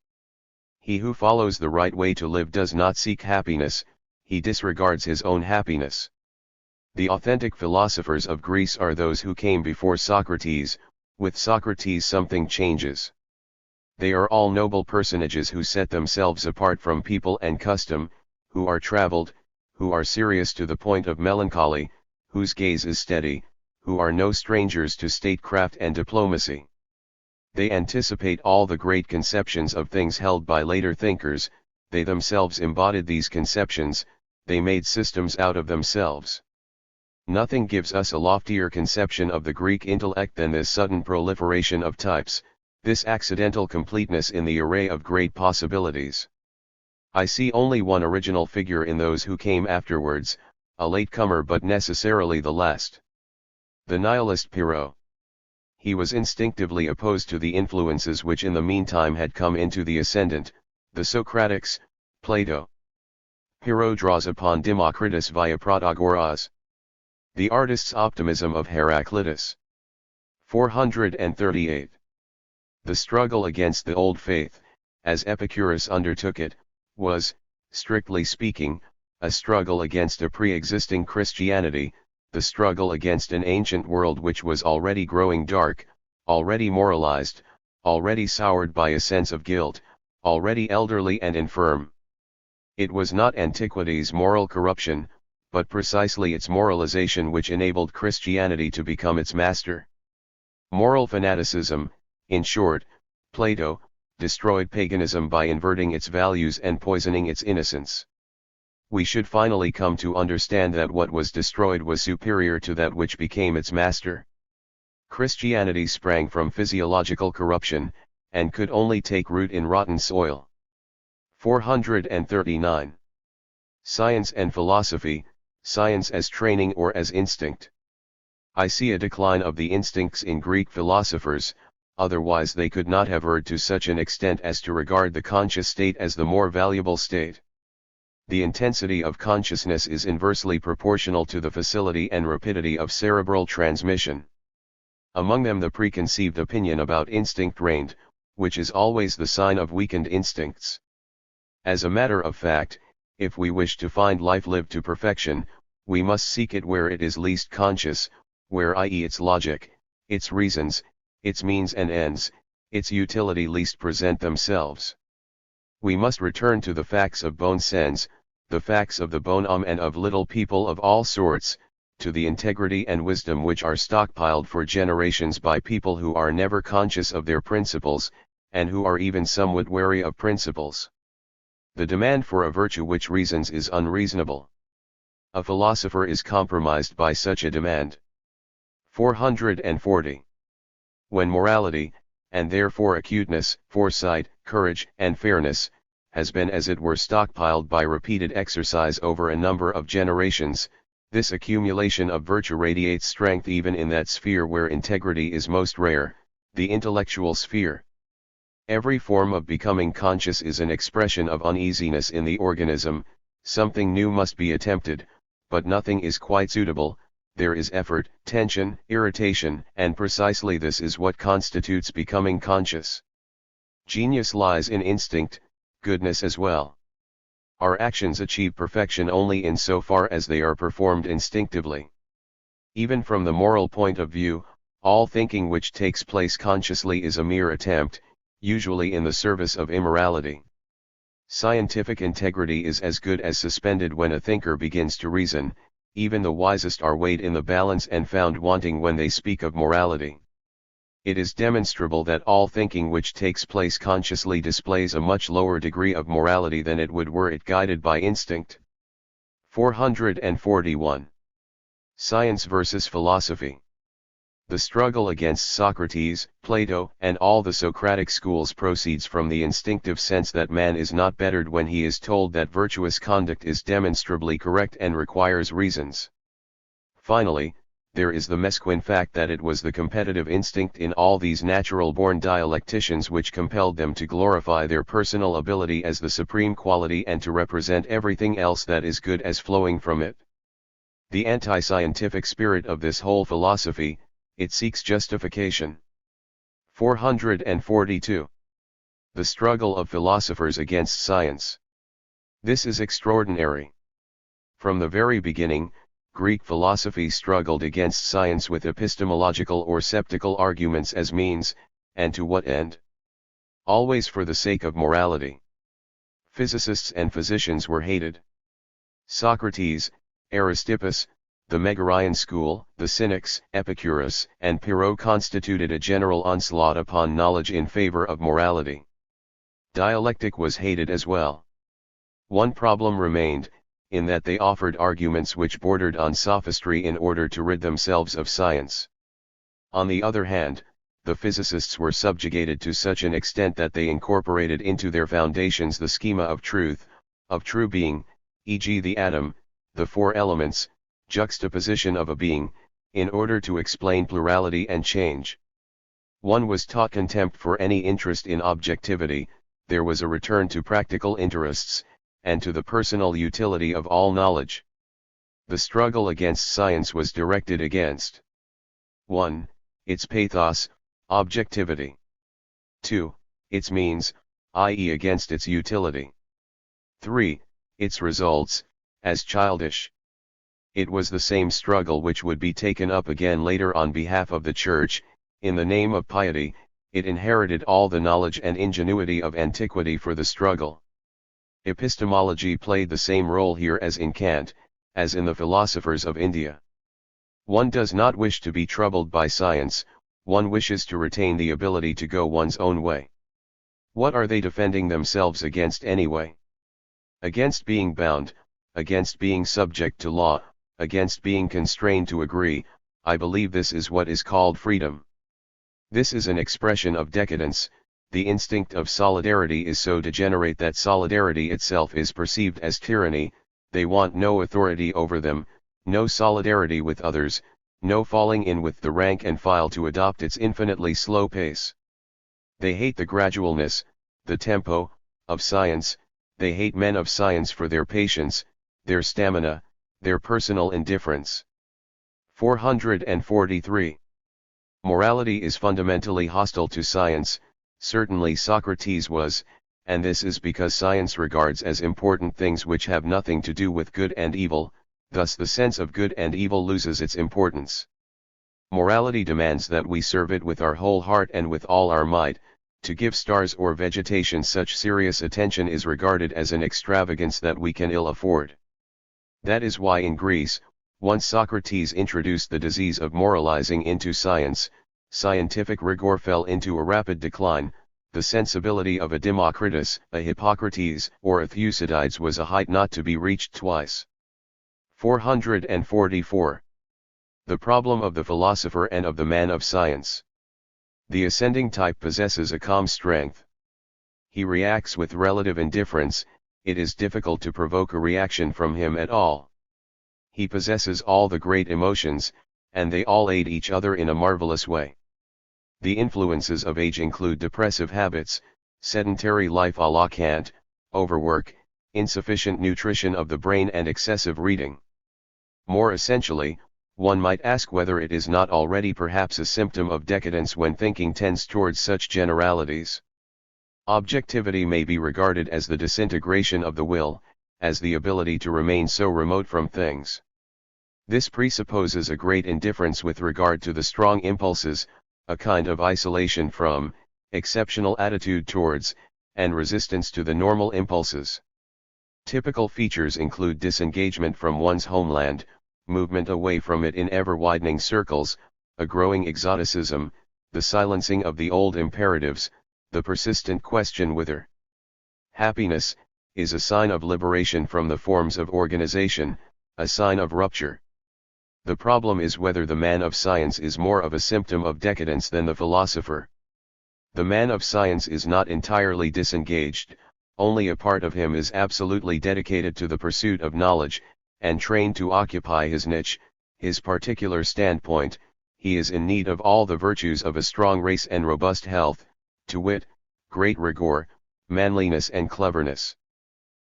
He who follows the right way to live does not seek happiness, he disregards his own happiness. The authentic philosophers of Greece are those who came before Socrates. With Socrates something changes. They are all noble personages who set themselves apart from people and custom, who are traveled, who are serious to the point of melancholy, whose gaze is steady, who are no strangers to statecraft and diplomacy. They anticipate all the great conceptions of things held by later thinkers, they themselves embodied these conceptions, they made systems out of themselves. Nothing gives us a loftier conception of the Greek intellect than this sudden proliferation of types, this accidental completeness in the array of great possibilities. I see only one original figure in those who came afterwards, a latecomer but necessarily the last. The nihilist Pyrrho. He was instinctively opposed to the influences which in the meantime had come into the ascendant, the Socratics, Plato. Pyrrho draws upon Democritus via Protagoras. The artist's optimism of Heraclitus. 438. The struggle against the old faith, as Epicurus undertook it, was, strictly speaking, a struggle against a pre-existing Christianity, the struggle against an ancient world which was already growing dark, already moralized, already soured by a sense of guilt, already elderly and infirm. It was not antiquity's moral corruption, but precisely its moralization which enabled Christianity to become its master. Moral fanaticism, in short, Plato, destroyed paganism by inverting its values and poisoning its innocence. We should finally come to understand that what was destroyed was superior to that which became its master. Christianity sprang from physiological corruption, and could only take root in rotten soil. 439. Science and philosophy, science as training or as instinct. I see a decline of the instincts in Greek philosophers, otherwise they could not have erred to such an extent as to regard the conscious state as the more valuable state. The intensity of consciousness is inversely proportional to the facility and rapidity of cerebral transmission. Among them the preconceived opinion about instinct reigned, which is always the sign of weakened instincts. As a matter of fact, if we wish to find life lived to perfection, we must seek it where it is least conscious, where i.e. its logic, its reasons, its means and ends, its utility least present themselves. We must return to the facts of bon sens, the facts of the bon homme and of little people of all sorts, to the integrity and wisdom which are stockpiled for generations by people who are never conscious of their principles, and who are even somewhat wary of principles. The demand for a virtue which reasons is unreasonable. A philosopher is compromised by such a demand. 440. When morality, and therefore acuteness, foresight, courage, and fairness, has been as it were stockpiled by repeated exercise over a number of generations, this accumulation of virtue radiates strength even in that sphere where integrity is most rare, the intellectual sphere. Every form of becoming conscious is an expression of uneasiness in the organism, something new must be attempted, but nothing is quite suitable, there is effort, tension, irritation, and precisely this is what constitutes becoming conscious. Genius lies in instinct, goodness as well. Our actions achieve perfection only in so far as they are performed instinctively. Even from the moral point of view, all thinking which takes place consciously is a mere attempt, usually in the service of immorality. Scientific integrity is as good as suspended when a thinker begins to reason, even the wisest are weighed in the balance and found wanting when they speak of morality. It is demonstrable that all thinking which takes place consciously displays a much lower degree of morality than it would were it guided by instinct. 441. Science versus philosophy. The struggle against Socrates, Plato, and all the Socratic schools proceeds from the instinctive sense that man is not bettered when he is told that virtuous conduct is demonstrably correct and requires reasons. Finally, there is the mesquin fact that it was the competitive instinct in all these natural-born dialecticians which compelled them to glorify their personal ability as the supreme quality and to represent everything else that is good as flowing from it. The anti-scientific spirit of this whole philosophy, it seeks justification. 442. The struggle of philosophers against science. This is extraordinary. From the very beginning, Greek philosophy struggled against science with epistemological or sceptical arguments as means, and to what end? Always for the sake of morality. Physicists and physicians were hated. Socrates, Aristippus, the Megarian school, the Cynics, Epicurus, and Pyrrho constituted a general onslaught upon knowledge in favor of morality. Dialectic was hated as well. One problem remained, in that they offered arguments which bordered on sophistry in order to rid themselves of science. On the other hand, the physicists were subjugated to such an extent that they incorporated into their foundations the schema of truth, of true being, e.g. the atom, the four elements, juxtaposition of a being, in order to explain plurality and change. One was taught contempt for any interest in objectivity, there was a return to practical interests, and to the personal utility of all knowledge. The struggle against science was directed against 1. Its pathos, objectivity. 2. Its means, i.e. against its utility. 3. Its results, as childish. It was the same struggle which would be taken up again later on behalf of the Church, in the name of piety. It inherited all the knowledge and ingenuity of antiquity for the struggle. Epistemology played the same role here as in Kant, as in the philosophers of India. One does not wish to be troubled by science, one wishes to retain the ability to go one's own way. What are they defending themselves against anyway? Against being bound, against being subject to law, against being constrained to agree. I believe this is what is called freedom. This is an expression of decadence. The instinct of solidarity is so degenerate that solidarity itself is perceived as tyranny. They want no authority over them, no solidarity with others, no falling in with the rank and file to adopt its infinitely slow pace. They hate the gradualness, the tempo, of science. They hate men of science for their patience, their stamina, their personal indifference. 443. Morality is fundamentally hostile to science. Certainly Socrates was, and this is because science regards as important things which have nothing to do with good and evil, thus the sense of good and evil loses its importance. Morality demands that we serve it with our whole heart and with all our might. To give stars or vegetation such serious attention is regarded as an extravagance that we can ill afford. That is why in Greece, once Socrates introduced the disease of moralizing into science, scientific rigor fell into a rapid decline. The sensibility of a Democritus, a Hippocrates, or a Thucydides was a height not to be reached twice. 444. The problem of the philosopher and of the man of science. The ascending type possesses a calm strength. He reacts with relative indifference. It is difficult to provoke a reaction from him at all. He possesses all the great emotions, and they all aid each other in a marvelous way. The influences of age include depressive habits, sedentary life à la Kant, overwork, insufficient nutrition of the brain and excessive reading. More essentially, one might ask whether it is not already perhaps a symptom of decadence when thinking tends towards such generalities. Objectivity may be regarded as the disintegration of the will, as the ability to remain so remote from things. This presupposes a great indifference with regard to the strong impulses, a kind of isolation from, exceptional attitude towards, and resistance to the normal impulses. Typical features include disengagement from one's homeland, movement away from it in ever-widening circles, a growing exoticism, the silencing of the old imperatives, the persistent question whither. Happiness is a sign of liberation from the forms of organization, a sign of rupture. The problem is whether the man of science is more of a symptom of decadence than the philosopher. The man of science is not entirely disengaged, only a part of him is absolutely dedicated to the pursuit of knowledge, and trained to occupy his niche, his particular standpoint, he is in need of all the virtues of a strong race and robust health, to wit, great rigor, manliness and cleverness.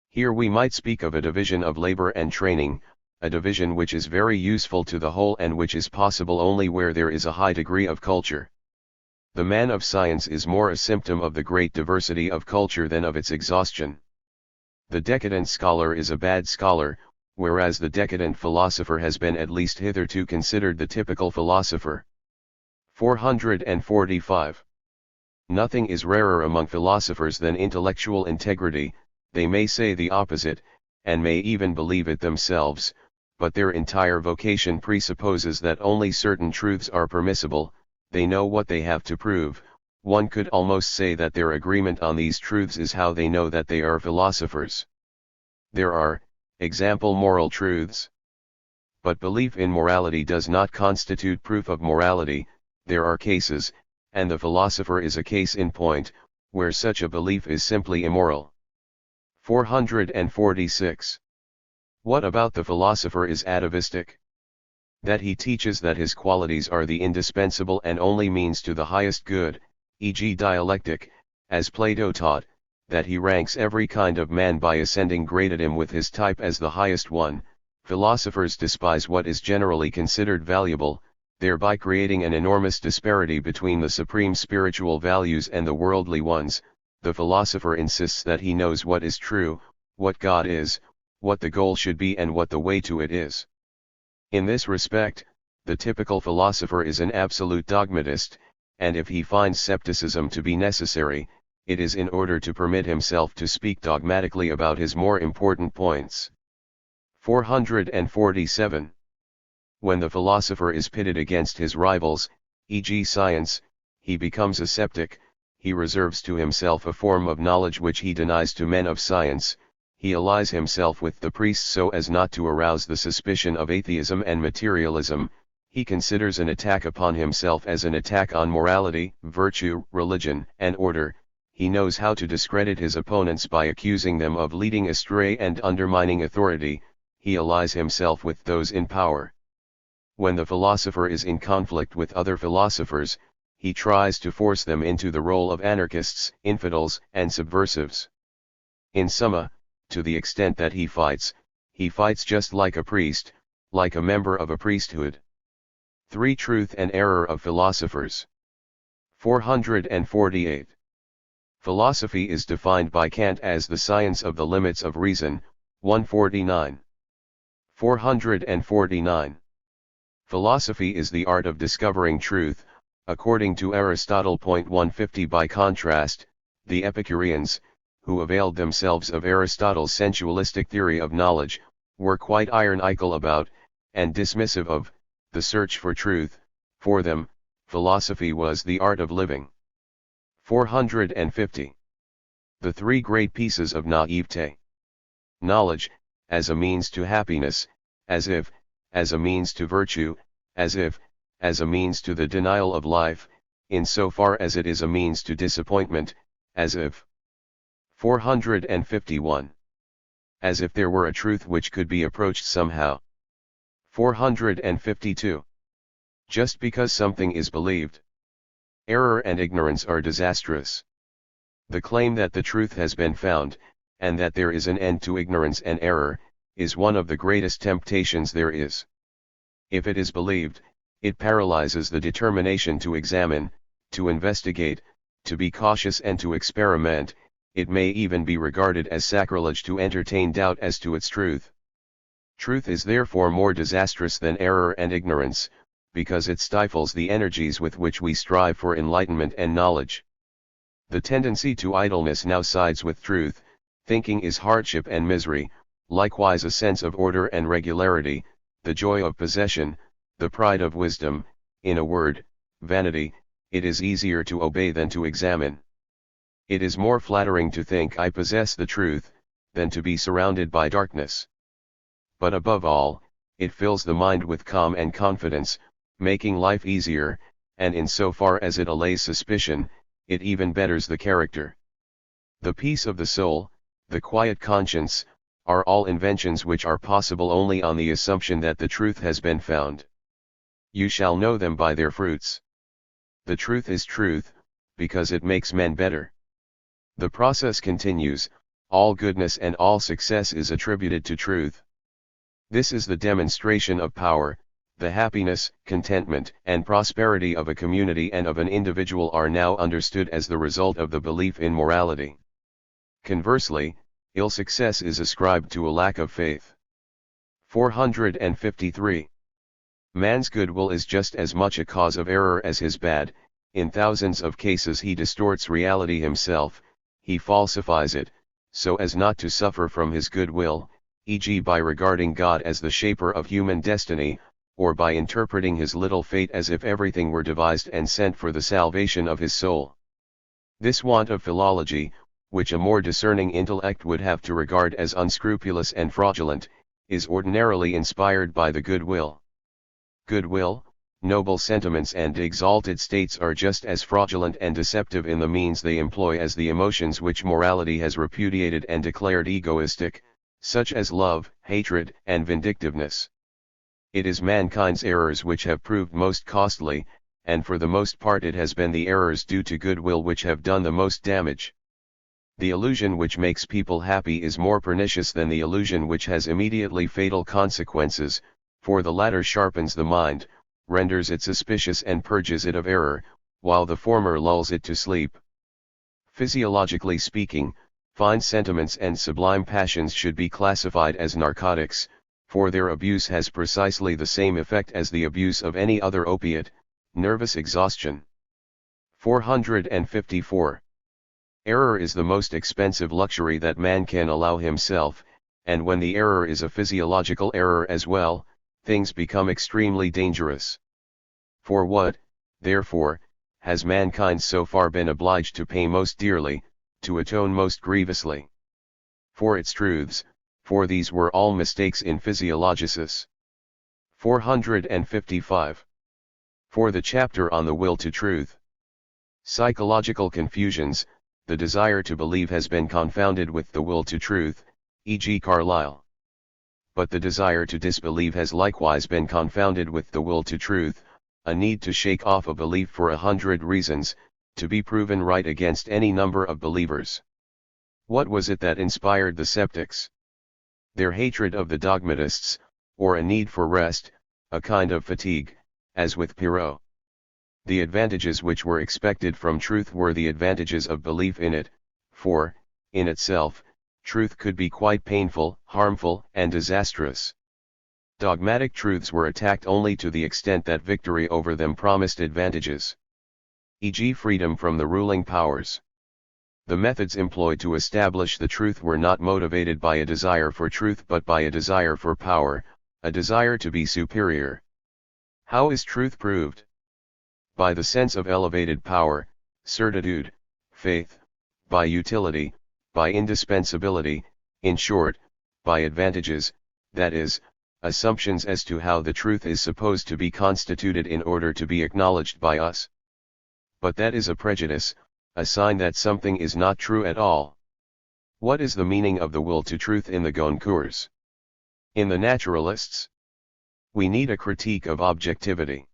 Here we might speak of a division of labor and training, a division which is very useful to the whole and which is possible only where there is a high degree of culture. The man of science is more a symptom of the great diversity of culture than of its exhaustion. The decadent scholar is a bad scholar, whereas the decadent philosopher has been at least hitherto considered the typical philosopher. 445. Nothing is rarer among philosophers than intellectual integrity. They may say the opposite, and may even believe it themselves, but their entire vocation presupposes that only certain truths are permissible. They know what they have to prove. One could almost say that their agreement on these truths is how they know that they are philosophers. There are, example, moral truths. But belief in morality does not constitute proof of morality. There are cases, and the philosopher is a case in point, where such a belief is simply immoral. 446. What about the philosopher is atavistic? That he teaches that his qualities are the indispensable and only means to the highest good, e.g. dialectic, as Plato taught, that he ranks every kind of man by ascending gradatim with his type as the highest one. Philosophers despise what is generally considered valuable, thereby creating an enormous disparity between the supreme spiritual values and the worldly ones. The philosopher insists that he knows what is true, what God is, what the goal should be and what the way to it is. In this respect, the typical philosopher is an absolute dogmatist, and if he finds skepticism to be necessary, it is in order to permit himself to speak dogmatically about his more important points. 447. When the philosopher is pitted against his rivals, e.g. science, he becomes a sceptic. He reserves to himself a form of knowledge which he denies to men of science. He allies himself with the priests so as not to arouse the suspicion of atheism and materialism. He considers an attack upon himself as an attack on morality, virtue, religion, and order. He knows how to discredit his opponents by accusing them of leading astray and undermining authority. He allies himself with those in power. When the philosopher is in conflict with other philosophers, he tries to force them into the role of anarchists, infidels, and subversives. In summa, to the extent that he fights just like a priest, like a member of a priesthood. 3. Truth and error of philosophers. 448. Philosophy is defined by Kant as the science of the limits of reason. 149. 449. Philosophy is the art of discovering truth, according to Aristotle. 150. By contrast, the Epicureans, who availed themselves of Aristotle's sensualistic theory of knowledge, were quite ironical about, and dismissive of, the search for truth. For them, philosophy was the art of living. 450. The three great pieces of naivete. Knowledge, as a means to happiness, as if, as a means to virtue, as if, as a means to the denial of life, in so far as it is a means to disappointment, as if. 451. As if there were a truth which could be approached somehow. 452. Just because something is believed. Error and ignorance are disastrous. The claim that the truth has been found, and that there is an end to ignorance and error, is one of the greatest temptations there is. If it is believed, it paralyzes the determination to examine, to investigate, to be cautious and to experiment. It may even be regarded as sacrilege to entertain doubt as to its truth. Truth is therefore more disastrous than error and ignorance, because it stifles the energies with which we strive for enlightenment and knowledge. The tendency to idleness now sides with truth. Thinking is hardship and misery, likewise a sense of order and regularity, the joy of possession, the pride of wisdom, in a word, vanity. It is easier to obey than to examine. It is more flattering to think I possess the truth, than to be surrounded by darkness. But above all, it fills the mind with calm and confidence, making life easier, and in so far as it allays suspicion, it even betters the character. The peace of the soul, the quiet conscience, are all inventions which are possible only on the assumption that the truth has been found. You shall know them by their fruits. The truth is truth, because it makes men better. The process continues, all goodness and all success is attributed to truth. This is the demonstration of power. The happiness, contentment, and prosperity of a community and of an individual are now understood as the result of the belief in morality. Conversely, ill success is ascribed to a lack of faith. 453. Man's goodwill is just as much a cause of error as his bad. In thousands of cases he distorts reality himself, he falsifies it, so as not to suffer from his goodwill, e.g. by regarding God as the shaper of human destiny, or by interpreting his little fate as if everything were devised and sent for the salvation of his soul. This want of philology, which a more discerning intellect would have to regard as unscrupulous and fraudulent, is ordinarily inspired by the goodwill. Goodwill, noble sentiments and exalted states are just as fraudulent and deceptive in the means they employ as the emotions which morality has repudiated and declared egoistic, such as love, hatred, and vindictiveness. It is mankind's errors which have proved most costly, and for the most part it has been the errors due to goodwill which have done the most damage. The illusion which makes people happy is more pernicious than the illusion which has immediately fatal consequences, for the latter sharpens the mind, renders it suspicious and purges it of error, while the former lulls it to sleep. Physiologically speaking, fine sentiments and sublime passions should be classified as narcotics, for their abuse has precisely the same effect as the abuse of any other opiate, nervous exhaustion. 454. Error is the most expensive luxury that man can allow himself, and when the error is a physiological error as well, things become extremely dangerous. For what, therefore, has mankind so far been obliged to pay most dearly, to atone most grievously? For its truths, for these were all mistakes in physiologicis. 455. For the chapter on the will to truth. Psychological confusions, the desire to believe has been confounded with the will to truth, e.g. Carlyle. But the desire to disbelieve has likewise been confounded with the will to truth, a need to shake off a belief for 100 reasons, to be proven right against any number of believers. What was it that inspired the skeptics? Their hatred of the dogmatists, or a need for rest, a kind of fatigue, as with Pyrrho. The advantages which were expected from truth were the advantages of belief in it, for, in itself, truth could be quite painful, harmful, and disastrous. Dogmatic truths were attacked only to the extent that victory over them promised advantages, e.g. freedom from the ruling powers. The methods employed to establish the truth were not motivated by a desire for truth but by a desire for power, a desire to be superior. How is truth proved? By the sense of elevated power, certitude, faith, by utility, by indispensability, in short, by advantages, that is, assumptions as to how the truth is supposed to be constituted in order to be acknowledged by us. But that is a prejudice, a sign that something is not true at all. What is the meaning of the will to truth in the Goncourts? In the naturalists? We need a critique of objectivity.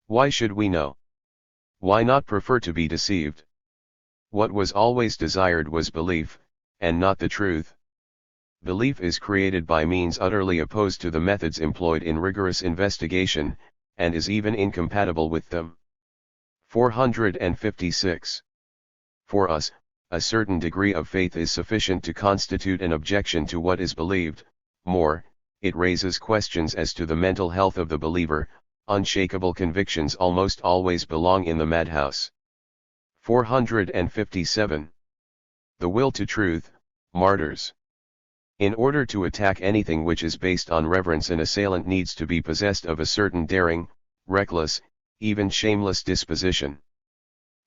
Why should we know? Why not prefer to be deceived? What was always desired was belief, and not the truth. Belief is created by means utterly opposed to the methods employed in rigorous investigation, and is even incompatible with them. 456. For us, a certain degree of faith is sufficient to constitute an objection to what is believed. More, it raises questions as to the mental health of the believer. Unshakable convictions almost always belong in the madhouse. 457. The will to truth, martyrs. In order to attack anything which is based on reverence, an assailant needs to be possessed of a certain daring, reckless, even shameless disposition.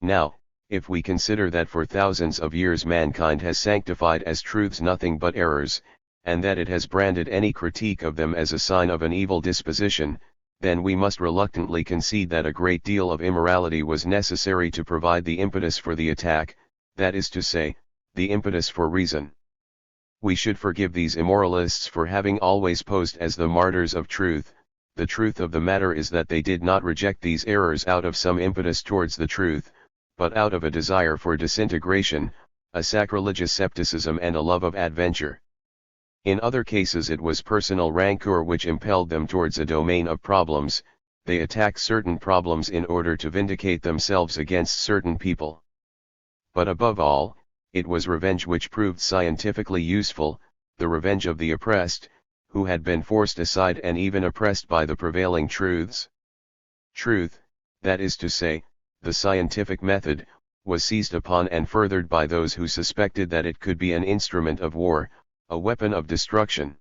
Now, if we consider that for thousands of years mankind has sanctified as truths nothing but errors, and that it has branded any critique of them as a sign of an evil disposition, then we must reluctantly concede that a great deal of immorality was necessary to provide the impetus for the attack, that is to say, the impetus for reason. We should forgive these immoralists for having always posed as the martyrs of truth. The truth of the matter is that they did not reject these errors out of some impetus towards the truth, but out of a desire for disintegration, a sacrilegious scepticism and a love of adventure. In other cases it was personal rancor which impelled them towards a domain of problems. They attacked certain problems in order to vindicate themselves against certain people. But above all, it was revenge which proved scientifically useful, the revenge of the oppressed, who had been forced aside and even oppressed by the prevailing truths. Truth, that is to say, the scientific method, was seized upon and furthered by those who suspected that it could be an instrument of war, a weapon of destruction.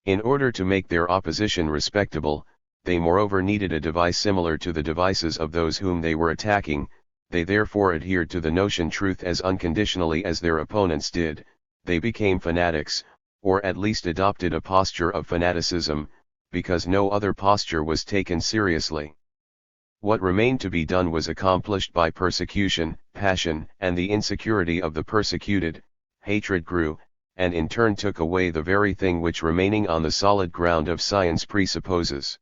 In order to make their opposition respectable, they moreover needed a device similar to the devices of those whom they were attacking. They therefore adhered to the notion truth as unconditionally as their opponents did. They became fanatics, or at least adopted a posture of fanaticism, because no other posture was taken seriously. What remained to be done was accomplished by persecution, passion, and the insecurity of the persecuted. Hatred grew, and in turn took away the very thing which remaining on the solid ground of science presupposes.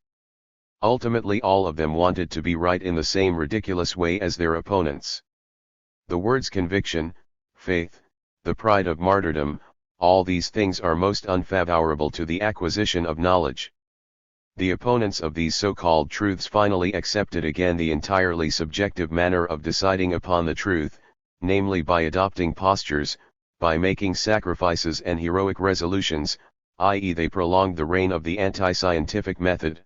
Ultimately all of them wanted to be right in the same ridiculous way as their opponents. The words conviction, faith, the pride of martyrdom, all these things are most unfavorable to the acquisition of knowledge. The opponents of these so-called truths finally accepted again the entirely subjective manner of deciding upon the truth, namely by adopting postures, by making sacrifices and heroic resolutions, i.e. they prolonged the reign of the anti-scientific method.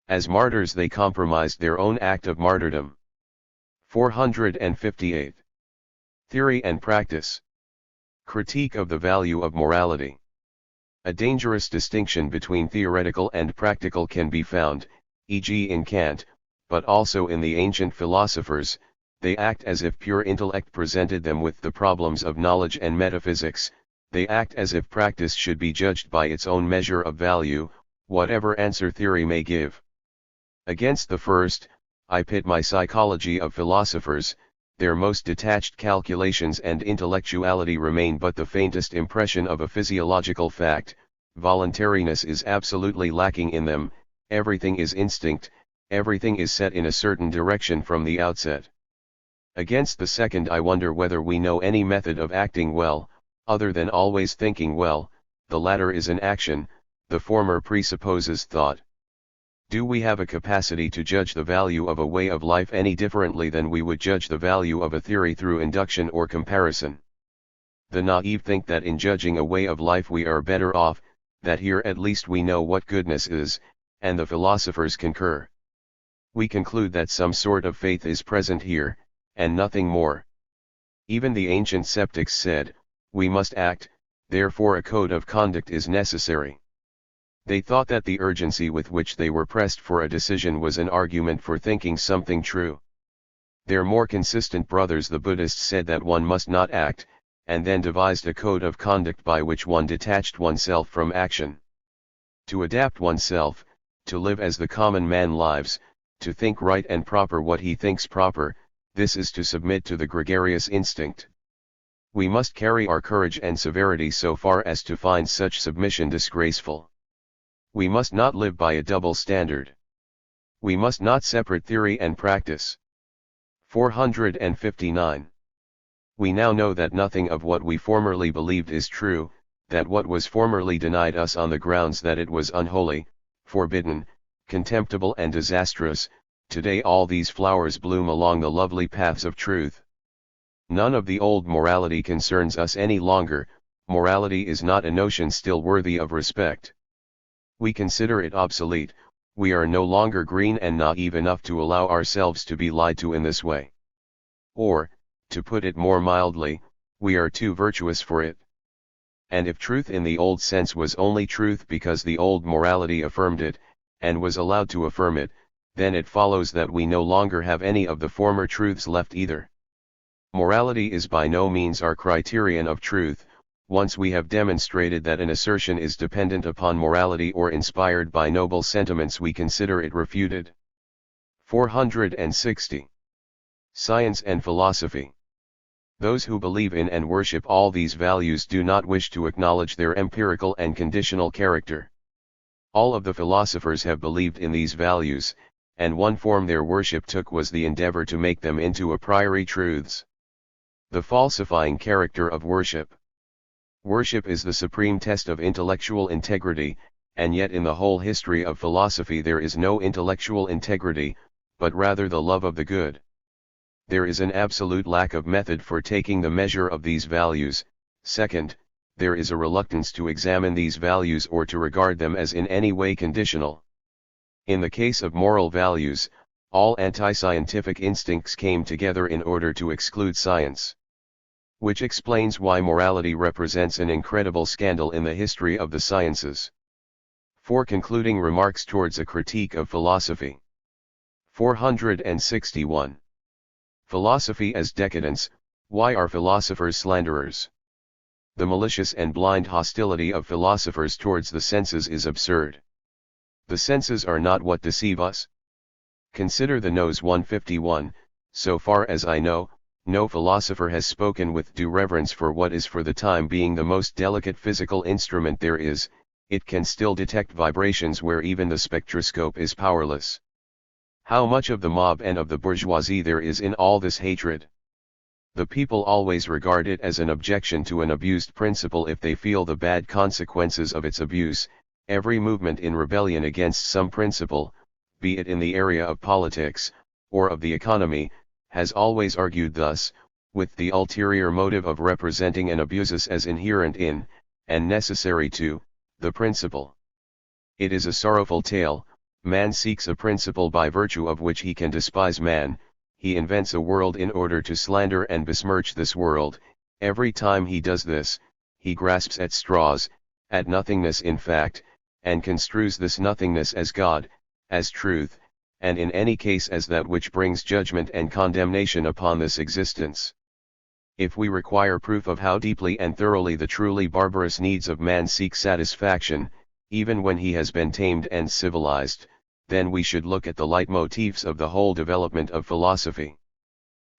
As martyrs they compromised their own act of martyrdom. 458. Theory and Practice. Critique of the value of morality. A dangerous distinction between theoretical and practical can be found, e.g. in Kant, but also in the ancient philosophers. They act as if pure intellect presented them with the problems of knowledge and metaphysics. They act as if practice should be judged by its own measure of value, whatever answer theory may give. Against the first, I pit my psychology of philosophers. Their most detached calculations and intellectuality remain but the faintest impression of a physiological fact. Voluntariness is absolutely lacking in them, everything is instinct, everything is set in a certain direction from the outset. Against the second I wonder whether we know any method of acting well, other than always thinking well. The latter is an action, the former presupposes thought. Do we have a capacity to judge the value of a way of life any differently than we would judge the value of a theory through induction or comparison? The naive think that in judging a way of life we are better off, that here at least we know what goodness is, and the philosophers concur. We conclude that some sort of faith is present here, and nothing more. Even the ancient skeptics said, we must act, therefore a code of conduct is necessary. They thought that the urgency with which they were pressed for a decision was an argument for thinking something true. Their more consistent brothers the Buddhists said that one must not act, and then devised a code of conduct by which one detached oneself from action. To adapt oneself, to live as the common man lives, to think right and proper what he thinks proper, this is to submit to the gregarious instinct. We must carry our courage and severity so far as to find such submission disgraceful. We must not live by a double standard. We must not separate theory and practice. 459. We now know that nothing of what we formerly believed is true, that what was formerly denied us on the grounds that it was unholy, forbidden, contemptible and disastrous, today all these flowers bloom along the lovely paths of truth. None of the old morality concerns us any longer. Morality is not a notion still worthy of respect. We consider it obsolete. We are no longer green and naive enough to allow ourselves to be lied to in this way. Or, to put it more mildly, we are too virtuous for it. And if truth in the old sense was only truth because the old morality affirmed it, and was allowed to affirm it, then it follows that we no longer have any of the former truths left either. Morality is by no means our criterion of truth. Once we have demonstrated that an assertion is dependent upon morality or inspired by noble sentiments, we consider it refuted. 460. Science and Philosophy. Those who believe in and worship all these values do not wish to acknowledge their empirical and conditional character. All of the philosophers have believed in these values, and one form their worship took was the endeavor to make them into a priori truths. The falsifying character of worship. Worship is the supreme test of intellectual integrity, and yet in the whole history of philosophy there is no intellectual integrity, but rather the love of the good. There is an absolute lack of method for taking the measure of these values. Second, there is a reluctance to examine these values or to regard them as in any way conditional. In the case of moral values, all anti-scientific instincts came together in order to exclude science. Which explains why morality represents an incredible scandal in the history of the sciences. 4 Concluding remarks towards a critique of philosophy. 461. Philosophy as decadence. Why are philosophers slanderers? The malicious and blind hostility of philosophers towards the senses is absurd. The senses are not what deceive us. Consider the nose. 151. So far as I know, no philosopher has spoken with due reverence for what is for the time being the most delicate physical instrument there is. It can still detect vibrations where even the spectroscope is powerless. How much of the mob and of the bourgeoisie there is in all this hatred! The people always regard it as an objection to an abused principle if they feel the bad consequences of its abuse. Every movement in rebellion against some principle, be it in the area of politics, or of the economy, has always argued thus, with the ulterior motive of representing an abusus as inherent in, and necessary to, the principle. It is a sorrowful tale. Man seeks a principle by virtue of which he can despise man. He invents a world in order to slander and besmirch this world. Every time he does this, he grasps at straws, at nothingness in fact, and construes this nothingness as God, as truth, and in any case as that which brings judgment and condemnation upon this existence. If we require proof of how deeply and thoroughly the truly barbarous needs of man seek satisfaction, even when he has been tamed and civilized, then we should look at the leitmotifs of the whole development of philosophy.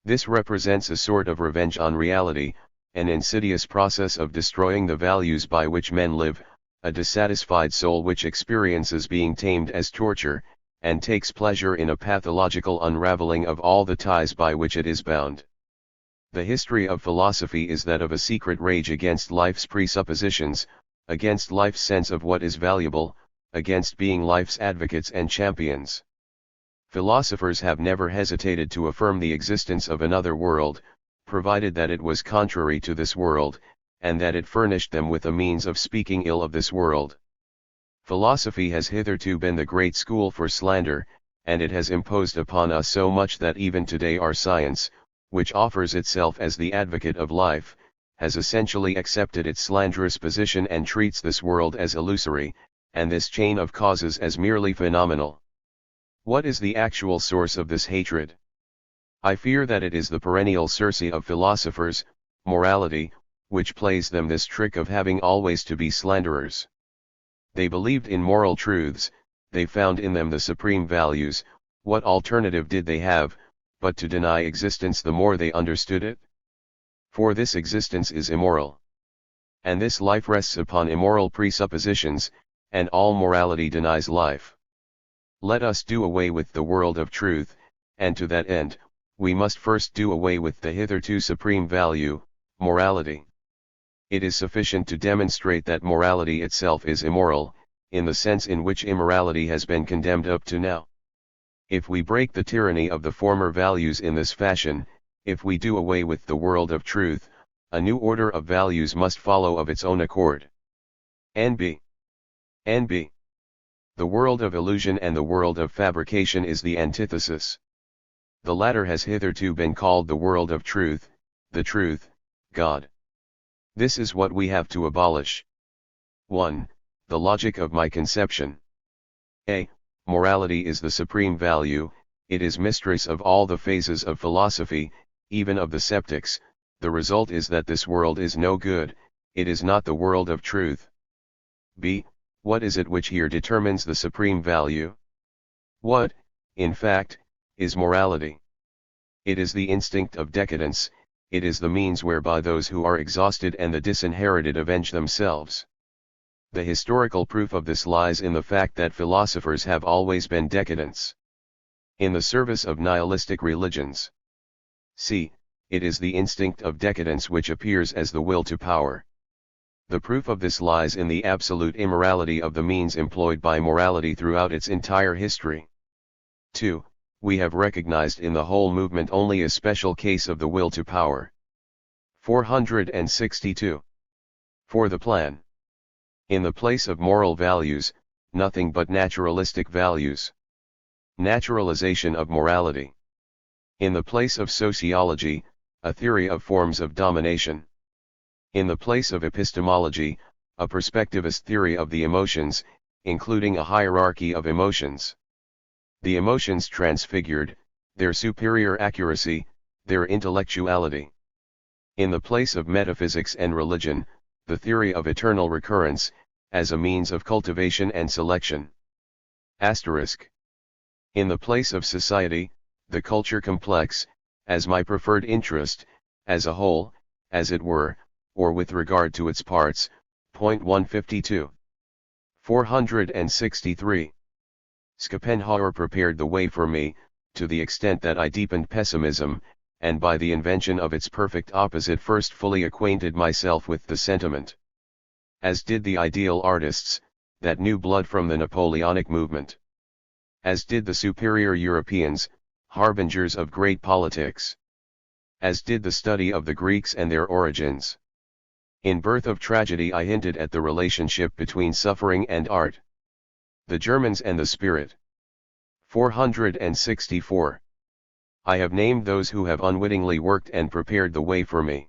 This represents a sort of revenge on reality, an insidious process of destroying the values by which men live, a dissatisfied soul which experiences being tamed as torture, and takes pleasure in a pathological unraveling of all the ties by which it is bound. The history of philosophy is that of a secret rage against life's presuppositions, against life's sense of what is valuable, against being life's advocates and champions. Philosophers have never hesitated to affirm the existence of another world, provided that it was contrary to this world, and that it furnished them with a means of speaking ill of this world. Philosophy has hitherto been the great school for slander, and it has imposed upon us so much that even today our science, which offers itself as the advocate of life, has essentially accepted its slanderous position and treats this world as illusory, and this chain of causes as merely phenomenal. What is the actual source of this hatred? I fear that it is the perennial Circe of philosophers, morality, which plays them this trick of having always to be slanderers. They believed in moral truths, they found in them the supreme values. What alternative did they have, but to deny existence the more they understood it? For this existence is immoral. And this life rests upon immoral presuppositions, and all morality denies life. Let us do away with the world of truth, and to that end, we must first do away with the hitherto supreme value, morality. It is sufficient to demonstrate that morality itself is immoral, in the sense in which immorality has been condemned up to now. If we break the tyranny of the former values in this fashion, if we do away with the world of truth, a new order of values must follow of its own accord. NB. The world of illusion and the world of fabrication is the antithesis. The latter has hitherto been called the world of truth, the truth, God. This is what we have to abolish. 1. The logic of my conception. A. Morality is the supreme value, it is mistress of all the phases of philosophy, even of the sceptics. The result is that this world is no good, it is not the world of truth. B. What is it which here determines the supreme value? What, in fact, is morality? It is the instinct of decadence, it is the means whereby those who are exhausted and the disinherited avenge themselves. The historical proof of this lies in the fact that philosophers have always been decadents, in the service of nihilistic religions. See, it is the instinct of decadence which appears as the will to power. The proof of this lies in the absolute immorality of the means employed by morality throughout its entire history. 2. We have recognized in the whole movement only a special case of the will to power. 462. For the plan. In the place of moral values, nothing but naturalistic values. Naturalization of morality. In the place of sociology, a theory of forms of domination. In the place of epistemology, a perspectivist theory of the emotions, including a hierarchy of emotions. The emotions transfigured, their superior accuracy, their intellectuality. In the place of metaphysics and religion, the theory of eternal recurrence, as a means of cultivation and selection. Asterisk. In the place of society, the culture complex, as my preferred interest, as a whole, as it were, or with regard to its parts. Point 152. 463. Schopenhauer prepared the way for me, to the extent that I deepened pessimism, and by the invention of its perfect opposite first fully acquainted myself with the sentiment. As did the ideal artists, that new blood from the Napoleonic movement. As did the superior Europeans, harbingers of great politics. As did the study of the Greeks and their origins. In Birth of Tragedy I hinted at the relationship between suffering and art. The Germans and the spirit. 464. I have named those who have unwittingly worked and prepared the way for me.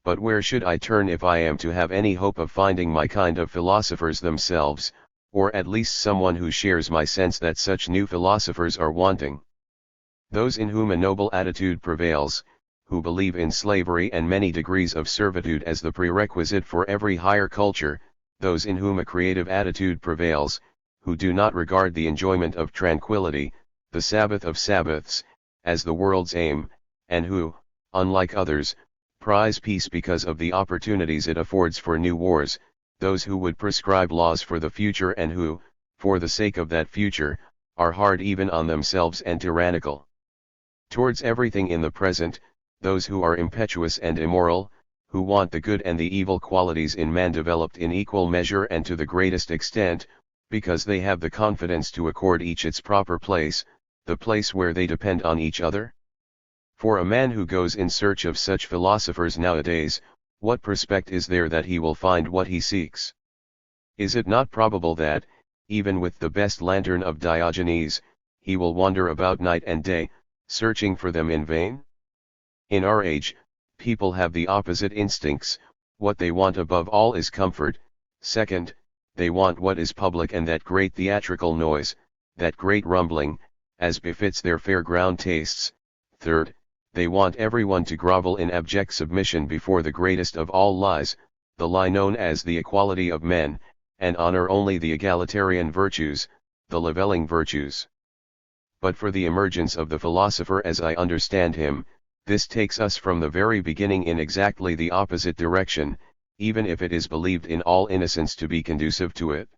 But where should I turn if I am to have any hope of finding my kind of philosophers themselves, or at least someone who shares my sense that such new philosophers are wanting? Those in whom a noble attitude prevails, who believe in slavery and many degrees of servitude as the prerequisite for every higher culture, those in whom a creative attitude prevails, who do not regard the enjoyment of tranquility, the Sabbath of Sabbaths, as the world's aim, and who, unlike others, prize peace because of the opportunities it affords for new wars, those who would prescribe laws for the future and who, for the sake of that future, are hard even on themselves and tyrannical towards everything in the present, those who are impetuous and immoral, who want the good and the evil qualities in man developed in equal measure and to the greatest extent, because they have the confidence to accord each its proper place, the place where they depend on each other? For a man who goes in search of such philosophers nowadays, what prospect is there that he will find what he seeks? Is it not probable that, even with the best lantern of Diogenes, he will wander about night and day, searching for them in vain? In our age, people have the opposite instincts. What they want above all is comfort. Second, they want what is public and that great theatrical noise, that great rumbling, as befits their fair-ground tastes. Third, they want everyone to grovel in abject submission before the greatest of all lies, the lie known as the equality of men, and honor only the egalitarian virtues, the levelling virtues. But for the emergence of the philosopher as I understand him, this takes us from the very beginning in exactly the opposite direction, even if it is believed in all innocence to be conducive to it.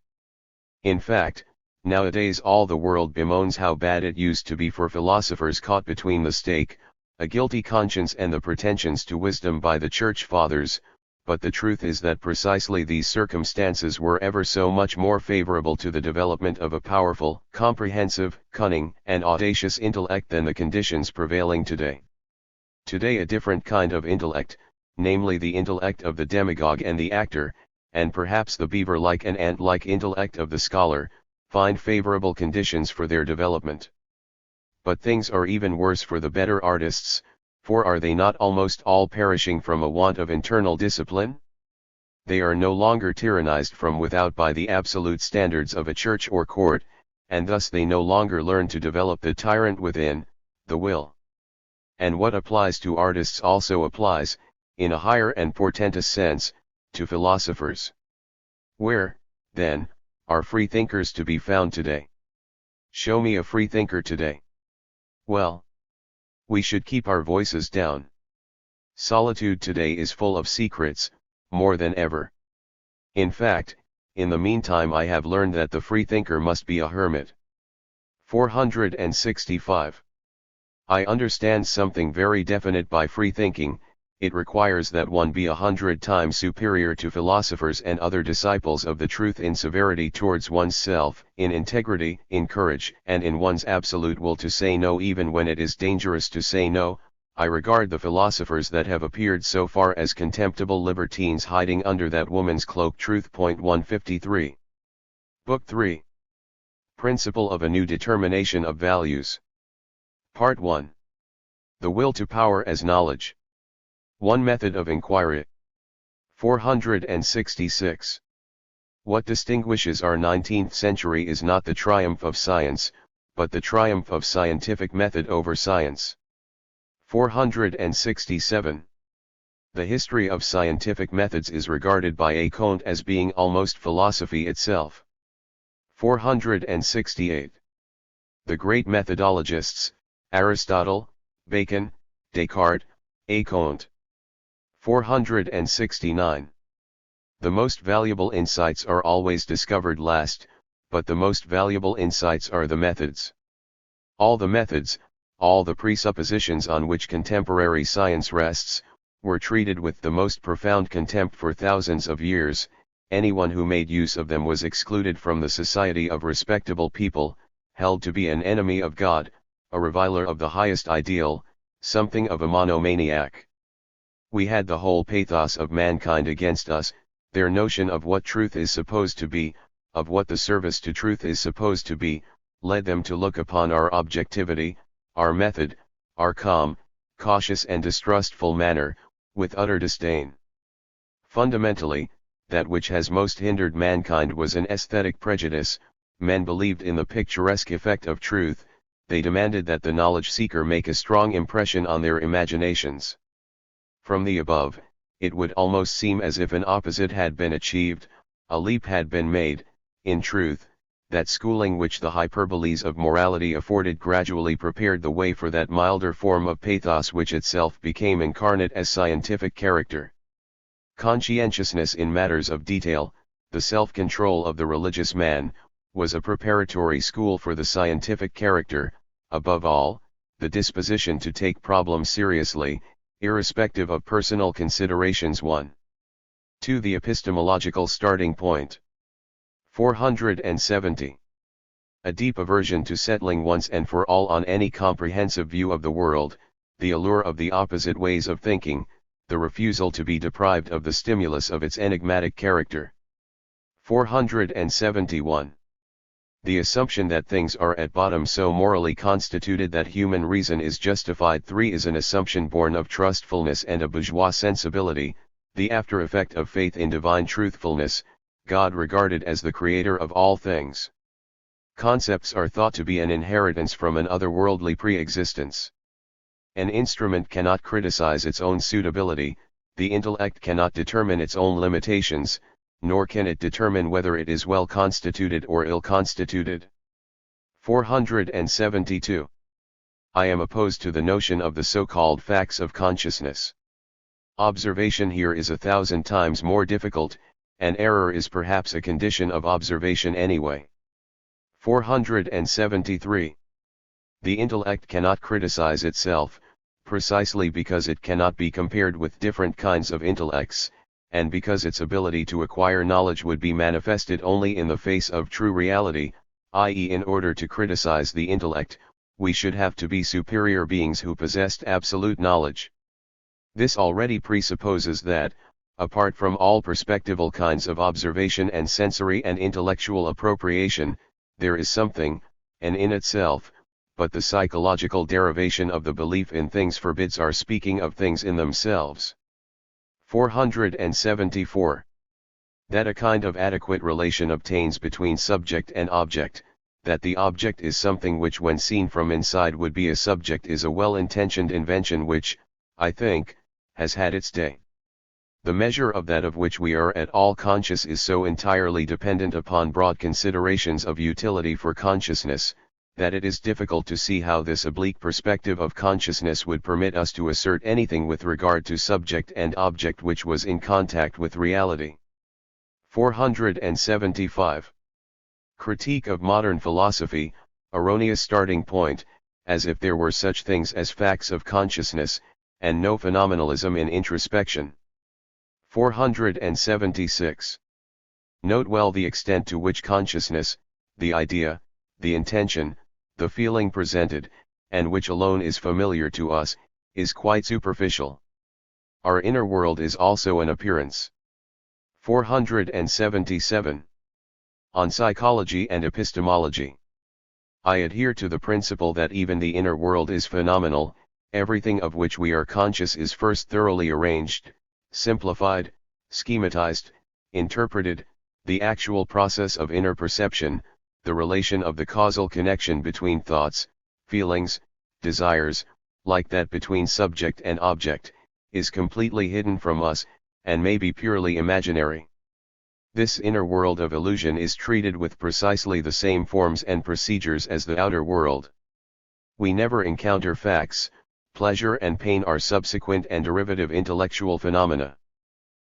In fact, nowadays all the world bemoans how bad it used to be for philosophers caught between the stake, a guilty conscience and the pretensions to wisdom by the Church Fathers, but the truth is that precisely these circumstances were ever so much more favorable to the development of a powerful, comprehensive, cunning, and audacious intellect than the conditions prevailing today. Today a different kind of intellect, namely the intellect of the demagogue and the actor, and perhaps the beaver-like and ant-like intellect of the scholar, find favorable conditions for their development. But things are even worse for the better artists, for are they not almost all perishing from a want of internal discipline? They are no longer tyrannized from without by the absolute standards of a church or court, and thus they no longer learn to develop the tyrant within, the will. And what applies to artists also applies, in a higher and portentous sense, to philosophers. Where, then, are free thinkers to be found today? Show me a free thinker today. Well, we should keep our voices down. Solitude today is full of secrets, more than ever. In fact, in the meantime I have learned that the freethinker must be a hermit. 465. I understand something very definite by freethinking. It requires that one be 100 times superior to philosophers and other disciples of the truth in severity towards one's self, in integrity, in courage, and in one's absolute will to say no even when it is dangerous to say no. I regard the philosophers that have appeared so far as contemptible libertines hiding under that woman's cloak. Truth. 153. Book 3. Principle of a New Determination of Values. Part 1. The Will to Power as Knowledge. One Method of Inquiry. 466. What distinguishes our 19th century is not the triumph of science, but the triumph of scientific method over science. 467. The history of scientific methods is regarded by Comte as being almost philosophy itself. 468. The great methodologists, Aristotle, Bacon, Descartes, Comte. 469. The most valuable insights are always discovered last, but the most valuable insights are the methods. All the methods, all the presuppositions on which contemporary science rests, were treated with the most profound contempt for thousands of years. Anyone who made use of them was excluded from the society of respectable people, held to be an enemy of God, a reviler of the highest ideal, something of a monomaniac. We had the whole pathos of mankind against us. Their notion of what truth is supposed to be, of what the service to truth is supposed to be, led them to look upon our objectivity, our method, our calm, cautious and distrustful manner, with utter disdain. Fundamentally, that which has most hindered mankind was an aesthetic prejudice. Men believed in the picturesque effect of truth. They demanded that the knowledge seeker make a strong impression on their imaginations. From the above, it would almost seem as if an opposite had been achieved, a leap had been made. In truth, that schooling which the hyperboles of morality afforded gradually prepared the way for that milder form of pathos which itself became incarnate as scientific character. Conscientiousness in matters of detail, the self-control of the religious man, was a preparatory school for the scientific character. Above all, the disposition to take problems seriously, irrespective of personal considerations. 1. 2. The epistemological starting point. 470. A deep aversion to settling once and for all on any comprehensive view of the world, the allure of the opposite ways of thinking, the refusal to be deprived of the stimulus of its enigmatic character. 471. The assumption that things are at bottom so morally constituted that human reason is justified. 3. Is an assumption born of trustfulness and a bourgeois sensibility, the after effect of faith in divine truthfulness, God regarded as the creator of all things. Concepts are thought to be an inheritance from an otherworldly pre-existence. An instrument cannot criticize its own suitability, the intellect cannot determine its own limitations, nor can it determine whether it is well constituted or ill constituted. 472. I am opposed to the notion of the so-called facts of consciousness. Observation here is 1,000 times more difficult, and error is perhaps a condition of observation anyway. 473. The intellect cannot criticize itself, precisely because it cannot be compared with different kinds of intellects, and because its ability to acquire knowledge would be manifested only in the face of true reality, i.e. in order to criticize the intellect, we should have to be superior beings who possessed absolute knowledge. This already presupposes that, apart from all perspectival kinds of observation and sensory and intellectual appropriation, there is something, and in itself, but the psychological derivation of the belief in things forbids our speaking of things in themselves. 474. That a kind of adequate relation obtains between subject and object, that the object is something which when seen from inside would be a subject is a well-intentioned invention which, I think, has had its day. The measure of that of which we are at all conscious is so entirely dependent upon broad considerations of utility for consciousness, that it is difficult to see how this oblique perspective of consciousness would permit us to assert anything with regard to subject and object which was in contact with reality. 475. Critique of modern philosophy, erroneous starting point, as if there were such things as facts of consciousness, and no phenomenalism in introspection. 476. Note well the extent to which consciousness, the idea, the intention, the feeling presented, and which alone is familiar to us, is quite superficial. Our inner world is also an appearance. 477. On psychology and epistemology. I adhere to the principle that even the inner world is phenomenal. Everything of which we are conscious is first thoroughly arranged, simplified, schematized, interpreted, the actual process of inner perception, the relation of the causal connection between thoughts, feelings, desires, like that between subject and object, is completely hidden from us, and may be purely imaginary. This inner world of illusion is treated with precisely the same forms and procedures as the outer world. We never encounter facts. Pleasure and pain are subsequent and derivative intellectual phenomena.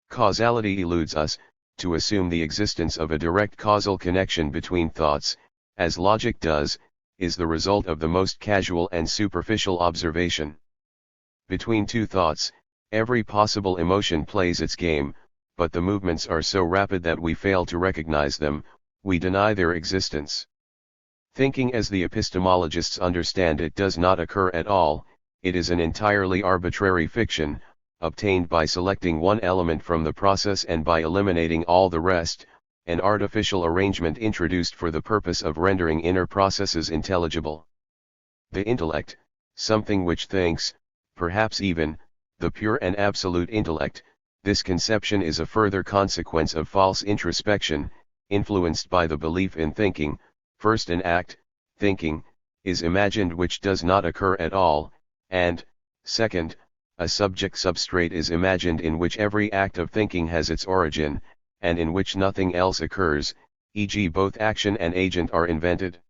Causality eludes us. To assume the existence of a direct causal connection between thoughts, as logic does, is the result of the most casual and superficial observation. Between two thoughts, every possible emotion plays its game, but the movements are so rapid that we fail to recognize them, we deny their existence. Thinking as the epistemologists understand it does not occur at all. It is an entirely arbitrary fiction, obtained by selecting one element from the process and by eliminating all the rest, an artificial arrangement introduced for the purpose of rendering inner processes intelligible. The intellect, something which thinks, perhaps even, the pure and absolute intellect, this conception is a further consequence of false introspection, influenced by the belief in thinking. First, an act, thinking, is imagined which does not occur at all, and, second, a subject substrate is imagined in which every act of thinking has its origin, and in which nothing else occurs, e.g. both action and agent are invented.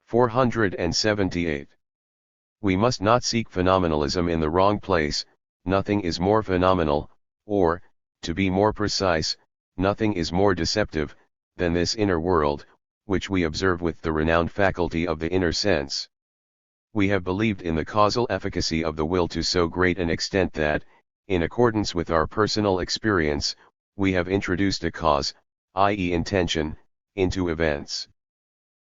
478. We must not seek phenomenalism in the wrong place. Nothing is more phenomenal, or, to be more precise, nothing is more deceptive, than this inner world, which we observe with the renowned faculty of the inner sense. We have believed in the causal efficacy of the will to so great an extent that, in accordance with our personal experience, we have introduced a cause, i.e. intention, into events.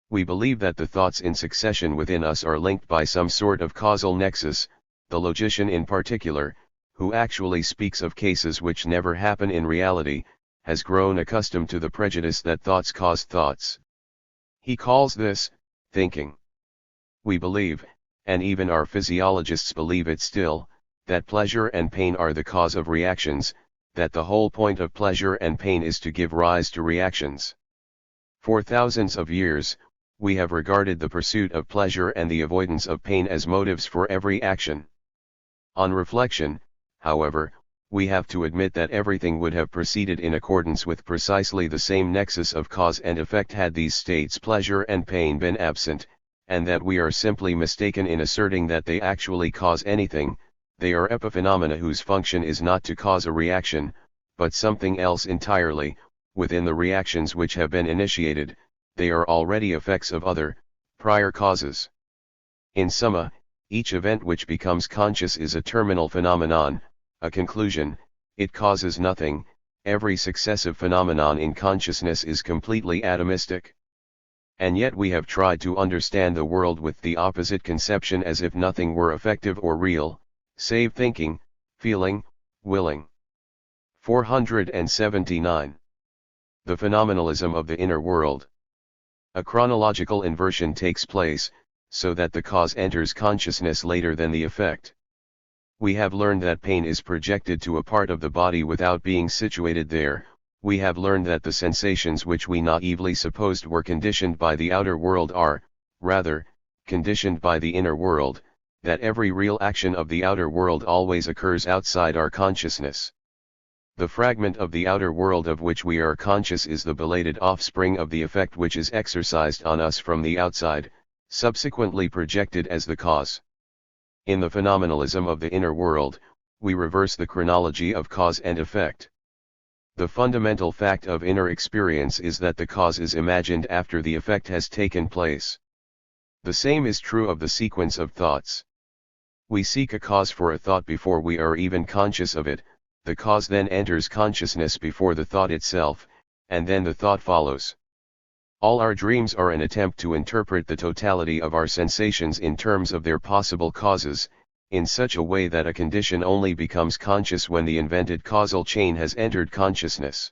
We believe that the thoughts in succession within us are linked by some sort of causal nexus. The logician in particular, who actually speaks of cases which never happen in reality, has grown accustomed to the prejudice that thoughts cause thoughts. He calls this, thinking. We believe, and even our physiologists believe it still, that pleasure and pain are the cause of reactions, that the whole point of pleasure and pain is to give rise to reactions. For thousands of years, we have regarded the pursuit of pleasure and the avoidance of pain as motives for every action. On reflection, however, we have to admit that everything would have proceeded in accordance with precisely the same nexus of cause and effect had these states pleasure and pain been absent, and that we are simply mistaken in asserting that they actually cause anything. They are epiphenomena whose function is not to cause a reaction, but something else entirely. Within the reactions which have been initiated, they are already effects of other, prior causes. In summa, each event which becomes conscious is a terminal phenomenon, a conclusion. It causes nothing. Every successive phenomenon in consciousness is completely atomistic. And yet we have tried to understand the world with the opposite conception, as if nothing were effective or real, save thinking, feeling, willing. 479. The phenomenalism of the inner world. A chronological inversion takes place, so that the cause enters consciousness later than the effect. We have learned that pain is projected to a part of the body without being situated there. We have learned that the sensations which we naively supposed were conditioned by the outer world are, rather, conditioned by the inner world, that every real action of the outer world always occurs outside our consciousness. The fragment of the outer world of which we are conscious is the belated offspring of the effect which is exercised on us from the outside, subsequently projected as the cause. In the phenomenalism of the inner world, we reverse the chronology of cause and effect. The fundamental fact of inner experience is that the cause is imagined after the effect has taken place. The same is true of the sequence of thoughts. We seek a cause for a thought before we are even conscious of it, the cause then enters consciousness before the thought itself, and then the thought follows. All our dreams are an attempt to interpret the totality of our sensations in terms of their possible causes, in such a way that a condition only becomes conscious when the invented causal chain has entered consciousness.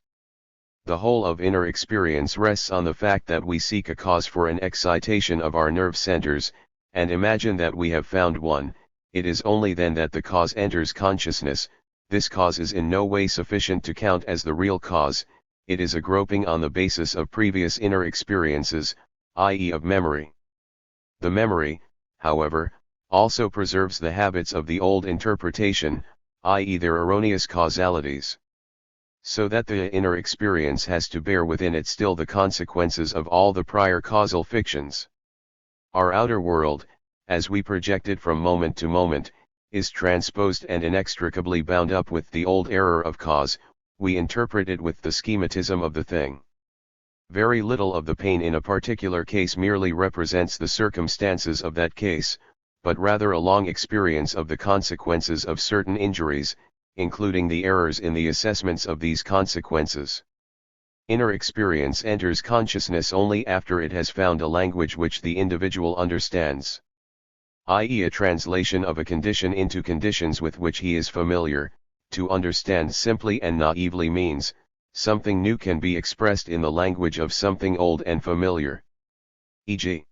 The whole of inner experience rests on the fact that we seek a cause for an excitation of our nerve centers, and imagine that we have found one. It is only then that the cause enters consciousness. This cause is in no way sufficient to count as the real cause, it is a groping on the basis of previous inner experiences, i.e. of memory. The memory, however, also preserves the habits of the old interpretation, i.e. their erroneous causalities. So that the inner experience has to bear within it still the consequences of all the prior causal fictions. Our outer world, as we project it from moment to moment, is transposed and inextricably bound up with the old error of cause. We interpret it with the schematism of the thing. Very little of the pain in a particular case merely represents the circumstances of that case, but rather a long experience of the consequences of certain injuries, including the errors in the assessments of these consequences. Inner experience enters consciousness only after it has found a language which the individual understands, i.e. a translation of a condition into conditions with which he is familiar. To understand simply and naively means, something new can be expressed in the language of something old and familiar. E.g.,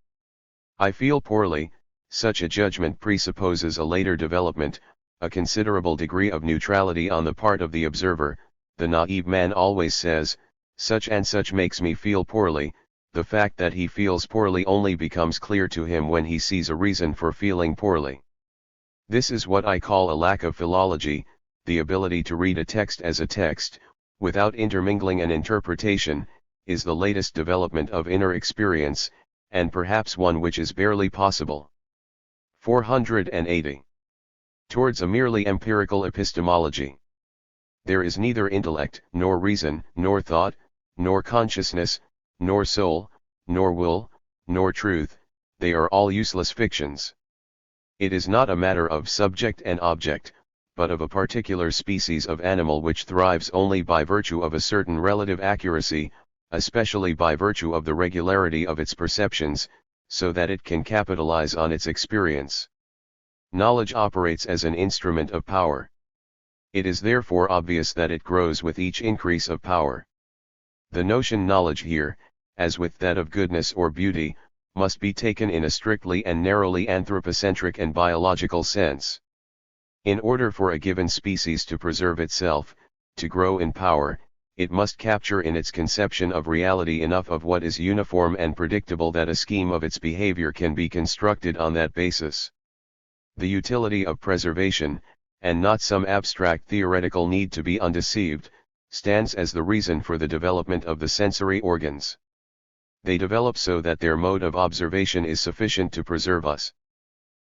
I feel poorly. Such a judgment presupposes a later development, a considerable degree of neutrality on the part of the observer. The naive man always says, such and such makes me feel poorly. The fact that he feels poorly only becomes clear to him when he sees a reason for feeling poorly. This is what I call a lack of philology, the ability to read a text as a text, without intermingling an interpretation, is the latest development of inner experience, and perhaps one which is barely possible. 480. Towards a merely empirical epistemology. There is neither intellect, nor reason, nor thought, nor consciousness, nor soul, nor will, nor truth. They are all useless fictions. It is not a matter of subject and object, but of a particular species of animal which thrives only by virtue of a certain relative accuracy, especially by virtue of the regularity of its perceptions, so that it can capitalize on its experience. Knowledge operates as an instrument of power. It is therefore obvious that it grows with each increase of power. The notion knowledge here, as with that of goodness or beauty, must be taken in a strictly and narrowly anthropocentric and biological sense. In order for a given species to preserve itself, to grow in power, it must capture in its conception of reality enough of what is uniform and predictable that a scheme of its behavior can be constructed on that basis. The utility of preservation, and not some abstract theoretical need to be undeceived, stands as the reason for the development of the sensory organs. They develop so that their mode of observation is sufficient to preserve us.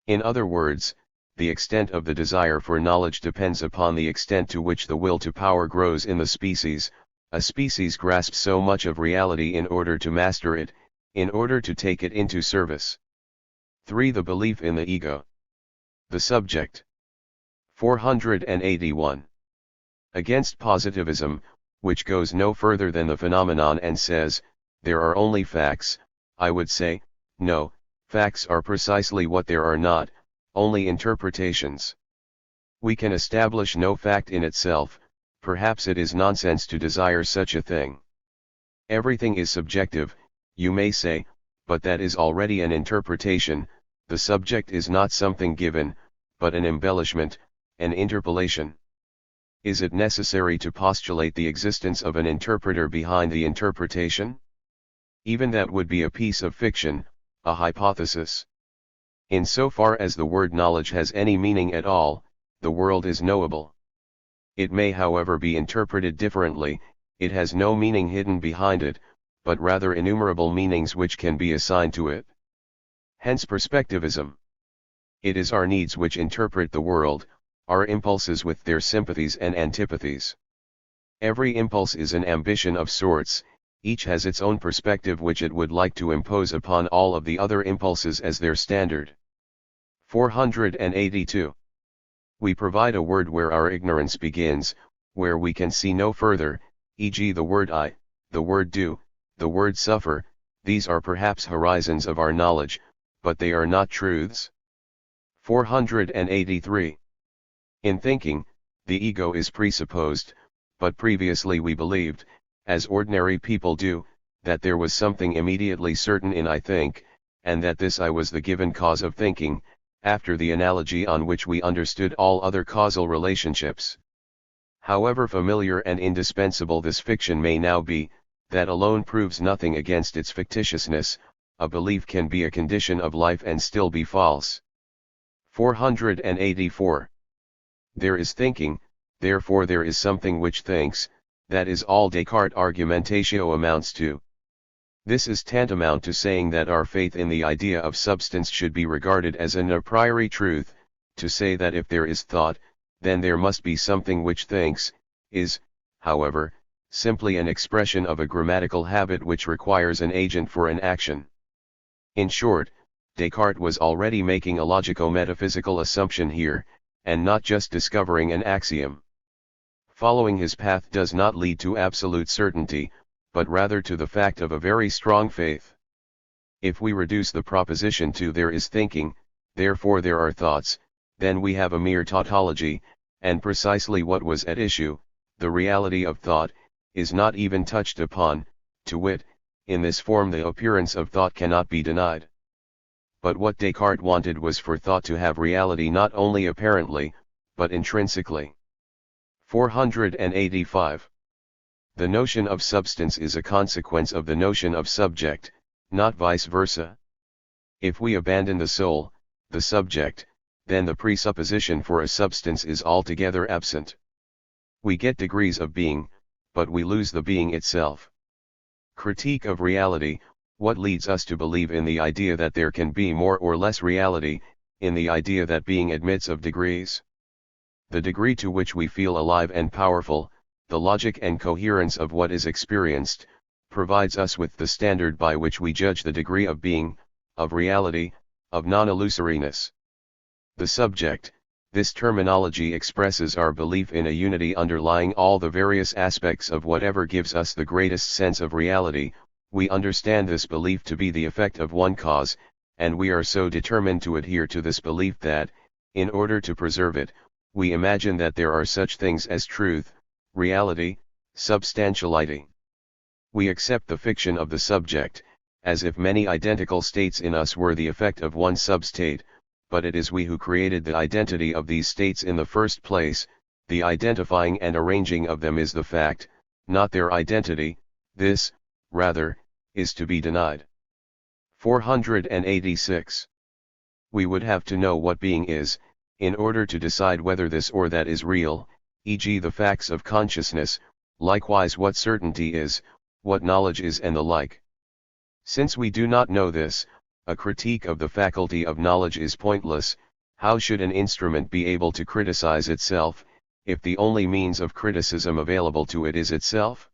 In other words, the extent of the desire for knowledge depends upon the extent to which the will to power grows in the species. A species grasps so much of reality in order to master it, in order to take it into service. 3. The belief in the ego. The subject. 481. Against positivism, which goes no further than the phenomenon and says, there are only facts, I would say, no, facts are precisely what there are not, only interpretations. We can establish no fact in itself. Perhaps it is nonsense to desire such a thing. Everything is subjective, you may say, but that is already an interpretation. The subject is not something given, but an embellishment, an interpolation. Is it necessary to postulate the existence of an interpreter behind the interpretation? Even that would be a piece of fiction, a hypothesis. In so far as the word knowledge has any meaning at all, the world is knowable. It may however be interpreted differently. It has no meaning hidden behind it, but rather innumerable meanings which can be assigned to it. Hence perspectivism. It is our needs which interpret the world, our impulses with their sympathies and antipathies. Every impulse is an ambition of sorts, each has its own perspective which it would like to impose upon all of the other impulses as their standard. 482. We provide a word where our ignorance begins, where we can see no further, e.g. the word I, the word do, the word suffer. These are perhaps horizons of our knowledge, but they are not truths. 483. In thinking, the ego is presupposed, but previously we believed, as ordinary people do, that there was something immediately certain in I think, and that this I was the given cause of thinking, after the analogy on which we understood all other causal relationships. However familiar and indispensable this fiction may now be, that alone proves nothing against its fictitiousness. A belief can be a condition of life and still be false. 484. There is thinking, therefore there is something which thinks. That is all Descartes' argumentatio amounts to. This is tantamount to saying that our faith in the idea of substance should be regarded as an a priori truth, to say that if there is thought, then there must be something which thinks, is, however, simply an expression of a grammatical habit which requires an agent for an action. In short, Descartes was already making a logico-metaphysical assumption here, and not just discovering an axiom. Following his path does not lead to absolute certainty, but rather to the fact of a very strong faith. If we reduce the proposition to there is thinking, therefore there are thoughts, then we have a mere tautology, and precisely what was at issue, the reality of thought, is not even touched upon. To wit, in this form the appearance of thought cannot be denied. But what Descartes wanted was for thought to have reality not only apparently, but intrinsically. 485. The notion of substance is a consequence of the notion of subject, not vice versa. If we abandon the soul, the subject, then the presupposition for a substance is altogether absent. We get degrees of being, but we lose the being itself. Critique of reality. What leads us to believe in the idea that there can be more or less reality, in the idea that being admits of degrees? The degree to which we feel alive and powerful, the logic and coherence of what is experienced, provides us with the standard by which we judge the degree of being, of reality, of non-illusoriness. The subject. This terminology expresses our belief in a unity underlying all the various aspects of whatever gives us the greatest sense of reality. We understand this belief to be the effect of one cause, and we are so determined to adhere to this belief that, in order to preserve it, we imagine that there are such things as truth, reality, substantiality. We accept the fiction of the subject, as if many identical states in us were the effect of one substate, but it is we who created the identity of these states in the first place. The identifying and arranging of them is the fact, not their identity. This, rather, is to be denied. 486. We would have to know what being is, in order to decide whether this or that is real, e.g. the facts of consciousness, likewise what certainty is, what knowledge is and the like. Since we do not know this, a critique of the faculty of knowledge is pointless. How should an instrument be able to criticize itself, if the only means of criticism available to it is itself?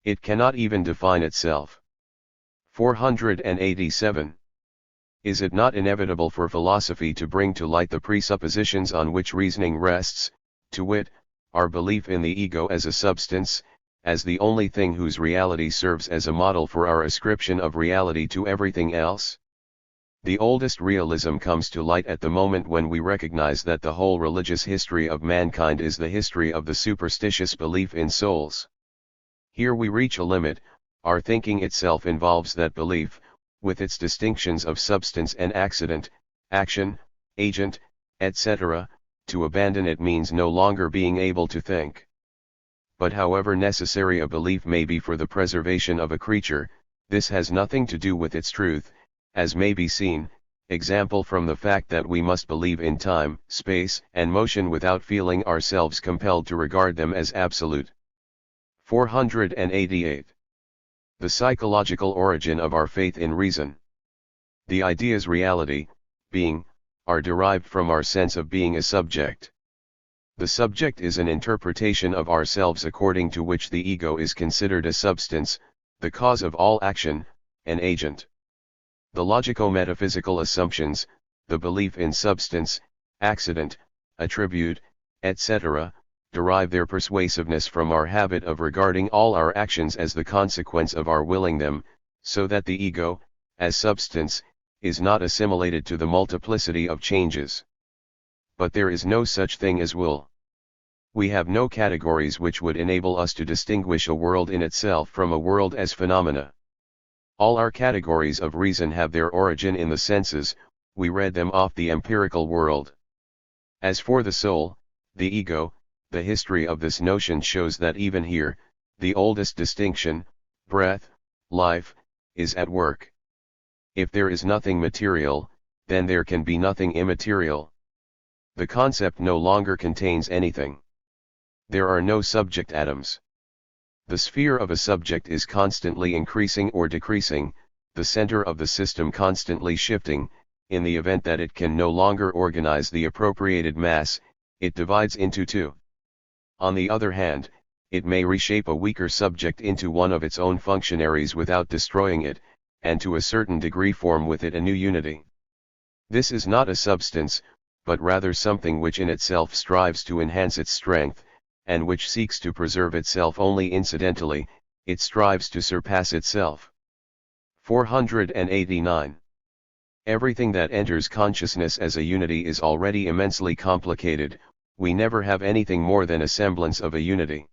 It cannot even define itself. 487. Is it not inevitable for philosophy to bring to light the presuppositions on which reasoning rests, to wit, our belief in the ego as a substance, as the only thing whose reality serves as a model for our ascription of reality to everything else? The oldest realism comes to light at the moment when we recognize that the whole religious history of mankind is the history of the superstitious belief in souls. Here we reach a limit. Our thinking itself involves that belief, with its distinctions of substance and accident, action, agent, etc. To abandon it means no longer being able to think. But however necessary a belief may be for the preservation of a creature, this has nothing to do with its truth, as may be seen, example from the fact that we must believe in time, space, and motion without feeling ourselves compelled to regard them as absolute. 488. The psychological origin of our faith in reason. The ideas reality, being, are derived from our sense of being a subject. The subject is an interpretation of ourselves according to which the ego is considered a substance, the cause of all action, an agent. The logico-metaphysical assumptions, the belief in substance, accident, attribute, etc., derive their persuasiveness from our habit of regarding all our actions as the consequence of our willing them, so that the ego, as substance, is not assimilated to the multiplicity of changes. But there is no such thing as will. We have no categories which would enable us to distinguish a world in itself from a world as phenomena. All our categories of reason have their origin in the senses, we read them off the empirical world. As for the soul, the ego, the history of this notion shows that even here, the oldest distinction, breath, life, is at work. If there is nothing material, then there can be nothing immaterial. The concept no longer contains anything. There are no subject atoms. The sphere of a subject is constantly increasing or decreasing, the center of the system constantly shifting. In the event that it can no longer organize the appropriated mass, it divides into two. On the other hand, it may reshape a weaker subject into one of its own functionaries without destroying it, and to a certain degree form with it a new unity. This is not a substance, but rather something which in itself strives to enhance its strength, and which seeks to preserve itself only incidentally. It strives to surpass itself. 489. Everything that enters consciousness as a unity is already immensely complicated. We never have anything more than a semblance of a unity.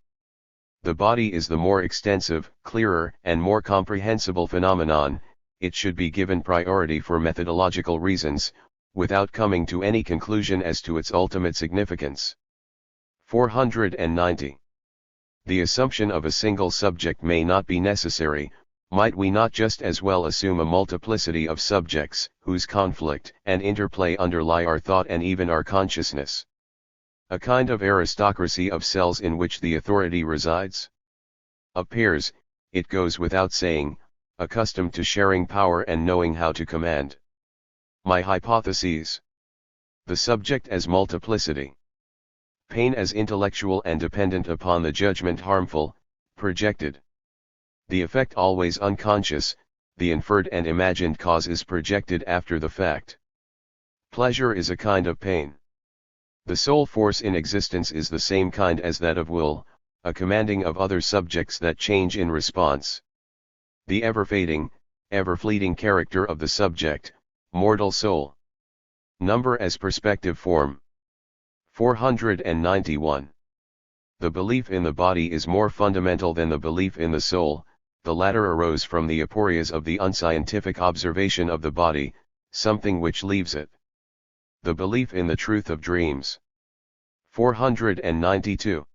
The body is the more extensive, clearer, and more comprehensible phenomenon. It should be given priority for methodological reasons, without coming to any conclusion as to its ultimate significance. 490. The assumption of a single subject may not be necessary. Might we not just as well assume a multiplicity of subjects, whose conflict and interplay underlie our thought and even our consciousness? A kind of aristocracy of cells in which the authority resides? Appears, it goes without saying, accustomed to sharing power and knowing how to command. My hypotheses. The subject as multiplicity. Pain as intellectual and dependent upon the judgment harmful, projected. The effect always unconscious, the inferred and imagined cause is projected after the fact. Pleasure is a kind of pain. The sole force in existence is the same kind as that of will, a commanding of other subjects that change in response. The ever-fading, ever-fleeting character of the subject, mortal soul. Number as perspective form. 491. The belief in the body is more fundamental than the belief in the soul. The latter arose from the aporias of the unscientific observation of the body, something which leaves it. The belief in the truth of dreams. 492.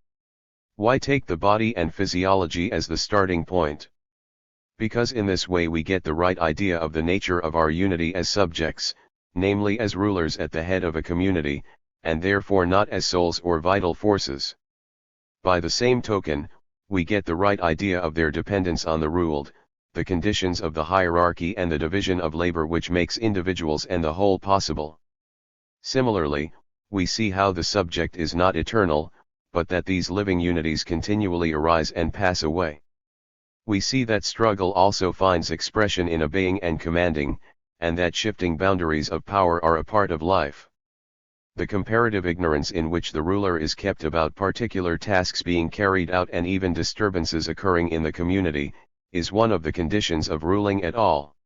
Why take the body and physiology as the starting point? Because in this way we get the right idea of the nature of our unity as subjects, namely as rulers at the head of a community, and therefore not as souls or vital forces. By the same token, we get the right idea of their dependence on the ruled, the conditions of the hierarchy and the division of labor which makes individuals and the whole possible. Similarly, we see how the subject is not eternal, but that these living unities continually arise and pass away. We see that struggle also finds expression in obeying and commanding, and that shifting boundaries of power are a part of life. The comparative ignorance in which the ruler is kept about particular tasks being carried out and even disturbances occurring in the community, is one of the conditions of ruling at all.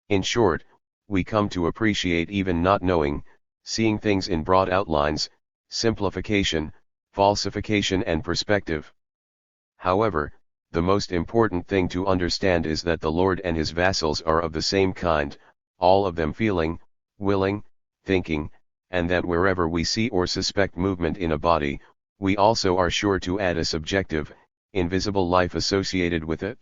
In short, we come to appreciate even not knowing, seeing things in broad outlines, simplification, falsification and perspective. However, the most important thing to understand is that the Lord and his vassals are of the same kind, all of them feeling, willing, thinking, and that wherever we see or suspect movement in a body, we also are sure to add a subjective, invisible life associated with it.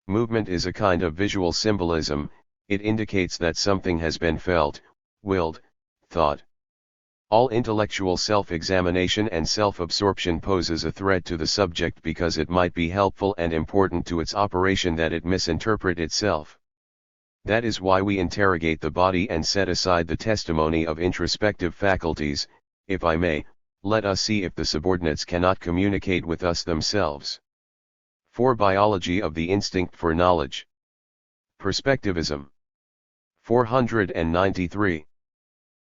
Movement is a kind of visual symbolism. It indicates that something has been felt, willed, thought. All intellectual self-examination and self-absorption poses a threat to the subject because it might be helpful and important to its operation that it misinterpret itself. That is why we interrogate the body and set aside the testimony of introspective faculties. If I may, let us see if the subordinates cannot communicate with us themselves. 4. Biology of the instinct for knowledge. Perspectivism. 493.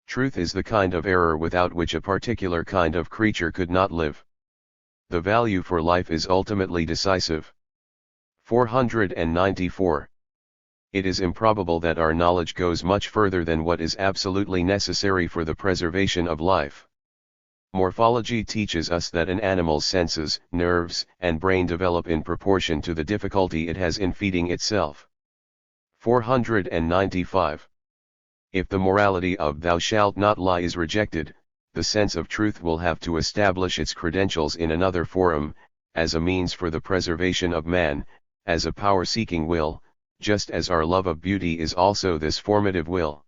Truth is the kind of error without which a particular kind of creature could not live. The value for life is ultimately decisive. 494. It is improbable that our knowledge goes much further than what is absolutely necessary for the preservation of life. Morphology teaches us that an animal's senses, nerves, and brain develop in proportion to the difficulty it has in feeding itself. 495. If the morality of "thou shalt not lie" is rejected, the sense of truth will have to establish its credentials in another forum, as a means for the preservation of man, as a power-seeking will, just as our love of beauty is also this formative will.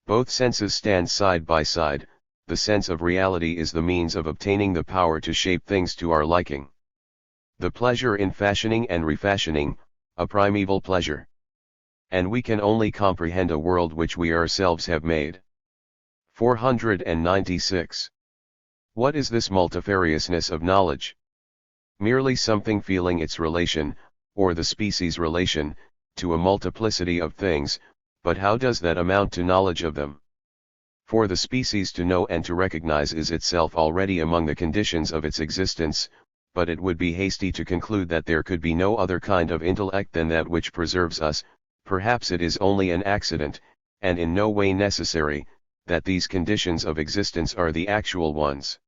Both senses stand side by side. The sense of reality is the means of obtaining the power to shape things to our liking. The pleasure in fashioning and refashioning, a primeval pleasure. And we can only comprehend a world which we ourselves have made. 496. What is this multifariousness of knowledge? Merely something feeling its relation, or the species relation, to a multiplicity of things, but how does that amount to knowledge of them? For the species to know and to recognize is itself already among the conditions of its existence, but it would be hasty to conclude that there could be no other kind of intellect than that which preserves us. Perhaps it is only an accident, and in no way necessary, that these conditions of existence are the actual ones.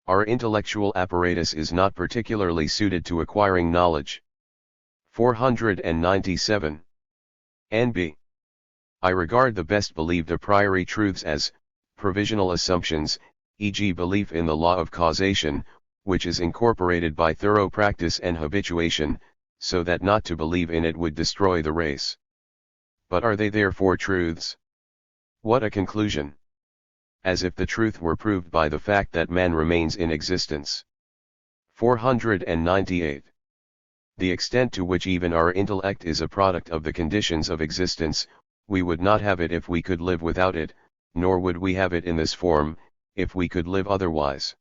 Our intellectual apparatus is not particularly suited to acquiring knowledge. 497. N.B. I regard the best believed a priori truths as provisional assumptions, e.g. belief in the law of causation, which is incorporated by thorough practice and habituation, so that not to believe in it would destroy the race. But are they therefore truths? What a conclusion! As if the truth were proved by the fact that man remains in existence. 498. The extent to which even our intellect is a product of the conditions of existence, we would not have it if we could live without it, nor would we have it in this form, if we could live otherwise.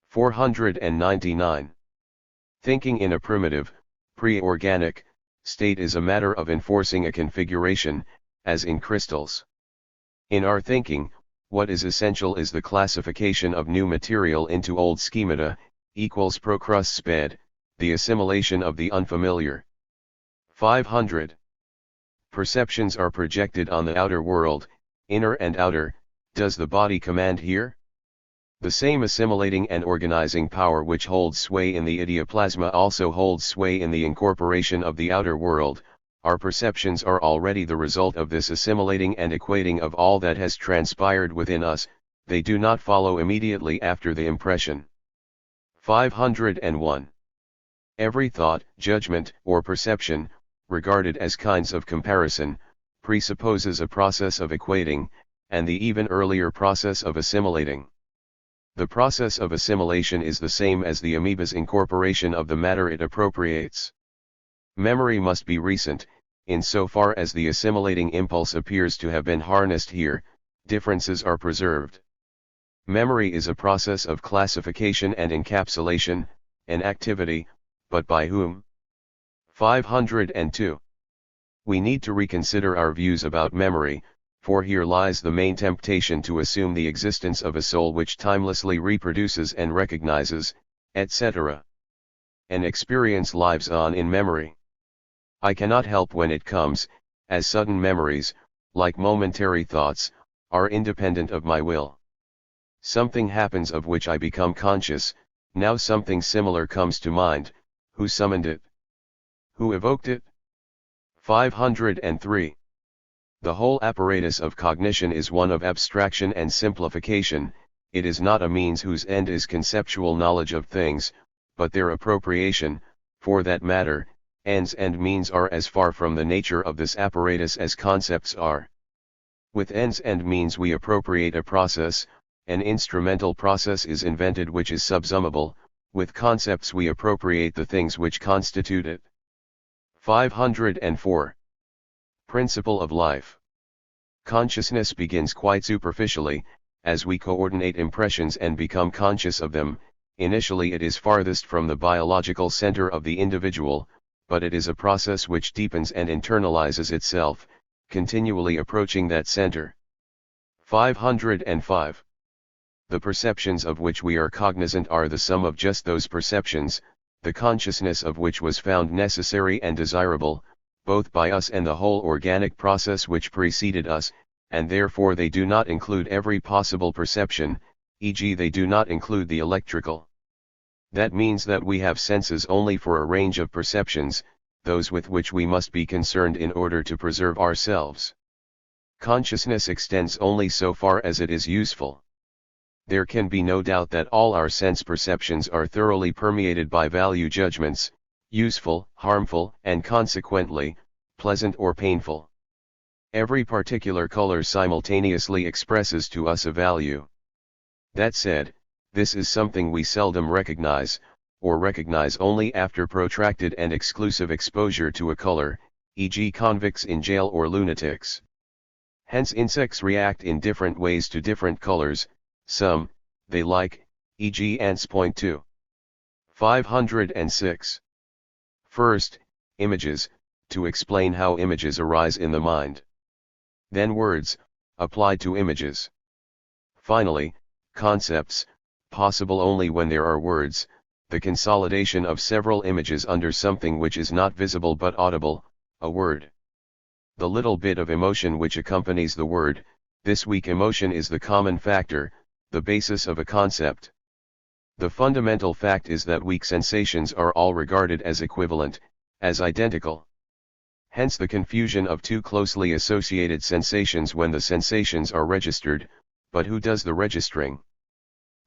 499. Thinking in a primitive, pre-organic, state is a matter of enforcing a configuration, as in crystals. In our thinking, what is essential is the classification of new material into old schemata, equals procrust-sped, the assimilation of the unfamiliar. 500. Perceptions are projected on the outer world, inner and outer. Does the body command here? The same assimilating and organizing power which holds sway in the idioplasma also holds sway in the incorporation of the outer world. Our perceptions are already the result of this assimilating and equating of all that has transpired within us, they do not follow immediately after the impression. 501. Every thought, judgment, or perception, regarded as kinds of comparison, presupposes a process of equating, and the even earlier process of assimilating. The process of assimilation is the same as the amoeba's incorporation of the matter it appropriates. Memory must be recent, insofar as the assimilating impulse appears to have been harnessed here, differences are preserved. Memory is a process of classification and encapsulation, an activity, but by whom? 502. We need to reconsider our views about memory, for here lies the main temptation to assume the existence of a soul which timelessly reproduces and recognizes, etc. An experience lives on in memory. I cannot help when it comes, as sudden memories, like momentary thoughts, are independent of my will. Something happens of which I become conscious, now something similar comes to mind. Who summoned it? Who evoked it? 503. The whole apparatus of cognition is one of abstraction and simplification. It is not a means whose end is conceptual knowledge of things, but their appropriation. For that matter, ends and means are as far from the nature of this apparatus as concepts are. With ends and means we appropriate a process, an instrumental process is invented which is subsumable. With concepts we appropriate the things which constitute it. 504. Principle of life. Consciousness begins quite superficially, as we coordinate impressions and become conscious of them. Initially it is farthest from the biological center of the individual, but it is a process which deepens and internalizes itself, continually approaching that center. 505. The perceptions of which we are cognizant are the sum of just those perceptions, the consciousness of which was found necessary and desirable, both by us and the whole organic process which preceded us, and therefore they do not include every possible perception, e.g. they do not include the electrical. That means that we have senses only for a range of perceptions, those with which we must be concerned in order to preserve ourselves. Consciousness extends only so far as it is useful. There can be no doubt that all our sense perceptions are thoroughly permeated by value judgments, useful, harmful, and consequently, pleasant or painful. Every particular color simultaneously expresses to us a value. That said, this is something we seldom recognize, or recognize only after protracted and exclusive exposure to a color, e.g. convicts in jail or lunatics. Hence insects react in different ways to different colors, some, they like, e.g. ants. Point 2. 506. First, images, to explain how images arise in the mind. Then words, applied to images. Finally, concepts, possible only when there are words, the consolidation of several images under something which is not visible but audible, a word. The little bit of emotion which accompanies the word, this weak emotion is the common factor, the basis of a concept. The fundamental fact is that weak sensations are all regarded as equivalent, as identical. Hence the confusion of two closely associated sensations when the sensations are registered, but who does the registering?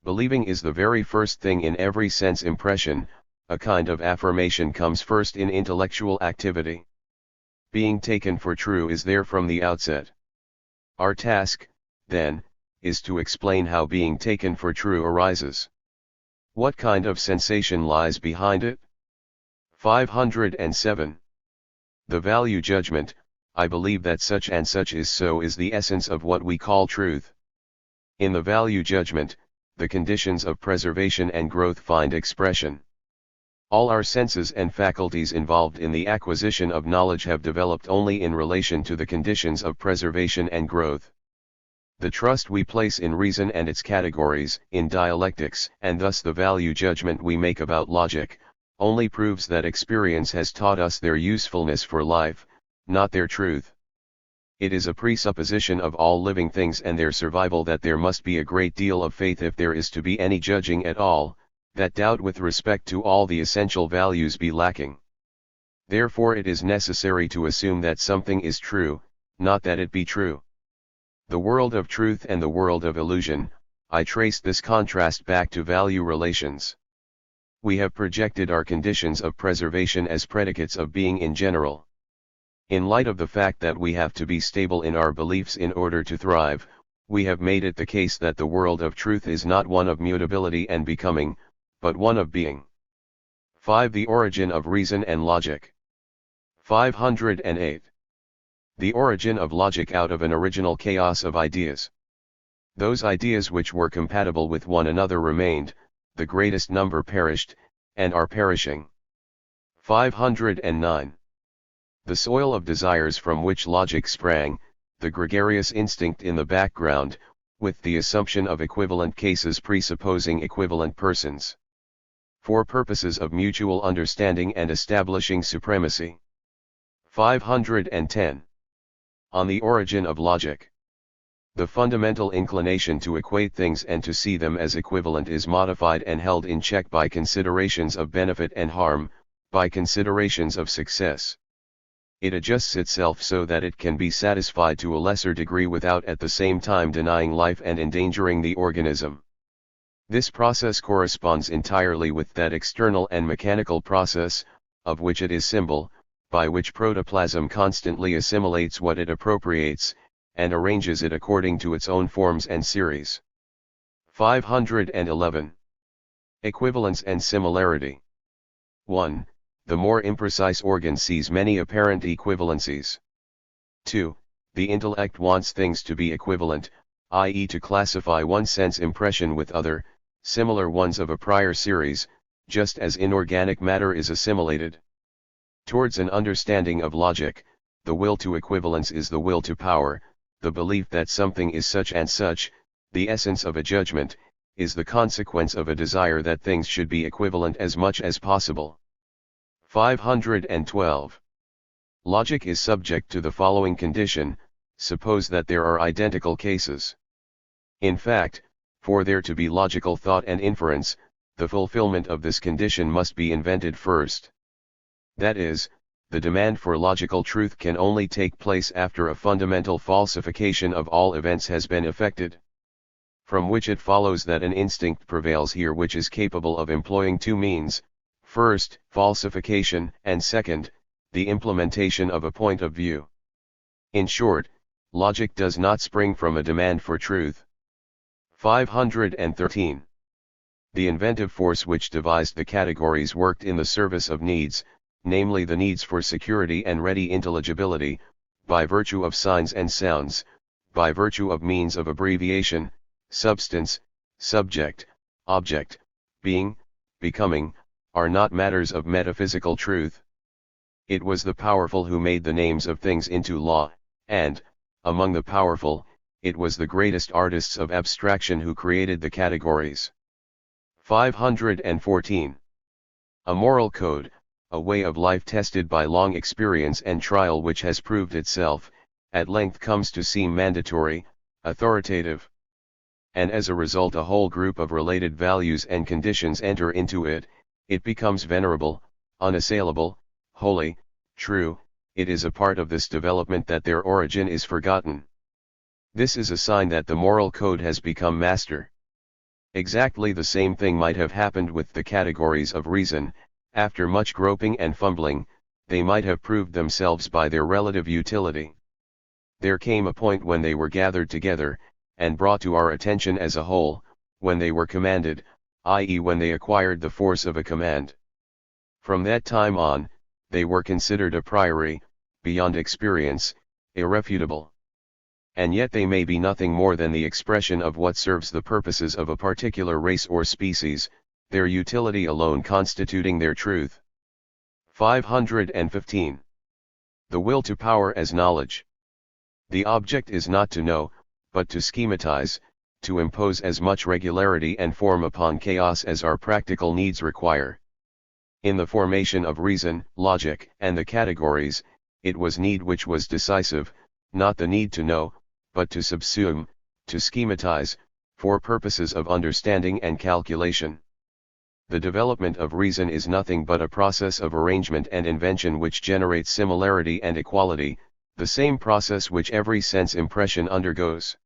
Believing is the very first thing in every sense impression, a kind of affirmation comes first in intellectual activity. Being taken for true is there from the outset. Our task, then, is to explain how being taken for true arises. What kind of sensation lies behind it? 507. The value judgment, I believe that such and such is so, is the essence of what we call truth. In the value judgment, the conditions of preservation and growth find expression. All our senses and faculties involved in the acquisition of knowledge have developed only in relation to the conditions of preservation and growth. The trust we place in reason and its categories, in dialectics, and thus the value judgment we make about logic, only proves that experience has taught us their usefulness for life, not their truth. It is a presupposition of all living things and their survival that there must be a great deal of faith if there is to be any judging at all, that doubt with respect to all the essential values be lacking. Therefore it is necessary to assume that something is true, not that it be true. The world of truth and the world of illusion, I trace this contrast back to value relations. We have projected our conditions of preservation as predicates of being in general. In light of the fact that we have to be stable in our beliefs in order to thrive, we have made it the case that the world of truth is not one of mutability and becoming, but one of being. 5. The origin of reason and logic. 508. The origin of logic out of an original chaos of ideas. Those ideas which were compatible with one another remained, the greatest number perished, and are perishing. 509. The soil of desires from which logic sprang, the gregarious instinct in the background, with the assumption of equivalent cases presupposing equivalent persons. For purposes of mutual understanding and establishing supremacy. 510. On the origin of logic. The fundamental inclination to equate things and to see them as equivalent is modified and held in check by considerations of benefit and harm, by considerations of success. It adjusts itself so that it can be satisfied to a lesser degree without at the same time denying life and endangering the organism. This process corresponds entirely with that external and mechanical process, of which it is symbol, by which protoplasm constantly assimilates what it appropriates, and arranges it according to its own forms and series. 511. Equivalence and similarity. 1. The more imprecise organ sees many apparent equivalencies. 2. The intellect wants things to be equivalent, i.e. to classify one sense impression with other, similar ones of a prior series, just as inorganic matter is assimilated. Towards an understanding of logic, the will to equivalence is the will to power, the belief that something is such and such, the essence of a judgment, is the consequence of a desire that things should be equivalent as much as possible. 512. Logic is subject to the following condition: suppose that there are identical cases. In fact, for there to be logical thought and inference, the fulfillment of this condition must be invented first. That is, the demand for logical truth can only take place after a fundamental falsification of all events has been effected. From which it follows that an instinct prevails here which is capable of employing two means: first, falsification, and second, the implementation of a point of view. In short, logic does not spring from a demand for truth. 513. The inventive force which devised the categories worked in the service of needs, namely the needs for security and ready intelligibility, by virtue of signs and sounds, by virtue of means of abbreviation, substance, subject, object, being, becoming, are not matters of metaphysical truth. It was the powerful who made the names of things into law, and, among the powerful, it was the greatest artists of abstraction who created the categories. 514. A moral code, a way of life tested by long experience and trial which has proved itself, at length comes to seem mandatory, authoritative. And as a result a whole group of related values and conditions enter into it, it becomes venerable, unassailable, holy, true. It is a part of this development that their origin is forgotten. This is a sign that the moral code has become master. Exactly the same thing might have happened with the categories of reason. After much groping and fumbling, they might have proved themselves by their relative utility. There came a point when they were gathered together, and brought to our attention as a whole, when they were commanded, i.e. when they acquired the force of a command. From that time on, they were considered a priori, beyond experience, irrefutable. And yet they may be nothing more than the expression of what serves the purposes of a particular race or species, their utility alone constituting their truth. 515. The will to power as knowledge. The object is not to know, but to schematize, to impose as much regularity and form upon chaos as our practical needs require. In the formation of reason, logic, and the categories, it was need which was decisive, not the need to know, but to subsume, to schematize, for purposes of understanding and calculation. The development of reason is nothing but a process of arrangement and invention which generates similarity and equality, the same process which every sense impression undergoes.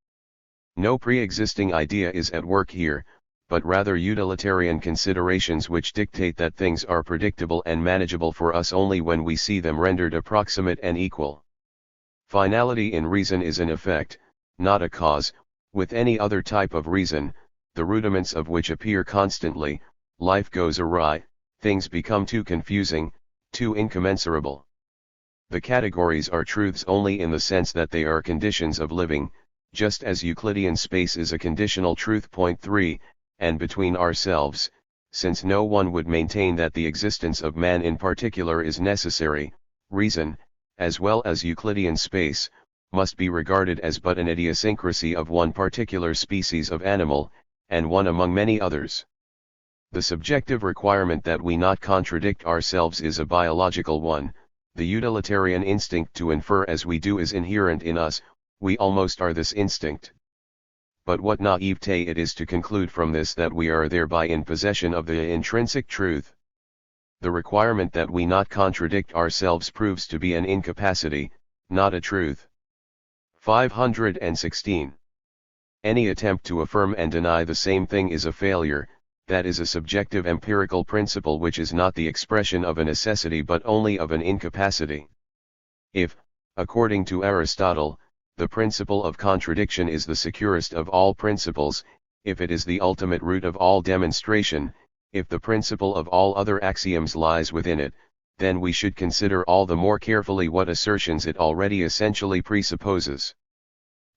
No pre-existing idea is at work here, but rather utilitarian considerations which dictate that things are predictable and manageable for us only when we see them rendered approximate and equal. Finality in reason is an effect, not a cause. With any other type of reason, the rudiments of which appear constantly, life goes awry, things become too confusing, too incommensurable. The categories are truths only in the sense that they are conditions of living, just as Euclidean space is a conditional truth. Point 3, and between ourselves, since no one would maintain that the existence of man in particular is necessary, reason, as well as Euclidean space, must be regarded as but an idiosyncrasy of one particular species of animal, and one among many others. The subjective requirement that we not contradict ourselves is a biological one. The utilitarian instinct to infer as we do is inherent in us, we almost are this instinct. But what naivete it is to conclude from this that we are thereby in possession of the intrinsic truth. The requirement that we not contradict ourselves proves to be an incapacity, not a truth. 516. Any attempt to affirm and deny the same thing is a failure. That is a subjective empirical principle which is not the expression of a necessity but only of an incapacity. If, according to Aristotle, the principle of contradiction is the securest of all principles, if it is the ultimate root of all demonstration, if the principle of all other axioms lies within it, then we should consider all the more carefully what assertions it already essentially presupposes.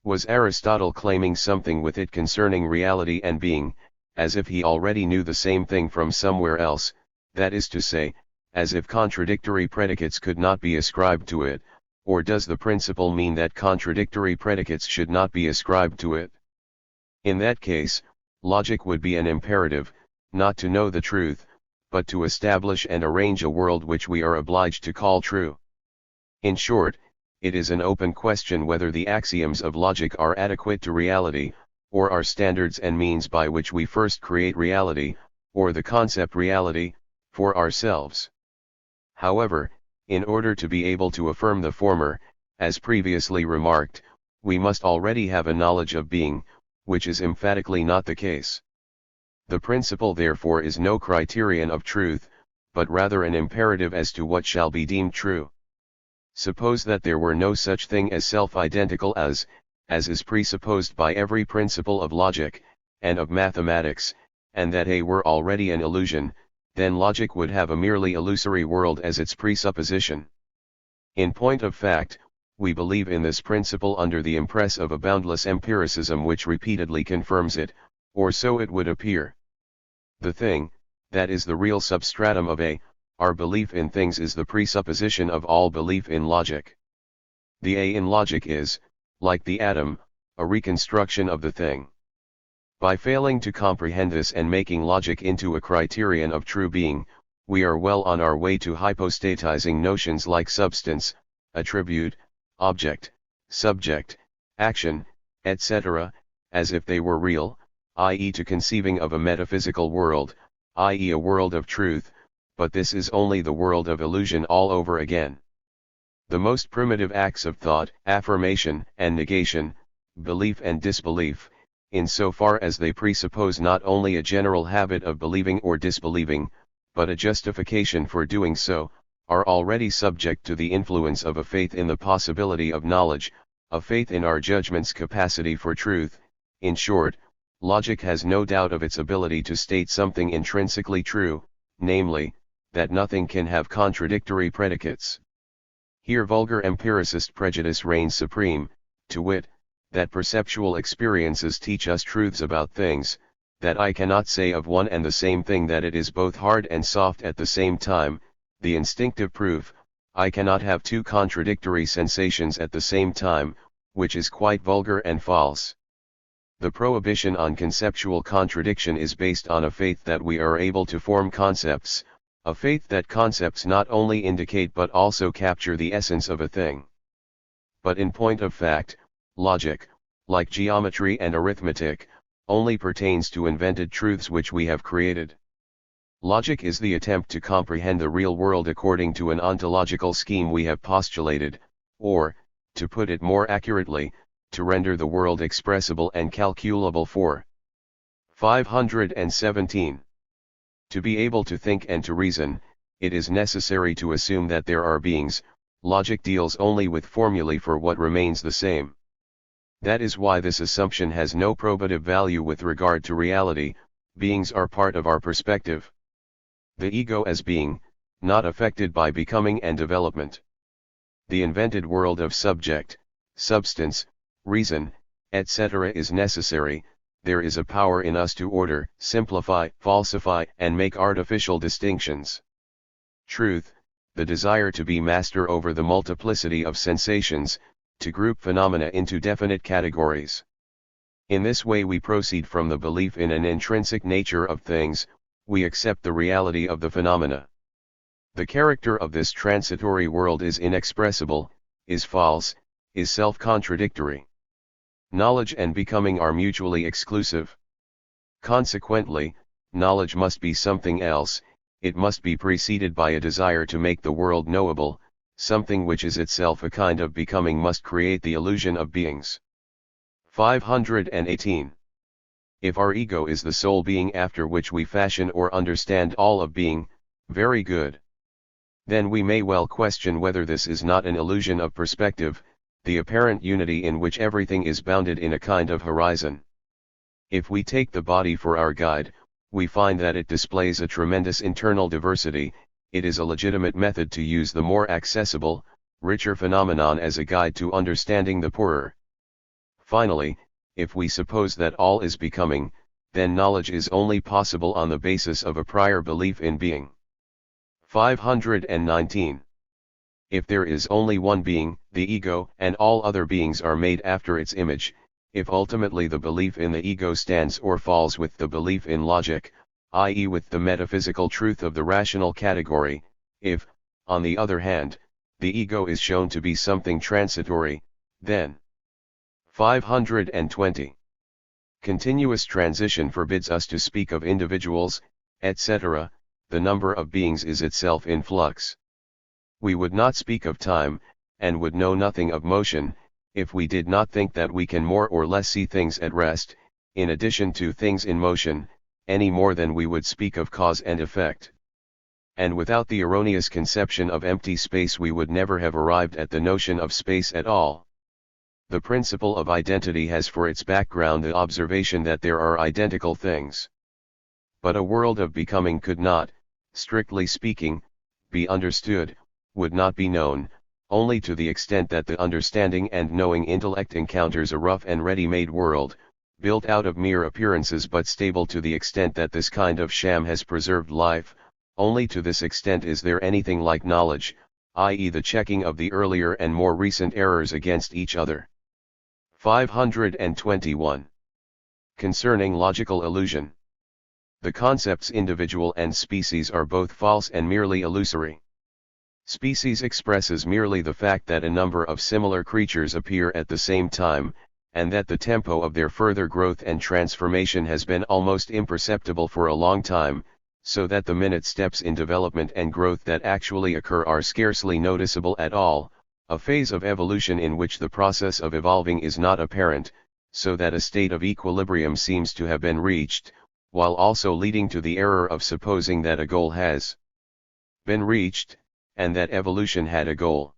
Was Aristotle claiming something with it concerning reality and being, as if he already knew the same thing from somewhere else, that is to say, as if contradictory predicates could not be ascribed to it, or does the principle mean that contradictory predicates should not be ascribed to it? In that case, logic would be an imperative, not to know the truth, but to establish and arrange a world which we are obliged to call true. In short, it is an open question whether the axioms of logic are adequate to reality, or are standards and means by which we first create reality, or the concept reality, for ourselves. However, in order to be able to affirm the former, as previously remarked, we must already have a knowledge of being, which is emphatically not the case. The principle therefore is no criterion of truth, but rather an imperative as to what shall be deemed true. Suppose that there were no such thing as self-identical as is presupposed by every principle of logic, and of mathematics, and that A were already an illusion, then logic would have a merely illusory world as its presupposition. In point of fact, we believe in this principle under the impress of a boundless empiricism which repeatedly confirms it, or so it would appear. The thing, that is the real substratum of our belief in things, is the presupposition of all belief in logic. The A in logic is, like the atom, a reconstruction of the thing. By failing to comprehend this and making logic into a criterion of true being, we are well on our way to hypostatizing notions like substance, attribute, object, subject, action, etc., as if they were real, i.e. to conceiving of a metaphysical world, i.e. a world of truth, but this is only the world of illusion all over again. The most primitive acts of thought, affirmation and negation, belief and disbelief, in so far as they presuppose not only a general habit of believing or disbelieving, but a justification for doing so, are already subject to the influence of a faith in the possibility of knowledge, a faith in our judgment's capacity for truth. In short, logic has no doubt of its ability to state something intrinsically true, namely, that nothing can have contradictory predicates. Here vulgar empiricist prejudice reigns supreme, to wit, that perceptual experiences teach us truths about things, that I cannot say of one and the same thing that it is both hard and soft at the same time, the instinctive proof, I cannot have two contradictory sensations at the same time, which is quite vulgar and false. The prohibition on conceptual contradiction is based on a faith that we are able to form concepts, a faith that concepts not only indicate but also capture the essence of a thing. But in point of fact, logic, like geometry and arithmetic, only pertains to invented truths which we have created. Logic is the attempt to comprehend the real world according to an ontological scheme we have postulated, or, to put it more accurately, to render the world expressible and calculable for. 517. To be able to think and to reason, it is necessary to assume that there are beings. Logic deals only with formulae for what remains the same. That is why this assumption has no probative value with regard to reality. Beings are part of our perspective. The ego as being, not affected by becoming and development. The invented world of subject, substance, reason, etc. is necessary. There is a power in us to order, simplify, falsify, and make artificial distinctions. Truth, the desire to be master over the multiplicity of sensations, to group phenomena into definite categories. In this way we proceed from the belief in an intrinsic nature of things, we accept the reality of the phenomena. The character of this transitory world is inexpressible, is false, is self-contradictory. Knowledge and becoming are mutually exclusive. Consequently, knowledge must be something else, it must be preceded by a desire to make the world knowable, something which is itself a kind of becoming must create the illusion of beings. 518. If our ego is the sole being after which we fashion or understand all of being, very good. Then we may well question whether this is not an illusion of perspective, the apparent unity in which everything is bounded in a kind of horizon. If we take the body for our guide, we find that it displays a tremendous internal diversity, it is a legitimate method to use the more accessible, richer phenomenon as a guide to understanding the poorer. Finally, if we suppose that all is becoming, then knowledge is only possible on the basis of a prior belief in being. 519. If there is only one being, the ego, and all other beings are made after its image, if ultimately the belief in the ego stands or falls with the belief in logic, i.e. with the metaphysical truth of the rational category, if, on the other hand, the ego is shown to be something transitory, then 520. Continuous transition forbids us to speak of individuals, etc., the number of beings is itself in flux. We would not speak of time, and would know nothing of motion, if we did not think that we can more or less see things at rest, in addition to things in motion, any more than we would speak of cause and effect. And without the erroneous conception of empty space we would never have arrived at the notion of space at all. The principle of identity has for its background the observation that there are identical things. But a world of becoming could not, strictly speaking, be understood, would not be known, only to the extent that the understanding and knowing intellect encounters a rough and ready-made world, built out of mere appearances but stable to the extent that this kind of sham has preserved life. Only to this extent is there anything like knowledge, i.e. the checking of the earlier and more recent errors against each other. 521. Concerning logical illusion. The concepts individual and species are both false and merely illusory. Species expresses merely the fact that a number of similar creatures appear at the same time, and that the tempo of their further growth and transformation has been almost imperceptible for a long time, so that the minute steps in development and growth that actually occur are scarcely noticeable at all, a phase of evolution in which the process of evolving is not apparent, so that a state of equilibrium seems to have been reached, while also leading to the error of supposing that a goal has been reached, and that evolution had a goal.